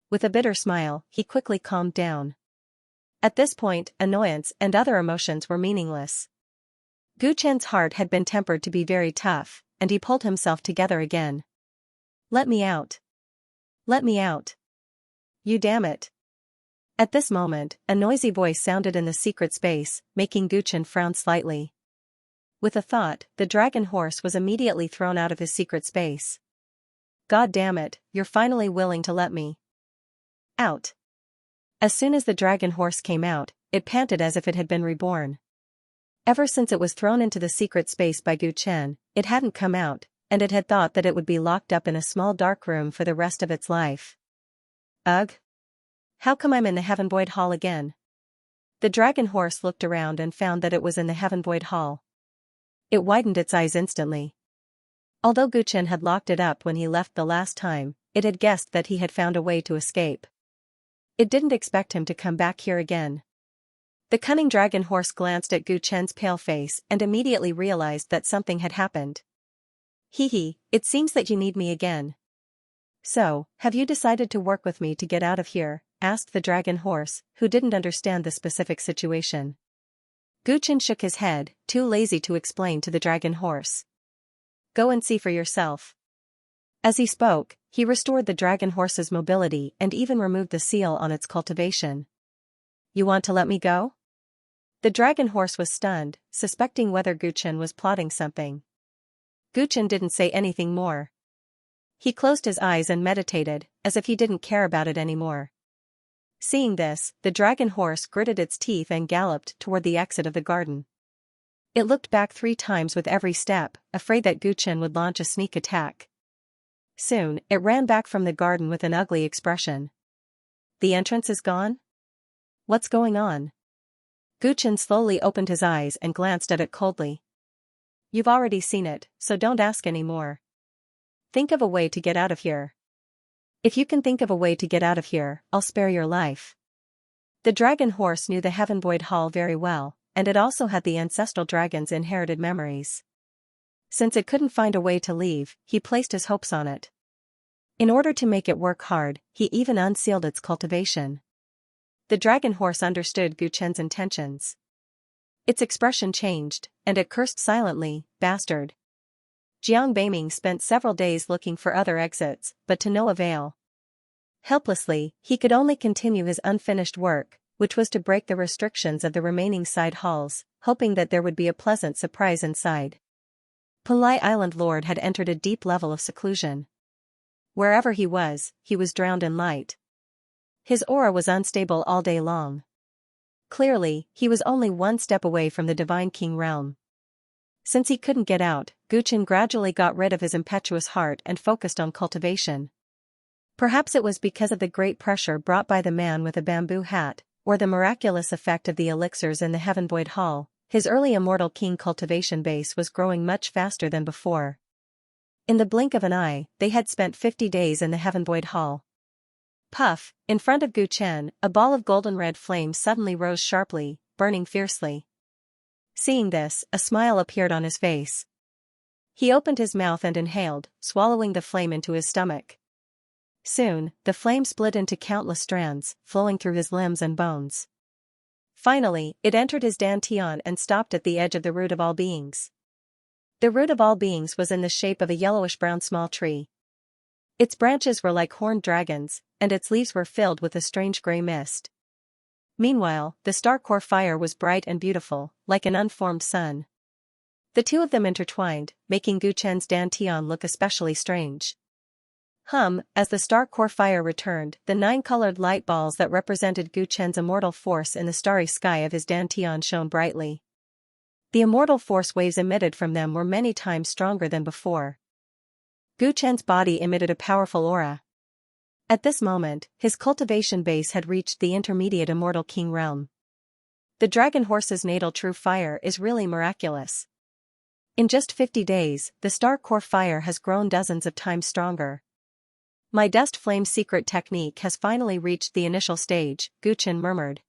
With a bitter smile, he quickly calmed down. At this point, annoyance and other emotions were meaningless. Guchen's heart had been tempered to be very tough, and he pulled himself together again. Let me out. Let me out. You damn it. At this moment, a noisy voice sounded in the secret space, making Guchen frown slightly. With a thought, the dragon horse was immediately thrown out of his secret space. God damn it, you're finally willing to let me out. As soon as the dragon horse came out, it panted as if it had been reborn. Ever since it was thrown into the secret space by Guchen, it hadn't come out, and it had thought that it would be locked up in a small dark room for the rest of its life. Ugh. How come I'm in the Heaven Void Hall again? The dragon horse looked around and found that it was in the Heaven Void Hall. It widened its eyes instantly. Although Guchen had locked it up when he left the last time, it had guessed that he had found a way to escape. It didn't expect him to come back here again. The cunning dragon horse glanced at Guchen's pale face and immediately realized that something had happened. Hee, it seems that you need me again. So, have you decided to work with me to get out of here? Asked the dragon horse, who didn't understand the specific situation. Guchen shook his head, too lazy to explain to the dragon horse. Go and see for yourself. As he spoke, he restored the dragon horse's mobility and even removed the seal on its cultivation. You want to let me go? The dragon horse was stunned, suspecting whether Guchen was plotting something. Guchen didn't say anything more. He closed his eyes and meditated, as if he didn't care about it anymore. Seeing this, the dragon horse gritted its teeth and galloped toward the exit of the garden. It looked back 3 times with every step, afraid that Guchen would launch a sneak attack. Soon, it ran back from the garden with an ugly expression. The entrance is gone? What's going on? Guchen slowly opened his eyes and glanced at it coldly. You've already seen it, so don't ask any more. Think of a way to get out of here. If you can think of a way to get out of here, I'll spare your life. The dragon horse knew the Heaven Void Hall very well, and it also had the ancestral dragon's inherited memories. Since it couldn't find a way to leave, he placed his hopes on it. In order to make it work hard, he even unsealed its cultivation. The dragon horse understood Guchen's intentions. Its expression changed, and it cursed silently, bastard. Jiang Beiming spent several days looking for other exits, but to no avail. Helplessly, he could only continue his unfinished work, which was to break the restrictions of the remaining side halls, hoping that there would be a pleasant surprise inside. Palai Island Lord had entered a deep level of seclusion. Wherever he was drowned in light. His aura was unstable all day long. Clearly, he was only one step away from the Divine King realm. Since he couldn't get out, Guchen gradually got rid of his impetuous heart and focused on cultivation. Perhaps it was because of the great pressure brought by the man with a bamboo hat, or the miraculous effect of the elixirs in the Heaven Void Hall, his early immortal king cultivation base was growing much faster than before. In the blink of an eye, they had spent 50 days in the Heaven Void Hall. Puff, in front of Guchen, a ball of golden-red flame suddenly rose sharply, burning fiercely. Seeing this, a smile appeared on his face. He opened his mouth and inhaled, swallowing the flame into his stomach. Soon, the flame split into countless strands, flowing through his limbs and bones. Finally, it entered his dantian and stopped at the edge of the root of all beings. The root of all beings was in the shape of a yellowish-brown small tree. Its branches were like horned dragons, and its leaves were filled with a strange gray mist. Meanwhile, the star core fire was bright and beautiful, like an unformed sun. The two of them intertwined, making Gu Chen's dantian look especially strange. As the star core fire returned, the 9 colored light balls that represented Gu Chen's immortal force in the starry sky of his dantian shone brightly. The immortal force waves emitted from them were many times stronger than before. Gu Chen's body emitted a powerful aura. At this moment, his cultivation base had reached the intermediate immortal king realm. The dragon horse's natal true fire is really miraculous. In just 50 days, the star core fire has grown dozens of times stronger. My dust flame secret technique has finally reached the initial stage, Gu Chen murmured.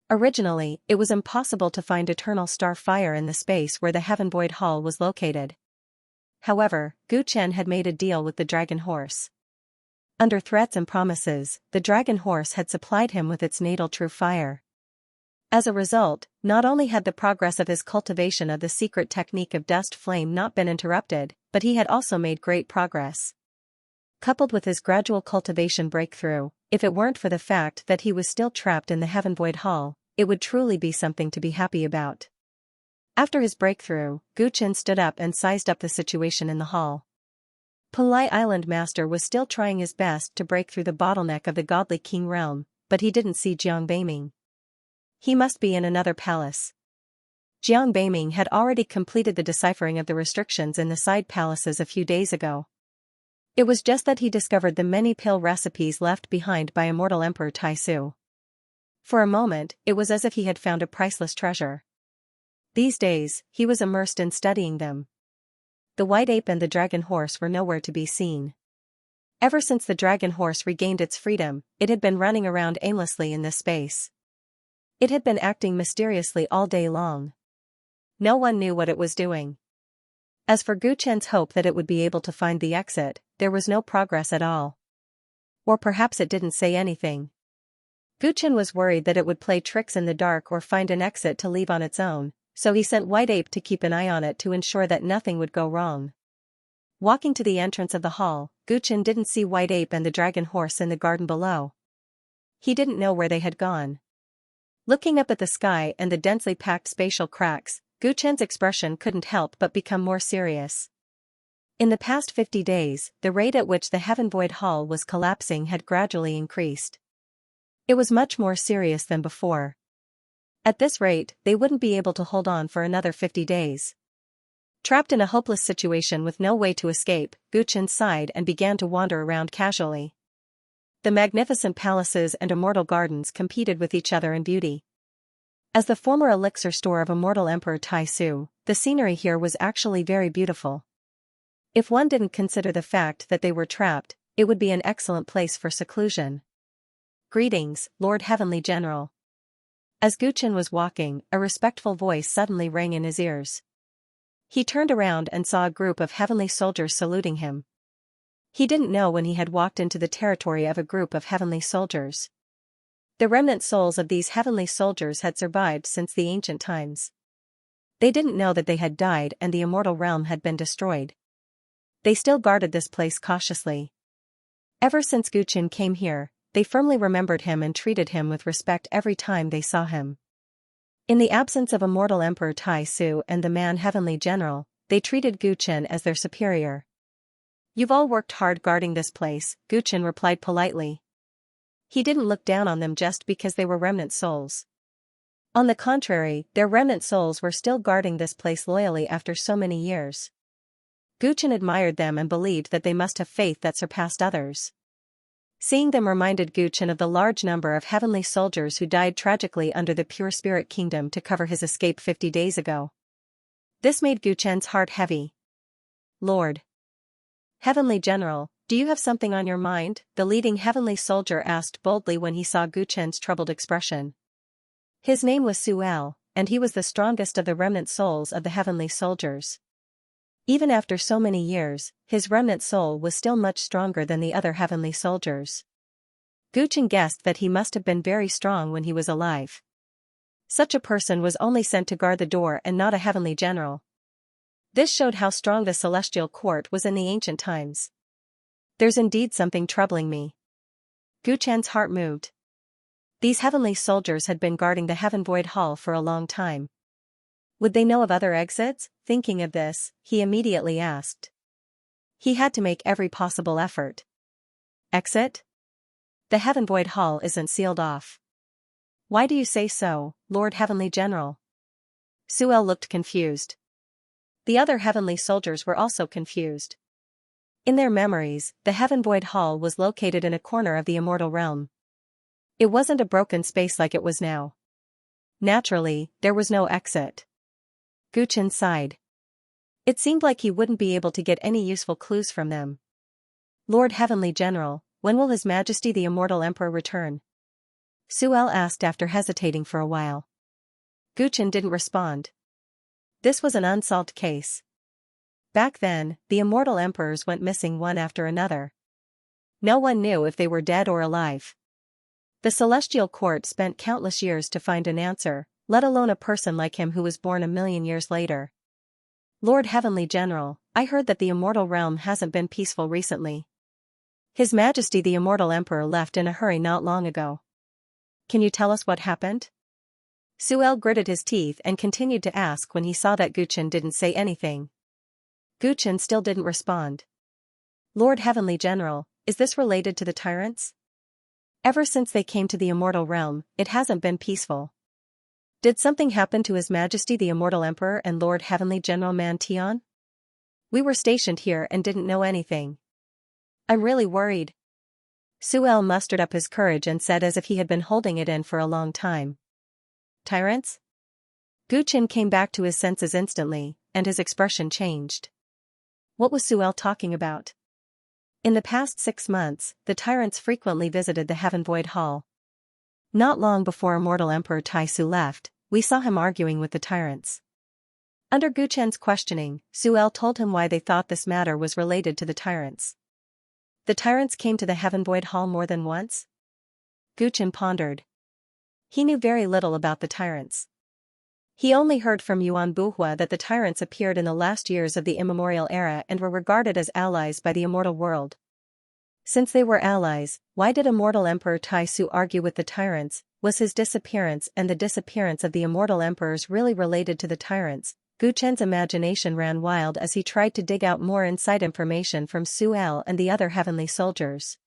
Originally, it was impossible to find eternal star fire in the space where the Heaven Void Hall was located. However, Gu Chen had made a deal with the dragon horse. Under threats and promises, the dragon horse had supplied him with its natal true fire. As a result, not only had the progress of his cultivation of the secret technique of dust flame not been interrupted, but he had also made great progress. Coupled with his gradual cultivation breakthrough, if it weren't for the fact that he was still trapped in the Heaven Void Hall, it would truly be something to be happy about. After his breakthrough, Gu Chen stood up and sized up the situation in the hall. Pulai Island Master was still trying his best to break through the bottleneck of the godly king realm, but he didn't see Jiang Beiming. He must be in another palace. Jiang Beiming had already completed the deciphering of the restrictions in the side palaces a few days ago. It was just that he discovered the many pill recipes left behind by immortal Emperor Taisu. For a moment, it was as if he had found a priceless treasure. These days, he was immersed in studying them. The white ape and the dragon horse were nowhere to be seen. Ever since the dragon horse regained its freedom, it had been running around aimlessly in this space. It had been acting mysteriously all day long. No one knew what it was doing. As for Gu Chen's hope that it would be able to find the exit, there was no progress at all. Or perhaps it didn't say anything. Gu Chen was worried that it would play tricks in the dark or find an exit to leave on its own, so he sent White Ape to keep an eye on it to ensure that nothing would go wrong. Walking to the entrance of the hall, Gu Chen didn't see White Ape and the dragon horse in the garden below. He didn't know where they had gone. Looking up at the sky and the densely packed spatial cracks, Gu Chen's expression couldn't help but become more serious. In the past 50 days, the rate at which the Heaven Void Hall was collapsing had gradually increased. It was much more serious than before. At this rate, they wouldn't be able to hold on for another 50 days. Trapped in a hopeless situation with no way to escape, Gu Chen sighed and began to wander around casually. The magnificent palaces and immortal gardens competed with each other in beauty. As the former elixir store of immortal Emperor Taisu, the scenery here was actually very beautiful. If one didn't consider the fact that they were trapped, it would be an excellent place for seclusion. Greetings, Lord Heavenly General. As Gu Chen was walking, a respectful voice suddenly rang in his ears. He turned around and saw a group of heavenly soldiers saluting him. He didn't know when he had walked into the territory of a group of heavenly soldiers. The remnant souls of these heavenly soldiers had survived since the ancient times. They didn't know that they had died and the immortal realm had been destroyed. They still guarded this place cautiously. Ever since Gu Chen came here, they firmly remembered him and treated him with respect every time they saw him. In the absence of immortal Emperor Taisu and the man Heavenly General, they treated Gu Chen as their superior. You've all worked hard guarding this place, Gu Chen replied politely. He didn't look down on them just because they were remnant souls. On the contrary, their remnant souls were still guarding this place loyally after so many years. Gu Chen admired them and believed that they must have faith that surpassed others. Seeing them reminded Gu Chen of the large number of heavenly soldiers who died tragically under the Pure Spirit Kingdom to cover his escape 50 days ago. This made Gu Chen's heart heavy. Lord Heavenly General, do you have something on your mind? The leading heavenly soldier asked boldly when he saw Gu Chen's troubled expression. His name was Suel, and he was the strongest of the remnant souls of the heavenly soldiers. Even after so many years, his remnant soul was still much stronger than the other heavenly soldiers. Guchen guessed that he must have been very strong when he was alive. Such a person was only sent to guard the door and not a heavenly general. This showed how strong the celestial court was in the ancient times. There's indeed something troubling me. Guchen's heart moved. These heavenly soldiers had been guarding the Heaven Void Hall for a long time. Would they know of other exits? Thinking of this, he immediately asked. He had to make every possible effort. Exit? The Heaven Void Hall isn't sealed off. Why do you say so, Lord Heavenly General? Suel looked confused. The other heavenly soldiers were also confused. In their memories, the Heaven Void Hall was located in a corner of the immortal realm. It wasn't a broken space like it was now. Naturally, there was no exit. Guchen sighed. It seemed like he wouldn't be able to get any useful clues from them. Lord Heavenly General, when will His Majesty the Immortal Emperor return? Suel asked after hesitating for a while. Guchen didn't respond. This was an unsolved case. Back then, the immortal emperors went missing one after another. No one knew if they were dead or alive. The celestial court spent countless years to find an answer, let alone a person like him who was born 1,000,000 years later. Lord Heavenly General, I heard that the immortal realm hasn't been peaceful recently. His Majesty the Immortal Emperor left in a hurry not long ago. Can you tell us what happened? Suel gritted his teeth and continued to ask when he saw that Guchen didn't say anything. Guchen still didn't respond. Lord Heavenly General, is this related to the Tyrants? Ever since they came to the immortal realm, it hasn't been peaceful. Did something happen to His Majesty the Immortal Emperor and Lord Heavenly General Mantion? We were stationed here and didn't know anything. I'm really worried. Suel mustered up his courage and said as if he had been holding it in for a long time. Tyrants? Guchen came back to his senses instantly, and his expression changed. What was Suel talking about? In the past 6 months, the Tyrants frequently visited the Heaven Void Hall. Not long before Immortal Emperor Taisu left, we saw him arguing with the Tyrants. Under Guchen's questioning, Suel told him why they thought this matter was related to the Tyrants. The Tyrants came to the Heaven Void Hall more than once? Guchen pondered. He knew very little about the Tyrants. He only heard from Yuan Buhua that the Tyrants appeared in the last years of the immemorial era and were regarded as allies by the immortal world. Since they were allies, why did Immortal Emperor Taisu argue with the Tyrants? Was his disappearance and the disappearance of the immortal emperors really related to the Tyrants? Guchen's imagination ran wild as he tried to dig out more inside information from Suel and the other heavenly soldiers.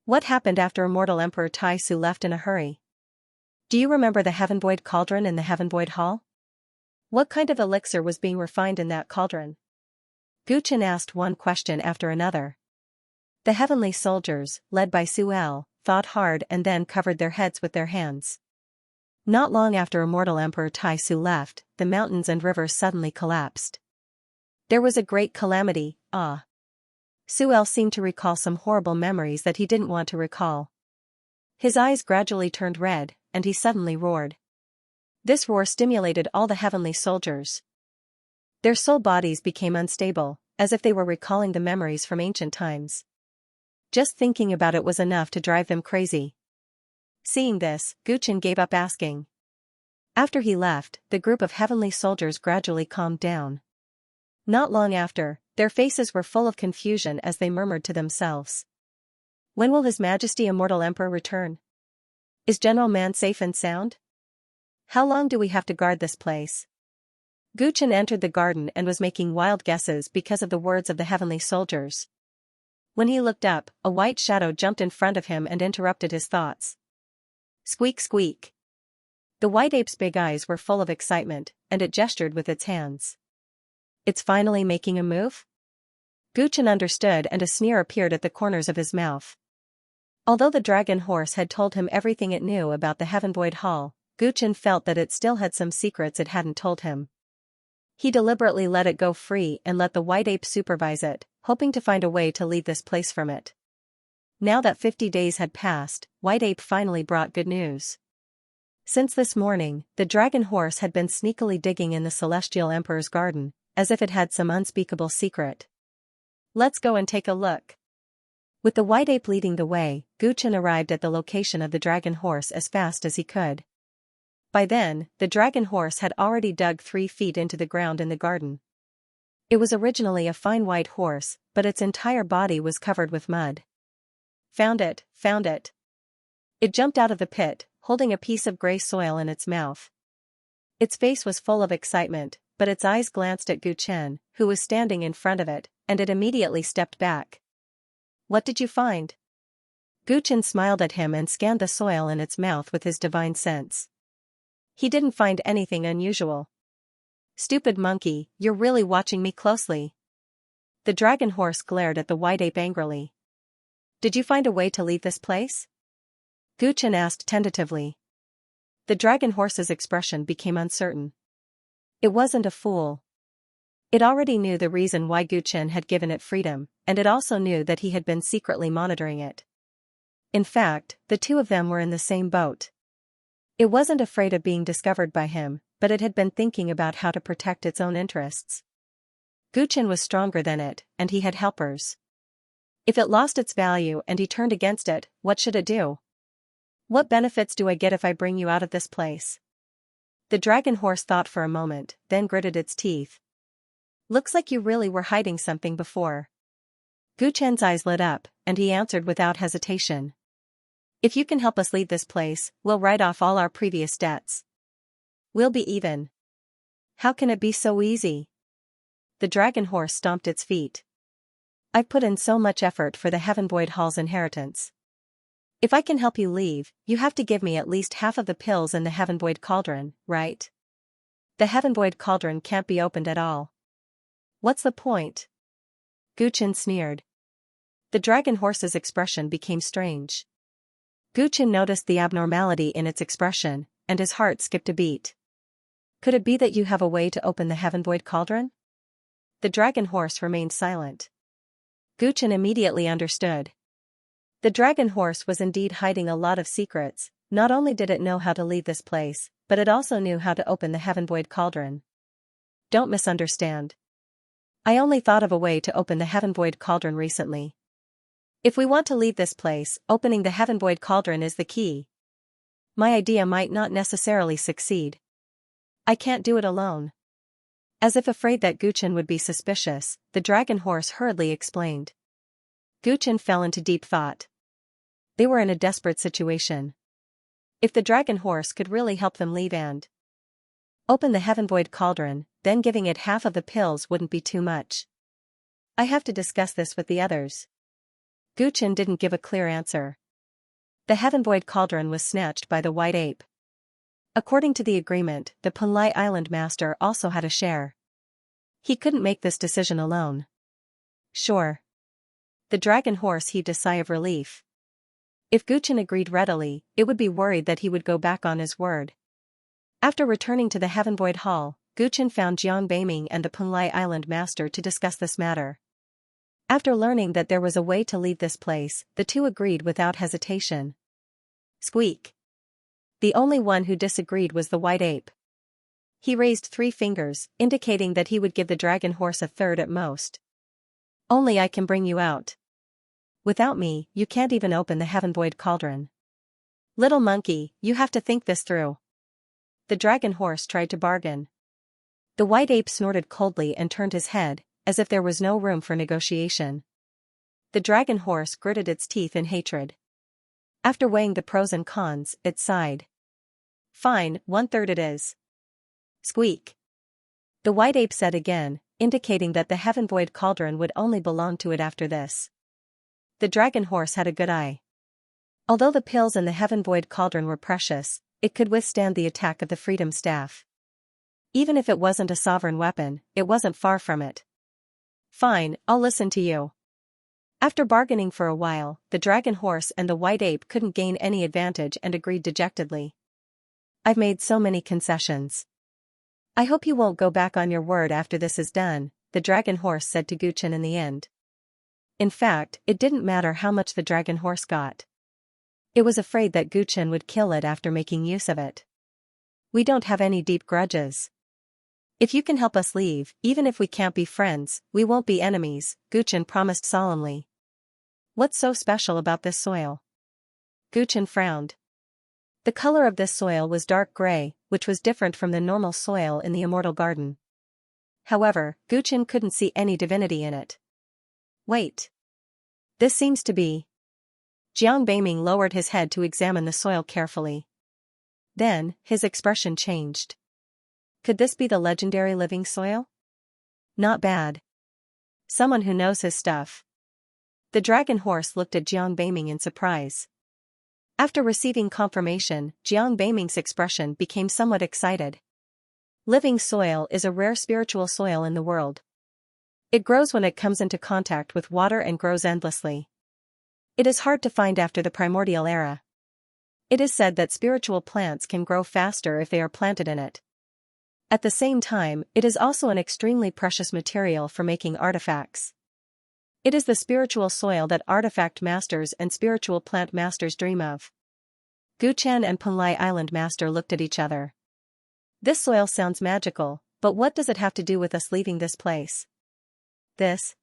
What happened after Immortal Emperor Taisu left in a hurry? Do you remember the Heaven Void Cauldron in the Heaven Void Hall? What kind of elixir was being refined in that cauldron? Guchen asked one question after another. The heavenly soldiers, led by Suel, thought hard and then covered their heads with their hands. Not long after Immortal Emperor Taisu left, the mountains and rivers suddenly collapsed. There was a great calamity. Suel seemed to recall some horrible memories that he didn't want to recall. His eyes gradually turned red, and he suddenly roared. This roar stimulated all the heavenly soldiers. Their soul bodies became unstable, as if they were recalling the memories from ancient times. Just thinking about it was enough to drive them crazy. Seeing this, Guchen gave up asking. After he left, the group of heavenly soldiers gradually calmed down. Not long after, their faces were full of confusion as they murmured to themselves. When will His Majesty Immortal Emperor return? Is General Man safe and sound? How long do we have to guard this place? Guchen entered the garden and was making wild guesses because of the words of the heavenly soldiers. When he looked up, a white shadow jumped in front of him and interrupted his thoughts. Squeak squeak. The white ape's big eyes were full of excitement, and it gestured with its hands. It's finally making a move? Guchen understood, and a sneer appeared at the corners of his mouth. Although the dragon horse had told him everything it knew about the Heaven Void Hall, Guchen felt that it still had some secrets it hadn't told him. He deliberately let it go free and let the white ape supervise it, hoping to find a way to leave this place from it. Now that 50 days had passed, White Ape finally brought good news. Since this morning, the dragon horse had been sneakily digging in the Celestial Emperor's garden, as if it had some unspeakable secret. Let's go and take a look. With the white ape leading the way, Guchen arrived at the location of the dragon horse as fast as he could. By then, the dragon horse had already dug 3 feet into the ground in the garden. It was originally a fine white horse, but its entire body was covered with mud. Found it, found it. It jumped out of the pit, holding a piece of gray soil in its mouth. Its face was full of excitement, but its eyes glanced at Guchen, who was standing in front of it, and it immediately stepped back. What did you find? Guchen smiled at him and scanned the soil in its mouth with his divine sense. He didn't find anything unusual. Stupid monkey, you're really watching me closely. The dragon horse glared at the white ape angrily. Did you find a way to leave this place? Guchen asked tentatively. The dragon horse's expression became uncertain. It wasn't a fool. It already knew the reason why Guchen had given it freedom, and it also knew that he had been secretly monitoring it. In fact, the two of them were in the same boat. It wasn't afraid of being discovered by him, but it had been thinking about how to protect its own interests. Guchen was stronger than it, and he had helpers. If it lost its value and he turned against it, what should it do? What benefits do I get if I bring you out of this place? The dragon horse thought for a moment, then gritted its teeth. Looks like you really were hiding something before. Guchen's eyes lit up, and he answered without hesitation. If you can help us leave this place, we'll write off all our previous debts. We'll be even. How can it be so easy? The dragon horse stomped its feet. I've put in so much effort for the Heavenvoid Hall's inheritance. If I can help you leave, you have to give me at least half of the pills in the Heavenvoid Cauldron, right? The Heavenvoid Cauldron can't be opened at all. What's the point? Guchen sneered. The dragon horse's expression became strange. Guchen noticed the abnormality in its expression, and his heart skipped a beat. Could it be that you have a way to open the Heavenvoid Cauldron? The dragon horse remained silent. Guchen immediately understood. The dragon horse was indeed hiding a lot of secrets. Not only did it know how to leave this place, but it also knew how to open the Heavenvoid Cauldron. Don't misunderstand. I only thought of a way to open the Heavenvoid Cauldron recently. If we want to leave this place, opening the Heavenvoid Cauldron is the key. My idea might not necessarily succeed. I can't do it alone. As if afraid that Guchen would be suspicious, the dragon horse hurriedly explained. Guchen fell into deep thought. They were in a desperate situation. If the dragon horse could really help them leave and open the Heavenvoid Cauldron, then giving it half of the pills wouldn't be too much. I have to discuss this with the others. Guchen didn't give a clear answer. The Heavenvoid Cauldron was snatched by the white ape. According to the agreement, the Punlai Island Master also had a share. He couldn't make this decision alone. Sure. The dragon horse heaved a sigh of relief. If Guchen agreed readily, it would be worried that he would go back on his word. After returning to the Heavenvoid Hall, Guchen found Jiang Beiming and the Punlai Island Master to discuss this matter. After learning that there was a way to leave this place, the two agreed without hesitation. Squeak. The only one who disagreed was the white ape. He raised 3 fingers, indicating that he would give the dragon horse a third at most. Only I can bring you out. Without me, you can't even open the Heavenvoid Cauldron. Little monkey, you have to think this through. The dragon horse tried to bargain. The white ape snorted coldly and turned his head, as if there was no room for negotiation. The dragon horse gritted its teeth in hatred. After weighing the pros and cons, it sighed. Fine, 1/3 it is. Squeak. The white ape said again, indicating that the Heavenvoid Cauldron would only belong to it after this. The dragon horse had a good eye. Although the pills in the Heavenvoid Cauldron were precious, it could withstand the attack of the Freedom Staff. Even if it wasn't a sovereign weapon, it wasn't far from it. Fine, I'll listen to you. After bargaining for a while, the dragon horse and the white ape couldn't gain any advantage and agreed dejectedly. I've made so many concessions. I hope you won't go back on your word after this is done, the dragon horse said to Guchen in the end. In fact, it didn't matter how much the dragon horse got. It was afraid that Guchen would kill it after making use of it. We don't have any deep grudges. If you can help us leave, even if we can't be friends, we won't be enemies, Guchen promised solemnly. What's so special about this soil? Guchen frowned. The color of this soil was dark gray, which was different from the normal soil in the Immortal Garden. However, Guchen couldn't see any divinity in it. Wait. This seems to be. Jiang Beiming lowered his head to examine the soil carefully. Then, his expression changed. Could this be the legendary living soil? Not bad. Someone who knows his stuff. The dragon horse looked at Jiang Beiming in surprise. After receiving confirmation, Jiang Beiming's expression became somewhat excited. Living soil is a rare spiritual soil in the world. It grows when it comes into contact with water and grows endlessly. It is hard to find after the primordial era. It is said that spiritual plants can grow faster if they are planted in it. At the same time, it is also an extremely precious material for making artifacts. It is the spiritual soil that artifact masters and spiritual plant masters dream of. Guchen and Penlai Island Master looked at each other. This soil sounds magical, but what does it have to do with us leaving this place? This?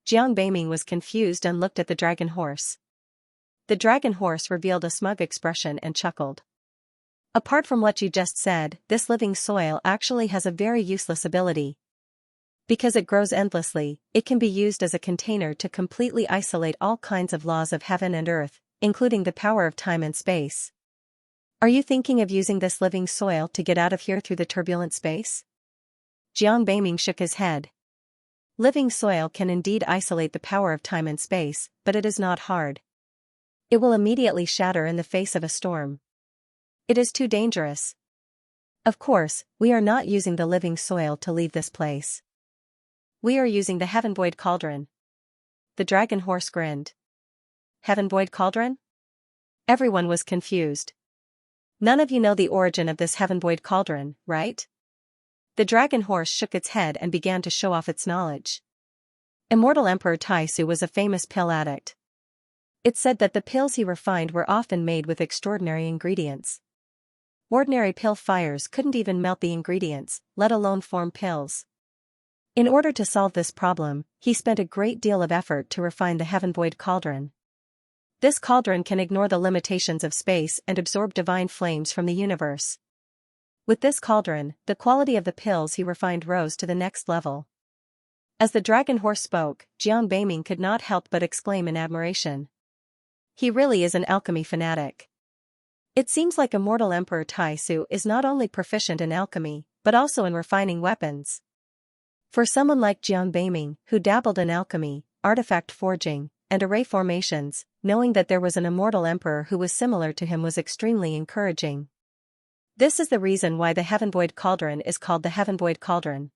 Jiang Beiming was confused and looked at the dragon horse. The dragon horse revealed a smug expression and chuckled. Apart from what you just said, this living soil actually has a very useless ability. Because it grows endlessly, it can be used as a container to completely isolate all kinds of laws of heaven and earth, including the power of time and space. Are you thinking of using this living soil to get out of here through the turbulent space? Jiang Beiming shook his head. Living soil can indeed isolate the power of time and space, but it is not hard. It will immediately shatter in the face of a storm. It is too dangerous. Of course, we are not using the living soil to leave this place. We are using the Heaven Void Cauldron. The dragon horse grinned. Heaven Void Cauldron? Everyone was confused. None of you know the origin of this Heaven Void Cauldron, right? The dragon horse shook its head and began to show off its knowledge. Immortal Emperor Taisu was a famous pill addict. It said that the pills he refined were often made with extraordinary ingredients. Ordinary pill fires couldn't even melt the ingredients, let alone form pills. In order to solve this problem, he spent a great deal of effort to refine the Heaven Void Cauldron. This cauldron can ignore the limitations of space and absorb divine flames from the universe. With this cauldron, the quality of the pills he refined rose to the next level. As the dragon horse spoke, Jiang Beiming could not help but exclaim in admiration. He really is an alchemy fanatic. It seems like Immortal Emperor Taisu is not only proficient in alchemy, but also in refining weapons. For someone like Jiang Beiming, who dabbled in alchemy, artifact forging, and array formations, knowing that there was an immortal emperor who was similar to him was extremely encouraging. This is the reason why the Heaven Void Cauldron is called the Heaven Void Cauldron.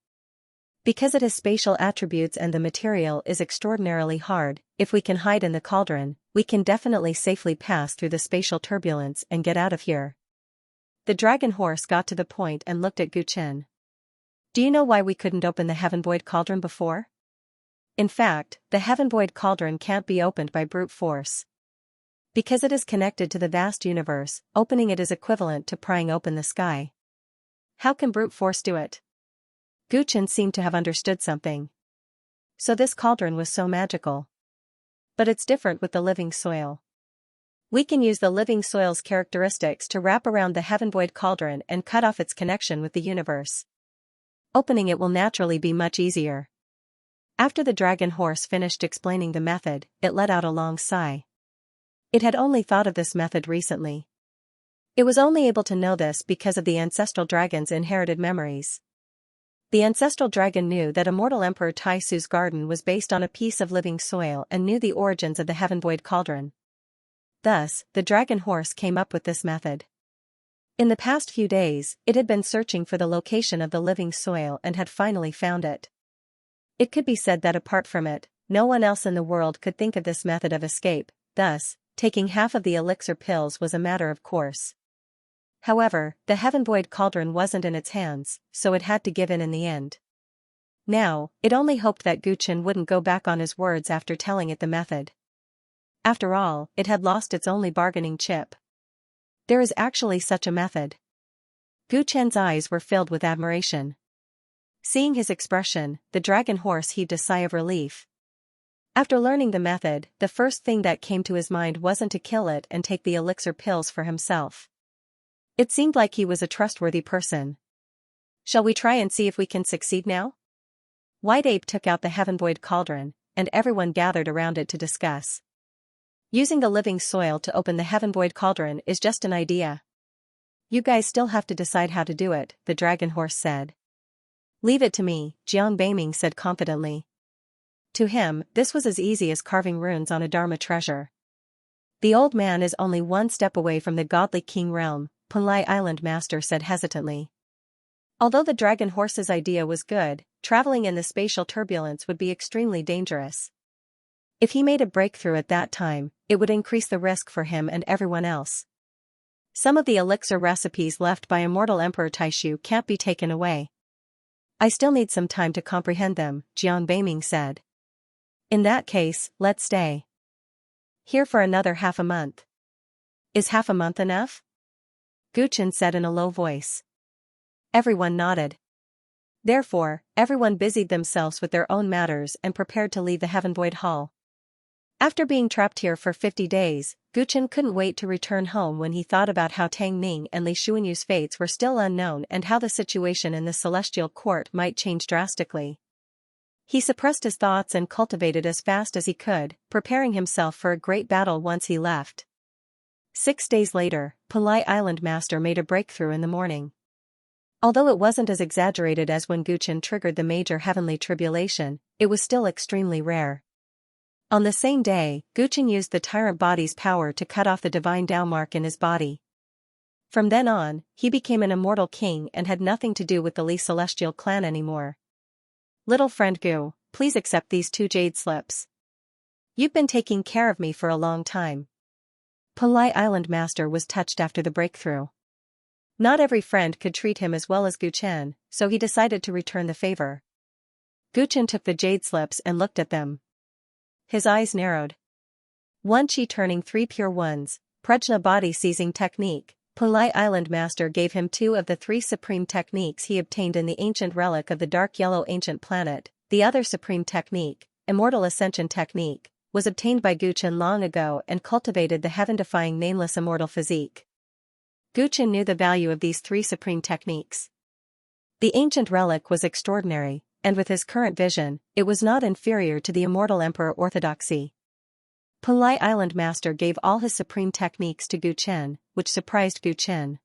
Because it has spatial attributes and the material is extraordinarily hard, if we can hide in the cauldron, we can definitely safely pass through the spatial turbulence and get out of here. The dragon horse got to the point and looked at Guchen. Do you know why we couldn't open the Heaven Void Cauldron before? In fact, the Heaven Void Cauldron can't be opened by brute force. Because it is connected to the vast universe, opening it is equivalent to prying open the sky. How can brute force do it? Guchen seemed to have understood something. So this cauldron was so magical. But it's different with the living soil. We can use the living soil's characteristics to wrap around the Heaven Void Cauldron and cut off its connection with the universe. Opening it will naturally be much easier. After the dragon horse finished explaining the method, it let out a long sigh. It had only thought of this method recently. It was only able to know this because of the ancestral dragon's inherited memories. The ancestral dragon knew that Immortal Emperor Taisu's garden was based on a piece of living soil and knew the origins of the Heaven Void Cauldron. Thus, the dragon horse came up with this method. In the past few days, it had been searching for the location of the living soil and had finally found it. It could be said that apart from it, no one else in the world could think of this method of escape, thus, taking half of the elixir pills was a matter of course. However, the Heaven Void Cauldron wasn't in its hands, so it had to give in the end. Now, it only hoped that Guchen wouldn't go back on his words after telling it the method. After all, it had lost its only bargaining chip. There is actually such a method. Guchen's eyes were filled with admiration. Seeing his expression, the dragon horse heaved a sigh of relief. After learning the method, the first thing that came to his mind wasn't to kill it and take the elixir pills for himself. It seemed like he was a trustworthy person. Shall we try and see if we can succeed now? White Ape took out the heaven-void cauldron, and everyone gathered around it to discuss. Using the living soil to open the heaven-void cauldron is just an idea. You guys still have to decide how to do it, the dragon horse said. Leave it to me, Jiang Beiming said confidently. To him, this was as easy as carving runes on a Dharma treasure. The old man is only one step away from the godly king realm, Punlai Island Master said hesitantly. Although the dragon horse's idea was good, traveling in the spatial turbulence would be extremely dangerous. If he made a breakthrough at that time, it would increase the risk for him and everyone else. Some of the elixir recipes left by Immortal Emperor Taishu can't be taken away. I still need some time to comprehend them, Jiang Beiming said. In that case, let's stay here for another half a month. Is half a month enough? Guchen said in a low voice. Everyone nodded. Therefore, everyone busied themselves with their own matters and prepared to leave the Heaven-Void Hall. After being trapped here for 50 days, Guchen couldn't wait to return home when he thought about how Tang Ning and Li Xuanyu's fates were still unknown and how the situation in the Celestial Court might change drastically. He suppressed his thoughts and cultivated as fast as he could, preparing himself for a great battle once he left. 6 days later, Punlai Island Master made a breakthrough in the morning. Although it wasn't as exaggerated as when Guchen triggered the major heavenly tribulation, it was still extremely rare. On the same day, Guchen used the Tyrant body's power to cut off the divine Tao mark in his body. From then on, he became an immortal king and had nothing to do with the Li Celestial clan anymore. Little friend Gu, please accept these 2 jade slips. You've been taking care of me for a long time. Punlai Island Master was touched after the breakthrough. Not every friend could treat him as well as Guchen, so he decided to return the favor. Guchen took the jade slips and looked at them. His eyes narrowed. 1 chi turning 3 pure ones, Prajna body seizing technique. Punlai Island Master gave him 2 of the 3 supreme techniques he obtained in the ancient relic of the dark yellow ancient planet. The other supreme technique, Immortal Ascension technique, was obtained by Guchen long ago and cultivated the heaven-defying nameless immortal physique. Guchen knew the value of these 3 supreme techniques. The ancient relic was extraordinary, and with his current vision, it was not inferior to the Immortal Emperor orthodoxy. Punlai Island Master gave all his supreme techniques to Guchen, which surprised Guchen.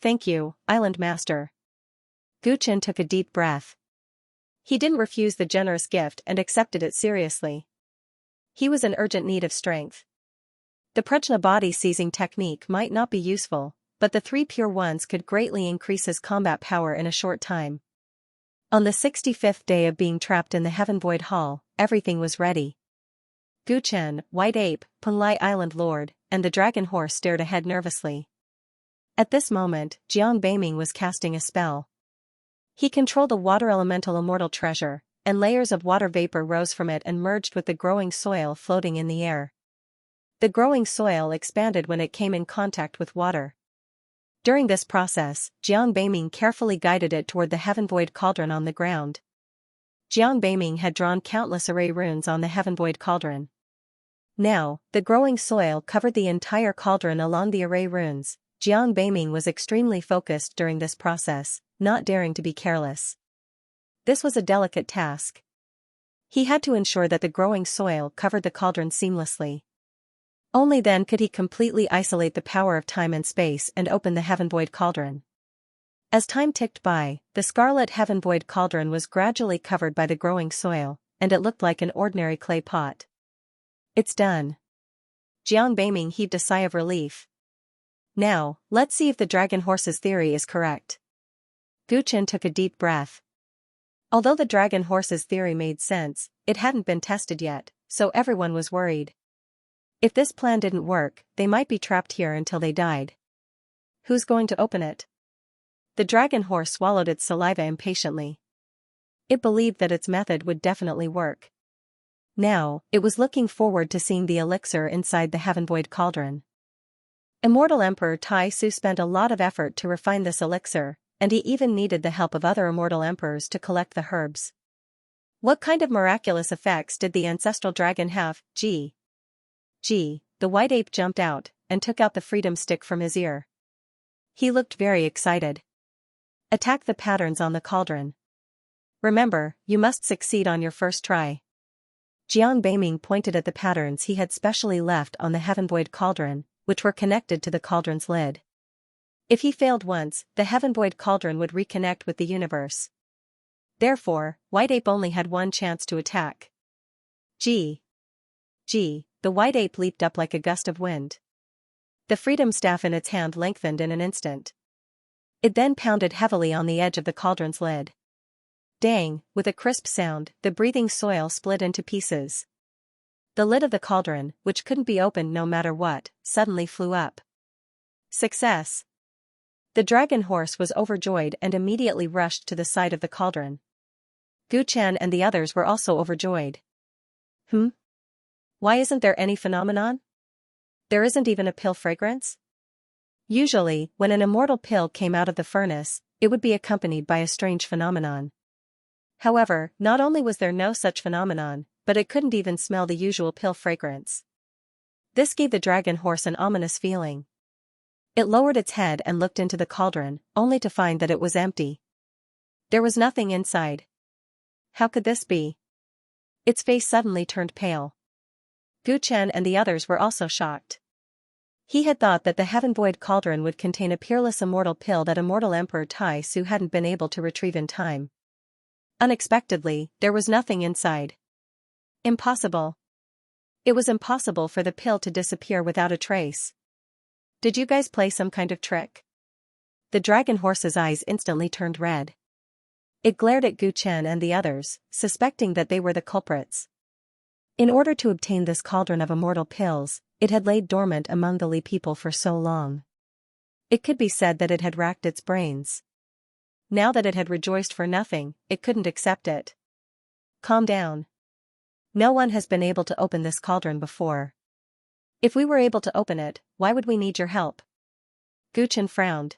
Thank you, Island Master. Guchen took a deep breath. He didn't refuse the generous gift and accepted it seriously. He was in urgent need of strength. The Prajna body seizing technique might not be useful, but the 3 pure ones could greatly increase his combat power in a short time. On the 65th day of being trapped in the Heaven-Void Hall, everything was ready. Guchen, White Ape, Punlai Island Lord, and the dragon horse stared ahead nervously. At this moment, Jiang Beiming was casting a spell. He controlled a water elemental immortal treasure, and layers of water vapor rose from it and merged with the growing soil floating in the air. The growing soil expanded when it came in contact with water. During this process, Jiang Beiming carefully guided it toward the Heaven-Void cauldron on the ground. Jiang Beiming had drawn countless array runes on the Heaven-Void cauldron. Now, the growing soil covered the entire cauldron along the array runes. Jiang Beiming was extremely focused during this process, not daring to be careless. This was a delicate task. He had to ensure that the growing soil covered the cauldron seamlessly. Only then could he completely isolate the power of time and space and open the Heaven-Void cauldron. As time ticked by, the scarlet Heaven-Void cauldron was gradually covered by the growing soil, and it looked like an ordinary clay pot. It's done. Jiang Beiming heaved a sigh of relief. Now, let's see if the dragon horse's theory is correct. Guchen took a deep breath. Although the dragon horse's theory made sense, it hadn't been tested yet, so everyone was worried. If this plan didn't work, they might be trapped here until they died. Who's going to open it? The dragon horse swallowed its saliva impatiently. It believed that its method would definitely work. Now, it was looking forward to seeing the elixir inside the Heaven-Void cauldron. Immortal Emperor Tai Su spent a lot of effort to refine this elixir, and he even needed the help of other immortal emperors to collect the herbs. What kind of miraculous effects did the ancestral dragon have? Gee. The white ape jumped out and took out the freedom stick from his ear. He looked very excited. Attack the patterns on the cauldron. Remember, you must succeed on your first try. Jiang Beiming pointed at the patterns he had specially left on the Heaven Void cauldron, which were connected to the cauldron's lid. If he failed once, the Heaven Void cauldron would reconnect with the universe. Therefore, White Ape only had one chance to attack. Gee, the white ape leaped up like a gust of wind. The freedom staff in its hand lengthened in an instant. It then pounded heavily on the edge of the cauldron's lid. Dang, with a crisp sound, the breathing soil split into pieces. The lid of the cauldron, which couldn't be opened no matter what, suddenly flew up. Success! The dragon horse was overjoyed and immediately rushed to the side of the cauldron. Gu Chen and the others were also overjoyed. Why isn't there any phenomenon? There isn't even a pill fragrance? Usually, when an immortal pill came out of the furnace, it would be accompanied by a strange phenomenon. However, not only was there no such phenomenon, but it couldn't even smell the usual pill fragrance. This gave the dragon horse an ominous feeling. It lowered its head and looked into the cauldron, only to find that it was empty. There was nothing inside. How could this be? Its face suddenly turned pale. Gu Chen and the others were also shocked. He had thought that the Heaven Void cauldron would contain a peerless immortal pill that immortal Emperor Tai Su hadn't been able to retrieve in time. Unexpectedly, there was nothing inside. Impossible. It was impossible for the pill to disappear without a trace. Did you guys play some kind of trick? The dragon horse's eyes instantly turned red. It glared at Gu Chen and the others, suspecting that they were the culprits. In order to obtain this cauldron of immortal pills, it had laid dormant among the Li people for so long. It could be said that it had racked its brains. Now that it had rejoiced for nothing, it couldn't accept it. Calm down. No one has been able to open this cauldron before. If we were able to open it, why would we need your help? Gu Chen frowned.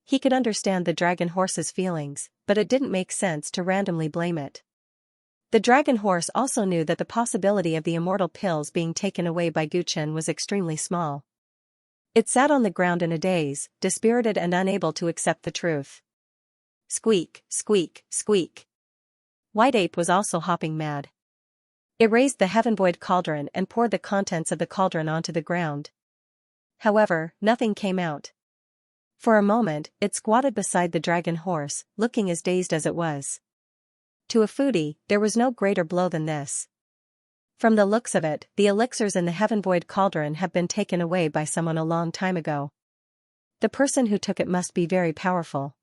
He could understand the dragon horse's feelings, but it didn't make sense to randomly blame it. The dragon horse also knew that the possibility of the immortal pills being taken away by Gu Chen was extremely small. It sat on the ground in a daze, dispirited and unable to accept the truth. Squeak, squeak, squeak. White Ape was also hopping mad. It raised the Heaven Void cauldron and poured the contents of the cauldron onto the ground. However, nothing came out. For a moment, it squatted beside the dragon horse, looking as dazed as it was. To a foodie, there was no greater blow than this. From the looks of it, the elixirs in the Heaven Void cauldron have been taken away by someone a long time ago. The person who took it must be very powerful.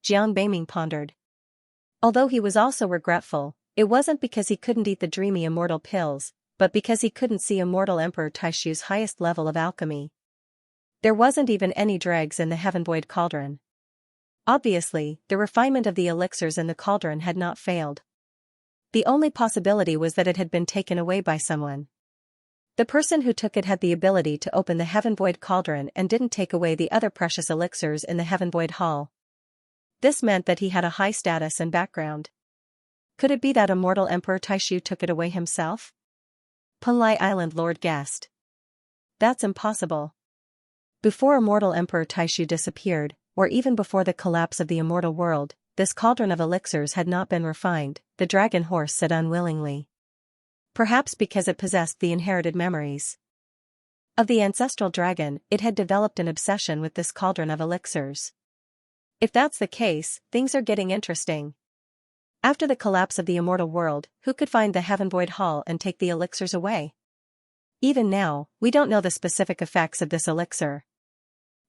Jiang Beiming pondered. Although he was also regretful, it wasn't because he couldn't eat the dreamy immortal pills, but because he couldn't see immortal Emperor Taishu's highest level of alchemy. There wasn't even any dregs in the Heaven Void cauldron. Obviously, the refinement of the elixirs in the cauldron had not failed. The only possibility was that it had been taken away by someone. The person who took it had the ability to open the Heaven Void cauldron and didn't take away the other precious elixirs in the Heaven Void hall. This meant that he had a high status and background. Could it be that immortal Emperor Taishu took it away himself? Punlai Island Lord guessed. That's impossible. Before immortal Emperor Taishu disappeared, or even before the collapse of the immortal world, this cauldron of elixirs had not been refined, the dragon horse said unwillingly. Perhaps because it possessed the inherited memories of the ancestral dragon, it had developed an obsession with this cauldron of elixirs. If that's the case, things are getting interesting. After the collapse of the immortal world, who could find the Heaven Void Hall and take the elixirs away? Even now, we don't know the specific effects of this elixir.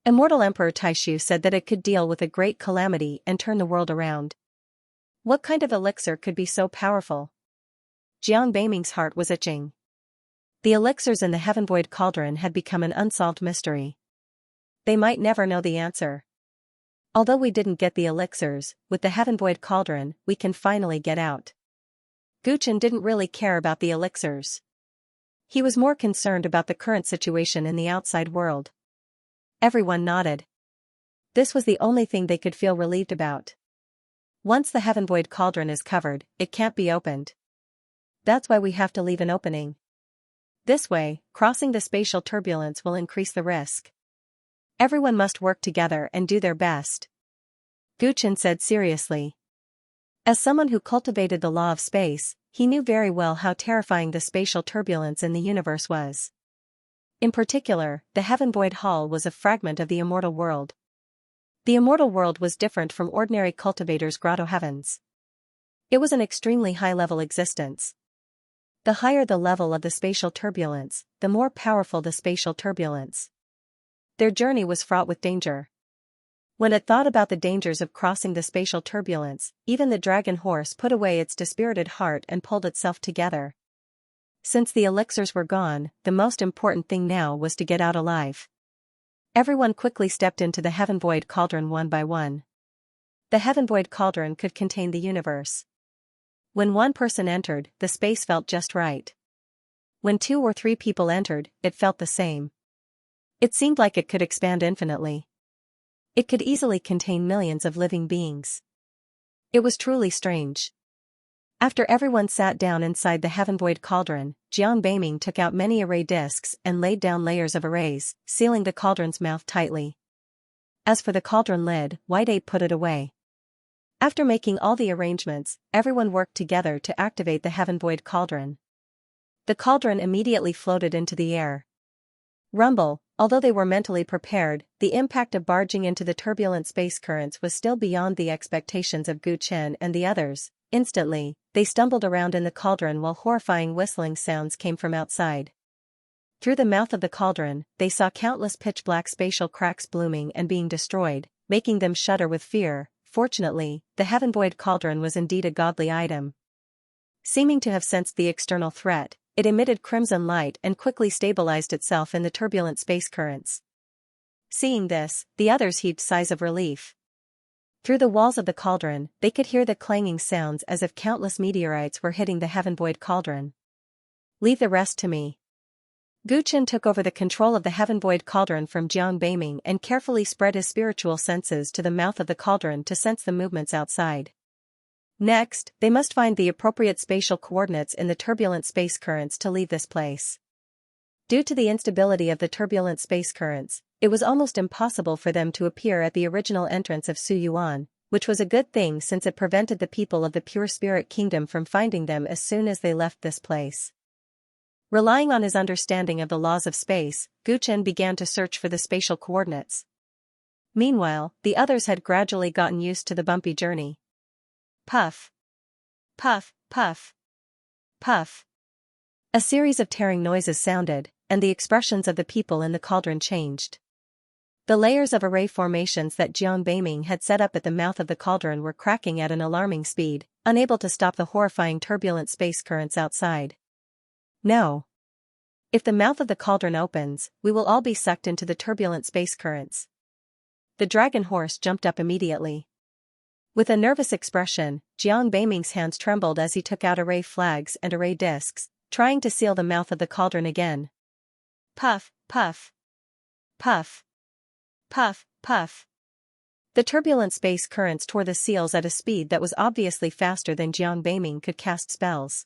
Immortal Emperor Taishu said that it could deal with a great calamity and turn the world around. What kind of elixir could be so powerful? Jiang Beiming's heart was itching. The elixirs in the Heaven Void cauldron had become an unsolved mystery. They might never know the answer. Although we didn't get the elixirs, with the Heaven Void cauldron, we can finally get out. Gu Chen didn't really care about the elixirs. He was more concerned about the current situation in the outside world. Everyone nodded. This was the only thing they could feel relieved about. Once the heaven void cauldron is covered, it can't be opened. That's why we have to leave an opening. This way, crossing the spatial turbulence will increase the risk. Everyone must work together and do their best. Guchen said seriously. As someone who cultivated the law of space, he knew very well how terrifying the spatial turbulence in the universe was. In particular, the heaven void hall was a fragment of the immortal world. The immortal world was different from ordinary cultivators' grotto heavens. It was an extremely high-level existence. The higher the level of the spatial turbulence, the more powerful the spatial turbulence. Their journey was fraught with danger. When it thought about the dangers of crossing the spatial turbulence, even the dragon horse put away its dispirited heart and pulled itself together. Since the elixirs were gone, the most important thing now was to get out alive. Everyone quickly stepped into the heaven void cauldron one by one. The heaven void cauldron could contain the universe. When one person entered, the space felt just right. When 2 or 3 people entered, it felt the same. It seemed like it could expand infinitely. It could easily contain millions of living beings. It was truly strange. After everyone sat down inside the heaven void cauldron, Jiang Beiming took out many array discs and laid down layers of arrays, sealing the cauldron's mouth tightly. As for the cauldron lid, White Ape put it away. After making all the arrangements, everyone worked together to activate the heaven void cauldron. The cauldron immediately floated into the air. Rumble, although they were mentally prepared, the impact of barging into the turbulent space currents was still beyond the expectations of Gu Chen and the others. Instantly, they stumbled around in the cauldron while horrifying whistling sounds came from outside. Through the mouth of the cauldron, they saw countless pitch-black spatial cracks blooming and being destroyed, making them shudder with fear. Fortunately, the heaven void cauldron was indeed a godly item. Seeming to have sensed the external threat, it emitted crimson light and quickly stabilized itself in the turbulent space currents. Seeing this, the others heaved sighs of relief. Through the walls of the cauldron, they could hear the clanging sounds as if countless meteorites were hitting the heaven void cauldron. Leave the rest to me. Gu Chen took over the control of the heaven void cauldron from Jiang Beiming and carefully spread his spiritual senses to the mouth of the cauldron to sense the movements outside. Next, they must find the appropriate spatial coordinates in the turbulent space currents to leave this place. Due to the instability of the turbulent space currents, it was almost impossible for them to appear at the original entrance of Su Yuan, which was a good thing since it prevented the people of the pure spirit kingdom from finding them as soon as they left this place. Relying on his understanding of the laws of space, Gu Chen began to search for the spatial coordinates. Meanwhile, the others had gradually gotten used to the bumpy journey. Puff. Puff, puff. Puff. A series of tearing noises sounded, and the expressions of the people in the cauldron changed. The layers of array formations that Jiang Beiming had set up at the mouth of the cauldron were cracking at an alarming speed, unable to stop the horrifying turbulent space currents outside. No. If the mouth of the cauldron opens, we will all be sucked into the turbulent space currents. The dragon horse jumped up immediately. With a nervous expression, Jiang Beiming's hands trembled as he took out array flags and array discs, trying to seal the mouth of the cauldron again. Puff, puff. Puff. Puff, puff. The turbulent space currents tore the seals at a speed that was obviously faster than Jiang Beiming could cast spells.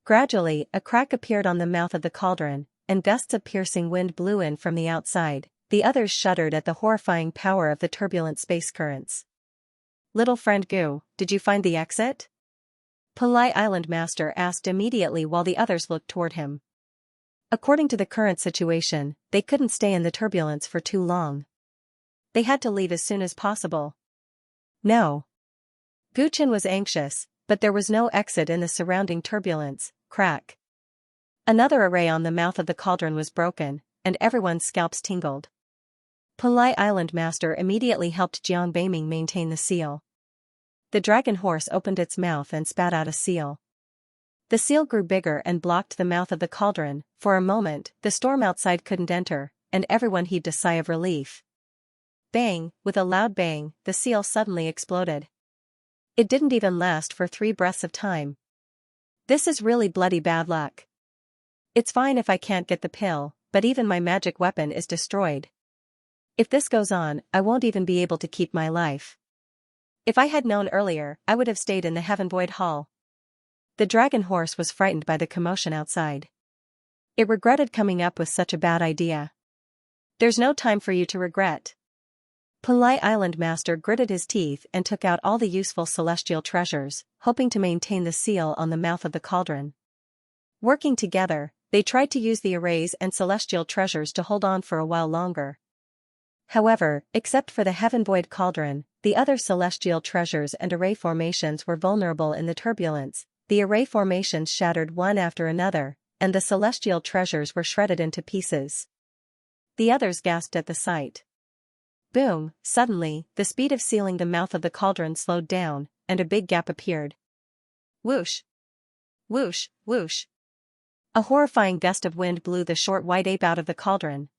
Gradually, a crack appeared on the mouth of the cauldron, and gusts of piercing wind blew in from the outside. The others shuddered at the horrifying power of the turbulent space currents. Little friend Gu, did you find the exit? Palai Island Master asked immediately while the others looked toward him. According to the current situation, they couldn't stay in the turbulence for too long. They had to leave as soon as possible. No. Gu Chen was anxious, but there was no exit in the surrounding turbulence. Crack. Another array on the mouth of the cauldron was broken, and everyone's scalps tingled. Palai Island Master immediately helped Jiang Beiming maintain the seal. The dragon horse opened its mouth and spat out a seal. The seal grew bigger and blocked the mouth of the cauldron. For a moment, the storm outside couldn't enter, and everyone heaved a sigh of relief. Bang, with a loud bang, the seal suddenly exploded. It didn't even last for 3 breaths of time. This is really bloody bad luck. It's fine if I can't get the pill, but even my magic weapon is destroyed. If this goes on, I won't even be able to keep my life. If I had known earlier, I would have stayed in the Heaven Void Hall. The dragon horse was frightened by the commotion outside. It regretted coming up with such a bad idea. There's no time for you to regret. Punlai Island Master gritted his teeth and took out all the useful celestial treasures, hoping to maintain the seal on the mouth of the cauldron. Working together, they tried to use the arrays and celestial treasures to hold on for a while longer. However, except for the Heaven Void Cauldron, the other celestial treasures and array formations were vulnerable in the turbulence. The array formations shattered one after another, and the celestial treasures were shredded into pieces. The others gasped at the sight. Boom! Suddenly, the speed of sealing the mouth of the cauldron slowed down, and a big gap appeared. Whoosh! Whoosh! Whoosh! A horrifying gust of wind blew the short white ape out of the cauldron.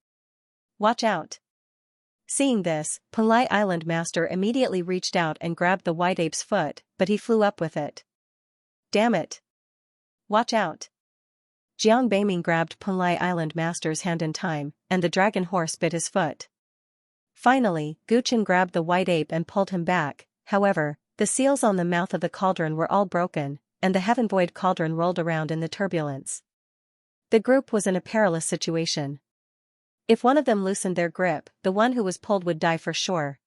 Watch out! Seeing this, Punlai Island Master immediately reached out and grabbed the white ape's foot, but he flew up with it. Damn it! Watch out! Jiang Beiming grabbed Punlai Island Master's hand in time, and the dragon horse bit his foot. Finally, Guchen grabbed the white ape and pulled him back. However, the seals on the mouth of the cauldron were all broken, and the Heaven Void Cauldron rolled around in the turbulence. The group was in a perilous situation. If one of them loosened their grip, the one who was pulled would die for sure.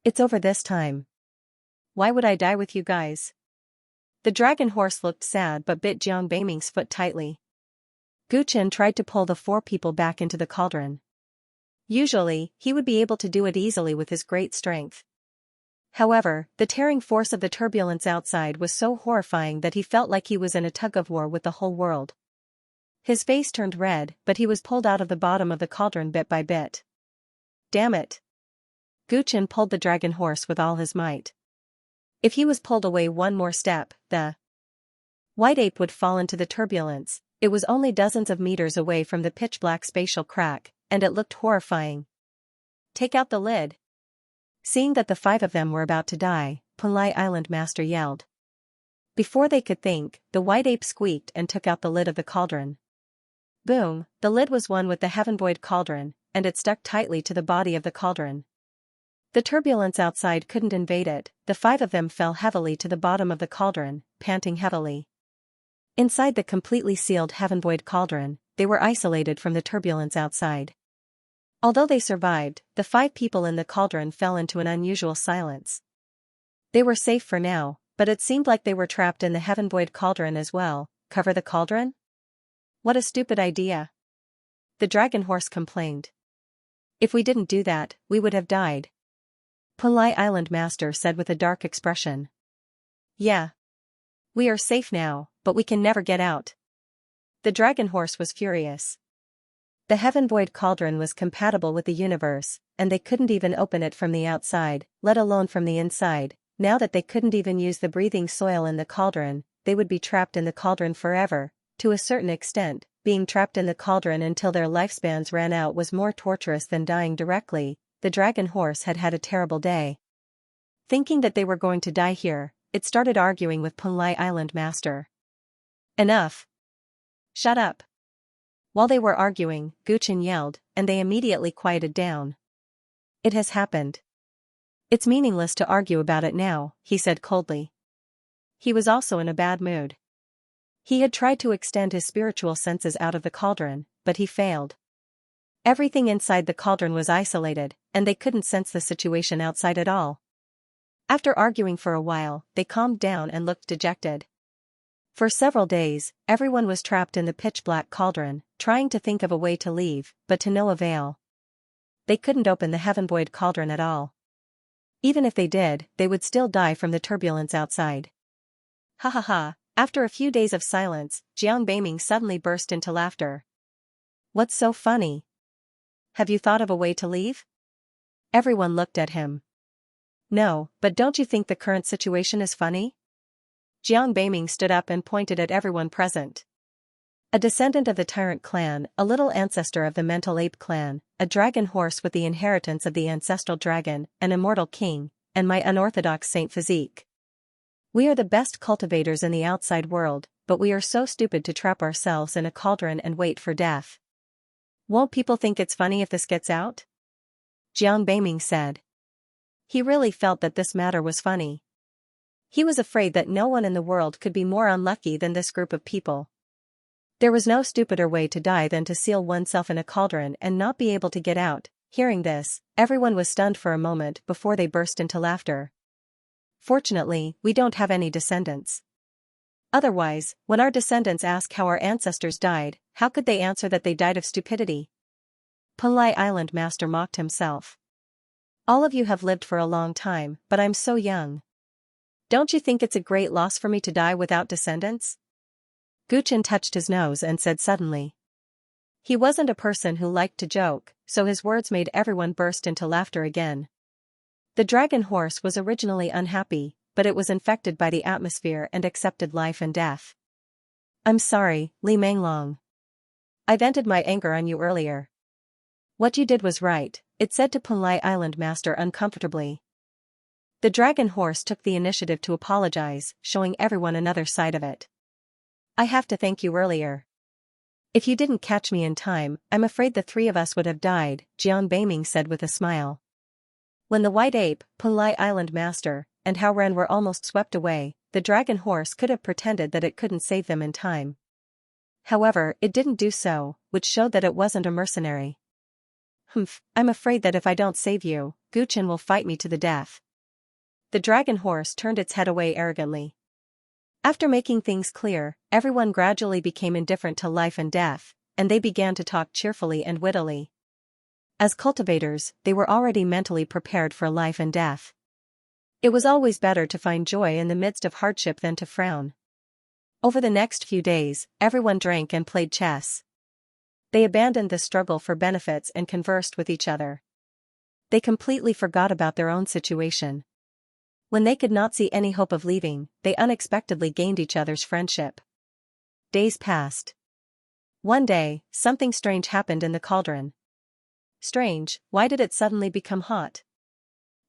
It's over this time. Why would I die with you guys? The dragon horse looked sad but bit Jiang Beiming's foot tightly. Guchen tried to pull the four people back into the cauldron. Usually, he would be able to do it easily with his great strength. However, the tearing force of the turbulence outside was so horrifying that he felt like he was in a tug-of-war with the whole world. His face turned red, but he was pulled out of the bottom of the cauldron bit by bit. Damn it! Guchen pulled the dragon horse with all his might. If he was pulled away one more step, the white ape would fall into the turbulence. It was only dozens of meters away from the pitch-black spatial crack, and it looked horrifying. Take out the lid! Seeing that the five of them were about to die, Punlai Island Master yelled. Before they could think, the white ape squeaked and took out the lid of the cauldron. Boom! The lid was one with the Heaven Void Cauldron, and it stuck tightly to the body of the cauldron. The turbulence outside couldn't invade it. The five of them fell heavily to the bottom of the cauldron, panting heavily. Inside the completely sealed Heaven Void Cauldron, they were isolated from the turbulence outside. Although they survived, the five people in the cauldron fell into an unusual silence. They were safe for now, but it seemed like they were trapped in the Heaven Void Cauldron as well. Cover the cauldron? What a stupid idea! The dragon horse complained. If we didn't do that, we would have died. Punlai Island Master said with a dark expression. Yeah. We are safe now, but we can never get out. The dragon horse was furious. The Heaven Void Cauldron was compatible with the universe, and they couldn't even open it from the outside, let alone from the inside. Now that they couldn't even use the breathing soil in the cauldron, they would be trapped in the cauldron forever. To a certain extent, being trapped in the cauldron until their lifespans ran out was more torturous than dying directly. The dragon horse had had a terrible day. Thinking that they were going to die here, it started arguing with Punlai Island Master. Enough! Shut up! While they were arguing, Guchen yelled, and they immediately quieted down. It has happened. It's meaningless to argue about it now, he said coldly. He was also in a bad mood. He had tried to extend his spiritual senses out of the cauldron, but he failed. Everything inside the cauldron was isolated, and they couldn't sense the situation outside at all. After arguing for a while, they calmed down and looked dejected. For several days, everyone was trapped in the pitch-black cauldron, trying to think of a way to leave, but to no avail. They couldn't open the Heaven Void Cauldron at all. Even if they did, they would still die from the turbulence outside. Ha ha ha! After a few days of silence, Jiang Beiming suddenly burst into laughter. What's so funny? Have you thought of a way to leave? Everyone looked at him. No, but don't you think the current situation is funny? Jiang Beiming stood up and pointed at everyone present. A descendant of the Tyrant clan, a little ancestor of the Mental Ape clan, a dragon horse with the inheritance of the ancestral dragon, an immortal king, and my unorthodox saint physique. We are the best cultivators in the outside world, but we are so stupid to trap ourselves in a cauldron and wait for death. Won't people think it's funny if this gets out? Jiang Beiming said. He really felt that this matter was funny. He was afraid that no one in the world could be more unlucky than this group of people. There was no stupider way to die than to seal oneself in a cauldron and not be able to get out. Hearing this, everyone was stunned for a moment before they burst into laughter. Fortunately, we don't have any descendants. Otherwise, when our descendants ask how our ancestors died, how could they answer that they died of stupidity? Panlai Island Master mocked himself. All of you have lived for a long time, but I'm so young. Don't you think it's a great loss for me to die without descendants? Guchen touched his nose and said suddenly. He wasn't a person who liked to joke, so his words made everyone burst into laughter again. The dragon horse was originally unhappy, but it was infected by the atmosphere and accepted life and death. I'm sorry, Li Manglong. I vented my anger on you earlier. What you did was right, it said to Panlai Island Master uncomfortably. The dragon horse took the initiative to apologize, showing everyone another side of it. I have to thank you earlier. If you didn't catch me in time, I'm afraid the three of us would have died, Jiang Beiming said with a smile. When the white ape, Panlai Island Master, and Hao Ren were almost swept away, the dragon horse could have pretended that it couldn't save them in time. However, it didn't do so, which showed that it wasn't a mercenary. I'm afraid that if I don't save you, Guchen will fight me to the death. The dragon horse turned its head away arrogantly. After making things clear, everyone gradually became indifferent to life and death, and they began to talk cheerfully and wittily. As cultivators, they were already mentally prepared for life and death. It was always better to find joy in the midst of hardship than to frown. Over the next few days, everyone drank and played chess. They abandoned the struggle for benefits and conversed with each other. They completely forgot about their own situation. When they could not see any hope of leaving, they unexpectedly gained each other's friendship. Days passed. One day, something strange happened in the cauldron. Strange, why did it suddenly become hot?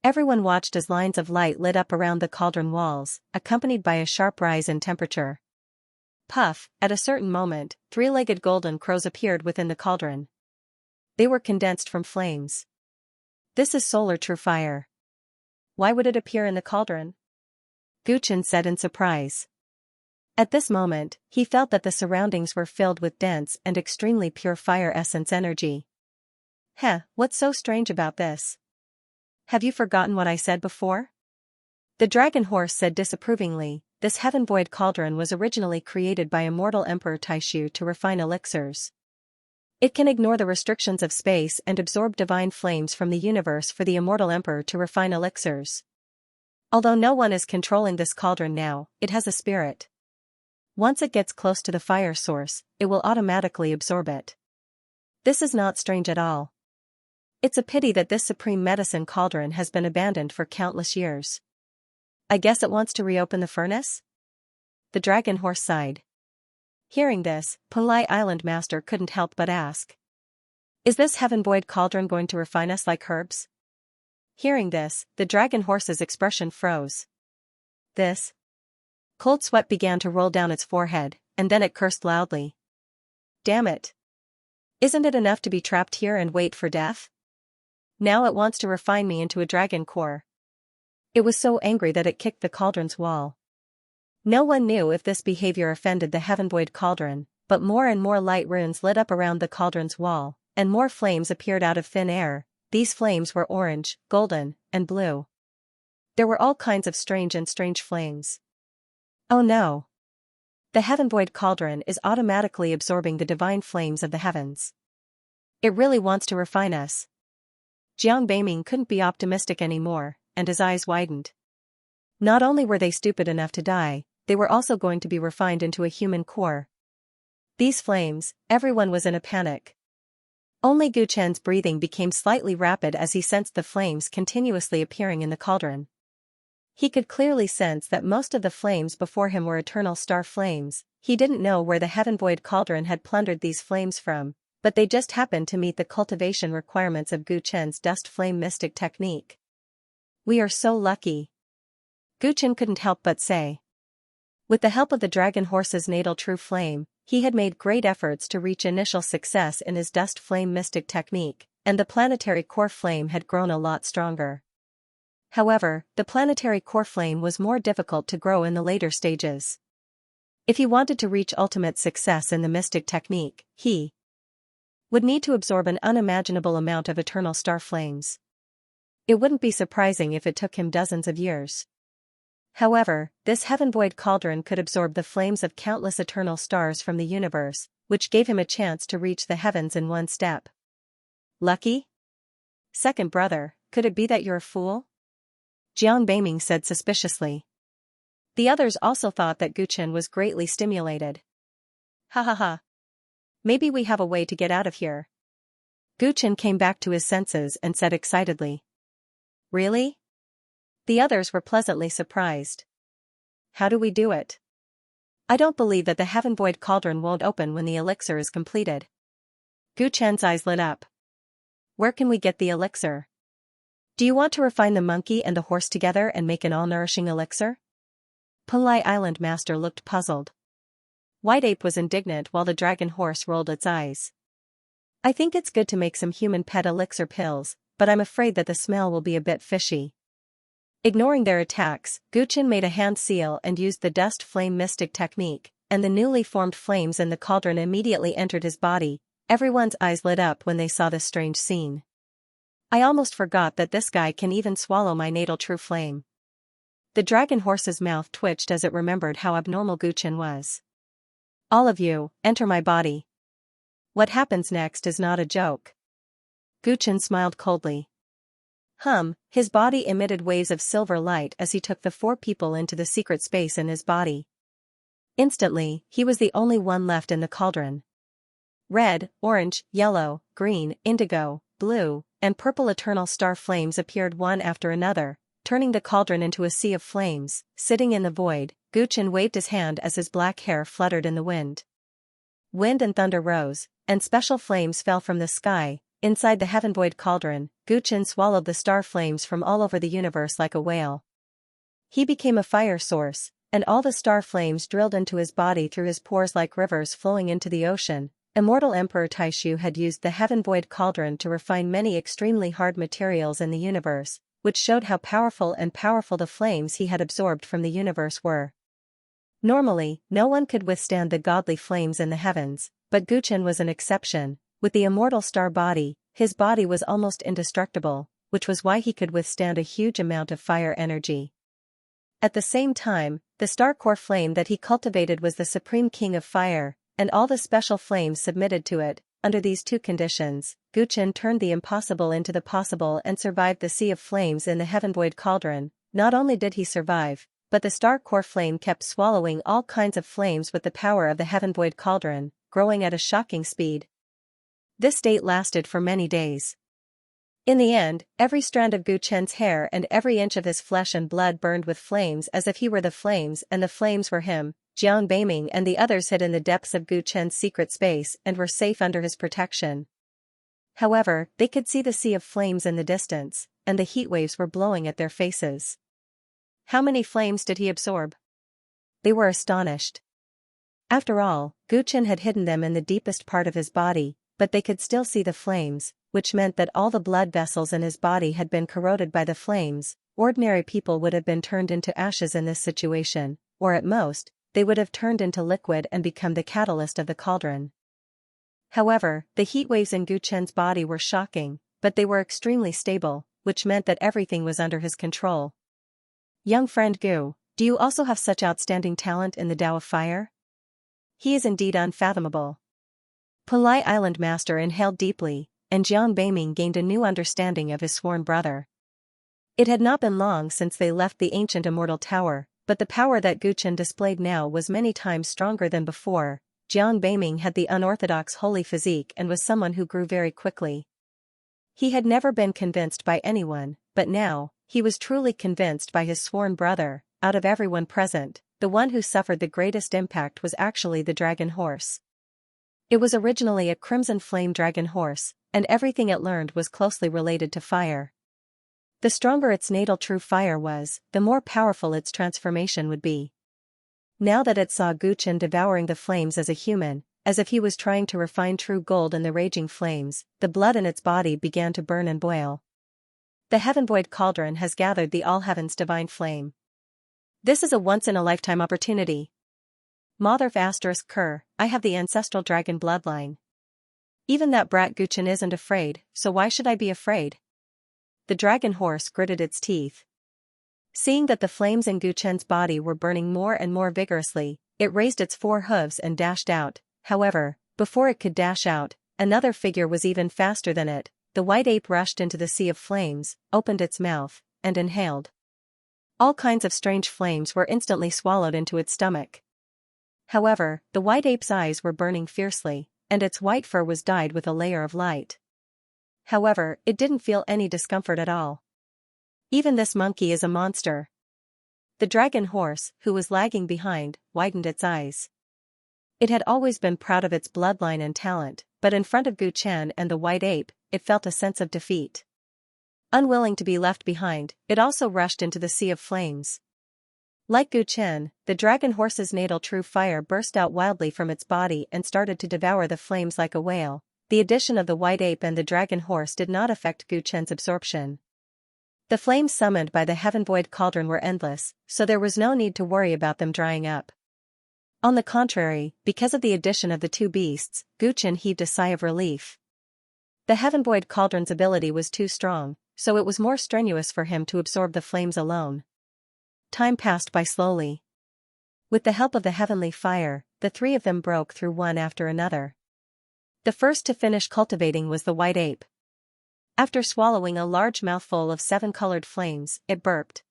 Everyone watched as lines of light lit up around the cauldron walls, accompanied by a sharp rise in temperature. Puff, at a certain moment, three-legged golden crows appeared within the cauldron. They were condensed from flames. This is solar true fire. Why would it appear in the cauldron? Guchen said in surprise. At this moment, he felt that the surroundings were filled with dense and extremely pure fire essence energy. What's so strange about this? Have you forgotten what I said before? The dragon horse said disapprovingly, this heaven-void cauldron was originally created by immortal Emperor Taishu to refine elixirs. It can ignore the restrictions of space and absorb divine flames from the universe for the immortal Emperor to refine elixirs. Although no one is controlling this cauldron now, it has a spirit. Once it gets close to the fire source, it will automatically absorb it. This is not strange at all. It's a pity that this supreme medicine cauldron has been abandoned for countless years. I guess it wants to reopen the furnace? The dragon horse sighed. Hearing this, Panlai Island Master couldn't help but ask. Is this heaven-void cauldron going to refine us like herbs? Hearing this, the dragon horse's expression froze. This? Cold sweat began to roll down its forehead, and then it cursed loudly. Damn it! Isn't it enough to be trapped here and wait for death? Now it wants to refine me into a dragon core. It was so angry that it kicked the cauldron's wall. No one knew if this behavior offended the heaven-void cauldron, but more and more light runes lit up around the cauldron's wall, and more flames appeared out of thin air. These flames were orange, golden, and blue. There were all kinds of strange flames. Oh no! The heaven-void cauldron is automatically absorbing the divine flames of the heavens. It really wants to refine us. Jiang Beiming couldn't be optimistic anymore, and his eyes widened. Not only were they stupid enough to die, they were also going to be refined into a human core. These flames, everyone was in a panic. Only Gu Chen's breathing became slightly rapid as he sensed the flames continuously appearing in the cauldron. He could clearly sense that most of the flames before him were eternal star flames. He didn't know where the heaven-void cauldron had plundered these flames from, but they just happened to meet the cultivation requirements of Gu Chen's dust flame mystic technique. We are so lucky. Gu Chen couldn't help but say. With the help of the dragon horse's natal true flame, he had made great efforts to reach initial success in his dust flame mystic technique, and the planetary core flame had grown a lot stronger. However, the planetary core flame was more difficult to grow in the later stages. If he wanted to reach ultimate success in the mystic technique, he would need to absorb an unimaginable amount of eternal star flames. It wouldn't be surprising if it took him dozens of years. However, this heaven-void cauldron could absorb the flames of countless eternal stars from the universe, which gave him a chance to reach the heavens in one step. Lucky? Second brother, could it be that you're a fool? Jiang Beiming said suspiciously. The others also thought that Guchen was greatly stimulated. Ha ha ha. Maybe we have a way to get out of here. Guchen came back to his senses and said excitedly. Really? The others were pleasantly surprised. How do we do it? I don't believe that the heaven-void cauldron won't open when the elixir is completed. Guchen's eyes lit up. Where can we get the elixir? Do you want to refine the monkey and the horse together and make an all-nourishing elixir? Pulai Island Master looked puzzled. White Ape was indignant while the dragon horse rolled its eyes. I think it's good to make some human pet elixir pills, but I'm afraid that the smell will be a bit fishy. Ignoring their attacks, Guchen made a hand seal and used the dust flame mystic technique, and the newly formed flames in the cauldron immediately entered his body. Everyone's eyes lit up when they saw this strange scene. I almost forgot that this guy can even swallow my natal true flame. The dragon horse's mouth twitched as it remembered how abnormal Guchen was. All of you, enter my body. What happens next is not a joke. Guchen smiled coldly. His body emitted waves of silver light as he took the 4 people into the secret space in his body. Instantly, he was the only one left in the cauldron. Red, orange, yellow, green, indigo, blue, and purple eternal star flames appeared one after another, turning the cauldron into a sea of flames. Sitting in the void, Guchen waved his hand as his black hair fluttered in the wind. Wind and thunder rose, and special flames fell from the sky. Inside the heaven-void cauldron, Guchen swallowed the star flames from all over the universe like a whale. He became a fire source, and all the star flames drilled into his body through his pores like rivers flowing into the ocean. Immortal Emperor Taishu had used the heaven-void cauldron to refine many extremely hard materials in the universe, which showed how powerful the flames he had absorbed from the universe were. Normally, no one could withstand the godly flames in the heavens, but Guchen was an exception. With the immortal star body, his body was almost indestructible, which was why he could withstand a huge amount of fire energy. At the same time, the star core flame that he cultivated was the supreme king of fire, and all the special flames submitted to it. Under these 2 conditions, Guchen turned the impossible into the possible and survived the sea of flames in the heaven-void cauldron. Not only did he survive, but the star core flame kept swallowing all kinds of flames with the power of the heaven-void cauldron, growing at a shocking speed. This state lasted for many days. In the end, every strand of Guchen's hair and every inch of his flesh and blood burned with flames as if he were the flames and the flames were him. Jiang Beiming and the others hid in the depths of Guchen's secret space and were safe under his protection. However, they could see the sea of flames in the distance, and the heat waves were blowing at their faces. How many flames did he absorb? They were astonished. After all, Guchen had hidden them in the deepest part of his body, but they could still see the flames, which meant that all the blood vessels in his body had been corroded by the flames. Ordinary people would have been turned into ashes in this situation, or at most, they would have turned into liquid and become the catalyst of the cauldron. However, the heat waves in Guchen's body were shocking, but they were extremely stable, which meant that everything was under his control. Young friend Gu, do you also have such outstanding talent in the Tao of Fire? He is indeed unfathomable. Pulai Island Master inhaled deeply, and Jiang Beiming gained a new understanding of his sworn brother. It had not been long since they left the ancient immortal tower, but the power that Guchen displayed now was many times stronger than before. Jiang Beiming had the unorthodox holy physique and was someone who grew very quickly. He had never been convinced by anyone, but now, he was truly convinced by his sworn brother. Out of everyone present, the one who suffered the greatest impact was actually the dragon horse. It was originally a crimson flame dragon horse, and everything it learned was closely related to fire. The stronger its natal true fire was, the more powerful its transformation would be. Now that it saw Guchen devouring the flames as a human, as if he was trying to refine true gold in the raging flames. The blood in its body began to burn and boil. The heaven void cauldron has gathered the all heaven's divine flame. This is a once-in-a-lifetime opportunity. Motherf ****, I have the ancestral dragon bloodline. Even that brat Guchen isn't afraid, so why should I be afraid? The dragon horse gritted its teeth. Seeing that the flames in Guchen's body were burning more and more vigorously, it raised its 4 hooves and dashed out. However, before it could dash out, another figure was even faster than it. The white ape rushed into the sea of flames, opened its mouth, and inhaled. All kinds of strange flames were instantly swallowed into its stomach. However, the white ape's eyes were burning fiercely, and its white fur was dyed with a layer of light. However, it didn't feel any discomfort at all. Even this monkey is a monster. The dragon horse, who was lagging behind, widened its eyes. It had always been proud of its bloodline and talent, but in front of Guchen and the white ape, it felt a sense of defeat. Unwilling to be left behind, it also rushed into the sea of flames. Like Guchen, the dragon horse's natal true fire burst out wildly from its body and started to devour the flames like a whale. The addition of the white ape and the dragon horse did not affect Guchen's absorption. The flames summoned by the heaven void cauldron were endless, so there was no need to worry about them drying up. On the contrary, because of the addition of the 2 beasts, Guchen heaved a sigh of relief. The heaven void cauldron's ability was too strong, so it was more strenuous for him to absorb the flames alone. Time passed by slowly. With the help of the heavenly fire, the 3 of them broke through one after another. The first to finish cultivating was the white ape. After swallowing a large mouthful of 7 colored flames, it burped.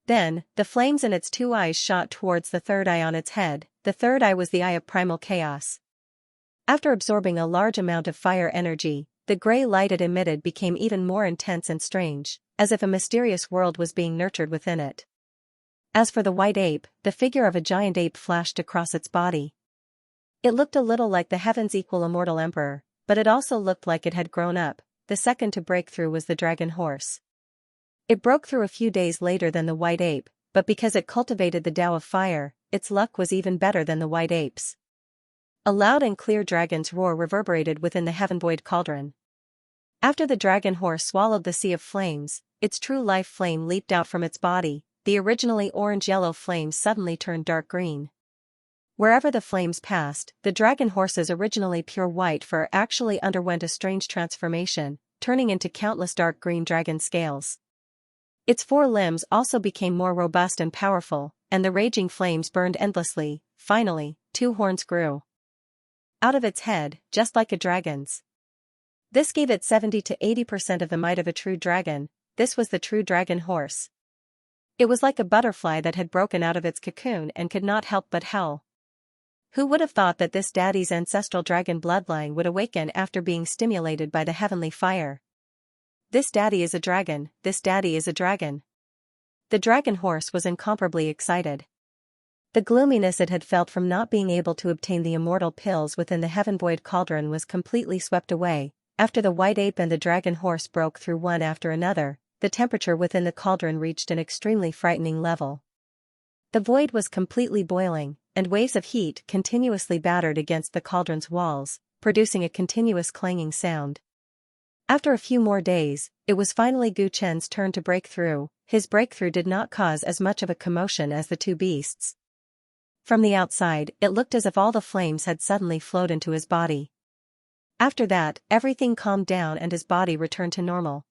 Then, the flames in its 2 eyes shot towards the 3rd eye on its head. The 3rd eye was the eye of primal chaos. After absorbing a large amount of fire energy, the gray light it emitted became even more intense and strange, as if a mysterious world was being nurtured within it. As for the white ape, the figure of a giant ape flashed across its body. It looked a little like the heaven's equal immortal emperor, but it also looked like it had grown up. The second to break through was the dragon horse. It broke through a few days later than the white ape, but because it cultivated the Tao of fire, its luck was even better than the white ape's. A loud and clear dragon's roar reverberated within the heaven void cauldron. After the dragon horse swallowed the sea of flames, its true life flame leaped out from its body. The originally orange-yellow flame suddenly turned dark green. Wherever the flames passed, the dragon horse's originally pure white fur actually underwent a strange transformation, turning into countless dark green dragon scales. Its 4 limbs also became more robust and powerful, and the raging flames burned endlessly. Finally, 2 horns grew out of its head, just like a dragon's. This gave it 70 to 80% of the might of a true dragon. This was the true dragon horse. It was like a butterfly that had broken out of its cocoon and could not help but howl. Who would have thought that this daddy's ancestral dragon bloodline would awaken after being stimulated by the heavenly fire? This daddy is a dragon, this daddy is a dragon. The dragon horse was incomparably excited. The gloominess it had felt from not being able to obtain the immortal pills within the heaven void cauldron was completely swept away. After the white ape and the dragon horse broke through one after another, the temperature within the cauldron reached an extremely frightening level. The void was completely boiling, and waves of heat continuously battered against the cauldron's walls, producing a continuous clanging sound. After a few more days, it was finally Guchen's turn to break through. His breakthrough did not cause as much of a commotion as the 2 beasts. From the outside, it looked as if all the flames had suddenly flowed into his body. After that, everything calmed down and his body returned to normal.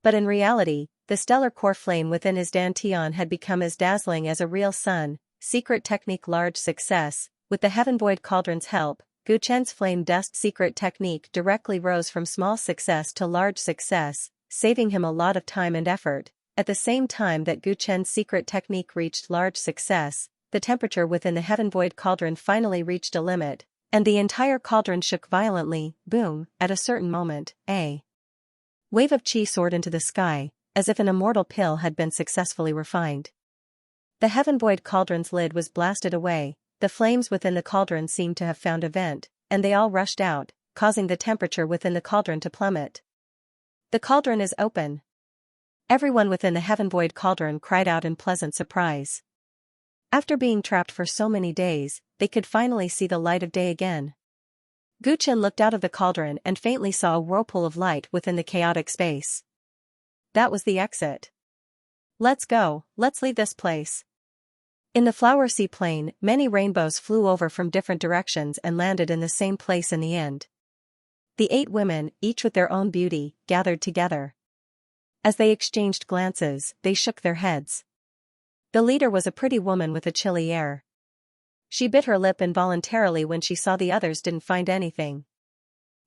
But in reality, the stellar core flame within his dantian had become as dazzling as a real sun. Secret technique large success. With the heaven void cauldron's help, Guchen's flame dust secret technique directly rose from small success to large success, saving him a lot of time and effort. At the same time that Guchen's secret technique reached large success, the temperature within the heaven void cauldron finally reached a limit, and the entire cauldron shook violently. Boom! At a certain moment, a wave of chi soared into the sky, as if an immortal pill had been successfully refined. The heaven void cauldron's lid was blasted away. The flames within the cauldron seemed to have found a vent, and they all rushed out, causing the temperature within the cauldron to plummet. The cauldron is open. Everyone within the heaven void cauldron cried out in pleasant surprise. After being trapped for so many days, they could finally see the light of day again. Guchen looked out of the cauldron and faintly saw a whirlpool of light within the chaotic space. That was the exit. Let's go, let's leave this place. In the flower sea plain, many rainbows flew over from different directions and landed in the same place in the end. The 8 women, each with their own beauty, gathered together. As they exchanged glances, they shook their heads. The leader was a pretty woman with a chilly air. She bit her lip involuntarily when she saw the others didn't find anything.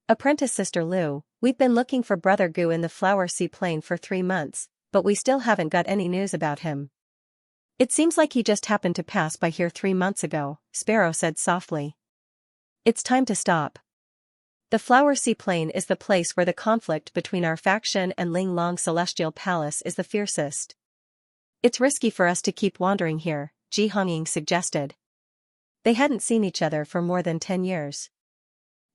Apprentice Sister Lu, we've been looking for Brother Gu in the flower sea plain for 3 months, but we still haven't got any news about him. It seems like he just happened to pass by here 3 months ago, Sparrow said softly. It's time to stop. The flower sea plain is the place where the conflict between our faction and Ling Long Celestial Palace is the fiercest. It's risky for us to keep wandering here, Ji Hongying suggested. They hadn't seen each other for more than 10 years.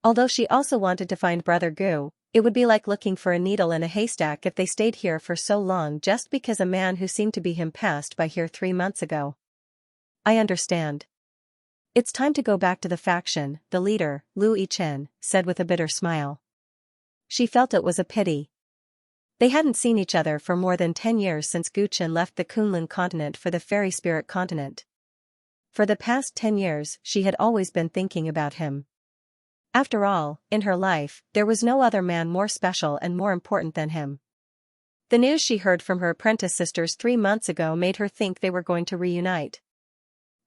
Although she also wanted to find Brother Gu, it would be like looking for a needle in a haystack if they stayed here for so long just because a man who seemed to be him passed by here 3 months ago. I understand. It's time to go back to the faction, the leader, Lu Yichen, said with a bitter smile. She felt it was a pity. They hadn't seen each other for more than 10 years since Guchen left the Kunlun continent for the Fairy Spirit continent. For the past 10 years, she had always been thinking about him. After all, in her life, there was no other man more special and more important than him. The news she heard from her apprentice sisters 3 months ago made her think they were going to reunite.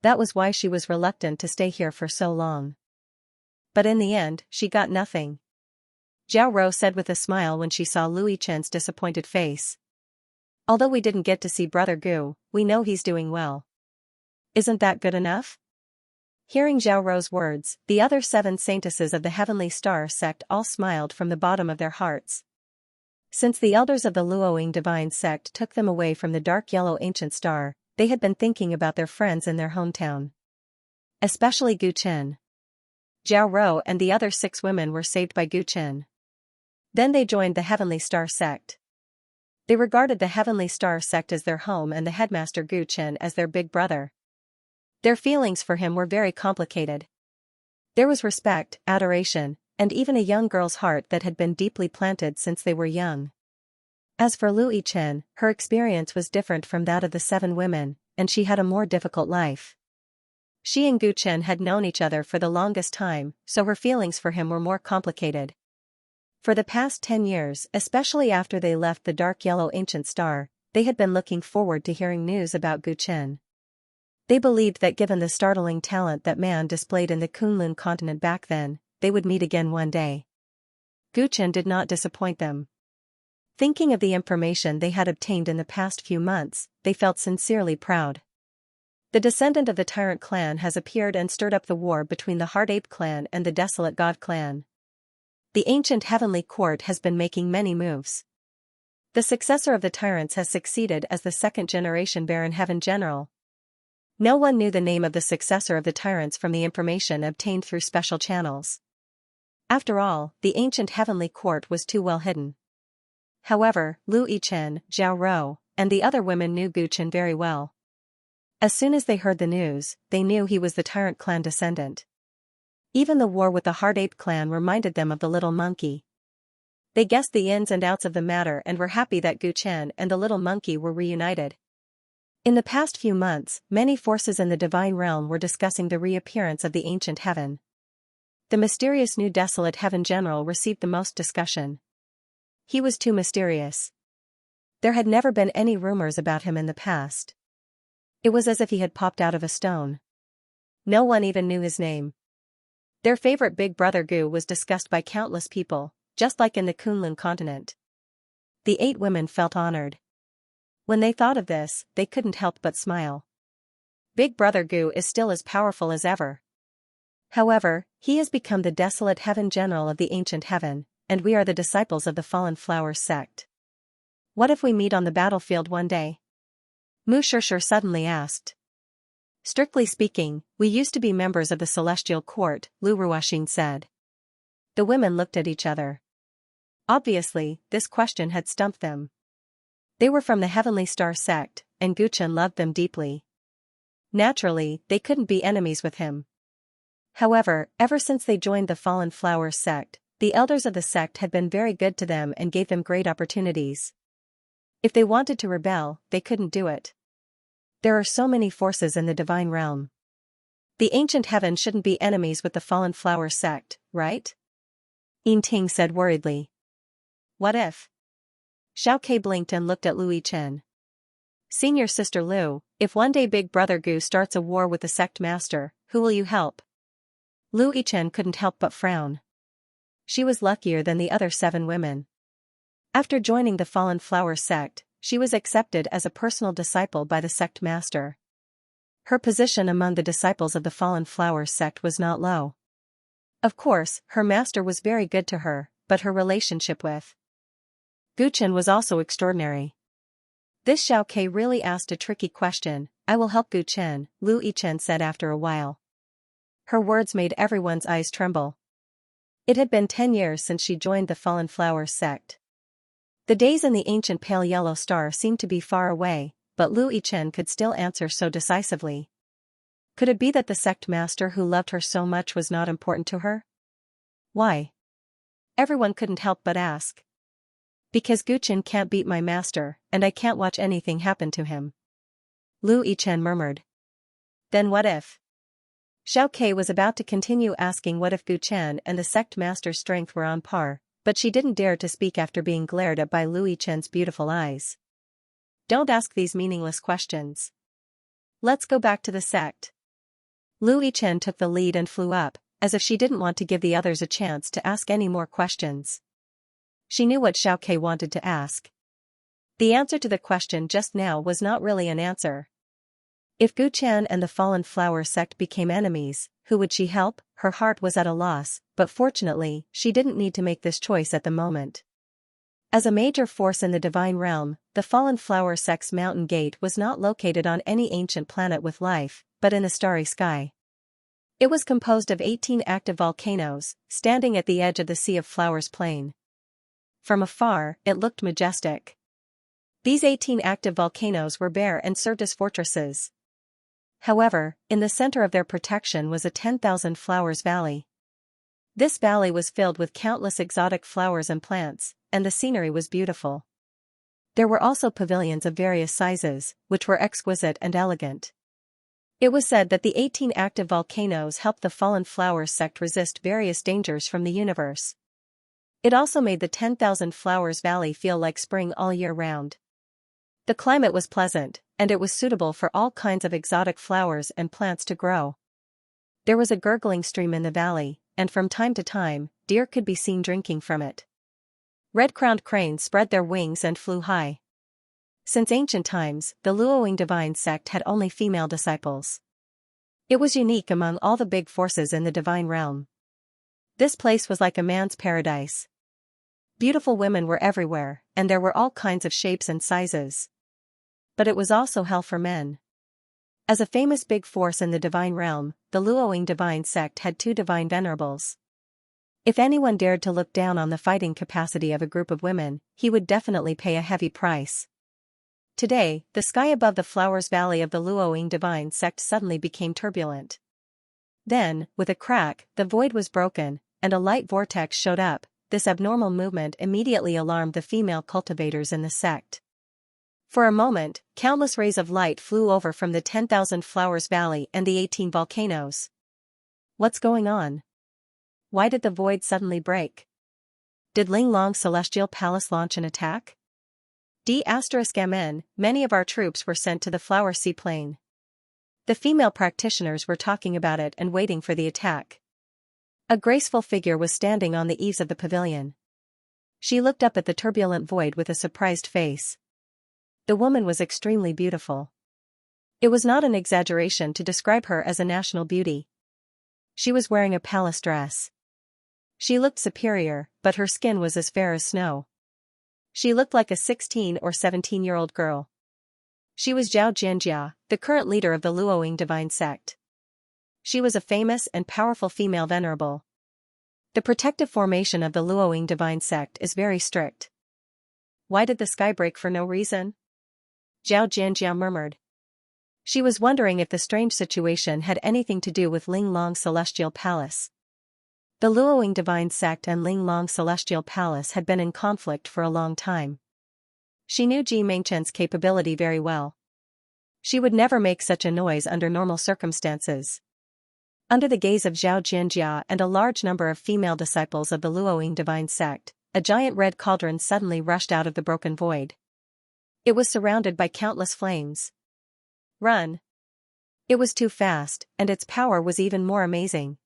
That was why she was reluctant to stay here for so long. But in the end, she got nothing. Zhao Rou said with a smile when she saw Lu Yichen's disappointed face. Although we didn't get to see Brother Gu, we know he's doing well. Isn't that good enough? Hearing Zhao Rou's words, the other 7 saintesses of the Heavenly Star sect all smiled from the bottom of their hearts. Since the elders of the Luoying Divine sect took them away from the dark yellow ancient star, they had been thinking about their friends in their hometown. Especially Gu Chen. Zhao Rou and the other 6 women were saved by Gu Chen. Then they joined the Heavenly Star sect. They regarded the Heavenly Star sect as their home and the headmaster Gu Chen as their big brother. Their feelings for him were very complicated. There was respect, adoration, and even a young girl's heart that had been deeply planted since they were young. As for Lu Yichen, her experience was different from that of the 7 women, and she had a more difficult life. She and Gu Chen had known each other for the longest time, so her feelings for him were more complicated. For the past 10 years, especially after they left the dark yellow ancient star, they had been looking forward to hearing news about Gu Chen. They believed that given the startling talent that man displayed in the Kunlun continent back then, they would meet again one day. Gu Chen did not disappoint them. Thinking of the information they had obtained in the past few months, they felt sincerely proud. The descendant of the Tyrant clan has appeared and stirred up the war between the Heart Ape clan and the Desolate God clan. The ancient heavenly court has been making many moves. The successor of the Tyrants has succeeded as the 2nd-generation Baron Heaven General. No one knew the name of the successor of the Tyrants from the information obtained through special channels. After all, the ancient heavenly court was too well hidden. However, Lu Yichen, Zhao Rou, and the other women knew Gu Chen very well. As soon as they heard the news, they knew he was the Tyrant clan descendant. Even the war with the Heart Ape clan reminded them of the little monkey. They guessed the ins and outs of the matter and were happy that Gu Chen and the little monkey were reunited. In the past few months, many forces in the divine realm were discussing the reappearance of the ancient heaven. The mysterious new Desolate Heaven General received the most discussion. He was too mysterious. There had never been any rumors about him in the past. It was as if he had popped out of a stone. No one even knew his name. Their favorite big brother Gu was discussed by countless people, just like in the Kunlun continent. The 8 women felt honored. When they thought of this, they couldn't help but smile. Big brother Gu is still as powerful as ever. However, he has become the Desolate Heaven General of the ancient heaven, and we are the disciples of the Fallen Flowers sect. What if we meet on the battlefield one day? Mu Shishir suddenly asked. Strictly speaking, we used to be members of the Celestial Court, Lu Ruoxing said. The women looked at each other. Obviously, this question had stumped them. They were from the Heavenly Star sect, and Gu Chen loved them deeply. Naturally, they couldn't be enemies with him. However, ever since they joined the Fallen Flowers sect, the elders of the sect had been very good to them and gave them great opportunities. If they wanted to rebel, they couldn't do it. There are so many forces in the divine realm. The ancient heaven shouldn't be enemies with the Fallen Flowers sect, right? Yin Ting said worriedly. What if? Xiaoke blinked and looked at Lu Yichen. Senior Sister Lu, if one day Big Brother Gu starts a war with the sect master, who will you help? Lu Yichen couldn't help but frown. She was luckier than the other 7 women. After joining the Fallen Flowers sect, she was accepted as a personal disciple by the sect master. Her position among the disciples of the Fallen Flowers sect was not low. Of course, her master was very good to her, but her relationship with Guchen was also extraordinary. This Xiaoke really asked a tricky question. I will help Guchen, Lu Yichen said after a while. Her words made everyone's eyes tremble. It had been 10 years since she joined the Fallen Flowers sect. The days in the ancient pale yellow star seemed to be far away, but Lu Yichen could still answer so decisively. Could it be that the sect master who loved her so much was not important to her? Why? Everyone couldn't help but ask. Because Guchen can't beat my master, and I can't watch anything happen to him. Lu Yichen murmured. Then what if? Xiaoke was about to continue asking what if Guchen and the sect master's strength were on par, but she didn't dare to speak after being glared at by Lu Yichen's beautiful eyes. Don't ask these meaningless questions. Let's go back to the sect. Lu Yichen took the lead and flew up, as if she didn't want to give the others a chance to ask any more questions. She knew what Xiaoke wanted to ask. The answer to the question just now was not really an answer. If Guchen and the Fallen Flower sect became enemies, who would she help? Her heart was at a loss, but fortunately, she didn't need to make this choice at the moment. As a major force in the divine realm, the Fallen Flower sect's mountain gate was not located on any ancient planet with life, but in the starry sky. It was composed of 18 active volcanoes, standing at the edge of the Sea of Flowers plain. From afar, it looked majestic. These 18 active volcanoes were bare and served as fortresses. However, in the center of their protection was a 10,000 flowers valley. This valley was filled with countless exotic flowers and plants, and the scenery was beautiful. There were also pavilions of various sizes, which were exquisite and elegant. It was said that the 18 active volcanoes helped the Fallen Flowers sect resist various dangers from the universe. It also made the 10,000 Flowers Valley feel like spring all year round. The climate was pleasant, and it was suitable for all kinds of exotic flowers and plants to grow. There was a gurgling stream in the valley, and from time to time, deer could be seen drinking from it. Red-crowned cranes spread their wings and flew high. Since ancient times, the Luoying divine sect had only female disciples. It was unique among all the big forces in the divine realm. This place was like a man's paradise. Beautiful women were everywhere, and there were all kinds of shapes and sizes. But it was also hell for men. As a famous big force in the divine realm, the Luoying divine sect had 2 divine venerables. If anyone dared to look down on the fighting capacity of a group of women, he would definitely pay a heavy price. Today, the sky above the Flowers Valley of the Luoying divine sect suddenly became turbulent. Then, with a crack, the void was broken, and a light vortex showed up. This abnormal movement immediately alarmed the female cultivators in the sect. For a moment, countless rays of light flew over from the 10,000 Flowers Valley and the 18 volcanoes. What's going on? Why did the void suddenly break? Did Linglong's celestial palace launch an attack? **MN, many of our troops were sent to the Flower Sea Plain. The female practitioners were talking about it and waiting for the attack. A graceful figure was standing on the eaves of the pavilion. She looked up at the turbulent void with a surprised face. The woman was extremely beautiful. It was not an exaggeration to describe her as a national beauty. She was wearing a palace dress. She looked superior, but her skin was as fair as snow. She looked like a 16 or 17-year-old girl. She was Xianxia, the current leader of the Luoying divine sect. She was a famous and powerful female venerable. The protective formation of the Luoying divine sect is very strict. Why did the sky break for no reason? Xianxia murmured. She was wondering if the strange situation had anything to do with Ling Long's celestial palace. The Luoying divine sect and Ling Long celestial palace had been in conflict for a long time. She knew Ji Mengchen's capability very well. She would never make such a noise under normal circumstances. Under the gaze of Zhao Xianxia and a large number of female disciples of the Luoying divine sect, a giant red cauldron suddenly rushed out of the broken void. It was surrounded by countless flames. Run! It was too fast, and its power was even more amazing.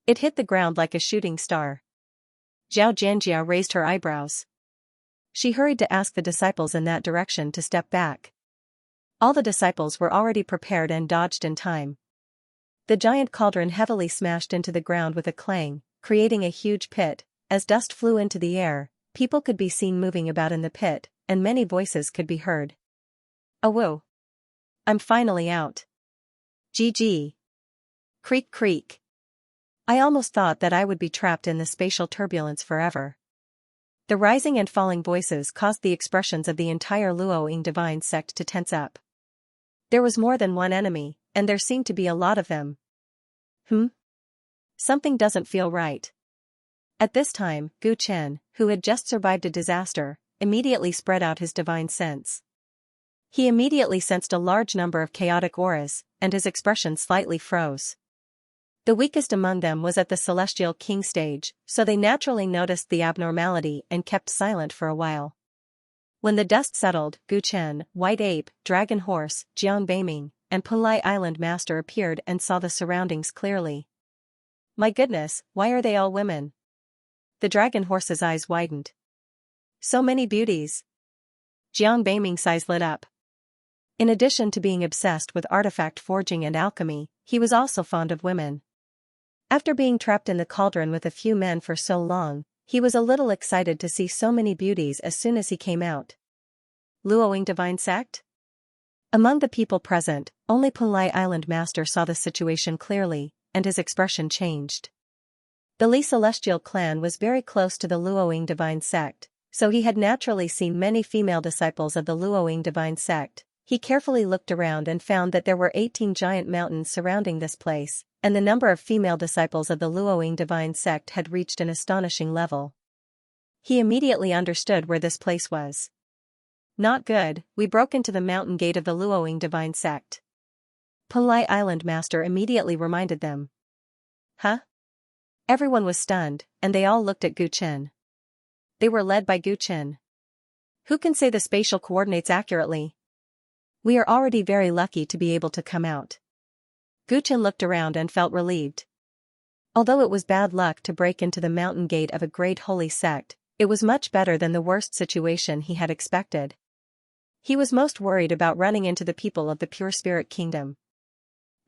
It hit the ground like a shooting star. Zhao Jianjia raised her eyebrows. She hurried to ask the disciples in that direction to step back. All the disciples were already prepared and dodged in time. The giant cauldron heavily smashed into the ground with a clang, creating a huge pit. As dust flew into the air, people could be seen moving about in the pit, and many voices could be heard. "Awoo! I'm finally out. GG. Creak creak. I almost thought that I would be trapped in the spatial turbulence forever." The rising and falling voices caused the expressions of the entire Luoying divine sect to tense up. There was more than one enemy, and there seemed to be a lot of them. Something doesn't feel right. At this time, Gu Chen, who had just survived a disaster, immediately spread out his divine sense. He immediately sensed a large number of chaotic auras, and his expression slightly froze. The weakest among them was at the Celestial King stage, so they naturally noticed the abnormality and kept silent for a while. When the dust settled, Gu Chen, White Ape, Dragon Horse, Jiang Beiming, and Pulai Island Master appeared and saw the surroundings clearly. My goodness, why are they all women? The Dragon Horse's eyes widened. So many beauties. Jiang Beiming's eyes lit up. In addition to being obsessed with artifact forging and alchemy, he was also fond of women. After being trapped in the cauldron with a few men for so long, he was a little excited to see so many beauties as soon as he came out. Luoying divine sect? Among the people present, only Pulai Island Master saw the situation clearly, and his expression changed. The Li Celestial clan was very close to the Luoying divine sect, so he had naturally seen many female disciples of the Luoying divine sect. He carefully looked around and found that there were 18 giant mountains surrounding this place, and the number of female disciples of the Luoying divine sect had reached an astonishing level. He immediately understood where this place was. Not good, we broke into the mountain gate of the Luoying divine sect. Pulai Island Master immediately reminded them. Huh? Everyone was stunned, and they all looked at Gu Chen. They were led by Gu Chen. Who can say the spatial coordinates accurately? We are already very lucky to be able to come out. Gu Chen looked around and felt relieved. Although it was bad luck to break into the mountain gate of a great holy sect, it was much better than the worst situation he had expected. He was most worried about running into the people of the Pure Spirit Kingdom.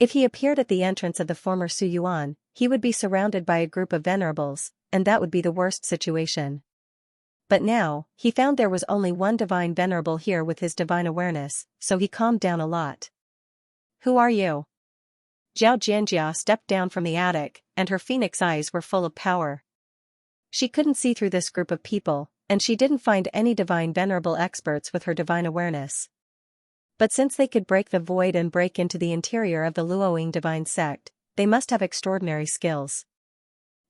If he appeared at the entrance of the former Su Yuan, he would be surrounded by a group of venerables, and that would be the worst situation. But now, he found there was only one divine venerable here with his divine awareness, so he calmed down a lot. Who are you? Zhao Jianjia stepped down from the attic, and her phoenix eyes were full of power. She couldn't see through this group of people, and she didn't find any divine venerable experts with her divine awareness. But since they could break the void and break into the interior of the Luoying divine sect, they must have extraordinary skills.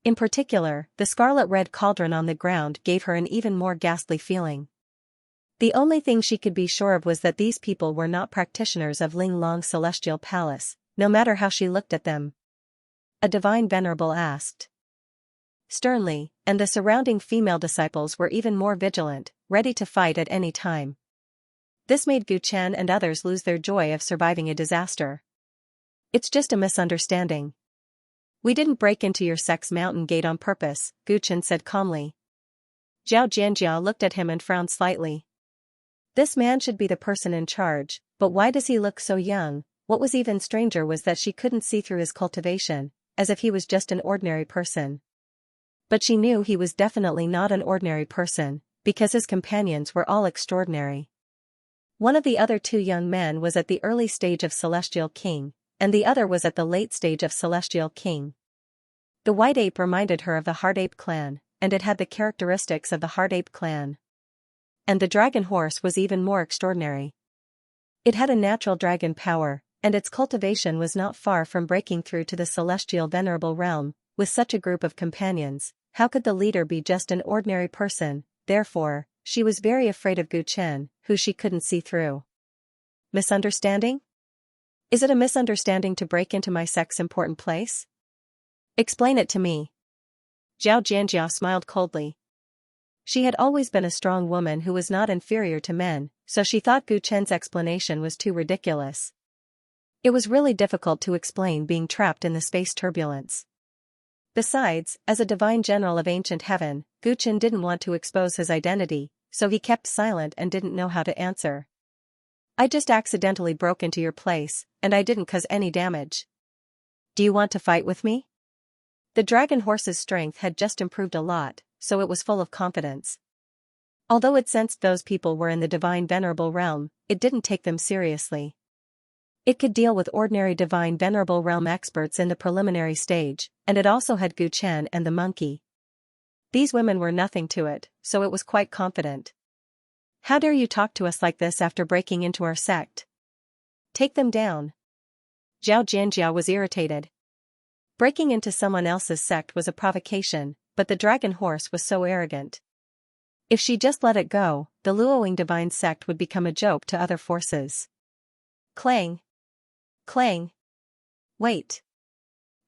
In particular, the scarlet-red cauldron on the ground gave her an even more ghastly feeling. The only thing she could be sure of was that these people were not practitioners of Ling Long's celestial palace, no matter how she looked at them. A divine venerable asked sternly, and the surrounding female disciples were even more vigilant, ready to fight at any time. This made Gu Chen and others lose their joy of surviving a disaster. It's just a misunderstanding. We didn't break into your sect's mountain gate on purpose, Gu Chen said calmly. Zhao Jianjia looked at him and frowned slightly. This man should be the person in charge, but why does he look so young? What was even stranger was that she couldn't see through his cultivation, as if he was just an ordinary person. But she knew he was definitely not an ordinary person, because his companions were all extraordinary. One of the other two young men was at the early stage of Celestial King, and the other was at the late stage of Celestial King. The White Ape reminded her of the Heart Ape clan, and it had the characteristics of the Heart Ape clan. And the Dragon Horse was even more extraordinary. It had a natural dragon power, and its cultivation was not far from breaking through to the celestial venerable realm. With such a group of companions, how could the leader be just an ordinary person? Therefore, she was very afraid of Gu Chen, who she couldn't see through. Misunderstanding? Is it a misunderstanding to break into my sect's important place? Explain it to me. Xianxia smiled coldly. She had always been a strong woman who was not inferior to men, so she thought Gu Chen's explanation was too ridiculous. It was really difficult to explain being trapped in the space turbulence. Besides, as a divine general of ancient heaven, Gu Chen didn't want to expose his identity, so he kept silent and didn't know how to answer. I just accidentally broke into your place, and I didn't cause any damage. Do you want to fight with me? The dragon horse's strength had just improved a lot, so it was full of confidence. Although it sensed those people were in the divine venerable realm, it didn't take them seriously. It could deal with ordinary divine venerable realm experts in the preliminary stage, and it also had Gu Chen and the monkey. These women were nothing to it, so it was quite confident. How dare you talk to us like this after breaking into our sect? Take them down. Xianxia was irritated. Breaking into someone else's sect was a provocation, but the dragon horse was so arrogant. If she just let it go, the Luoying divine sect would become a joke to other forces. Clang. Clang. Wait.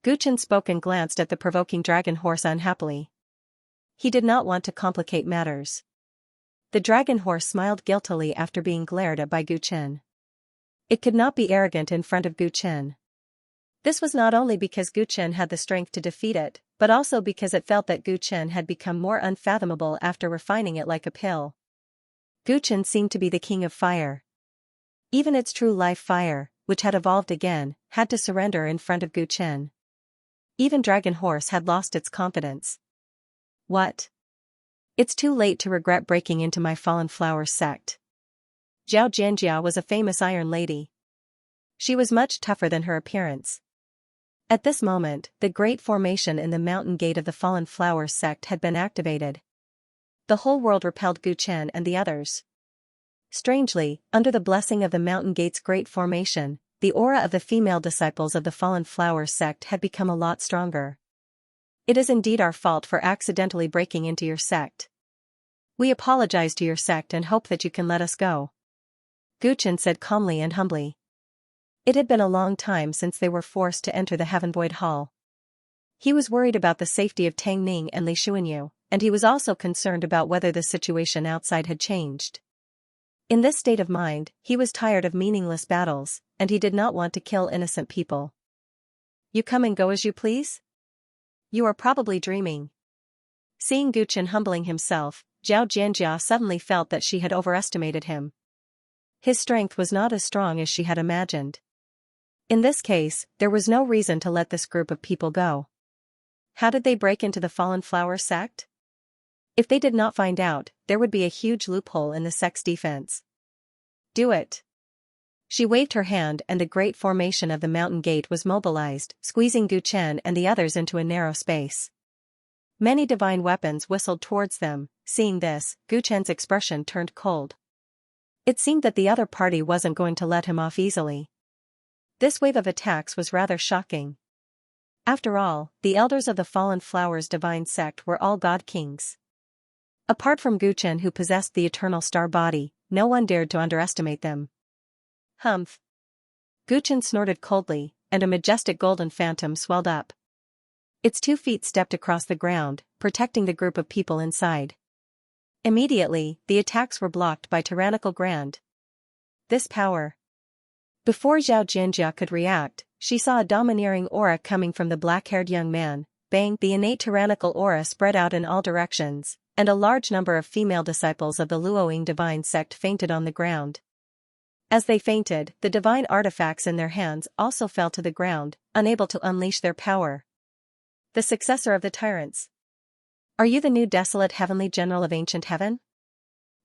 Gu Chen spoke and glanced at the provoking dragon horse unhappily. He did not want to complicate matters. The dragon horse smiled guiltily after being glared at by Gu Chen. It could not be arrogant in front of Gu Chen. This was not only because Gu Chen had the strength to defeat it, but also because it felt that Gu Chen had become more unfathomable after refining it like a pill. Gu Chen seemed to be the king of fire. Even its true life fire, which had evolved again, had to surrender in front of Gu Chen. Even Dragon Horse had lost its confidence. What? It's too late to regret breaking into my Fallen Flowers sect. Xianxia was a famous iron lady. She was much tougher than her appearance. At this moment, the great formation in the mountain gate of the Fallen Flowers sect had been activated. The whole world repelled Gu Chen and the others. Strangely, under the blessing of the mountain gate's great formation, the aura of the female disciples of the Fallen Flowers sect had become a lot stronger. It is indeed our fault for accidentally breaking into your sect. We apologize to your sect and hope that you can let us go. Gu Chen said calmly and humbly. It had been a long time since they were forced to enter the Heaven Void Hall. He was worried about the safety of Tang Ning and Li Xuanyu, and he was also concerned about whether the situation outside had changed. In this state of mind, he was tired of meaningless battles, and he did not want to kill innocent people. You come and go as you please? You are probably dreaming. Seeing Gu Chen humbling himself, Xianxia suddenly felt that she had overestimated him. His strength was not as strong as she had imagined. In this case, there was no reason to let this group of people go. How did they break into the Fallen Flower sect? If they did not find out, there would be a huge loophole in the sect's defense. Do it. She waved her hand and the great formation of the mountain gate was mobilized, squeezing Gu Chen and the others into a narrow space. Many divine weapons whistled towards them. Seeing this, Gu Chen's expression turned cold. It seemed that the other party wasn't going to let him off easily. This wave of attacks was rather shocking. After all, the elders of the Fallen Flowers divine sect were all god kings. Apart from Gu Chen, who possessed the eternal star body, no one dared to underestimate them. Humph. Gu Chen snorted coldly, and a majestic golden phantom swelled up. Its 2 feet stepped across the ground, protecting the group of people inside. Immediately, the attacks were blocked by tyrannical grand. This power. Before Xianxia could react, she saw a domineering aura coming from the black-haired young man. Bang! The innate tyrannical aura spread out in all directions, and a large number of female disciples of the Luoying divine sect fainted on the ground. As they fainted, the divine artifacts in their hands also fell to the ground, unable to unleash their power. The successor of the Tyrants. Are you the new desolate heavenly general of ancient heaven?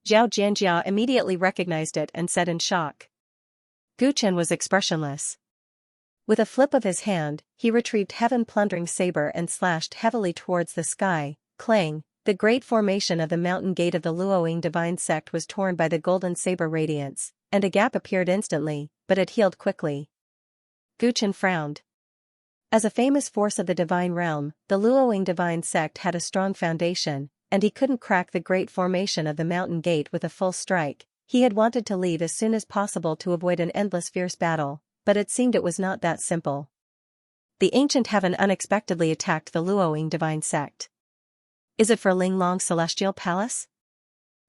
Xianxia immediately recognized it and said in shock. Gu Chen was expressionless. With a flip of his hand, he retrieved heaven-plundering saber and slashed heavily towards the sky. Clang! The great formation of the mountain gate of the Luoying divine sect was torn by the golden saber radiance, and a gap appeared instantly, but it healed quickly. Gu Chen frowned. As a famous force of the divine realm, the Luoying divine sect had a strong foundation, and he couldn't crack the great formation of the mountain gate with a full strike. He had wanted to leave as soon as possible to avoid an endless fierce battle, but it seemed it was not that simple. The ancient heaven unexpectedly attacked the Luoying divine sect. Is it for Linglong's celestial palace?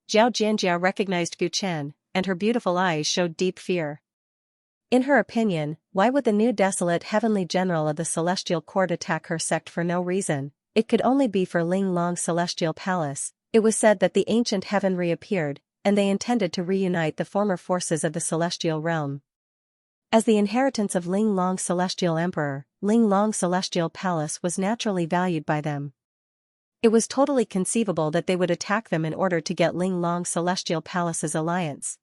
Zhao Jianjia recognized Gu Chen, and her beautiful eyes showed deep fear. In her opinion, why would the new desolate heavenly general of the celestial court attack her sect for no reason? It could only be for Linglong's celestial palace. It was said that the ancient heaven reappeared, and they intended to reunite the former forces of the celestial realm. As the inheritance of Linglong's celestial emperor, Linglong's celestial palace was naturally valued by them. It was totally conceivable that they would attack them in order to get Linglong's celestial palace's alliance.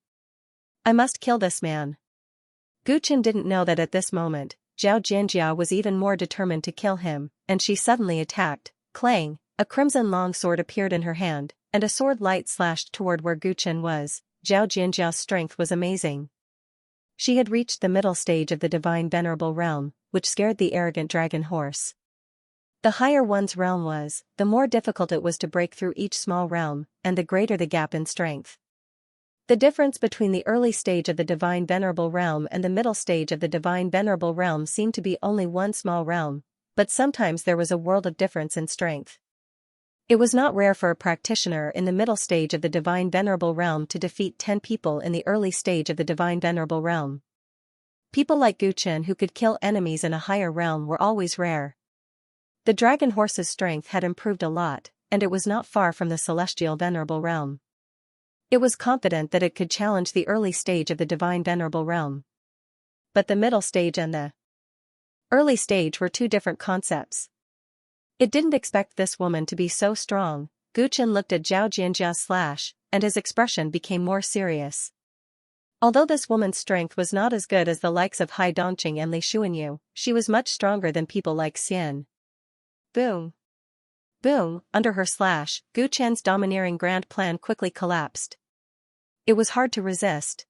I must kill this man. Gu Chen didn't know that at this moment, Zhao Jianjia was even more determined to kill him, and she suddenly attacked. Clang, a crimson longsword appeared in her hand, and a sword light slashed toward where Gu Chen was. Zhao Jianjia's strength was amazing. She had reached the middle stage of the divine venerable realm, which scared the arrogant dragon horse. The higher one's realm was, the more difficult it was to break through each small realm, and the greater the gap in strength. The difference between the early stage of the divine venerable realm and the middle stage of the divine venerable realm seemed to be only one small realm, but sometimes there was a world of difference in strength. It was not rare for a practitioner in the middle stage of the divine venerable realm to defeat 10 people in the early stage of the divine venerable realm. People like Gu Chen who could kill enemies in a higher realm were always rare. The dragon horse's strength had improved a lot, and it was not far from the celestial venerable realm. It was confident that it could challenge the early stage of the divine venerable realm. But the middle stage and the early stage were two different concepts. It didn't expect this woman to be so strong. Gu Chen looked at Zhao Jianjia's slash, and his expression became more serious. Although this woman's strength was not as good as the likes of Hai Dongqing and Li Xuanyu, she was much stronger than people like Xian. Boom. Boom, under her slash, Gu Chen's domineering grand plan quickly collapsed. It was hard to resist.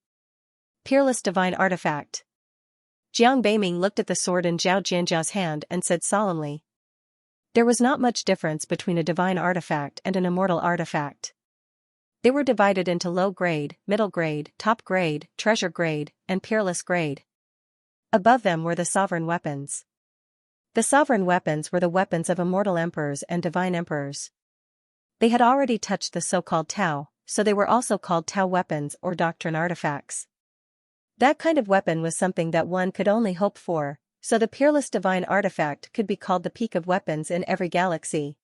Peerless divine artifact. Jiang Beiming looked at the sword in Zhao Jianjia's hand and said solemnly. There was not much difference between a divine artifact and an immortal artifact. They were divided into low grade, middle grade, top grade, treasure grade, and peerless grade. Above them were the sovereign weapons. The sovereign weapons were the weapons of immortal emperors and divine emperors. They had already touched the so-called Tao, so they were also called Tao weapons or doctrine artifacts. That kind of weapon was something that one could only hope for, so the peerless divine artifact could be called the peak of weapons in every galaxy.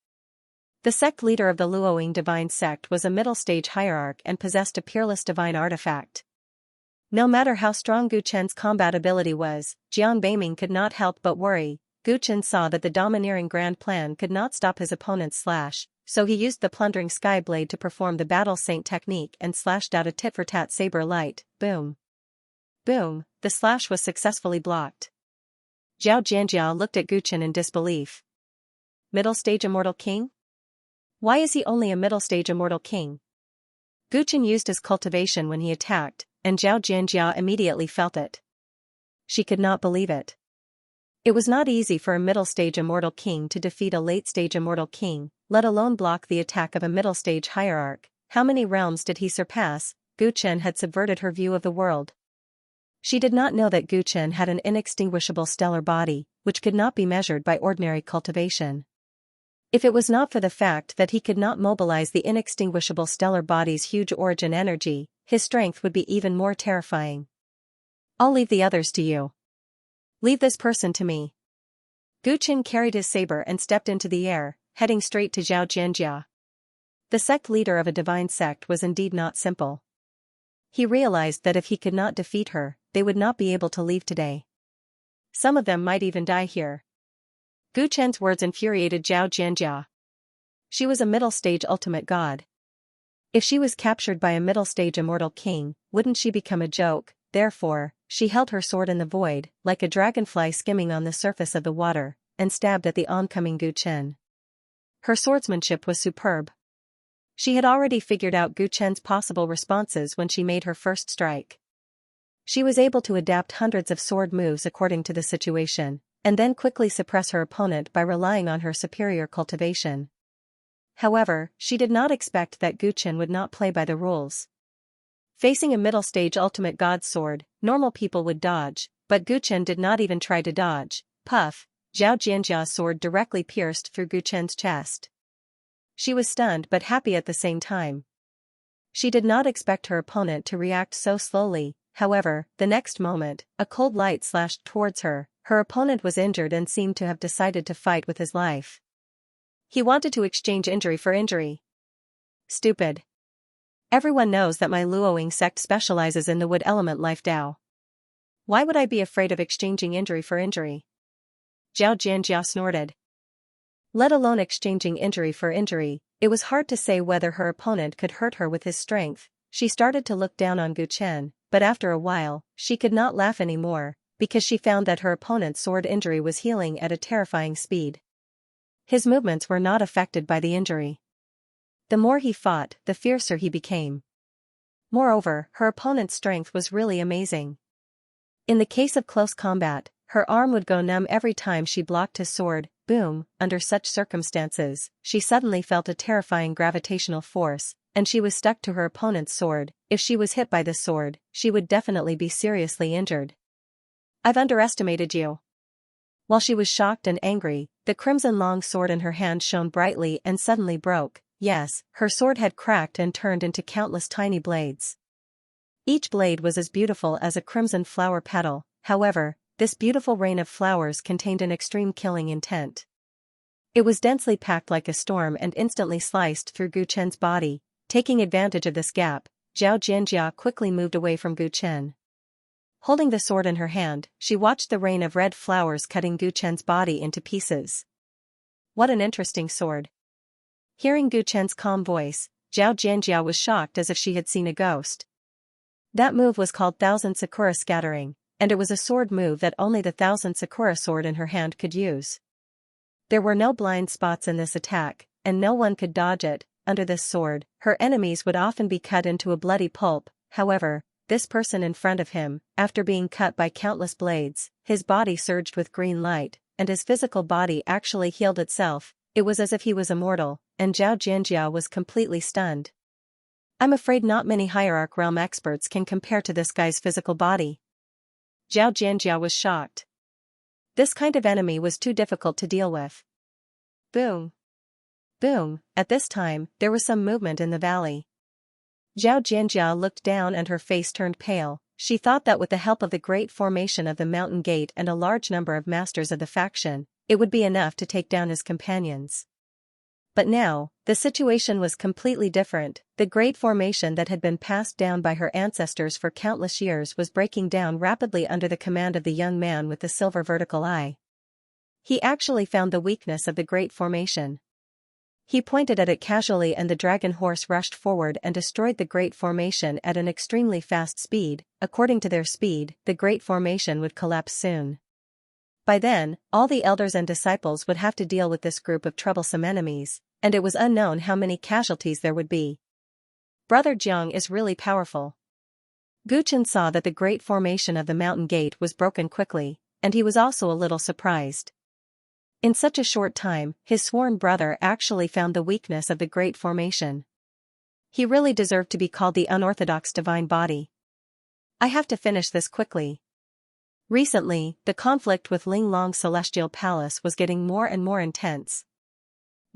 The sect leader of the Luoying divine sect was a middle-stage hierarch and possessed a peerless divine artifact. No matter how strong Gu Chen's combat ability was, Jiang Beiming could not help but worry. Gu Chen saw that the domineering grand plan could not stop his opponent's slash, so he used the plundering sky blade to perform the battle saint technique and slashed out a tit-for-tat saber light. Boom. Boom, the slash was successfully blocked. Zhao Jianjia looked at Gu Chen in disbelief. Middle stage immortal king? Why is he only a middle stage immortal king? Gu Chen used his cultivation when he attacked, and Zhao Jianjia immediately felt it. She could not believe it. It was not easy for a middle-stage immortal king to defeat a late-stage immortal king, let alone block the attack of a middle-stage hierarch. How many realms did he surpass? Gu Chen had subverted her view of the world. She did not know that Gu Chen had an inextinguishable stellar body, which could not be measured by ordinary cultivation. If it was not for the fact that he could not mobilize the inextinguishable stellar body's huge origin energy, his strength would be even more terrifying. I'll leave the others to you. Leave this person to me. Gu Chen carried his saber and stepped into the air, heading straight to Zhao Jianjia. The sect leader of a divine sect was indeed not simple. He realized that if he could not defeat her, they would not be able to leave today. Some of them might even die here. Gu Chen's words infuriated Zhao Jianjia. She was a middle-stage ultimate god. If she was captured by a middle-stage immortal king, wouldn't she become a joke? Therefore, she held her sword in the void, like a dragonfly skimming on the surface of the water, and stabbed at the oncoming Gu Chen. Her swordsmanship was superb. She had already figured out Gu Chen's possible responses when she made her first strike. She was able to adapt hundreds of sword moves according to the situation, and then quickly suppress her opponent by relying on her superior cultivation. However, she did not expect that Gu Chen would not play by the rules. Facing a middle-stage ultimate god sword, normal people would dodge, but Gu Chen did not even try to dodge. Puff! Xianxia's sword directly pierced through Gu Chen's chest. She was stunned but happy at the same time. She did not expect her opponent to react so slowly. However, the next moment, a cold light slashed towards her. Her opponent was injured and seemed to have decided to fight with his life. He wanted to exchange injury for injury. Stupid. Everyone knows that my Luoying sect specializes in the wood element life Dao. Why would I be afraid of exchanging injury for injury? Xianxia snorted. Let alone exchanging injury for injury, it was hard to say whether her opponent could hurt her with his strength. She started to look down on Gu Chen, but after a while, she could not laugh anymore, because she found that her opponent's sword injury was healing at a terrifying speed. His movements were not affected by the injury. The more he fought, the fiercer he became. Moreover, her opponent's strength was really amazing. In the case of close combat, her arm would go numb every time she blocked his sword. Boom! Under such circumstances, she suddenly felt a terrifying gravitational force, and she was stuck to her opponent's sword. If she was hit by this sword, she would definitely be seriously injured. I've underestimated you. While she was shocked and angry, the crimson long sword in her hand shone brightly and suddenly broke. Yes, her sword had cracked and turned into countless tiny blades. Each blade was as beautiful as a crimson flower petal. However, this beautiful rain of flowers contained an extreme killing intent. It was densely packed like a storm and instantly sliced through Gu Chen's body. Taking advantage of this gap, Xianxia quickly moved away from Gu Chen. Holding the sword in her hand, she watched the rain of red flowers cutting Gu Chen's body into pieces. What an interesting sword. Hearing Gu Chen's calm voice, Xianxia was shocked as if she had seen a ghost. That move was called Thousand Sakura Scattering, and it was a sword move that only the Thousand Sakura sword in her hand could use. There were no blind spots in this attack, and no one could dodge it. Under this sword, her enemies would often be cut into a bloody pulp. However, this person in front of him, after being cut by countless blades, his body surged with green light, and his physical body actually healed itself. It was as if he was immortal, and Xianxia was completely stunned. I'm afraid not many Hierarch Realm experts can compare to this guy's physical body. Xianxia was shocked. This kind of enemy was too difficult to deal with. Boom! Boom! At this time, there was some movement in the valley. Xianxia looked down and her face turned pale. She thought that with the help of the great formation of the mountain gate and a large number of masters of the faction, it would be enough to take down his companions. But now, the situation was completely different. The great formation that had been passed down by her ancestors for countless years was breaking down rapidly under the command of the young man with the silver vertical eye. He actually found the weakness of the great formation. He pointed at it casually and the dragon horse rushed forward and destroyed the great formation at an extremely fast speed. According to their speed, the great formation would collapse soon. By then, all the elders and disciples would have to deal with this group of troublesome enemies, and it was unknown how many casualties there would be. Brother Jiang is really powerful. Gu Chen saw that the great formation of the mountain gate was broken quickly, and he was also a little surprised. In such a short time, his sworn brother actually found the weakness of the great formation. He really deserved to be called the unorthodox divine body. I have to finish this quickly. Recently, the conflict with Linglong's celestial palace was getting more and more intense.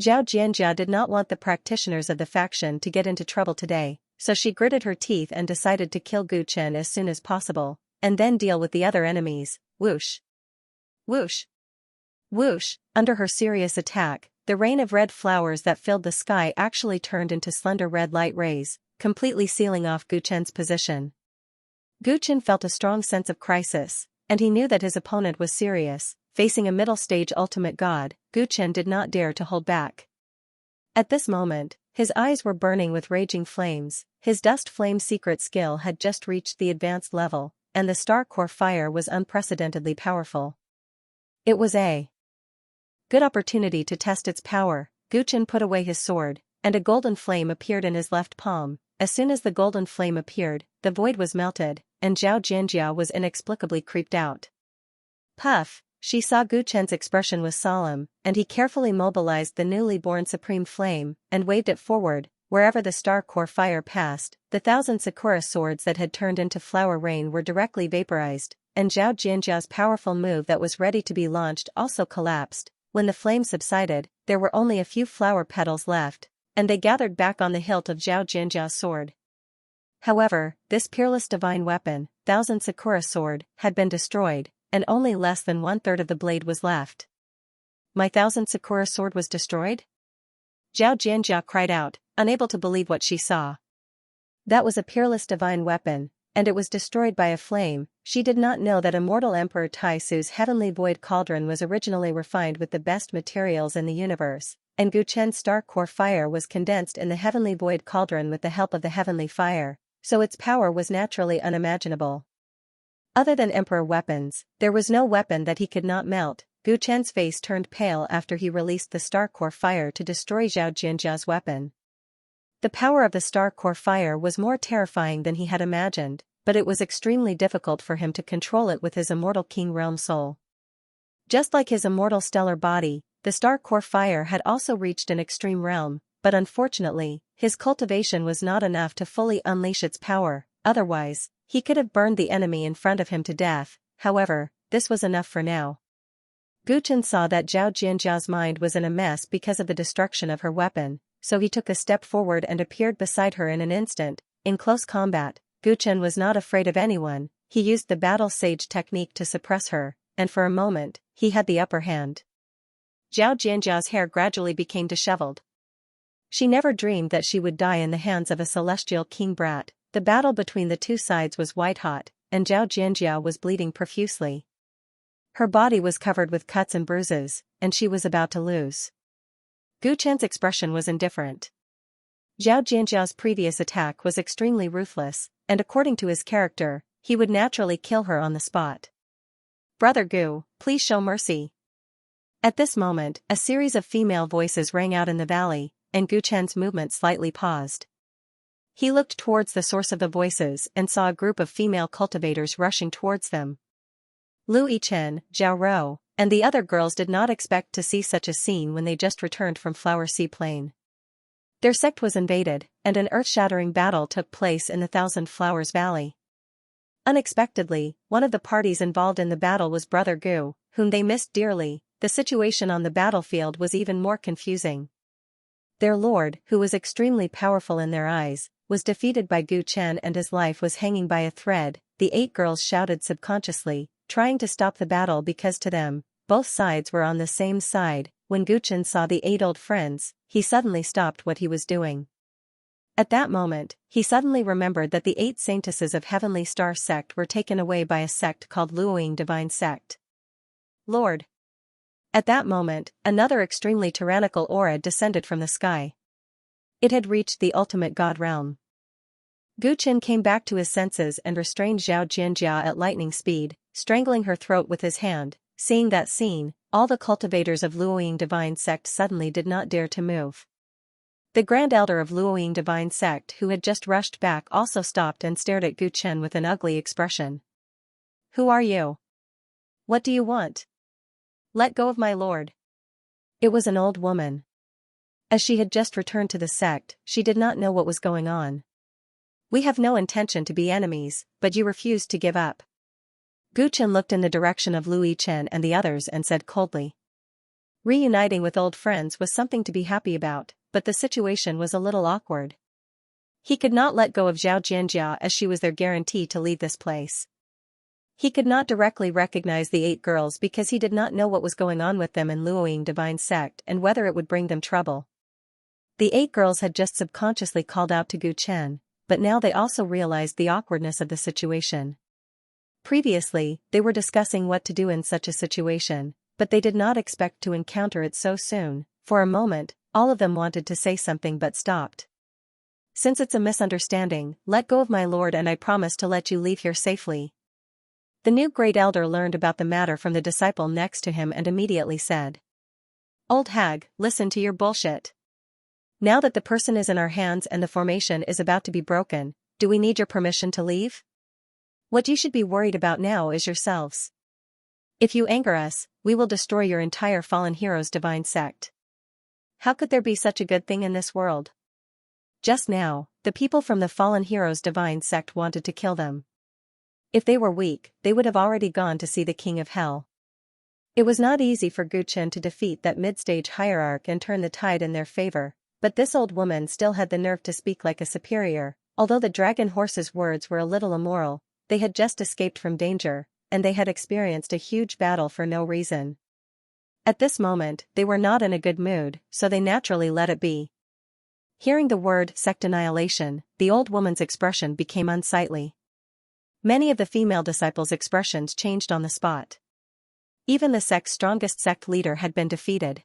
Xianxia did not want the practitioners of the faction to get into trouble today, so she gritted her teeth and decided to kill Gu Chen as soon as possible, and then deal with the other enemies. Whoosh! Whoosh! Whoosh! Under her serious attack, the rain of red flowers that filled the sky actually turned into slender red light rays, completely sealing off Gu Chen's position. Gu Chen felt a strong sense of crisis, and he knew that his opponent was serious. Facing a middle-stage ultimate god, Gu Chen did not dare to hold back. At this moment, his eyes were burning with raging flames. His dust flame secret skill had just reached the advanced level, and the star core fire was unprecedentedly powerful. It was a good opportunity to test its power. Gu Chen put away his sword, and a golden flame appeared in his left palm. as soon as the golden flame appeared, the void was melted, and Xianxia was inexplicably creeped out. Puff, she saw Gu Chen's expression was solemn, and he carefully mobilized the newly born supreme flame, and waved it forward. Wherever the star core fire passed, the 1,000 Sakura swords that had turned into flower rain were directly vaporized, and Zhao Jianjia's powerful move that was ready to be launched also collapsed. When the flame subsided, there were only a few flower petals left, and they gathered back on the hilt of Zhao Jianjia's sword. However, this peerless divine weapon, 1,000 Sakura sword, had been destroyed, and only less than 1/3 of the blade was left. My 1,000 Sakura sword was destroyed? Zhao Jianjia cried out, unable to believe what she saw. That was a peerless divine weapon, and it was destroyed by a flame. She did not know that immortal Emperor Tai Su's heavenly void cauldron was originally refined with the best materials in the universe, and Gu Chen's star core fire was condensed in the heavenly void cauldron with the help of the heavenly fire, so its power was naturally unimaginable. Other than Emperor weapons, there was no weapon that he could not melt. Gu Chen's face turned pale after he released the star core fire to destroy Zhao Jianjia's weapon. The power of the star core fire was more terrifying than he had imagined, but it was extremely difficult for him to control it with his immortal King Realm soul. Just like his immortal stellar body, the star core fire had also reached an extreme realm, but unfortunately, his cultivation was not enough to fully unleash its power. Otherwise, he could have burned the enemy in front of him to death. However, this was enough for now. Gu Chen saw that Zhao Jianjia's mind was in a mess because of the destruction of her weapon, so he took a step forward and appeared beside her in an instant. In close combat, Gu Chen was not afraid of anyone. He used the battle sage technique to suppress her, and for a moment, he had the upper hand. Zhao Jianjia's hair gradually became disheveled. She never dreamed that she would die in the hands of a celestial king brat. The battle between the two sides was white-hot, and Zhao Jianjia was bleeding profusely. Her body was covered with cuts and bruises, and she was about to lose. Gu Chen's expression was indifferent. Zhao Jianjia's previous attack was extremely ruthless, and according to his character, he would naturally kill her on the spot. "Brother Gu, please show mercy." At this moment, a series of female voices rang out in the valley, and Gu Chen's movement slightly paused. He looked towards the source of the voices and saw a group of female cultivators rushing towards them. Lu Yichen, Zhao Rou, and the other girls did not expect to see such a scene when they just returned from Flower Sea Plain. Their sect was invaded, and an earth-shattering battle took place in the Thousand Flowers Valley. Unexpectedly, one of the parties involved in the battle was Brother Gu, whom they missed dearly. The situation on the battlefield was even more confusing. Their lord, who was extremely powerful in their eyes, was defeated by Gu Chen and his life was hanging by a thread. The 8 girls shouted subconsciously, trying to stop the battle because to them, both sides were on the same side. When Gu Chen saw the 8 old friends, he suddenly stopped what he was doing. At that moment, he suddenly remembered that the 8 saintesses of Heavenly Star sect were taken away by a sect called Luoying Divine Sect. Lord! At that moment, another extremely tyrannical aura descended from the sky. It had reached the ultimate god realm. Gu Chen came back to his senses and restrained Zhao Jianjia at lightning speed, strangling her throat with his hand. Seeing that scene, all the cultivators of Luoying Divine Sect suddenly did not dare to move. The Grand Elder of Luoying Divine Sect, who had just rushed back, also stopped and stared at Gu Chen with an ugly expression. "Who are you? What do you want? Let go of my lord." It was an old woman. As she had just returned to the sect, she did not know what was going on. "We have no intention to be enemies, but you refused to give up." Gu Chen looked in the direction of Lu Yichen and the others and said coldly. Reuniting with old friends was something to be happy about, but the situation was a little awkward. He could not let go of Zhao Jianjia as she was their guarantee to leave this place. He could not directly recognize the 8 girls because he did not know what was going on with them in Luoying Divine Sect and whether it would bring them trouble. The 8 girls had just subconsciously called out to Gu Chen, but now they also realized the awkwardness of the situation. Previously, they were discussing what to do in such a situation, but they did not expect to encounter it so soon. For a moment, all of them wanted to say something but stopped. "Since it's a misunderstanding, let go of my lord and I promise to let you leave here safely." The new great elder learned about the matter from the disciple next to him and immediately said, "Old hag, listen to your bullshit. Now that the person is in our hands and the formation is about to be broken, do we need your permission to leave? What you should be worried about now is yourselves. If you anger us, we will destroy your entire fallen heroes' divine sect. How could there be such a good thing in this world? Just now, the people from the fallen heroes' divine sect wanted to kill them. If they were weak, they would have already gone to see the king of hell. It was not easy for Guchen to defeat that mid-stage hierarch and turn the tide in their favor, but this old woman still had the nerve to speak like a superior. Although the dragon horse's words were a little immoral, they had just escaped from danger, and they had experienced a huge battle for no reason. At this moment, they were not in a good mood, so they naturally let it be. Hearing the word sect annihilation, the old woman's expression became unsightly. Many of the female disciples' expressions changed on the spot. Even the sect's strongest sect leader had been defeated.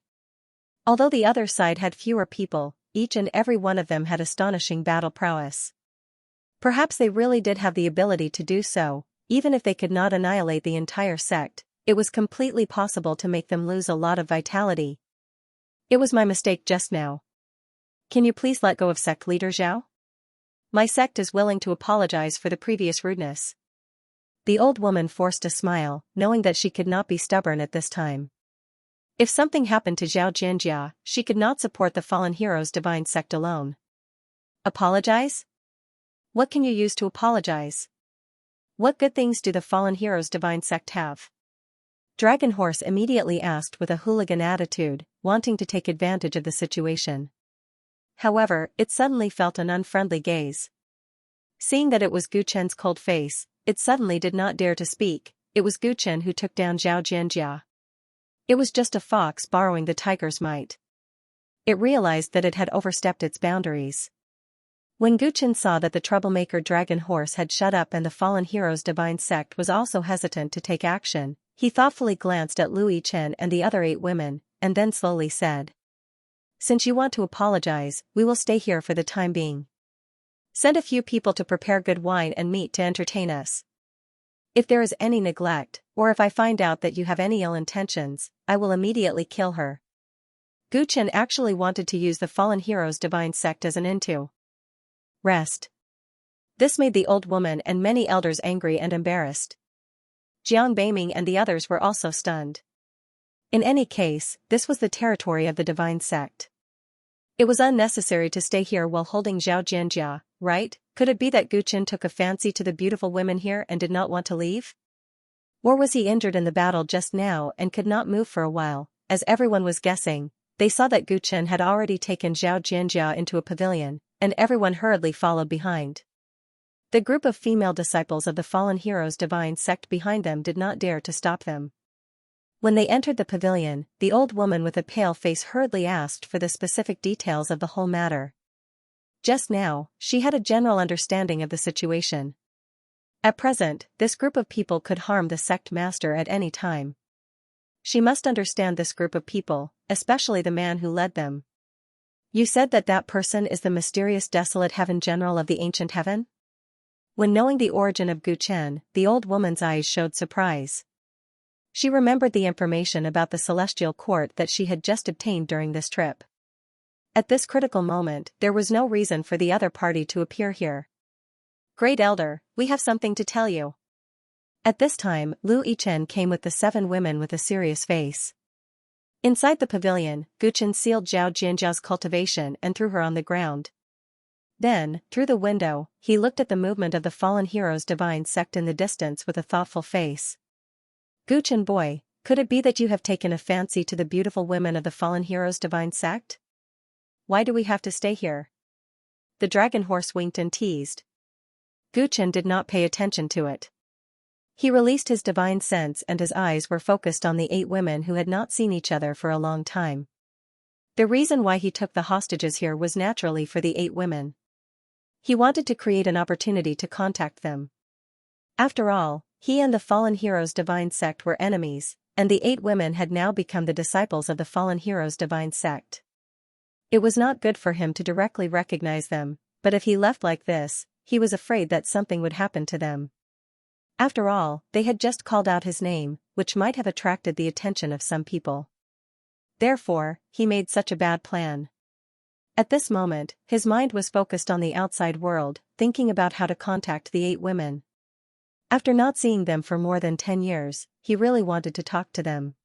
Although the other side had fewer people, each and every one of them had astonishing battle prowess. Perhaps they really did have the ability to do so, even if they could not annihilate the entire sect, it was completely possible to make them lose a lot of vitality. It was my mistake just now. Can you please let go of sect leader Zhao? My sect is willing to apologize for the previous rudeness. The old woman forced a smile, knowing that she could not be stubborn at this time. If something happened to Zhao Xianxia, she could not support the fallen heroes' divine sect alone. Apologize? What can you use to apologize? What good things do the fallen heroes' divine sect have? Dragon Horse immediately asked with a hooligan attitude, wanting to take advantage of the situation. However, it suddenly felt an unfriendly gaze. Seeing that it was Guchen's cold face, it suddenly did not dare to speak. It was Guchen who took down Zhao Xianxia. It was just a fox borrowing the tiger's might. It realized that it had overstepped its boundaries. When Guchen saw that the troublemaker Dragon Horse had shut up and the fallen hero's divine sect was also hesitant to take action, he thoughtfully glanced at Lu Yichen and the other 8 women, and then slowly said, "Since you want to apologize, we will stay here for the time being. Send a few people to prepare good wine and meat to entertain us. If there is any neglect, or if I find out that you have any ill intentions, I will immediately kill her." Guchen actually wanted to use the fallen hero's divine sect as an into rest. This made the old woman and many elders angry and embarrassed. Jiang Beiming and the others were also stunned. In any case, this was the territory of the divine sect. It was unnecessary to stay here while holding Zhao Jianjia, right? Could it be that Guchen took a fancy to the beautiful women here and did not want to leave? Or was he injured in the battle just now and could not move for a while? As everyone was guessing, they saw that Guchen had already taken Zhao Jianjia into a pavilion, and everyone hurriedly followed behind. The group of female disciples of the fallen hero's divine sect behind them did not dare to stop them. When they entered the pavilion, the old woman with a pale face hurriedly asked for the specific details of the whole matter. Just now, she had a general understanding of the situation. At present, this group of people could harm the sect master at any time. She must understand this group of people, especially the man who led them. You said that that person is the mysterious desolate heaven general of the ancient heaven? When knowing the origin of Guchen, the old woman's eyes showed surprise. She remembered the information about the celestial court that she had just obtained during this trip. At this critical moment, there was no reason for the other party to appear here. "Great Elder, we have something to tell you." At this time, Lu Yichen came with the 7 women with a serious face. Inside the pavilion, Guchen sealed Zhao Jianjia's cultivation and threw her on the ground. Then, through the window, he looked at the movement of the fallen hero's divine sect in the distance with a thoughtful face. "Guchen boy, could it be that you have taken a fancy to the beautiful women of the fallen hero's divine sect? Why do we have to stay here?" The dragon horse winked and teased. Guchen did not pay attention to it. He released his divine sense and his eyes were focused on the 8 women who had not seen each other for a long time. The reason why he took the hostages here was naturally for the 8 women. He wanted to create an opportunity to contact them. After all, he and the fallen hero's divine sect were enemies, and the 8 women had now become the disciples of the fallen hero's divine sect. It was not good for him to directly recognize them, but if he left like this, he was afraid that something would happen to them. After all, they had just called out his name, which might have attracted the attention of some people. Therefore, he made such a bad plan. At this moment, his mind was focused on the outside world, thinking about how to contact the 8 women. After not seeing them for more than 10 years, he really wanted to talk to them.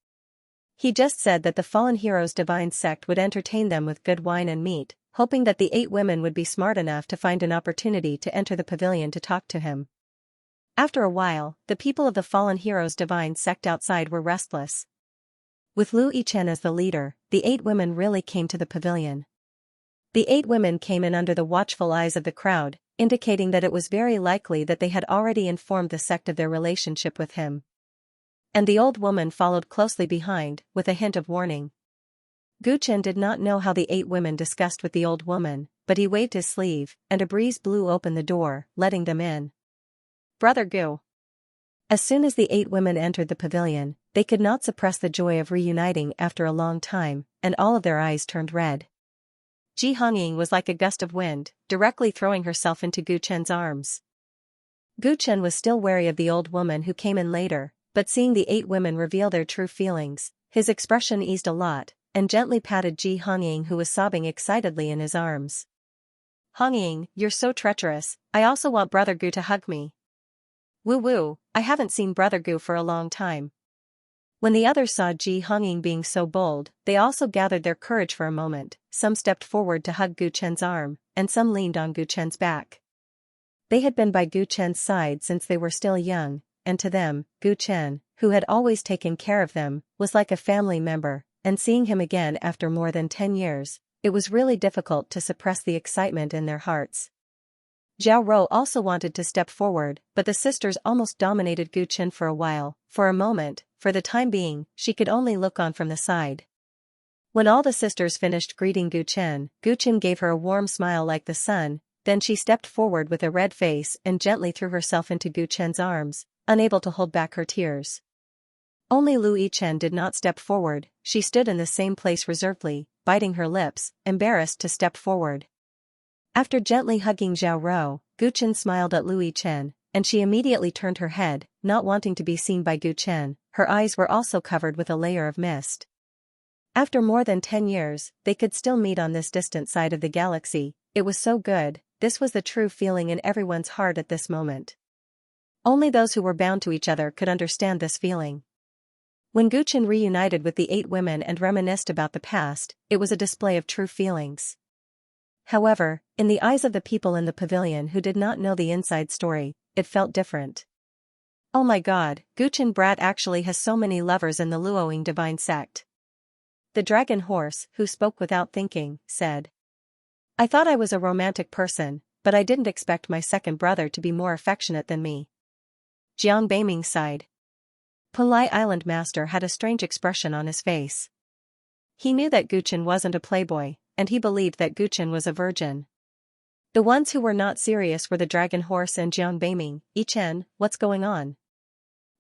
He just said that the fallen hero's divine sect would entertain them with good wine and meat, hoping that the 8 women would be smart enough to find an opportunity to enter the pavilion to talk to him. After a while, the people of the fallen hero's divine sect outside were restless. With Lu Yichen as the leader, the 8 women really came to the pavilion. The 8 women came in under the watchful eyes of the crowd, indicating that it was very likely that they had already informed the sect of their relationship with him. And the old woman followed closely behind, with a hint of warning. Gu Chen did not know how the 8 women discussed with the old woman, but he waved his sleeve, and a breeze blew open the door, letting them in. Brother Gu. As soon as the 8 women entered the pavilion, they could not suppress the joy of reuniting after a long time, and all of their eyes turned red. Ji Hongying was like a gust of wind, directly throwing herself into Gu Chen's arms. Gu Chen was still wary of the old woman who came in later, but seeing the 8 women reveal their true feelings, his expression eased a lot, and gently patted Ji Hongying, who was sobbing excitedly in his arms. Hongying, you're so treacherous, I also want Brother Gu to hug me. Woo woo, I haven't seen Brother Gu for a long time. When the others saw Ji Hongying being so bold, they also gathered their courage for a moment. Some stepped forward to hug Gu Chen's arm, and some leaned on Gu Chen's back. They had been by Gu Chen's side since they were still young, and to them, Gu Chen, who had always taken care of them, was like a family member, and seeing him again after more than 10 years, it was really difficult to suppress the excitement in their hearts. Zhao Rou also wanted to step forward, but the sisters almost dominated Gu Chen for a while. For a moment, for the time being, she could only look on from the side. When all the sisters finished greeting Gu Chen gave her a warm smile like the sun, then she stepped forward with a red face and gently threw herself into Gu Chen's arms, unable to hold back her tears. Only Lu Yichen did not step forward, she stood in the same place reservedly, biting her lips, embarrassed to step forward. After gently hugging Zhao Rou, Gu Chen smiled at Lu Yichen, and she immediately turned her head, not wanting to be seen by Gu Chen. Her eyes were also covered with a layer of mist. After more than 10 years, they could still meet on this distant side of the galaxy. It was so good, this was the true feeling in everyone's heart at this moment. Only those who were bound to each other could understand this feeling. When Gu Chen reunited with the 8 women and reminisced about the past, it was a display of true feelings. However, in the eyes of the people in the pavilion who did not know the inside story, it felt different. Oh my god, Gu Chen brat actually has so many lovers in the Luoying divine sect. The dragon horse, who spoke without thinking, said. I thought I was a romantic person, but I didn't expect my second brother to be more affectionate than me. Jiang Beiming sighed. Pulai Island Master had a strange expression on his face. He knew that Gu Chen wasn't a playboy, and he believed that Gu Chen was a virgin. The ones who were not serious were the dragon horse and Jiang Beiming. Yichen, what's going on?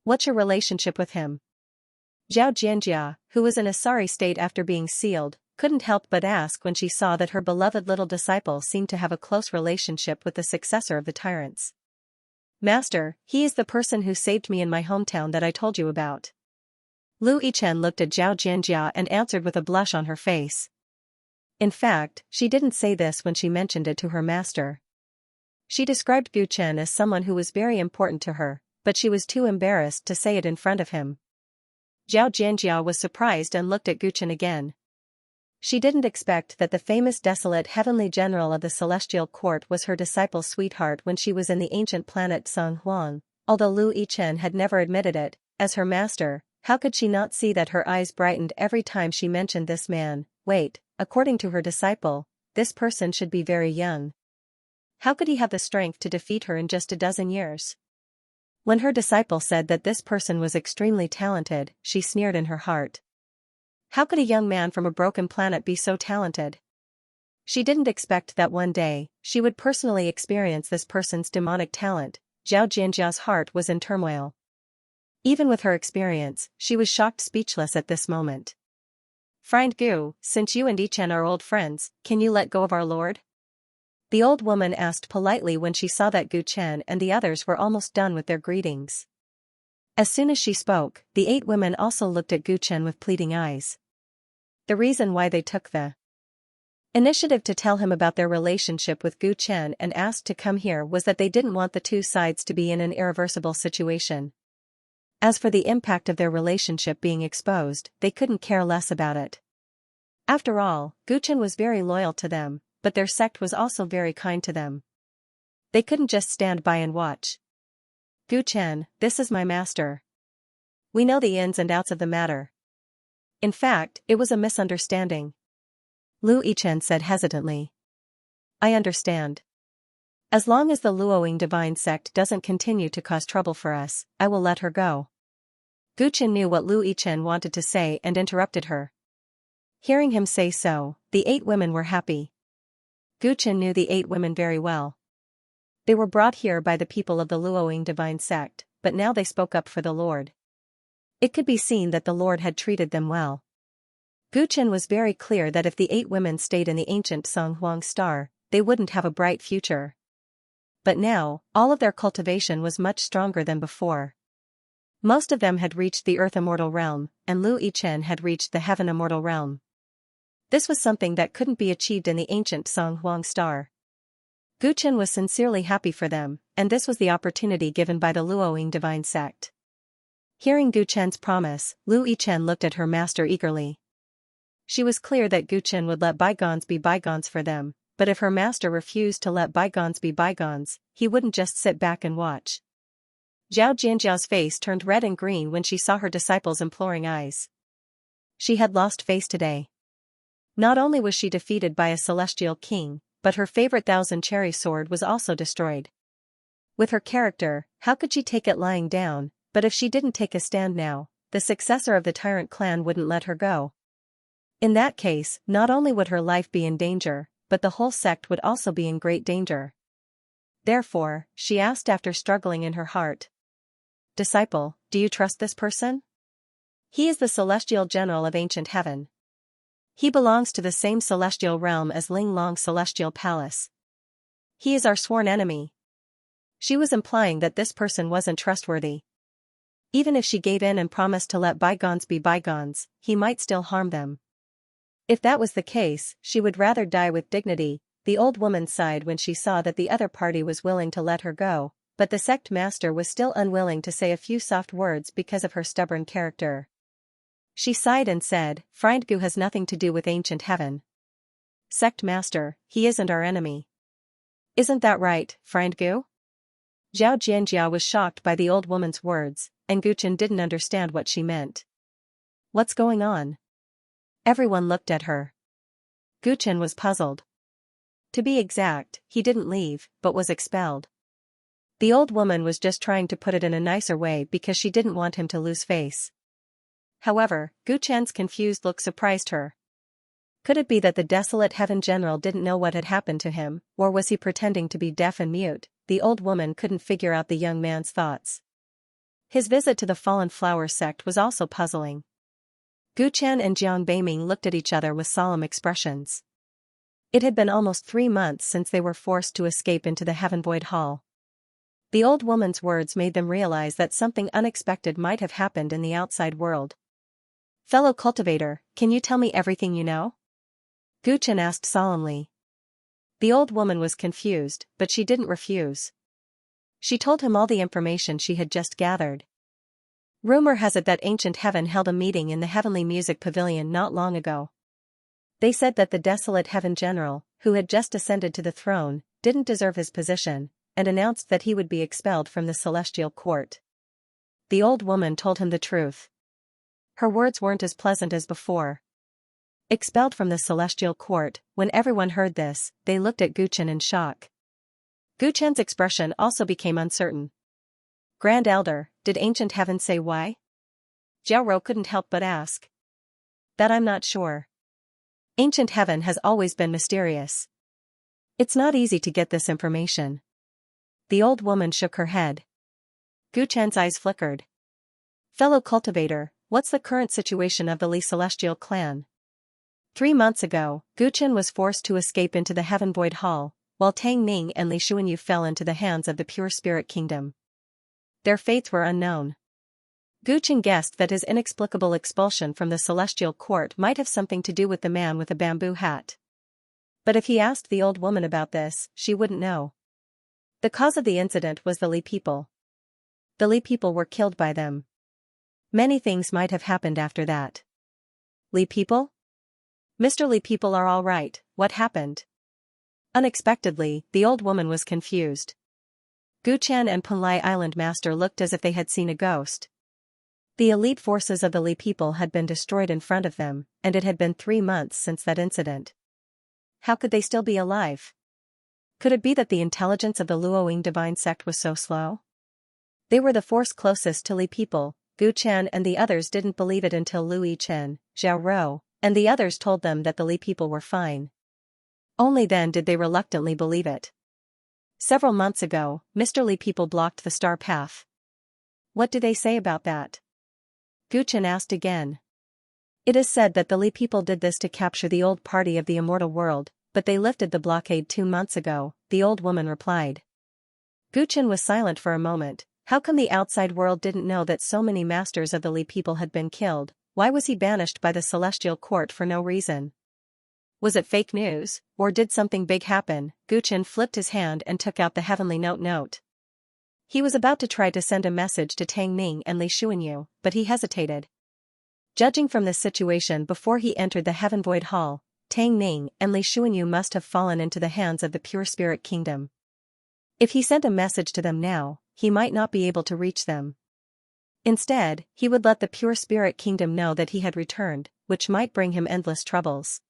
What's your relationship with him? Zhao Xianxia, who was in a sorry state after being sealed, couldn't help but ask when she saw that her beloved little disciple seemed to have a close relationship with the successor of the Tyrants. Master, he is the person who saved me in my hometown that I told you about. Lu Yichen looked at Zhao Xianxia and answered with a blush on her face. In fact, she didn't say this when she mentioned it to her master. She described Gu Chen as someone who was very important to her, but she was too embarrassed to say it in front of him. Zhao Xianxia was surprised and looked at Gu Chen again. She didn't expect that the famous desolate heavenly general of the celestial court was her disciple's sweetheart when she was in the ancient planet Sun Huang. Although Lu Yichen had never admitted it, as her master, how could she not see that her eyes brightened every time she mentioned this man? Wait, according to her disciple, this person should be very young. How could he have the strength to defeat her in just a dozen years? When her disciple said that this person was extremely talented, she sneered in her heart. How could a young man from a broken planet be so talented? She didn't expect that one day, she would personally experience this person's demonic talent. Zhao Jianjia's heart was in turmoil. Even with her experience, she was shocked speechless at this moment. Friend Gu, since you and Yichen are old friends, can you let go of our lord? The old woman asked politely when she saw that Gu Chen and the others were almost done with their greetings. As soon as she spoke, the 8 women also looked at Gu Chen with pleading eyes. The reason why they took the Initiative to tell him about their relationship with Gu Chen and asked to come here was that they didn't want the two sides to be in an irreversible situation. As for the impact of their relationship being exposed, they couldn't care less about it. After all, Gu Chen was very loyal to them, but their sect was also very kind to them. They couldn't just stand by and watch. Gu Chen, this is my master. We know the ins and outs of the matter. In fact, it was a misunderstanding. Lu Yichen said hesitantly. I understand. As long as the Luoying divine sect doesn't continue to cause trouble for us, I will let her go. Gu Chen knew what Lu Yichen wanted to say and interrupted her. Hearing him say so, the 8 women were happy. Gu Chen knew the 8 women very well. They were brought here by the people of the Luoying divine sect, but now they spoke up for the Lord. It could be seen that the Lord had treated them well. Gu Chen was very clear that if the 8 women stayed in the ancient Song Huang star, they wouldn't have a bright future. But now, all of their cultivation was much stronger than before. Most of them had reached the Earth Immortal Realm, and Lu Yichen had reached the Heaven Immortal Realm. This was something that couldn't be achieved in the ancient Song Huang star. Gu Chen was sincerely happy for them, and this was the opportunity given by the Luoying divine sect. Hearing Gu Chen's promise, Lu Yichen looked at her master eagerly. She was clear that Gu Chen would let bygones be bygones for them, but if her master refused to let bygones be bygones, he wouldn't just sit back and watch. Zhao Jianjiao's face turned red and green when she saw her disciple's imploring eyes. She had lost face today. Not only was she defeated by a celestial king, but her favorite thousand cherry sword was also destroyed. With her character, how could she take it lying down? But if she didn't take a stand now, the successor of the Tyrant clan wouldn't let her go. In that case, not only would her life be in danger, but the whole sect would also be in great danger. Therefore, she asked after struggling in her heart. Disciple, do you trust this person? He is the celestial general of ancient heaven. He belongs to the same celestial realm as Ling Long's celestial palace. He is our sworn enemy. She was implying that this person wasn't trustworthy. Even if she gave in and promised to let bygones be bygones, he might still harm them. If that was the case, she would rather die with dignity. The old woman sighed when she saw that the other party was willing to let her go, but the sect master was still unwilling to say a few soft words because of her stubborn character. She sighed and said, Friend Gu has nothing to do with ancient heaven. Sect master, he isn't our enemy. Isn't that right, Friend Gu? Zhao Jianjia was shocked by the old woman's words, and Gu Chen didn't understand what she meant. What's going on? Everyone looked at her. Gu Chen was puzzled. To be exact, he didn't leave, but was expelled. The old woman was just trying to put it in a nicer way because she didn't want him to lose face. However, Gu Chen's confused look surprised her. Could it be that the desolate heaven general didn't know what had happened to him, or was he pretending to be deaf and mute? The old woman couldn't figure out the young man's thoughts. His visit to the Fallen Flower sect was also puzzling. Gu Chen and Jiang Beiming looked at each other with solemn expressions. It had been almost 3 months since they were forced to escape into the Heaven Void Hall. The old woman's words made them realize that something unexpected might have happened in the outside world. Fellow cultivator, can you tell me everything you know? Gu Chen asked solemnly. The old woman was confused, but she didn't refuse. She told him all the information she had just gathered. Rumor has it that ancient heaven held a meeting in the Heavenly Music Pavilion not long ago. They said that the desolate heaven general, who had just ascended to the throne, didn't deserve his position, and announced that he would be expelled from the celestial court. The old woman told him the truth. Her words weren't as pleasant as before. Expelled from the celestial court, when everyone heard this, they looked at Gu Chen in shock. Gu Chen's expression also became uncertain. Grand Elder, did ancient heaven say why? Jiao Rou couldn't help but ask. That I'm not sure. Ancient heaven has always been mysterious. It's not easy to get this information. The old woman shook her head. Gu Chen's eyes flickered. Fellow cultivator, what's the current situation of the Li Celestial clan? 3 months ago, Gu Chen was forced to escape into the Heaven Void Hall, while Tang Ning and Li Xuanyu fell into the hands of the Pure Spirit Kingdom. Their fates were unknown. Gu Chen guessed that his inexplicable expulsion from the celestial court might have something to do with the man with a bamboo hat. But if he asked the old woman about this, she wouldn't know. The cause of the incident was the Li people. The Li people were killed by them. Many things might have happened after that. Li people? Mr. Li people are all right, what happened? Unexpectedly, the old woman was confused. Gu Chen and Punlai Island Master looked as if they had seen a ghost. The elite forces of the Li people had been destroyed in front of them, and it had been 3 months since that incident. How could they still be alive? Could it be that the intelligence of the Luoying divine sect was so slow? They were the force closest to Li people. Gu Chen and the others didn't believe it until Lu Yichen, Zhao Rou, and the others told them that the Li people were fine. Only then did they reluctantly believe it. Several months ago, Mr. Li people blocked the star path. What do they say about that? Gu Chen asked again. It is said that the Li people did this to capture the old party of the immortal world, but they lifted the blockade 2 months ago, the old woman replied. Gu Chen was silent for a moment. How come the outside world didn't know that so many masters of the Li people had been killed? Why was he banished by the celestial court for no reason? Was it fake news, or did something big happen? Gu Chen flipped his hand and took out the heavenly note. He was about to try to send a message to Tang Ning and Li Xuanyu, but he hesitated. Judging from the situation before he entered the Heaven Void Hall, Tang Ning and Li Xuanyu must have fallen into the hands of the Pure Spirit Kingdom. If he sent a message to them now, he might not be able to reach them. Instead, he would let the Pure Spirit Kingdom know that he had returned, which might bring him endless troubles.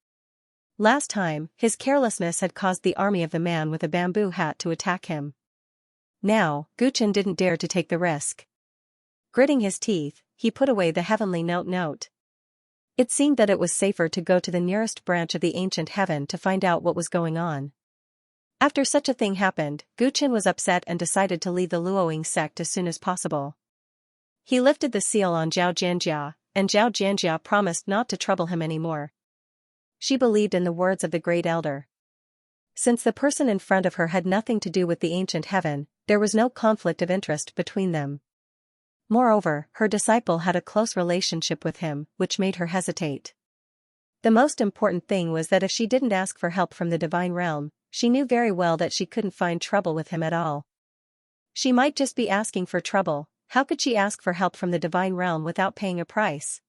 Last time, his carelessness had caused the army of the man with a bamboo hat to attack him. Now, Gu Chen didn't dare to take the risk. Gritting his teeth, he put away the heavenly note. It seemed that it was safer to go to the nearest branch of the ancient heaven to find out what was going on. After such a thing happened, Gu Chen was upset and decided to leave the Luoying sect as soon as possible. He lifted the seal on Xianxia, and Xianxia promised not to trouble him anymore. She believed in the words of the great elder. Since the person in front of her had nothing to do with the ancient heaven, there was no conflict of interest between them. Moreover, her disciple had a close relationship with him, which made her hesitate. The most important thing was that if she didn't ask for help from the divine realm, she knew very well that she couldn't find trouble with him at all. She might just be asking for trouble. How could she ask for help from the divine realm without paying a price?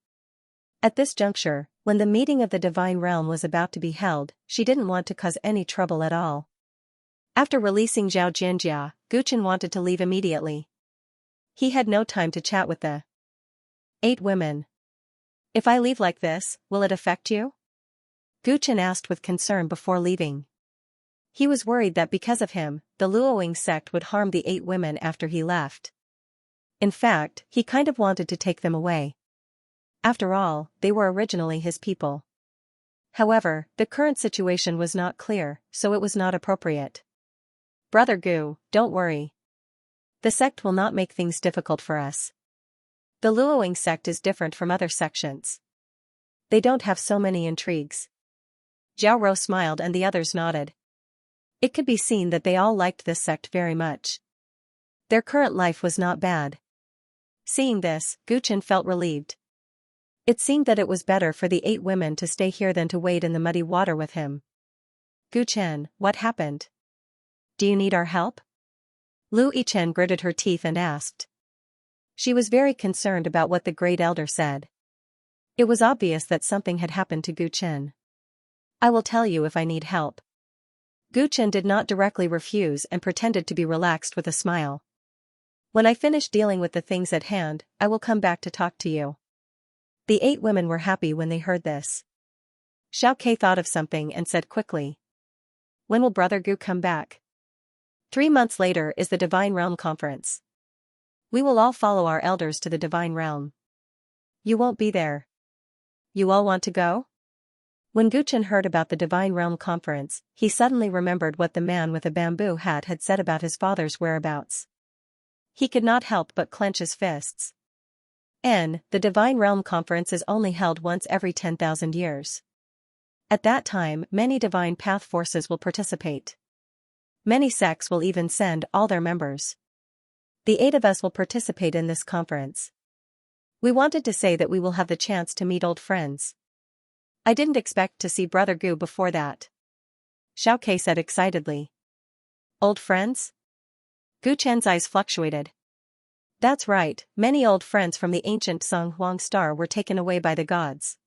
At this juncture, when the meeting of the divine realm was about to be held, she didn't want to cause any trouble at all. After releasing Zhao Jinjia, Gu Chen wanted to leave immediately. He had no time to chat with the 8 women. If I leave like this, will it affect you? Gu Chen asked with concern before leaving. He was worried that because of him, the Luoying sect would harm the 8 women after he left. In fact, he kind of wanted to take them away. After all, they were originally his people. However, the current situation was not clear, so it was not appropriate. Brother Gu, don't worry. The sect will not make things difficult for us. The Luoying sect is different from other sections. They don't have so many intrigues. Zhao Rou smiled and the others nodded. It could be seen that they all liked this sect very much. Their current life was not bad. Seeing this, Gu Chen felt relieved. It seemed that it was better for the 8 women to stay here than to wade in the muddy water with him. Gu Chen, what happened? Do you need our help? Lu Yichen gritted her teeth and asked. She was very concerned about what the great elder said. It was obvious that something had happened to Gu Chen. I will tell you if I need help. Gu Chen did not directly refuse and pretended to be relaxed with a smile. When I finish dealing with the things at hand, I will come back to talk to you. The 8 women were happy when they heard this. Xiao Ke thought of something and said quickly. When will Brother Gu come back? 3 months later is the Divine Realm Conference. We will all follow our elders to the Divine Realm. You won't be there. You all want to go? When Gu Chen heard about the Divine Realm Conference, he suddenly remembered what the man with a bamboo hat had said about his father's whereabouts. He could not help but clench his fists. The Divine Realm Conference is only held once every 10,000 years. At that time, many divine path forces will participate. Many sects will even send all their members. The 8 of us will participate in this conference. We wanted to say that we will have the chance to meet old friends. I didn't expect to see Brother Gu before that. Xiaoke said excitedly. Old friends? Gu Chen's eyes fluctuated. That's right, many old friends from the ancient Song Huang star were taken away by the gods.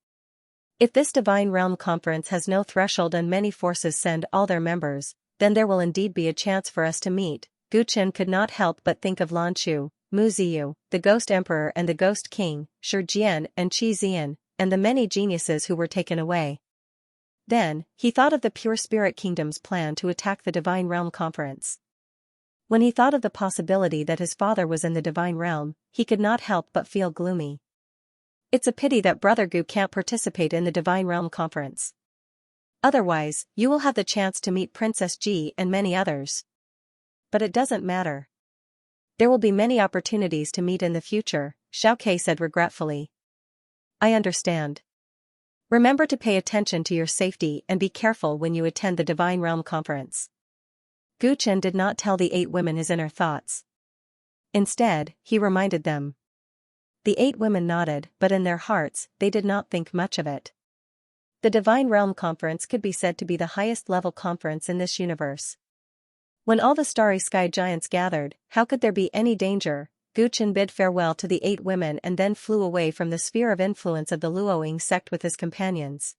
If this Divine Realm Conference has no threshold and many forces send all their members, then there will indeed be a chance for us to meet. Gu Chen could not help but think of Lan Chu, Mu Ziyu, the Ghost Emperor and the Ghost King, Shi Jian and Qi Zian, and the many geniuses who were taken away. Then, he thought of the Pure Spirit Kingdom's plan to attack the Divine Realm Conference. When he thought of the possibility that his father was in the Divine Realm, he could not help but feel gloomy. It's a pity that Brother Gu can't participate in the Divine Realm Conference. Otherwise, you will have the chance to meet Princess Ji and many others. But it doesn't matter. There will be many opportunities to meet in the future, Xiaoke said regretfully. I understand. Remember to pay attention to your safety and be careful when you attend the Divine Realm Conference. Gu Chen did not tell the 8 women his inner thoughts. Instead, he reminded them. The 8 women nodded, but in their hearts, they did not think much of it. The Divine Realm Conference could be said to be the highest-level conference in this universe. When all the starry sky giants gathered, how could there be any danger? Gu Chen bid farewell to the 8 women and then flew away from the sphere of influence of the Luoying sect with his companions.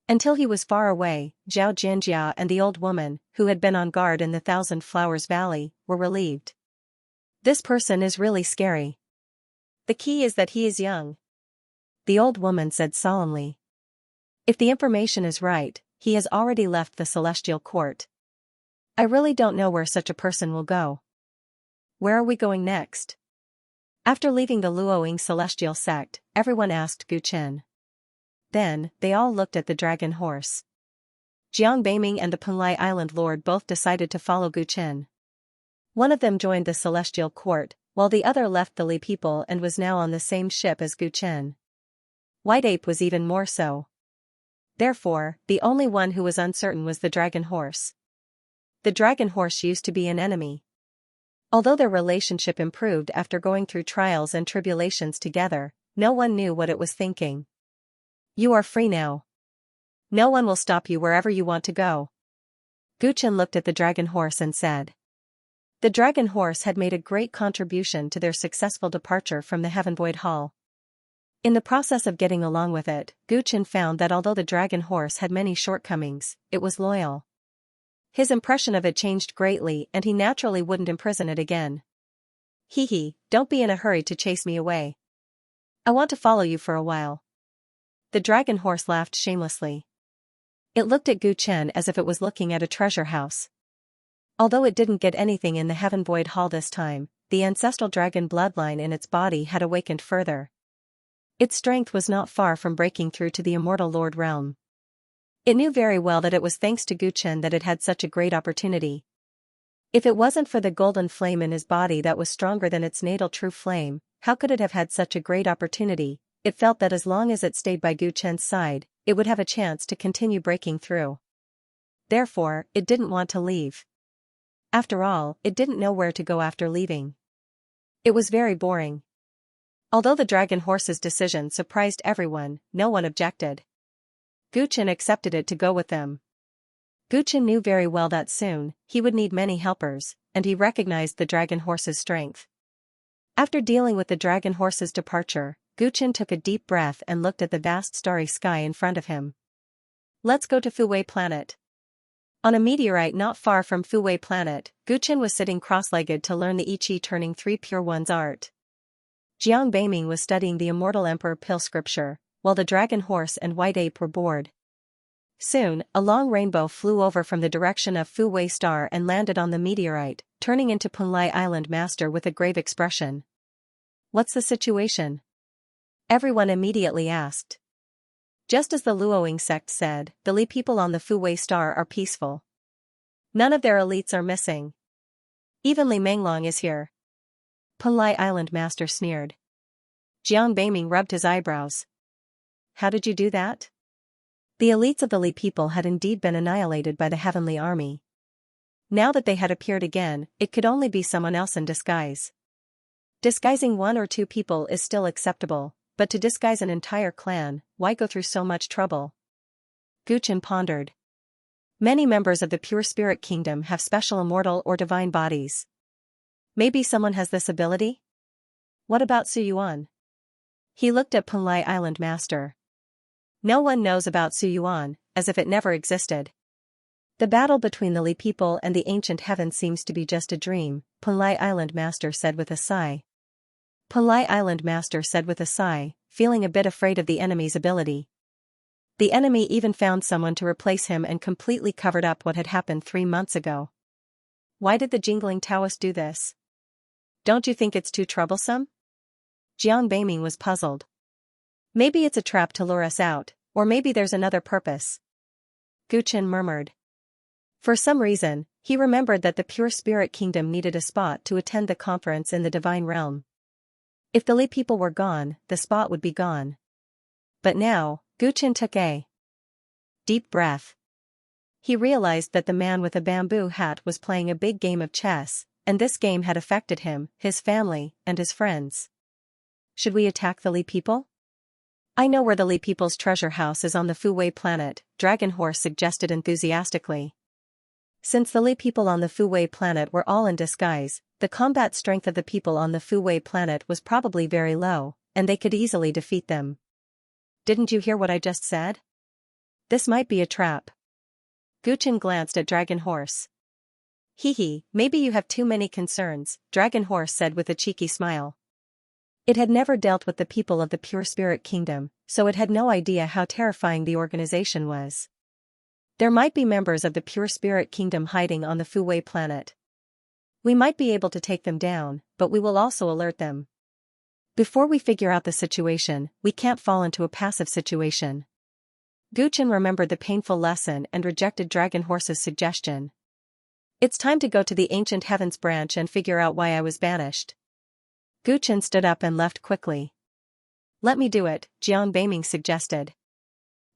Until he was far away, Zhao Jianjia and the old woman, who had been on guard in the Thousand Flowers Valley, were relieved. This person is really scary. The key is that he is young. The old woman said solemnly. If the information is right, he has already left the celestial court. I really don't know where such a person will go. Where are we going next? After leaving the Luoying celestial sect, everyone asked Gu Chen. Then, they all looked at the dragon horse. Jiang Beiming and the Penlai Island Lord both decided to follow Gu Chen. One of them joined the celestial court, while the other left the Li people and was now on the same ship as Gu Chen. White Ape was even more so. Therefore, the only one who was uncertain was the dragon horse. The dragon horse used to be an enemy. Although their relationship improved after going through trials and tribulations together, no one knew what it was thinking. You are free now. No one will stop you wherever you want to go. Gu Chen looked at the dragon horse and said. The dragon horse had made a great contribution to their successful departure from the Heaven Void Hall. In the process of getting along with it, Gu Chen found that although the dragon horse had many shortcomings, it was loyal. His impression of it changed greatly and he naturally wouldn't imprison it again. Hee, don't be in a hurry to chase me away. I want to follow you for a while. The dragon horse laughed shamelessly. It looked at Gu Chen as if it was looking at a treasure house. Although it didn't get anything in the Heaven Void Hall this time, the ancestral dragon bloodline in its body had awakened further. Its strength was not far from breaking through to the immortal Lord realm. It knew very well that it was thanks to Gu Chen that it had such a great opportunity. If it wasn't for the golden flame in his body that was stronger than its natal true flame, how could it have had such a great opportunity? It felt that as long as it stayed by Gu Chen's side, it would have a chance to continue breaking through. Therefore, it didn't want to leave. After all, it didn't know where to go after leaving. It was very boring. Although the dragon horse's decision surprised everyone, no one objected. Gu Chen accepted it to go with them. Gu Chen knew very well that soon, he would need many helpers, and he recognized the dragon horse's strength. After dealing with the dragon horse's departure, Gu Chen took a deep breath and looked at the vast starry sky in front of him. Let's go to Fuwei Planet. On a meteorite not far from Fuwei Planet, Gu Chen was sitting cross-legged to learn the I Chi turning 3 pure ones art. Jiang Beiming was studying the Immortal Emperor Pill scripture, while the dragon horse and white ape were bored. Soon, a long rainbow flew over from the direction of Fuwei Star and landed on the meteorite, turning into Penlai Island Master with a grave expression. What's the situation? Everyone immediately asked. Just as the Luoying sect said, the Li people on the Fuwei Star are peaceful. None of their elites are missing. Even Li Menglong is here. Penlai Island Master sneered. Jiang Beiming rubbed his eyebrows. How did you do that? The elites of the Li people had indeed been annihilated by the heavenly army. Now that they had appeared again, it could only be someone else in disguise. Disguising 1 or 2 people is still acceptable, but to disguise an entire clan, why go through so much trouble? Gu Chen pondered. Many members of the pure spirit kingdom have special immortal or divine bodies. Maybe someone has this ability? What about Su Yuan? He looked at Punlai Island Master. No one knows about Su Yuan, as if it never existed. The battle between the Li people and the ancient heaven seems to be just a dream, Punlai Island Master said with a sigh. Punlai Island Master said with a sigh, feeling a bit afraid of the enemy's ability. The enemy even found someone to replace him and completely covered up what had happened 3 months ago. Why did the jingling Taoist do this? Don't you think it's too troublesome? Jiang Beiming was puzzled. Maybe it's a trap to lure us out, or maybe there's another purpose. Gu Qin murmured. For some reason, he remembered that the pure spirit kingdom needed a spot to attend the conference in the divine realm. If the Li people were gone, the spot would be gone. But now, Gu Qin took a deep breath. He realized that the man with a bamboo hat was playing a big game of chess, and this game had affected him, his family, and his friends. Should we attack the Li people? I know where the Li people's treasure house is on the Fu Wei planet, Dragon Horse suggested enthusiastically. Since the Li people on the Fu Wei planet were all in disguise, the combat strength of the people on the Fu Wei planet was probably very low, and they could easily defeat them. Didn't you hear what I just said? This might be a trap. Gu Qin glanced at Dragon Horse. Hee, maybe you have too many concerns, Dragon Horse said with a cheeky smile. It had never dealt with the people of the pure spirit kingdom, so it had no idea how terrifying the organization was. There might be members of the pure spirit kingdom hiding on the Fu Wei planet. We might be able to take them down, but we will also alert them. Before we figure out the situation, we can't fall into a passive situation. Gu Qin remembered the painful lesson and rejected Dragon Horse's suggestion. It's time to go to the Ancient Heavens branch and figure out why I was banished. Gu Qin stood up and left quickly. Let me do it, Jiang Beiming suggested.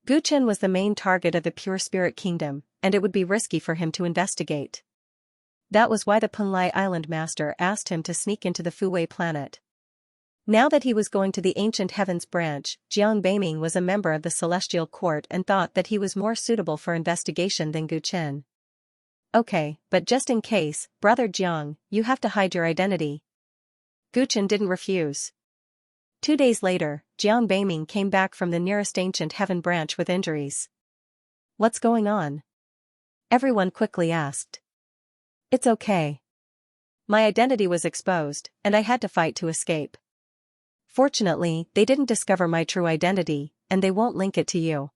Gu Qin was the main target of the pure spirit kingdom, and it would be risky for him to investigate. That was why the Punlai Island Master asked him to sneak into the Fu Wei planet. Now that he was going to the Ancient Heavens branch, Jiang Beiming was a member of the Celestial Court and thought that he was more suitable for investigation than Gu Qin. Okay, but just in case, Brother Jiang, you have to hide your identity. Gu Qin didn't refuse. 2 days later, Jiang Beiming came back from the nearest Ancient Heaven branch with injuries. What's going on? Everyone quickly asked. It's okay. My identity was exposed, and I had to fight to escape. Fortunately, they didn't discover my true identity, and they won't link it to you.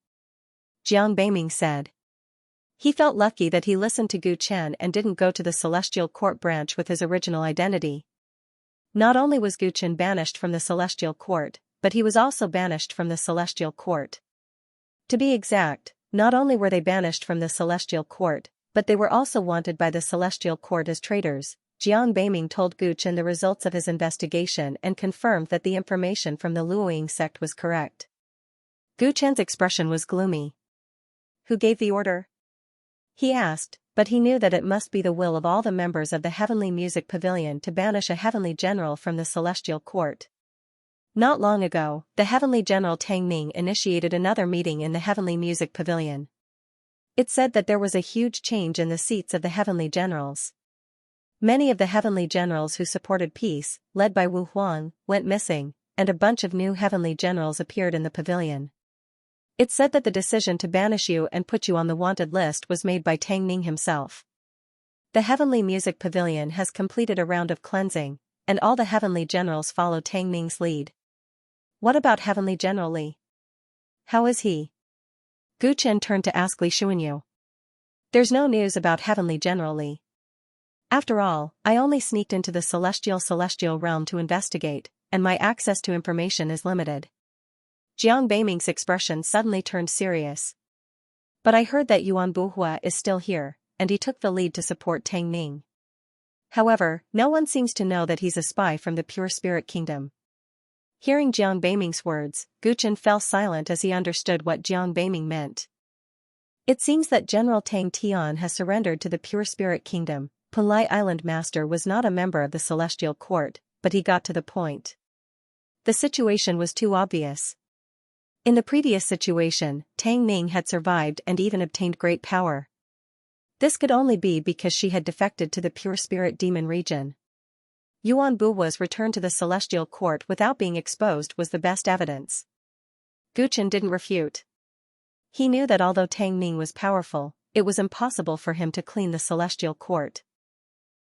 Jiang Beiming said. He felt lucky that he listened to Gu Qin and didn't go to the Celestial Court branch with his original identity. Not only was Gu Qin banished from the Celestial Court, but he was also banished from the Celestial Court. To be exact, not only were they banished from the Celestial Court, but they were also wanted by the Celestial Court as traitors. Jiang Beiming told Gu Qin the results of his investigation and confirmed that the information from the Luoying sect was correct. Gu Qin's expression was gloomy. Who gave the order? He asked, but he knew that it must be the will of all the members of the Heavenly Music Pavilion to banish a Heavenly General from the Celestial Court. Not long ago, the Heavenly General Tang Ning initiated another meeting in the Heavenly Music Pavilion. It said that there was a huge change in the seats of the Heavenly Generals. Many of the Heavenly Generals who supported peace, led by Wu Huang, went missing, and a bunch of new Heavenly Generals appeared in the pavilion. It said that the decision to banish you and put you on the wanted list was made by Tang Ning himself. The Heavenly Music Pavilion has completed a round of cleansing, and all the Heavenly Generals follow Tang Ning's lead. What about Heavenly General Li? How is he? Gu Qin turned to ask Li Xuanyu. There's no news about Heavenly General Li. After all, I only sneaked into the celestial realm to investigate, and my access to information is limited. Jiang Beiming's expression suddenly turned serious. But I heard that Yuan Buhua is still here, and he took the lead to support Tang Ning. However, no one seems to know that he's a spy from the Pure Spirit Kingdom. Hearing Jiang Beiming's words, Gu Qin fell silent as he understood what Jiang Beiming meant. It seems that General Tang Tian has surrendered to the Pure Spirit Kingdom. Punlai Island Master was not a member of the Celestial Court, but he got to the point. The situation was too obvious. In the previous situation, Tang Ning had survived and even obtained great power. This could only be because she had defected to the pure spirit demon region. Yuan Buwa's return to the celestial court without being exposed was the best evidence. Gu Chen didn't refute. He knew that although Tang Ning was powerful, it was impossible for him to clean the celestial court.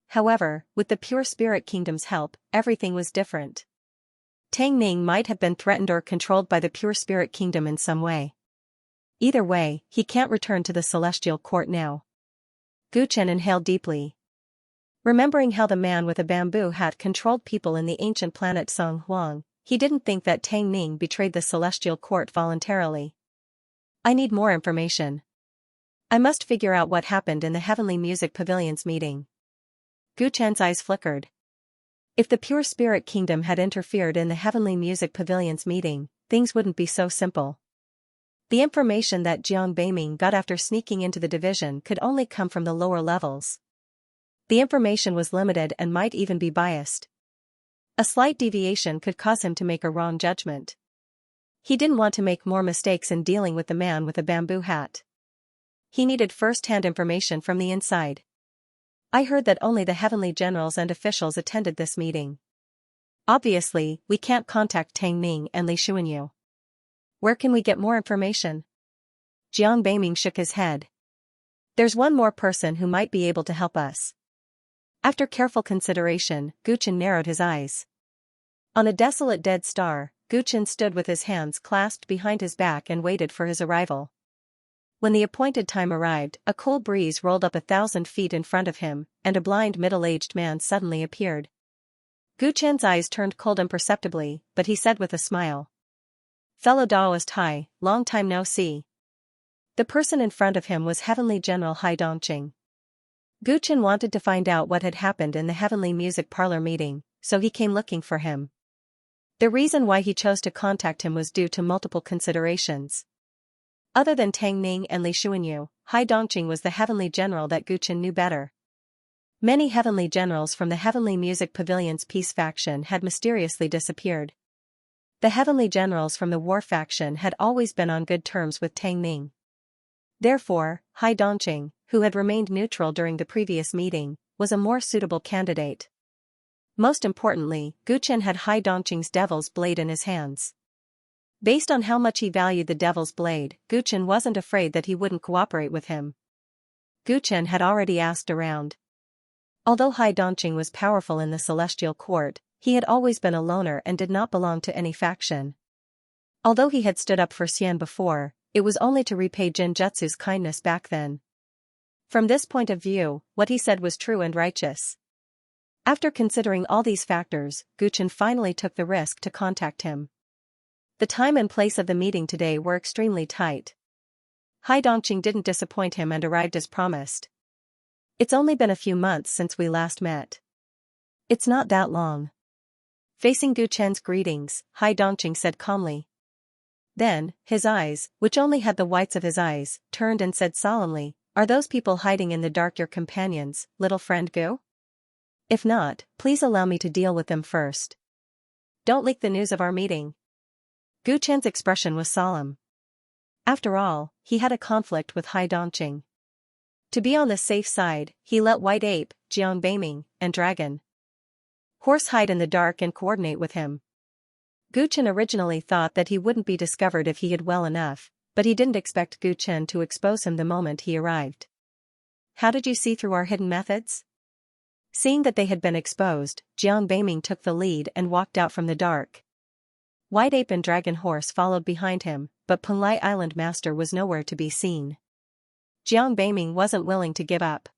However, with the pure spirit kingdom's help, everything was different. Tang Ning might have been threatened or controlled by the pure spirit kingdom in some way. Either way, he can't return to the celestial court now. Gu Chen inhaled deeply. Remembering how the man with a bamboo hat controlled people in the ancient planet Song Huang, he didn't think that Tang Ning betrayed the celestial court voluntarily. I need more information. I must figure out what happened in the Heavenly Music Pavilion's meeting. Gu Chen's eyes flickered. If the pure spirit kingdom had interfered in the Heavenly Music Pavilion's meeting, things wouldn't be so simple. The information that Jiang Beiming got after sneaking into the division could only come from the lower levels. The information was limited and might even be biased. A slight deviation could cause him to make a wrong judgment. He didn't want to make more mistakes in dealing with the man with a bamboo hat. He needed first-hand information from the inside. I heard that only the heavenly generals and officials attended this meeting. Obviously, we can't contact Tang Ning and Li Xuanyu. Where can we get more information? Jiang Beiming shook his head. There's one more person who might be able to help us. After careful consideration, Gu Chen narrowed his eyes. On a desolate dead star, Gu Chen stood with his hands clasped behind his back and waited for his arrival. When the appointed time arrived, a cool breeze rolled up 1,000 feet in front of him, and a blind middle-aged man suddenly appeared. Gu Chen's eyes turned cold imperceptibly, but he said with a smile. Fellow Daoist Hai, long time no see. The person in front of him was Heavenly General Hai Dongqing. Gu Chen wanted to find out what had happened in the Heavenly Music Parlor meeting, so he came looking for him. The reason why he chose to contact him was due to multiple considerations. Other than Tang Ning and Li Xuanyu, Hai Dongqing was the Heavenly General that Gu Chen knew better. Many Heavenly Generals from the Heavenly Music Pavilion's peace faction had mysteriously disappeared. The Heavenly Generals from the war faction had always been on good terms with Tang Ning. Therefore, Hai Dongqing, who had remained neutral during the previous meeting, was a more suitable candidate. Most importantly, Gu Chen had Hai Dongqing's Devil's Blade in his hands. Based on how much he valued the Devil's Blade, Gu Chen wasn't afraid that he wouldn't cooperate with him. Gu Chen had already asked around. Although Hai Dongqing was powerful in the Celestial Court, he had always been a loner and did not belong to any faction. Although he had stood up for Xian before, it was only to repay Jinjutsu's kindness back then. From this point of view, what he said was true and righteous. After considering all these factors, Gu Chen finally took the risk to contact him. The time and place of the meeting today were extremely tight. Hai Dongqing didn't disappoint him and arrived as promised. It's only been a few months since we last met. It's not that long. Facing Gu Chen's greetings, Hai Dongqing said calmly. Then, his eyes, which only had the whites of his eyes, turned and said solemnly, "Are those people hiding in the dark your companions, little friend Gu? If not, please allow me to deal with them first. Don't leak the news of our meeting." Gu Chen's expression was solemn. After all, he had a conflict with Hai Dongqing. To be on the safe side, he let White Ape, Jiang Beiming, and Dragon Horse hide in the dark and coordinate with him. Gu Chen originally thought that he wouldn't be discovered if he hid well enough, but he didn't expect Gu Chen to expose him the moment he arrived. How did you see through our hidden methods? Seeing that they had been exposed, Jiang Beiming took the lead and walked out from the dark. White Ape and Dragon Horse followed behind him, but Punlai Island Master was nowhere to be seen. Jiang Beiming wasn't willing to give up.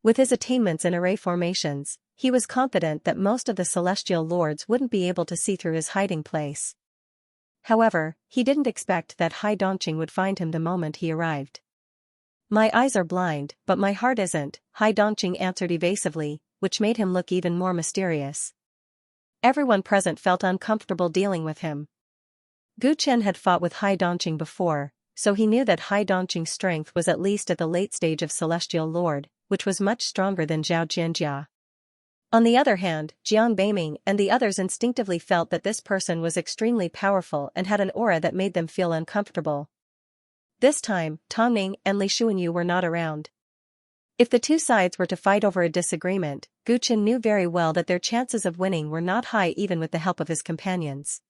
With his attainments in array formations, he was confident that most of the celestial lords wouldn't be able to see through his hiding place. However, he didn't expect that Hai Dongqing would find him the moment he arrived. My eyes are blind, but my heart isn't, Hai Dongqing answered evasively, which made him look even more mysterious. Everyone present felt uncomfortable dealing with him. Gu Chen had fought with Hai Dongqing before, so he knew that Hai Dongqing's strength was at least at the late stage of Celestial Lord, which was much stronger than Zhao Xianxia. On the other hand, Jiang Beiming and the others instinctively felt that this person was extremely powerful and had an aura that made them feel uncomfortable. This time, Tang Ning and Li Xuanyu were not around. If the two sides were to fight over a disagreement, Guchen knew very well that their chances of winning were not high even with the help of his companions.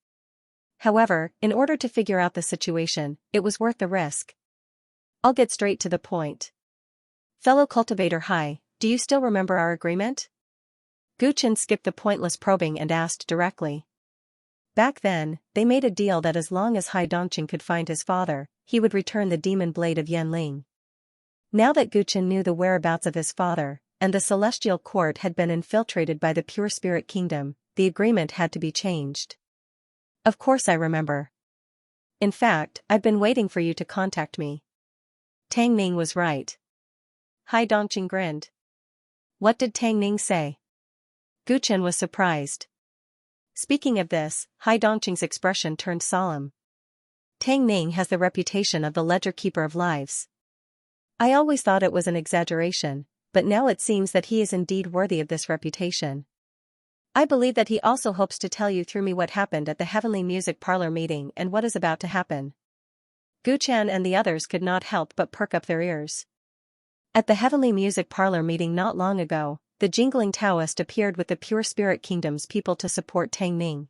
However, in order to figure out the situation, it was worth the risk. I'll get straight to the point. Fellow Cultivator Hai, do you still remember our agreement? Guchen skipped the pointless probing and asked directly. Back then, they made a deal that as long as Hai Dongqing could find his father, he would return the demon blade of Yanling. Now that Guchen knew the whereabouts of his father, and the celestial court had been infiltrated by the pure spirit kingdom, the agreement had to be changed. Of course I remember. In fact, I've been waiting for you to contact me. Tang Ning was right. Hai Dongqing grinned. What did Tang Ning say? Guchen was surprised. Speaking of this, Hai Dongqing's expression turned solemn. Tang Ning has the reputation of the ledger keeper of lives. I always thought it was an exaggeration, but now it seems that he is indeed worthy of this reputation. I believe that he also hopes to tell you through me what happened at the Heavenly Music Parlor meeting and what is about to happen. Guchen and the others could not help but perk up their ears. At the Heavenly Music Parlor meeting not long ago, the jingling Taoist appeared with the Pure Spirit Kingdom's people to support Tang Ning.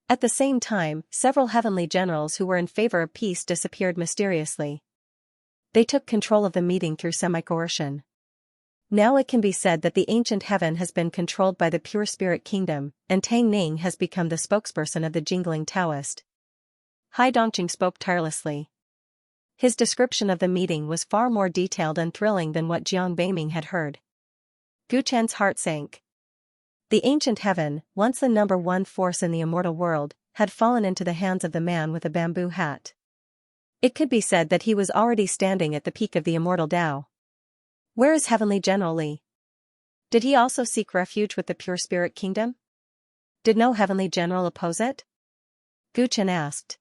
At the same time, several heavenly generals who were in favor of peace disappeared mysteriously. They took control of the meeting through semi-coercion. Now it can be said that the ancient heaven has been controlled by the Pure Spirit Kingdom, and Tang Ning has become the spokesperson of the jingling Taoist. Hai Dongqing spoke tirelessly. His description of the meeting was far more detailed and thrilling than what Jiang Beiming had heard. Guchen's heart sank. The ancient heaven, once the number one force in the immortal world, had fallen into the hands of the man with a bamboo hat. It could be said that he was already standing at the peak of the immortal Tao. Where is Heavenly General Li? Did he also seek refuge with the Pure Spirit Kingdom? Did no Heavenly General oppose it? Guchen asked.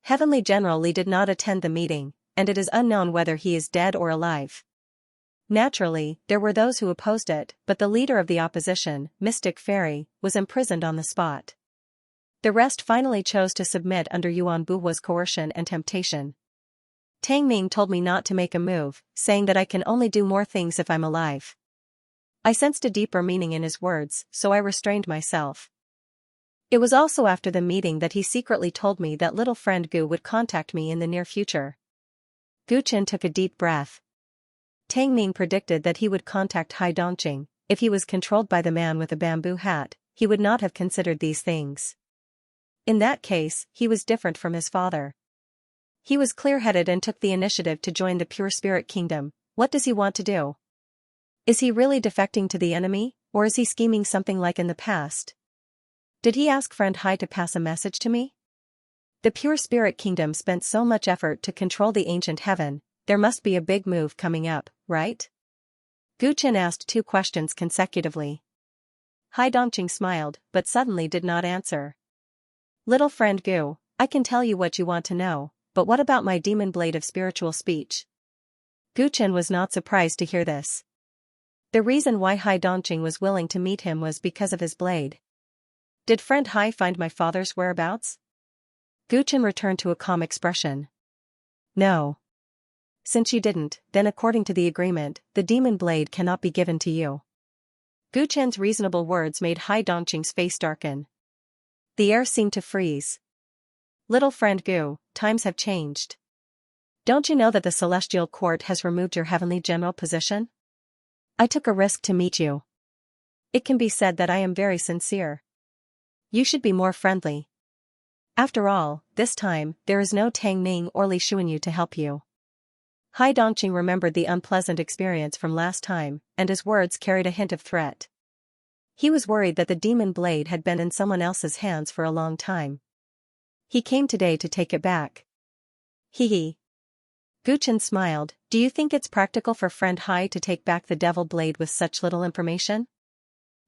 Heavenly General Li did not attend the meeting, and it is unknown whether he is dead or alive. Naturally, there were those who opposed it, but the leader of the opposition, Mystic Fairy, was imprisoned on the spot. The rest finally chose to submit under Yuan Buhua's coercion and temptation. Tang Ning told me not to make a move, saying that I can only do more things if I'm alive. I sensed a deeper meaning in his words, so I restrained myself. It was also after the meeting that he secretly told me that little friend Gu would contact me in the near future. Guchen took a deep breath. Tang Ning predicted that he would contact Hai Dongqing. If he was controlled by the man with a bamboo hat, he would not have considered these things. In that case, he was different from his father. He was clear-headed and took the initiative to join the Pure Spirit Kingdom. What does he want to do? Is he really defecting to the enemy, or is he scheming something like in the past? Did he ask friend Hai to pass a message to me? The Pure Spirit Kingdom spent so much effort to control the ancient heaven, there must be a big move coming up, right? Guchen asked two questions consecutively. Hai Dongqing smiled, but suddenly did not answer. Little friend Gu, I can tell you what you want to know, but what about my demon blade of spiritual speech? Guchen was not surprised to hear this. The reason why Hai Dongqing was willing to meet him was because of his blade. Did friend Hai find my father's whereabouts? Guchen returned to a calm expression. No. Since you didn't, then according to the agreement, the demon blade cannot be given to you. Guchen's reasonable words made Hai Dongqing's face darken. The air seemed to freeze. Little friend Gu, times have changed. Don't you know that the Celestial Court has removed your Heavenly General position? I took a risk to meet you. It can be said that I am very sincere. You should be more friendly. After all, this time, there is no Tang Ning or Li Xuanyu to help you. Hai Dongqing remembered the unpleasant experience from last time, and his words carried a hint of threat. He was worried that the demon blade had been in someone else's hands for a long time. He came today to take it back. Hee. Guchen smiled. Do you think it's practical for friend Hai to take back the devil blade with such little information?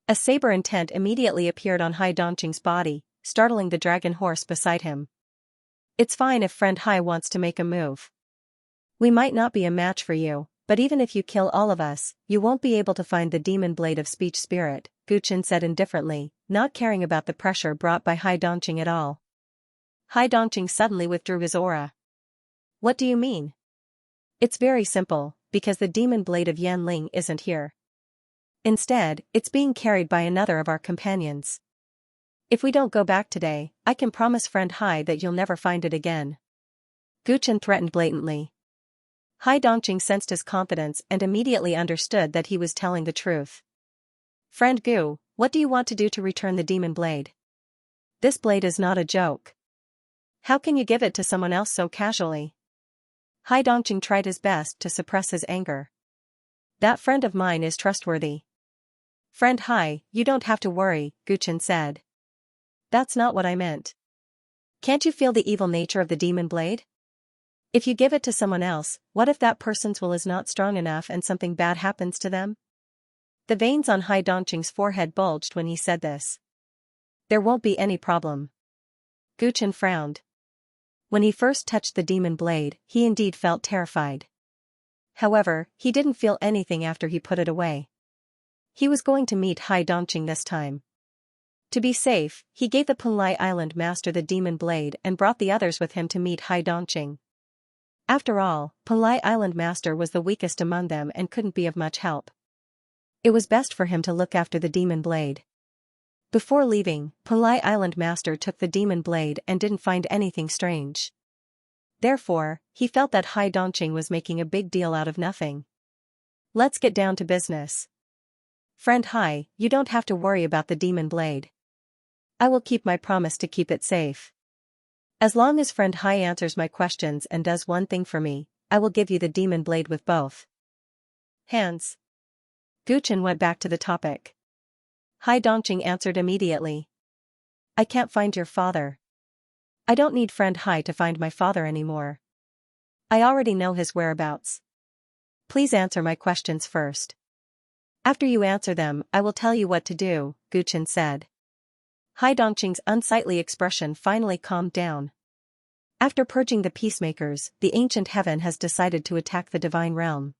A saber intent immediately appeared on Hai Dongqing's body, startling the dragon horse beside him. It's fine if friend Hai wants to make a move. We might not be a match for you, but even if you kill all of us, you won't be able to find the demon blade of speech spirit, Guchen said indifferently, not caring about the pressure brought by Hai Dongqing at all. Hai Dongqing suddenly withdrew his aura. What do you mean? It's very simple, because the demon blade of Yanling isn't here. Instead, it's being carried by another of our companions. If we don't go back today, I can promise friend Hai that you'll never find it again. Gu Chen threatened blatantly. Hai Dongqing sensed his confidence and immediately understood that he was telling the truth. Friend Gu, what do you want to do to return the demon blade? This blade is not a joke. How can you give it to someone else so casually? Hai Dongqing tried his best to suppress his anger. That friend of mine is trustworthy. Friend Hai, you don't have to worry, Gu Chen said. That's not what I meant. Can't you feel the evil nature of the demon blade? If you give it to someone else, what if that person's will is not strong enough and something bad happens to them? The veins on Hai Dongqing's forehead bulged when he said this. There won't be any problem. Gu Chen frowned. When he first touched the demon blade, he indeed felt terrified. However, he didn't feel anything after he put it away. He was going to meet Hai Dongqing this time. To be safe, he gave the Punlai Island master the demon blade and brought the others with him to meet Hai Dongqing. After all, Punlai Island master was the weakest among them and couldn't be of much help. It was best for him to look after the demon blade. Before leaving, Punlai Island master took the demon blade and didn't find anything strange. Therefore, he felt that Hai Dongqing was making a big deal out of nothing. Let's get down to business. Friend Hai, you don't have to worry about the demon blade. I will keep my promise to keep it safe. As long as friend Hai answers my questions and does one thing for me, I will give you the demon blade with both hands. Gu Chen went back to the topic. Hai Dongqing answered immediately. I can't find your father. I don't need friend Hai to find my father anymore. I already know his whereabouts. Please answer my questions first. After you answer them, I will tell you what to do, Gu Chen said. Hai Dongqing's unsightly expression finally calmed down. After purging the peacemakers, the ancient heaven has decided to attack the divine realm.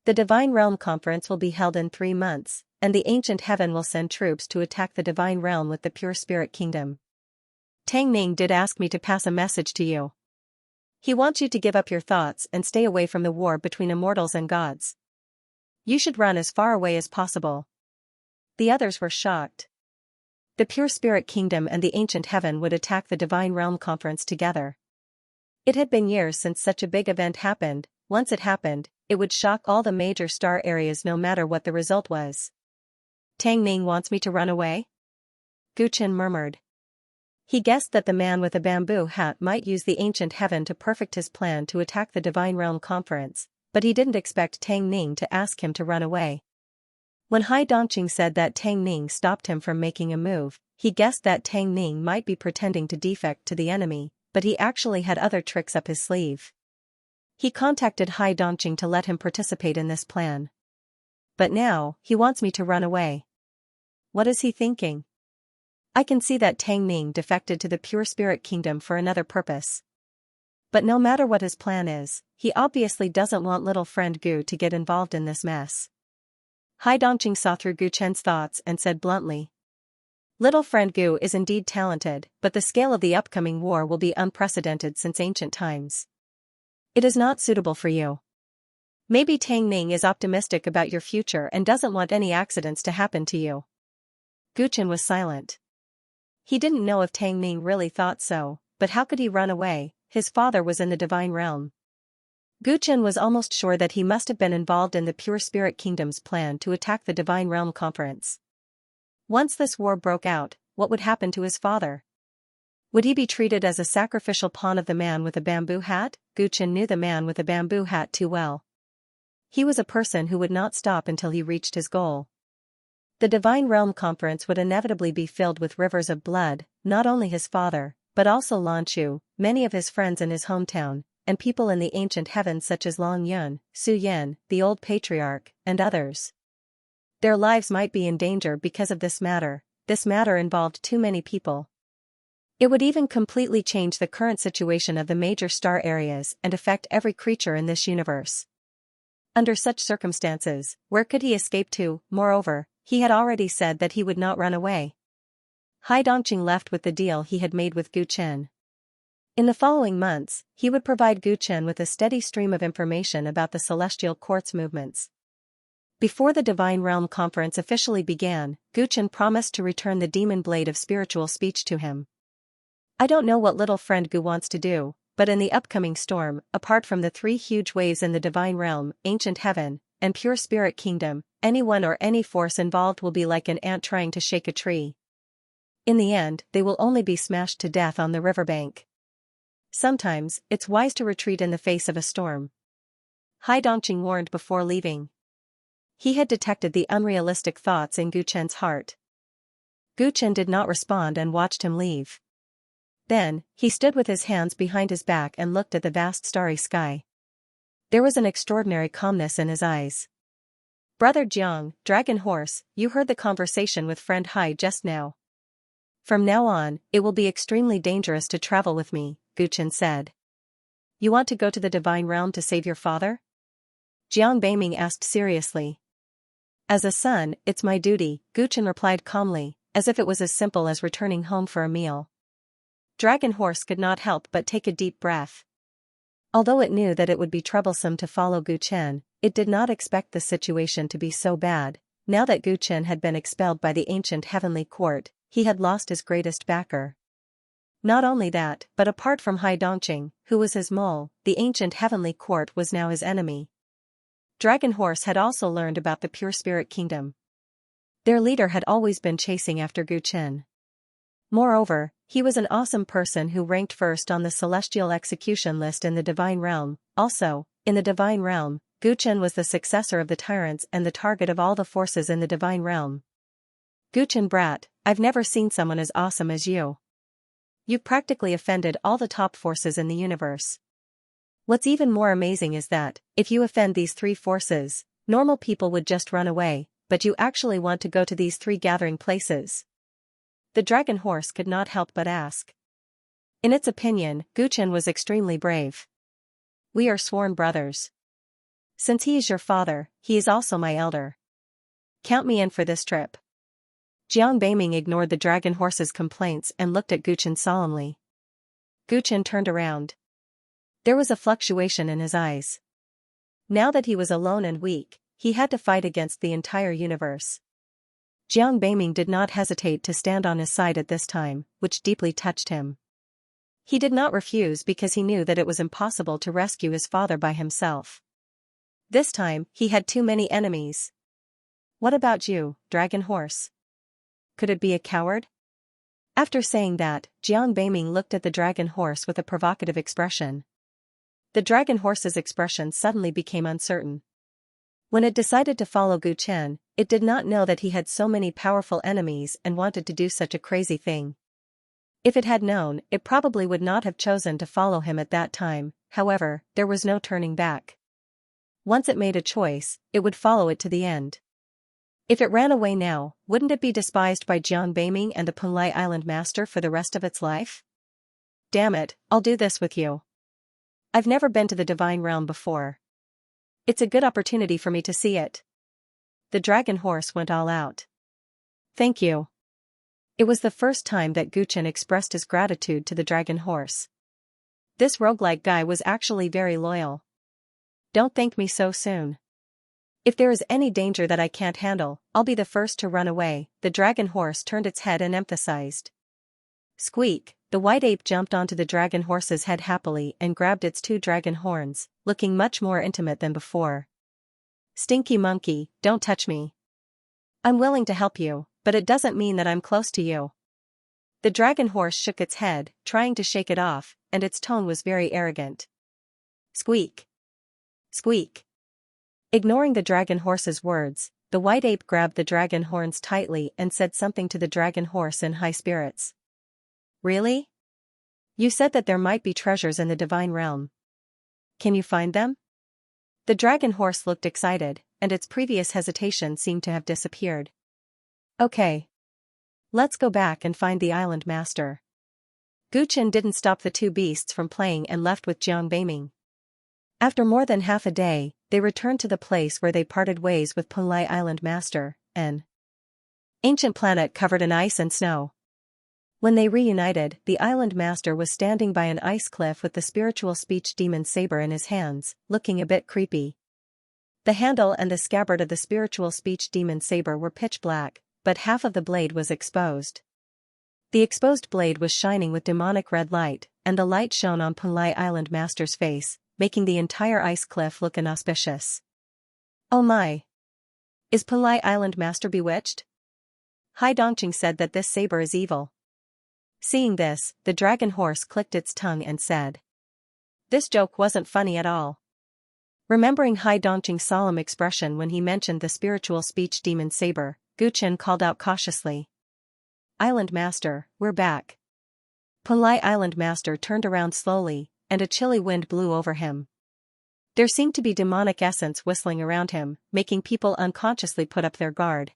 The divine realm conference will be held in 3 months, and the ancient heaven will send troops to attack the divine realm with the pure spirit kingdom. Tang Ning did ask me to pass a message to you. He wants you to give up your thoughts and stay away from the war between immortals and gods. You should run as far away as possible. The others were shocked. The pure spirit kingdom and the ancient heaven would attack the divine realm conference together. It had been years since such a big event happened. Once it happened, it would shock all the major star areas no matter what the result was. Tang Ning wants me to run away? Gu Chen murmured. He guessed that the man with a bamboo hat might use the ancient heaven to perfect his plan to attack the divine realm conference, but he didn't expect Tang Ning to ask him to run away. When Hai Dongqing said that Tang Ning stopped him from making a move, he guessed that Tang Ning might be pretending to defect to the enemy, but he actually had other tricks up his sleeve. He contacted Hai Dongqing to let him participate in this plan. But now, he wants me to run away. What is he thinking? I can see that Tang Ning defected to the pure spirit kingdom for another purpose. But no matter what his plan is, he obviously doesn't want little friend Gu to get involved in this mess. Hai Dongqing saw through Gu Chen's thoughts and said bluntly. Little friend Gu is indeed talented, but the scale of the upcoming war will be unprecedented since ancient times. It is not suitable for you. Maybe Tang Ning is optimistic about your future and doesn't want any accidents to happen to you. Gu Chen was silent. He didn't know if Tang Ning really thought so, but how could he run away? His father was in the divine realm. Gu Chen was almost sure that he must have been involved in the pure spirit kingdom's plan to attack the divine realm conference. Once this war broke out, what would happen to his father? Would he be treated as a sacrificial pawn of the man with a bamboo hat? Gu Chen knew the man with a bamboo hat too well. He was a person who would not stop until he reached his goal. The divine realm conference would inevitably be filled with rivers of blood, not only his father, but also Lan Chu, many of his friends in his hometown, and people in the ancient heavens such as Long Yun, Su Yan, the old patriarch, and others. Their lives might be in danger because of this matter. This matter involved too many people. It would even completely change the current situation of the major star areas and affect every creature in this universe. Under such circumstances, where could he escape to? Moreover, he had already said that he would not run away. Hai Dongqing left with the deal he had made with Gu Chen. In the following months, he would provide Gu Chen with a steady stream of information about the celestial quartz movements. Before the Divine Realm Conference officially began, Gu Chen promised to return the demon blade of spiritual speech to him. I don't know what little friend Gu wants to do, but in the upcoming storm, apart from the 3 huge waves in the Divine Realm, Ancient Heaven, and Pure Spirit Kingdom, anyone or any force involved will be like an ant trying to shake a tree. In the end, they will only be smashed to death on the riverbank. Sometimes, it's wise to retreat in the face of a storm. Hai Dongqing warned before leaving. He had detected the unrealistic thoughts in Gu Chen's heart. Gu Chen did not respond and watched him leave. Then, he stood with his hands behind his back and looked at the vast starry sky. There was an extraordinary calmness in his eyes. Brother Jiang, Dragon Horse, you heard the conversation with friend Hai just now. From now on, it will be extremely dangerous to travel with me, Gu Chen said. You want to go to the Divine Realm to save your father? Jiang Beiming asked seriously. As a son, it's my duty, Gu Chen replied calmly, as if it was as simple as returning home for a meal. Dragon Horse could not help but take a deep breath. Although it knew that it would be troublesome to follow Gu Chen, it did not expect the situation to be so bad. Now that Gu Chen had been expelled by the ancient heavenly court, he had lost his greatest backer. Not only that, but apart from Hai Dongqing, who was his mole, the ancient heavenly court was now his enemy. Dragon Horse had also learned about the Pure Spirit Kingdom. Their leader had always been chasing after Gu Chen. Moreover, he was an awesome person who ranked first on the celestial execution list in the Divine Realm. Also, in the Divine Realm, Gu Chen was the successor of the Tyrants and the target of all the forces in the Divine Realm. Gu Chen brat, I've never seen someone as awesome as you. You've practically offended all the top forces in the universe. What's even more amazing is that, if you offend these 3 forces, normal people would just run away, but you actually want to go to these 3 gathering places. The Dragon Horse could not help but ask. In its opinion, Gu Chen was extremely brave. We are sworn brothers. Since he is your father, he is also my elder. Count me in for this trip. Jiang Beiming ignored the Dragon Horse's complaints and looked at Gu Chen solemnly. Gu Chen turned around. There was a fluctuation in his eyes. Now that he was alone and weak, he had to fight against the entire universe. Jiang Beiming did not hesitate to stand on his side at this time, which deeply touched him. He did not refuse because he knew that it was impossible to rescue his father by himself. This time, he had too many enemies. What about you, Dragon Horse? Could it be a coward? After saying that, Jiang Beiming looked at the Dragon Horse with a provocative expression. The Dragon Horse's expression suddenly became uncertain. When it decided to follow Gu Chen, it did not know that he had so many powerful enemies and wanted to do such a crazy thing. If it had known, it probably would not have chosen to follow him at that time. However, there was no turning back. Once it made a choice, it would follow it to the end. If it ran away now, wouldn't it be despised by Jiang Beiming and the Punlai Island Master for the rest of its life? Damn it, I'll do this with you. I've never been to the Divine Realm before. It's a good opportunity for me to see it. The Dragon Horse went all out. Thank you. It was the first time that Gu Chen expressed his gratitude to the Dragon Horse. This roguelike guy was actually very loyal. Don't thank me so soon. If there is any danger that I can't handle, I'll be the first to run away. The Dragon Horse turned its head and emphasized. Squeak, the white ape jumped onto the Dragon Horse's head happily and grabbed its 2 dragon horns, looking much more intimate than before. Stinky monkey, don't touch me. I'm willing to help you, but it doesn't mean that I'm close to you. The Dragon Horse shook its head, trying to shake it off, and its tone was very arrogant. Squeak. Squeak. Ignoring the Dragon Horse's words, the white ape grabbed the dragon horns tightly and said something to the Dragon Horse in high spirits. Really? You said that there might be treasures in the Divine Realm. Can you find them? The Dragon Horse looked excited, and its previous hesitation seemed to have disappeared. Okay. Let's go back and find the Island Master. Gu Chen didn't stop the 2 beasts from playing and left with Jiang Beiming. After more than half a day, they returned to the place where they parted ways with Punlai Island Master, an ancient planet covered in ice and snow. When they reunited, the island master was standing by an ice cliff with the spiritual speech demon saber in his hands, looking a bit creepy. The handle and the scabbard of the spiritual speech demon saber were pitch black, but half of the blade was exposed. The exposed blade was shining with demonic red light, and the light shone on Pulai Island Master's face, making the entire ice cliff look inauspicious. Oh my! Is Pulai Island Master bewitched? Hai Dongqing said that this saber is evil. Seeing this, the dragon horse clicked its tongue and said. This joke wasn't funny at all. Remembering Hai Dongqing's solemn expression when he mentioned the spiritual speech demon saber, Gu Chen called out cautiously. Island Master, we're back. Pulai Island Master turned around slowly, and a chilly wind blew over him. There seemed to be demonic essence whistling around him, making people unconsciously put up their guard.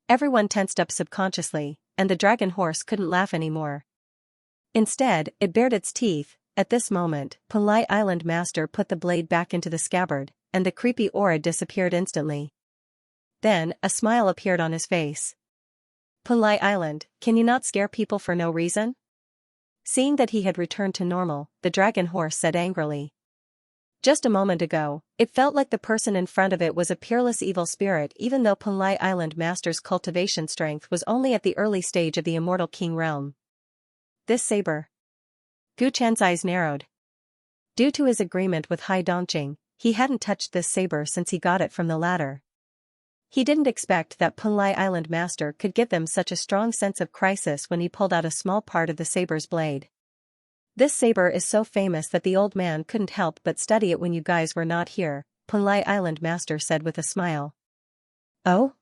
Everyone tensed up subconsciously, and the dragon horse couldn't laugh anymore. Instead, it bared its teeth. At this moment, Pulai Island Master put the blade back into the scabbard, and the creepy aura disappeared instantly. Then, a smile appeared on his face. Pulai Island, can you not scare people for no reason? Seeing that he had returned to normal, the dragon horse said angrily. Just a moment ago, it felt like the person in front of it was a peerless evil spirit even though Pulai Island Master's cultivation strength was only at the early stage of the Immortal King realm. This saber. Gu Chen's eyes narrowed. Due to his agreement with Hai Dongqing, he hadn't touched this saber since he got it from the latter. He didn't expect that Pulai Island Master could give them such a strong sense of crisis when he pulled out a small part of the saber's blade. This saber is so famous that the old man couldn't help but study it when you guys were not here, Pulai Island Master said with a smile. Oh?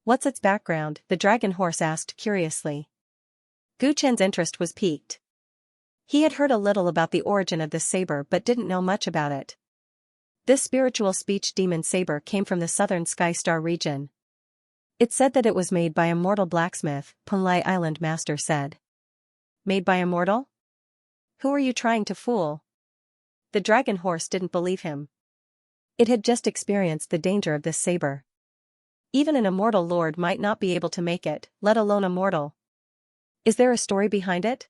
What's its background? The dragon horse asked curiously. Gu Chen's interest was piqued. He had heard a little about the origin of this saber but didn't know much about it. This spiritual speech demon saber came from the southern Sky Star region. It said that it was made by a mortal blacksmith, Pulai Island Master said. Made by a mortal? Who are you trying to fool? The dragon horse didn't believe him. It had just experienced the danger of this saber. Even an immortal lord might not be able to make it, let alone a mortal. Is there a story behind it?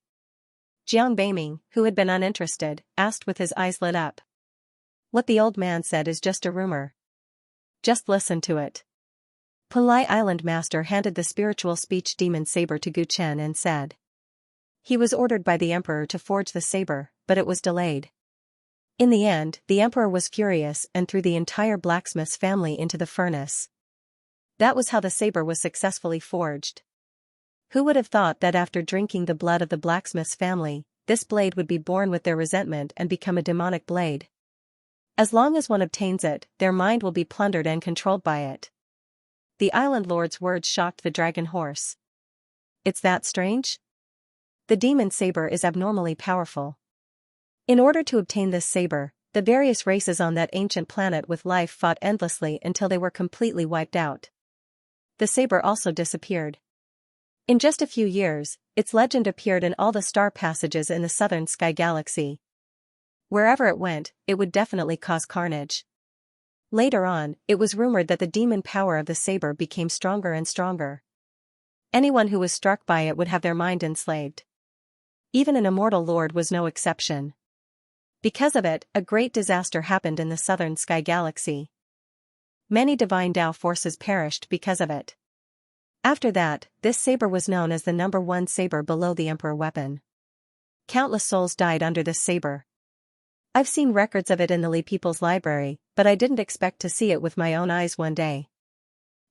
Jiang Beiming, who had been uninterested, asked with his eyes lit up. What the old man said is just a rumor. Just listen to it. Pulai Island Master handed the spiritual speech demon saber to Gu Chen and said. He was ordered by the emperor to forge the saber, but it was delayed. In the end, the emperor was furious and threw the entire blacksmith's family into the furnace. That was how the saber was successfully forged. Who would have thought that after drinking the blood of the blacksmith's family, this blade would be born with their resentment and become a demonic blade? As long as one obtains it, their mind will be plundered and controlled by it. The island lord's words shocked the dragon horse. It's that strange? The demon saber is abnormally powerful. In order to obtain this saber, the various races on that ancient planet with life fought endlessly until they were completely wiped out. The saber also disappeared. In just a few years, its legend appeared in all the star passages in the southern sky galaxy. Wherever it went, it would definitely cause carnage. Later on, it was rumored that the demon power of the saber became stronger and stronger. Anyone who was struck by it would have their mind enslaved. Even an immortal lord was no exception. Because of it, a great disaster happened in the southern sky galaxy. Many divine Tao forces perished because of it. After that, this saber was known as the #1 saber below the emperor weapon. Countless souls died under this saber. I've seen records of it in the Li People's Library, but I didn't expect to see it with my own eyes one day.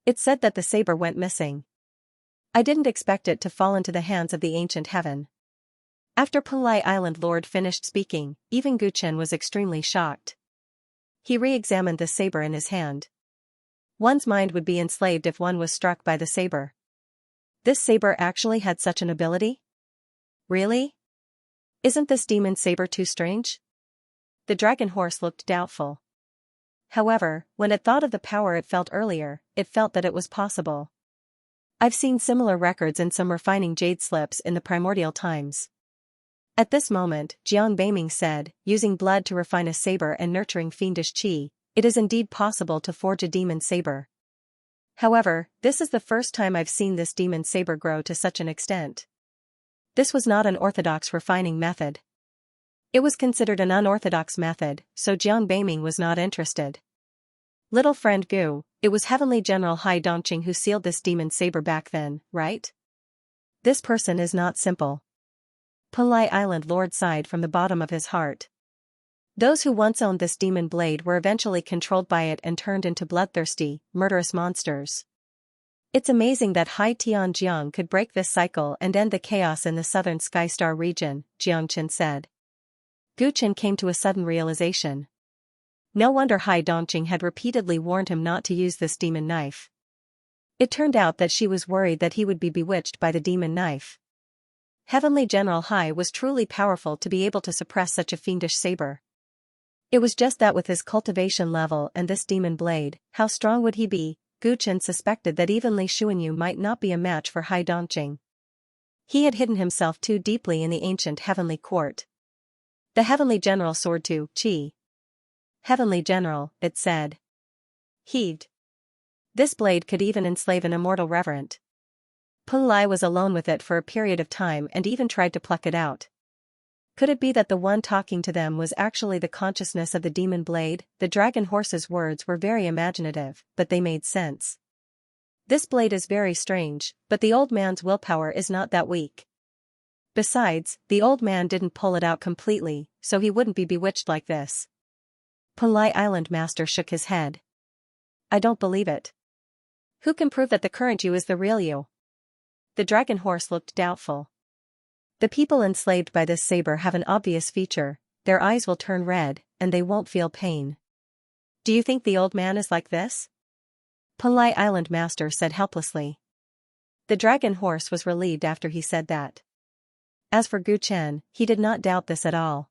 It said that the saber went missing. I didn't expect it to fall into the hands of the ancient heaven. After Pulai Island Lord finished speaking, even Gu Chen was extremely shocked. He re-examined the saber in his hand. One's mind would be enslaved if one was struck by the saber. This saber actually had such an ability? Really? Isn't this demon saber too strange? The dragon horse looked doubtful. However, when it thought of the power it felt earlier, it felt that it was possible. I've seen similar records in some refining jade slips in the primordial times. At this moment, Jiang Beiming said, using blood to refine a saber and nurturing fiendish qi, it is indeed possible to forge a demon saber. However, this is the first time I've seen this demon saber grow to such an extent. This was not an orthodox refining method. It was considered an unorthodox method, so Jiang Beiming was not interested. Little friend Gu, it was Heavenly General Hai Dongqing who sealed this demon saber back then, right? This person is not simple. Pulai Island Lord sighed from the bottom of his heart. Those who once owned this demon blade were eventually controlled by it and turned into bloodthirsty, murderous monsters. It's amazing that Hai Tianjiang could break this cycle and end the chaos in the southern Sky Star region, Jiangchen said. Gu Chen came to a sudden realization. No wonder Hai Dongqing had repeatedly warned him not to use this demon knife. It turned out that she was worried that he would be bewitched by the demon knife. Heavenly General Hai was truly powerful to be able to suppress such a fiendish saber. It was just that with his cultivation level and this demon blade, how strong would he be? Gu Chen suspected that even Li Xuanyu might not be a match for Hai Dongqing. He had hidden himself too deeply in the ancient heavenly court. The Heavenly General soared to Qi. Heavenly General, it said. Heaved. This blade could even enslave an immortal reverent. Pulai was alone with it for a period of time and even tried to pluck it out. Could it be that the one talking to them was actually the consciousness of the demon blade? The dragon horse's words were very imaginative, but they made sense. This blade is very strange, but the old man's willpower is not that weak. Besides, the old man didn't pull it out completely, so he wouldn't be bewitched like this. Pulai Island Master shook his head. I don't believe it. Who can prove that the current you is the real you? The dragon horse looked doubtful. The people enslaved by this saber have an obvious feature: their eyes will turn red, and they won't feel pain. Do you think the old man is like this? Pulai Island Master said helplessly. The dragon horse was relieved after he said that. As for Gu Chen, he did not doubt this at all.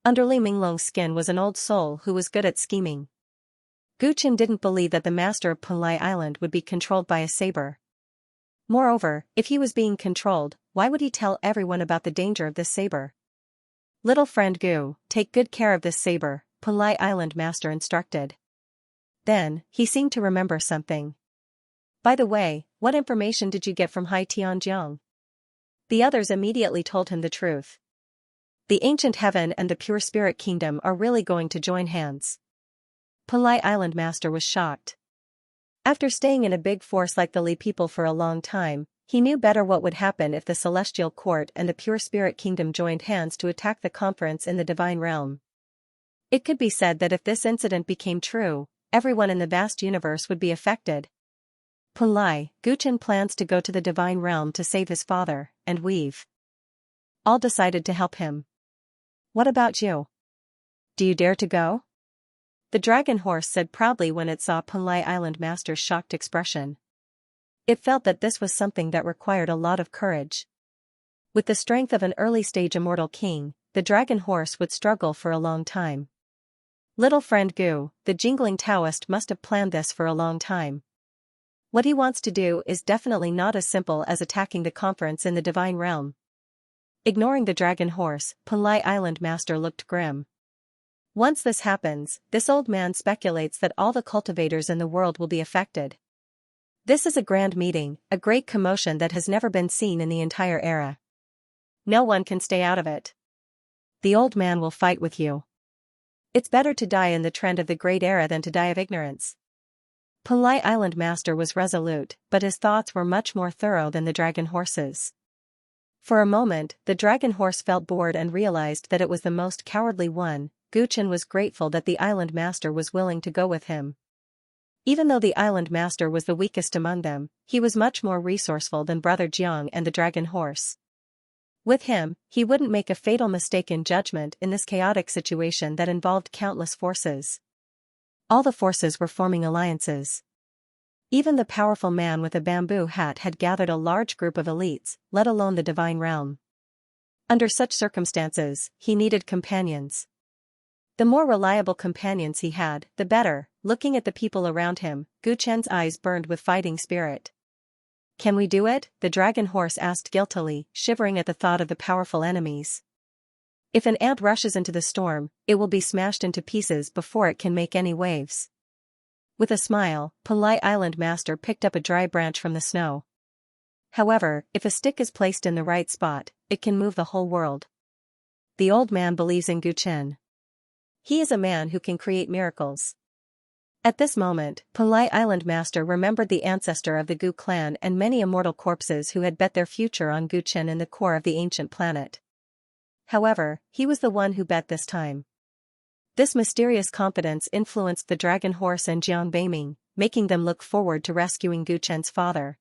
Under Li Minglong's skin was an old soul who was good at scheming. Gu Chen didn't believe that the master of Pulai Island would be controlled by a saber. Moreover, if he was being controlled, why would he tell everyone about the danger of this saber? Little friend Gu, take good care of this saber, Pulai Island Master instructed. Then, he seemed to remember something. By the way, what information did you get from Hai Tianjiang? The others immediately told him the truth. The ancient heaven and the pure spirit kingdom are really going to join hands. Pulai Island Master was shocked. After staying in a big force like the Li people for a long time, he knew better what would happen if the celestial court and the pure spirit kingdom joined hands to attack the conference in the divine realm. It could be said that if this incident became true, everyone in the vast universe would be affected. Pulai, Gu Chen plans to go to the divine realm to save his father, and we've all decided to help him. What about you? Do you dare to go? The dragon horse said proudly when it saw Pulai Island Master's shocked expression. It felt that this was something that required a lot of courage. With the strength of an early-stage immortal king, the dragon horse would struggle for a long time. Little friend Gu, the jingling Taoist must have planned this for a long time. What he wants to do is definitely not as simple as attacking the conference in the divine realm. Ignoring the dragon horse, Pulai Island Master looked grim. Once this happens, this old man speculates that all the cultivators in the world will be affected. This is a grand meeting, a great commotion that has never been seen in the entire era. No one can stay out of it. The old man will fight with you. It's better to die in the trend of the great era than to die of ignorance. Pulai Island Master was resolute, but his thoughts were much more thorough than the dragon horse's. For a moment, the dragon horse felt bored and realized that it was the most cowardly one. Gu Chen was grateful that the Island Master was willing to go with him. Even though the Island Master was the weakest among them, he was much more resourceful than Brother Jiang and the dragon horse. With him, he wouldn't make a fatal mistake in judgment in this chaotic situation that involved countless forces. All the forces were forming alliances. Even the powerful man with a bamboo hat had gathered a large group of elites, let alone the divine realm. Under such circumstances, he needed companions. The more reliable companions he had, the better. Looking at the people around him, Gu Chen's eyes burned with fighting spirit. Can we do it? The dragon horse asked guiltily, shivering at the thought of the powerful enemies. If an ant rushes into the storm, it will be smashed into pieces before it can make any waves. With a smile, Pulai Island Master picked up a dry branch from the snow. However, if a stick is placed in the right spot, it can move the whole world. The old man believes in Guchen. He is a man who can create miracles. At this moment, Punlai Island Master remembered the ancestor of the Gu clan and many immortal corpses who had bet their future on Guchen in the core of the ancient planet. However, he was the one who bet this time. This mysterious confidence influenced the Dragon Horse and Jiang Beiming, making them look forward to rescuing Guchen's father.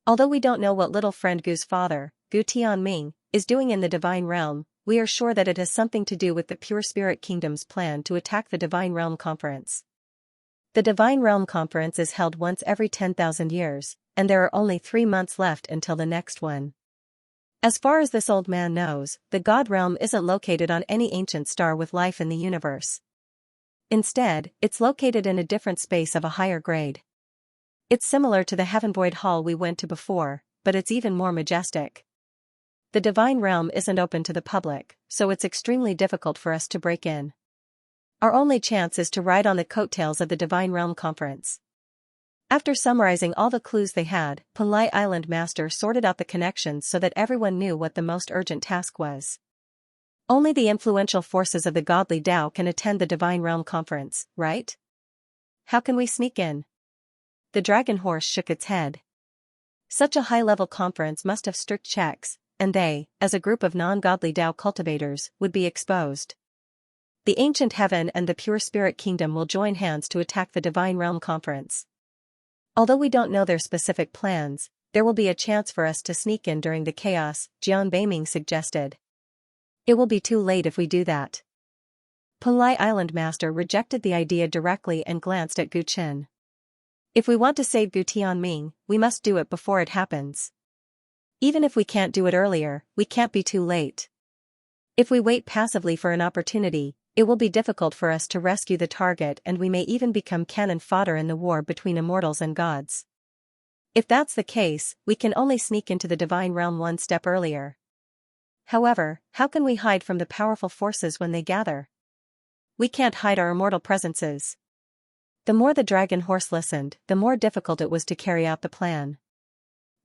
Although we don't know what little friend Gu's father, Gu Tianming, is doing in the Divine Realm, we are sure that it has something to do with the Pure Spirit Kingdom's plan to attack the Divine Realm Conference. The Divine Realm Conference is held once every 10,000 years, and there are only 3 months left until the next one. As far as this old man knows, the God Realm isn't located on any ancient star with life in the universe. Instead, it's located in a different space of a higher grade. It's similar to the Heavenvoid Hall we went to before, but it's even more majestic. The Divine Realm isn't open to the public, so it's extremely difficult for us to break in. Our only chance is to ride on the coattails of the Divine Realm Conference. After summarizing all the clues they had, Punlai Island Master sorted out the connections so that everyone knew what the most urgent task was. Only the influential forces of the godly Tao can attend the Divine Realm Conference, right? How can we sneak in? The Dragon Horse shook its head. Such a high-level conference must have strict checks, and they, as a group of non-godly Tao cultivators, would be exposed. The Ancient Heaven and the Pure Spirit Kingdom will join hands to attack the Divine Realm Conference. Although we don't know their specific plans, there will be a chance for us to sneak in during the chaos, Jiang Beiming suggested. It will be too late if we do that. Punlai Island Master rejected the idea directly and glanced at Gu Chen. If we want to save Gu Tianming, we must do it before it happens. Even if we can't do it earlier, we can't be too late. If we wait passively for an opportunity, it will be difficult for us to rescue the target and we may even become cannon fodder in the war between immortals and gods. If that's the case, we can only sneak into the Divine Realm one step earlier. However, how can we hide from the powerful forces when they gather? We can't hide our immortal presences. The more the Dragon Horse listened, the more difficult it was to carry out the plan.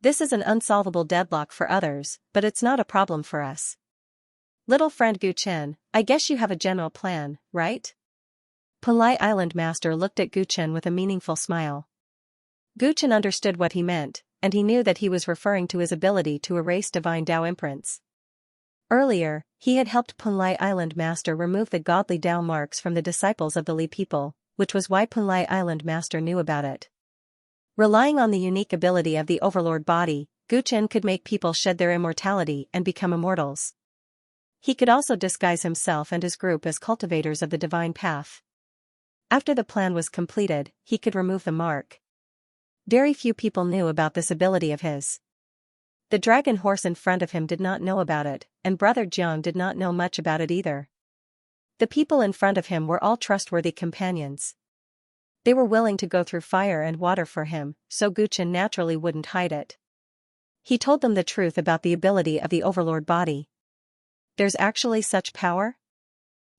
This is an unsolvable deadlock for others, but it's not a problem for us. Little friend Gu Chen, I guess you have a general plan, right? Punlai Island Master looked at Gu Chen with a meaningful smile. Gu Chen understood what he meant, and he knew that he was referring to his ability to erase divine Tao imprints. Earlier, he had helped Punlai Island Master remove the godly Tao marks from the disciples of the Li people, which was why Punlai Island Master knew about it. Relying on the unique ability of the Overlord body, Gu Chen could make people shed their immortality and become immortals. He could also disguise himself and his group as cultivators of the divine path. After the plan was completed, he could remove the mark. Very few people knew about this ability of his. The Dragon Horse in front of him did not know about it, and Brother Jiang did not know much about it either. The people in front of him were all trustworthy companions. They were willing to go through fire and water for him, so Gu Chen naturally wouldn't hide it. He told them the truth about the ability of the Overlord body. There's actually such power?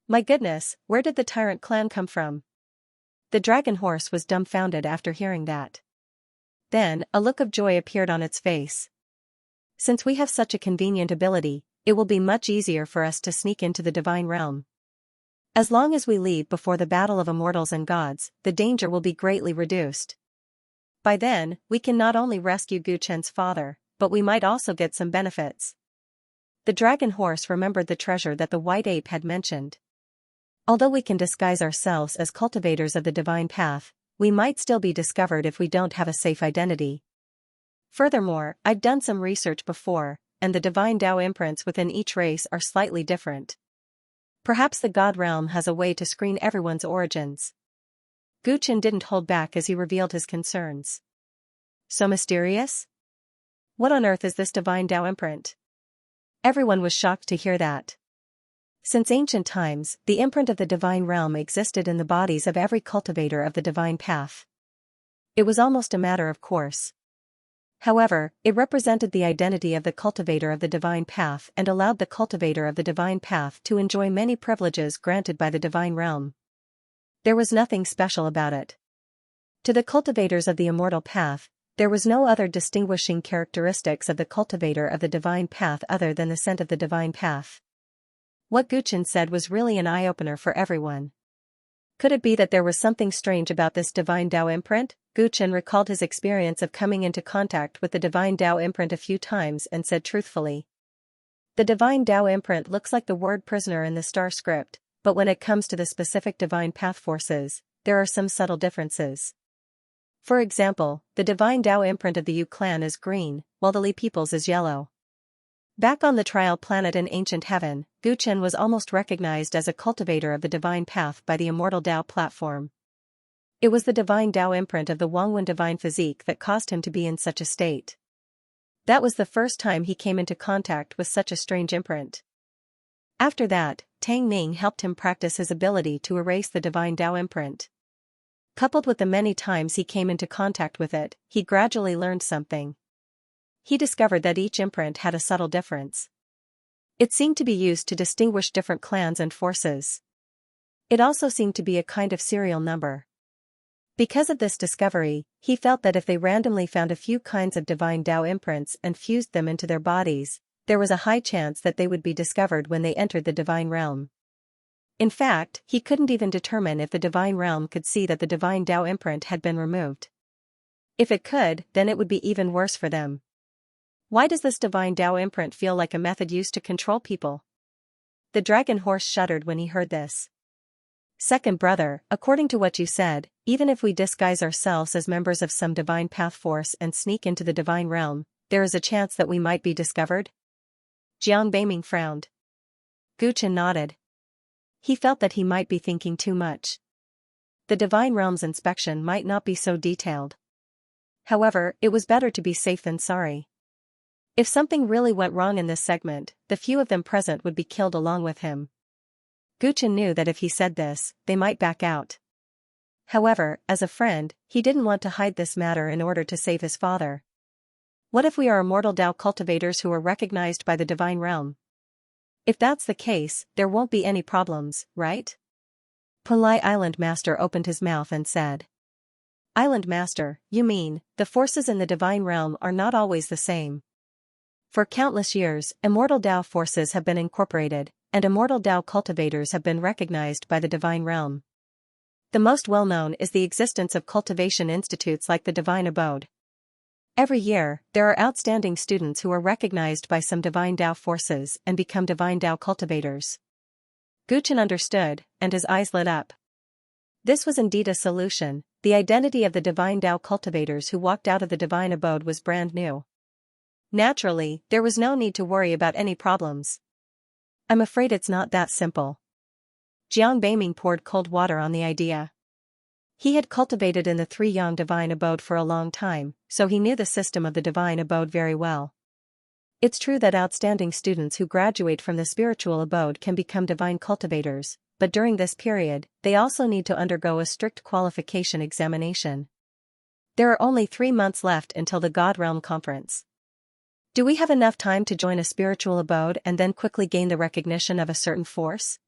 My goodness, where did the Tyrant clan come from? The Dragon Horse was dumbfounded after hearing that. Then, a look of joy appeared on its face. Since we have such a convenient ability, it will be much easier for us to sneak into the Divine Realm. As long as we leave before the battle of immortals and gods, the danger will be greatly reduced. By then, we can not only rescue Gu Chen's father, but we might also get some benefits. The Dragon Horse remembered the treasure that the White Ape had mentioned. Although we can disguise ourselves as cultivators of the divine path, we might still be discovered if we don't have a safe identity. Furthermore, I've done some research before, and the divine Tao imprints within each race are slightly different. Perhaps the God Realm has a way to screen everyone's origins. Gu Chen didn't hold back as he revealed his concerns. So mysterious? What on earth is this divine Tao imprint? Everyone was shocked to hear that. Since ancient times, the imprint of the divine realm existed in the bodies of every cultivator of the divine path. It was almost a matter of course. However, it represented the identity of the cultivator of the divine path and allowed the cultivator of the divine path to enjoy many privileges granted by the divine realm. There was nothing special about it. To the cultivators of the immortal path, There was no other distinguishing characteristics of the cultivator of the divine path other than the scent of the divine path. What Guchen said was really an eye-opener for everyone. Could it be that there was something strange about this divine Tao imprint? Guchen recalled his experience of coming into contact with the divine Tao imprint a few times and said truthfully, "The divine Tao imprint looks like the word prisoner in the star script, but when it comes to the specific divine path forces, there are some subtle differences. For example, the divine Tao imprint of the Yu clan is green, while the Li people's is yellow." Back on the trial planet in ancient heaven, Guchen was almost recognized as a cultivator of the divine path by the immortal Tao platform. It was the divine Tao imprint of the Wangwen divine physique that caused him to be in such a state. That was the first time he came into contact with such a strange imprint. After that, Tang Ming helped him practice his ability to erase the divine Tao imprint. Coupled with the many times he came into contact with it, he gradually learned something. He discovered that each imprint had a subtle difference. It seemed to be used to distinguish different clans and forces. It also seemed to be a kind of serial number. Because of this discovery, he felt that if they randomly found a few kinds of divine Tao imprints and fused them into their bodies, there was a high chance that they would be discovered when they entered the divine realm. In fact, he couldn't even determine if the divine realm could see that the divine Tao imprint had been removed. If it could, then it would be even worse for them. Why does this divine Tao imprint feel like a method used to control people? The dragon horse shuddered when he heard this. Second brother, according to what you said, even if we disguise ourselves as members of some divine path force and sneak into the divine realm, there is a chance that we might be discovered? Jiang Beiming frowned. Guchen nodded. He felt that he might be thinking too much. The divine realm's inspection might not be so detailed. However, it was better to be safe than sorry. If something really went wrong in this segment, the few of them present would be killed along with him. Guchen knew that if he said this, they might back out. However, as a friend, he didn't want to hide this matter in order to save his father. What if we are immortal Tao cultivators who are recognized by the divine realm? If that's the case, there won't be any problems, right? Punlai Island Master opened his mouth and said. Island Master, you mean, the forces in the divine realm are not always the same. For countless years, immortal Tao forces have been incorporated, and immortal Tao cultivators have been recognized by the divine realm. The most well-known is the existence of cultivation institutes like the Divine Abode. Every year, there are outstanding students who are recognized by some divine Tao forces and become divine Tao cultivators. Guchen understood, and his eyes lit up. This was indeed a solution. The identity of the divine Tao cultivators who walked out of the Divine Abode was brand new. Naturally, there was no need to worry about any problems. I'm afraid it's not that simple. Jiang Beiming poured cold water on the idea. He had cultivated in the Three-Yang Divine Abode for a long time, so he knew the system of the Divine Abode very well. It's true that outstanding students who graduate from the spiritual abode can become divine cultivators, but during this period, they also need to undergo a strict qualification examination. There are only 3 months left until the God Realm Conference. Do we have enough time to join a spiritual abode and then quickly gain the recognition of a certain force?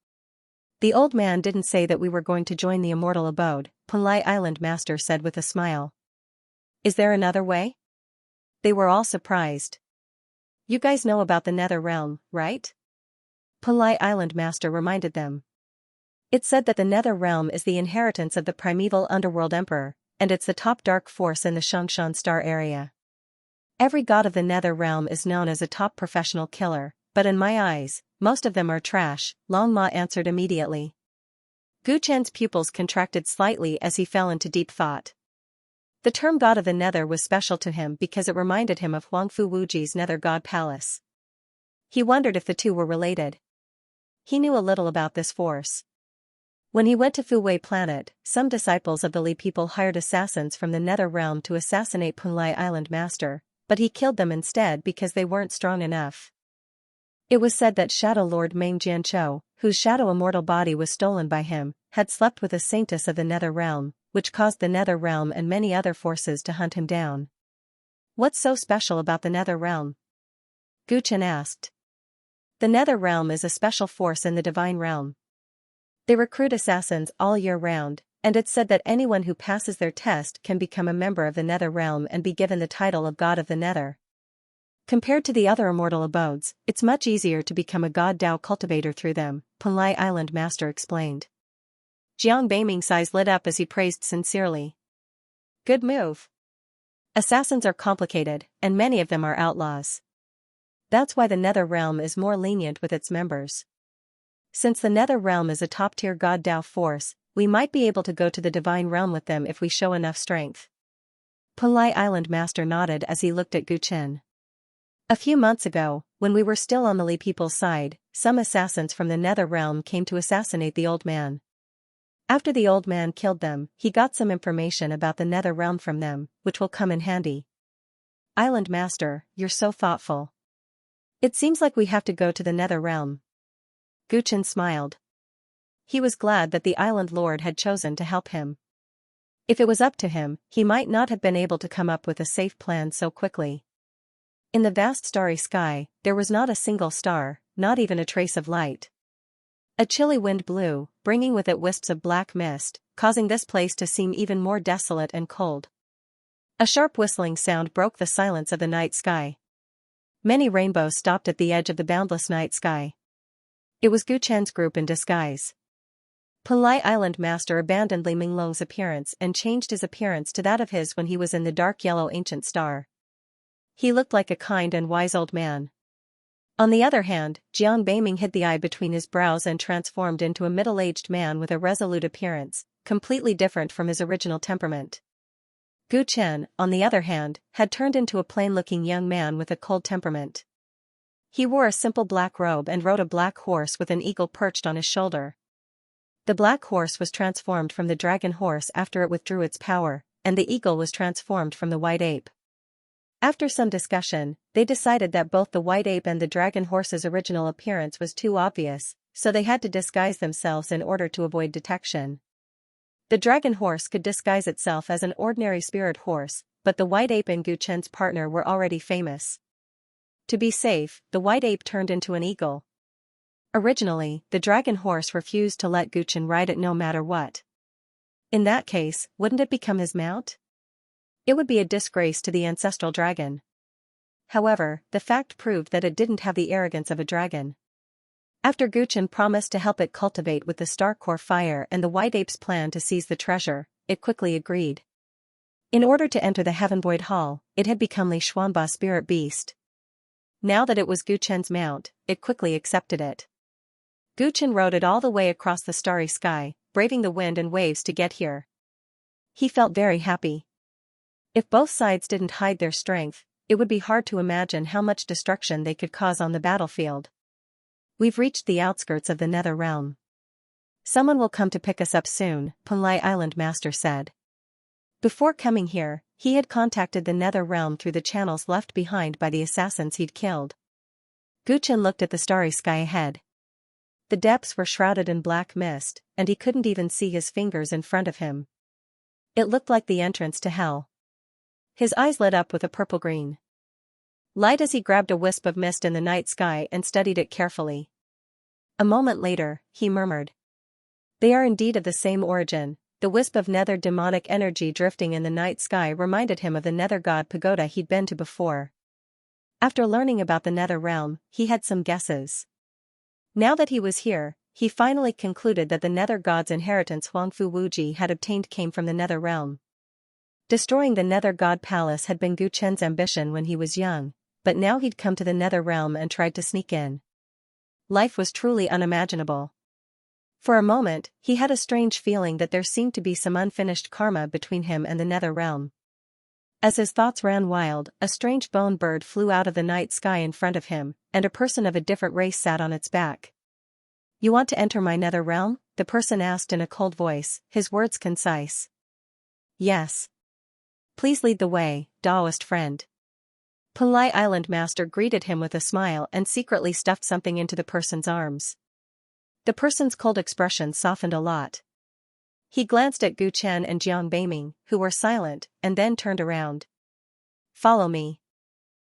The old man didn't say that we were going to join the immortal abode, Punlai Island Master said with a smile. Is there another way? They were all surprised. You guys know about the Nether Realm, right? Punlai Island Master reminded them. It said that the Nether Realm is the inheritance of the primeval underworld emperor, and it's the top dark force in the Xianxia star area. Every god of the Nether Realm is known as a top professional killer, but in my eyes, most of them are trash, Long Ma answered immediately. Gu Chen's pupils contracted slightly as he fell into deep thought. The term God of the Nether was special to him because it reminded him of Huangfu Wuji's Nether God Palace. He wondered if the two were related. He knew a little about this force. When he went to Fuwei Planet, some disciples of the Li people hired assassins from the Nether Realm to assassinate Punlai Island Master, but he killed them instead because they weren't strong enough. It was said that Shadow Lord Meng Jianchou, whose shadow immortal body was stolen by him, had slept with a saintess of the Nether Realm, which caused the Nether Realm and many other forces to hunt him down. What's so special about the Nether Realm? Gu Chen asked. The Nether Realm is a special force in the Divine Realm. They recruit assassins all year round, and it's said that anyone who passes their test can become a member of the Nether Realm and be given the title of God of the Nether. Compared to the other immortal abodes, it's much easier to become a god Dao cultivator through them, Punlai Island Master explained. Jiang Beiming's eyes lit up as he praised sincerely. Good move. Assassins are complicated, and many of them are outlaws. That's why the Nether Realm is more lenient with its members. Since the Nether Realm is a top-tier god Dao force, we might be able to go to the Divine Realm with them if we show enough strength. Punlai Island Master nodded as he looked at Gu Chen. A few months ago, when we were still on the Li people's side, some assassins from the Nether Realm came to assassinate the old man. After the old man killed them, he got some information about the Nether Realm from them, which will come in handy. Island Master, you're so thoughtful. It seems like we have to go to the Nether Realm. Gu Chen smiled. He was glad that the Island Lord had chosen to help him. If it was up to him, he might not have been able to come up with a safe plan so quickly. In the vast starry sky, there was not a single star, not even a trace of light. A chilly wind blew, bringing with it wisps of black mist, causing this place to seem even more desolate and cold. A sharp whistling sound broke the silence of the night sky. Many rainbows stopped at the edge of the boundless night sky. It was Gu Chen's group in disguise. Punlai Island Master abandoned Li Minglong's appearance and changed his appearance to that of his when he was in the dark yellow ancient star. He looked like a kind and wise old man. On the other hand, Jiang Beiming hid the eye between his brows and transformed into a middle-aged man with a resolute appearance, completely different from his original temperament. Gu Chen, on the other hand, had turned into a plain-looking young man with a cold temperament. He wore a simple black robe and rode a black horse with an eagle perched on his shoulder. The black horse was transformed from the dragon horse after it withdrew its power, and the eagle was transformed from the white ape. After some discussion, they decided that both the white ape and the dragon horse's original appearance was too obvious, so they had to disguise themselves in order to avoid detection. The dragon horse could disguise itself as an ordinary spirit horse, but the white ape and Gu Chen's partner were already famous. To be safe, the white ape turned into an eagle. Originally, the dragon horse refused to let Gu Chen ride it no matter what. In that case, wouldn't it become his mount? It would be a disgrace to the ancestral dragon. However, the fact proved that it didn't have the arrogance of a dragon. After Gu Chen promised to help it cultivate with the star core fire and the white ape's plan to seize the treasure, it quickly agreed. In order to enter the Heaven Void Hall, it had become Li Xuanba's spirit beast. Now that it was Gu Chen's mount, it quickly accepted it. Gu Chen rode it all the way across the starry sky, braving the wind and waves to get here. He felt very happy. If both sides didn't hide their strength, it would be hard to imagine how much destruction they could cause on the battlefield. We've reached the outskirts of the Nether Realm. Someone will come to pick us up soon, Punlai Island Master said. Before coming here, he had contacted the Nether Realm through the channels left behind by the assassins he'd killed. Gu Chen looked at the starry sky ahead. The depths were shrouded in black mist, and he couldn't even see his fingers in front of him. It looked like the entrance to hell. His eyes lit up with a purple-green light as he grabbed a wisp of mist in the night sky and studied it carefully. A moment later, he murmured. They are indeed of the same origin. The wisp of nether demonic energy drifting in the night sky reminded him of the nether god pagoda he'd been to before. After learning about the Nether Realm, he had some guesses. Now that he was here, he finally concluded that the Nether God's inheritance Huangfu Wuji had obtained came from the Nether Realm. Destroying the Nether God Palace had been Gu Chen's ambition when he was young, but now he'd come to the Nether Realm and tried to sneak in. Life was truly unimaginable. For a moment, he had a strange feeling that there seemed to be some unfinished karma between him and the Nether Realm. As his thoughts ran wild, a strange bone bird flew out of the night sky in front of him, and a person of a different race sat on its back. You want to enter my Nether Realm? The person asked in a cold voice, his words concise. Yes. Please lead the way, Daoist friend. Punlai Island Master greeted him with a smile and secretly stuffed something into the person's arms. The person's cold expression softened a lot. He glanced at Gu Chen and Jiang Beiming, who were silent, and then turned around. Follow me.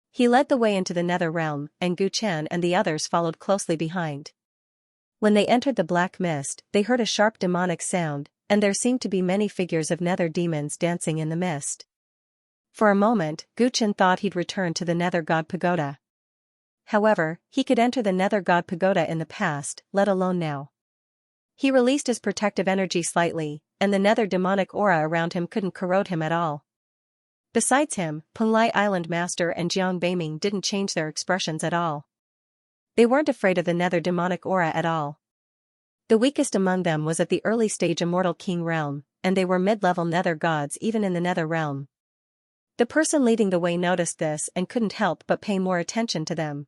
He led the way into the Nether Realm, and Gu Chen and the others followed closely behind. When they entered the black mist, they heard a sharp demonic sound, and there seemed to be many figures of nether demons dancing in the mist. For a moment, Guchen thought he'd return to the Nether God Pagoda. However, he could enter the Nether God Pagoda in the past, let alone now. He released his protective energy slightly, and the nether demonic aura around him couldn't corrode him at all. Besides him, Penglai Island Master and Jiang Beiming didn't change their expressions at all. They weren't afraid of the nether demonic aura at all. The weakest among them was at the early stage Immortal King realm, and they were mid-level nether gods even in the nether realm. The person leading the way noticed this and couldn't help but pay more attention to them.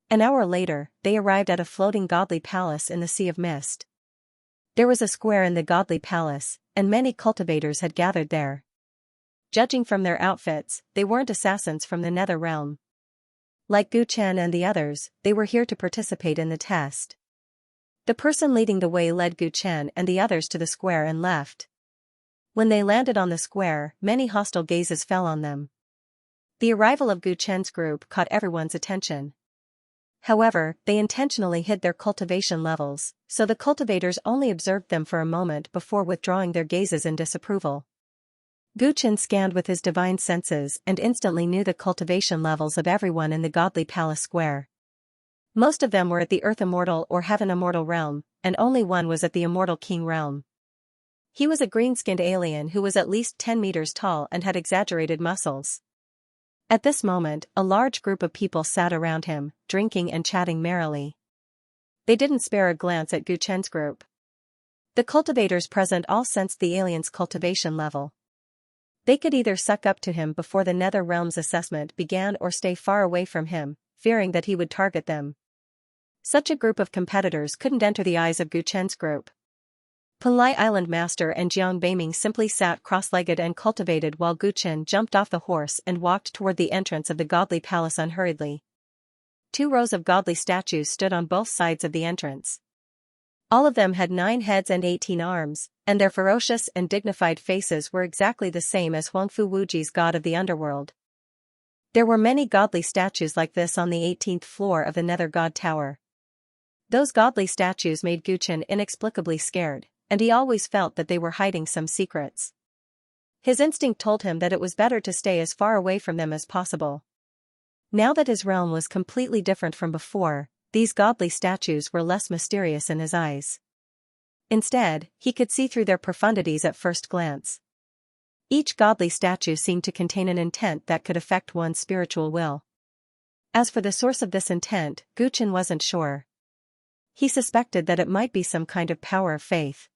An hour later, they arrived at a floating godly palace in the Sea of Mist. There was a square in the godly palace, and many cultivators had gathered there. Judging from their outfits, they weren't assassins from the nether realm. Like Gu Chen and the others, they were here to participate in the test. The person leading the way led Gu Chen and the others to the square and left. When they landed on the square, many hostile gazes fell on them. The arrival of Gu Chen's group caught everyone's attention. However, they intentionally hid their cultivation levels, so the cultivators only observed them for a moment before withdrawing their gazes in disapproval. Gu Chen scanned with his divine senses and instantly knew the cultivation levels of everyone in the godly palace square. Most of them were at the Earth Immortal or Heaven Immortal realm, and only one was at the Immortal King realm. He was a green-skinned alien who was at least 10 meters tall and had exaggerated muscles. At this moment, a large group of people sat around him, drinking and chatting merrily. They didn't spare a glance at Gu Chen's group. The cultivators present all sensed the alien's cultivation level. They could either suck up to him before the Nether Realm's assessment began or stay far away from him, fearing that he would target them. Such a group of competitors couldn't enter the eyes of Gu Chen's group. Penglai Island Master and Jiang Beiming simply sat cross-legged and cultivated while Gu Chen jumped off the horse and walked toward the entrance of the godly palace unhurriedly. 2 rows of godly statues stood on both sides of the entrance. All of them had 9 heads and 18 arms, and their ferocious and dignified faces were exactly the same as Huangfu Wuji's god of the underworld. There were many godly statues like this on the 18th floor of the Nether God Tower. Those godly statues made Gu Chen inexplicably scared, and he always felt that they were hiding some secrets. His instinct told him that it was better to stay as far away from them as possible. Now that his realm was completely different from before, these godly statues were less mysterious in his eyes. Instead, he could see through their profundities at first glance. Each godly statue seemed to contain an intent that could affect one's spiritual will. As for the source of this intent, Gu Chen wasn't sure. He suspected that it might be some kind of power of faith.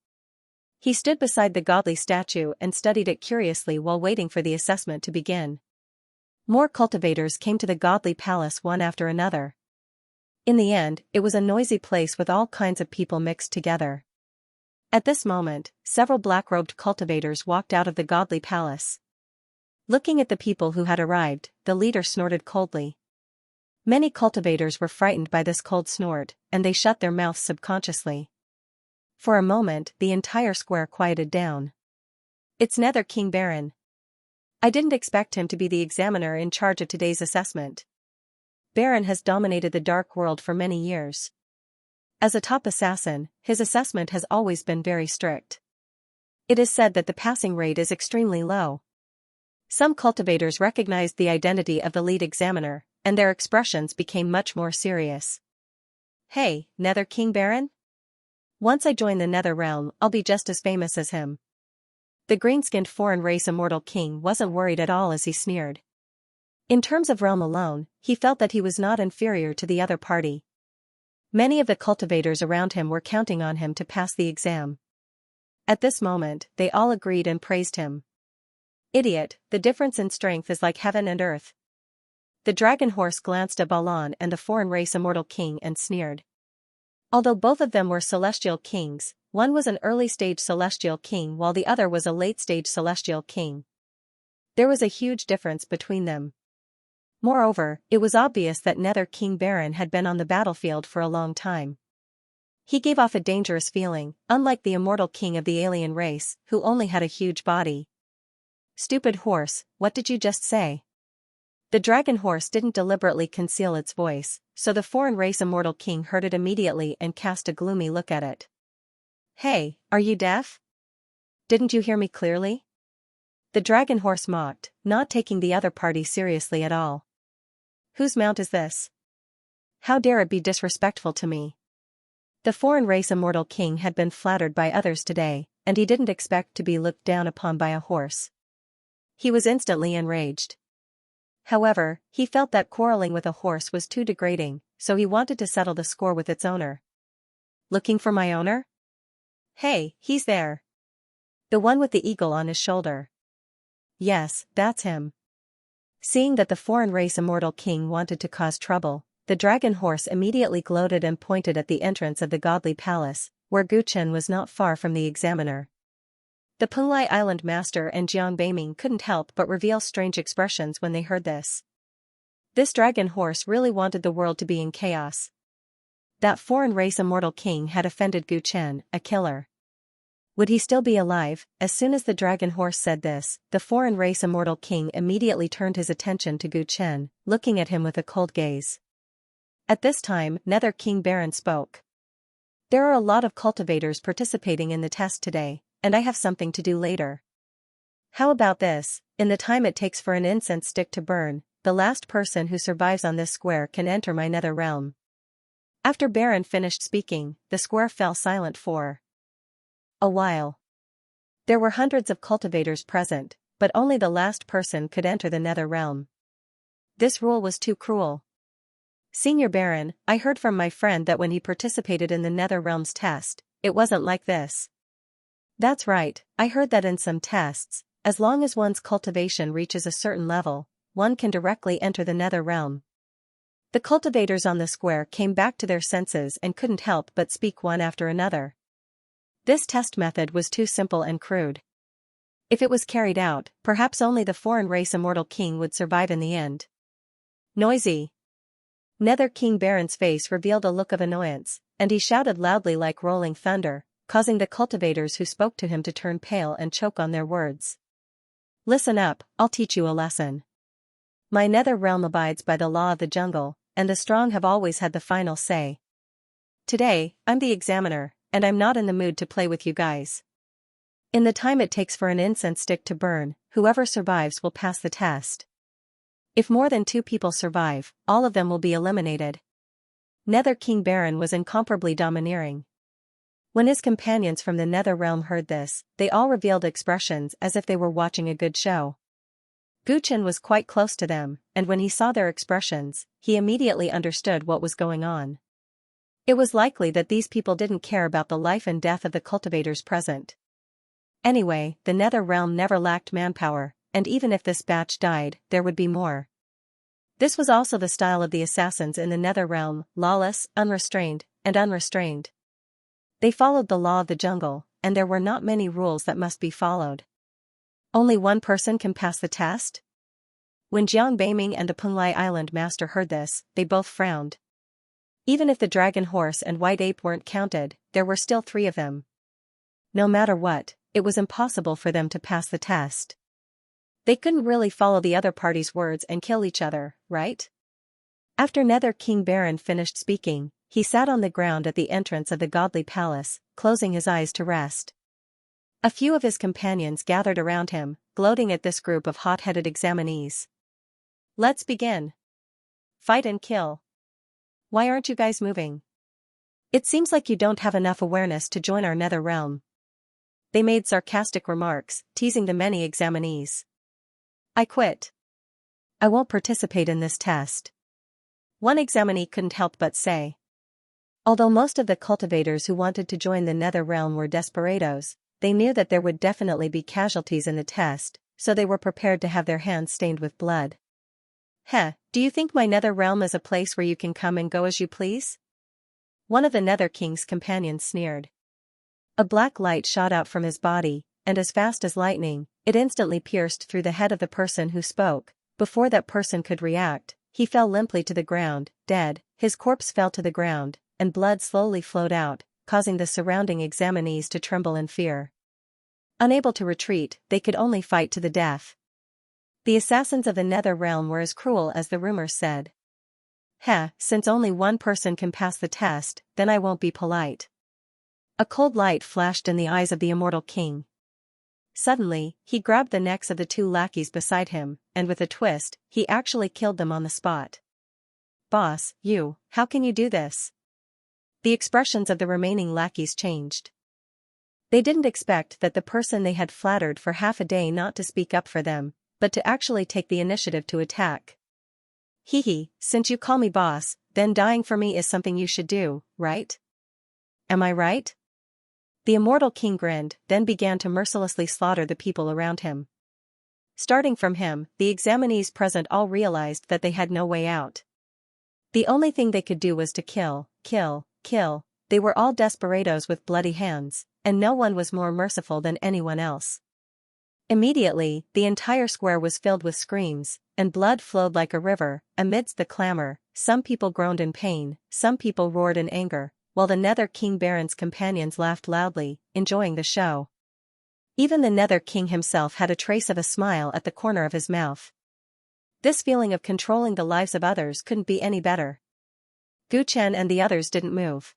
He stood beside the godly statue and studied it curiously while waiting for the assessment to begin. More cultivators came to the godly palace one after another. In the end, it was a noisy place with all kinds of people mixed together. At this moment, several black-robed cultivators walked out of the godly palace. Looking at the people who had arrived, the leader snorted coldly. Many cultivators were frightened by this cold snort, and they shut their mouths subconsciously. For a moment, the entire square quieted down. "It's Nether King Baron. I didn't expect him to be the examiner in charge of today's assessment. Baron has dominated the dark world for many years. As a top assassin, his assessment has always been very strict. It is said that the passing rate is extremely low." Some cultivators recognized the identity of the lead examiner, and their expressions became much more serious. "Hey, Nether King Baron? Once I join the Nether Realm, I'll be just as famous as him." The green-skinned foreign race Immortal King wasn't worried at all as he sneered. In terms of realm alone, he felt that he was not inferior to the other party. Many of the cultivators around him were counting on him to pass the exam. At this moment, they all agreed and praised him. "Idiot, the difference in strength is like heaven and earth." The dragon horse glanced at Balan and the foreign race Immortal King and sneered. Although both of them were celestial kings, one was an early-stage celestial king while the other was a late-stage celestial king. There was a huge difference between them. Moreover, it was obvious that Nether King Baron had been on the battlefield for a long time. He gave off a dangerous feeling, unlike the Immortal King of the alien race, who only had a huge body. "Stupid horse, what did you just say?" The dragon horse didn't deliberately conceal its voice, so the foreign race Immortal King heard it immediately and cast a gloomy look at it. "Hey, are you deaf? Didn't you hear me clearly? The dragon horse mocked, not taking the other party seriously at all. Whose mount is this? How dare it be disrespectful to me? The foreign race immortal king had been flattered by others today, and he didn't expect to be looked down upon by a horse. He was instantly enraged. However, he felt that quarreling with a horse was too degrading, so he wanted to settle the score with its owner. Looking for my owner? Hey, he's there. The one with the eagle on his shoulder. Yes, that's him. Seeing that the foreign race immortal king wanted to cause trouble, the dragon horse immediately gloated and pointed at the entrance of the godly palace, where Gu Chen was not far from the examiner. The Penglai Island master and Jiang Beiming couldn't help but reveal strange expressions when they heard this. This dragon horse really wanted the world to be in chaos. That foreign race immortal king had offended Gu Chen, a killer. Would he still be alive? As soon as the dragon horse said this, the foreign race immortal king immediately turned his attention to Gu Chen, looking at him with a cold gaze. At this time, Nether King Baron spoke. There are a lot of cultivators participating in the test today, and I have something to do later. How about this? In the time it takes for an incense stick to burn, the last person who survives on this square can enter my nether realm. After Baron finished speaking, the square fell silent for a while. There were hundreds of cultivators present, but only the last person could enter the nether realm. This rule was too cruel. Senior Baron, I heard from my friend that when he participated in the nether realm's test, it wasn't like this. That's right, I heard that in some tests, as long as one's cultivation reaches a certain level, one can directly enter the nether realm. The cultivators on the square came back to their senses and couldn't help but speak one after another. This test method was too simple and crude. If it was carried out, perhaps only the foreign race immortal king would survive in the end. Noisy. Nether King Baron's face revealed a look of annoyance, and he shouted loudly like rolling thunder, causing the cultivators who spoke to him to turn pale and choke on their words. Listen up, I'll teach you a lesson. My nether realm abides by the law of the jungle, and the strong have always had the final say. Today, I'm the examiner, and I'm not in the mood to play with you guys. In the time it takes for an incense stick to burn, whoever survives will pass the test. If more than 2 people survive, all of them will be eliminated. Nether King Baron was incomparably domineering. When his companions from the nether realm heard this, they all revealed expressions as if they were watching a good show. Gu Chen was quite close to them, and when he saw their expressions, he immediately understood what was going on. It was likely that these people didn't care about the life and death of the cultivators present. Anyway, the nether realm never lacked manpower, and even if this batch died, there would be more. This was also the style of the assassins in the nether realm, lawless, unrestrained, and unrestrained. They followed the law of the jungle, and there were not many rules that must be followed. Only one person can pass the test? When Jiang Beiming and the Penglai Island master heard this, they both frowned. Even if the dragon horse and white ape weren't counted, there were still 3 of them. No matter what, it was impossible for them to pass the test. They couldn't really follow the other party's words and kill each other, right? After Nether King Baron finished speaking, he sat on the ground at the entrance of the godly palace, closing his eyes to rest. A few of his companions gathered around him, gloating at this group of hot-headed examinees. Let's begin. Fight and kill. Why aren't you guys moving? It seems like you don't have enough awareness to join our nether realm. They made sarcastic remarks, teasing the many examinees. I quit. I won't participate in this test. One examinee couldn't help but say. Although most of the cultivators who wanted to join the nether realm were desperados, they knew that there would definitely be casualties in the test, so they were prepared to have their hands stained with blood. Heh, do you think my nether realm is a place where you can come and go as you please? One of the Nether King's companions sneered. A black light shot out from his body, and as fast as lightning, it instantly pierced through the head of the person who spoke. Before that person could react, he fell limply to the ground, dead. His corpse fell to the ground, and blood slowly flowed out, causing the surrounding examinees to tremble in fear. Unable to retreat, they could only fight to the death. The assassins of the nether realm were as cruel as the rumors said. Heh, since only one person can pass the test, then I won't be polite. A cold light flashed in the eyes of the immortal king. Suddenly, he grabbed the necks of the two lackeys beside him, and with a twist, he actually killed them on the spot. "Boss, how can you do this?" The expressions of the remaining lackeys changed. They didn't expect that the person they had flattered for half a day not to speak up for them, but to actually take the initiative to attack. Since you call me boss, then dying for me is something you should do, right? Am I right?" The immortal king grinned, then began to mercilessly slaughter the people around him. Starting from him, the examinees present all realized that they had no way out. The only thing they could do was to kill. They were all desperados with bloody hands, and no one was more merciful than anyone else. Immediately, the entire square was filled with screams, and blood flowed like a river. Amidst the clamor, some people groaned in pain, some people roared in anger, while the Nether King Baron's companions laughed loudly, enjoying the show. Even the Nether King himself had a trace of a smile at the corner of his mouth. This feeling of controlling the lives of others couldn't be any better. Gu Chen and the others didn't move.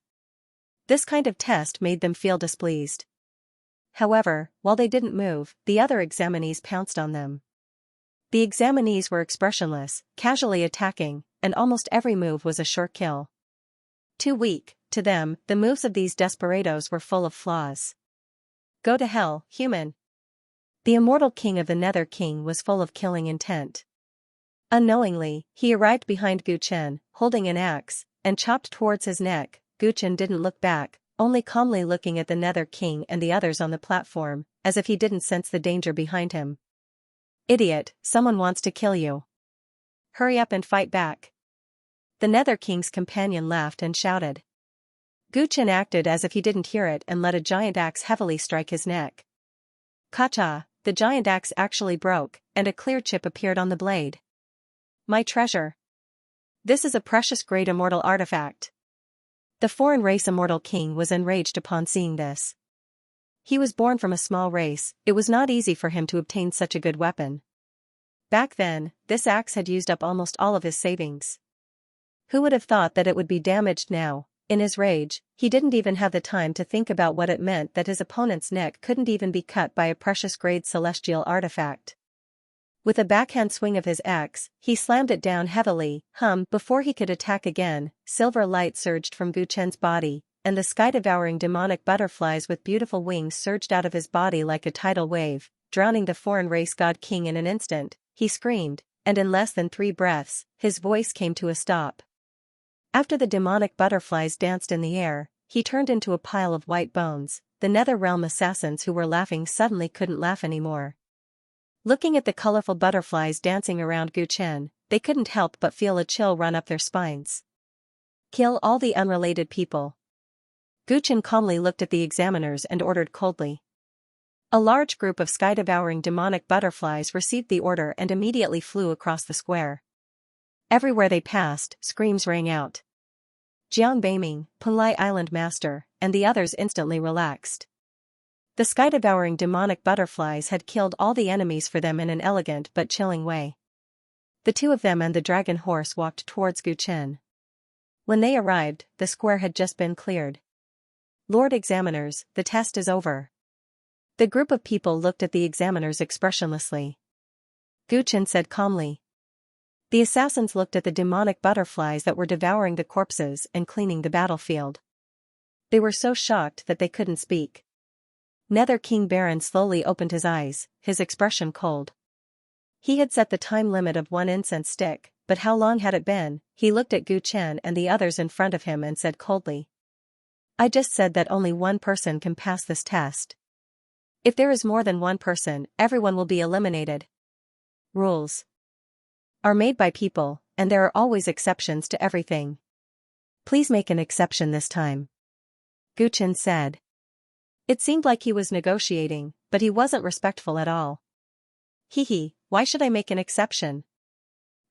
This kind of test made them feel displeased. However, while they didn't move, the other examinees pounced on them. The examinees were expressionless, casually attacking, and almost every move was a sure kill. Too weak, to them, the moves of these desperados were full of flaws. "Go to hell, human." The immortal king of the Nether King was full of killing intent. Unknowingly, he arrived behind Gu Chen, holding an axe, and chopped towards his neck. Gu Chen didn't look back, only calmly looking at the Nether King and the others on the platform, as if he didn't sense the danger behind him. "Idiot, someone wants to kill you. Hurry up and fight back." The Nether King's companion laughed and shouted. Gu Chen acted as if he didn't hear it and let a giant axe heavily strike his neck. Kacha, the giant axe actually broke, and a clear chip appeared on the blade. "My treasure. This is a precious great immortal artifact." The foreign race immortal king was enraged upon seeing this. He was born from a small race, it was not easy for him to obtain such a good weapon. Back then, this axe had used up almost all of his savings. Who would have thought that it would be damaged now? In his rage, he didn't even have the time to think about what it meant that his opponent's neck couldn't even be cut by a precious grade celestial artifact. With a backhand swing of his axe, he slammed it down heavily. Before he could attack again, silver light surged from Gu Chen's body, and the sky-devouring demonic butterflies with beautiful wings surged out of his body like a tidal wave, drowning the foreign race god king in an instant. He screamed, and in less than 3 breaths, his voice came to a stop. After the demonic butterflies danced in the air, he turned into a pile of white bones. The Nether Realm assassins who were laughing suddenly couldn't laugh anymore. Looking at the colorful butterflies dancing around Gu Chen, they couldn't help but feel a chill run up their spines. "Kill all the unrelated people." Gu Chen calmly looked at the examiners and ordered coldly. A large group of sky-devouring demonic butterflies received the order and immediately flew across the square. Everywhere they passed, screams rang out. Jiang Beiming, Punlai Island Master, and the others instantly relaxed. The sky-devouring demonic butterflies had killed all the enemies for them in an elegant but chilling way. The two of them and the dragon horse walked towards Gu Chen. When they arrived, the square had just been cleared. "Lord Examiners, the test is over." The group of people looked at the examiners expressionlessly. Gu Chen said calmly. The assassins looked at the demonic butterflies that were devouring the corpses and cleaning the battlefield. They were so shocked that they couldn't speak. Nether King Baron slowly opened his eyes, his expression cold. He had set the time limit of 1 incense stick, but how long had it been? He looked at Gu Chen and the others in front of him and said coldly. "I just said that only one person can pass this test. If there is more than one person, everyone will be eliminated. Rules are made by people, and there are always exceptions to everything. Please make an exception this time," Gu Chen said. It seemed like he was negotiating, but he wasn't respectful at all. Why should I make an exception?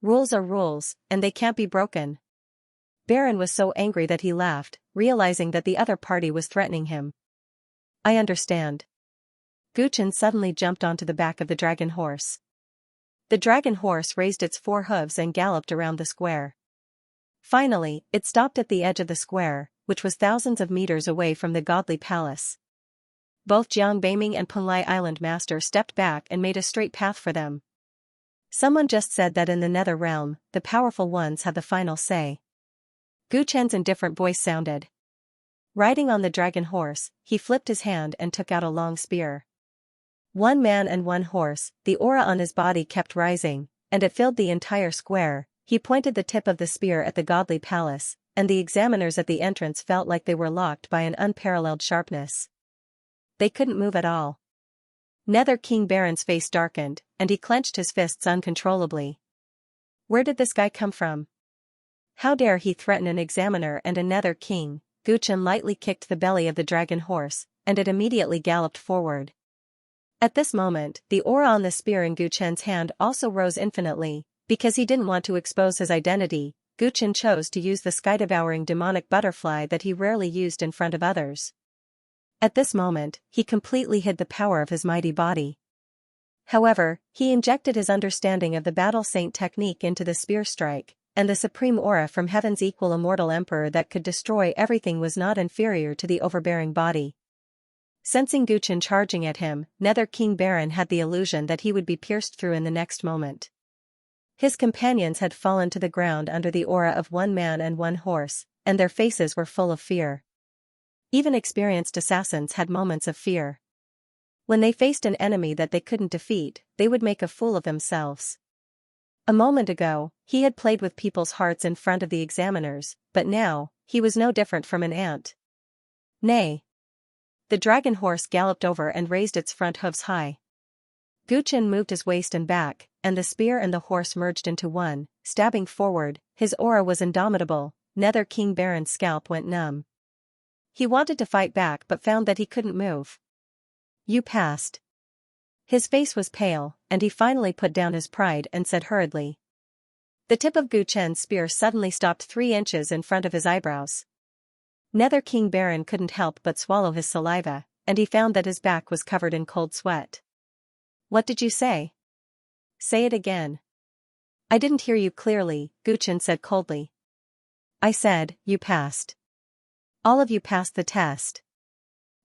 Rules are rules, and they can't be broken." Baron was so angry that he laughed, realizing that the other party was threatening him. "I understand." Gu Chen suddenly jumped onto the back of the dragon horse. The dragon horse raised its 4 hooves and galloped around the square. Finally, it stopped at the edge of the square, which was thousands of meters away from the godly palace. both Jiang Beiming and Punlai Island Master stepped back and made a straight path for them. Someone just said that in the Nether Realm, the powerful ones have the final say. Gu Chen's indifferent voice sounded. Riding on the dragon horse, he flipped his hand and took out a long spear. One man and one horse, the aura on his body kept rising, and it filled the entire square. He pointed the tip of the spear at the godly palace, and the examiners at the entrance felt like they were locked by an unparalleled sharpness. They couldn't move at all. Nether King Baron's face darkened, and he clenched his fists uncontrollably. Where did this guy come from? How dare he threaten an examiner and a Nether King? Gu Chen lightly kicked the belly of the dragon horse, and it immediately galloped forward. At this moment, the aura on the spear in Gu Chen's hand also rose infinitely. Because he didn't want to expose his identity, Gu Chen chose to use the sky-devouring demonic butterfly that he rarely used in front of others. At this moment, he completely hid the power of his mighty body. However, he injected his understanding of the Battle Saint technique into the spear strike, and the supreme aura from heaven's equal immortal emperor that could destroy everything was not inferior to the overbearing body. Sensing Gu Chen charging at him, Nether King Baron had the illusion that he would be pierced through in the next moment. His companions had fallen to the ground under the aura of one man and one horse, and their faces were full of fear. Even experienced assassins had moments of fear. When they faced an enemy that they couldn't defeat, they would make a fool of themselves. A moment ago, he had played with people's hearts in front of the examiners, but now, he was no different from an ant. Nay. The dragon horse galloped over and raised its front hooves high. Gu Chen moved his waist and back, and the spear and the horse merged into one, stabbing forward. His aura was indomitable. Nether King Baron's scalp went numb. He wanted to fight back but found that he couldn't move. You passed. His face was pale, and he finally put down his pride and said hurriedly. The tip of Gu Chen's spear suddenly stopped 3 inches in front of his eyebrows. Nether King Baron couldn't help but swallow his saliva, and he found that his back was covered in cold sweat. What did you say? Say it again. I didn't hear you clearly, Gu Chen said coldly. I said, you passed. All of you passed the test.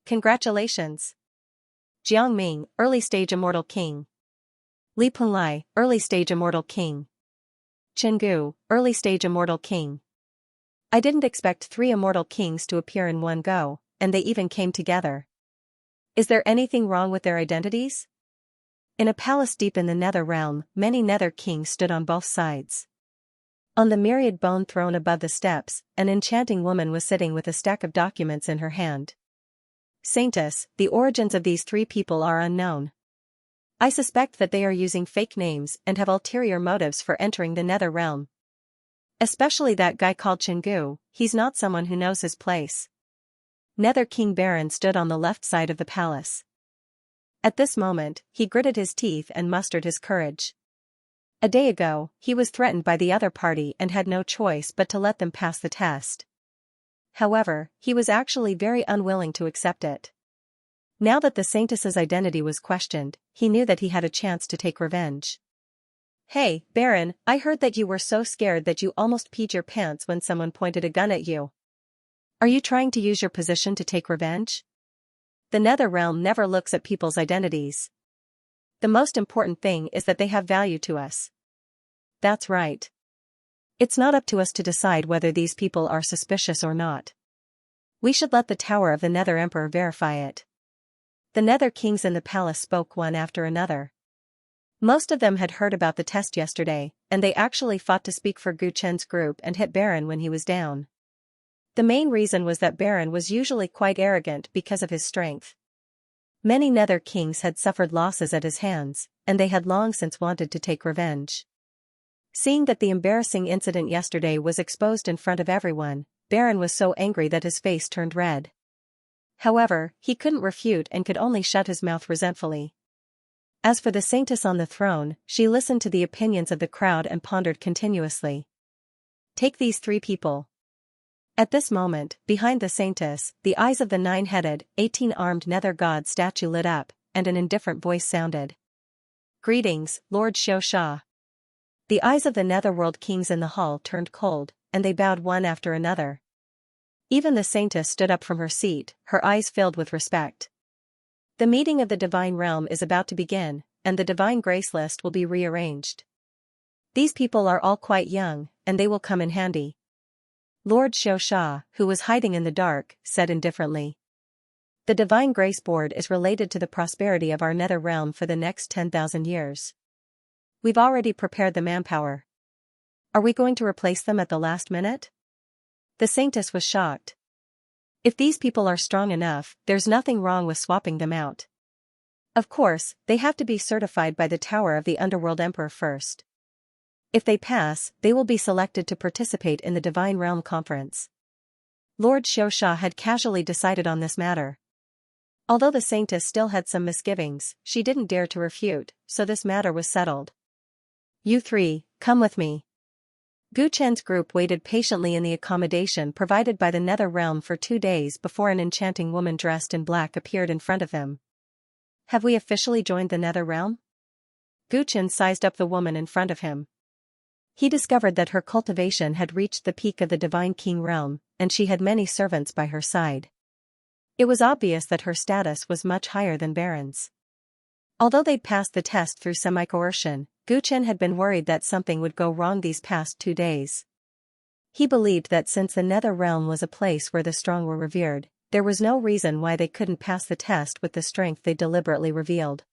Congratulations. Jiang Ming, early stage immortal king. Li Punlai, early stage immortal king. Chen Gu, early stage immortal king. I didn't expect 3 immortal kings to appear in one go, and they even came together. Is there anything wrong with their identities? In a palace deep in the Nether Realm, many Nether kings stood on both sides. On the myriad bone throne above the steps, an enchanting woman was sitting with a stack of documents in her hand. Saintess, the origins of these 3 people are unknown. I suspect that they are using fake names and have ulterior motives for entering the Nether Realm. Especially that guy called Chen Gu, he's not someone who knows his place. Nether King Baron stood on the left side of the palace. At this moment, he gritted his teeth and mustered his courage. A day ago, he was threatened by the other party and had no choice but to let them pass the test. However, he was actually very unwilling to accept it. Now that the Saintess's identity was questioned, he knew that he had a chance to take revenge. Hey, Baron, I heard that you were so scared that you almost peed your pants when someone pointed a gun at you. Are you trying to use your position to take revenge? The Nether Realm never looks at people's identities. The most important thing is that they have value to us. That's right. It's not up to us to decide whether these people are suspicious or not. We should let the Tower of the Nether Emperor verify it. The Nether Kings in the palace spoke one after another. Most of them had heard about the test yesterday, and they actually fought to speak for Gu Chen's group and hit Baron when he was down. The main reason was that Baron was usually quite arrogant because of his strength. Many Nether Kings had suffered losses at his hands, and they had long since wanted to take revenge. Seeing that the embarrassing incident yesterday was exposed in front of everyone, Baron was so angry that his face turned red. However, he couldn't refute and could only shut his mouth resentfully. As for the Saintess on the throne, she listened to the opinions of the crowd and pondered continuously. Take these 3 people. At this moment, behind the Saintess, the eyes of the 9-headed, 18-armed Nether God statue lit up, and an indifferent voice sounded. Greetings, Lord Xianxia. The eyes of the Netherworld kings in the hall turned cold, and they bowed one after another. Even the Saintess stood up from her seat, her eyes filled with respect. The meeting of the Divine Realm is about to begin, and the Divine Grace list will be rearranged. These people are all quite young, and they will come in handy. Lord Xianxia, who was hiding in the dark, said indifferently. The Divine Grace Board is related to the prosperity of our nether realm for the next 10,000 years. We've already prepared the manpower. Are we going to replace them at the last minute? The Saintess was shocked. If these people are strong enough, there's nothing wrong with swapping them out. Of course, they have to be certified by the Tower of the Underworld Emperor first. If they pass, they will be selected to participate in the Divine Realm Conference. Lord Xianxia had casually decided on this matter. Although the Saintess still had some misgivings, she didn't dare to refute, so this matter was settled. You three, come with me. Gu Chen's group waited patiently in the accommodation provided by the Nether Realm for 2 days before an enchanting woman dressed in black appeared in front of them. Have we officially joined the Nether Realm? Gu Chen sized up the woman in front of him. He discovered that her cultivation had reached the peak of the Divine King Realm, and she had many servants by her side. It was obvious that her status was much higher than Baron's. Although they'd passed the test through semi-coercion, Gu Chen had been worried that something would go wrong these past 2 days. He believed that since the Nether Realm was a place where the strong were revered, there was no reason why they couldn't pass the test with the strength they deliberately revealed.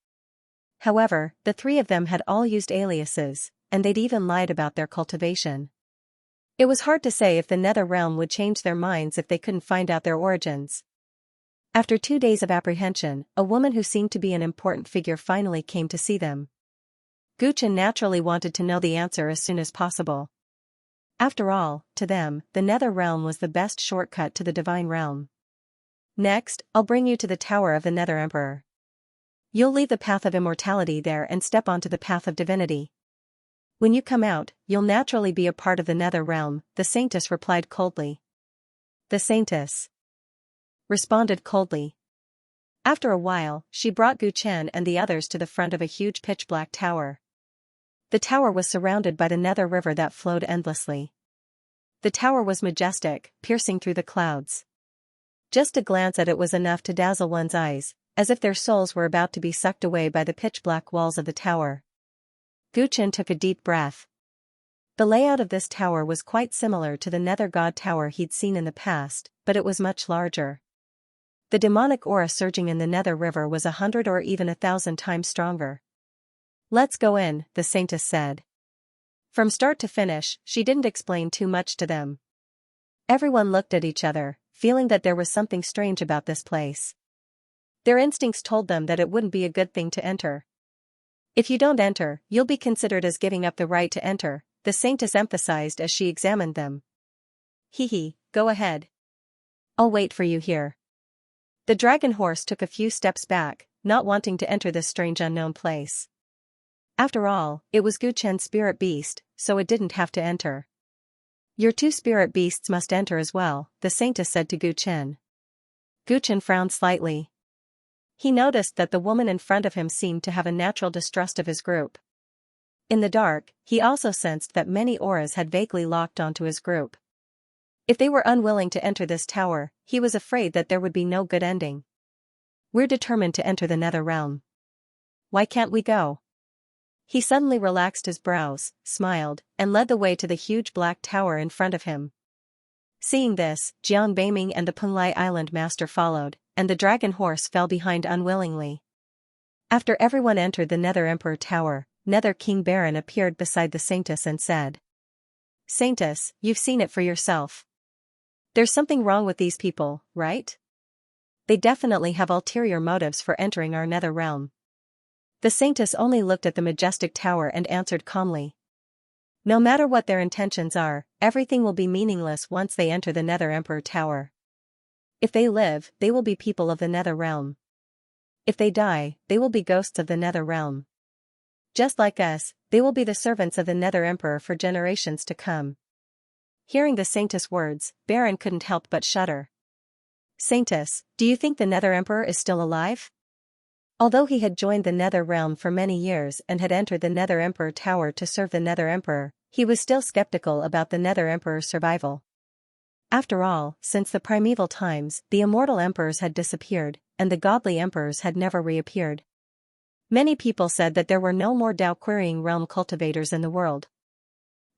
However, the 3 of them had all used aliases, and they'd even lied about their cultivation. It was hard to say if the Nether Realm would change their minds if they couldn't find out their origins. After 2 days of apprehension, a woman who seemed to be an important figure finally came to see them. Gu Chen naturally wanted to know the answer as soon as possible. After all, to them, the Nether Realm was the best shortcut to the Divine Realm. Next, I'll bring you to the Tower of the Nether Emperor. You'll leave the path of immortality there and step onto the path of divinity. When you come out, you'll naturally be a part of the Nether Realm, the Saintess replied coldly. The Saintess responded coldly. After a while, she brought Gu Chen and the others to the front of a huge pitch-black tower. The tower was surrounded by the Nether River that flowed endlessly. The tower was majestic, piercing through the clouds. Just a glance at it was enough to dazzle one's eyes, as if their souls were about to be sucked away by the pitch-black walls of the tower. Gu Chen took a deep breath. The layout of this tower was quite similar to the Nether God Tower he'd seen in the past, but it was much larger. The demonic aura surging in the Nether River was 100 or even 1,000 times stronger. Let's go in, the Saintess said. From start to finish, she didn't explain too much to them. Everyone looked at each other, feeling that there was something strange about this place. Their instincts told them that it wouldn't be a good thing to enter. If you don't enter, you'll be considered as giving up the right to enter, the Saintess emphasized as she examined them. Hee, go ahead. I'll wait for you here. The dragon horse took a few steps back, not wanting to enter this strange unknown place. After all, it was Gu Chen's spirit beast, so it didn't have to enter. Your 2 spirit beasts must enter as well, the Saintess said to Gu Chen. Gu Chen frowned slightly. He noticed that the woman in front of him seemed to have a natural distrust of his group. In the dark, he also sensed that many auras had vaguely locked onto his group. If they were unwilling to enter this tower, he was afraid that there would be no good ending. We're determined to enter the Nether Realm. Why can't we go? He suddenly relaxed his brows, smiled, and led the way to the huge black tower in front of him. Seeing this, Jiang Beiming and the Penglai Island Master followed, and the dragon horse fell behind unwillingly. After everyone entered the Nether Emperor Tower, Nether King Baron appeared beside the Saintess and said, Saintess, you've seen it for yourself. There's something wrong with these people, right? They definitely have ulterior motives for entering our Nether Realm. The Saintess only looked at the majestic tower and answered calmly. No matter what their intentions are, everything will be meaningless once they enter the Nether Emperor Tower. If they live, they will be people of the Nether Realm. If they die, they will be ghosts of the Nether Realm. Just like us, they will be the servants of the Nether Emperor for generations to come. Hearing the Saintess' words, Baron couldn't help but shudder. Saintess, do you think the Nether Emperor is still alive? Although he had joined the Nether Realm for many years and had entered the Nether Emperor Tower to serve the Nether Emperor, he was still skeptical about the Nether Emperor's survival. After all, since the primeval times, the immortal emperors had disappeared, and the godly emperors had never reappeared. Many people said that there were no more Dao-querying realm cultivators in the world.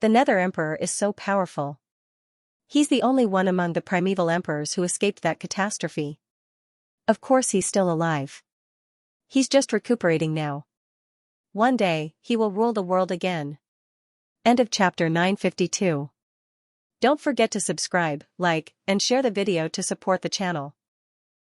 The Nether Emperor is so powerful. He's the only one among the primeval emperors who escaped that catastrophe. Of course he's still alive. He's just recuperating now. One day, he will rule the world again. End of chapter 952. Don't forget to subscribe, like, and share the video to support the channel.